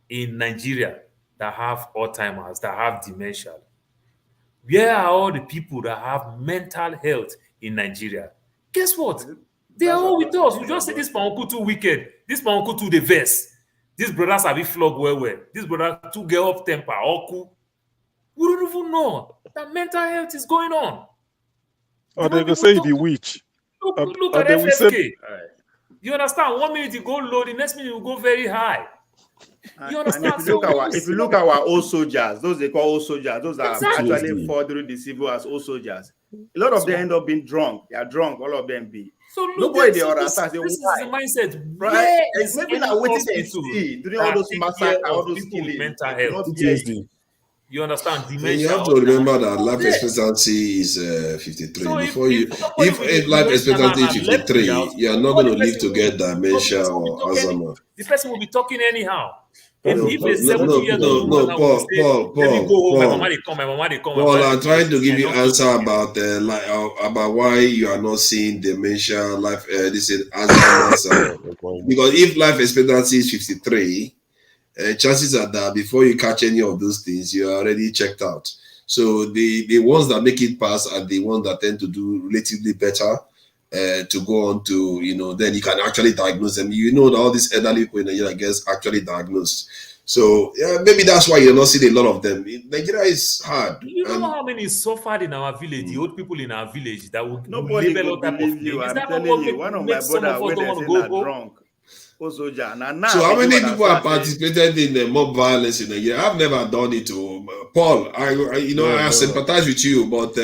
in Nigeria that have Alzheimer's, that have dementia? Where are all the people that have mental health in Nigeria? Guess what? They are all with us. We just say this my uncle too wicked. This my uncle too the verse. These brothers have been flogged well. This brother too get up temper. Oku. We don't even know that mental health is going on. Or they go say the witch. Look Or at they will say, FSK. You understand? 1 minute you go low, the next minute you go very high. You understand? And if you look at our old soldiers, those they call old soldiers, those are actually fought during the civil as old soldiers. A lot of them end up being drunk. They are drunk, all of them be. So nobody they understand. This is the mindset. Right? Is maybe not waiting they see during all those massacres, all those people with killings. mental health. You understand? You have to remember that life expectancy is 53. So if life expectancy is 53, you are not going to live to get dementia or Alzheimer. The person will be talking anyhow. Paul, I'm trying to give you answer about about why you are not seeing dementia, life, this is Alzheimer's. Because if life expectancy is 53, chances are that before you catch any of those things, you are already checked out. So the ones that make it pass are the ones that tend to do relatively better. To go on to, then you can actually diagnose them. You know that all these elderly people in Nigeria gets actually diagnosed. So yeah, maybe that's why you're not seeing a lot of them. Nigeria is hard. You know how many suffered in our village, the old people in our village that would nobody label will all type of believe things. you. Is I'm that telling what you, one of my makes some brothers of us when don't they want say to go they're home? drunk. Soldier. Now, so how many people have participated in the mob violence in Nigeria? I've never done it. Paul, I sympathize with you, but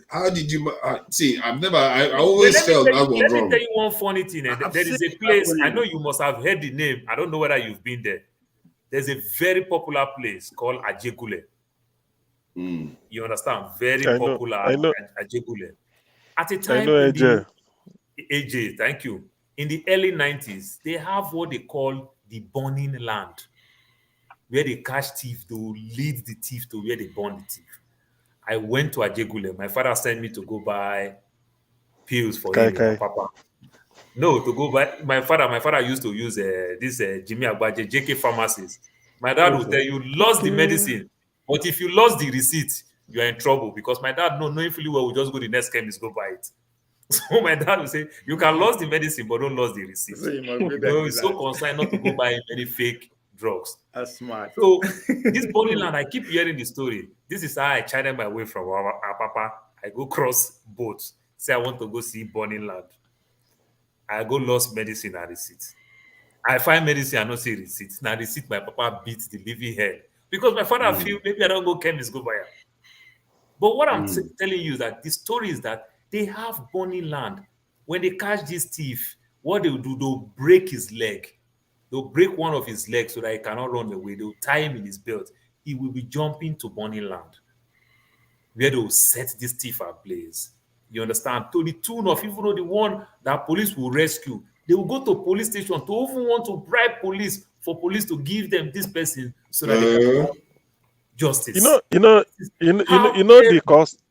how did you see? I always felt that was let wrong. me tell you one funny thing. There is a place, I know you must have heard the name. I don't know whether you've been there. There's a very popular place called Ajegule. You understand? Very popular Ajegule. At a time in the AJ, thank you. In the early 90s, they have what they call the burning land, where they catch thief, they will lead the thief to where they burn the thief. I went to Ajegule. My father sent me to go buy pills for him, Papa. No, to go buy. My father used to use this Jimmy Agbaje JK pharmacies. My dad will tell you, lost the medicine, but if you lost the receipt, you are in trouble, because my dad, knowing fully well, will just go to the next chemist, go buy it. So my dad will say, you can lose the medicine, but don't lose the receipt. So he's so concerned not to go buy any fake drugs. That's smart. So this burning land, I keep hearing the story. This is how I channel my way from our papa. I go cross boats, say I want to go see burning land. I go lost medicine and receipt. I find medicine, I don't see receipt. Now receipt, my papa beats the living hell. Because my father feel maybe I don't go chemist, go buy it. But what I'm telling you is that the story is that they have burning land. When they catch this thief, what they'll do, they'll break his leg. They'll break one of his legs so that he cannot run away. They'll tie him in his belt. He will be jumping to burning land, where they'll set this thief ablaze. You understand? To the tune of, even though the one that police will rescue, they will go to police station to even want to bribe police for police to give them this person so that they can have justice.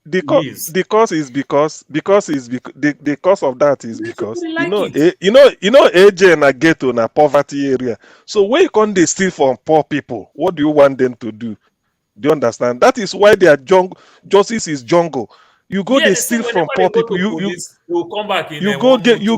The cause is because the cause of that is because AJ na ghetto na poverty area. So where can they steal from poor people? What do you want them to do? Do you understand? That is why their justice is jungle. You go, they steal from poor people. You come back in you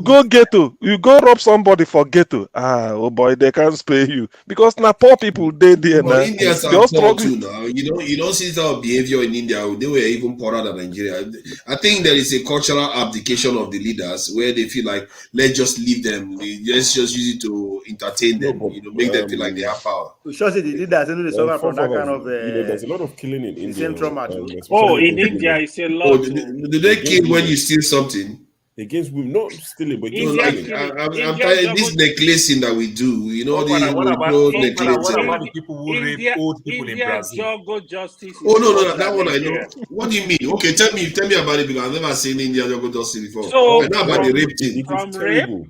go ghetto. You go rob somebody for ghetto. Oh boy, they can't spare you because now poor people they there now. Indians are poor too now. You don't see that behavior in India. They were even poorer than Nigeria. I think there is a cultural abdication of the leaders where they feel like let's just leave them. Let's just use it to entertain them. Make them feel like they have power. We sure see the leaders they suffer from that kind of. There's a lot of killing in India. Same trauma. In India, it's a lot. Do they kill when you steal something? Against women, not stealing, but I'm tired this necklacing that we do. What about the people who rape old people in Brazil? Justice. No, that one I know. What do you mean? Okay, tell me about it, because I've never seen India jungle justice before. So I know about the rape thing. From rape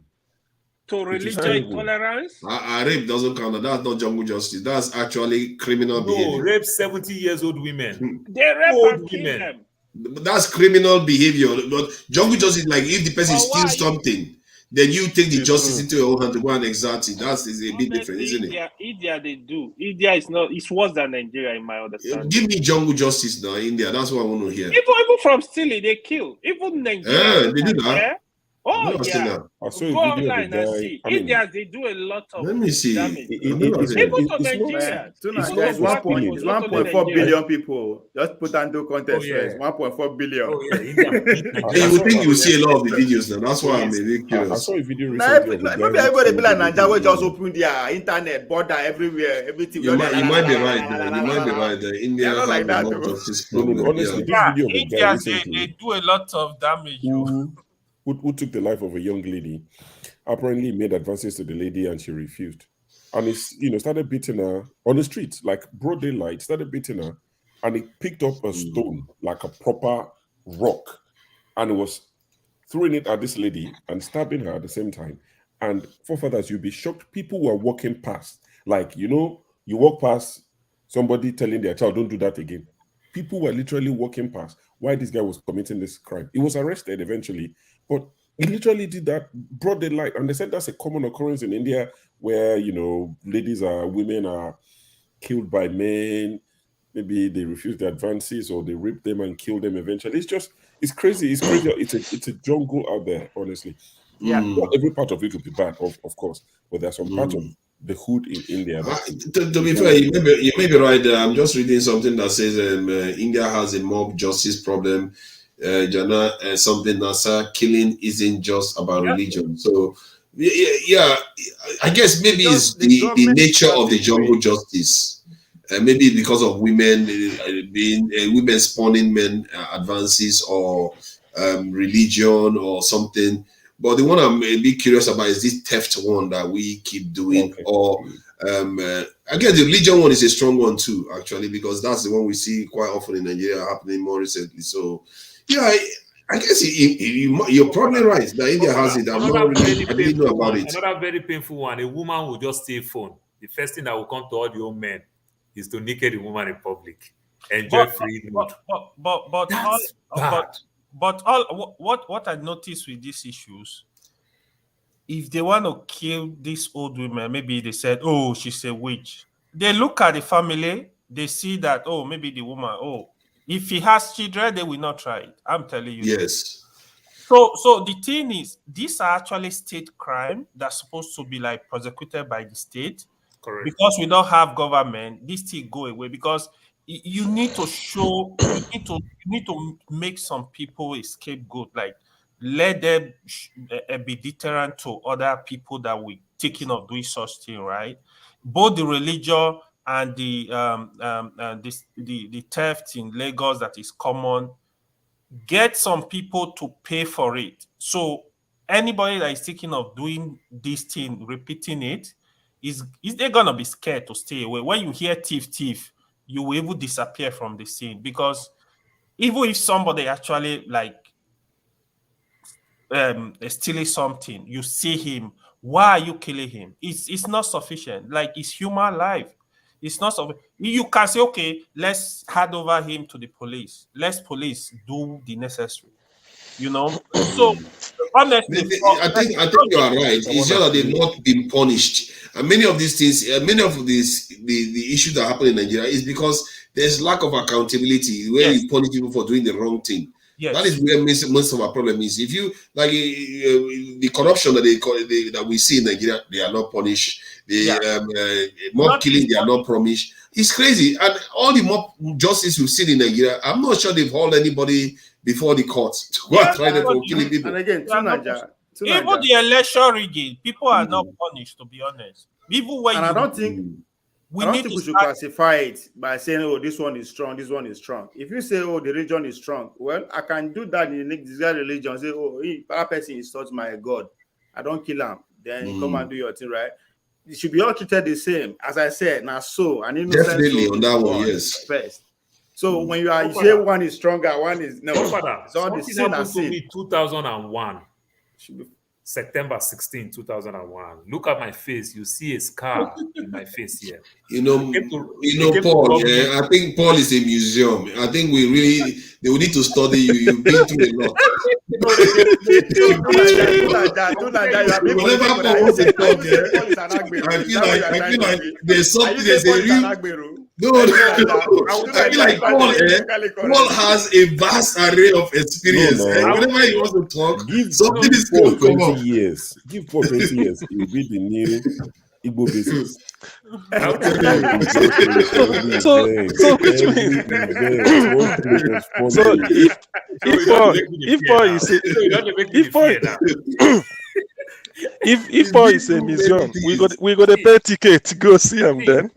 to religious intolerance. Rape doesn't count. That's not jungle justice. That's actually criminal behavior. Rape 70-year-old women. They rape old women. Them. That's criminal behavior. But jungle justice, like if the person steals something, then you take the justice into your own hand to go and exact it. That's a bit different, isn't it? India, they do. India is not. It's worse than Nigeria, in my understanding. Give me jungle justice now, India. That's what I want to hear. Even from stealing, they kill. Even Nigeria. They do that. I've seen yeah. that. I saw a Go video of a online and guy. see. I mean, Indians, they do a lot of Let me see. damage. I've never seen Even that. to it's not. Nigerians. It's Even not to It's for black spinning. people, it's not only 1.4 Nigerians. billion people. Just put that into context Oh, yeah. first. 1.4 billion. Oh yeah, India beat And Nigeria. you would think you would see a lot of the videos now. That's why I'm Yes. a bit I curious. saw a video Now, recently of a guy maybe who everybody be killed like a lady Nigeria, in just India. open their internet, border everywhere, everything. You might be right They're there. You might be right there. India not has like a that, mob though. justice No, problem. honestly, Yeah. this video of a guy Indians, they recently do a lot of damage. who took the life of a young lady, apparently made advances to the lady and she refused. And he's, started beating her on the street, like broad daylight, started beating her, and he picked up a stone, like a proper rock, and he was throwing it at this lady and stabbing her at the same time. And forefathers, you'll be shocked. People were walking past, like, you walk past somebody telling their child, don't do that again. People were literally walking past while this guy was committing this crime. He was arrested eventually, but he literally did that broad daylight. And they said that's a common occurrence in India where, women are killed by men. Maybe they refuse the advances or they rape them and kill them eventually. It's crazy. It's crazy. It's a jungle out there, honestly. Yeah. Not every part of it will be bad, of course, but there's some part of the hood in India. To be fair, you may be right there. I'm just reading something that says India has a mob justice problem. Jana, something that killing isn't just about religion. So, yeah, I guess maybe it's the nature of the jungle justice. Maybe because of women being women spawning men advances or religion or something. But the one I'm a bit curious about is this theft one that we keep doing. Okay. Or I guess the religion one is a strong one too, actually, because that's the one we see quite often in Nigeria happening more recently. So, yeah, I guess you're probably right that India has it. I didn't know about it. Another very painful one. A woman will just steal phone. The first thing that will come to all the old men is to naked the woman in public. Enjoy free mood. But what I noticed with these issues, if they want to kill these old women, maybe they said, oh, she's a witch. They look at the family, they see that, oh, maybe the woman, if he has children, they will not try it. I'm telling you. Yes. So the thing is, these are actually state crime that's supposed to be like prosecuted by the state. Correct. Because we don't have government, this thing go away because you need to show, you need to make some people a scapegoat, like let them be deterrent to other people that we thinking of doing such thing, right? Both the religion and the theft in Lagos that is common, get some people to pay for it. So anybody that is thinking of doing this thing, repeating it, is they gonna be scared to stay away? When you hear thief, you will even disappear from the scene, because even if somebody actually like stealing something, you see him, why are you killing him? It's not sufficient. Like, it's human life. It's not sufficient. You can say, okay, let's hand over him to the police. Let's police do the necessary. So honestly, I think you are right. It's just that they've not been punished. And many of these things, the issues that happen in Nigeria is because there's lack of accountability where you punish people for doing the wrong thing. Yes. That is where most of our problem is. If you like the corruption that we see in Nigeria, they are not punished. The mob killing, they are not punished. It's crazy. And all the mob justice we've seen in Nigeria, I'm not sure they've held anybody before the court to go and try them for killing people. And again, even the election rigging, people are not punished, to be honest. Even when I don't think we should classify it by saying, oh, this one is strong, this one is strong. If you say, oh, the religion is strong, well, I can do that in the religion. Say, oh, that person insults my God, I don't kill him. Then come and do your thing, right? It should be all treated the same. As I said, now and innocent. Definitely on that one, yes. First. So when you say one is stronger, one is no. It's all the same as 2001. September 16, 2001. Look at my face. You see a scar in my face here. Paul. Yeah, I think Paul is a museum. I think they will need to study you. You've been through a lot. Whenever Paul wants to talk, I feel like there's a real. No, I feel like Paul has a vast array of experience. No. Whenever he wants to talk, Give something is Paul going to come 20 up. years. Give Paul 20 years. He'll be the new Igbo basis. So which means so if Paul is a museum, we got to pay ticket to go see him. Then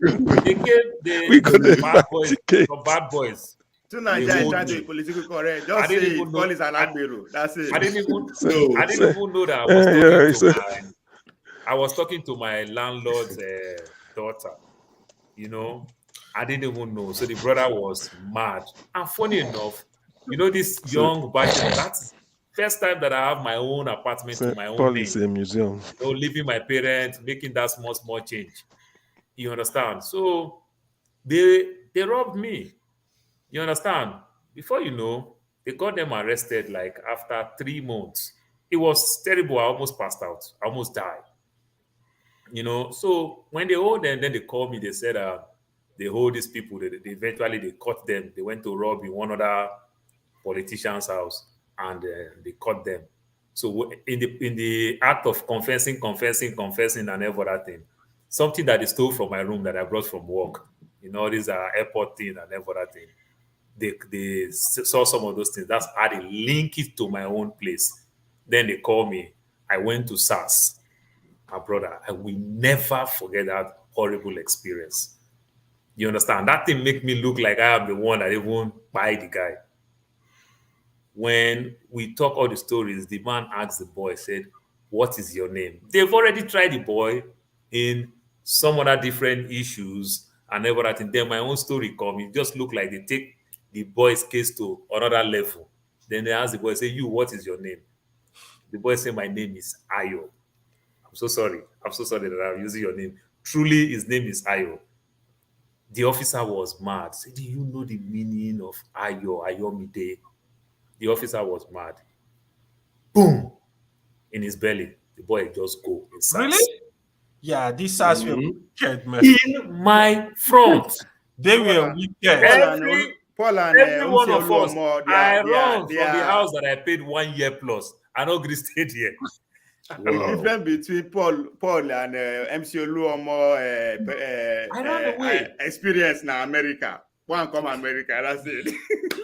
we got to bad pay boys, ticket. some bad boys. To Nigeria trying to be politically correct. Just say it. Paul is an Agbero. That's it. I didn't even know that I was talking to my landlord's daughter. You know, I didn't even know. So the brother was mad. And funny enough, you know, this young bachelor, that's first time that I have my own apartment to my own Paul name. is a museum. You know, leaving my parents, making that small change. You understand? So they robbed me. You understand? Before you know, they got them arrested like after 3 months. It was terrible. I almost passed out. I almost died. You know, so when they hold them, then they called me. They said they hold these people. They eventually they caught them. They went to rob in one other politician's house, and they caught them. So in the act of confessing, and every other thing, something that they stole from my room that I brought from work. You know, these are airport thing and every other thing. They saw some of those things. That's how they link it to my own place. Then they call me. I went to SARS. My brother, I will never forget that horrible experience. You understand? That thing make me look like I am the one that even buy the guy. When we talk all the stories, the man asked the boy, said, "What is your name?" They've already tried the boy in some other different issues and everything. Then my own story come. It just look like they take the boy's case to another level. Then they ask the boy, say, "You, what is your name?" The boy say, "My name is Ayo." I'm so sorry that I'm using your name. Truly, his name is Ayo. The officer was mad. Said, "Do you know the meaning of Ayo, Ayomide?" The officer was mad. Boom! In his belly. The boy just go inside. Really? Yeah, these SARS were wicked, man. In my front. They were wicked. Every one of us, I run from the house that I paid 1 year plus. I know Chris stayed here. The difference between Paul and MC Oluomo experience in America. One come America, that's it.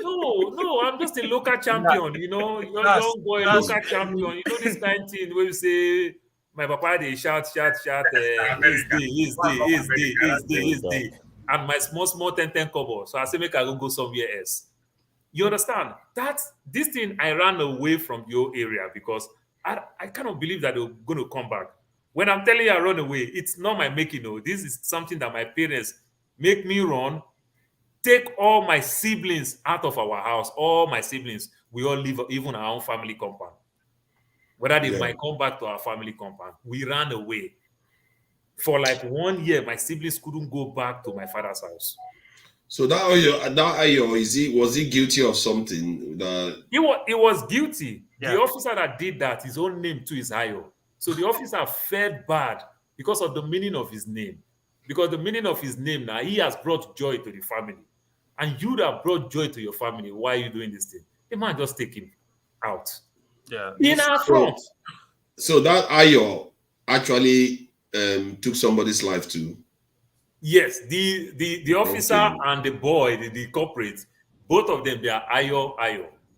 No, I'm just a local champion, you know, young boy, local champion. You know this kind of thing where you say, my papa, they shout, is day. And my small 10 kobo. So I say, make I go somewhere else. You understand? This thing, I ran away from your area because I cannot believe that they're going to come back. When I'm telling you I run away, it's not my making. No, this is something that my parents make me run. Take all my siblings out of our house. All my siblings, we all live even our own family compound. Whether they might come back to our family compound, we ran away. For like 1 year, my siblings couldn't go back to my father's house. So that Ayo, was he guilty of something? He was guilty. Yeah. The officer that did that, his own name too is Ayo. So the officer felt bad because of the meaning of his name. Because the meaning of his name now, he has brought joy to the family. And you that brought joy to your family, why are you doing this thing? The man just take him out. Yeah. In our front. So that Ayo actually took somebody's life too. Yes, the officer and the boy, the corporate, both of them, they are Ayo.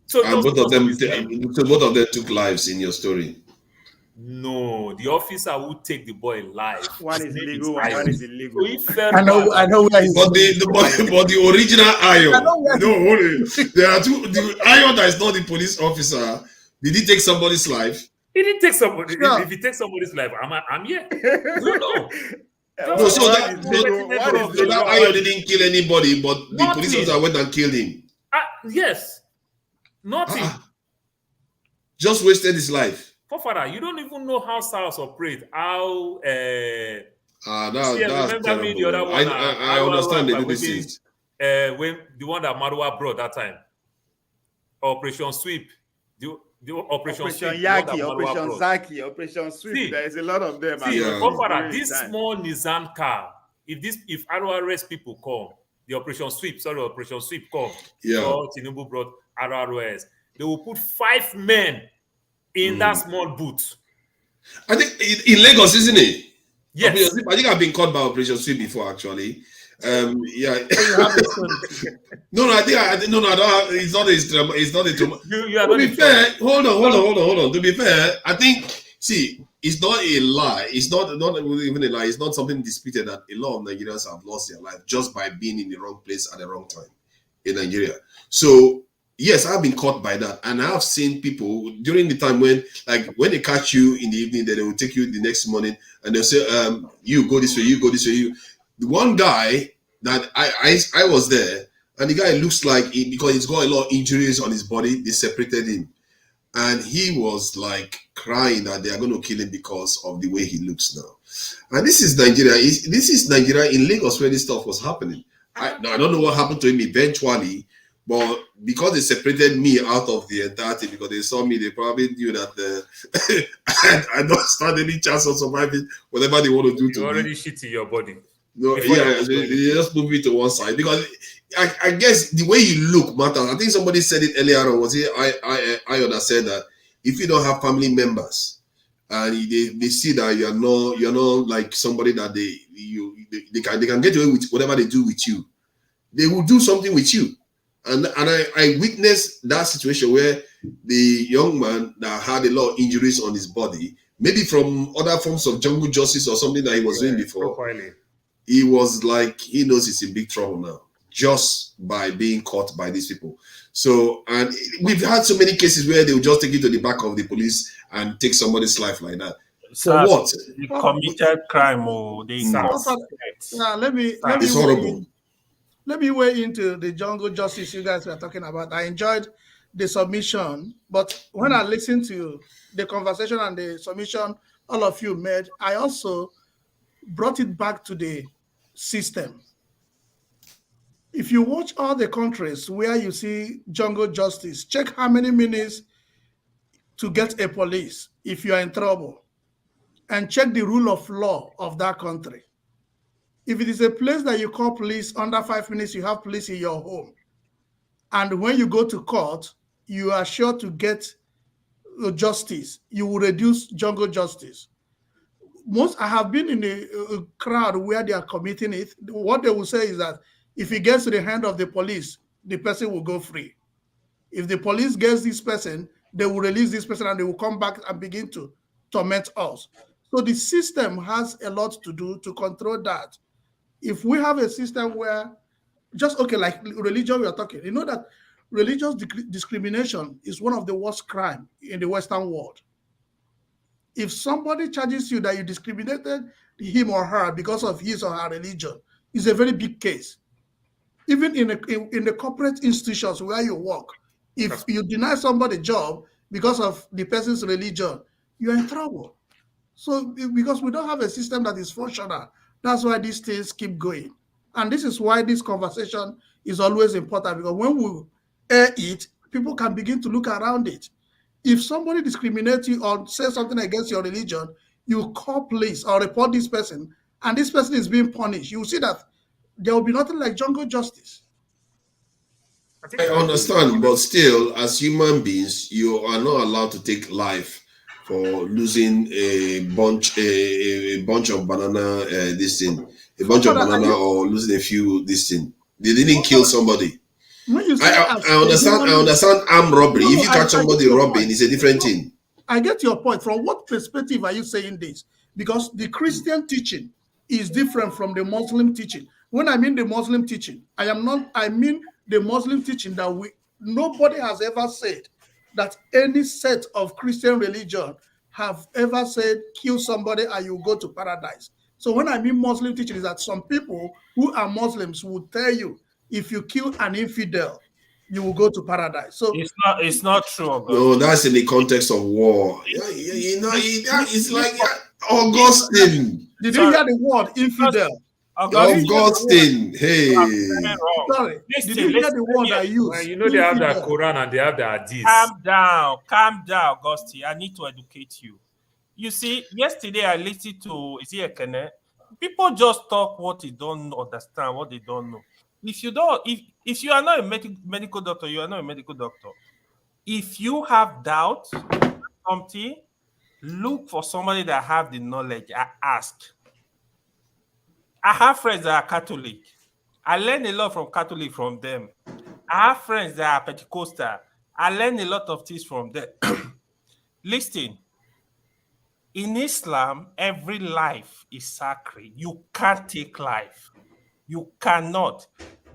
So both of them took lives in your story. No, the officer who take the boy live. One is legal, one is illegal. So I know where he's but the original Ayo. No, there are two. The Ayo that is not the police officer. Did he take somebody's life? He didn't take somebody. If he takes somebody's life, I'm here. No. No, so that Ayo didn't kill anybody, but the police officer went and killed him. Yes. Nothing. Just wasted his life. Father, you don't even know how SARS operate. How that's remember terrible. Me the other one. I understand they do these things. When the one that Marwa brought that time, Operation Sweep, the Operation Yaki, Operation Zaki, Operation Sweep. There is a lot of them. Father, this small Nissan car, if RORS people come, the Operation Sweep come. Yeah. So Tinubu brought RROS. They will put 5 men in that small booth. I think in Lagos, isn't it? Yes. I think I've been caught by Operation Sweep before, actually. Yeah. No, I don't have. It's not a trauma. To be fair, hold on. To be fair, I think, see, it's not a lie. It's not even a lie. It's not something disputed that a lot of Nigerians have lost their life just by being in the wrong place at the wrong time in Nigeria. So yes, I've been caught by that, and I've seen people during the time when they catch you in the evening, then they will take you the next morning and they'll say, you go this way, you go this way. The one guy that I was there, and the guy looks like because he's got a lot of injuries on his body, they separated him, and he was like crying that they are going to kill him because of the way he looks now. And this is Nigeria. This is Nigeria in Lagos where this stuff was happening. I don't know what happened to him eventually. But because they separated me out of the entirety, because they saw me, they probably knew that I don't stand any chance of surviving whatever they want to do to me. You already shit in your body. No, yeah, they just move me to one side because I guess the way you look matters. I think somebody said it earlier on. Was it I that said that if you don't have family members and they see that you're not like somebody that they can get away with whatever they do with you, they will do something with you. And I witnessed that situation where the young man that had a lot of injuries on his body, maybe from other forms of jungle justice or something that he was doing before, he was like, he knows he's in big trouble now just by being caught by these people. So, and we've had so many cases where they will just take you to the back of the police and take somebody's life like that. For what? They committed crime or they It's horrible. Let me weigh into the jungle justice you guys were talking about. I enjoyed the submission, but when I listened to the conversation and the submission all of you made, I also brought it back to the system. If you watch all the countries where you see jungle justice, check how many minutes to get a police if you are in trouble, and check the rule of law of that country. If it is a place that you call police, under 5 minutes, you have police in your home. And when you go to court, you are sure to get justice. You will reduce jungle justice. I have been in a crowd where they are committing it. What they will say is that if it gets to the hand of the police, the person will go free. If the police gets this person, they will release this person and they will come back and begin to torment us. So the system has a lot to do to control that. If we have a system where like religion we are talking, you know that religious discrimination is one of the worst crimes in the Western world. If somebody charges you that you discriminated him or her because of his or her religion, it's a very big case. Even in the corporate institutions where you work, if you deny somebody a job because of the person's religion, you're in trouble. So because we don't have a system that is functional, that's why these things keep going. And this is why this conversation is always important, because when we air it, people can begin to look around it. If somebody discriminates you or says something against your religion, you call police or report this person, and this person is being punished. You will see that there will be nothing like jungle justice. I understand, but still, as human beings, you are not allowed to take life for losing a bunch of banana or losing a few this thing. They didn't kill somebody. I understand armed robbery. If you catch somebody robbing, it's a different thing. I get your point. From what perspective are you saying this? Because the Christian teaching is different from the Muslim teaching. When I mean the Muslim teaching, I mean the Muslim teaching that nobody has ever said that any set of Christian religion have ever said kill somebody and you go to paradise. So when I mean Muslim teaching is that some people who are Muslims will tell you if you kill an infidel, you will go to paradise. So it's not true. Augustine. No, that's in the context of war. It's like Augustine. Did you hear the word infidel? Augustine, hey. Sorry. Did you hear the word I used? Well, you know they have the Quran and they have the Hadith. Calm down, Augustine. I need to educate you. You see, yesterday I listened to Ezeoke. People just talk what they don't understand, what they don't know. if you don't, if you are not a medical doctor, you are not a medical doctor. If you have doubt something, look for somebody that have the knowledge. Ask. I have friends that are Catholic. I learn a lot from Catholic from them. I have friends that are Pentecostal. I learn a lot of things from them. Listen, in Islam, every life is sacred. You can't take life. You cannot.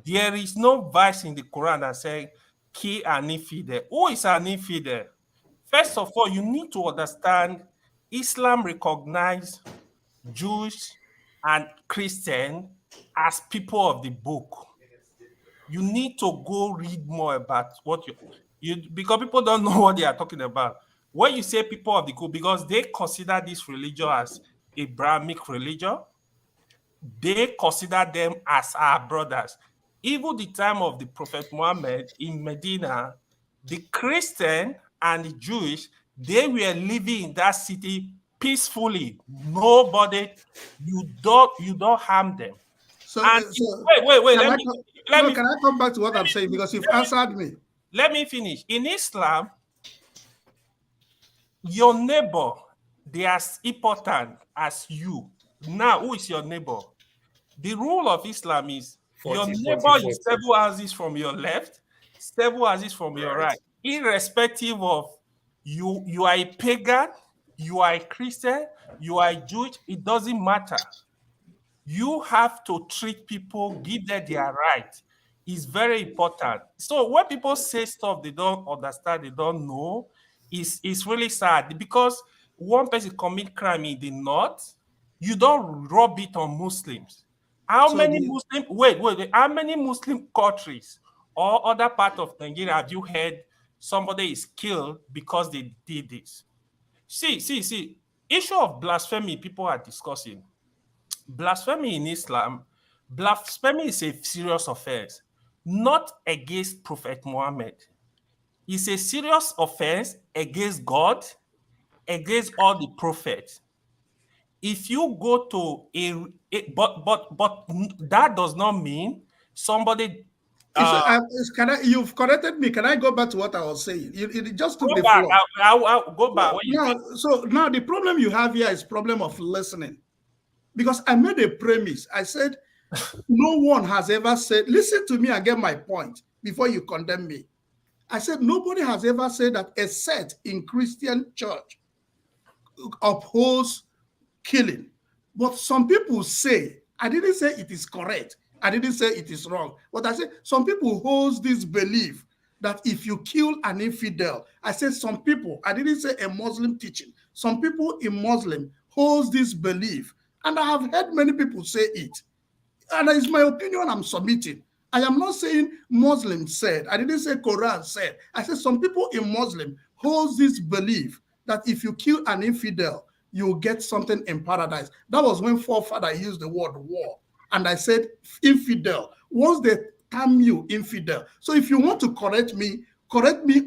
There is no verse in the Quran that says, kill an infidel. Who is an infidel? First of all, you need to understand Islam recognizes Jews and Christian as people of the book. You need to go read more about what you because people don't know what they are talking about. When you say people of the book, because they consider this religion as Abrahamic religion, they consider them as our brothers. Even the time of the Prophet Muhammad in Medina, the Christian and the Jewish, they were living in that city peacefully. Nobody, you don't harm them. So, and so wait. Can I come back to what I'm saying? Because you've answered me. Let me finish. In Islam, your neighbor, they are as important as you. Now, who is your neighbor? The rule of Islam is your neighbor is several houses from your left, several houses from your right, irrespective of you are a pagan, you are a Christian, you are a Jewish, it doesn't matter. You have to treat people, give them their right. It's very important. So when people say stuff they don't understand, they don't know, it's really sad because one person commit crime in the north, you don't rub it on Muslims. How many Muslim countries or other part of Nigeria have you heard somebody is killed because they did this? See, issue of blasphemy people are discussing. Blasphemy in Islam, blasphemy is a serious offense, not against Prophet Muhammad. It's a serious offense against God, against all the prophets. If you go to but that does not mean somebody. You've corrected me. Can I go back to what I was saying? It just took Go the back. floor. I'll go back. Now the problem you have here is problem of listening. Because I made a premise. I said, no one has ever said, listen to me and get my point before you condemn me. I said, nobody has ever said that a sect in Christian church upholds killing. But some people say, I didn't say it is correct. I didn't say it is wrong. But I said, some people hold this belief that if you kill an infidel, I said some people, I didn't say a Muslim teaching. Some people in Muslim hold this belief. And I have heard many people say it. And it's my opinion I'm submitting. I am not saying Muslim said. I didn't say Quran said. I said some people in Muslim hold this belief that if you kill an infidel, you will get something in paradise. That was when forefather used the word war. And I said infidel. Once they term you infidel. So if you want to correct me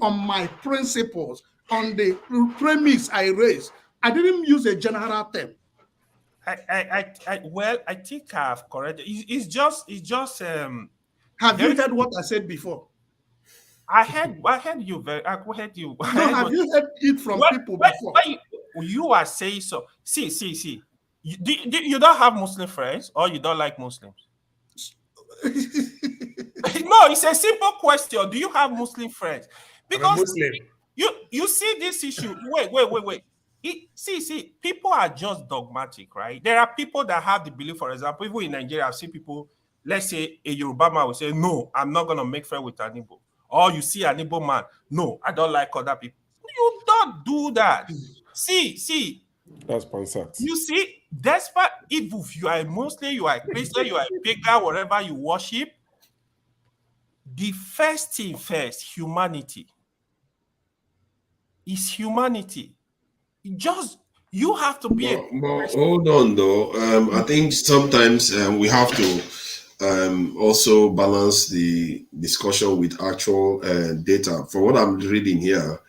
on my principles, on the premise I raised. I didn't use a general term. I think I've corrected. It's just. Have you heard what I said before? I heard you. I heard you. No, have you heard it from people before? You are saying so. See. You don't have Muslim friends, or you don't like Muslims? No, it's a simple question. Do you have Muslim friends? Because Muslim. You see this issue. Wait. See, people are just dogmatic, right? There are people that have the belief, for example, even in Nigeria, I've seen people, let's say a Yoruba man will say, no, I'm not going to make friends with an Igbo. Or you see an Igbo man, no, I don't like other people. You don't do that. See. That's pansat. You see, despite if you are a Muslim, you are a Christian, you are a pagan, whatever you worship, the first thing first, humanity. Is humanity. You have to be but hold on though. I think sometimes we have to also balance the discussion with actual data. For what I'm reading here,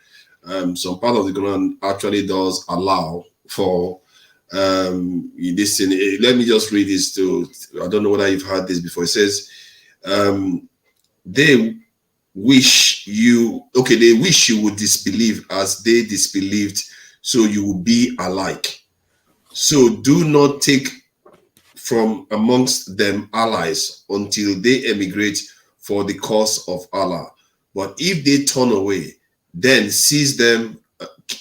some part of the Quran actually does allow for this thing. Let me just read this too. I don't know whether you've heard this before. It says they wish you would disbelieve as they disbelieved, so you will be alike. So do not take from amongst them allies until they emigrate for the cause of Allah. But if they turn away, then seize them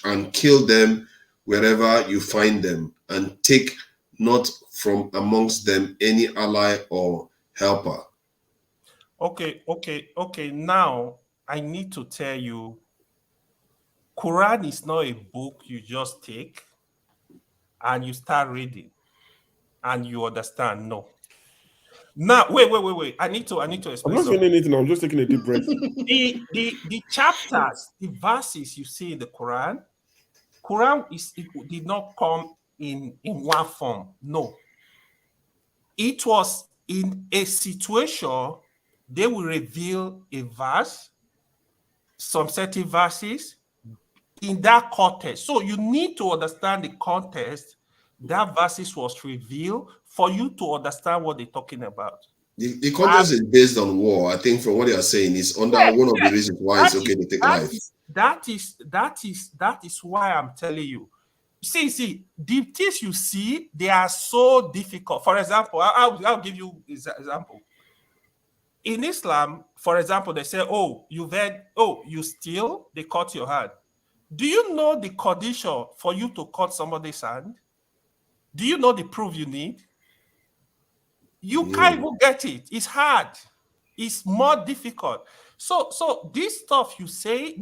and kill them wherever you find them, and take not from amongst them any ally or helper. Okay. Now I need to tell you, Quran is not a book you just take and you start reading and you understand. No. Now, wait. I need to explain. I'm not saying anything. I'm just taking a deep breath. The chapters, the verses you see in the Quran did not come in one form. No. It was in a situation they will reveal a verse, some certain verses in that context. So you need to understand the context that verses was revealed for you to understand what they're talking about. The context is based on war. I think from what you are saying is one of the reasons why it's okay to take life. That is why I'm telling you. See, the things you see, they are so difficult. For example, I'll give you an example. In Islam, for example, they say, you steal, they cut your hand. Do you know the condition for you to cut somebody's hand? Do you know the proof you need? You can't even get it. It's hard. It's more difficult. So this stuff you say,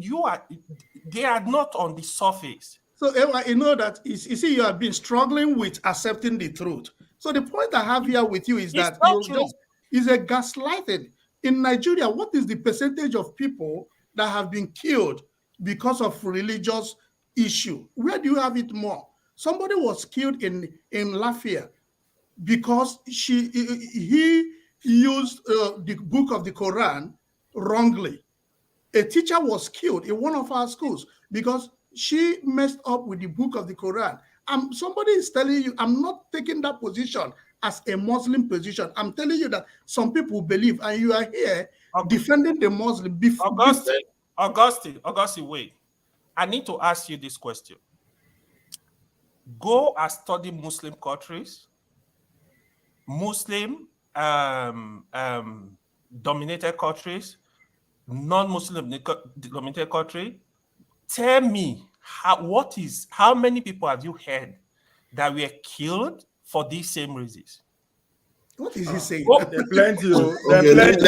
they are not on the surface. So you know that you see you have been struggling with accepting the truth. So the point I have here with you is that is a gaslighting. In Nigeria, what is the percentage of people that have been killed because of religious issue? Where do you have it more? Somebody was killed in Lafayette because he used the book of the Quran wrongly. A teacher was killed in one of our schools because she messed up with the book of the Quran. Somebody is telling you, I'm not taking that position as a Muslim position. I'm telling you that some people believe, and you are here defending the Muslim. Augustine, wait. I need to ask you this question. Go and study Muslim countries, Muslim dominated countries, non-Muslim dominated country. Tell me how many people have you heard that were killed for these same reasons? What is he saying? There are plenty. Okay, let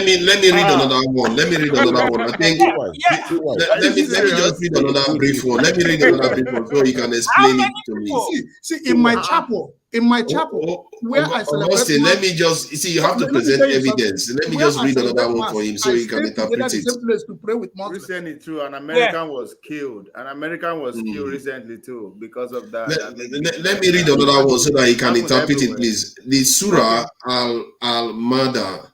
me read another one. Let me read another one. I think let me just read another brief one. Let me read another brief one so you can explain it to me. See, in my chapel, where I celebrate. Let me just see. You have to present evidence. Let me just read another one for him so he can interpret it. To pray with recently too, an American was killed. An American was killed recently too because of that. Let me read another one so that he can interpret it, please. The Surah Al-Madah,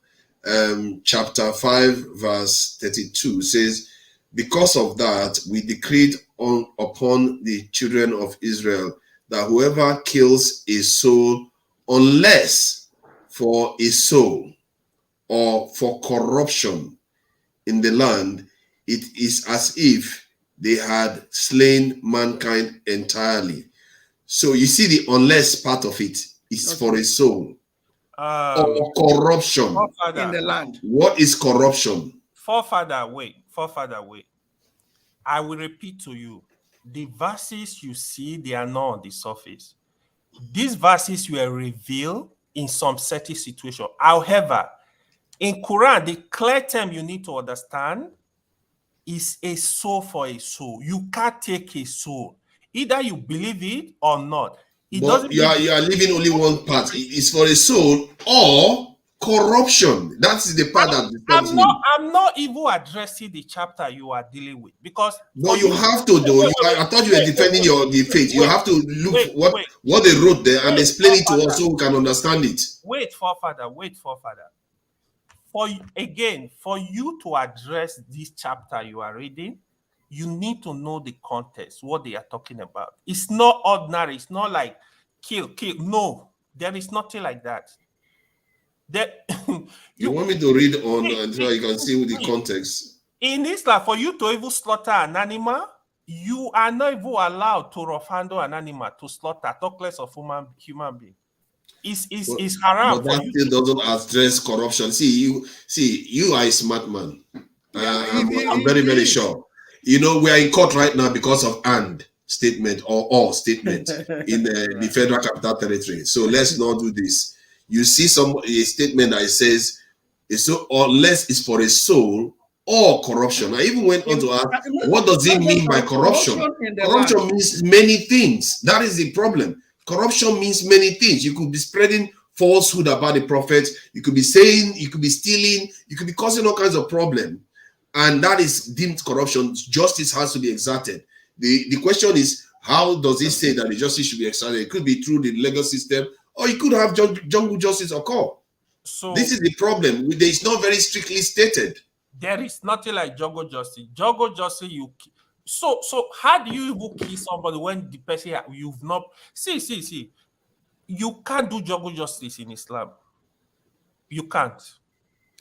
chapter 5, verse 32 says, "Because of that, we decreed upon the children of Israel that whoever kills a soul, unless for a soul or for corruption in the land, it is as if they had slain mankind entirely." So you see the unless part of it is for a soul or corruption in the land. What is corruption? Forefather, wait. I will repeat to you. The verses you see, they are not on the surface. These verses were revealed in some certain situation. However, in Quran, the clear term you need to understand is a soul for a soul. You can't take a soul. Either you believe it or not. You are leaving only one part. It's for a soul or corruption. That's the part that disturbs me. I'm not even addressing the chapter you are dealing with because. No, you have to though. I thought you were defending the faith. You have to look what they wrote there and explain it to us so we can understand it. Wait, forefather. For you to address this chapter you are reading, you need to know the context, what they are talking about. It's not ordinary. It's not like kill. No, there is nothing like that. You want me to read on so you can see the context? In Islam, for you to even slaughter an animal, you are not even allowed to rough handle an animal to slaughter, talk less of human being. It's haram. But that still doesn't address corruption. See, you are a smart man. I'm very, very sure. You know, we are in court right now because of "and" statement or statement in the Federal Capital Territory. So let's not do this. You see a statement that says, "So unless it's for a soul or corruption." I even went on to ask, what does it mean by corruption? Corruption means many things. That is the problem. Corruption means many things. You could be spreading falsehood about the prophet. You could be saying, you could be stealing, you could be causing all kinds of problems. And that is deemed corruption. Justice has to be exerted. The question is, how does it say that the justice should be exerted? It could be through the legal system, or you could have jungle justice occur. So this is the problem. It's not very strictly stated. There is nothing like jungle justice. Jungle justice, so how do you even kill somebody when the person you've not see? You can't do jungle justice in Islam. You can't.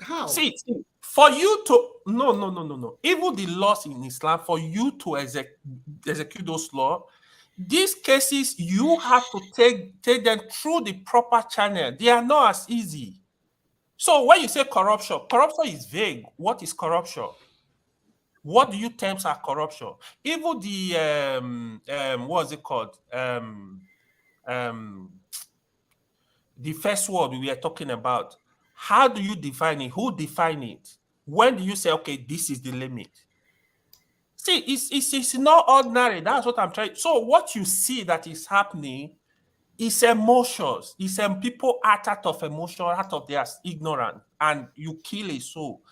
How? See, for you to no. Even the laws in Islam, for you to execute those laws, these cases you have to take them through the proper channel. They are not as easy. So when you say corruption is vague. What is corruption? What do you term as corruption? Even the what's it called? The first word we are talking about. How do you define it? Who define it? When do you say, okay, this is the limit? See, it's not ordinary. That's what I'm trying. So what you see that is happening is emotions. It's people act out of emotion, out of their ignorance, and you kill a soul.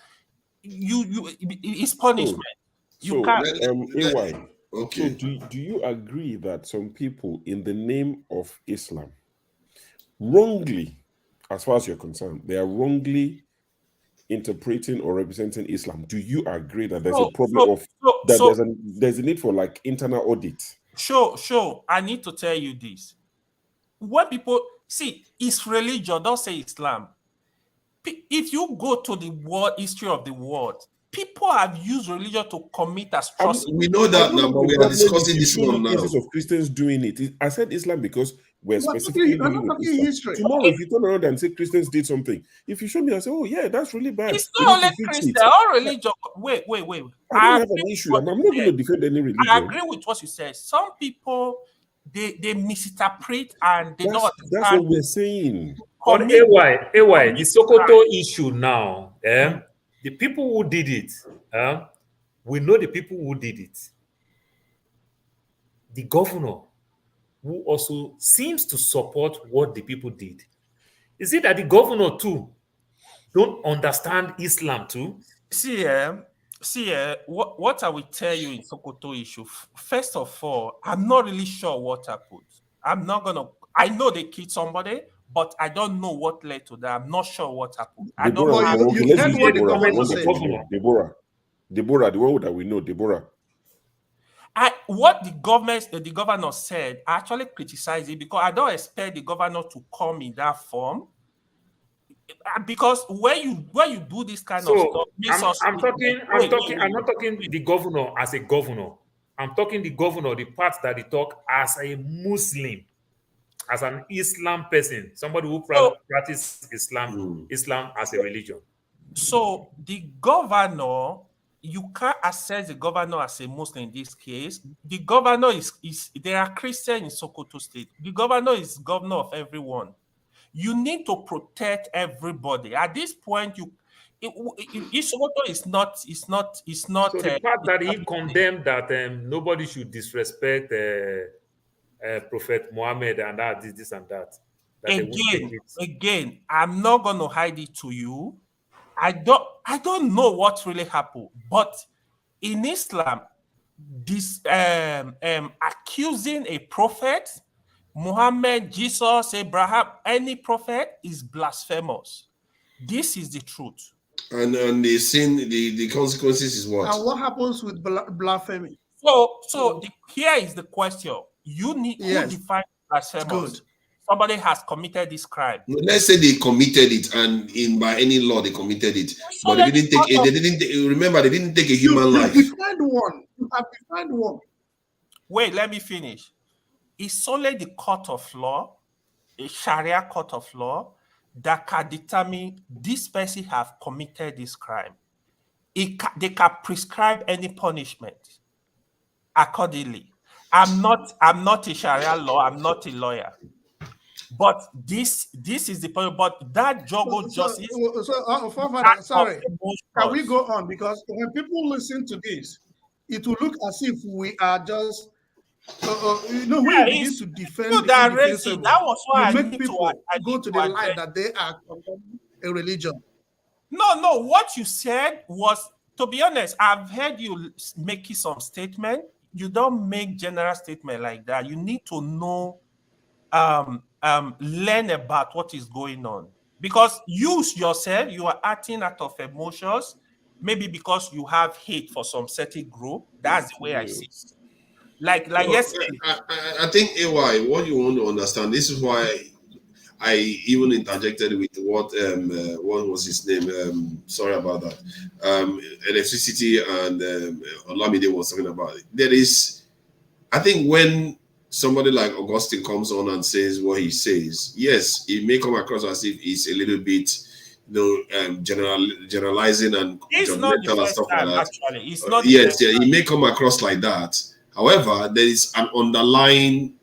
It's punishment. So, AY, okay. So do you agree that some people, in the name of Islam, wrongly, as far as you're concerned, they are wrongly interpreting or representing Islam? Do you agree that there's a problem there's a need for like internal audit? Sure. I need to tell you this. When people see it's religion, don't say Islam. If you go to the world history of the world, people have used religion to commit atrocities. We know that now, but we are discussing this one now. Cases of Christians doing it. I said Islam because we're specifically talking history. Tomorrow, if you turn around and say Christians did something, if you show me, I say, oh yeah, that's really bad. It's not only Christian, all religion. Wait. I don't have an issue. I'm not going to defend any religion. I agree with what you said. Some people they misinterpret and they don't understand. That's what we're saying. But AY, the Sokoto issue now, the people who did it, we know the people who did it. The governor, who also seems to support what the people did. Is it that the governor too don't understand Islam too? See, what I will tell you in Sokoto issue, first of all, I'm not really sure what happened. I know they killed somebody, but I don't know what led to that. I'm not sure what happened. I don't know. You heard what the government said. Deborah, the one that we know, Deborah. What the governor said, I actually criticized it because I don't expect the governor to come in that form. Because when you do this kind of stuff, I'm not talking the governor as a governor. I'm talking the governor, the part that he talk as a Muslim, as an Islam person, somebody who practices Islam as a religion. So the governor, you can't assess the governor as a Muslim in this case. The governor is there are Christians in Sokoto State. The governor is governor of everyone. You need to protect everybody. At this point, Sokoto is not. So the part that he condemned that nobody should disrespect Prophet Muhammad and that this and that. Again, I'm not going to hide it to you. I don't know what really happened, but in Islam, this accusing a prophet, Muhammad, Jesus, Abraham, any prophet is blasphemous. This is the truth. And the sin, the consequences is what? And what happens with blasphemy? So here is the question. You need to define blasphemous. somebody has committed this crime. Let's say they committed it, and by any law they committed it, but they didn't take. They didn't remember. They didn't take a human life. You defined one. You have defined one. Wait, let me finish. It's only the court of law, a Sharia court of law, that can determine this person have committed this crime. They can prescribe any punishment accordingly. I'm not a Sharia law. I'm not a lawyer. But this is the point. But that juggle justice. Sorry, can we go on? Because when people listen to this, it will look as if we are just, when you begin to defend the indefensible, that was why you make people go to the line that they are a religion. No. What you said was, to be honest, I've heard you making some statement. You don't make general statement like that. You need to know, learn about what is going on. Because you yourself, you are acting out of emotions, maybe because you have hate for some certain group. That's the way I see it. Like yesterday. I think AY, what you want to understand, this is why I even interjected with what was his name? Sorry about that. Electricity and Olamide was talking about it. There is, I think, when somebody like Augustine comes on and says what he says, yes, it may come across as if he's a little bit, generalizing and it's not the first stuff time, like that. actually. It's not. Yes, yeah, it may come across like that. However, there is an underlying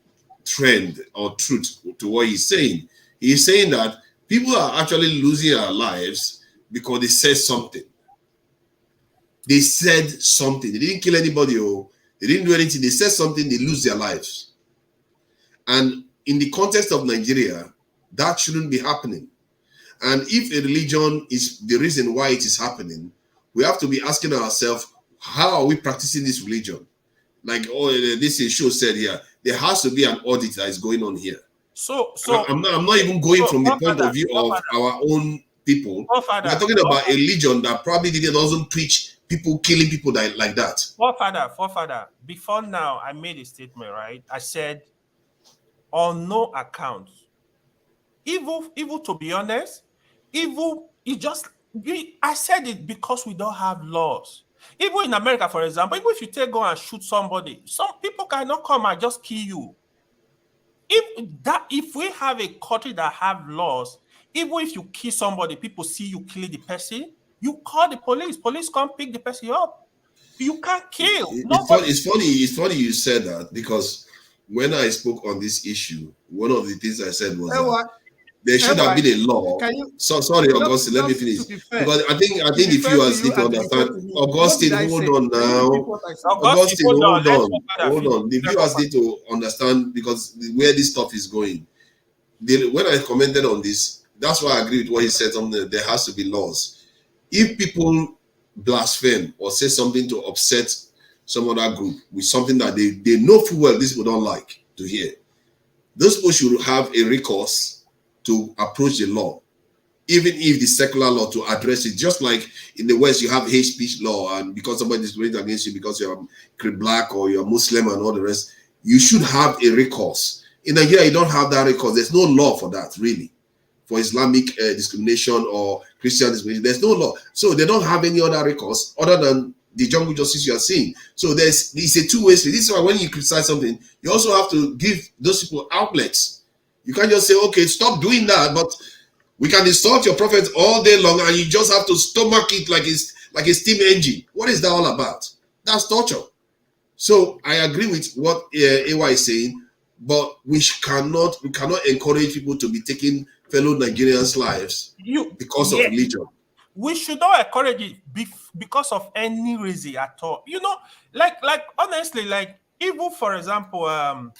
trend or truth to what he's saying. He's saying that people are actually losing their lives because they said something. They said something. They didn't kill anybody or they didn't do anything. They said something, they lose their lives. And in the context of Nigeria, that shouldn't be happening. And if a religion is the reason why it is happening, we have to be asking ourselves, how are we practicing this religion? Like this show said here, there has to be an audit that is going on here. So I'm not even going from the point of view of our own people. We're talking about a religion that probably doesn't preach people killing people like that. Forefather, before now, I made a statement, right? I said, on no account, evil, to be honest, evil, I said it because we don't have laws. Even in America, for example, even if you go and shoot somebody, some people cannot come and just kill you. If we have a country that have laws, even if you kill somebody, people see you killing the person, you call the police come pick the person up. You can't kill. It's funny you said that, because when I spoke on this issue, one of the things I said was that there should have been a law. Sorry, Augustine, let me finish. Because I think the viewers need to understand. Augustine, hold on now. Augustine, hold on. The viewers need to understand, because where this stuff is going. When I commented on this, that's why I agree with what he said. There has to be laws. If people blaspheme or say something to upset some other group with something that they know full well these people don't like to hear, those people should have a recourse to approach the law, even if the secular law, to address it. Just like in the West, you have hate speech law, and because somebody is discriminating against you because you're black or you're Muslim and all the rest, you should have a recourse. In Nigeria, you don't have that recourse. There's no law for that, really. For Islamic discrimination or Christian discrimination, there's no law. So they don't have any other recourse other than the jungle justice you are seeing. So it's a two-way street. This is why when you criticize something, you also have to give those people outlets. You can't just say, okay, stop doing that, but we can insult your prophet all day long and you just have to stomach it like a steam engine. What is that all about? That's torture. So I agree with what AY is saying, but we cannot encourage people to be taking fellow Nigerians' lives because of religion. We should not encourage it because of any reason at all. Honestly, even for example,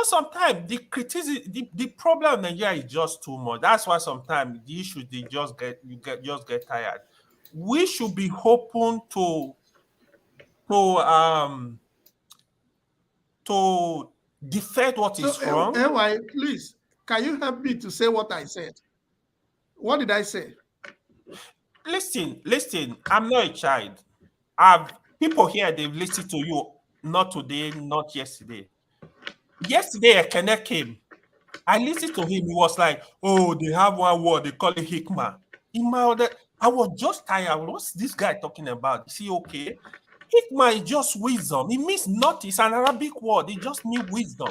sometimes the criticism, the problem in Nigeria is just too much. That's why sometimes the issues they just get tired. We should be open to defend what is wrong. AY, please, can you help me to say what I said? What did I say? Listen. I'm not a child. People here, they've listened to you, not today, not yesterday. Yesterday, Ekene came I listened to him. He was like, "Oh, they have one word. They call it hikmah." In my other, I was just tired. What's this guy talking about? Is he okay? Hikmah is just wisdom. It means nothing. It's an Arabic word. It just means wisdom.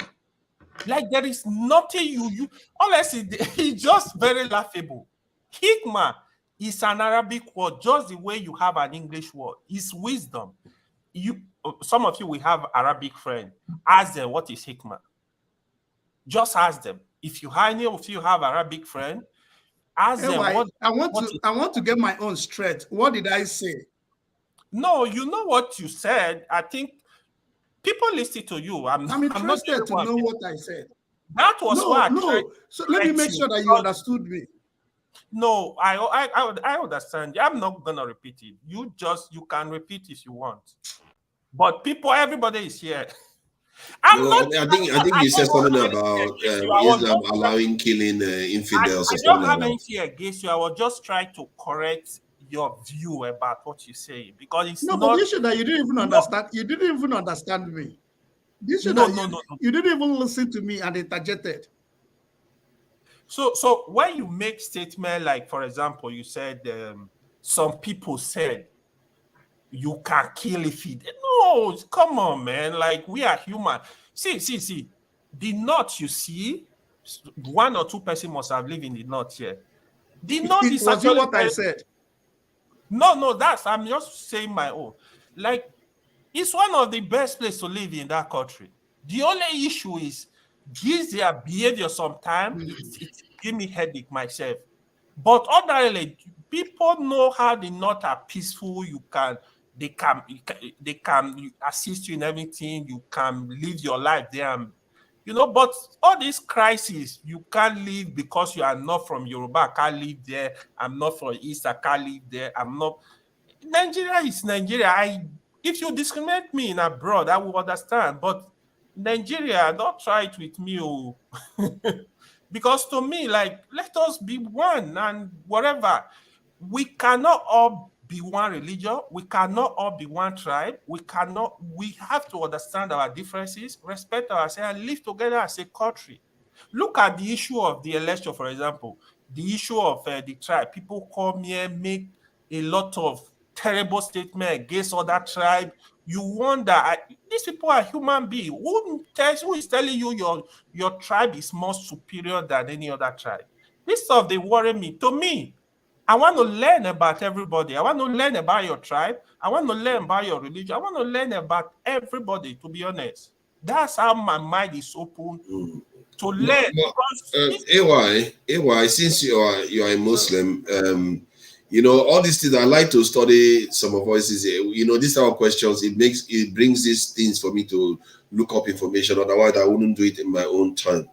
Like there is nothing you honestly, it's just very laughable. Hikmah is an Arabic word, just the way you have an English word. It's wisdom. Some of you will have Arabic friend. Ask them what is hikmah. Just ask them. If any of you have Arabic friend, ask them what. I want to get my own straight. What did I say? No, you know what you said. I think people listen to you. I'm interested to know what I said. That was why I tried. So let me make sure that you understood me. No, I understand. I'm not gonna repeat it. You can repeat if you want. But everybody is here. I think you said something about Islam allowing killing infidels. I don't have anything against you. I was just trying to correct your view about what you say because it's but the issue that you didn't even understand. You didn't even understand me. The issue you didn't even listen to me and interjected. So when you make statement like, for example, you said some people said you can kill if you no, come on, man. Like we are human. See. The north, you see, one or two persons must have lived in the north here. The north is actually what I said. No, I'm just saying my own. Like, it's one of the best places to live in that country. The only issue is gives their behavior sometimes. It give me headache myself. But ordinarily, people know how the north are peaceful. They can assist you in everything. You can live your life there. But all these crises, you can't live because you are not from Yoruba. I can't live there. I'm not from East. I can't live there. I'm not. Nigeria is Nigeria. If you discriminate me in abroad, I will understand. But Nigeria, don't try it with me. Because to me, like, let us be one and whatever. We cannot all be one religion. We cannot all be one tribe. We have to understand our differences, respect ourselves, and live together as a country. Look at the issue of the election, for example, the issue of the tribe. People come here, make a lot of terrible statements against other tribe. You wonder, these people are human beings. Who is telling you your tribe is more superior than any other tribe? This stuff, they worry me. To me, I want to learn about everybody. I want to learn about your tribe. I want to learn about your religion. I want to learn about everybody, to be honest. That's how my mind is open to learn. AY, since you are a Muslim, all these things, I like to study some of voices. These type of questions, it brings these things for me to look up information. Otherwise, I wouldn't do it in my own time.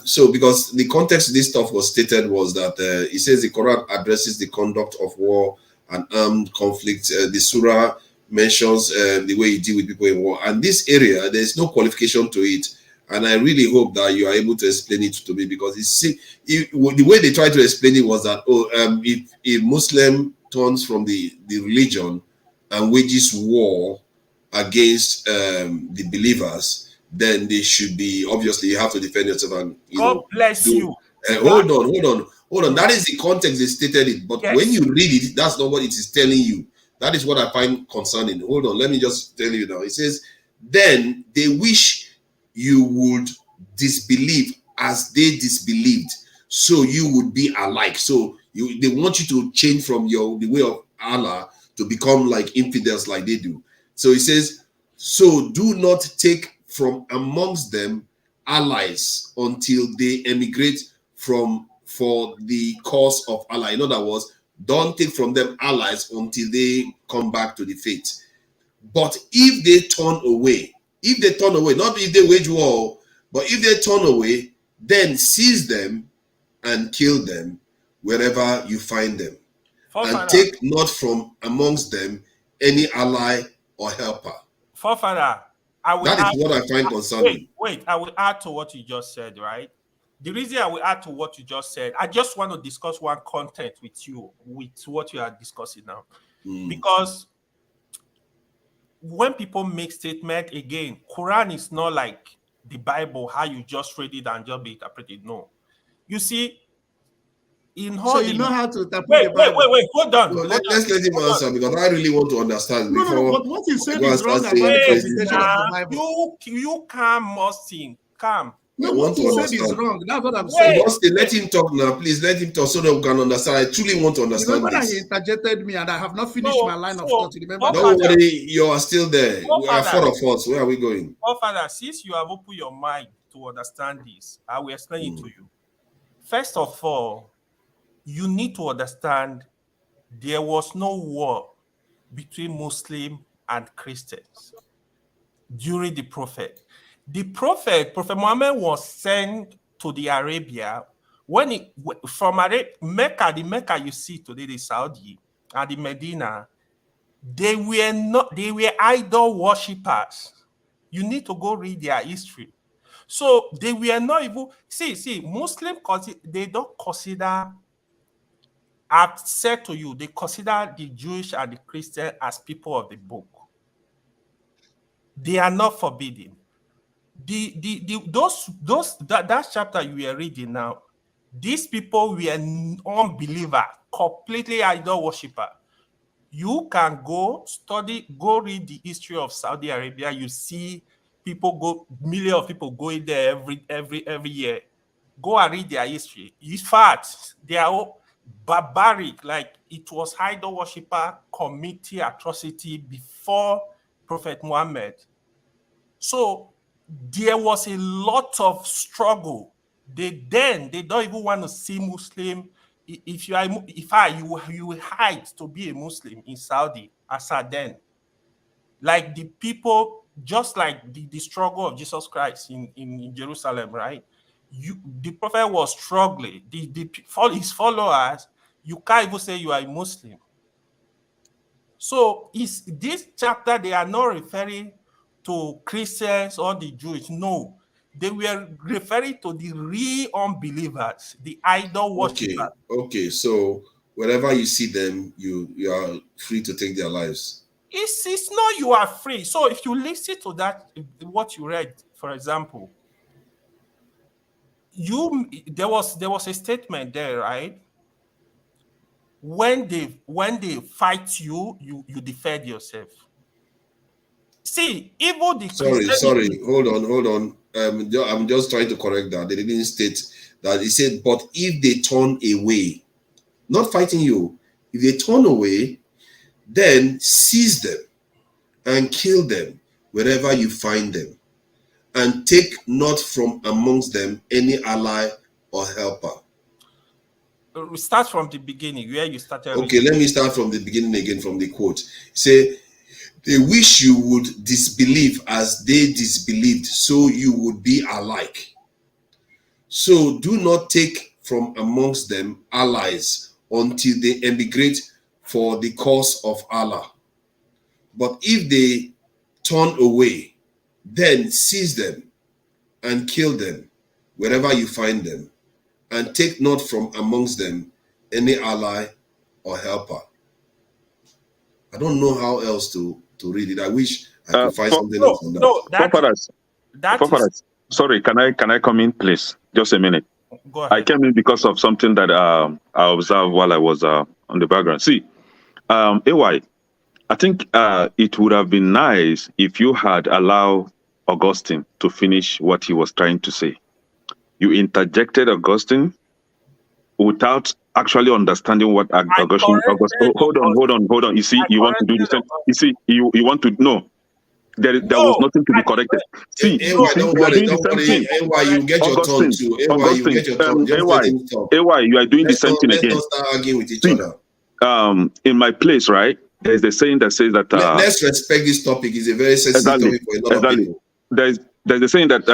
So because the context of this stuff was stated was that it says the Quran addresses the conduct of war and armed conflict. The Surah mentions the way you deal with people in war. And this area, there's no qualification to it. And I really hope that you are able to explain it to me, because the way they tried to explain it was that, if a Muslim turns from the religion and wages war against the believers, then they should be, obviously, you have to defend yourself and God bless you. Hold on. That is the context they stated it. But when you read it, that's not what it is telling you. That is what I find concerning. Hold on, let me just tell you now. It says, then they wish you would disbelieve as they disbelieved, so you would be alike. So they want you to change from the way of Allah to become like infidels like they do. So it says, so do not take from amongst them allies until they emigrate for the cause of Allah. In other words, don't take from them allies until they come back to the faith. But if they turn away, not if they wage war, but if they turn away, then seize them and kill them wherever you find them. And take not from amongst them any ally or helper. Forefather, that is what I find concerning. Wait, I will add to what you just said, right? The reason I will add to what you just said, I just want to discuss one content with you, with what you are discussing now. Because when people make statement, again, Quran is not like the Bible, how you just read it and just be interpreted. No. You see, in all so you know how to interpret wait, the Bible. wait, hold on. Well, let's let him answer because I really want to understand No, before. but what he said I go and is wrong start about the saying crazy interpretation of stuff. the Bible. You calm, Austin. Calm. No, I what want he to said is understand. wrong. That's what I'm So saying. Austin, let him talk now, please. Let him talk so that we can understand. I truly want to understand Remember that he this. interjected me and I have not finished my line of thought. Remember that? Don't worry, you are still there. We are four of us. Where are we going? Father, since you have opened your mind to understand this, I will explain it to you. First of all, you need to understand there was no war between Muslim and Christians during the prophet. The prophet Muhammad, was sent to the Arabia when he from Mecca, the Mecca you see today, the Saudi and the Medina, they were idol worshippers. You need to go read their history. So they were not even see Muslim, they don't consider. I've said to you, they consider the Jewish and the Christian as people of the book. They are not forbidden. That chapter you are reading now, these people were unbeliever, completely idol worshiper. You can go read the history of Saudi Arabia. You see millions of people going there every year. Go and read their history. In fact, they are all barbaric. Like it was idol worshiper committing atrocity before Prophet Muhammad. So there was a lot of struggle. They don't even want to see Muslim. If you will hide to be a Muslim in Saudi as a then. Like the people, just like the struggle of Jesus Christ in Jerusalem, right? The prophet was struggling. His followers, you can't even say you are a Muslim. So is this chapter, they are not referring to Christians or the Jews. No, they were referring to the real unbelievers, the idol worshippers. Okay. So wherever you see them, you are free to take their lives. It's not you are free. So if you listen to that, what you read, for example, there was a statement there, right? When they fight you, you defend yourself. See, even the Sorry, hold on. I'm just trying to correct that. They didn't state that. He said, but if they turn away, not fighting you, if they turn away, then seize them and kill them wherever you find them, and take not from amongst them any ally or helper. Start from the beginning, where you started. Okay, let me start from the beginning again, from the quote. Say, they wish you would disbelieve as they disbelieved, so you would be alike. So do not take from amongst them allies until they emigrate for the cause of Allah. But if they turn away, then seize them and kill them wherever you find them, and take not from amongst them any ally or helper. I don't know how else to read it. I wish I could find something else on that. Sorry, can I come in, please? Just a minute. Go ahead. I came in because of something that I observed while I was on the background. See, AY, I think it would have been nice if you had allowed Augustine to finish what he was trying to say. You interjected Augustine without actually understanding what Augustine. Hold on. You see, you want to do the same. You see, you want to no. There was nothing to be corrected. See, don't worry. AY, you get your turn too. AY, you get your turn. AY, you are doing the same thing again. Let's not start arguing with each other. In my place, right? There's a saying that says that let's respect this topic. It's a very sensitive topic for a lot of people. There's a saying that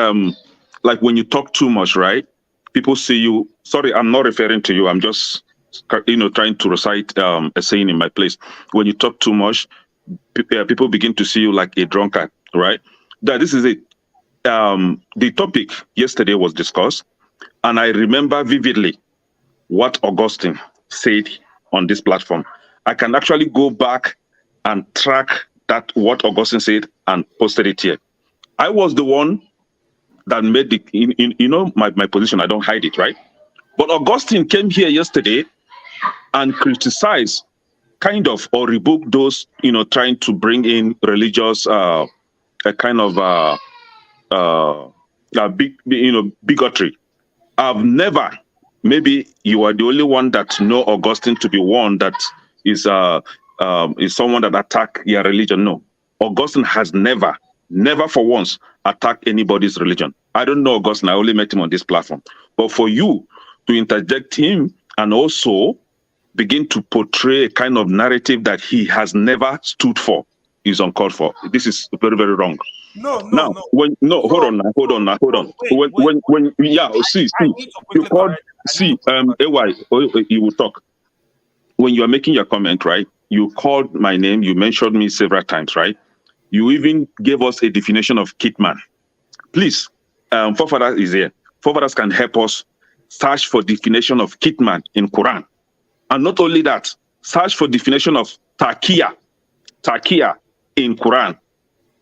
like when you talk too much, right? People see you. Sorry, I'm not referring to you. I'm just trying to recite a saying in my place. When you talk too much, people begin to see you like a drunkard, right? This is it. The topic yesterday was discussed, and I remember vividly what Augustine said on this platform. I can actually go back and track what Augustine said and posted it here. I was the one that made the, you know, my position, I don't hide it, right? But Augustine came here yesterday and criticized kind of or rebuke those, you know, trying to bring in religious, a kind of big, you know, bigotry. I've never, maybe you are the only one that know Augustine to be one that is someone that attack your religion. No, Augustine has never for once attacked anybody's religion. I don't know Augustine. I only met him on this platform. But for you to interject him and also begin to portray a kind of narrative that he has never stood for is uncalled for. This is very, very wrong. No. Hold on. When see, you called, AY, you will talk. When you are making your comment, right? You called my name, you mentioned me several times, right? You even gave us a definition of kitman. Please, forefathers is here. Forefathers can help us search for definition of kitman in Quran. And not only that, search for definition of takia in Quran.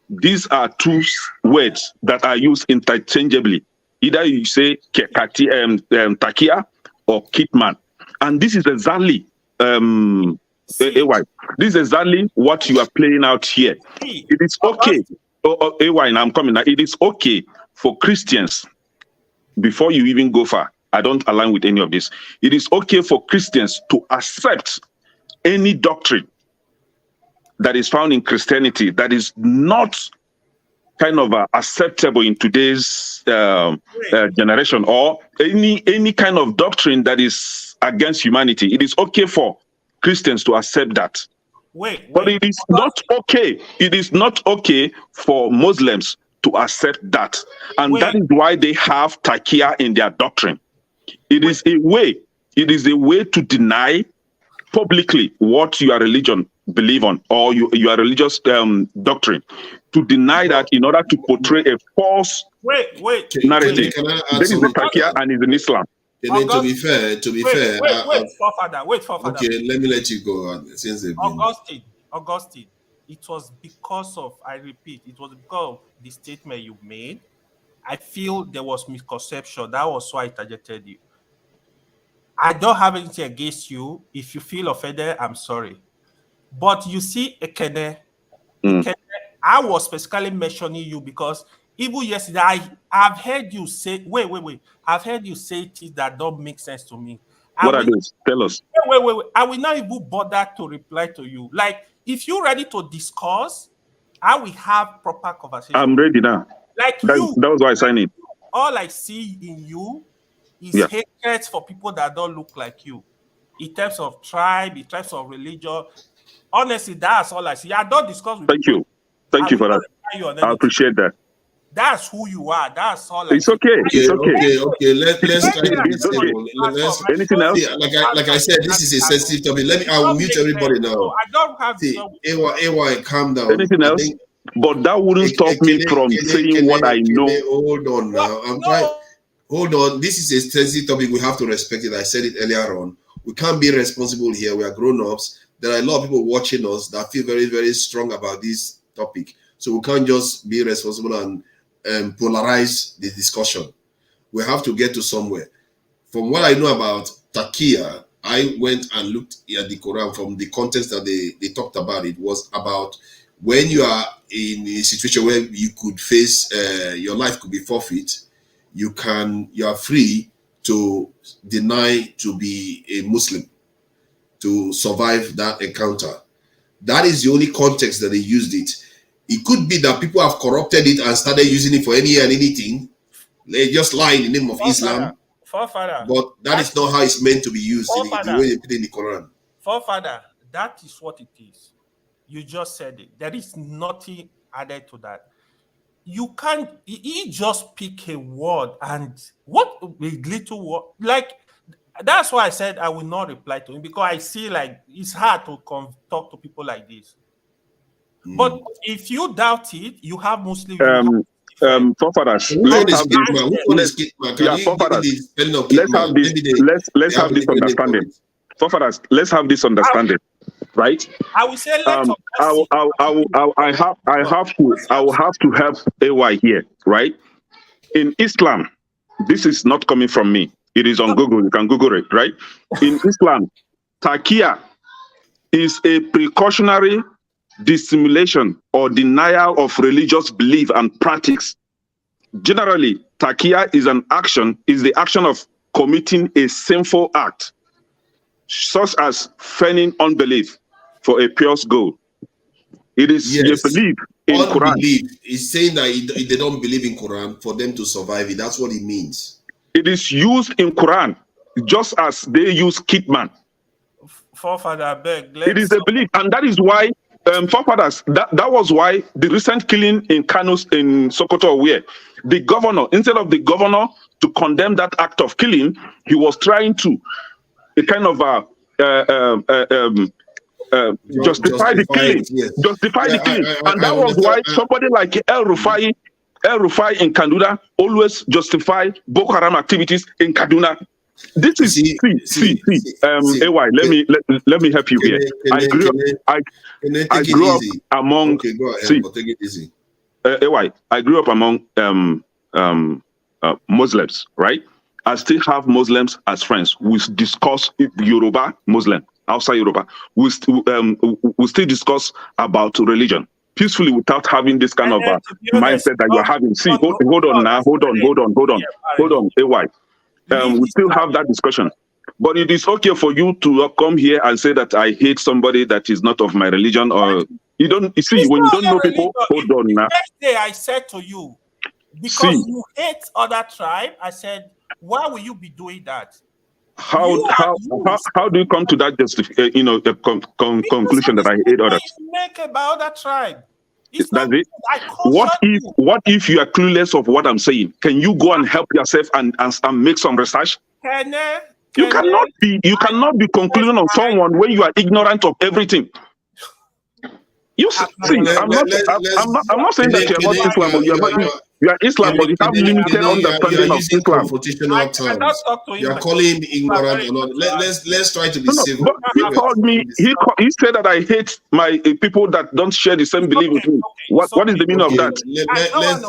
These are two words that are used interchangeably. Either you say takia or kitman. And this is exactly AY. This is exactly what you are playing out here. It is okay. AY, and I'm coming now. It is okay for Christians, before you even go far, I don't align with any of this. It is okay for Christians to accept any doctrine that is found in Christianity that is not kind of acceptable in today's generation, or any kind of doctrine that is against humanity. It is okay for Christians to accept that. But it is not okay. It is not okay for Muslims to accept that. And that is why they have takia in their doctrine. It is a way to deny publicly what your religion believe on, or your religious doctrine, to deny that in order to portray a false narrative. There is the takia and is in Islam. To be fair, wait, forefather. Okay, let me let you go. Since they've been... Augustine, it was because of, I repeat, it was because of the statement you made. I feel there was misconception. That was why I interjected you. I don't have anything against you. If you feel offended, I'm sorry. But you see, Ekene, I was specifically mentioning you because even yesterday, I've heard you say, wait. I've heard you say things that don't make sense to me. What are those? Tell us. Wait. I will not even bother to reply to you. Like, if you're ready to discuss, I will have proper conversation. I'm ready now. Like that was why I signed it. All I see in you is hatred for people that don't look like you. In terms of tribe, in terms of religion. Honestly, that's all I see. I don't discuss with you. Thank you for that. I appreciate that. That's who you are. That's all. It's okay. It's okay. Okay. Let's try to be okay. Anything else? Like I said, this is a sensitive topic. I will mute everybody now. I don't have. AY, calm down. Anything else? But that wouldn't stop me from saying what I know. Hold on now. I'm trying. Hold on. This is a sensitive topic. We have to respect it. I said it earlier on. We can't be responsible here. We are grown-ups. There are a lot of people watching us that feel very, very strong about this topic. So we can't just be responsible and polarize the discussion. We have to get to somewhere. From what I know about takia, I went and looked at the Quran from the context that they talked about. It was about when you are in a situation where you could face your life could be forfeit, you are free to deny to be a Muslim to survive that encounter. That is the only context that they used it. It could be that people have corrupted it and started using it for any and anything. They just lie in the name of Islam. But that is not how it's meant to be used in the way they put it in the Quran. Forefather, that is what it is. You just said it. There is nothing added to that. You can't, he just pick a word and what a little word, like, that's why I said I will not reply to him, because I see like it's hard to talk to people like this. But if you doubt it, you have Muslims. Forefathers, let's have this understanding. Forefathers, let's have this understanding, right? I will say I will have to help AY here, right? In Islam, this is not coming from me. It is on Google. You can Google it, right? In Islam, taqiyya is a precautionary dissimulation or denial of religious belief and practice. Generally, taqiyya is the action of committing a sinful act, such as feigning unbelief for a pious goal. It is a belief in Quran. He's saying that they don't believe in Quran for them to survive it. That's what it means. It is used in Quran just as they use kitman. Forefather, beg. It is a belief, and that is why forefathers. That was why the recent killing in Kano, in Sokoto, where the governor, instead of the governor to condemn that act of killing, he was trying to justify the killing, the killing, and that was why somebody like El Rufai in Kaduna always justify Boko Haram activities in Kaduna. This is AY. Let me help you here. I grew up among. AY. I grew up among Muslims, right? I still have Muslims as friends. We discuss Yoruba Muslim outside Yoruba. We still discuss about religion peacefully without having this kind of mindset that you're having. See, hold on now. Hold on. AY. We still have that discussion. But it is okay for you to come here and say that I hate somebody that is not of my religion, or you don't. You see, when you don't know people, hold on now. The next day I said to you, because you hate other tribe, I said, why will you be doing that? How do you come to that conclusion that I hate others? Make about other tribe. That's it. What if you are clueless of what I'm saying? Can you go and help yourself and make some research? You cannot be concluding on someone when you are ignorant of everything. You see, I'm not saying that you're not Islam, but you are Islam, but you have limited understanding of Islam. You're calling him ignorant or not. Let's try to be civil. But he called me. He said that I hate my people that don't share the same belief with me. What is the meaning of that?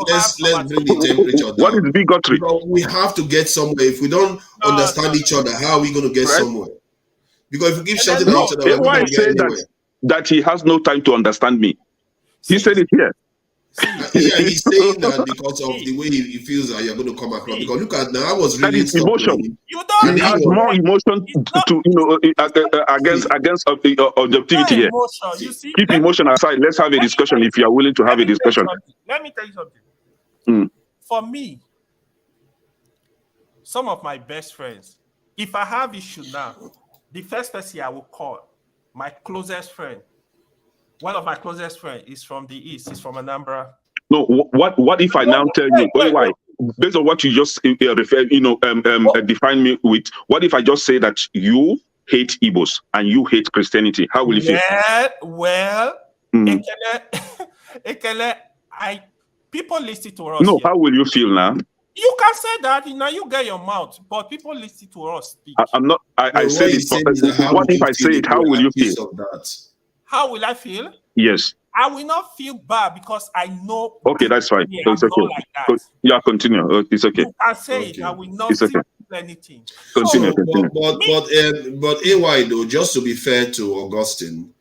Let's bring the temperature down. What is bigotry? We have to get somewhere. If we don't understand each other, how are we going to get somewhere? Because if we keep shouting at each other, we're not going to get anywhere. That he has no time to understand me. He said it here. He's saying that because of the way he feels that you're going to come across. Because look at now, I was really emotion. He has more emotion against objectivity here. Keep emotion aside. Let's have a discussion if you are willing to have a discussion. Let me tell you something. For me, some of my best friends, if I have issue now, the first person I will call, my closest friend, one of my closest friends is from the East, is from Anambra. No, what if I now tell you, why? Based on what you just define me with, what if I just say that you hate Igbos and you hate Christianity? How will you feel? Well, people listen to us. No, here. How will you feel now? You can say that, now you get your mouth, but people listen to us speak. I'm not, I said it. What if I say it? How will you feel? How will I feel? Yes. I will not feel bad because I know. Okay, that's fine. It's okay. Like continue. It's okay. You can say it. I will not feel anything. Continue. But AY though, just to be fair to Augustine,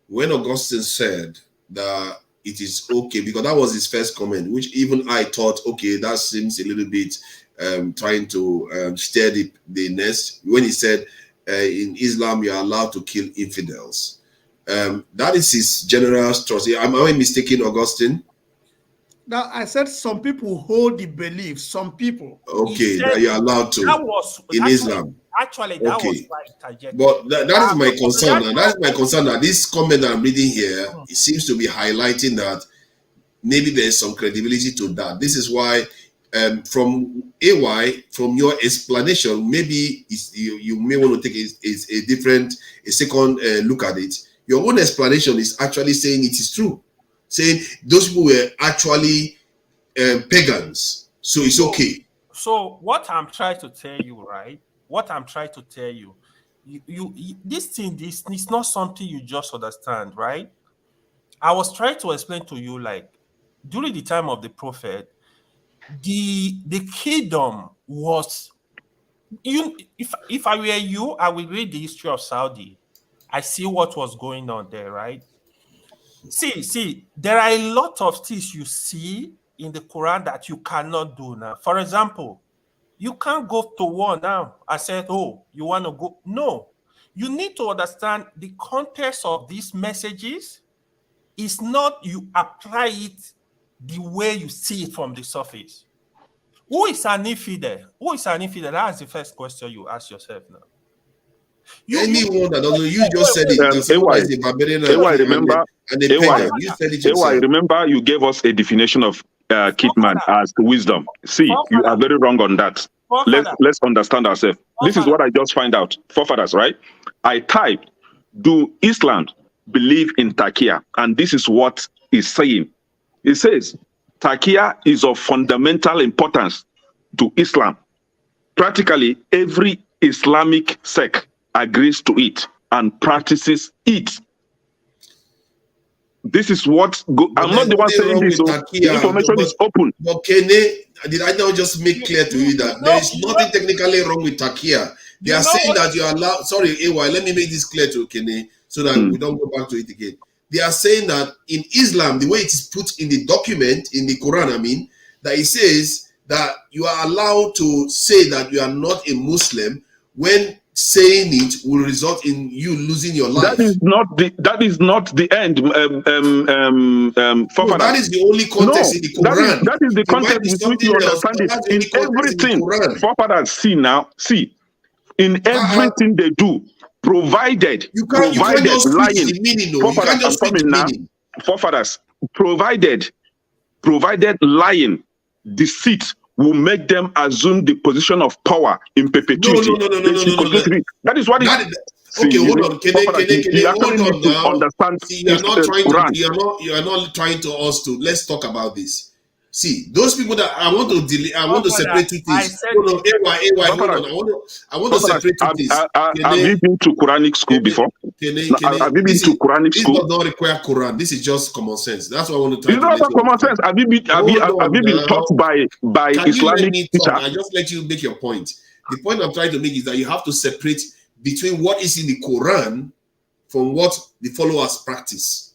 when Augustine said that it is okay, because that was his first comment, which even I thought, okay, that seems a little bit trying to stir the nest. When he said in Islam you are allowed to kill infidels, that is his general trust. Am I mistaken, Augustine? Now I said some people hold the belief. Some people. Okay, that you're allowed to. That was in Islam. Actually, that was right. But that is my concern. And that is my concern that this comment that I'm reading here, it seems to be highlighting that maybe there is some credibility to that. This is why, from AY, from your explanation, maybe you may want to take a second look at it. Your own explanation is actually saying it is true, saying those people were actually pagans, so it's okay. So what I'm trying to tell you, right? What I'm trying to tell you, this thing, this is not something you just understand, right? I was trying to explain to you, like, during the time of the prophet, the kingdom was, if I were you, I would read the history of Saudi. I see what was going on there, right? See, there are a lot of things you see in the Quran that you cannot do now. For example, you can't go to war now. I said, oh, you want to go? No. You need to understand the context of these messages. It's not you apply it the way you see it from the surface. Who is an infidel? Who is an infidel? That's the first question you ask yourself now. Anyone that doesn't, you just said it. Is a barbarian remember, and a pagan. You said it yourself. Remember, you gave us a definition of Kitman as wisdom. See, you are very wrong on that. Let's understand ourselves. This is what I just find out. Forefathers, right? I typed, do Islam believe in Takia? And this is what it's saying. It says, Takia is of fundamental importance to Islam. Practically every Islamic sect agrees to it and practices it. This is what I'm not the one saying this. So the information is open. But Kene, did I not just make clear to you that there is nothing technically wrong with Takia? They are saying that you are allowed. Sorry, AY, let me make this clear to Kene so that we don't go back to it again. They are saying that in Islam, the way it is put in the document, in the Quran, I mean, that it says that you are allowed to say that you are not a Muslim when saying it will result in you losing your life. That is not the end. That is the only context in the Quran. That is the context in which you understand it. In everything, forefathers see, in everything they do, provided lying. Forefathers, provided lying, deceit will make them assume the position of power in perpetuity. No. That is what it is. Okay, hold on. Can hold on now. Understand? See, you are not trying to us to. Let's talk about this. See, those people that I want to delay, I want to separate two things. I want to separate two things. Have you been to Quranic school before? Have you been to Quranic school? This does not require Quran. This is just common sense. That's what I want to try to. It's not about common sense. Have you been taught by Islamic teacher? I just let you make your point. The point I'm trying to make is that you have to separate between what is in the Quran from what the followers practice.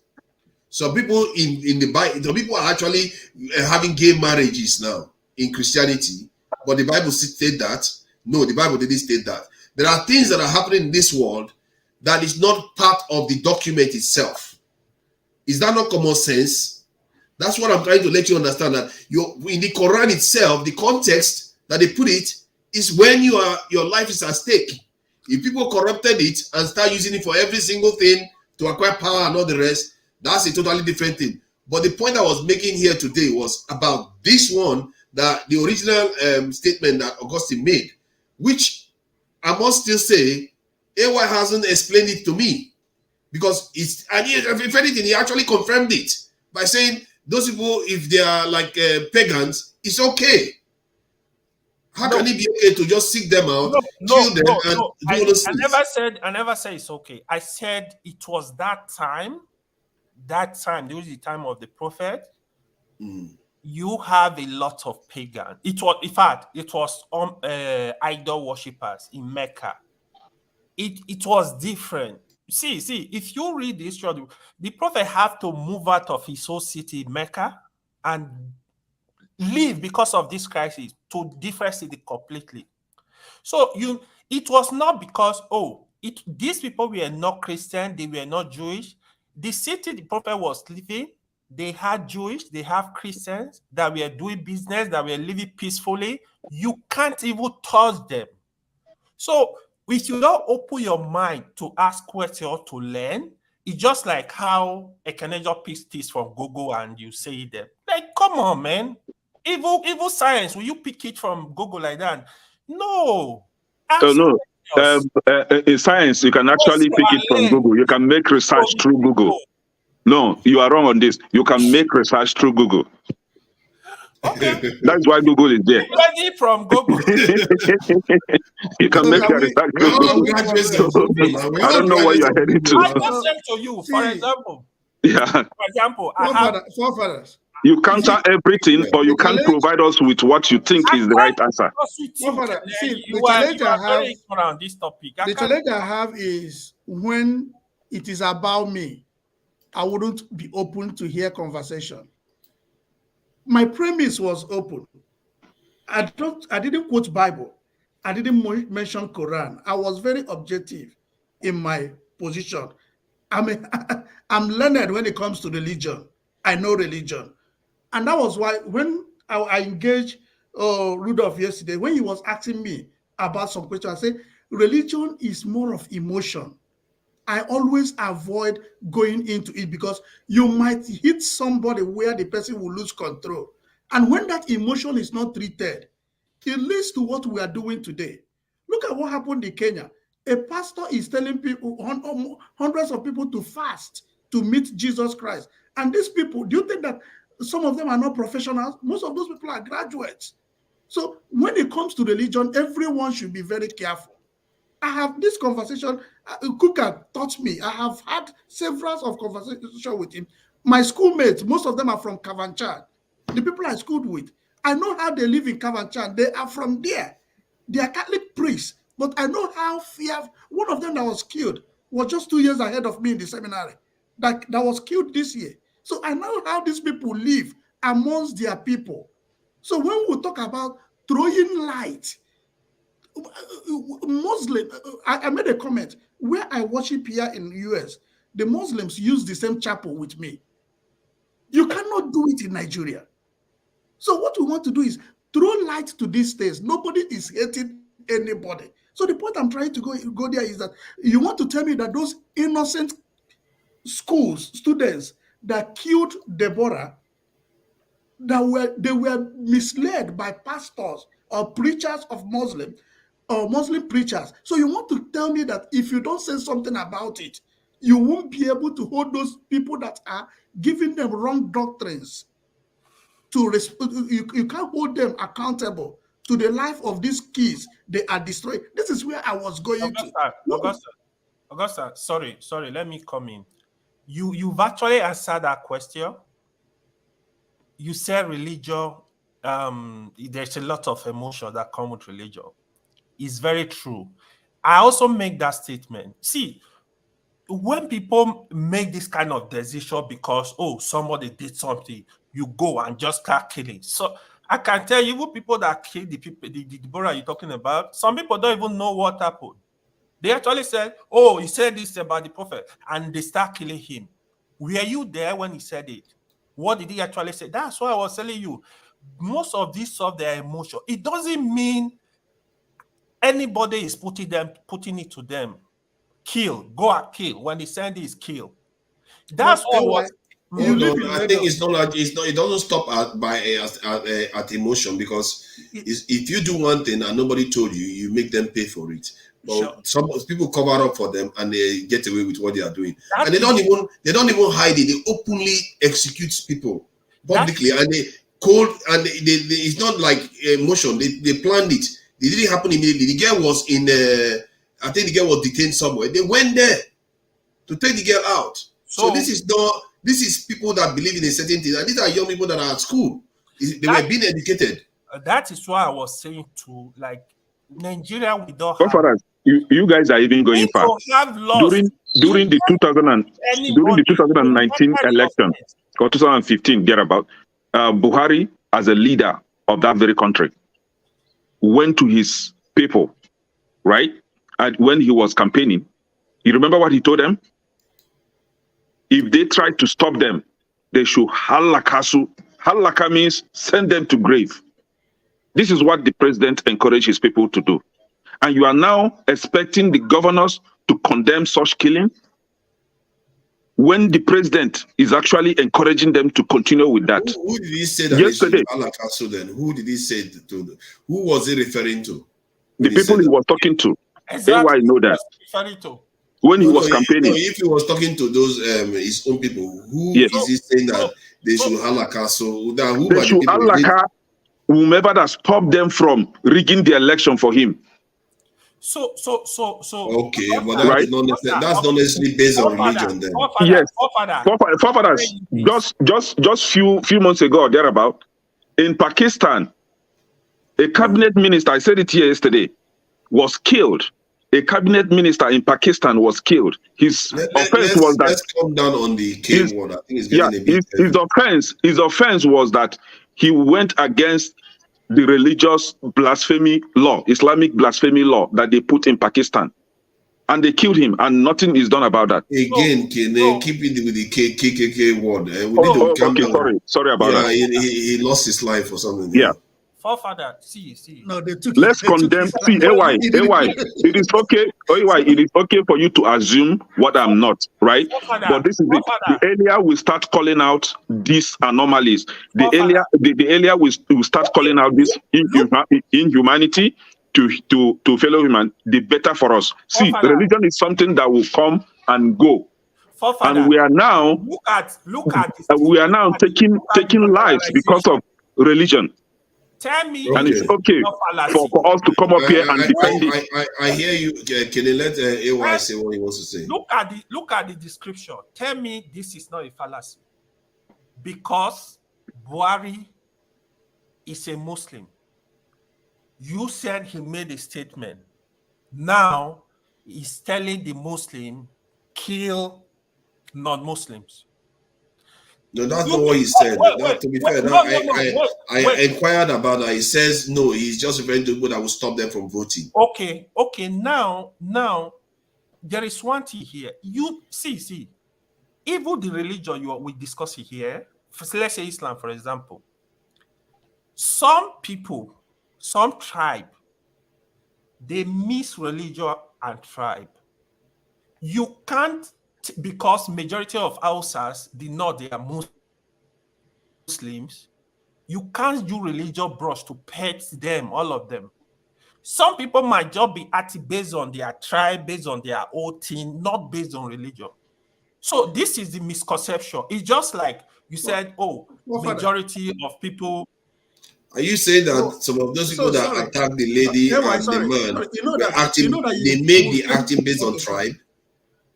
So people in the Bible, the people are actually having gay marriages now in Christianity, but the Bible stated that. No, the Bible didn't state that. There are things that are happening in this world that is not part of the document itself. Is that not common sense? That's what I'm trying to let you understand, that in the Quran itself, the context that they put it is when your life is at stake. If people corrupted it and start using it for every single thing to acquire power and all the rest, that's a totally different thing. But the point I was making here today was about this one, that the original statement that Augustine made, which I must still say, AY hasn't explained it to me, because if anything, he actually confirmed it by saying those people, if they are like pagans, it's okay. How can it be okay to just seek them out, kill them, and do all those things? I never said it's okay. I said it was that time. During the time of the prophet, you have a lot of pagans. It was idol worshippers in Mecca. It was different. See, if you read the history, the prophet had to move out of his own city, Mecca, and leave because of this crisis to different city completely. So it was not because these people were not Christian, they were not Jewish. The city the prophet was living, they had Jewish, they have Christians that were doing business, that were living peacefully. You can't even touch them. So if you don't open your mind to ask questions, to learn, it's just like how a Canadian piece things from Google and you say them. Like, come on, man. Evil science, will you pick it from Google like that? No. No. In science, you can actually pick it from Google. You can make research through Google. No, you are wrong on this. You can make research through Google. Okay. That's why Google is there. From Google. You can make your research through Google. I don't know what you are heading to. I just said to you, for example. Yeah. For example, forefathers. You counter everything, but you can't provide us with what you think is the right answer. See, you are very ignorant on this topic. The challenge I have is when it is about me, I wouldn't be open to hear conversation. My premise was open. I didn't quote Bible. I didn't mention Quran. I was very objective in my position. I'm learned when it comes to religion. I know religion. And that was why when I engaged Rudolph yesterday, when he was asking me about some questions, I said, religion is more of emotion. I always avoid going into it because you might hit somebody where the person will lose control. And when that emotion is not treated, it leads to what we are doing today. Look at what happened in Kenya. A pastor is telling people, hundreds of people, to fast to meet Jesus Christ. And these people, do you think that some of them are not professionals? Most of those people are graduates. So when it comes to religion, everyone should be very careful. I have this conversation, Kuka taught me. I have had several of conversations with him. My schoolmates, most of them are from Kavanchan. The people I schooled with, I know how they live in Kavanchan. They are from there. They are Catholic priests, but I know how fearful. One of them that was killed was just 2 years ahead of me in the seminary. That was killed this year. So I know how these people live amongst their people. So when we talk about throwing light, Muslim, I made a comment where I worship here in the US. The Muslims use the same chapel with me. You cannot do it in Nigeria. So what we want to do is throw light to these things. Nobody is hating anybody. So the point I'm trying to go there is that you want to tell me that those innocent students that killed Deborah, they were misled by pastors or preachers of Muslim or Muslim preachers. So you want to tell me that if you don't say something about it, you won't be able to hold those people that are giving them wrong doctrines to you can't hold them accountable to the life of these kids they are destroying. This is where I was going Augusta, sorry, let me come in. You've actually answered that question. You said religion, there's a lot of emotion that come with religion. It's very true. I also make that statement. See, when people make this kind of decision because, somebody did something, you go and just start killing. So I can tell you, people that killed the people, the Deborah you're talking about, some people don't even know what happened. They actually said, he said this about the prophet, and they start killing him. Were you there when he said it? What did he actually say? That's why I was telling you, most of this stuff, their emotion. It doesn't mean anybody is putting it to them. Kill, go and kill. When they send this, kill. That's what. I think it's not like it doesn't stop at emotion, because if you do one thing and nobody told you, you make them pay for it. But some people cover up for them and they get away with what they are doing, and they don't even hide it. They openly execute people publicly, and they cold, and it's not like emotion. They planned it. It didn't happen immediately. The girl was in I think the girl was detained somewhere. They went there to take the girl out. So this is people that believe in a certain thing, and these are young people that are at school. They were being educated. That is why I was saying to, like, Nigeria, we don't have. For us, you guys are even going far. During the 2019 election or 2015 thereabout, Buhari, as a leader of that very country, went to his people, right? And when he was campaigning, you remember what he told them? If they try to stop them, they should halakasu. Halaka means send them to grave. This is what the president encouraged his people to do. And you are now expecting the governors to condemn such killing when the president is actually encouraging them to continue with that. Who did he say that yesterday? Halakasu then? Who did he say to? Who was he referring to? The people he was talking to. Exactly. I know that. When he was campaigning. If he was talking to those his own people, who is he saying that they should Halakasu? They should halaka whomever that stopped them from rigging the election for him. So. Okay, but that is not necessarily, that's not necessarily based on religion then. Yes, forefathers. Just few months ago or thereabout, in Pakistan, a cabinet minister, I said it here yesterday, was killed. A cabinet minister in Pakistan was killed. His offense was that. Let's come down on the K word. I think it's getting a bit. His offense was that he went against the religious blasphemy law, Islamic blasphemy law that they put in Pakistan. And they killed him, and nothing is done about that. Again, keep it with the KKK word. We need to calm down. Sorry about that. He lost his life or something. Yeah. Forefather, see. No, they took. Let's condemn. See, AY, it is okay. AY, it is okay for you to assume what I'm not, right? But this is it. The earlier we start calling out these anomalies, the earlier we start calling out this inhumanity to fellow human, the better for us. See, religion is something that will come and go. And we are now we are now taking lives because of religion. Tell me, and it's okay for us to come up here and defend it. I hear you. Can you let AY say what he wants to say? Look at the description. Tell me this is not a fallacy. Because Buhari is a Muslim. You said he made a statement. Now he's telling the Muslim, kill non-Muslims. No, that's not what he said. To be fair, I inquired about that. He says no, he's just referring to people that will stop them from voting. Okay. Now, there is one thing here. You see, even the religion we discuss here, let's say Islam, for example. Some people, some tribe, they mix religion and tribe. You can't, because majority of Hausas did not, they are Muslims, you can't do religion brush to pet them, all of them. Some people might just be acting based on their tribe, based on their own thing, not based on religion. So this is the misconception. It's just like you said, majority of people. Are you saying that some of those people that attack the lady and the man, they make the acting based on tribe?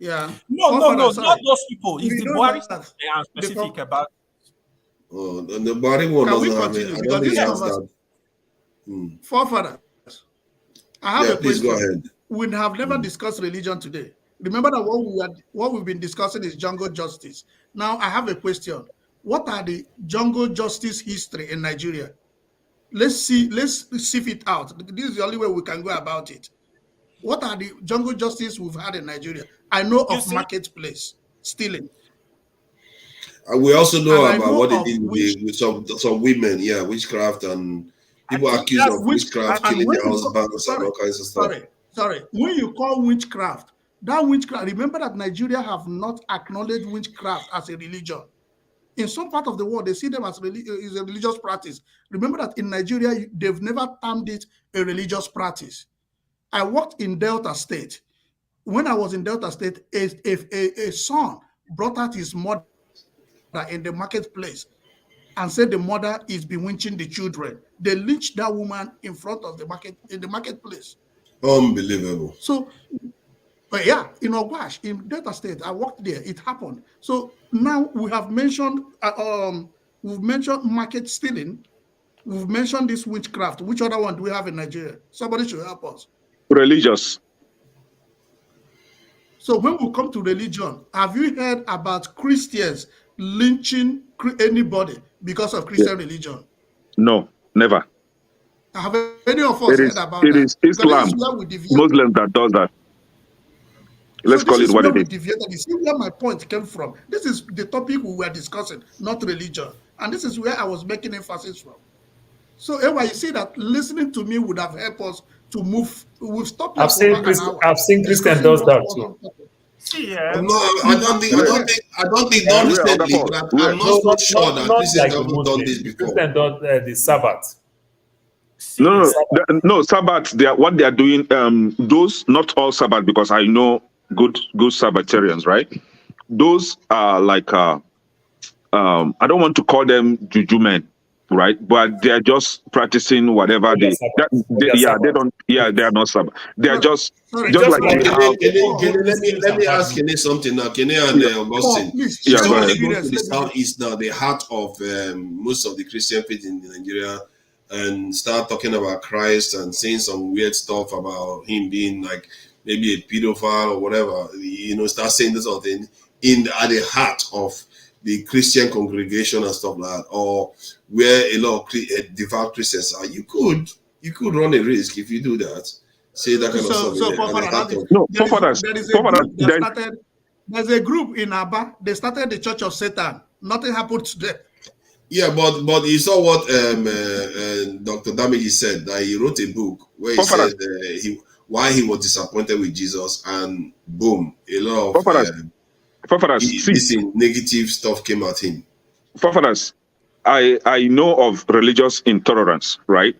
Yeah. No, not those people. It's the Buhari that they are specific about. Oh, the Buhari one doesn't have it. I don't think he has that. Forefathers, I have a question. Please go ahead. We have never discussed religion today. Remember that what we've been discussing is jungle justice. Now I have a question. What are the jungle justice history in Nigeria? Let's sift it out. This is the only way we can go about it. What are the jungle justice we've had in Nigeria? I know of marketplace stealing. We also know about what they did with some women, witchcraft, and people accused of witchcraft, killing their husbands and all kinds of stuff. Sorry. When you call witchcraft, remember that Nigeria have not acknowledged witchcraft as a religion. In some part of the world, they see them as a religious practice. Remember that in Nigeria, they've never termed it a religious practice. I worked in Delta State. When I was in Delta State, a son brought out his mother in the marketplace and said the mother is bewitching the children. They lynched that woman in front of the marketplace. Unbelievable. So, in Ogwash, in Delta State, I worked there. It happened. So now we have mentioned, market stealing. We've mentioned this witchcraft. Which other one do we have in Nigeria? Somebody should help us. Religious. So when we come to religion, have you heard about Christians lynching anybody because of Christian religion? No, never. Have any of us heard about it? It is Islam, Muslim that does that. Let's call it what it is. You see where my point came from. This is the topic we were discussing, not religion. And this is where I was making emphasis from. So, Ewa, you see that listening to me would have helped us to move. We've stopped. I've seen Christian does that too. I don't think non-recently, but I'm not so sure that Christians have done this before. Christian done the Sabbath. No, Sabbath. What they are doing. Those, not all Sabbath, because I know good Sabbatarians, right? Those are like I don't want to call them juju men, right? But they are just practicing whatever they are not Sabbath. They are just Sorry, like Kene, we have. let me ask Kene something now. Kene and Augustine. Please, Yeah, go Somebody ahead. go to the southeast now, the heart of most of the Christian faith in Nigeria, and start talking about Christ and saying some weird stuff about him being like maybe a pedophile or whatever. Start saying this sort of thing at the heart of the Christian congregation and stuff like that, or where a lot of devout Christians are. You could run a risk if you do that. Say that kind of stuff. There's a group in Aba. They started the Church of Satan. Nothing happened to them. Yeah, but you saw what Dr. Damiji said. That he wrote a book where he said why he was disappointed with Jesus, and boom, a lot of negative stuff came at him. Forefathers, I know of religious intolerance, right?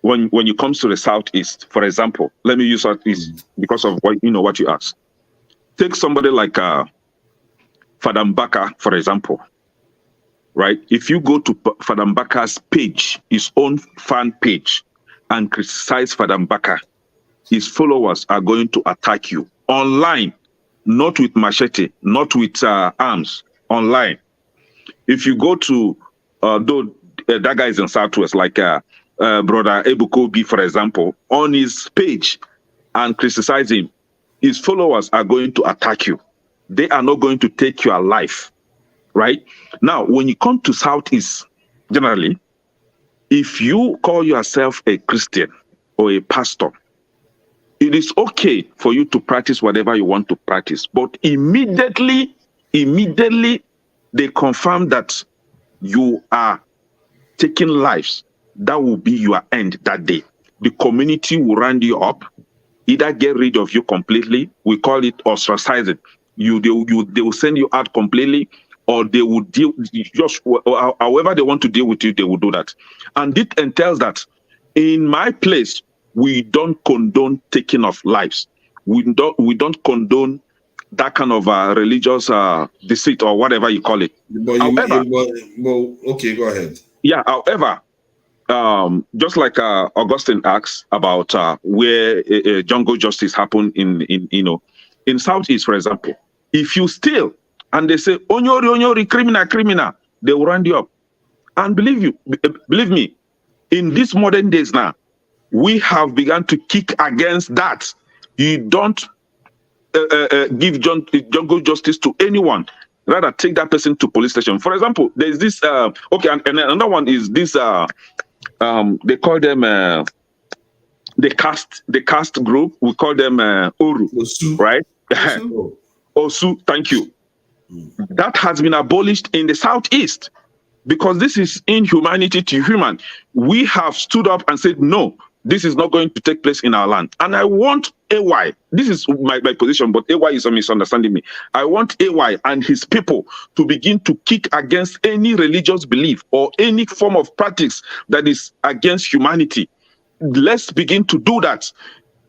When it comes to the southeast, for example, let me use southeast because of what you asked. Take somebody like Father Mbaka, for example, right? If you go to Father Mbaka's page, his own fan page, and criticize Father Mbaka, his followers are going to attack you online, not with machete, not with arms, online. If you go to that guy is in Southwest, like Brother Ezeoke, for example, on his page and criticize him, his followers are going to attack you. They are not going to take your life, right? Now, when you come to Southeast, generally, if you call yourself a Christian or a pastor, it is okay for you to practice whatever you want to practice, but immediately they confirm that you are taking lives. That will be your end that day. The community will round you up, either get rid of you completely. We call it ostracizing. They will send you out completely, or they will deal just however they want to deal with you. They will do that, and it entails that in my place we don't condone taking of lives. We don't condone that kind of religious deceit or whatever you call it. Okay, go ahead. Yeah. However, just like Augustine asks about where jungle justice happened in Southeast, for example, if you steal and they say onyori, criminal, they will round you up. And believe me, in these modern days now, we have begun to kick against that. You don't give jungle justice to anyone. Rather, take that person to police station. For example, there's this. And another one is this. They call them the caste group. We call them Oru, right? Osu. Thank you. That has been abolished in the Southeast because this is inhumanity to human. We have stood up and said no. This is not going to take place in our land. And I want AY, this is my position, but AY is misunderstanding me. I want AY and his people to begin to kick against any religious belief or any form of practice that is against humanity. Let's begin to do that.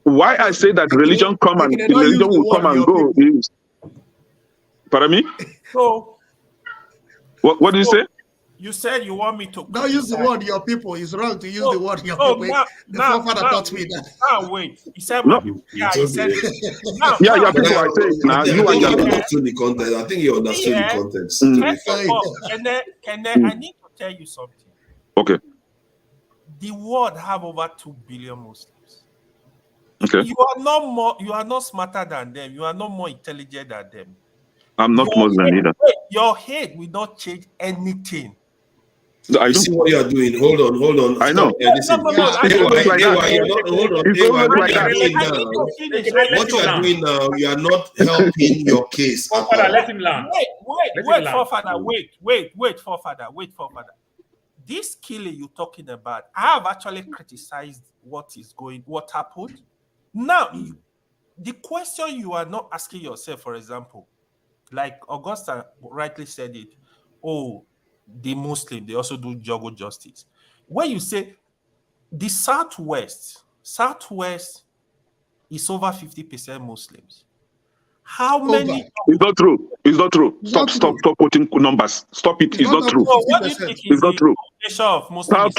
Why I say that religion will come and go is... Pardon me? So... What do you say? You said you want me to... Don't use the word your people. It's wrong to use the word your people. The forefather taught me that. Now, wait. He said my people. Yeah, he said it. Now, yeah, people are saying now. You understood the context. I think you understood the context. And then I need to tell you something. Okay. The world have over 2 billion Muslims. Okay. You are not smarter than them. You are not more intelligent than them. I'm not Muslim either. Your head will not change anything. I see what you are doing. Hold on. I know. What you are doing now, you are not helping your case. Let him land. Wait, forefather. Wait, forefather. This killing you're talking about, I have actually criticized what happened. Now, the question you are not asking yourself, for example, like Augusta rightly said it, the Muslim, they also do jungle justice. When you say the Southwest is over 50% Muslims. How many? It's not true. Stop quoting numbers. Stop it. It's not true. So what do you think it's not true. of Muslims.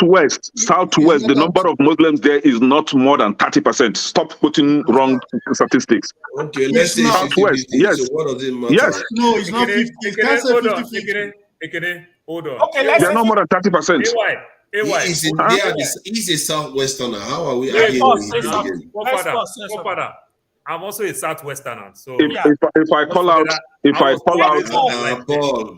Southwest, the number of Muslims there is not more than 30%. Stop putting wrong statistics. Okay, let's say Southwest. 50-50. Yes. So what does it matter? Yes. No, it's not 50. You can't say 50-50. Hold on. Okay, let's They're not more than 30%. He's a Southwesterner. How are we Wait, arguing pause, with say him something. again? Father, I'm also a Southwesterner. So If I call out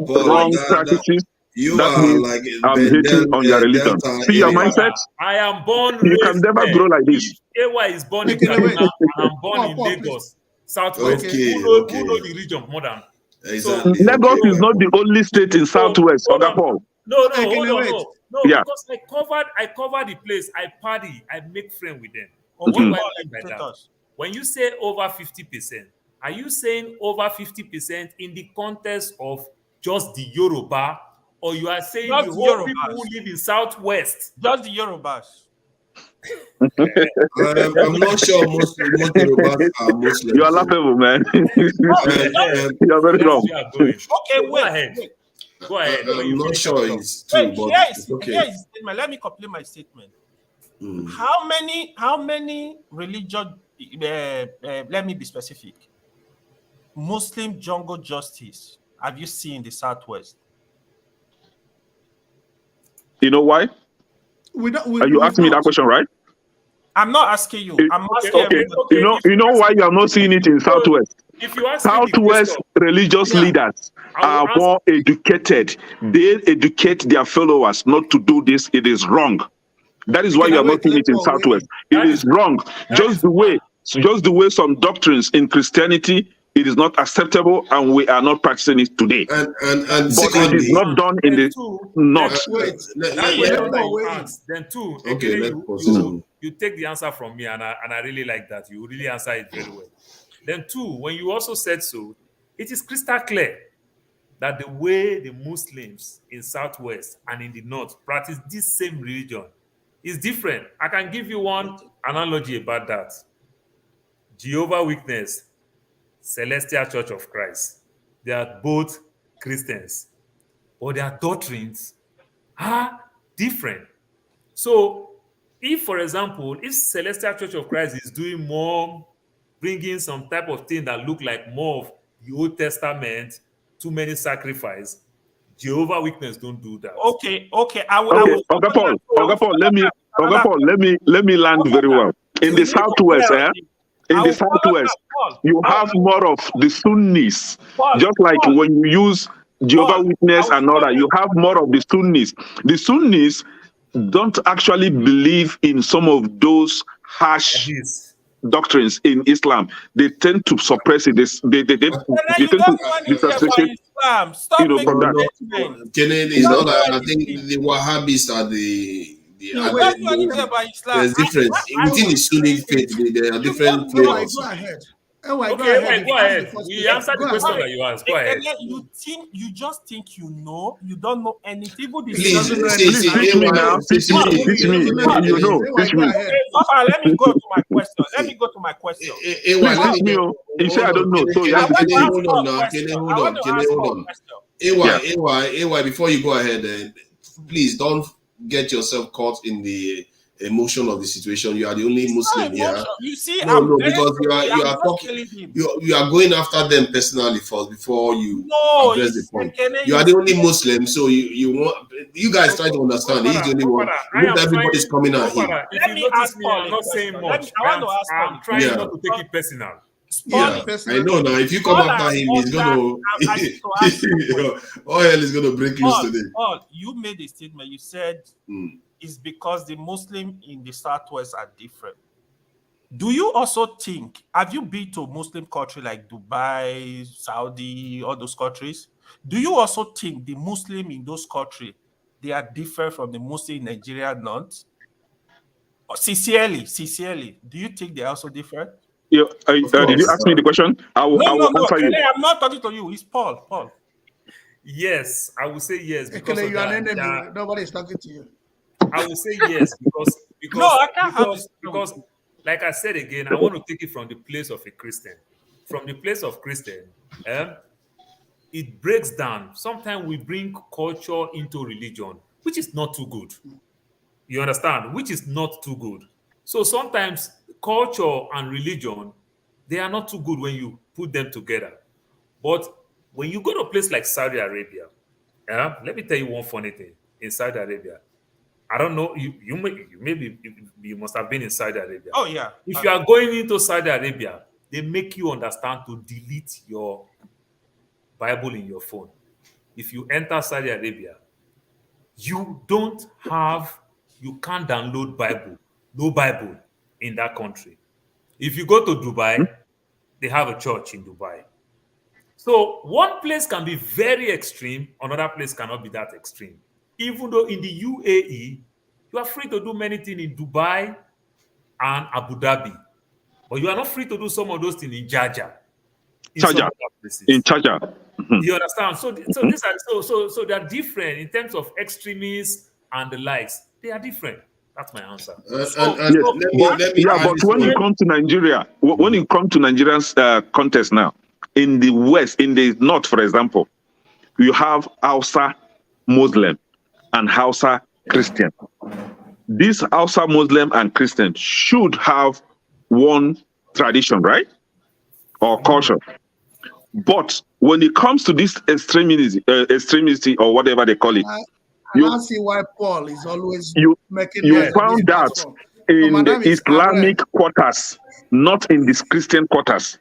wrong practices, you that are means like I'm hating on your religion. See your mindset? I am born. You can never grow like this. AY is born in Kaduna and I'm born in Lagos, Southwest. Okay, Who know the region more than? Exactly. Lagos is not the only state in Southwest, Oga Paul. No, Yeah. because I covered the place. I party. I make friends with them. Oh, What do what I about mean by that? dictators? When you say over 50%, are you saying over 50% in the context of just the Yoruba, or you are saying Just the the whole Yorubas. people who live in Southwest? Just the Yorubas. I'm not sure most Yorubas are Muslims. You are laughable, man. You're very wrong. Okay, Go ahead. Go ahead. I'm not sure it's true, Wait, but here is it's okay. here is the statement. Let me complete my statement. How many religion? Let me be specific. Muslim jungle justice have you seen in the Southwest? You know why? You asked me that question, right? I'm not asking you. I'm asking Okay. everybody. You know why you are not seeing it in Southwest? If you ask me the Southwest question, religious leaders are more educated. They educate their followers not to do this. It is wrong. That is why you are not seeing it in Southwest. It is wrong. Just the way some doctrines in Christianity, it is not acceptable, and we are not practicing it today. And but it is not done in the north. Then two. Okay, Again, you take the answer from me, and I really like that. You really answer it very well. Then two, when you also said so, it is crystal clear that the way the Muslims in Southwest and in the North practice this same religion is different. I can give you one analogy about that. Jehovah Witness, Celestial Church of Christ. They are both Christians, but their doctrines are different. So, if, for example, if Celestial Church of Christ is doing more, bringing some type of thing that look like more of the Old Testament, too many sacrifice, Jehovah Witness don't do that. Okay. Okay, Oga Paul, let me land very well. In the Southwest, you have more of the Sunnis. Just like when you use Jehovah Witness and all that, you have more of the Sunnis. The Sunnis don't actually believe in some of those harsh doctrines in Islam. They tend to suppress it. They tend to disassociate, from that. It's not that I think the Wahhabis are there's difference within the Sunni faith. There are different flavors. Go ahead. Go ahead. We answered the question that you asked. Go ahead. You just think you know. You don't know anything. Please, teach me now. Teach me. You know. Teach me. Let me go to my question. Please teach me. You say I don't know. So you have to teach me. Hold on. AY, before you go ahead, please don't get yourself caught in the emotion of the situation. You are the only Muslim here. You see, because you are talking. You are going after them personally first before you address the point. You are the only Muslim, so you guys try to understand. He's the only one. Not everybody's coming at him. If you notice me, I'm not saying much. I'm trying not to take it personal. Yeah, I know now. If you come after him, he's gonna all hell is gonna break loose today. Paul, you made a statement. You said it's because the Muslim in the Southwest are different. Do you also think? Have you been to a Muslim country like Dubai, Saudi, all those countries? Do you also think the Muslim in those countries they are different from the Muslim in Nigeria? Not sincerely. Do you think they're also different? Did you ask me the question? I will answer you. I'm not talking to you. It's Paul. Yes, I will say yes. Because you are an enemy. Nobody's talking to you. I will say yes because no, I can't because like I said again, I want to take it from the place of a Christian. From the place of Christian, it breaks down. Sometimes we bring culture into religion. which is not too good. You understand? Which is not too good. So sometimes culture and religion, they are not too good when you put them together. But when you go to a place like Saudi Arabia, let me tell you one funny thing. In Saudi Arabia, I don't know, you must have been in Saudi Arabia. Oh, yeah. If you are going into Saudi Arabia, they make you understand to delete your Bible in your phone. If you enter Saudi Arabia, you can't download Bible, no Bible in that country. If you go to Dubai, they have a church in Dubai. So one place can be very extreme, another place cannot be that extreme. Even though in the UAE, you are free to do many things in Dubai and Abu Dhabi, but you are not free to do some of those things in Jaja. In Charger. You understand? So these are so they are different in terms of extremists and the likes. They are different. That's my answer. But when you come to Nigeria, when you come to Nigerian's contest now, in the West, in the North, for example, you have Hausa Muslim and Hausa Christian. These Hausa Muslim and Christian should have one tradition, right? Or culture. But when it comes to this extremity or whatever they call it, I see why Paul is always making you found that in the Islamic quarters, not in these Christian quarters.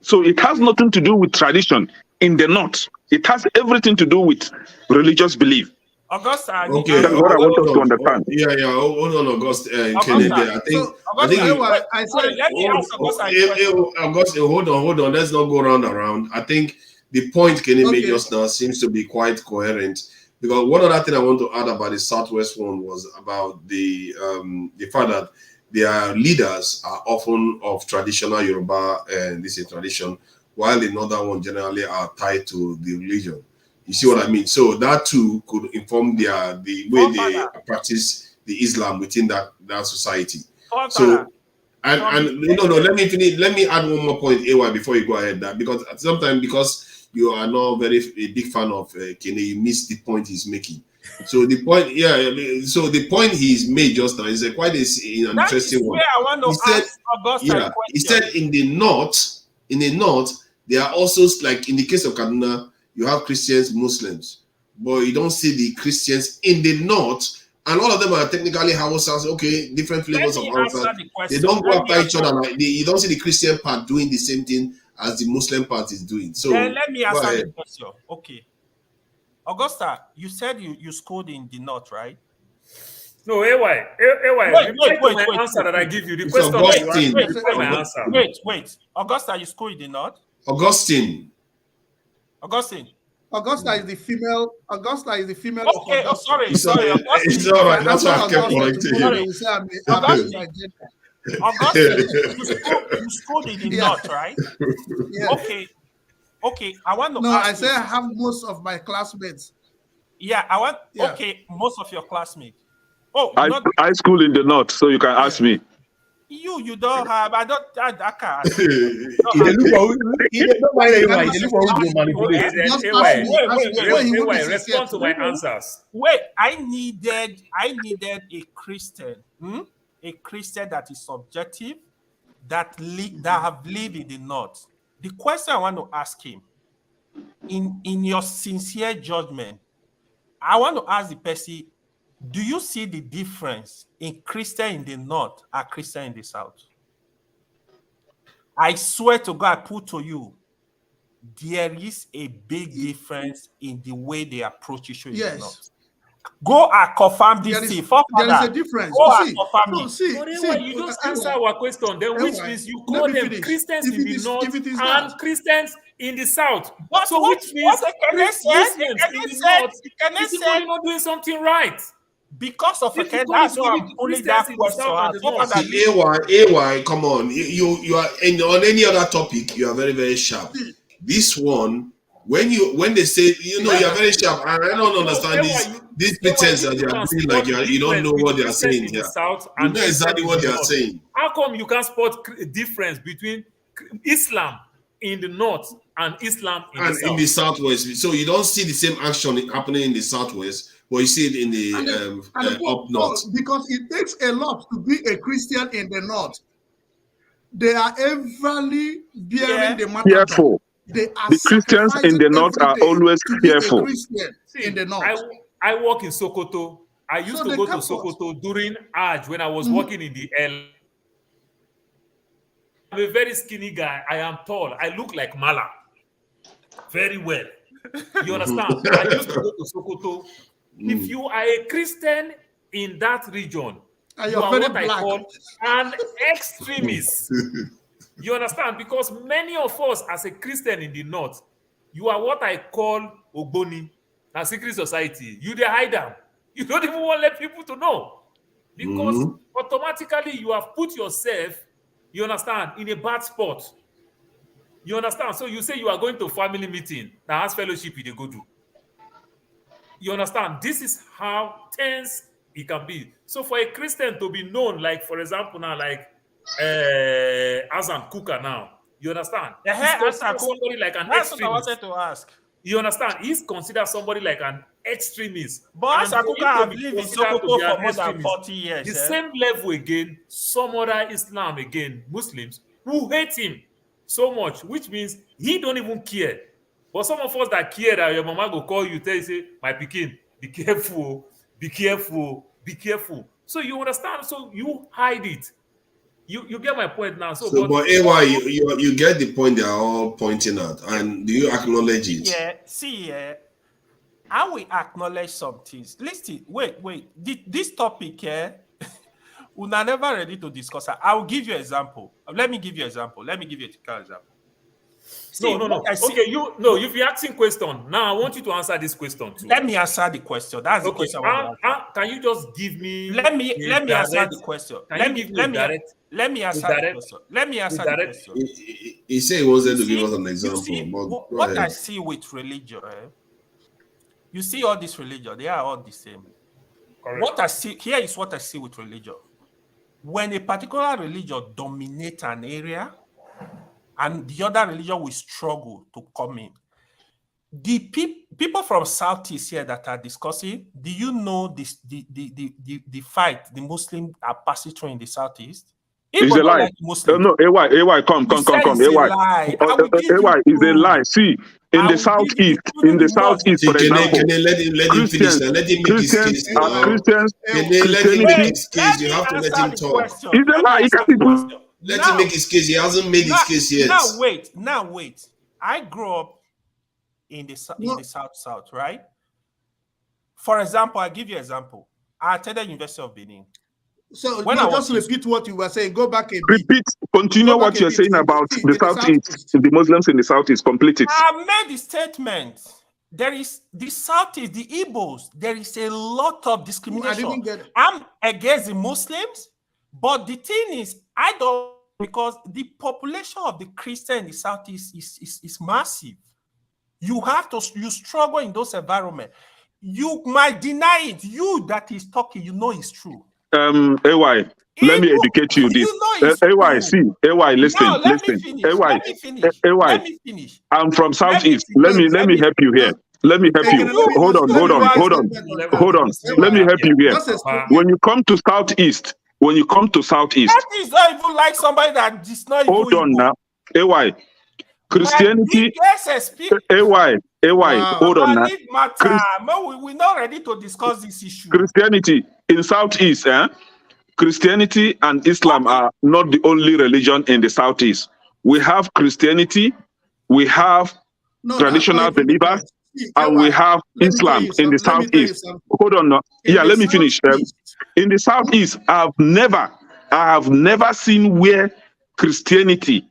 So it has nothing to do with tradition in the North. It has everything to do with religious belief. Augusta, okay, that's what I want us to understand. Hold on, Augusta. Augusta, hold on. Let's not go round around. I think the point Kenny made just now seems to be quite coherent. Because one other thing I want to add about the Southwest one was about the fact that their leaders are often of traditional Yoruba and this is tradition, while the northern one generally are tied to the religion. You see what I mean? So that too could inform the way they practice the Islam within that society. So let me finish. Let me add one more point, AY, before you go ahead. Because sometimes because you are not a big fan of Kene, you miss the point he's making. So the point, so the point he's made just now is quite an interesting one. I want to ask Augusta he said in the north, there are also, like in the case of Kaduna, you have Christians, Muslims, but you don't see the Christians in the north, and all of them are technically Hausas, okay, different flavors of Hausa. They don't go after each other. Like you don't see the Christian part doing the same thing as the Muslim part is doing. So then let me answer the question. Okay. Augusta, you said you schooled in the north, right? No, AY. Wait, answer that I give you. The question. Wait. Augusta, you schooled in the north? Augustine is the female. Augusta is the female. Okay. Of sorry. It's all right. That's why I kept correcting you. Augustine, you schooled in the north, right? Yeah. Okay. I want to. No, I say I have most of my classmates. Yeah, I want. Yeah. Okay, most of your classmates. Oh, I school in the north, so you can ask me. You don't have. I can't. Wait, respond to my answers. Wait, I needed a Christian, a Christian that is subjective, that have lived in the north. The question I want to ask him, in your sincere judgment, I want to ask the person, do you see the difference in Christian in the north and Christian in the south? I swear to God, I put to you, there is a big difference in the way they approach issue in the north. Go and confirm this. There is a difference. You don't answer our question. Then which means you call them Christians in the north and Christians in the south. So which means Muslims in the north is not doing something right. Because of that's why I'm pulling that question. AY, come on. You are on any other topic, you are very, very sharp. This one, when they say, you are very sharp, I don't understand this pretense that they are doing, like you don't know what they are saying here. You know exactly what they are saying. How come you can't spot difference between Islam in the north and Islam in and the south. in the southwest. So you don't see the same action happening in the southwest, but you see it in the up north. Because it takes a lot to be a Christian in the north. They are everly bearing the matter. Fearful. They are the Christians in the north are always fearful. In the north. I work in Sokoto. I used to go to Sokoto during Hajj when I was working in the L. I'm a very skinny guy. I am tall. I look like Mala. Very well. You understand? I used to go to Sokoto. If you are a Christian in that region, you are what I call an extremist. You understand? Because many of us as a Christian in the north, you are what I call Ogboni, a secret society. You they hide them. You don't even want to let people to know. Because automatically you have put yourself, you understand, in a bad spot. You understand? So you say you are going to family meeting, now as fellowship they go do. You understand? This is how tense it can be. So for a Christian to be known, like for example now, like Azam Kuka now, you understand? He's somebody like an That's extremist. what I wanted to ask. You understand? He's considered somebody like an extremist. But And Asakuka for him to have be lived in considered to Sokoto be for an more than extremist, 40 years. the same level again, some other Islam again, Muslims, who hate him so much, which means he don't even care. But some of us that care that your mama go call you, tell you, say, my pikin, be careful, be careful, be careful. So you understand? So you hide it. You get my point now. So, but AY, you get the point they are all pointing at, and do you acknowledge it? Yeah, see, I will acknowledge some things. Listen, wait. This topic, we're never ready to discuss. I will give you an example. Let me give you an example. Let me give you a typical example. See, no. Okay, you've been asking question. Now I want you to answer this question too. Let me answer the question. That's the question I want to answer. Can you just give me? Let me answer the question. Let me answer the question. Let me answer the question. He said he wanted to give us an example. But what I see with religion, you see all this religion, they are all the same. Correct. What I see here is what I see with religion. When a particular religion dominates an area, and the other religion will struggle to come in. The people from Southeast here that are discussing, do you know this the fight the Muslims are passing through in the Southeast? It's a lie. No, AY, come. AY is a lie. See, in the southeast, for example, Christians, Christianity. You have to let him talk. It's a lie. Let him make his case. He hasn't made his case yet. Now wait. I grew up in the south, right? For example, I'll give you an example. I attended University of Benin. So when I just repeat what you were saying, go back and continue what you're saying about the southeast, the Muslims in the southeast. Complete it. I made the statement. There is the southeast, the Igbos. There is a lot of discrimination. I'm against the Muslims, but the thing is, I don't, because the population of the Christian in the southeast is massive. You struggle in those environments. You might deny it. You that is talking, you know it's true. AY, let me educate you this. AY, see, AY, listen. Let me finish. I'm from Southeast. Let me help you here. Let me help you. Hold on. Let me help you here. When you come to Southeast, that is not even like somebody that is not. Hold on now, AY. Christianity. AY. Hold on now. We're not ready to discuss this issue. Christianity in Southeast, Christianity and Islam are not the only religion in the Southeast. We have Christianity, we have traditional believers, and we have Islam in the Southeast. Hold on now. Yeah, let me finish. In the Southeast, I have never seen where Christianity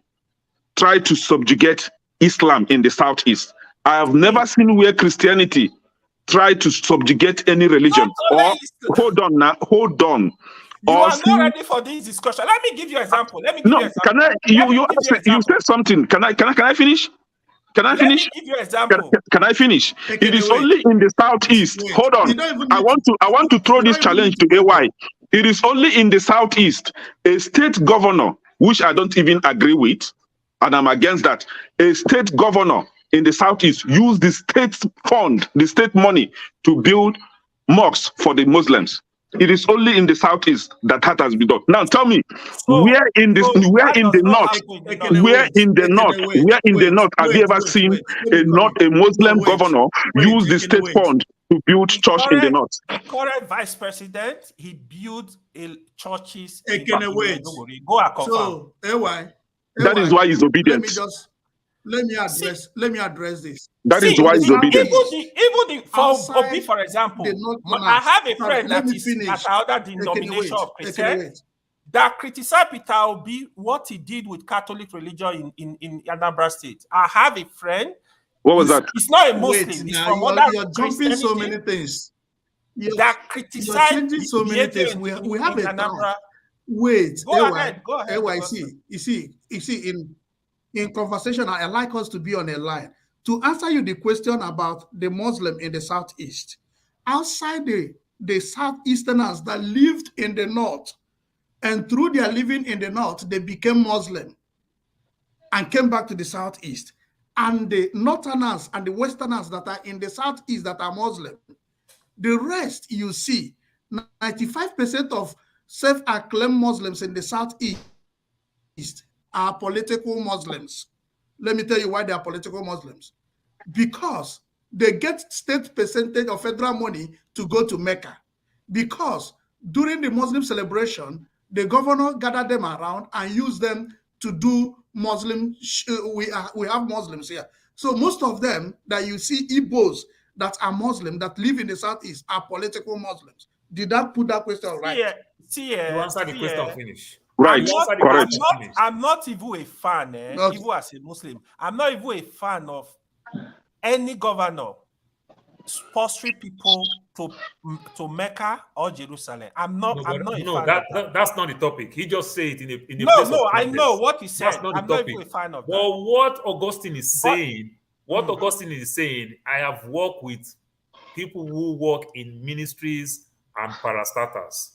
tried to subjugate Islam in the Southeast. I have never seen where Christianity tried to subjugate any religion. Hold on. You are not ready for this discussion. Let me give you an example. You said something. Can I finish? Let me give you an example. Can I finish? It is only in the Southeast. Hold on. I want to throw this challenge to AY. It is only in the Southeast, a state governor, which I don't even agree with, and I'm against that. A state governor in the southeast used the state fund, the state money, to build mosques for the Muslims. It is only in the southeast that has been done. Now tell me, where in the north have you ever seen a Muslim governor use the state fund to build church in the north? The current vice president, he built churches in Go so, that is why he's obedient. Let me address this. That is why he's obedient. Even for Obi, for example, I have a friend that is at another denomination of Christians that criticize Peter Obi what he did with Catholic religion in Anambra State. I have a friend. What was that? He's not a Muslim. He's from other you're jumping so many things. That criticize changing so many things. We have a Anambra. Wait, go ahead. You see, in conversation, I like us to be on a line. To answer you the question about the Muslim in the southeast, outside the southeasterners that lived in the north, and through their living in the north, they became Muslim and came back to the southeast. And the northerners and the westerners that are in the southeast that are Muslim, the rest you see, 95% of self-acclaimed Muslims in the southeast are political Muslims. Let me tell you why they are political Muslims. Because they get state percentage of federal money to go to Mecca. Because during the Muslim celebration, the governor gathered them around and used them to do Muslim. We have Muslims here. So most of them that you see Igbos that are Muslim that live in the southeast are political Muslims. Did that put that question right? You answered the question, finish. Right, correct. I'm not even a fan, even as a Muslim. I'm not even a fan of any governor sponsoring people to Mecca or Jerusalem. I'm not a fan of that. That's not the topic. He just said it in a No, I know what he said. That's not I'm the not topic. even a fan of that. But what Augustine is saying, I have worked with people who work in ministries and parastatals.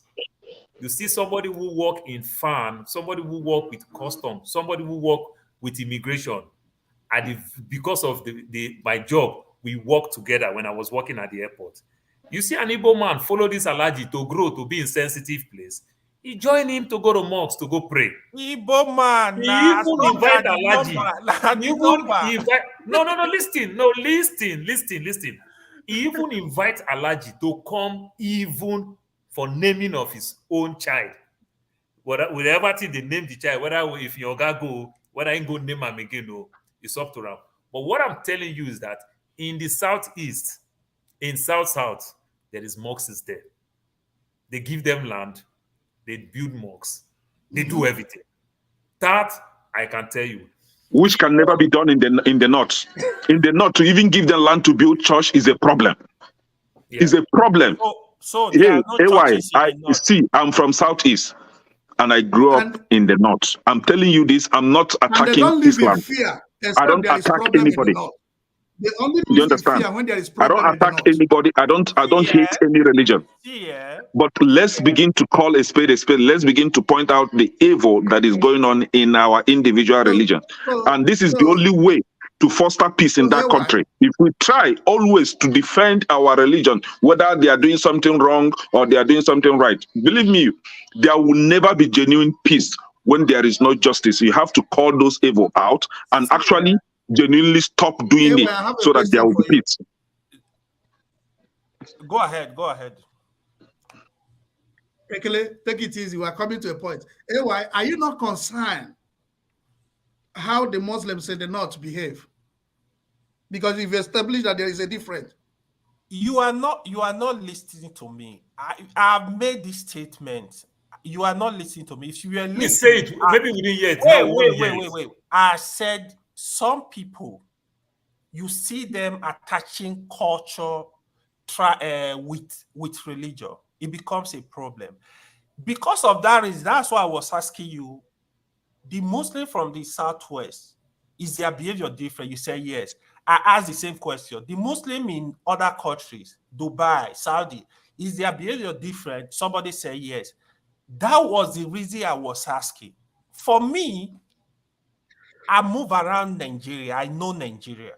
You see somebody who work in farm, somebody who work with custom, somebody who work with immigration. And because of my job, we work together when I was working at the airport. You see an Igbo man follow this Alaji to grow, to be in sensitive place. He join him to go to mosques to go pray. Igbo man. He even invite Alaji. Listen. He even invite Alaji to come even for naming of his own child. Whatever thing they name the child, whether if your guy go, whether he go name him again, no, it's up to them. But what I'm telling you is that in the southeast, in south, there is mosques there. They give them land, they build mosques, they do everything. That I can tell you. Which can never be done in the north. In the north, to even give them land to build church is a problem. Yeah. It's a problem. So I'm from southeast and I grew up in the north. I'm telling you this, I'm not attacking Islam. I don't attack anybody. They only you understand? When there is I don't attack anybody. I don't hate any religion. But let's begin to call a spade a spade. Let's begin to point out the evil that is going on in our individual religion. And this is the only way to foster peace in that country. If we try always to defend our religion, whether they are doing something wrong or they are doing something right, believe me, there will never be genuine peace when there is no justice. You have to call those evil out and actually genuinely stop doing it so that there will be peace. Go ahead. Take it easy. We are coming to a point. AY, are you not concerned how the Muslims in the north behave? Because we've established that there is a difference. You are not listening to me. I've made this statement. You are not listening to me. If you were listening, say it. Maybe we didn't hear it. Wait. I said some people, you see them attaching culture with religion. It becomes a problem. Because of that reason, that's why I was asking you, the Muslim from the southwest, is their behavior different? You say yes. I asked the same question. The Muslim in other countries, Dubai, Saudi, is their behavior different? Somebody said yes. That was the reason I was asking. For me, I move around Nigeria. I know Nigeria.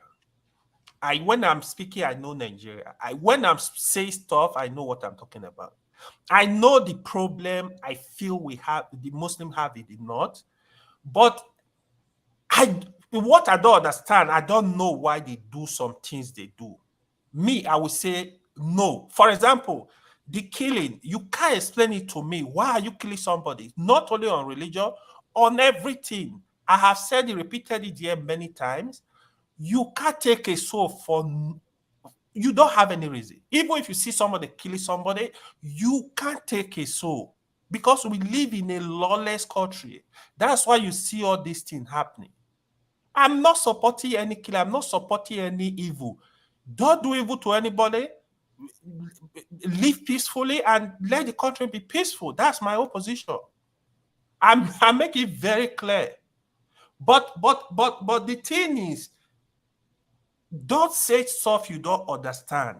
When I'm speaking, I know Nigeria. When I'm saying stuff, I know what I'm talking about. I know the problem I feel we have, the Muslims have in the north, but what I don't understand, I don't know why they do some things they do. Me, I would say no. For example, the killing, you can't explain it to me. Why are you killing somebody? Not only on religion, on everything. I have said it repeatedly here many times. You can't take a soul for, you don't have any reason. Even if you see somebody killing somebody, you can't take a soul because we live in a lawless country. That's why you see all these things happening. I'm not supporting any killer. I'm not supporting any evil. Don't do evil to anybody. Live peacefully and let the country be peaceful. That's my opposition. I make it very clear. But the thing is, don't say stuff you don't understand.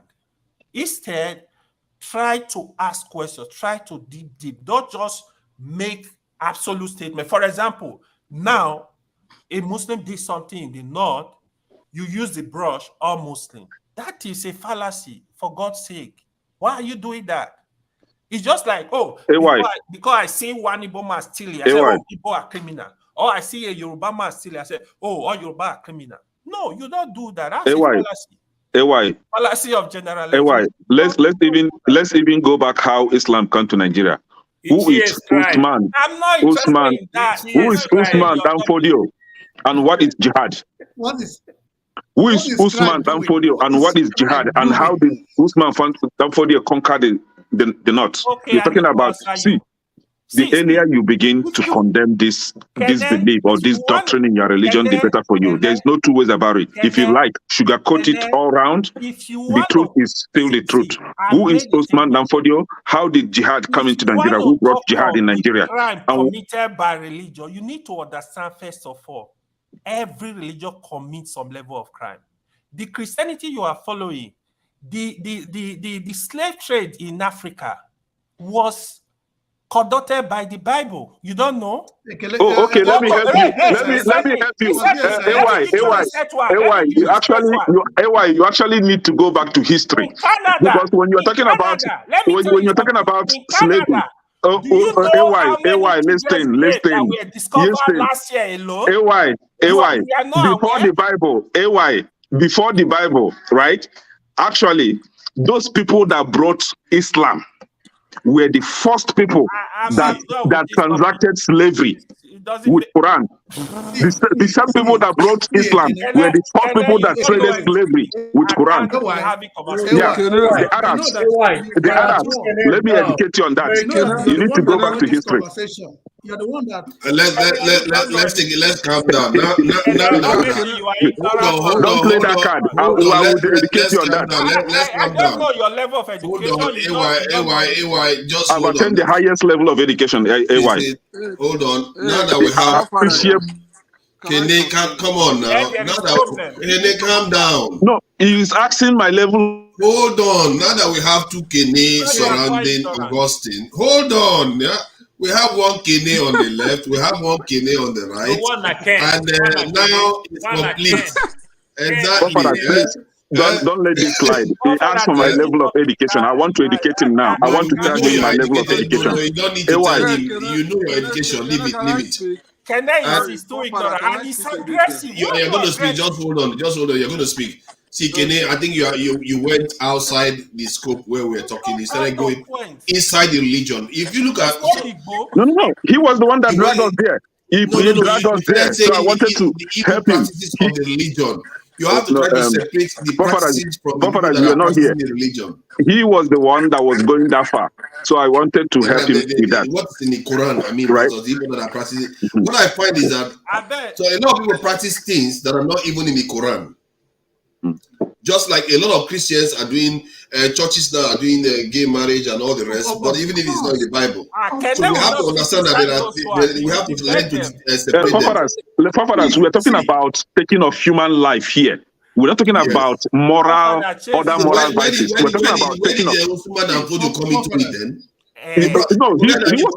Instead, try to ask questions. Try to dig deep. Don't just make absolute statement. For example, now a Muslim did something in the north, you use the brush, all Muslim. That is a fallacy, for God's sake. Why are you doing that? It's just like, oh, because I see one Igbo man stealing, I say, oh, Igbo are criminal. Or I see a Yoruba man stealing, I say, oh, all Yoruba are criminal. No, you don't do that. That's a fallacy. Fallacy of generalization. Let's even go back how Islam come to Nigeria. Who is Usman? I'm not interested in that. Who is Usman Danfodio? And what is jihad? Who is Usman Danfodio and what is jihad? And how did Usman Danfodio conquer the north? Okay, you're talking about, the earlier you begin to condemn this belief or this doctrine in your religion, the better for you. There's no two ways about it. If you like, sugarcoat it all around, the truth is still the truth. Who is Usman Danfodio? How did jihad come into Nigeria? Who brought jihad in Nigeria? Crime committed by religion. You need to understand, first of all, every religion commits some level of crime. The Christianity you are following, the slave trade in Africa was conducted by the Bible. You don't know? Oh, okay. Let me help you. Let me help you. You actually need to go back to history because when you're talking about slavery. Listen. Before the Bible, right? Actually, those people that brought Islam were the first people that transacted slavery with Quran. The same people that brought Islam were the first people that traded slavery with Quran. Yeah, the Arabs. Let me educate you on that. You need to go back to history. You're the one that. Let's calm down. Don't play that card. I will educate you on that. I don't know your level of education. I've attained the highest level of education. Hold on. Now that we have Kene, come on now. Kene, calm down. No, he's asking my level. Hold on. Now that we have two Kene surrounding Augustine, hold on. Yeah. We have one Kene on the left, we have one Kene on the right, and now it's complete. Exactly. Don't let this slide. He asked for my level of education. I want to educate him now. I want to tell him my level of education. No, you don't need to tell him. You know your education. Leave it. Kene is too ignorant and he's aggressive. You're going to speak. Just hold on. You're going to speak. See, Kene, I think you went outside the scope where we were talking. You started going inside the religion. If you look at no, he was the one that dragged us there. He dragged us there, so I wanted to help him. From the religion. You have to try to separate the practices from the people that are practicing the religion. He was the one that was going that far, so I wanted to help him with that. What's in the Quran? I mean, right? The people that are practicing. What I find is that so a lot of people practice things that are not even in the Quran. Just like a lot of Christians are doing, churches now are doing gay marriage and all the rest, but even if it's not in the Bible. So we have to understand that we have to learn to separate them. We're talking about taking of human life here. We're not talking about moral, other moral vices. We're talking about taking of... coming to it then? No, he was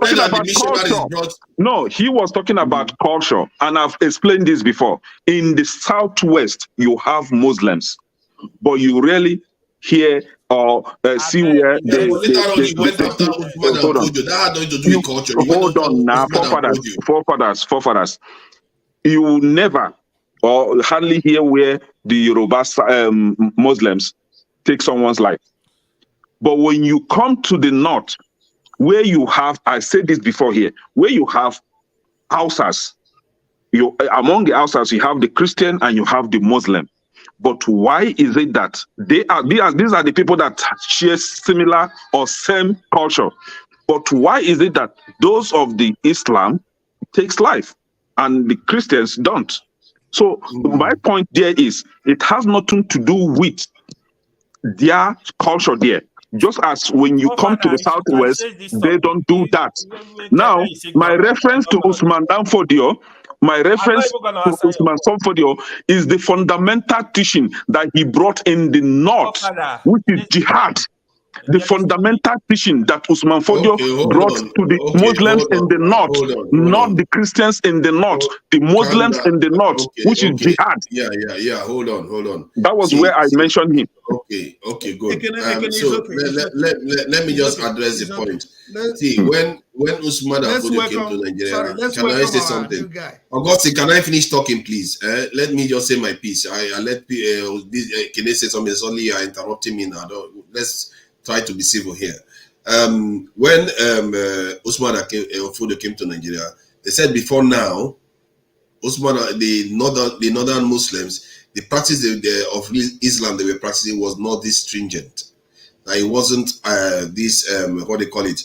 talking the about missionaries culture. brought. No, he was talking about culture, and I've explained this before. In the southwest, you have Muslims, but you rarely hear or see where Yeah, but later on, he went after Usman and Fodio. That had nothing to do with culture. He went hold after on now, Usman and Fodio. forefathers. You will never or hardly hear where the Yoruba Muslims take someone's life. But when you come to the north, where you have, I said this before here, where you have Hausas, among the Hausas, you have the Christian and you have the Muslim. But why is it that these are the people that share similar or same culture? But why is it that those of the Islam takes life and the Christians don't? So my point there is, it has nothing to do with their culture there. Just as when you come to the southwest, they don't do that. Now, my reference to Usman Danfodio, is the fundamental teaching that he brought in the north, which is jihad. The fundamental teaching that Usman Fodio brought to the Muslims in the north, not the Christians in the north, the Muslims in the north, which is jihad. Yeah. Hold on. That was where I mentioned him. Okay, good. So let me just address the point. See, when Usman and Fodio came to Nigeria, can I say something? Augustine, can I finish talking, please? Let me just say my piece. I let Kene say something. Suddenly you are interrupting me now. Let's try to be civil here. When Usman and Fodio came to Nigeria, they said before now, Usman, the northern Muslims, the practice of Islam they were practicing was not this stringent. That it wasn't this what they call it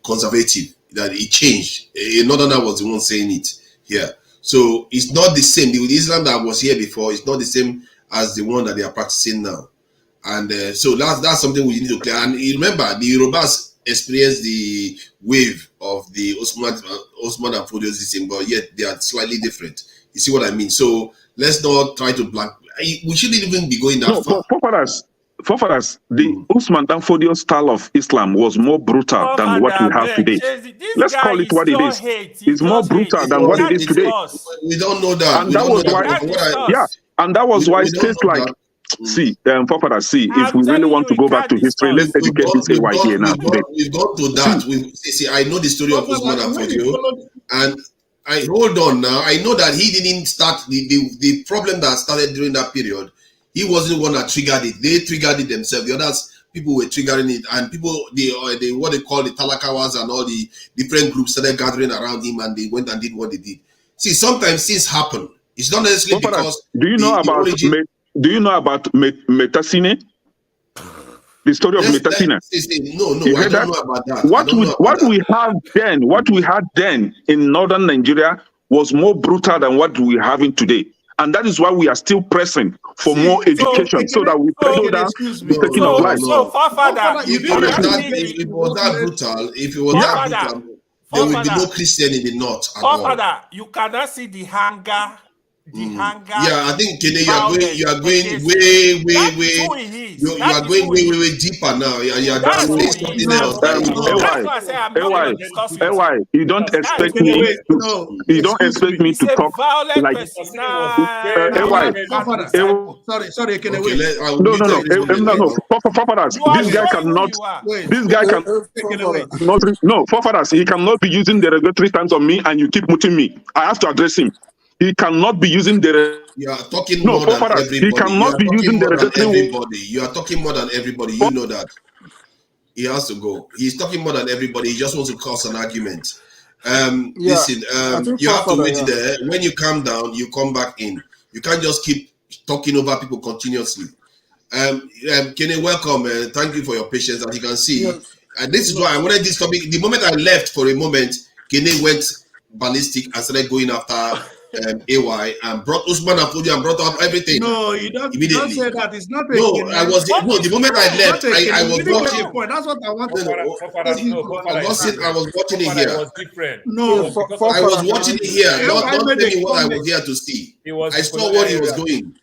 conservative. That it changed. A northerner was the one saying it here. So it's not the same. The Islam that was here before is not the same as the one that they are practicing now. And so that's something we need to clear. And remember, the Yorubas experienced the wave of the Osman and Fodio system, but yet they are slightly different. You see what I mean? So let's not try to blank. We shouldn't even be going that far. Forefathers, the Usman and Fodio style of Islam was more brutal than what we have today. Let's call it what it is. It's more brutal than what it is today. We don't know that. And that was why, and that was why states like. See, forefathers, if we really want to go back to history, let's educate this AY here now. We've gone to that. See, I know the story of Usman and Fodio, and I hold on now. I know that he didn't start the problem that started during that period. He wasn't the one that triggered it. They triggered it themselves. The others, people were triggering it, and people, they what they call the Talakawas and all the different groups started gathering around him, and they went and did what they did. See, sometimes things happen. It's not necessarily because. Do you know about Metasine? The story of Metasine? No, I don't know about that. What we had then in northern Nigeria was more brutal than what we are having today. And that is why we are still pressing for more education so that we settle down the taking of life. If it was that brutal, there will be no Christian in the north at all. You cannot see the hunger. Yeah, I think Kene, you are going way deeper now. You are saying something else. You don't expect me to talk like Sorry, Kene, no. This guy cannot. Forefathers, he cannot be using the regulatory terms on me, and you keep muting me. I have to address him. He cannot be using the. You are talking more than everybody. He cannot be using the everybody. You are talking more than everybody. You know that. He has to go. He's talking more than everybody. He just wants to cause an argument. Listen, you have to wait there. When you calm down, you come back in. You can't just keep talking over people continuously. Kenny, welcome. Thank you for your patience. As you can see, this is why I wanted this topic. The moment I left for a moment, Kenny went ballistic and started going after AY and brought Usman and Fodio and brought up everything. No, you don't say that. It's not. The moment I left, I was watching. That's what I wanted. I was watching it here. No, I was watching it here. Not telling what I was here to see. I saw what he was doing.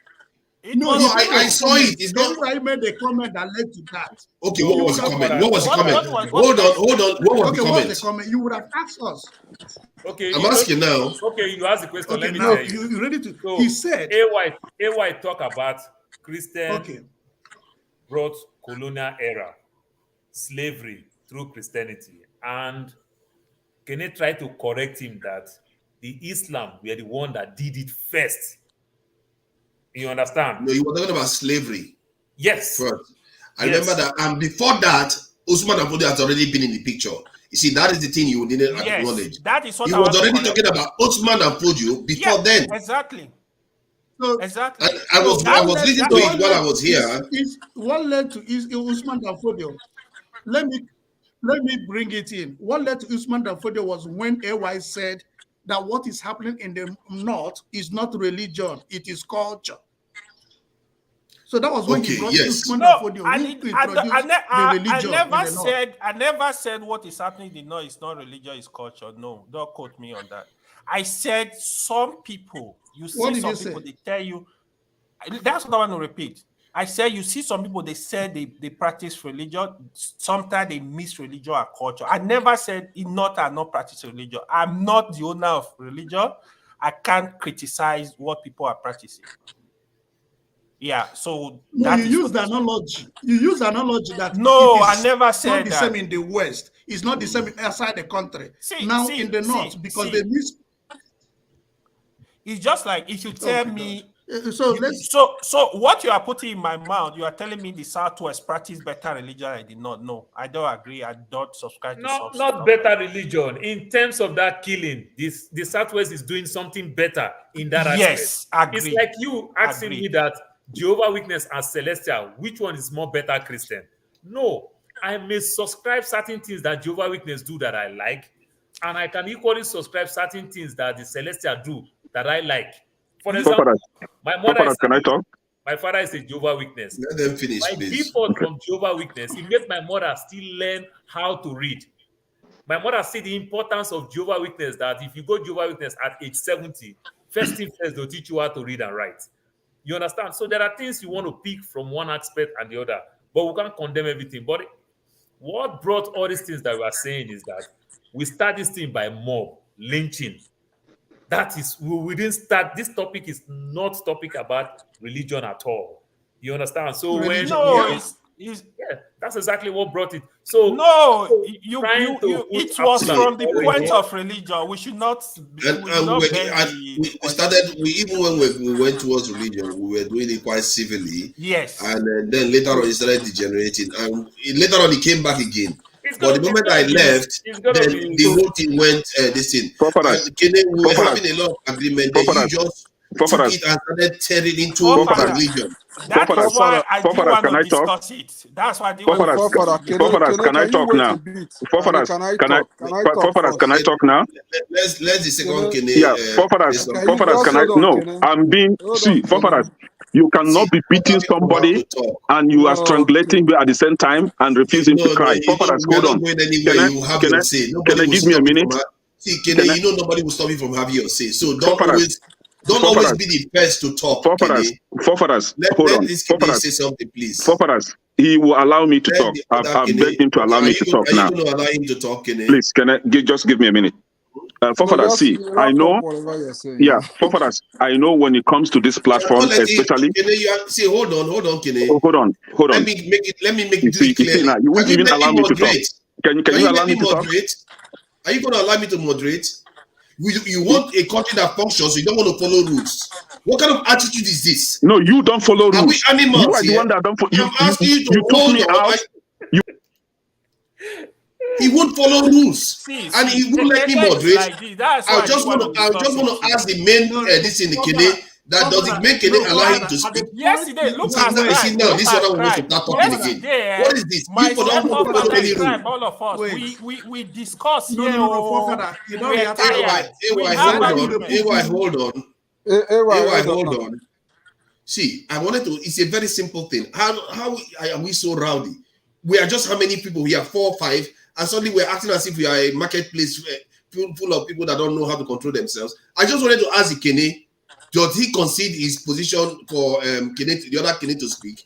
No, I saw it. It's not. I made a comment that led to that. Okay, what was the comment? What was the comment? Hold on. What was the comment? What's the comment? You would have asked us. Okay, I'm asking now. Okay, you ask the question. Okay, let me now tell you. you ready to? So, he said. AY talk about Christian brought colonial era, slavery through Christianity, and Kene tried to correct him that the Islam were the one that did it first. You understand? No, you were talking about slavery. Yes. First. I remember that, and before that, Usman Danfodio has already been in the picture. You see, that is the thing you didn't acknowledge. That is what he was already talking about Usman Danfodio before then. Exactly. So, exactly. I was listening to it while I was here. What led to Usman Danfodio? Let me bring it in. What led to Usman Danfodio was when AY said that what is happening in the north is not religion, it is culture. So that was when he brought Usman Danfodio, I never said what is happening in the north is not religion, it's culture. No, don't quote me on that. I said some people, you see some people, they tell you, that's what I want to repeat. I said you see some people, they say they practice religion, sometimes they mix religion and culture. I never said I not practice religion. I'm not the owner of religion. I can't criticize what people are practicing. Yeah, so no, you use the analogy. You use the analogy that I never said it's not the same in the West. It's not the same outside the country. In the North, because they miss. It's just like if you tell me. So what you are putting in my mouth, you are telling me the Southwest practice better religion. I did not know. I don't agree. I don't subscribe to not better religion. In terms of that killing, the Southwest is doing something better in that aspect. Yes, agree. It's like you asking me that Jehovah Witness and Celestial, which one is more better Christian? No, I may subscribe certain things that Jehovah Witness do that I like, and I can equally subscribe certain things that the Celestial do that I like. For example, my mother can I talk? My father is a Jehovah Witness. Let them finish, my please. default from Jehovah Witness, it made my mother still learn how to read. My mother see the importance of Jehovah Witness, that if you go Jehovah Witness at age 70, first thing first, they'll teach you how to read and write. You understand? So there are things you want to pick from one aspect and the other, but we can't condemn everything. But what brought all these things that we are saying is that we start this thing by mob, lynching. That is, we didn't start, this topic is not topic about religion at all. You understand? So that's exactly what brought it. So it was from the point of religion. We should not. We even when we went towards religion, we were doing it quite civilly. Yes. And then later on, it started degenerating, and later on, it came back again. But the moment I left, then the whole thing went this thing. We were having a lot of agreement. Then you just took it and started tearing into religion. That is why I didn't want to discuss it. That's why I didn't want to discuss it. Can I talk now? Can I talk now? Let's the second Kene. Yeah, can I? No, I'm being. See, you cannot be beating somebody and you are strangulating at the same time and refusing to cry. Hold on. Can I give me a minute? See, Kene, nobody will stop you from having your say. So don't always be the first to talk. Let this Kene say something, please. He will allow me to talk. I've begged him to allow me to talk now. Are you going to allow him to talk, Kene? Please, just give me a minute. See, I know. Yeah, I know when it comes to this platform, especially. See, hold on, Kene. Hold on. Let me make it clear. Now, you won't even allow me to talk. Can you allow me to talk? Are you going to allow me to moderate? You want a country that functions, you don't want to follow rules. What kind of attitude is this? No, you don't follow rules. Are we animals? You are the one that don't follow. I'm asking you to hold on. He won't follow rules, and he won't let me moderate. I just want to ask the main this in the Kene. That does it make Kene allow him to speak? Yesterday, look at now. This other one wants to start talking again. What is this? People don't follow any rule. All of us, we discuss here. Hold on. See, I wanted to. It's a very simple thing. How are we so rowdy? We are just how many people? We are 4 or 5. And suddenly we're acting as if we are a marketplace full of people that don't know how to control themselves. I just wanted to ask Ikene, does he concede his position for the other Kene to speak?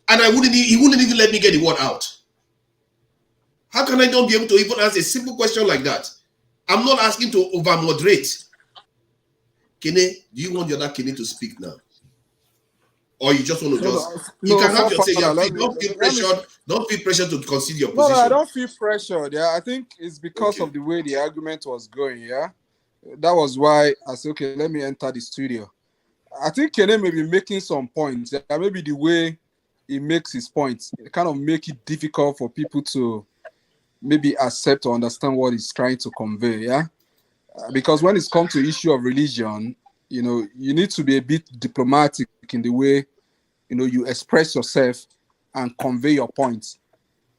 And he wouldn't even let me get the word out. How can I not be able to even ask a simple question like that? I'm not asking to over-moderate. Kene, do you want the other Kene to speak now? Or you just want to you can have your say. Don't feel pressured. Don't feel pressured to concede your position. No, I don't feel pressured. Yeah, I think it's because of the way the argument was going. Yeah, that was why I said, okay, let me enter the studio. I think Kene may be making some points. Yeah, maybe the way he makes his points, it kind of make it difficult for people to maybe accept or understand what he's trying to convey. Yeah, because when it's come to issue of religion, you know, you need to be a bit diplomatic in the way, you know, you express yourself and convey your points.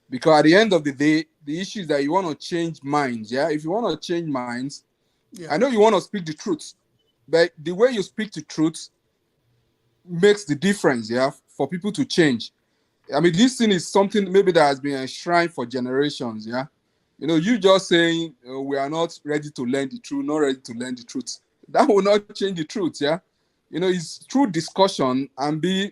Because at the end of the day, the issue is that you want to change minds. Yeah, if you want to change minds, I know you want to speak the truth, but the way you speak the truth makes the difference. Yeah, for people to change. I mean, this thing is something maybe that has been enshrined for generations. Yeah, you know, you just saying we are not ready to learn the truth, not ready to learn the truth. That will not change the truth. Yeah, you know, it's through discussion and be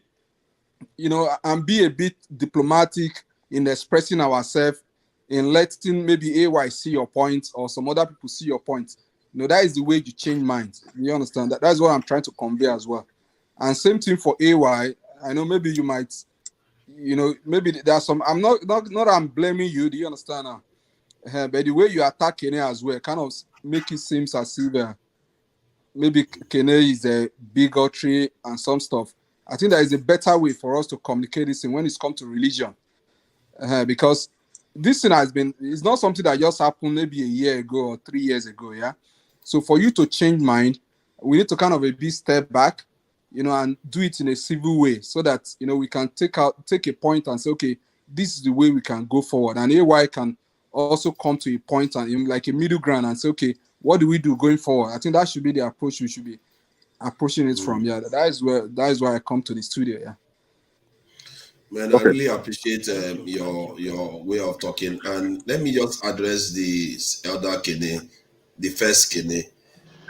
a bit diplomatic in expressing ourselves, in letting maybe AY see your points or some other people see your points. You know, that is the way you change minds. You understand that? That's what I'm trying to convey as well. And same thing for AY. I know maybe you might, you know, maybe there's some. I'm not I'm blaming you. Do you understand now? But the way you attack Kene as well kind of make it seem as if maybe Kene is a bigotry and some stuff. I think there is a better way for us to communicate this thing when it's come to religion. Because this thing it's not something that just happened maybe a year ago or 3 years ago, yeah? So for you to change mind, we need to kind of a bit step back, you know, and do it in a civil way so that, you know, we can take a point and say, okay, this is the way we can go forward. And AY can also come to a point and like a middle ground and say, okay, what do we do going forward? I think that should be the approach we should be approaching it from. Yeah, that is why I come to the studio. Yeah, man, I really appreciate your way of talking. And let me just address the elder Kene, the first Kene,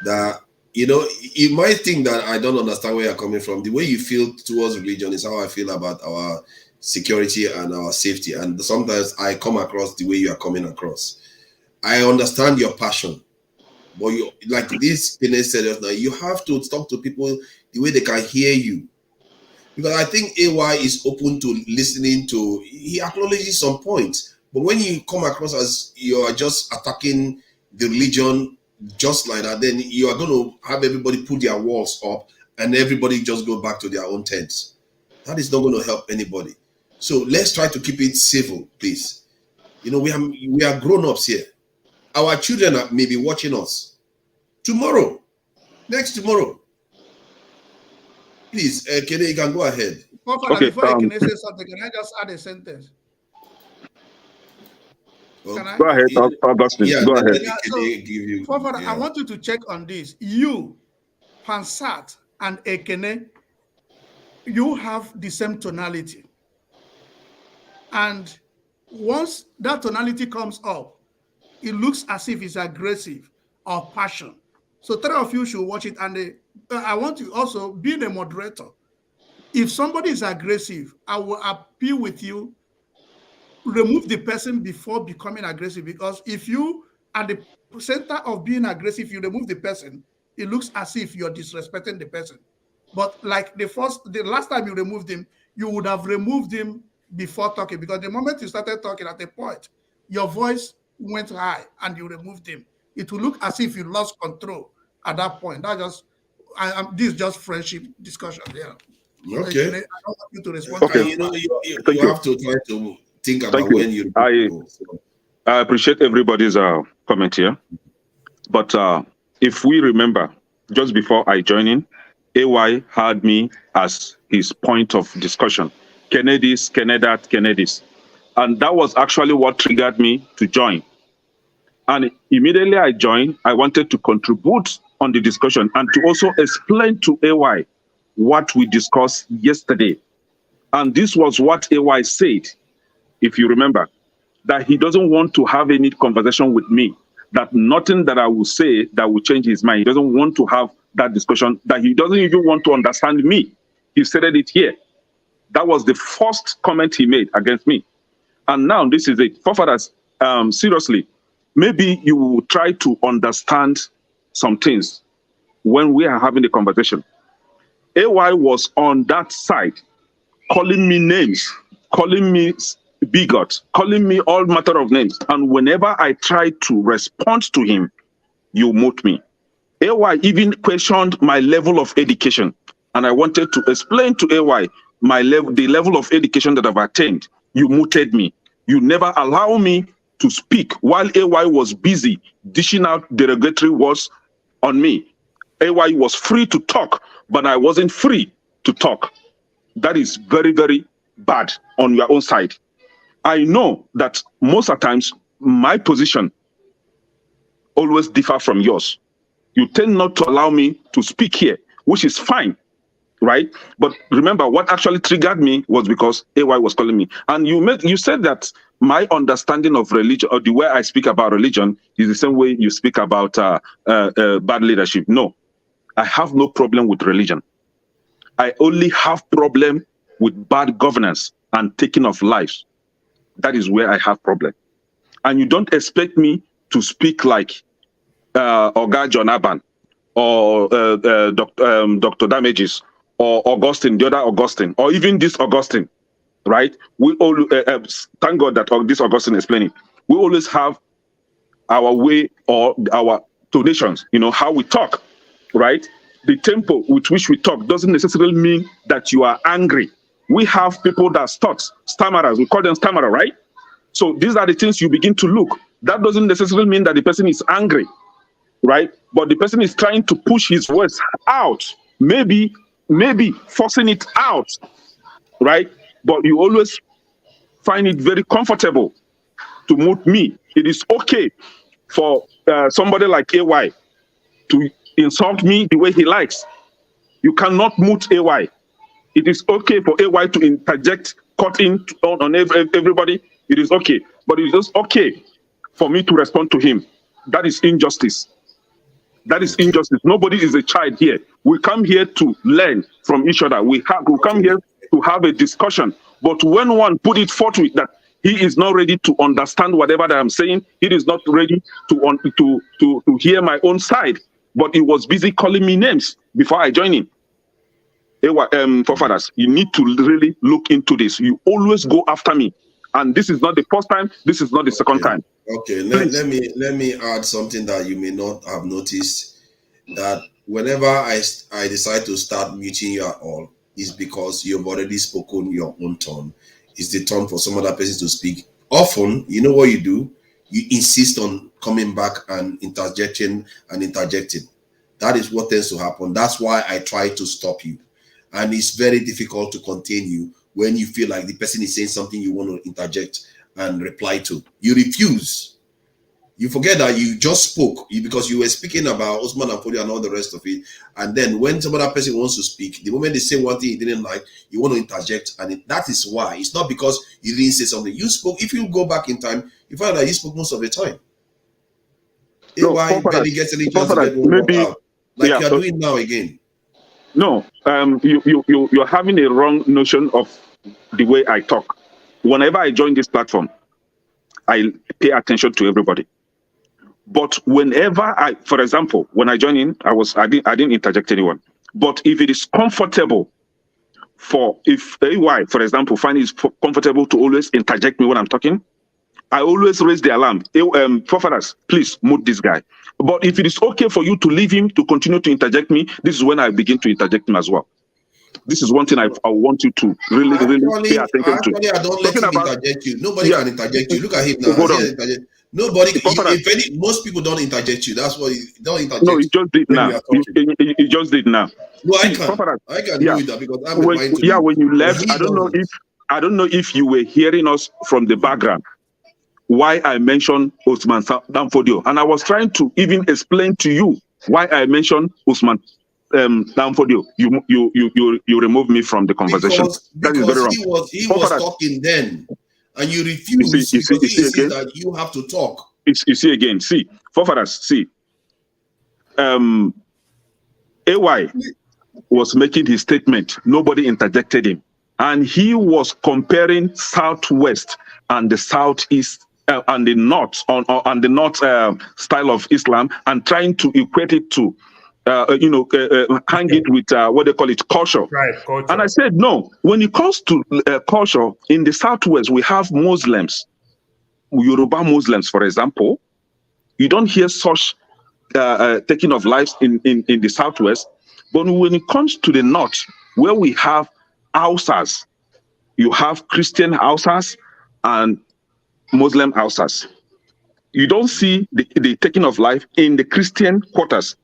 that, you know, you might think that I don't understand where you're coming from. The way you feel towards religion is how I feel about our security and our safety. And sometimes I come across the way you are coming across. I understand your passion. But you, like this Kene said just now, you have to talk to people the way they can hear you. Because I think AY is open to listening to, he acknowledges some points. But when you come across as you are just attacking the religion just like that, then you are going to have everybody put their walls up and everybody just go back to their own tents. That is not going to help anybody. So let's try to keep it civil, please. You know, we are grown-ups here. Our children may be watching us tomorrow, next tomorrow. Please, Kene, you can go ahead. Okay, before I can say something, can I just add a sentence? Go ahead, Augustine. Yeah, go ahead. I want you to check on this. You, Pansat, and Ekene, you have the same tonality. And once that tonality comes up, it looks as if it's aggressive or passion. So three of you should watch it. And I want you also, being a moderator, if somebody is aggressive, I will appeal with you, remove the person before becoming aggressive. Because if you, at the center of being aggressive, you remove the person, it looks as if you're disrespecting the person. But like the last time you removed him, you would have removed him before talking. Because the moment you started talking at a point, your voice went high and you removed him. It will look as if you lost control at that point. That just, this is just friendship discussion. Yeah. Okay. I don't want you to respond. Okay. You know, you have to try to think about when you. I appreciate everybody's comment here, but if we remember, just before I joined in, AY had me as his point of discussion. Kennedy's, Kennedat, Kennedy's, and that was actually what triggered me to join. And immediately I joined, I wanted to contribute on the discussion and to also explain to AY what we discussed yesterday. And this was what AY said, if you remember, that he doesn't want to have any conversation with me that nothing that I will say that will change his mind. He doesn't want to have that discussion, that he doesn't even want to understand me. He said it here. That was the first comment he made against me. And now this is it. Forefathers, seriously, maybe you will try to understand some things when we are having a conversation. AY was on that side, calling me names, calling me bigot, calling me all matter of names. And whenever I try to respond to him, you mute me. AY even questioned my level of education. And I wanted to explain to AY the level of education that I've attained. You muted me. You never allow me to speak while AY was busy dishing out derogatory words on me. AY was free to talk, but I wasn't free to talk. That is very, very bad on your own side. I know that most of the times my position always differ from yours. You tend not to allow me to speak here, which is fine, right? But remember, what actually triggered me was because AY was calling me. And you said that my understanding of religion, or the way I speak about religion, is the same way you speak about bad leadership. No, I have no problem with religion. I only have problem with bad governance and taking of lives. That is where I have problem. And you don't expect me to speak like Oga John Aban or Dr. Damages or Augustine, the other Augustine, or even this Augustine, right? We all thank God that this Augustine is explaining. We always have our way or our donations, how we talk, right? The tempo with which we talk doesn't necessarily mean that you are angry. We have people that stammerers, we call them stammerer, right? So these are the things you begin to look. That doesn't necessarily mean that the person is angry, right? But the person is trying to push his words out, maybe forcing it out, right? But you always find it very comfortable to mute me. It is okay for somebody like AY to insult me the way he likes. You cannot mute AY. It is okay for AY to interject, cut in on everybody. It is okay. But it is okay for me to respond to him. That is injustice. That is injustice. Nobody is a child here. We come here to learn from each other. We come here to have a discussion. But when one put it forth with that he is not ready to understand whatever that I'm saying, he is not ready to hear my own side. But he was busy calling me names before I joined him. Forefathers, you need to really look into this. You always go after me. And this is not the first time, this is not the second time. Okay, let me add something that you may not have noticed, that whenever I decide to start muting you at all, is because you've already spoken your own turn. It's the turn for some other person to speak. Often, you know what you do? You insist on coming back and interjecting. That is what tends to happen. That's why I try to stop you. And it's very difficult to contain you when you feel like the person is saying something you want to interject and reply to. You refuse. You forget that you just spoke because you were speaking about Osman Ampoli and all the rest of it. And then when some other person wants to speak, the moment they say one thing you didn't like, you want to interject. And that is why. It's not because you didn't say something. You spoke. If you go back in time, you find that you spoke most of the time. No, AY barely gets any chance to get one out. Like you're doing now again. No, you're having a wrong notion of the way I talk. Whenever I join this platform, I pay attention to everybody. But whenever for example, when I join in, I didn't interject anyone. But if it is comfortable if AY, for example, find it comfortable to always interject me when I'm talking, I always raise the alarm. Forefathers, please mute this guy. But if it is okay for you to leave him to continue to interject me, this is when I begin to interject him as well. This is one thing I want you to really pay attention to. I don't let him interject you. Nobody can interject you. Look at him now. Nobody. Most people don't interject you. That's why you don't interject. No, he just did now. He just did now. No, I can do that because I'm reminded to when you left, I don't know if you were hearing us from the background. Why I mentioned Usman Danfodio, and I was trying to even explain to you why I mentioned Usman Danfodio. You removed me from the conversation. That is very wrong. He was talking then, and you refused because he said that you have to talk. you see again, see, forefathers, see, AY was making his statement. Nobody interjected him. And he was comparing Southwest and the Southeast and the North and the North style of Islam and trying to equate it to, hang it with what they call it, culture. Right, culture. And I said, no, when it comes to culture, in the Southwest, we have Muslims, Yoruba Muslims, for example. You don't hear such taking of lives in the Southwest. But when it comes to the North, where we have Hausas, you have Christian Hausas and Muslim Hausas. You don't see the taking of life in the Christian quarters,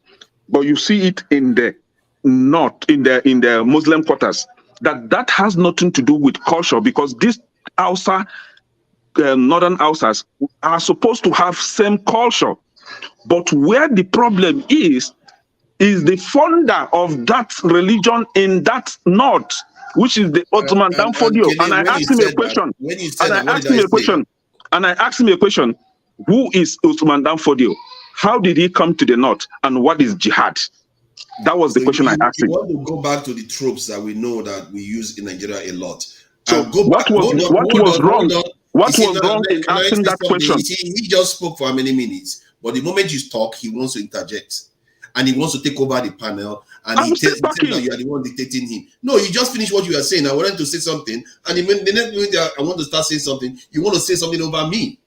but you see it in the North, in the Muslim quarters. That has nothing to do with culture, because these Hausa, Northern Hausas are supposed to have same culture. But where the problem is the founder of that religion in that North, which is the Ottoman Danfodio. And I asked him a question. And I asked him a question. Who is Ottoman Danfodio? How did he come to the North? And what is jihad? That was the question I asked him. You want to go back to the tropes that we know that we use in Nigeria a lot. So what was wrong? What was wrong in asking that question? He just spoke for how many minutes? But the moment you talk, he wants to interject. And he wants to take over the panel, and he tells that you are the one dictating him. No, you just finished what you were saying. I wanted to say something, and the next minute I want to start saying something, you want to say something over me.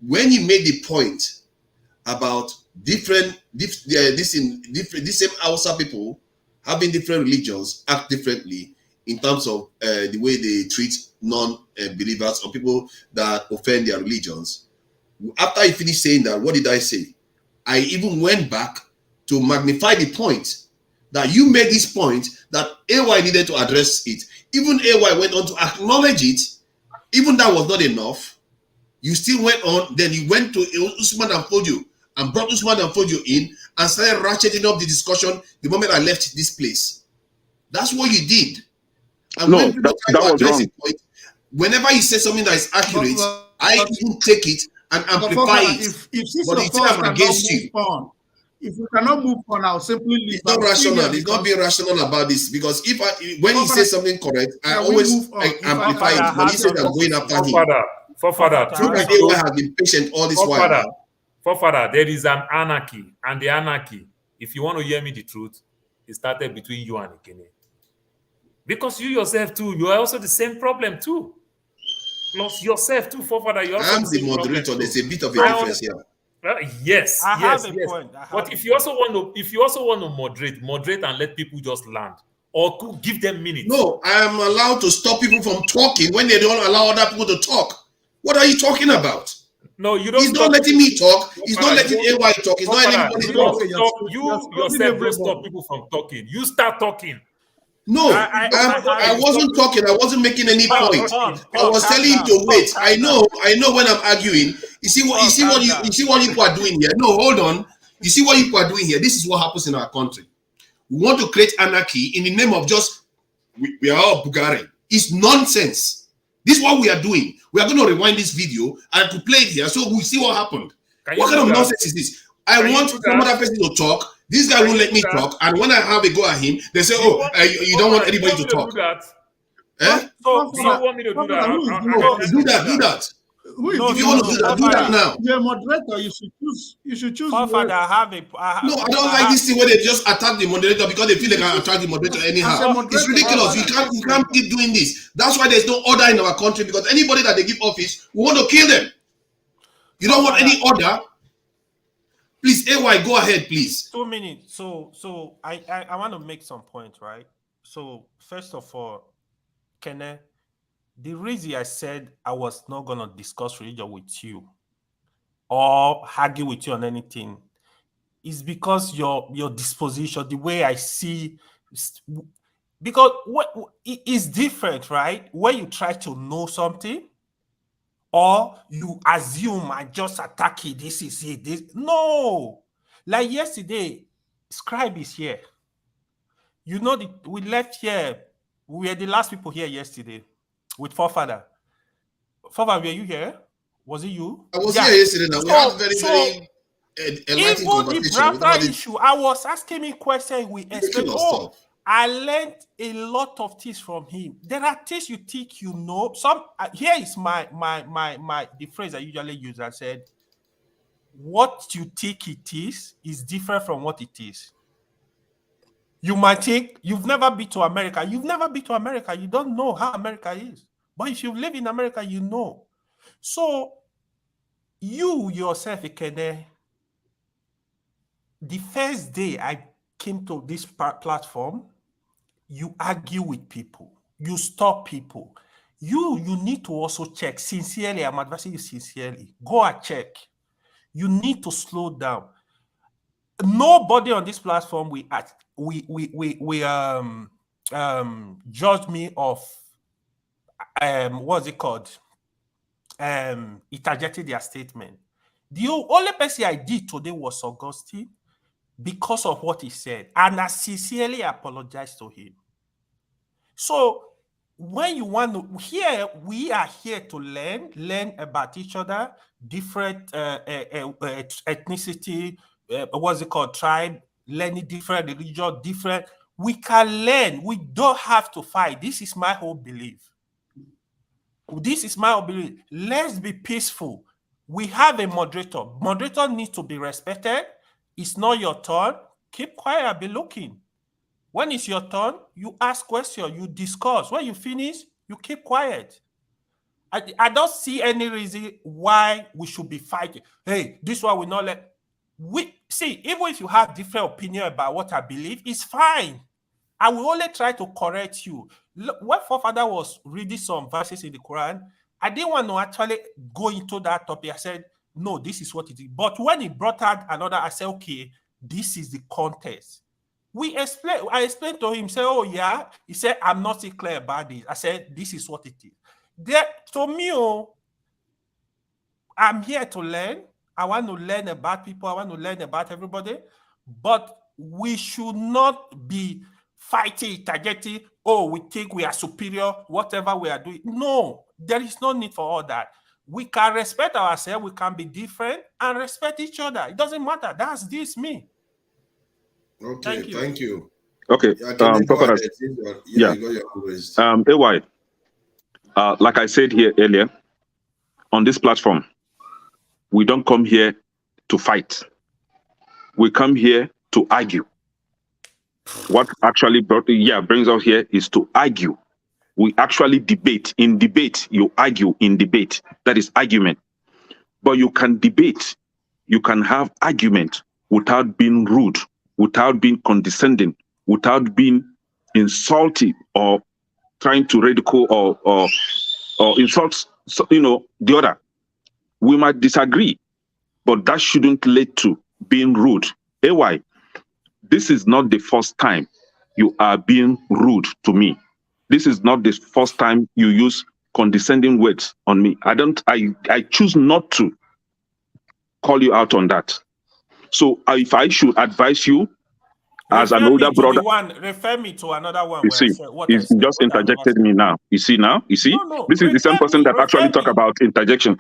When he made the point about these same Hausa people having different religions act differently in terms of the way they treat non-believers or people that offend their religions. After he finished saying that, what did I say? I even went back to magnify the point that you made this point that AY needed to address it. Even AY went on to acknowledge it. Even that was not enough. You still went on. Then you went to Usman Danfodio and brought Usman Danfodio in and started ratcheting up the discussion the moment I left this place. That's what you did. And when people try to address a point, whenever you say something that is accurate, I even take it and amplify it. But it's I'm against you. If we cannot move on, I'll simply leave. It's not rational. It's not being rational about this, because when he says something correct, I always amplify it. When he says I'm going after him. Forefather, AY has been patient all this while. Forefather, there is an anarchy, and the anarchy, if you want to hear me the truth, it started between you and Ikene. Because you yourself too, you are also the same problem too. Plus yourself too, Forefather. You also I'm the moderator. There's a bit of a difference here. Yes, I yes, have a yes. point. But if you also want to moderate and let people just land, or give them minutes. No, I am allowed to stop people from talking when they don't allow other people to talk. What are you talking about? No, you don't. He's not letting me talk. He's not letting AY talk. He's not letting anybody talk. You yourself don't stop people from talking. You start talking. No, I wasn't talking. I wasn't making any point. I was telling him to wait. I know when I'm arguing. You see what people are doing here. No, hold on. You see what people are doing here. This is what happens in our country. We want to create anarchy in the name of just we are all Bulgarian. It's nonsense. This is what we are doing. We are going to rewind this video and to play it here so we see what happened. What kind of nonsense is this? I want some other person to talk. This guy won't let me talk, and when I have a go at him, they say, "Oh, you don't want anybody to talk." Eh? So do you want me to do that? Do that. If you want to do that now. You're a moderator. You should choose. Father, I don't like this thing where they just attack the moderator because they feel they can attack the moderator anyhow. It's ridiculous. You can't keep doing this. That's why there's no order in our country, because anybody that they give office, we want to kill them. You don't want any order. Please, AY, go ahead, please. 2 minutes. So I want to make some point, right? So first of all, Kenneth, the reason I said I was not gonna discuss religion with you or argue with you on anything is because your disposition, the way I see, because what is different, right? When you try to know something, or you assume I just attack it, this is it. This no, like yesterday, Scribe is here. You know, we left here. We were the last people here yesterday with Forefather. Forefather, were you here? Was it you? I was here yesterday. Now we had very enlightening even conversation. the Biafra issue, I was asking him questions. We explained. Oh, I learned a lot of things from him. There are things you think you know. Some here is the phrase I usually use. I said, "What you think it is different from what it is." You might think you've never been to America. You've never been to America. You don't know how America is. But if you live in America, you know. So you yourself, Ikene, the first day I came to this platform, you argue with people. You stop people. You need to also check sincerely. I'm advising you sincerely. Go and check. You need to slow down. Nobody on this platform judge me of what's it called? Interjecting their statement. The only person I did today was Augustine because of what he said, and I sincerely apologize to him. So when you want to we are here to learn about each other, different ethnicity, what's it called, tribe, learning different religion, different. We can learn. We don't have to fight. This is my whole belief. This is my belief. Let's be peaceful. We have a moderator. Moderator needs to be respected. It's not your turn. Keep quiet. Be looking. When it's your turn, you ask questions. You discuss. When you finish, you keep quiet. I don't see any reason why we should be fighting. Hey, this one will not let. We see, even if you have different opinion about what I believe, it's fine. I will only try to correct you. Look, when Forefather was reading some verses in the Quran, I didn't want to actually go into that topic. I said, no, this is what it is. But when he brought out another, I said, okay, this is the context. I explained to him, say, oh yeah. He said, I'm not clear about this. I said, this is what it is. To me, I'm here to learn. I want to learn about people. I want to learn about everybody. But we should not be fighting, targeting, oh, we think we are superior, whatever we are doing. No, there is no need for all that. We can respect ourselves, we can be different and respect each other. It doesn't matter. That's me. Okay, thank you. Okay, yeah. AY, like I said here earlier, on this platform, we don't come here to fight. We come here to argue. What actually brings us here is to argue. We actually debate. In debate, you argue in debate. That is argument. But you can debate, you can have argument without being rude, without being condescending, without being insulting or trying to ridicule or insult, the other. We might disagree, but that shouldn't lead to being rude. AY, this is not the first time you are being rude to me. This is not the first time you use condescending words on me. I choose not to call you out on that. So if I should advise you as an older brother, refer me to another one. You see, he's just interjected me now. You see now? You see? This is the same person that actually talk about interjection.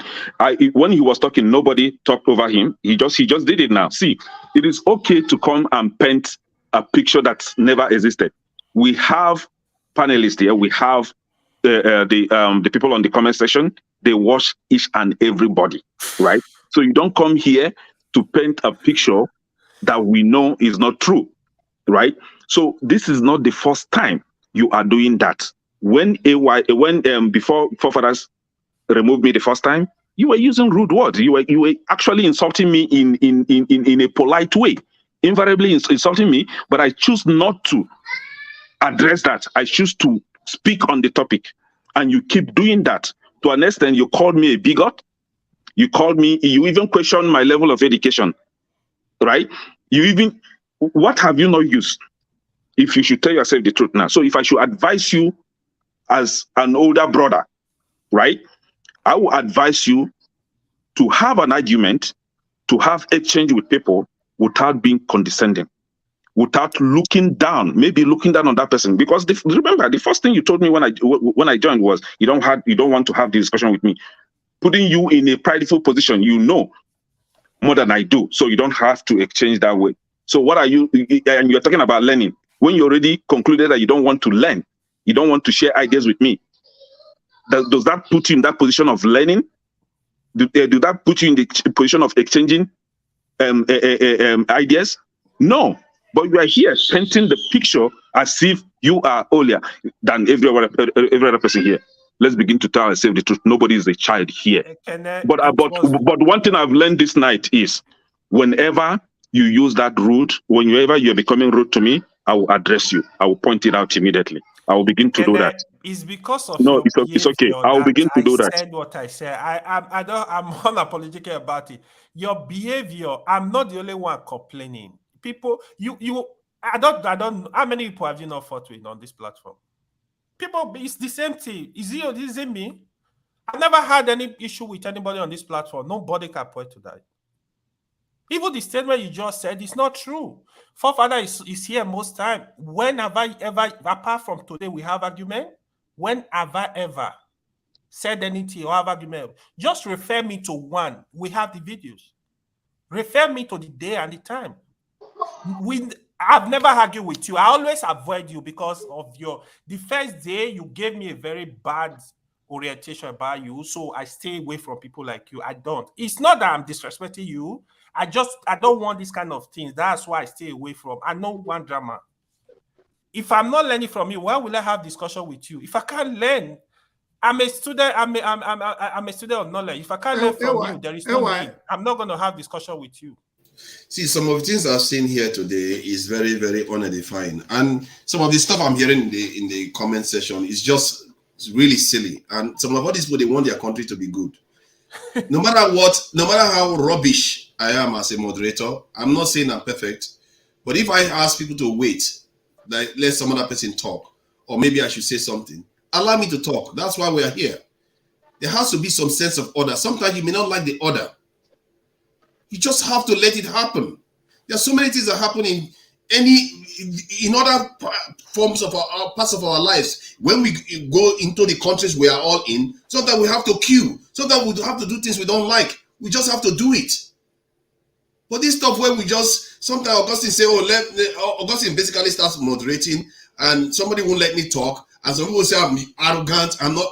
When he was talking, nobody talked over him. He just did it now. See, it is okay to come and paint a picture that never existed. We have panelists here. We have the people on the comment section. They watch each and everybody, right? So you don't come here to paint a picture that we know is not true. Right, so this is not the first time you are doing that. Before Forefathers removed me the first time, you were using rude words. You were actually insulting me in a polite way, invariably insulting me. But I choose not to address that. I choose to speak on the topic, and you keep doing that. To an extent, you called me a bigot. You even questioned my level of education. Right? What have you not used? If you should tell yourself the truth now. So if I should advise you as an older brother, right? I will advise you to have an argument, to have exchange with people without being condescending, without looking down on that person. Because remember, the first thing you told me when I joined was you don't want to have the discussion with me. putting you in a prideful position. You know more than I do, so you don't have to exchange that way. So what are you, and you're talking about learning, when you already concluded that you don't want to learn, you don't want to share ideas with me. Does that put you in that position of learning? Do that put you in the position of exchanging ideas? No, but you are here painting the picture as if you are holier than every other person here. Let's begin to tell ourselves the truth. Nobody is a child here. But one thing I've learned this night is, whenever you use that rude, whenever you're becoming rude to me, I will address you. I will point it out immediately. I will begin to do that. It's because of no, your it's okay. behavior I will begin to do I that. said what I said. I'm unapologetic about it. Your behavior, I'm not the only one complaining. People, I don't know. How many people have you not fought with on this platform? People, it's the same thing. Is it me? I've never had any issue with anybody on this platform. Nobody can point to that. Even the statement you just said is not true. Forefather is here most time. When have I ever, apart from today, we have argument? When have I ever said anything or have argument? Just refer me to one. We have the videos. Refer me to the day and the time. I've never argued with you. I always avoid you because of the first day you gave me a very bad orientation about you, so I stay away from people like you. I don't. It's not that I'm disrespecting you. I don't want this kind of things. That's why I stay away from. I know one drama. If I'm not learning from you, why will I have discussion with you? If I can't learn, I'm a student. I'm a student of knowledge. If I can't learn from you, there is no need. I'm not going to have discussion with you. See, some of the things I've seen here today is very, very unedifying, and some of the stuff I'm hearing in the comment section is just really silly. And some of all these people, they want their country to be good. No matter how rubbish I am as a moderator, I'm not saying I'm perfect, but if I ask people to wait, like let some other person talk, or maybe I should say something, allow me to talk. That's why we are here. There has to be some sense of order. Sometimes you may not like the order. You just have to let it happen. There are so many things that happen in other forms of parts of our lives. When we go into the countries we are all in, sometimes we have to queue. Sometimes we have to do things we don't like. We just have to do it. But this stuff where we just, sometimes Augustine say, Augustine basically starts moderating and somebody won't let me talk. And some people say I'm arrogant. I'm not.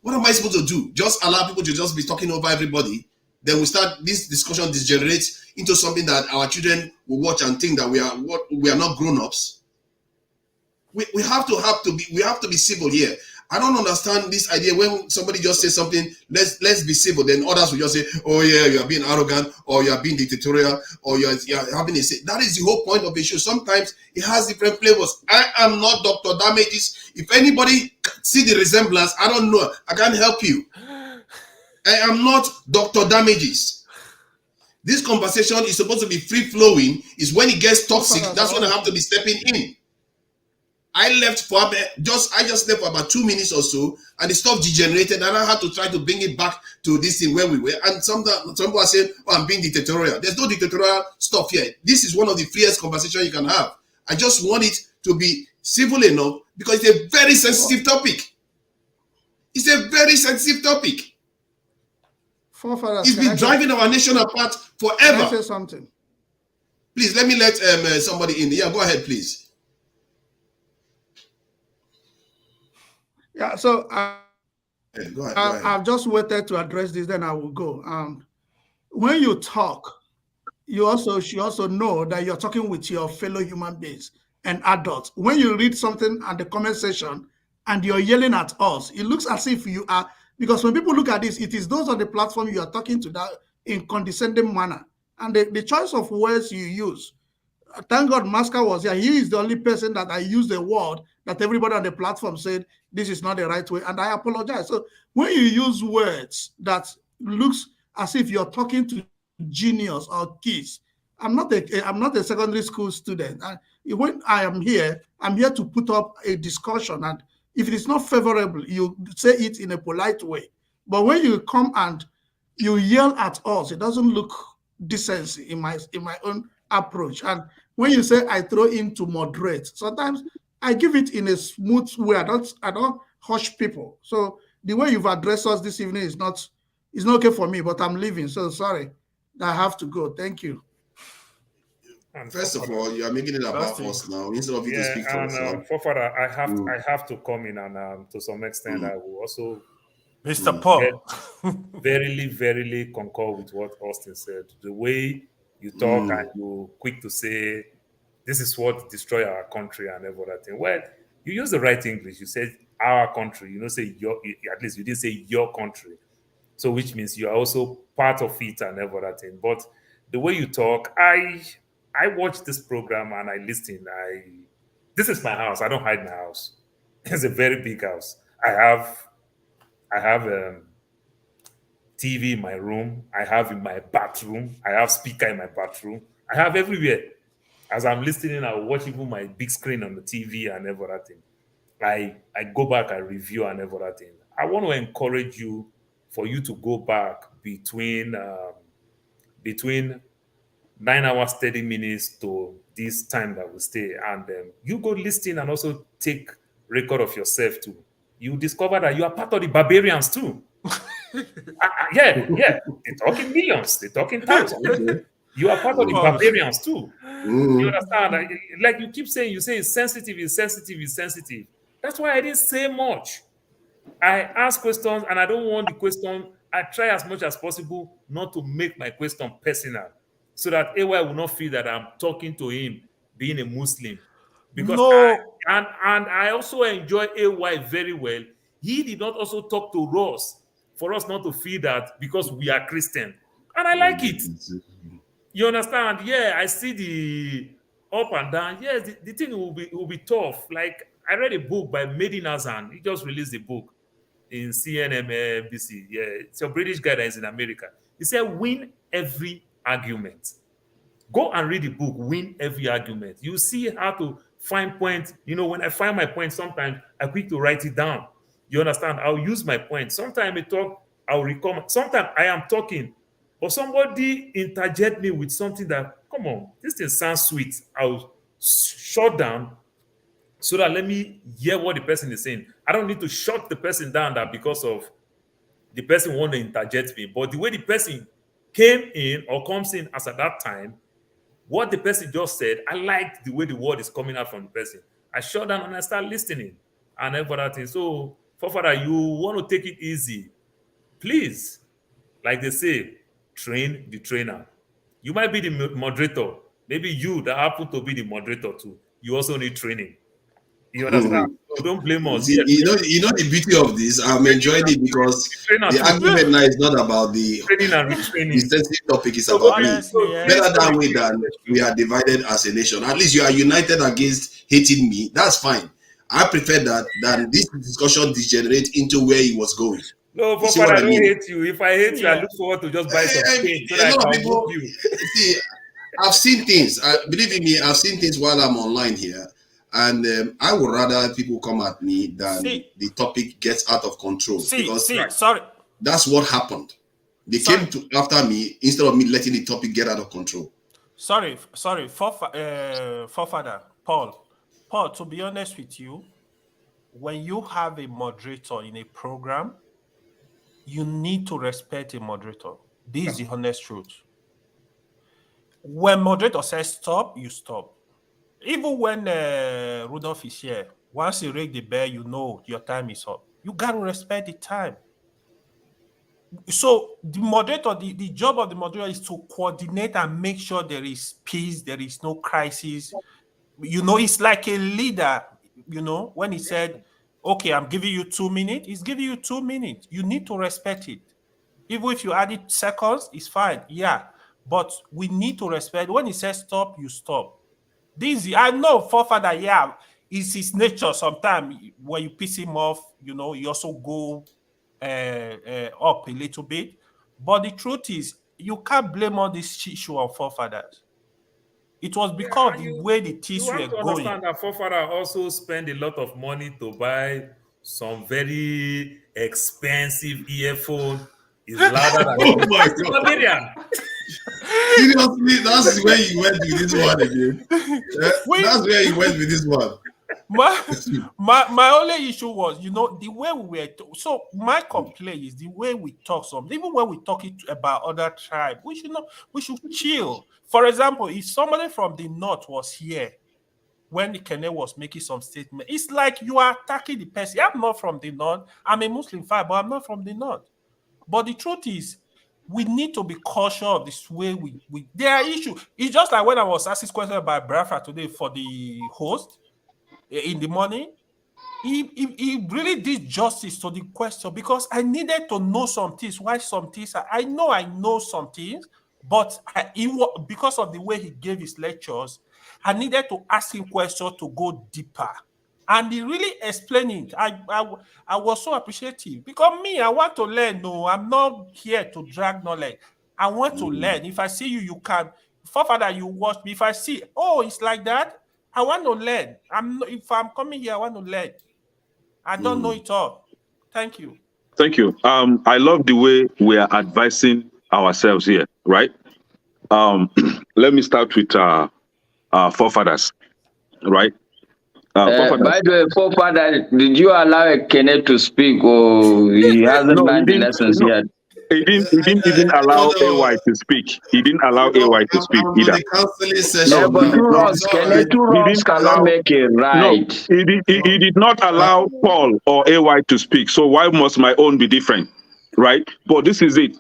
What am I supposed to do? Just allow people to just be talking over everybody? Then we start, this discussion degenerates into something that our children will watch and think that we are not grown-ups. We have to be civil here. I don't understand this idea when somebody just says something, let's be civil, then others will just say, oh yeah, you are being arrogant, or you are being dictatorial, or you are having a say. That is the whole point of the show. Sometimes it has different flavors. I am not Dr. Damages. If anybody see the resemblance, I don't know. I can't help you. I am not Dr. Damages. This conversation is supposed to be free-flowing. Is when it gets toxic, that's when I have to be stepping in. I just left for about 2 minutes or so, and the stuff degenerated, and I had to try to bring it back to this thing where we were. And some people are saying, oh, I'm being dictatorial. There's no dictatorial stuff here. This is one of the freest conversations you can have. I just want it to be civil enough because it's a very sensitive topic. It's a very sensitive topic. It's been driving our nation apart forever. Can I say something? Please, let me let somebody in. Yeah, go ahead, please. Yeah, so go ahead. I've just waited to address this, then I will go. When you talk, you should also know that you're talking with your fellow human beings and adults. When you read something at the comment section and you're yelling at us, it looks as if you are, because when people look at this, it is those on the platform you are talking to that in condescending manner. And the choice of words you use, thank God Masker was here. He is the only person that I used the word that everybody on the platform said, this is not the right way. And I apologize. So when you use words that looks as if you're talking to genius or kids, I'm not a secondary school student. When I am here, I'm here to put up a discussion. And if it is not favorable, you say it in a polite way. But when you come and you yell at us, it doesn't look decency in my own approach. And when you say I throw in to moderate, sometimes I give it in a smooth way. I don't hush people. So the way you've addressed us this evening is not It's not okay for me, but I'm leaving. So sorry. I have to go. Thank you. First of all, you are making it about us now instead of you to speak for yourself. Forefather, I have to come in and to some extent I will also Mr. Paul verily concur with what Austin said. The way you talk and you quick to say this is what destroy our country and everything. Well, you use the right English. You said our country. You don't say your. At least you didn't say your country. So which means you are also part of it and everything. But the way you talk, I watch this program and I listen. This is my house. I don't hide my house. It's a very big house. I have TV in my room. I have in my bathroom. I have speaker in my bathroom. I have everywhere. As I'm listening, I watch even my big screen on the TV and everything. I go back, I review and everything. I want to encourage you for you to go back between 9 hours, 30 minutes to this time that we stay. And you go listen and also take record of yourself too. You discover that you are part of the barbarians too. Yeah. They're talking millions. They're talking thousands. You are part of the barbarians too. You understand? Like you keep saying, you say it's sensitive, it's sensitive, it's sensitive. That's why I didn't say much. I ask questions and I don't want the question. I try as much as possible not to make my question personal so that AY will not feel that I'm talking to him being a Muslim. Because I also enjoy AY very well. He did not also talk to us for us not to feel that because we are Christian. And I like it. You understand? Yeah, I see the up and down. Yes, the thing will be tough. Like I read a book by Mehdi Nazan. He just released a book in CNBC. Yeah, it's a British guy that is in America. He said, win every argument. Go and read the book, Win Every Argument. You see how to find points. You know, when I find my point, sometimes I quick to write it down. You understand? I'll use my point. Sometimes I talk, I'll recall. Sometimes I am talking, but somebody interject me with something that, come on, this thing sounds sweet. I'll shut down so that let me hear what the person is saying. I don't need to shut the person down that because of the person want to interject me. But the way the person came in or comes in as at that time, what the person just said, I like the way the word is coming out from the person. I shut down and I start listening and everything. So, Forefather, you want to take it easy. Please, like they say, train the trainer. You might be the moderator. Maybe you that happen to be the moderator too. You also need training. You understand? So don't blame us. You know the beauty of this. I'm enjoying it because the argument now is not about the training and retraining. The sensitive topic is about me. Better that way than we are divided as a nation. At least you are united against hating me. That's fine. I prefer that than this discussion degenerate into where he was going. No, Forefather, I don't hate you. If I hate you, I look forward to just buy some paint so that I can help you. See, I've seen things. Believe in me, I've seen things while I'm online here. And I would rather people come at me than the topic gets out of control. Sorry. That's what happened. They came after me instead of me letting the topic get out of control. Sorry, Forefather, Paul, to be honest with you, when you have a moderator in a program, you need to respect a moderator. This is the honest truth. When moderator says stop, you stop. Even when Rudolph is here, once you ring the bell, you know your time is up. You got to respect the time. So the moderator, the job of the moderator is to coordinate and make sure there is peace, there is no crisis. You know, it's like a leader, you know, when he said, okay, I'm giving you 2 minutes, he's giving you 2 minutes. You need to respect it. Even if you added seconds, it's fine. Yeah. But we need to respect. When he says stop, you stop. I know Forefather, yeah, it's his nature. Sometimes when you piss him off, you know, you also go up a little bit. But the truth is, you can't blame all this issue on Forefathers. It was because of the way the things were going. You understand that Forefather also spend a lot of money to buy some very expensive earphone. It's louder than oh my God. Seriously, that's where you went with this one again. That's where you went with this one. my only issue was, the way we were. So my complaint is the way we talk. Even when we talk about other tribes, we should chill. For example, if somebody from the north was here when the Kene was making some statement, it's like you are attacking the person. I'm not from the north. I'm a Muslim but I'm not from the north. But the truth is, we need to be cautious of this way there are issues. It's just like when I was asked this question by Brafa today for the host in the morning. He really did justice to the question, because I needed to know some things. Why some things? I know some things, but because of the way he gave his lectures, I needed to ask him questions to go deeper. And he really explained it. I was so appreciative, because me, I want to learn. No, I'm not here to drag knowledge. I want to learn. If I see you can. Forefather, you watch me. If I see, it's like that, I want to learn. If I'm coming here, I want to learn. I don't know it all. Thank you. Thank you. I love the way we are advising ourselves here, right? Let me start with forefathers, right? By the way, forefather, did you allow Kenneth to speak, or he hasn't learned the lessons yet? He didn't even allow AY to speak. He didn't allow AY to speak either. No, but two wrongs cannot make it right. No, he did not allow Paul or AY to speak. So why must my own be different, right? But this is it.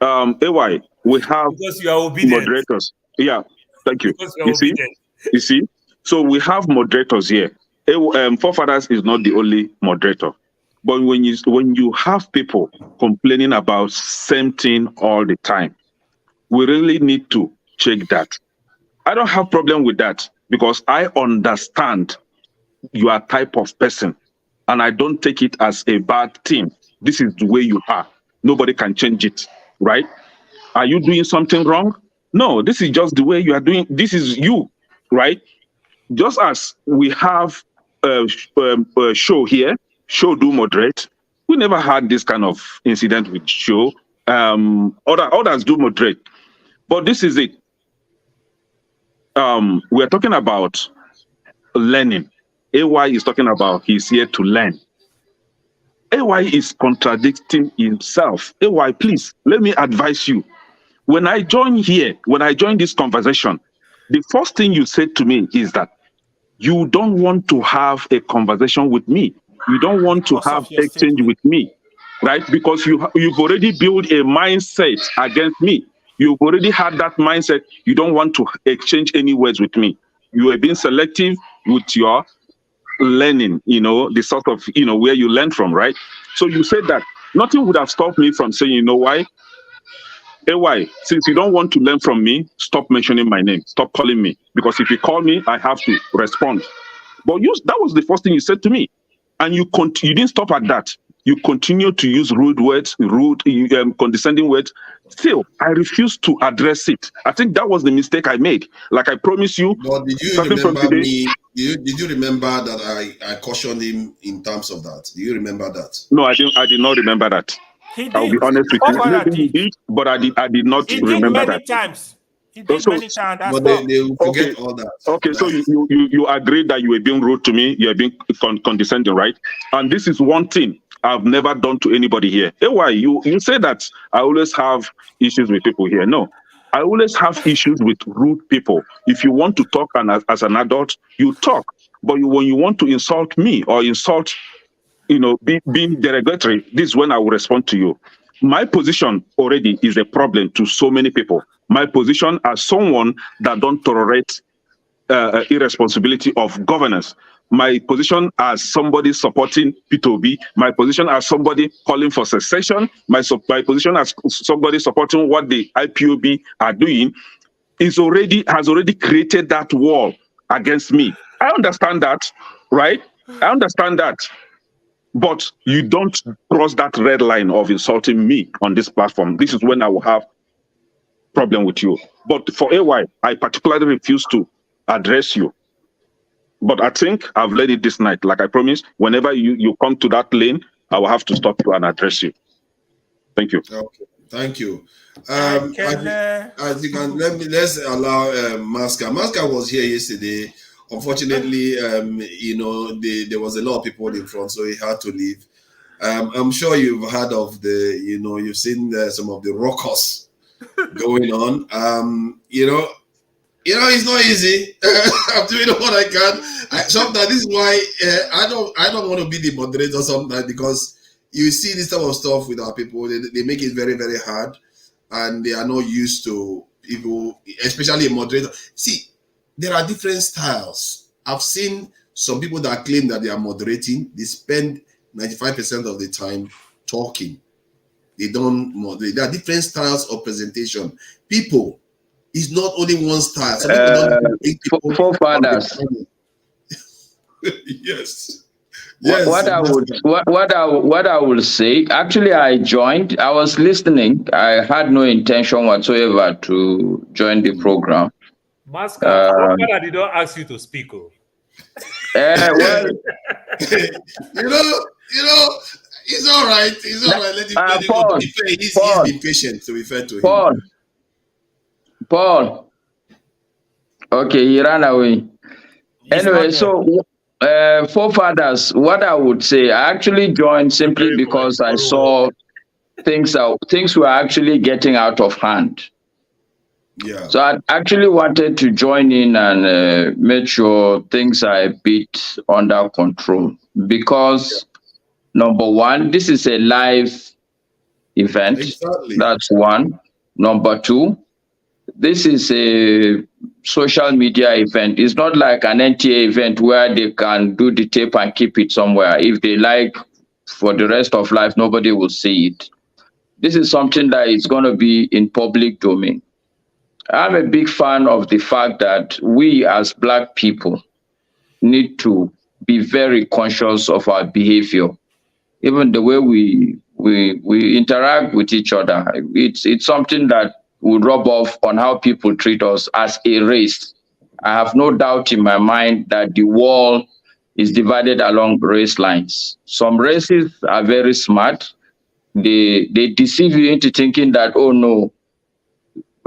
AY, we have because you are obedient. Moderators. Yeah, thank you. Because you are obedient. You see, so we have moderators here. Forefathers is not the only moderator. But when you have people complaining about same thing all the time, we really need to check that. I don't have problem with that, because I understand your type of person, and I don't take it as a bad thing. This is the way you are. Nobody can change it, right? Are you doing something wrong? No, this is just the way you are doing. This is you, right? Just as we have a show here, Show do moderate. We never had this kind of incident with Show. Others do moderate. But this is it. We're talking about learning. AY is talking about he's here to learn. AY is contradicting himself. AY, please, let me advise you. When I joined this conversation, the first thing you said to me is that you don't want to have a conversation with me. You don't want to have exchange with me, right? Because you've already built a mindset against me. You've already had that mindset. You don't want to exchange any words with me. You are being selective with your learning, the sort of, where you learn from, right? So you said that nothing would have stopped me from saying, why? AY, since you don't want to learn from me, stop mentioning my name. Stop calling me. Because if you call me, I have to respond. But that was the first thing you said to me. And you didn't stop at that. You continue to use rude words, condescending words. Still, I refuse to address it. I think that was the mistake I made. Like I promise you. But did you remember me? Did you remember that I cautioned him in terms of that? Do you remember that? No, I did not remember that. I'll be honest with you. Maybe he did, but I did not remember that. Times. He did many times. But they will forget all that. Okay, so you agreed that you were being rude to me, you are being condescending, right? And this is one thing I've never done to anybody here. Why? You say that I always have issues with people here. No, I always have issues with rude people. If you want to talk as an adult, you talk. But when you want to insult me or insult, being derogatory, this is when I will respond to you. My position already is a problem to so many people. My position as someone that don't tolerate irresponsibility of governance. My position as somebody supporting Peter Obi. My position as somebody calling for secession. My position as somebody supporting what the IPOB are doing has already created that wall against me. I understand that, right? I understand that. But you don't cross that red line of insulting me on this platform. This is when I will have problem with you. But for AY, I particularly refuse to address you. But I think I've let it this night. Like I promised, whenever you come to that lane, I will have to stop you and address you. Thank you. Okay, thank you. As you can, let's allow Maska. Maska was here yesterday unfortunately, there was a lot of people in front, so he had to leave. I'm sure you've heard of you've seen some of the ruckus going on. It's not easy. I'm doing what I can. Sometimes this is why I don't want to be the moderator sometimes, because you see this type of stuff with our people. They make it very, very hard, and they are not used to people, especially a moderator. See, there are different styles. I've seen some people that claim that they are moderating. They spend 95% of the time talking. They don't moderate. There are different styles of presentation. People, it's not only one style. Some people don't think people forefathers. Yes. What I would say, actually, I joined. I was listening. I had no intention whatsoever to join the program. Mascot, forefather did not ask you to speak. Well, it's all right. It's all right. Let him Paul, he's been patient, to be fair to him. Paul. Okay, he ran away. Anyway, so forefathers, what I would say, I actually joined simply because I saw things were actually getting out of hand. Yeah. So I actually wanted to join in and make sure things are a bit under control, because number one, this is a live event. Exactly. That's one. Number two, this is a social media event. It's not like an NTA event where they can do the tape and keep it somewhere. If they like, for the rest of life, nobody will see it. This is something that is going to be in public domain. I'm a big fan of the fact that we as Black people need to be very conscious of our behavior, even the way we interact with each other. It's something that will rub off on how people treat us as a race. I have no doubt in my mind that the world is divided along race lines. Some races are very smart. They deceive you into thinking that, oh no,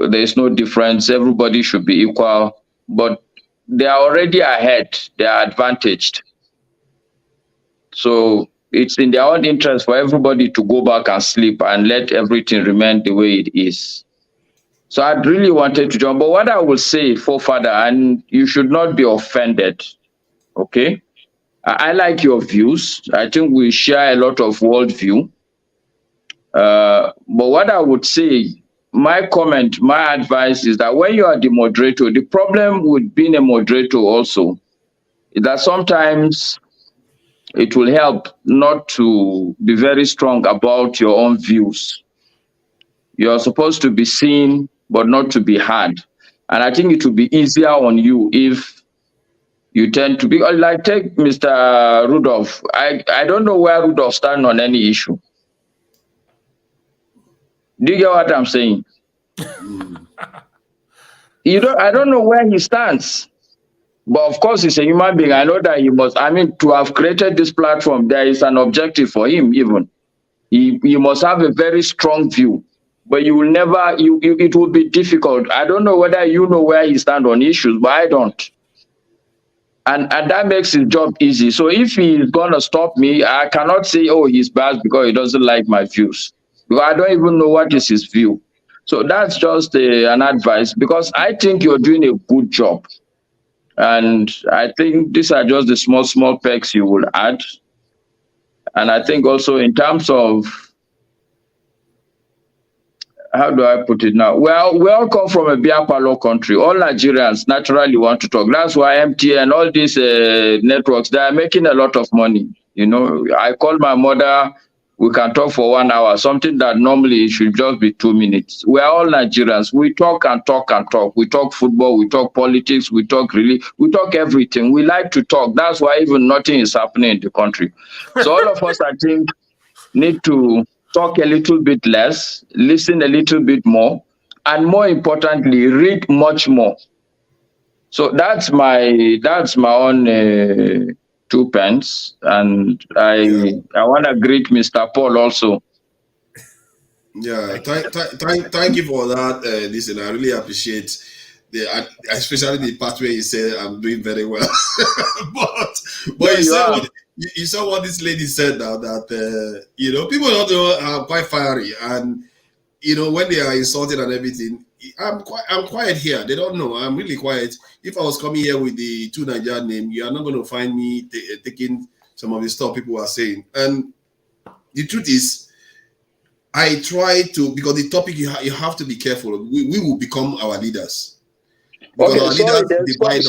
there's no difference, everybody should be equal, but they are already ahead, they are advantaged. So it's in their own interest for everybody to go back and sleep and let everything remain the way it is. So I really wanted to join, but what I will say, forefather, and you should not be offended, okay? I like your views. I think we share a lot of worldview. But what I would say, my comment, my advice is that when you are the moderator, the problem with being a moderator also is that sometimes it will help not to be very strong about your own views. You're supposed to be seen, but not to be heard. And I think it will be easier on you if you tend to be, like, take Mr. Rudolph. I don't know where Rudolph stands on any issue. Do you get what I'm saying? I don't know where he stands. But of course, he's a human being. I know that he must, to have created this platform, there is an objective for him even. He must have a very strong view. But you will never, it will be difficult. I don't know whether you know where he stands on issues, but I don't. And that makes his job easy. So if he's going to stop me, I cannot say, oh, he's bad because he doesn't like my views. Because I don't even know what is his view. So that's just an advice, because I think you're doing a good job. And I think these are just the small pegs you will add. And I think also in terms of, how do I put it now? Well, we all come from a beer parlor country. All Nigerians naturally want to talk. That's why MTN and all these networks, they are making a lot of money. I call my mother, we can talk for 1 hour, something that normally should just be 2 minutes. We are all Nigerians. We talk and talk and talk. We talk football, we talk politics, we talk everything. We like to talk. That's why even nothing is happening in the country. So all of us, I think, need to talk a little bit less, listen a little bit more, and more importantly, read much more. So that's my own 2 pence, and I want to greet Mr. Paul also. Yeah, thank you for that. Listen, I really appreciate especially the part where you say I'm doing very well. but Yeah, you you saw are. what you saw what this lady said now, that people don't know are quite fiery, and when they are insulted and everything. I'm quiet here. They don't know. I'm really quiet. If I was coming here with the two Nigerian name, you are not going to find me taking some of the stuff people are saying. And the truth is, I try to, because the topic you have to be careful. We will become our leaders. Because Okay, our sorry, leaders divide us.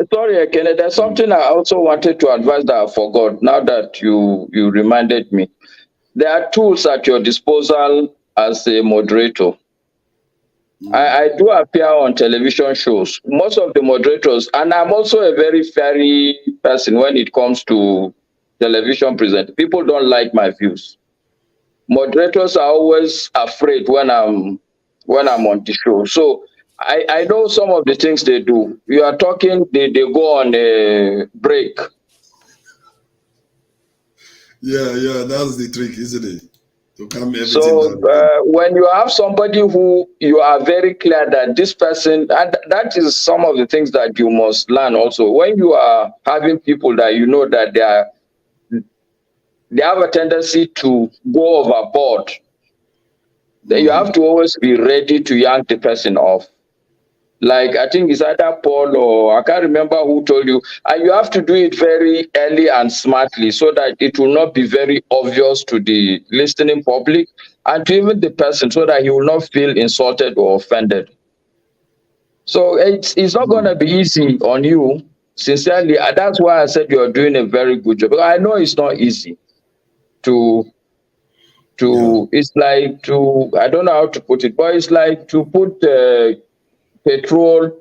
sorry, Ekene. There's something I also wanted to advise that I forgot. Now that you reminded me, there are tools at your disposal as a moderator. I do appear on television shows. Most of the moderators, and I'm also a very fiery person when it comes to television present. People don't like my views. Moderators are always afraid when I'm on the show. So I know some of the things they do. You are talking, they go on a break. Yeah, that's the trick, isn't it? To calm everything So down. when you have somebody who you are very clear that this person, and that is some of the things that you must learn also. When you are having people that you know that they have a tendency to go overboard, then you have to always be ready to yank the person off. Like, I think it's either Paul or I can't remember who told you, and you have to do it very early and smartly so that it will not be very obvious to the listening public and to even the person, so that he will not feel insulted or offended. So it's not going to be easy on you, sincerely. That's why I said you're doing a very good job. I know it's not easy it's like to, I don't know how to put it, but it's like to put petrol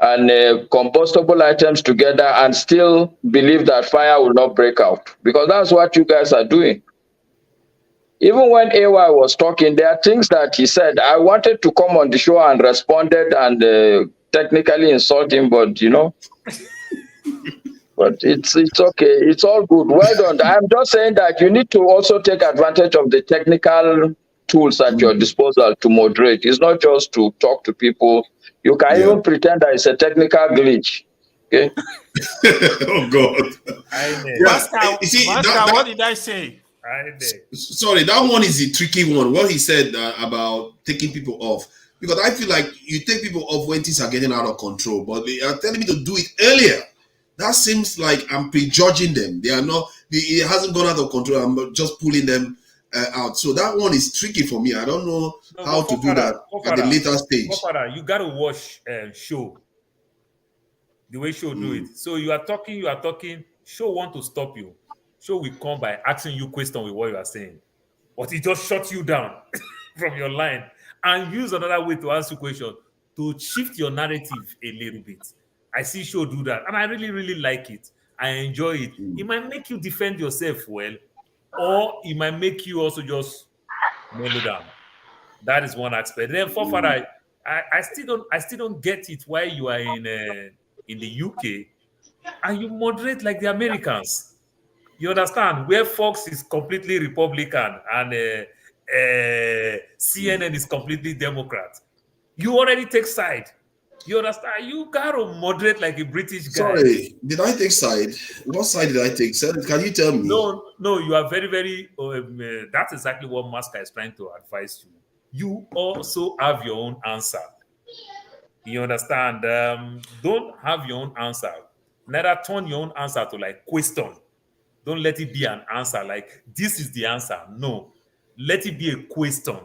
and combustible items together and still believe that fire will not break out, because that's what you guys are doing. Even when AY was talking, there are things that he said. I wanted to come on the show and responded and technically insult him, but but it's okay. It's all good. Well done. I'm just saying that you need to also take advantage of the technical tools at your disposal to moderate. It's not just to talk to people. You can even pretend that it's a technical glitch. Okay. Oh God. Master, what did I say? Sorry, that one is a tricky one. What he said about taking people off, because I feel like you take people off when things are getting out of control, but they are telling me to do it earlier. That seems like I'm prejudging them. They are not. It hasn't gone out of control. I'm just pulling them out. So that one is tricky for me. I don't know how to do that at the later stage. You got to watch show. The way show do it. So you are talking. Show want to stop you. Show will come by asking you question with what you are saying, but he just shut you down from your line and use another way to answer question to shift your narrative a little bit. I see show do that, and I really, really like it. I enjoy it. It might make you defend yourself well, or it might make you also just mellow down. That is one aspect. Then, Fofara, I still don't get it why you are in the UK and you moderate like the Americans. You understand? Where Fox is completely Republican and CNN is completely Democrat. You already take side. You understand? You gotta moderate like a British guy. Sorry, did I take side? What side did I take? Can you tell me? No, you are very, very. That's exactly what Master is trying to advise you. You also have your own answer. You understand? Don't have your own answer. Neither turn your own answer to like question. Don't let it be an answer like this is the answer. No, let it be a question.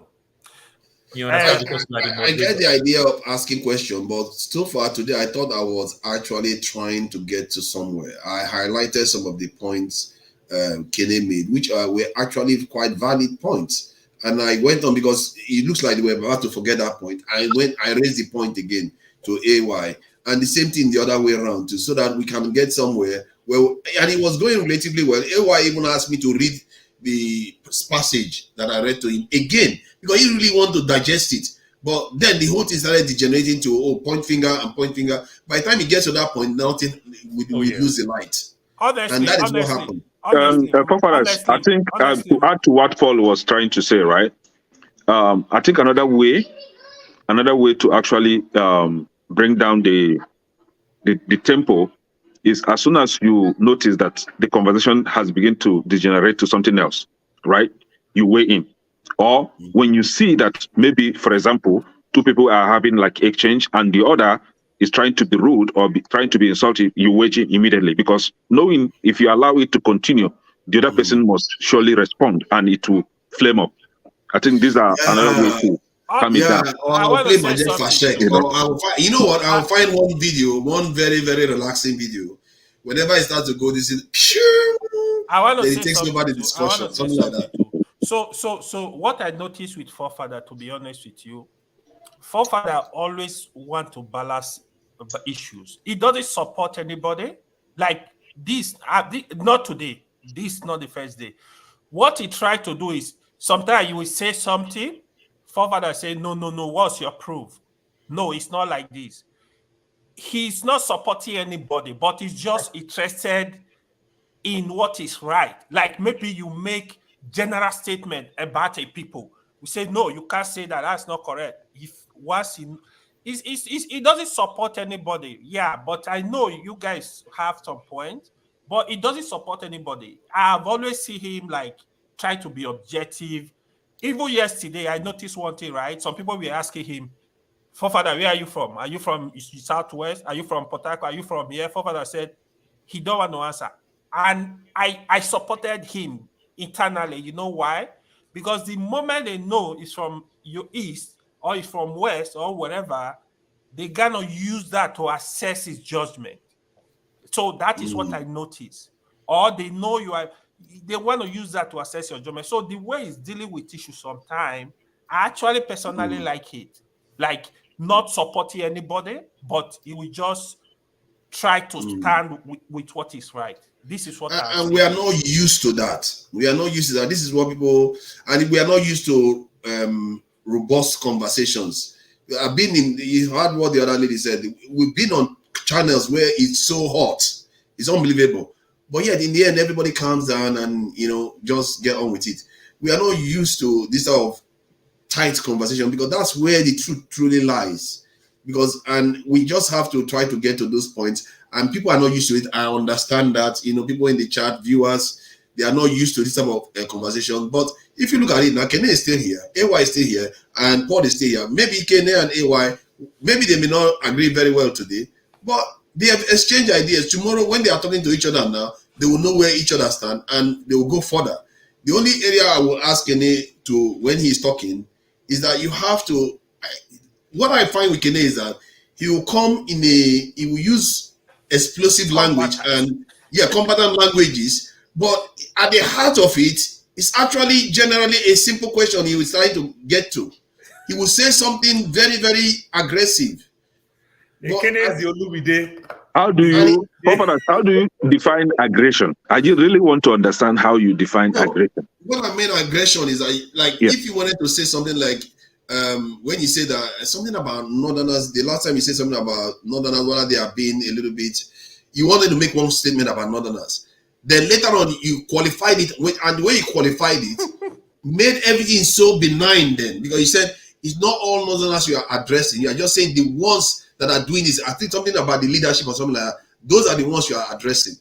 You understand? I get the idea of asking questions, but so far today, I thought I was actually trying to get to somewhere. I highlighted some of the points Kene made, which were actually quite valid points. And I went on because it looks like they were about to forget that point. I raised the point again to AY, and the same thing the other way around too, so that we can get somewhere. Well, and it was going relatively well. AY even asked me to read the passage that I read to him again, because he really wanted to digest it. But then the whole thing started degenerating to point finger and point finger. By the time he gets to that point, nothing we lose the light. Honestly, and that is what happened. I think to add to what Paul was trying to say, right? I think another way to actually bring down the tempo is as soon as you notice that the conversation has begun to degenerate to something else, right? You weigh in. Or when you see that maybe, for example, two people are having like exchange and the other is trying to be rude or trying to be insulting, you weigh in immediately, because knowing if you allow it to continue, the other person must surely respond and it will flame up. I think these are another way to calm it down. I'll play my Jeff Flashek. You know what? I'll find one video, one very, very relaxing video. Whenever I start to go, this is I want to then say it takes something over the too. discussion, something like that. So what I noticed with Forefather, to be honest with you, Forefather always want to balance issues. He doesn't support anybody. Like this, not today. This is not the first day. What he tried to do is sometimes you will say something, Forefather say, no, what's your proof? No, it's not like this. He's not supporting anybody, but he's just interested in what is right. Like maybe you make general statement about a people. We say, no, you can't say that. That's not correct. If once he doesn't support anybody. Yeah, but I know you guys have some point, but he doesn't support anybody. I've always seen him like try to be objective. Even yesterday, I noticed one thing, right? Some people were asking him, Forefather, where are you from? Are you from Southwest? Are you from Port Harcourt? Are you from here? Forefather said he don't want to answer. And I supported him internally. You know why? Because the moment they know it's from your east or it's from west or whatever, they gonna use that to assess his judgment. So that is what I noticed. Or they know they want to use that to assess your judgment. So the way he's dealing with issues sometimes, I actually personally like it. Like not supporting anybody, but he will just try to stand with what is right. This is what and we are not used to that. We are not used to that. This is what people, and we are not used to robust conversations. I've been you heard what the other lady said. We've been on channels where it's so hot. It's unbelievable. But yet in the end, everybody calms down and, just get on with it. We are not used to this sort of tight conversation because that's where the truth truly lies. And we just have to try to get to those points. And people are not used to it. I understand that, people in the chat, viewers, they are not used to this type of conversation. But if you look at it now, Kene is still here, AY is still here, and Paul is still here. Maybe Kene and AY, maybe they may not agree very well today, but they have exchanged ideas. Tomorrow, when they are talking to each other now, they will know where each other stand and they will go further. The only area I will ask Kene to, when he's talking, is that you have to, what I find with Kene is that he will he will use explosive language and combatant languages, but at the heart of it, it's actually generally a simple question he was trying to get to. He will say something very, very aggressive. How do you define aggression? I just really want to understand how you define aggression. What I mean aggression is if you wanted to say something like when you say that something about Northerners, the last time you said something about Northerners, whether they are being a little bit, you wanted to make one statement about Northerners. Then later on, you qualified it, and the way you qualified it made everything so benign then, because you said it's not all Northerners you are addressing. You are just saying the ones that are doing this. I think something about the leadership or something like that. Those are the ones you are addressing.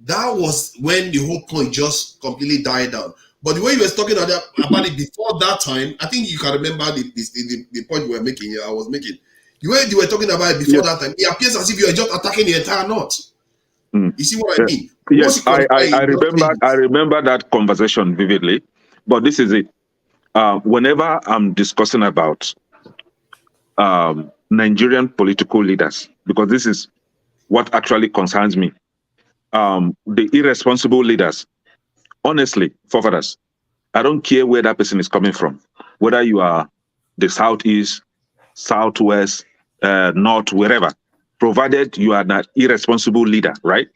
That was when the whole point just completely died down. But the way you were talking about it before that time, I think you can remember the point we were making. I was making. The way you were talking about it before that time, it appears as if you are just attacking the entire North. You see what I mean? Yes, I remember that conversation vividly. But this is it. Whenever I'm discussing about Nigerian political leaders, because this is what actually concerns me, the irresponsible leaders, honestly, forefathers, I don't care where that person is coming from, whether you are the Southeast, Southwest, North, wherever, provided you are an irresponsible leader, right?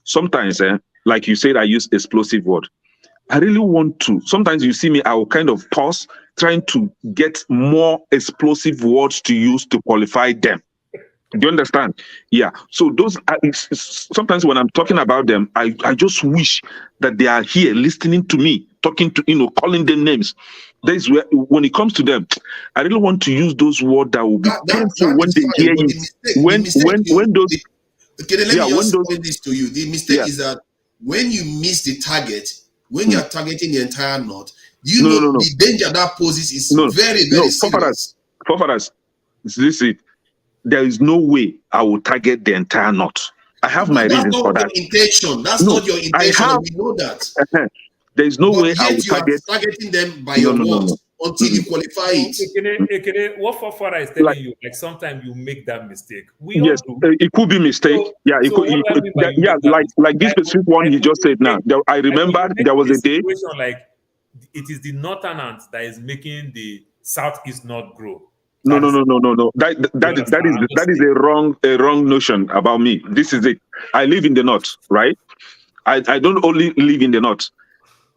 Sometimes, like you said, I use explosive word. I really want to. Sometimes you see me, I will kind of pause, trying to get more explosive words to use to qualify them. Do you understand? Yeah. So those are, sometimes when I'm talking about them, I just wish that they are here listening to me, talking to, calling them names. That is where, when it comes to them, I really want to use those words that will be painful when is they fine, hear but it. When those, okay, then let me when just those, point this to you. The mistake is that when you miss the target, when you are targeting the entire North, the danger that poses is very, very serious. Forefathers, this is it. There is no way I will target the entire North. I have my reasons for that. That's not your intention. That's not your intention, and we know that. There is no way I will yet you are target. targeting them by your words until you qualify it. Ekene, what Fafara is telling you, like sometimes you make that mistake. We Yes, all do. it could be mistake. Like this specific one you just said now. I remember there was a day. Like it is the northern that is making the southeast not grow. No. That is a wrong notion about me. This is it. I live in the north, right? I don't only live in the north.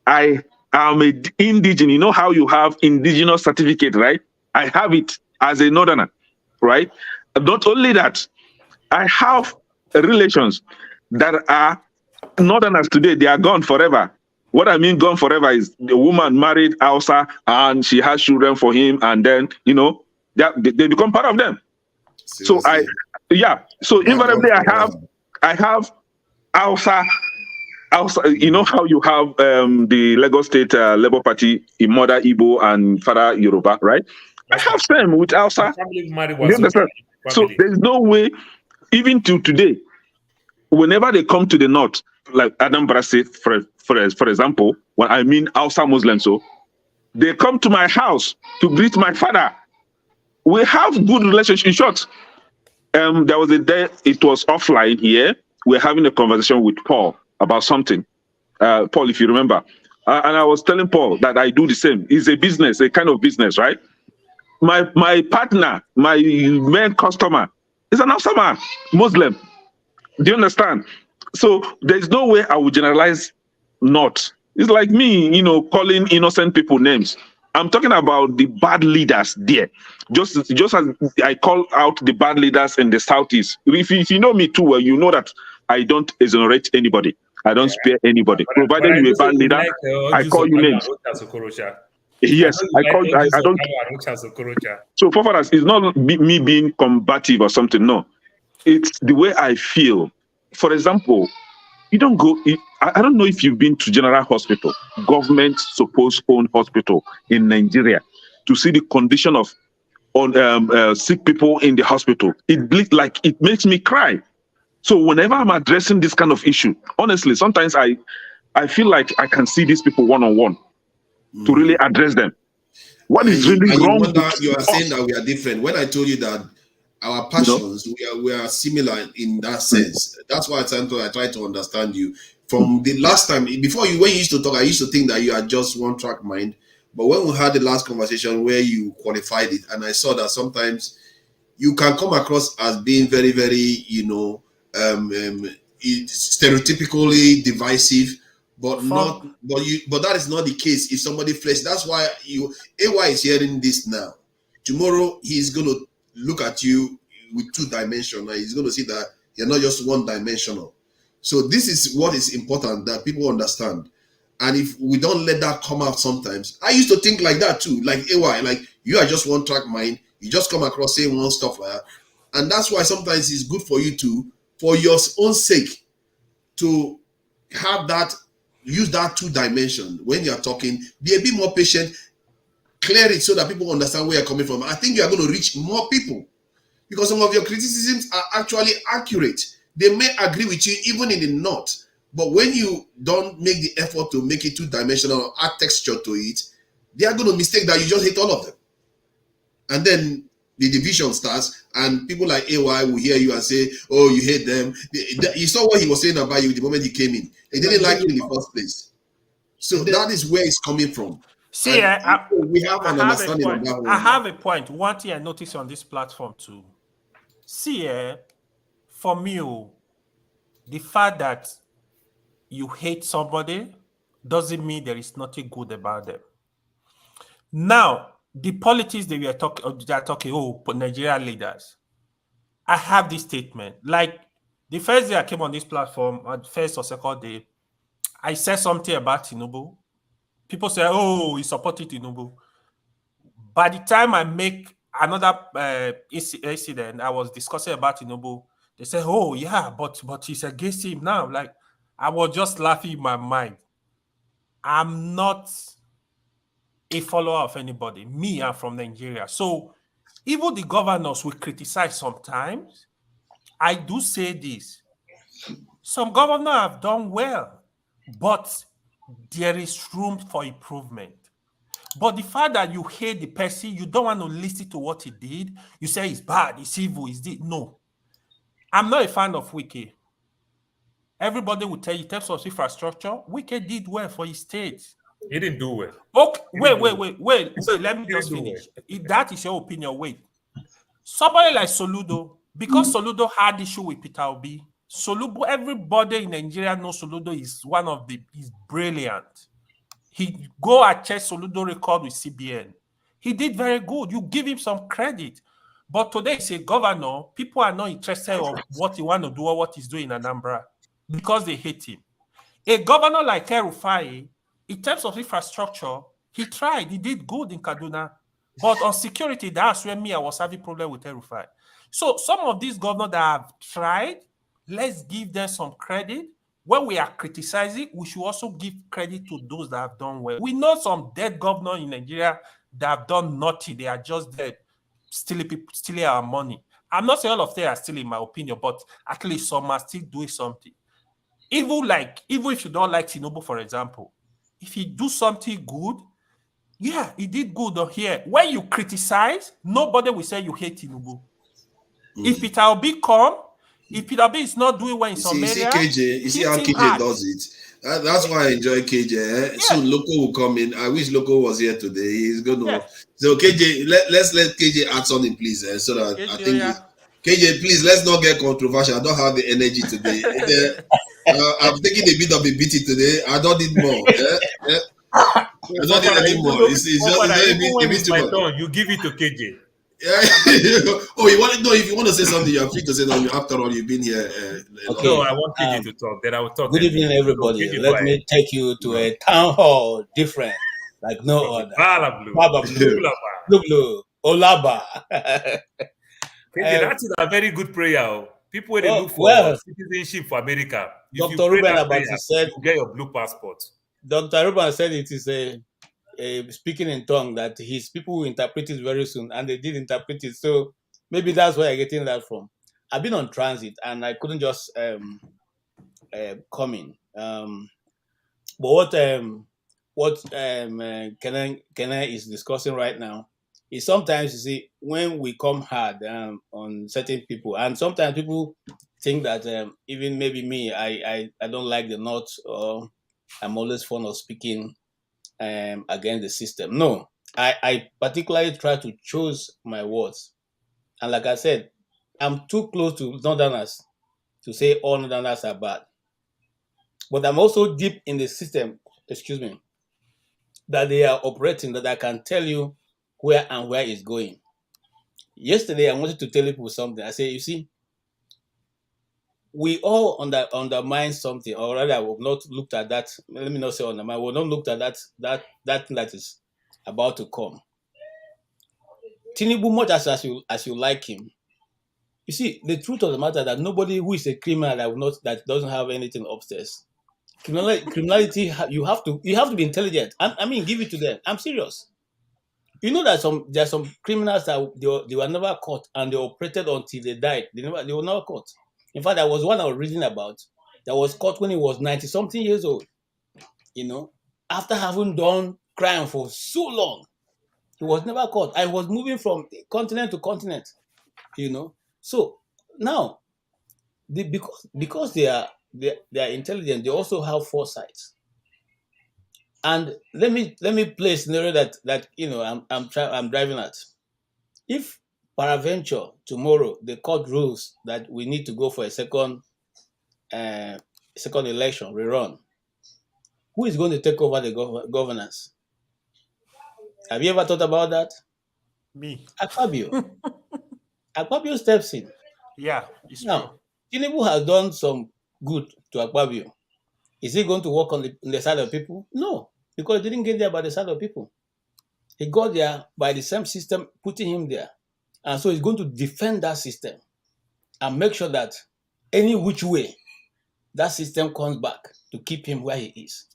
I am an indigenous. You know how you have indigenous certificate, right? I have it as a northerner, right? Not only that, I have relations that are northerners today. They are gone forever. What I mean gone forever is the woman married Hausa and she has children for him, and then they become part of them. Seriously. So invariably I have Hausa. You know how you have the Lagos State Labour Party in Mother Igbo and Father Yoruba, right? I have them with Hausa. So there's no way, even to today, whenever they come to the north, like Anambra State, for example, when I mean Hausa Muslims, so they come to my house to greet my father. We have good relationship. In short, there was a day it was offline here. We're having a conversation with Paul about something. Paul, if you remember, and I was telling Paul that I do the same. It's a business, a kind of business, right? My partner, my main customer, is an Hausa Muslim. Do you understand? So there's no way I would generalize not. It's like me, calling innocent people names. I'm talking about the bad leaders there. Just as I call out the bad leaders in the southeast. If you know me too well, you know that I don't exonerate anybody. I don't spare anybody. Provided you're a bad leader, I call you names. Yes, I don't. So, for us, it's not me being combative or something. No, it's the way I feel. For example, you don't go. I don't know if you've been to General Hospital, government supposed owned hospital in Nigeria, to see the condition of sick people in the hospital. It makes me cry. So whenever I'm addressing this kind of issue, honestly, sometimes I feel like I can see these people one-on-one to really address them. What is really wrong? You are saying that we are different. When I told you that our passions, we are similar in that sense. That's why I try to understand you. From the last time, when you used to talk, I used to think that you had just one track mind. But when we had the last conversation where you qualified it, and I saw that sometimes you can come across as being very, very, stereotypically divisive, but that is not the case. If somebody flesh, that's why AY is hearing this now. Tomorrow he's going to look at you with two-dimensional. He's going to see that you're not just one-dimensional. So this is what is important that people understand. And if we don't let that come out sometimes, I used to think like that too, like AY, like you are just one track mind. You just come across saying one stuff like that. And that's why sometimes it's good for you to, for your own sake, to have that, use that two dimension when you're talking, be a bit more patient, clear it so that people understand where you're coming from. I think you are going to reach more people because some of your criticisms are actually accurate. They may agree with you even in the north, but when you don't make the effort to make it two-dimensional or add texture to it, they are going to mistake that you just hate all of them. And then the division starts, and people like AY will hear you and say, oh, you hate them. You saw what he was saying about you the moment he came in. They didn't like you in the first place. So that is where it's coming from. See, we have an understanding of that. I have a point. One thing I noticed on this platform too. See, for me, the fact that you hate somebody doesn't mean there is nothing good about them. Now, the politics that they are talking, Nigerian leaders. I have this statement. Like the first day I came on this platform, on first or second day, I said something about Tinubu. People say, "Oh, he supported Tinubu." By the time I make another incident, I was discussing about Tinubu. They say, "Oh, yeah, but he's against him now." Like I was just laughing in my mind. I'm not a follower of anybody. Me, I'm from Nigeria. So even the governors will criticize sometimes. I do say this. Some governors have done well, but there is room for improvement. But the fact that you hate the person, you don't want to listen to what he did, you say it's bad, it's evil, it's this. No. I'm not a fan of Wike. Everybody will tell you, in terms of infrastructure, Wike did well for his state. He didn't do well. Okay, wait. Let me just finish. If that is your opinion, wait. Somebody like Soludo, because Soludo had issue with Peter Obi, Soludo, everybody in Nigeria knows Soludo is is brilliant. He go and check Soludo record with CBN. He did very good. You give him some credit. But today he's a governor. People are not interested in what he want to do or what he's doing in Anambra because they hate him. A governor like El-Rufai, in terms of infrastructure, he tried. He did good in Kaduna. But on security, that's where I was having problem with El-Rufai. So some of these governors that have tried, let's give them some credit. When we are criticizing, we should also give credit to those that have done well. We know some dead governors in Nigeria that have done nothing. They are just dead, stealing our money. I'm not saying all of them are still, in my opinion, but at least some are still doing something. Even if you don't like Tinubu, for example, if he do something good, yeah, he did good on here. When you criticize, nobody will say you hate Tinubu. If Peter Obi come, if Peter Obi is not doing well in some area, you see how KJ does it. That's why I enjoy KJ. Eh? Yeah. Soon Loco will come in. I wish Loco was here today. He's going to. Yeah. So KJ, let's let KJ add something, please. So that KJ, I think KJ, please, let's not get controversial. I don't have the energy today. I'm taking a bit of a beating today. I don't need more. I don't need any more. It's just a bit too much. You give it to KJ. Oh, you want to know? If you want to say something, you're free to say that. After all, you've been here. Okay. No, I want KJ to talk. Then I will talk. Good evening, everybody. Let me take you to a town hall different, like no other. Blue, Olaba. KJ, that is a very good prayer. People when they look for citizenship for America. Dr. Ruben Abati said, "Get your blue passport." Dr. Ruben said it is a speaking in tongue that his people will interpret it very soon, and they did interpret it. So maybe that's where I'm getting that from. I've been on transit and I couldn't just come in. But what Kenneth is discussing right now is sometimes, you see, when we come hard on certain people, and sometimes people think that even maybe me, I don't like the North, or I'm always fond of speaking against the system. No, I particularly try to choose my words. And like I said, I'm too close to Northerners to say all Northerners are bad. But I'm also deep in the system, that they are operating, that I can tell you where it's going. Yesterday, I wanted to tell people something. I said, you see, we all undermine something, or rather, we've not looked at that. Let me not say undermine. We've not looked at that thing that is about to come. Tinubu, much as you like him, you see, the truth of the matter is that nobody who is a criminal that doesn't have anything upstairs. Criminality, you have to be intelligent. I mean, give it to them. I'm serious. You know that there are some criminals that they were never caught, and they operated until they died. They were never caught. In fact, there was one I was reading about that was caught when he was 90-something years old. You know, after having done crime for so long, he was never caught. I was moving from continent to continent. You know, so now because they are intelligent, they also have foresight. And let me play a scenario that you know I'm driving at. If peradventure tomorrow the court rules that we need to go for a second election rerun, who is going to take over the governance? Have you ever thought about that? Me. Akpabio. Akpabio steps in. Yeah, it's true. Now, Tinubu has done some good to Akpabio. Is he going to work on the side of people? No, because he didn't get there by the side of people. He got there by the same system putting him there. And so he's going to defend that system and make sure that any which way that system comes back to keep him where he is.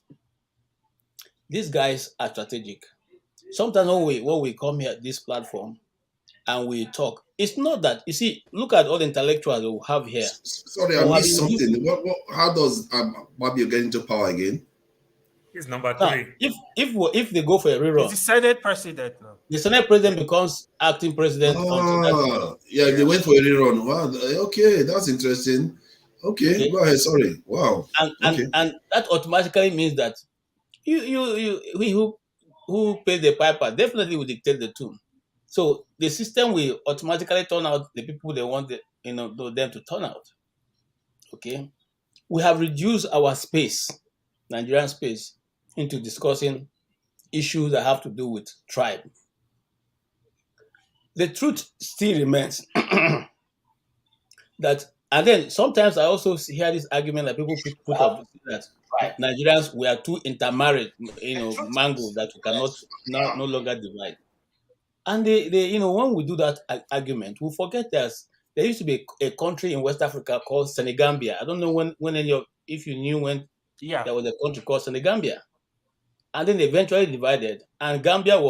These guys are strategic. Sometimes when we come here at this platform and we talk, it's not that, you see, look at all the intellectuals we have here. Sorry, I missed something. How does Akpabio get into power again? He's number 3. Now, if they go for a rerun, he's the Senate president now. The Senate president becomes acting president. Yeah, they went for a rerun. Wow, okay, that's interesting. Okay, go ahead. Sorry. Wow. And that automatically means that we who pays the piper definitely will dictate the tune. So the system will automatically turn out the people they want them to turn out. Okay, we have reduced our space, Nigerian space, into discussing issues that have to do with tribe. The truth still remains that, and then sometimes I also hear this argument that people put up that Nigerians were too intermarried, mango that we cannot no longer divide. And they when we do that argument, we forget that there used to be a country in West Africa called Senegambia. I don't know if you knew when there was a country called Senegambia. And then they eventually divided, and Gambia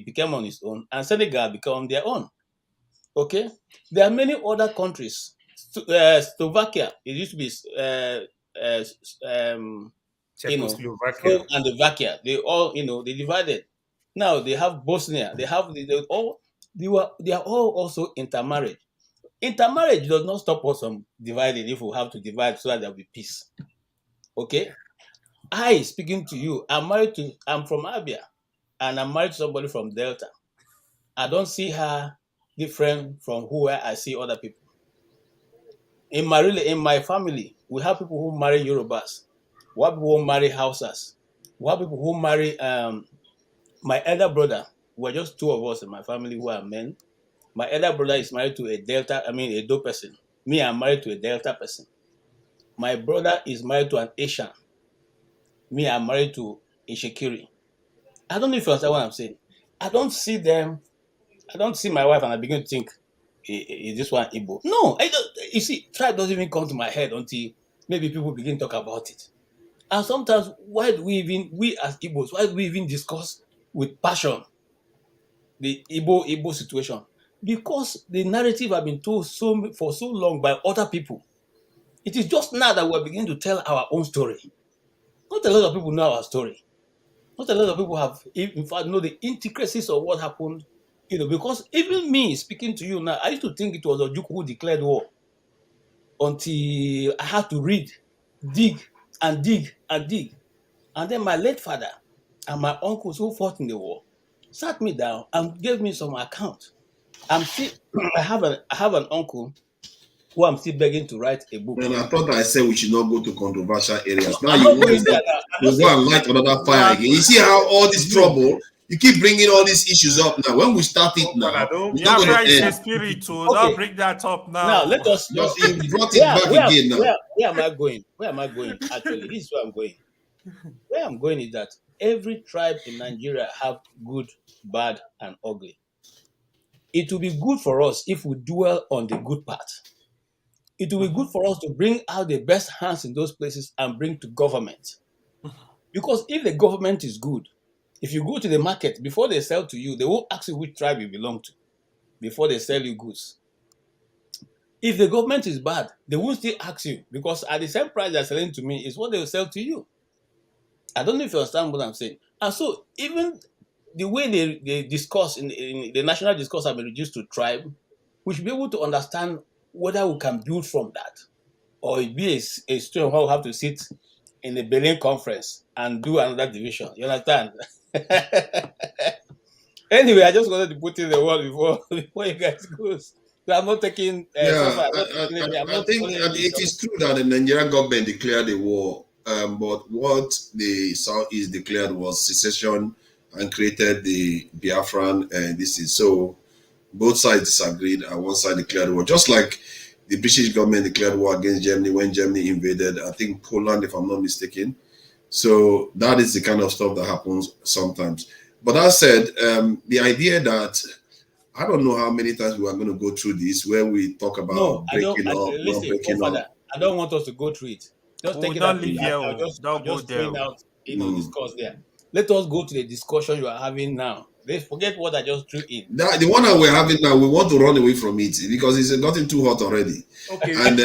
became on its own, and Senegal became their own. Okay? There are many other countries. Slovakia, it used to be Czechoslovakia and Slovakia. They all, they divided. Now they have Bosnia. They are all also intermarried. Intermarriage does not stop us from dividing if we have to divide so that there will be peace. Okay? I, speaking to you, I'm from Abia, and I'm married to somebody from Delta. I don't see her different from who I see other people. In my family, we have people who marry Yorubas. We have people who marry Hausas. We have people who marry my elder brother. We're just 2 of us in my family who are men. My elder brother is married to a Edo person. Me, I'm married to a Delta person. My brother is married to an Asian. Me, I'm married to a Shekiri. I don't know if you understand what I'm saying. I don't see them. I don't see my wife and I begin to think, is this one Igbo? No, you see, tribe doesn't even come to my head until maybe people begin to talk about it. And sometimes, we as Igbos, why do we even discuss with passion the Igbo situation? Because the narrative has been told for so long by other people. It is just now that we're beginning to tell our own story. Not a lot of people know our story. Not a lot of people have, in fact, know the intricacies of what happened. Because even me speaking to you now, I used to think it was Ojukwu who declared war until I had to read, dig, and dig, and dig. And then my late father and my uncles who fought in the war sat me down and gave me some account. I have an uncle who I'm still begging to write a book. And I thought I said we should not go to controversial areas. Now you want to go and light another fire again. You see how all this trouble, you keep bringing all these issues up now. When we start it now, it's not going to end. Spirit to not bring that up now. Now let us just brought it back again now. Where am I going? Where am I going? Actually, this is where I'm going. Where I'm going is that every tribe in Nigeria have good, bad, and ugly. It will be good for us if we dwell on the good part. It will be good for us to bring out the best hands in those places and bring to government. Because if the government is good, if you go to the market, before they sell to you, they won't ask you which tribe you belong to before they sell you goods. If the government is bad, they won't still ask you because at the same price they're selling to me is what they will sell to you. I don't know if you understand what I'm saying. And so even the way they discuss in the national discourse have been reduced to tribe, we should be able to understand whether we can build from that, or it be a situation where we have to sit in the Berlin conference and do another division. You understand? Anyway, I just wanted to put in the word before you guys go. So I'm not taking. I think it is true that the Nigerian government declared a war, but what the Southeast declared was secession and created the Biafran, and this is so. Both sides disagreed, and one side declared war. Just like the British government declared war against Germany when Germany invaded, I think, Poland, if I'm not mistaken. So that is the kind of stuff that happens sometimes. But that said, the idea that I don't know how many times we are going to go through this where we talk about No, I don't. breaking up, not Listen, breaking Father, up. I don't want us to go through it. Just take it don't as leave here. Don't go just there. throwing out, discourse there. Let us go to the discussion you are having now. Let's forget what I just threw in. The one that we're having now, we want to run away from it because it's gotten too hot already. Okay. And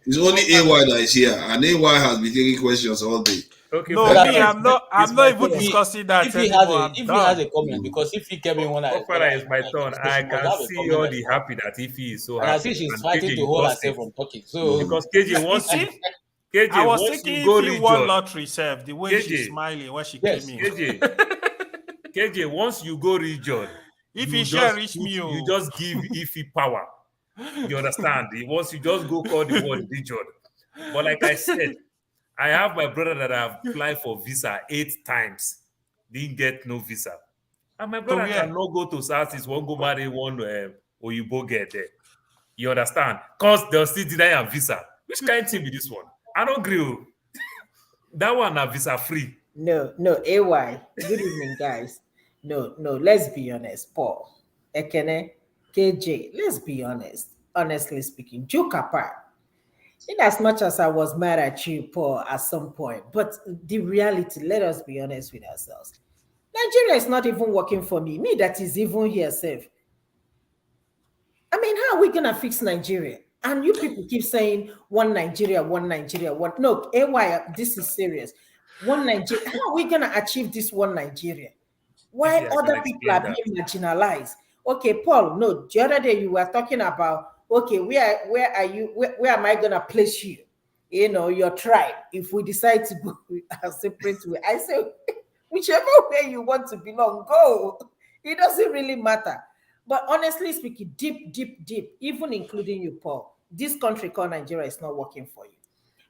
it's only AY that is here, and AY has been taking questions all day. Okay. No, me, I'm not even discussing that anymore. If he has a comment, because if he came in when I it's my turn, I can see all the happy that if he is so happy. And I see she's fighting to hold herself from talking. So because KJ wants to. KJ, I was once thinking you go if he won region, lottery, self, the way she's smiling when she came in. KJ, once you go region, if he share reach me, you just give Ify power. You understand? Once you just go call the word region. But like I said, I have my brother that have applied for visa 8 times, didn't get no visa. And my brother cannot go to Southeast, won't go marry one Oyibo get there. You understand? Because they'll still deny a visa. Which kind of thing be this one? I don't agree. That one are visa free. No, AY. Good evening, guys. No, let's be honest. Paul, Ekene, KJ, let's be honest. Honestly speaking, joke apart. In as much as I was mad at you, Paul, at some point, but the reality, let us be honest with ourselves. Nigeria is not even working for me. Me that is even here, safe. I mean, how are we gonna fix Nigeria? And you people keep saying one Nigeria, one. No, AY, this is serious. One Nigeria. How are we gonna achieve this one Nigeria? Why other people are being marginalized? Okay, Paul. No, the other day you were talking about. Okay, where are you? Where am I gonna place you? You know, your tribe. If we decide to go a separate way, I say whichever way you want to belong, go. It doesn't really matter. But honestly speaking, deep, even including you, Paul, this country called Nigeria is not working for you.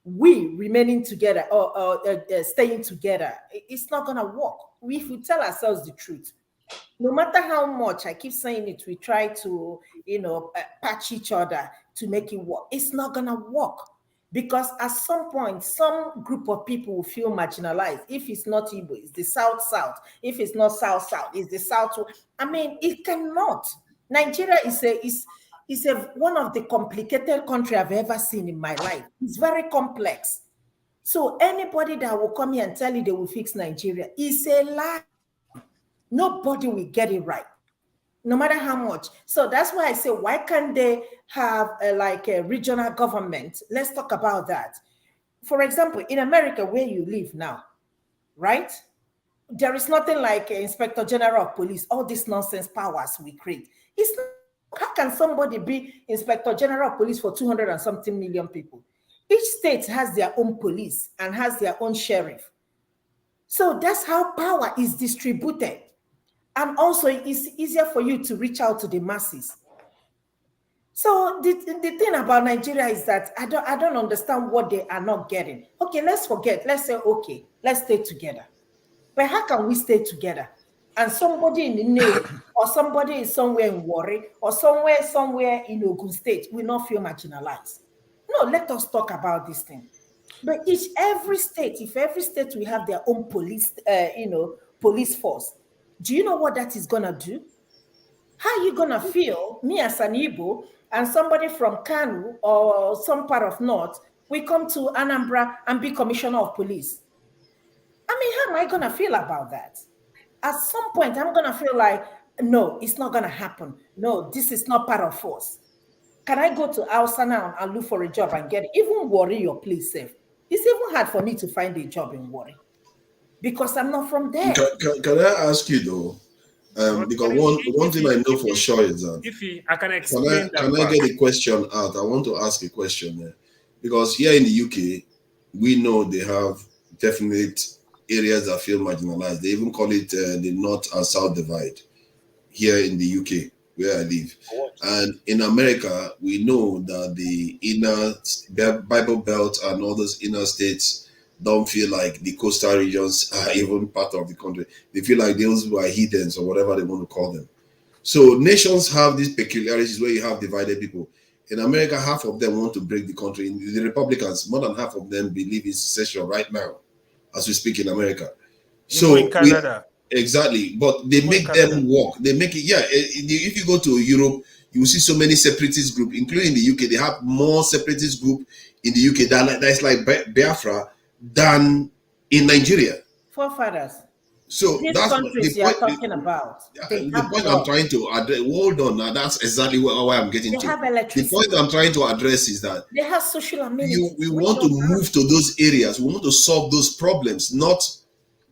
We remaining together or staying together, it's not gonna work. If we tell ourselves the truth, no matter how much I keep saying it, we try to, patch each other to make it work. It's not gonna work because at some point, some group of people will feel marginalized. If it's not Igbo, it's the South. If it's not South, it's the South. I mean, it cannot. Nigeria is one of the complicated countries I've ever seen in my life. It's very complex. So anybody that will come here and tell you they will fix Nigeria is a lie. Nobody will get it right, no matter how much. So that's why I say, why can't they have a regional government? Let's talk about that. For example, in America, where you live now, right? There is nothing like Inspector General of Police, all these nonsense powers we create. It's not, how can somebody be Inspector General of Police for 200 and something million people? Each state has their own police and has their own sheriff. So that's how power is distributed. And also, it's easier for you to reach out to the masses. So the thing about Nigeria is that I don't understand what they are not getting. Okay, let's forget. Let's say, okay, let's stay together. But how can we stay together? And somebody in the Navy or somebody is somewhere in Warri or somewhere in Ogun State will not feel marginalized. No, let us talk about this thing. But if every state will have their own police, police force, do you know what that is gonna do? How are you gonna feel, me as an Igbo and somebody from Kanu or some part of North, we come to Anambra and be commissioner of police? I mean, how am I gonna feel about that? At some point, I'm gonna feel like, no, it's not gonna happen. No, this is not part of us. Can I go to Hausa now and look for a job and get it? Even Warri your place safe. It's even hard for me to find a job in Warri because I'm not from there. Can I ask you though? Because one thing I know for sure is that if I can explain can I get a question out? I want to ask a question there. Because here in the UK, we know they have definite areas that feel marginalized. They even call it the North and South divide here in the UK, where I live. And in America, we know that the inner Bible Belt and all those inner states don't feel like the coastal regions are even part of the country. They feel like those who are heathens or whatever they want to call them. So nations have these peculiarities where you have divided people. In America, half of them want to break the country. In the Republicans, more than half of them believe in secession right now, as we speak in America. So in Canada. Exactly, but they make them work. They make it. Yeah, if you go to Europe, you will see so many separatist groups, including the UK. They have more separatist group in the UK that's like Biafra than in Nigeria. Forefathers. So These that's countries the you are point. talking about. The point I'm trying to address. Hold on, now that's exactly why I'm getting They to. have The electricity. point I'm trying to address is that They have social amenities. we want to move to those areas. We want to solve those problems. Not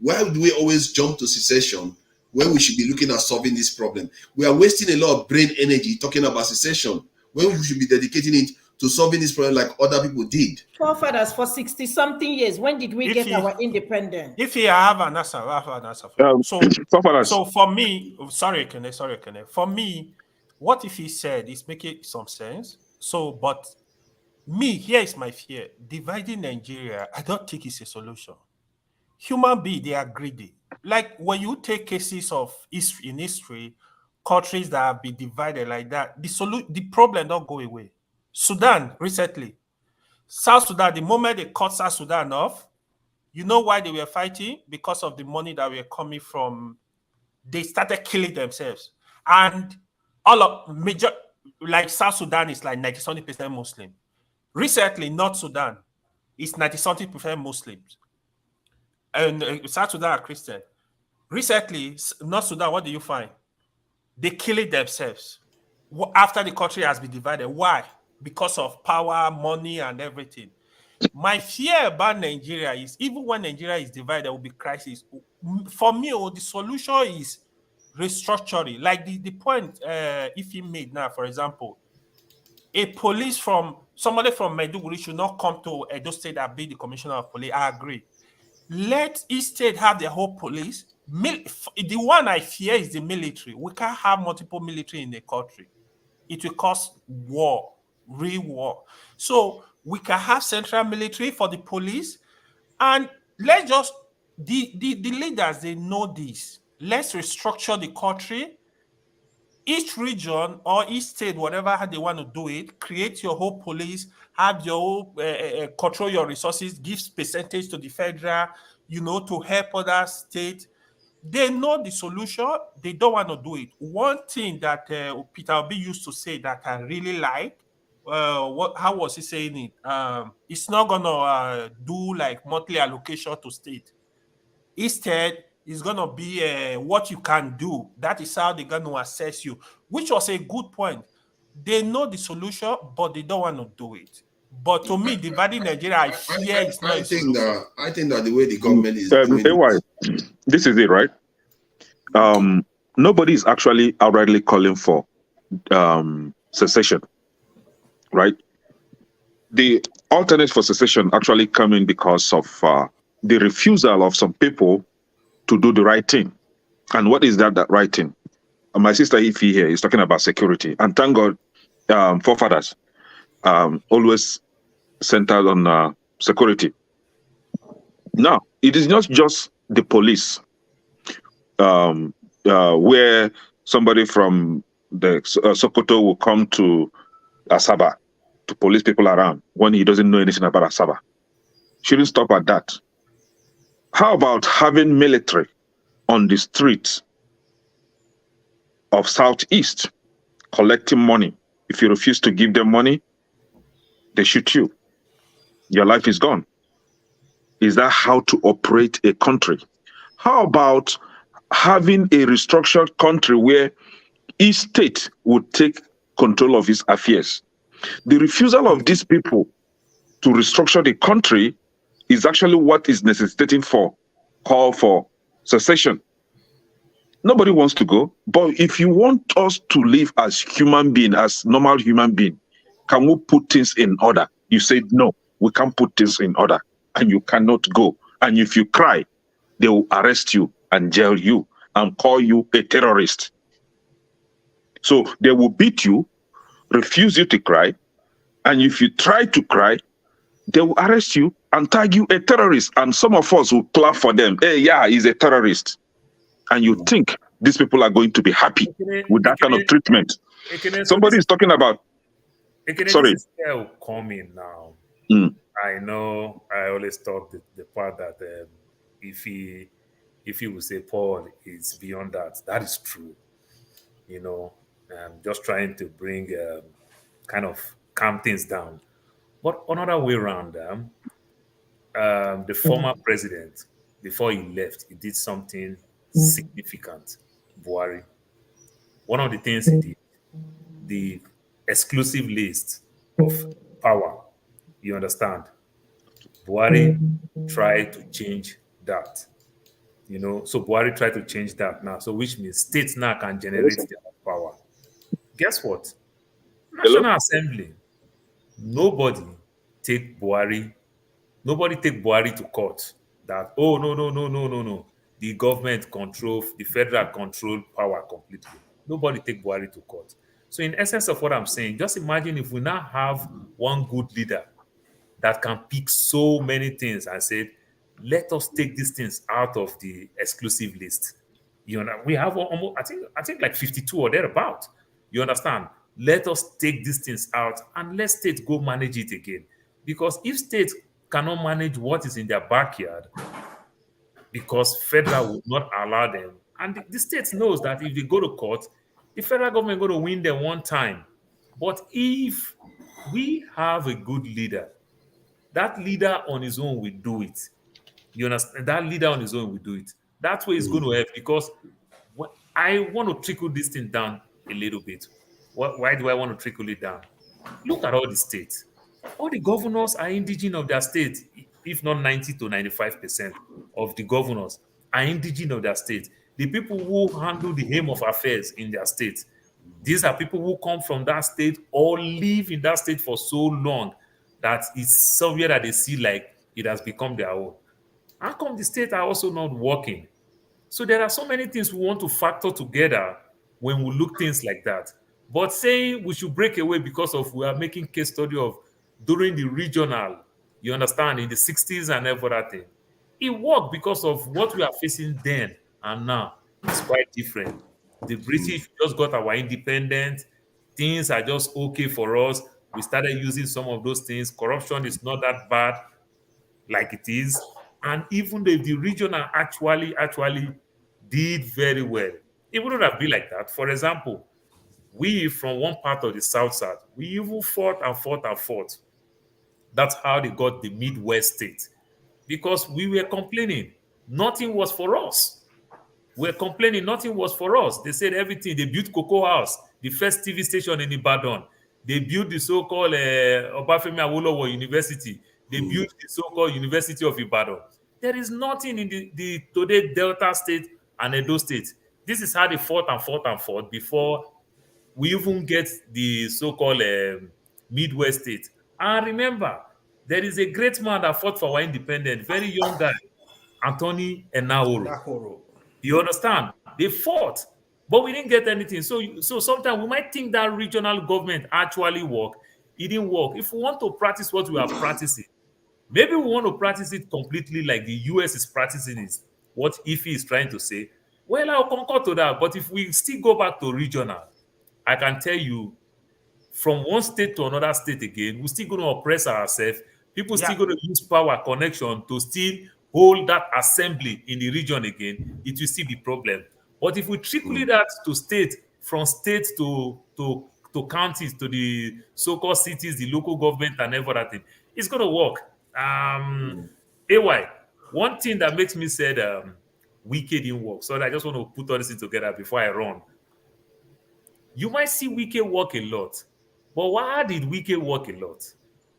why do we always jump to secession when we should be looking at solving this problem? We are wasting a lot of brain energy talking about secession when we should be dedicating it to solving this problem like other people did. Forefathers for 60-something years. When did we get our independence? If you have an answer, I have an answer. So for me, sorry, Kene. For me, what if he said it's making some sense? So, but me, here is my fear. Dividing Nigeria, I don't think it's a solution. Human beings, they are greedy. Like when you take cases of in history, countries that have been divided like that, the problem don't go away. Sudan recently, South Sudan, the moment they cut South Sudan off, you know why they were fighting? Because of the money that were coming from, they started killing themselves. And all of major, like South Sudan is like 90-something% Muslim. Recently, North Sudan is 90-something% Muslims. And South Sudan are Christian. Recently, North Sudan, what do you find? They killing themselves after the country has been divided. Why? Because of power, money, and everything. My fear about Nigeria is even when Nigeria is divided, there will be crisis. For me, the solution is restructuring. Like the point if he made now, for example, somebody from Maiduguri should not come to Edo State and be the commissioner of police. I agree. Let each state have their whole police. The one I fear is the military. We can't have multiple military in the country. It will cause war, real war. So we can have central military for the police, and let's just the leaders, they know this. Let's restructure the country. Each region or each state, whatever they want to do it, create your whole police, have your whole control your resources, give percentage to the federal, to help other states. They know the solution. They don't want to do it. One thing that Peter Obi used to say that I really like, how was he saying it? It's not gonna do like monthly allocation to state. Instead, it's gonna be what you can do. That is how they're gonna assess you, which was a good point. They know the solution, but they don't want to do it. But to me, dividing Nigeria, I fear it's not. I think that the way the government is doing it, this is it, right? Nobody is actually outrightly calling for secession, right? The alternate for secession actually come in because of the refusal of some people to do the right thing. And what is that right thing? My sister Ife here is talking about security. And thank God, forefathers always centered on security. Now, it is not just the police, where somebody from the Sokoto will come to Asaba to police people around when he doesn't know anything about Asaba. Shouldn't stop at that. How about having military on the streets of Southeast collecting money? If you refuse to give them money, they shoot you. Your life is gone. Is that how to operate a country? How about having a restructured country where each state would take control of its affairs? The refusal of these people to restructure the country is actually what is necessitating call for secession. Nobody wants to go, but if you want us to live as human beings, as normal human beings, can we put things in order? You said no, we can't put things in order, and you cannot go. And if you cry, they will arrest you and jail you and call you a terrorist. So they will beat you, refuse you to cry, and if you try to cry, they will arrest you and tag you a terrorist. And some of us will clap for them. Hey, yeah, he's a terrorist. And you think these people are going to be happy with that kind of treatment. Somebody is talking about Again, this Sorry. is where will come in now. Mm. I know I always talk the part that if he will say Paul is beyond that, that is true. You know, just trying to bring kind of calm things down. But another way around, the former president, before he left, he did something significant. Buhari. One of the things he did, the exclusive list of power. You understand? Buhari tried to change that. You know, so Buhari tried to change that now. So which means states now can generate their own power. Guess what? National Assembly. Nobody take Buhari. Nobody take Buhari to court. That no. The government control, the federal control power completely. Nobody take Buhari to court. So in essence of what I'm saying, just imagine if we now have one good leader that can pick so many things and say, let us take these things out of the exclusive list. You know, we have almost, I think like 52 or thereabout. You understand? Let us take these things out and let states go manage it again. Because if states cannot manage what is in their backyard, because federal will not allow them, and the state knows that if they go to court, the federal government going to win them one time. But if we have a good leader, that leader on his own will do it. You understand? That leader on his own will do it. That way it's going to help because I want to trickle this thing down a little bit. Why do I want to trickle it down? Look at all the states. All the governors are indigenous of their state, if not 90 to 95% of the governors are indigenous of their state. The people who handle the aim of affairs in their state, these are people who come from that state or live in that state for so long that it's somewhere that they see like it has become their own. How come the states are also not working? So there are so many things we want to factor together when we look things like that. But saying we should break away because of we are making case study of during the regional, you understand, in the 60s and everything. It worked because of what we are facing then and now. It's quite different. The British just got our independence. Things are just okay for us. We started using some of those things. Corruption is not that bad like it is. And even though the regional actually did very well, it wouldn't have been like that. For example, we from one part of the South, we even fought. That's how they got the Midwest state. Because we were complaining. Nothing was for us. We were complaining. Nothing was for us. They said everything. They built Cocoa House, the first TV station in Ibadan. They built the so-called Obafemi Awolowo University. They built the so-called University of Ibadan. There is nothing in the today Delta State and Edo State. This is how they fought before we even get the so-called Midwest state. And remember, there is a great man that fought for our independence, very young guy, Anthony Enahoro. You understand? They fought, but we didn't get anything. So sometimes we might think that regional government actually work. It didn't work. If we want to practice what we are practicing, maybe we want to practice it completely like the US is practicing it. What Ife is trying to say? Well, I'll concur to that. But if we still go back to regional, I can tell you, from one state to another state again, we're still going to oppress ourselves. People still going to use power connection to still hold that assembly in the region again. It will still be problem. But if we trickle that to state, from state to counties, to the so-called cities, the local government and everything, it's going to work. AY, one thing that makes me say Wike didn't work. So I just want to put all this together before I run. You might see Wike work a lot, but why did Wike work a lot?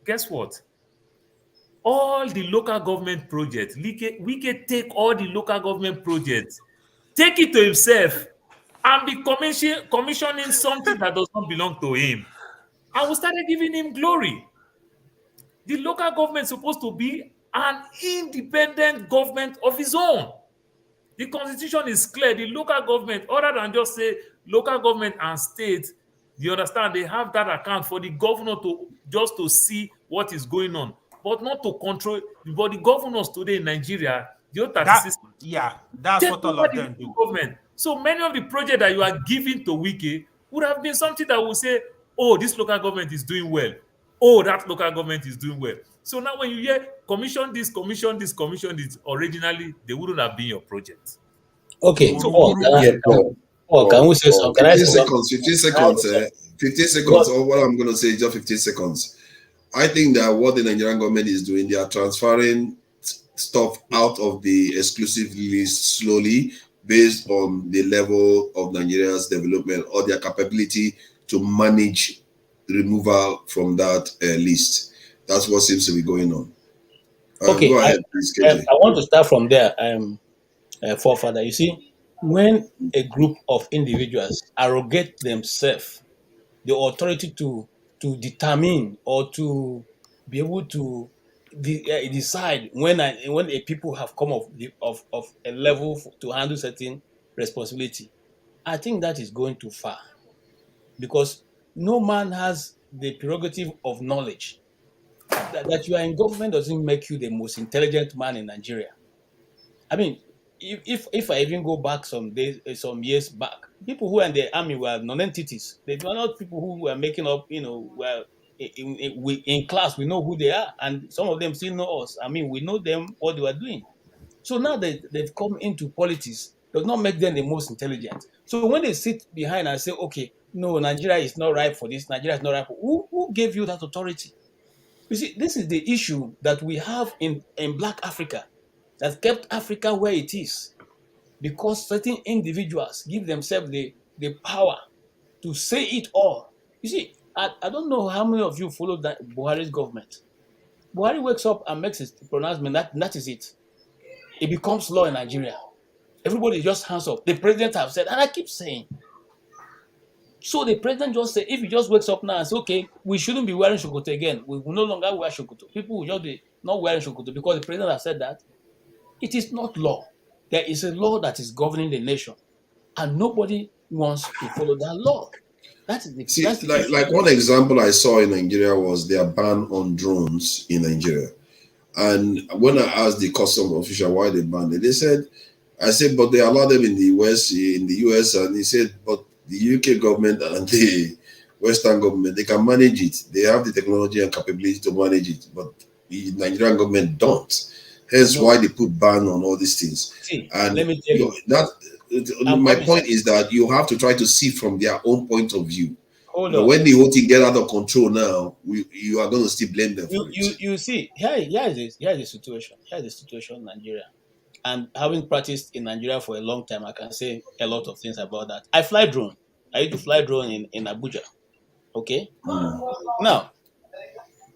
Guess what? All the local government projects, Wike take all the local government projects, take it to himself, and be commissioning something that does not belong to him. And we started giving him glory. The local government is supposed to be an independent government of its own. The constitution is clear. The local government, other than just say local government and state, you understand, they have that account for the governor to just to see what is going on, but not to control. But the governors today in Nigeria, that's what all of them do. Government. So many of the projects that you are giving to Wike would have been something that will say, oh, this local government is doing well. Oh, that local government is doing well. So now when you hear commission this, originally they wouldn't have been your project. Okay, So Paul, Yeah, can we say something? Can I 15 say something? seconds, 15 seconds, 15 seconds. All what I'm going to say is just 15 seconds. I think that what the Nigerian government is doing, they are transferring stuff out of the exclusive list slowly based on the level of Nigeria's development or their capability to manage removal from that list. That's what seems to be going on. Okay, Go ahead, please, I KJ. want to start from there, forefather. You see, when a group of individuals arrogate themselves the authority to determine or to be able to decide when a people have come of a level to handle certain responsibility, I think that is going too far, because no man has the prerogative of knowledge. That you are in government doesn't make you the most intelligent man in Nigeria. I mean, if I even go back some years back, people who were in the army were non-entities. They were not people who were making up, well, in class, we know who they are, and some of them still know us. I mean, we know them, what they were doing. So now that they've come into politics, does not make them the most intelligent. So when they sit behind and say, okay, no, Nigeria is not ripe for this, Nigeria is not ripe for, who gave you that authority? You see, this is the issue that we have in Black Africa that kept Africa where it is, because certain individuals give themselves the power to say it all. You see, I don't know how many of you follow that Buhari's government. Buhari wakes up and makes his pronouncement, that is it. It becomes law in Nigeria. Everybody just hands up. The president have said, and I keep saying. So the president just said, if he just wakes up now and say, okay, we shouldn't be wearing shokoto again. We will no longer wear shokoto. People will just be not wearing shokoto because the president has said that. It is not law. There is a law that is governing the nation, and nobody wants to follow that law. That's the issue. Like one example I saw in Nigeria was their ban on drones in Nigeria. And when I asked the custom official why they banned it, I said, but they allow them in the US, and he said, but the UK government and the Western government, they can manage it. They have the technology and capability to manage it, but the Nigerian government don't. Hence why they put ban on all these things. See, and let me tell you, my point is that you have to try to see from their own point of view. Hold on. When the whole thing get out of control now, you are going to still blame them for it. You see, here is the situation. Here is the situation in Nigeria. And having practiced in Nigeria for a long time, I can say a lot of things about that. I fly drone. I used to fly drone in Abuja. Okay? Now,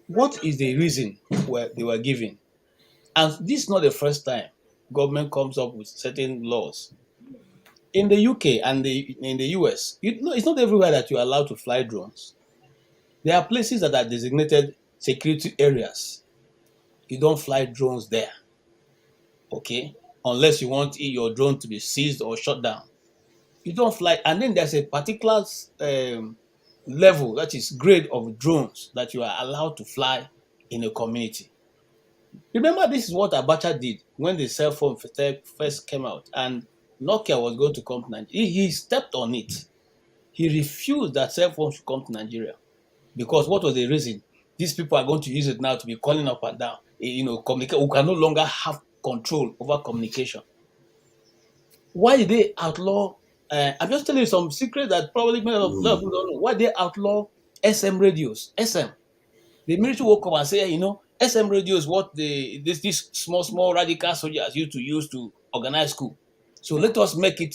what is the reason where they were given? And this is not the first time government comes up with certain laws. In the UK and in the US, it's not everywhere that you're allowed to fly drones. There are places that are designated security areas. You don't fly drones there. Okay? Unless you want your drone to be seized or shut down. You don't fly. And then there's a particular level, that is grade of drones that you are allowed to fly in a community. Remember, this is what Abacha did when the cell phone first came out and Nokia was going to come to Nigeria. He stepped on it. He refused that cell phone should come to Nigeria. Because what was the reason? These people are going to use it now to be calling up and down. Communicate. We can no longer have control over communication. Why did they outlaw? I'm just telling you some secret that probably many of people don't know. Why they outlaw SM radios? SM. The military woke up and say, SM radio is what these small radical soldiers used to use to organize school. So let us make it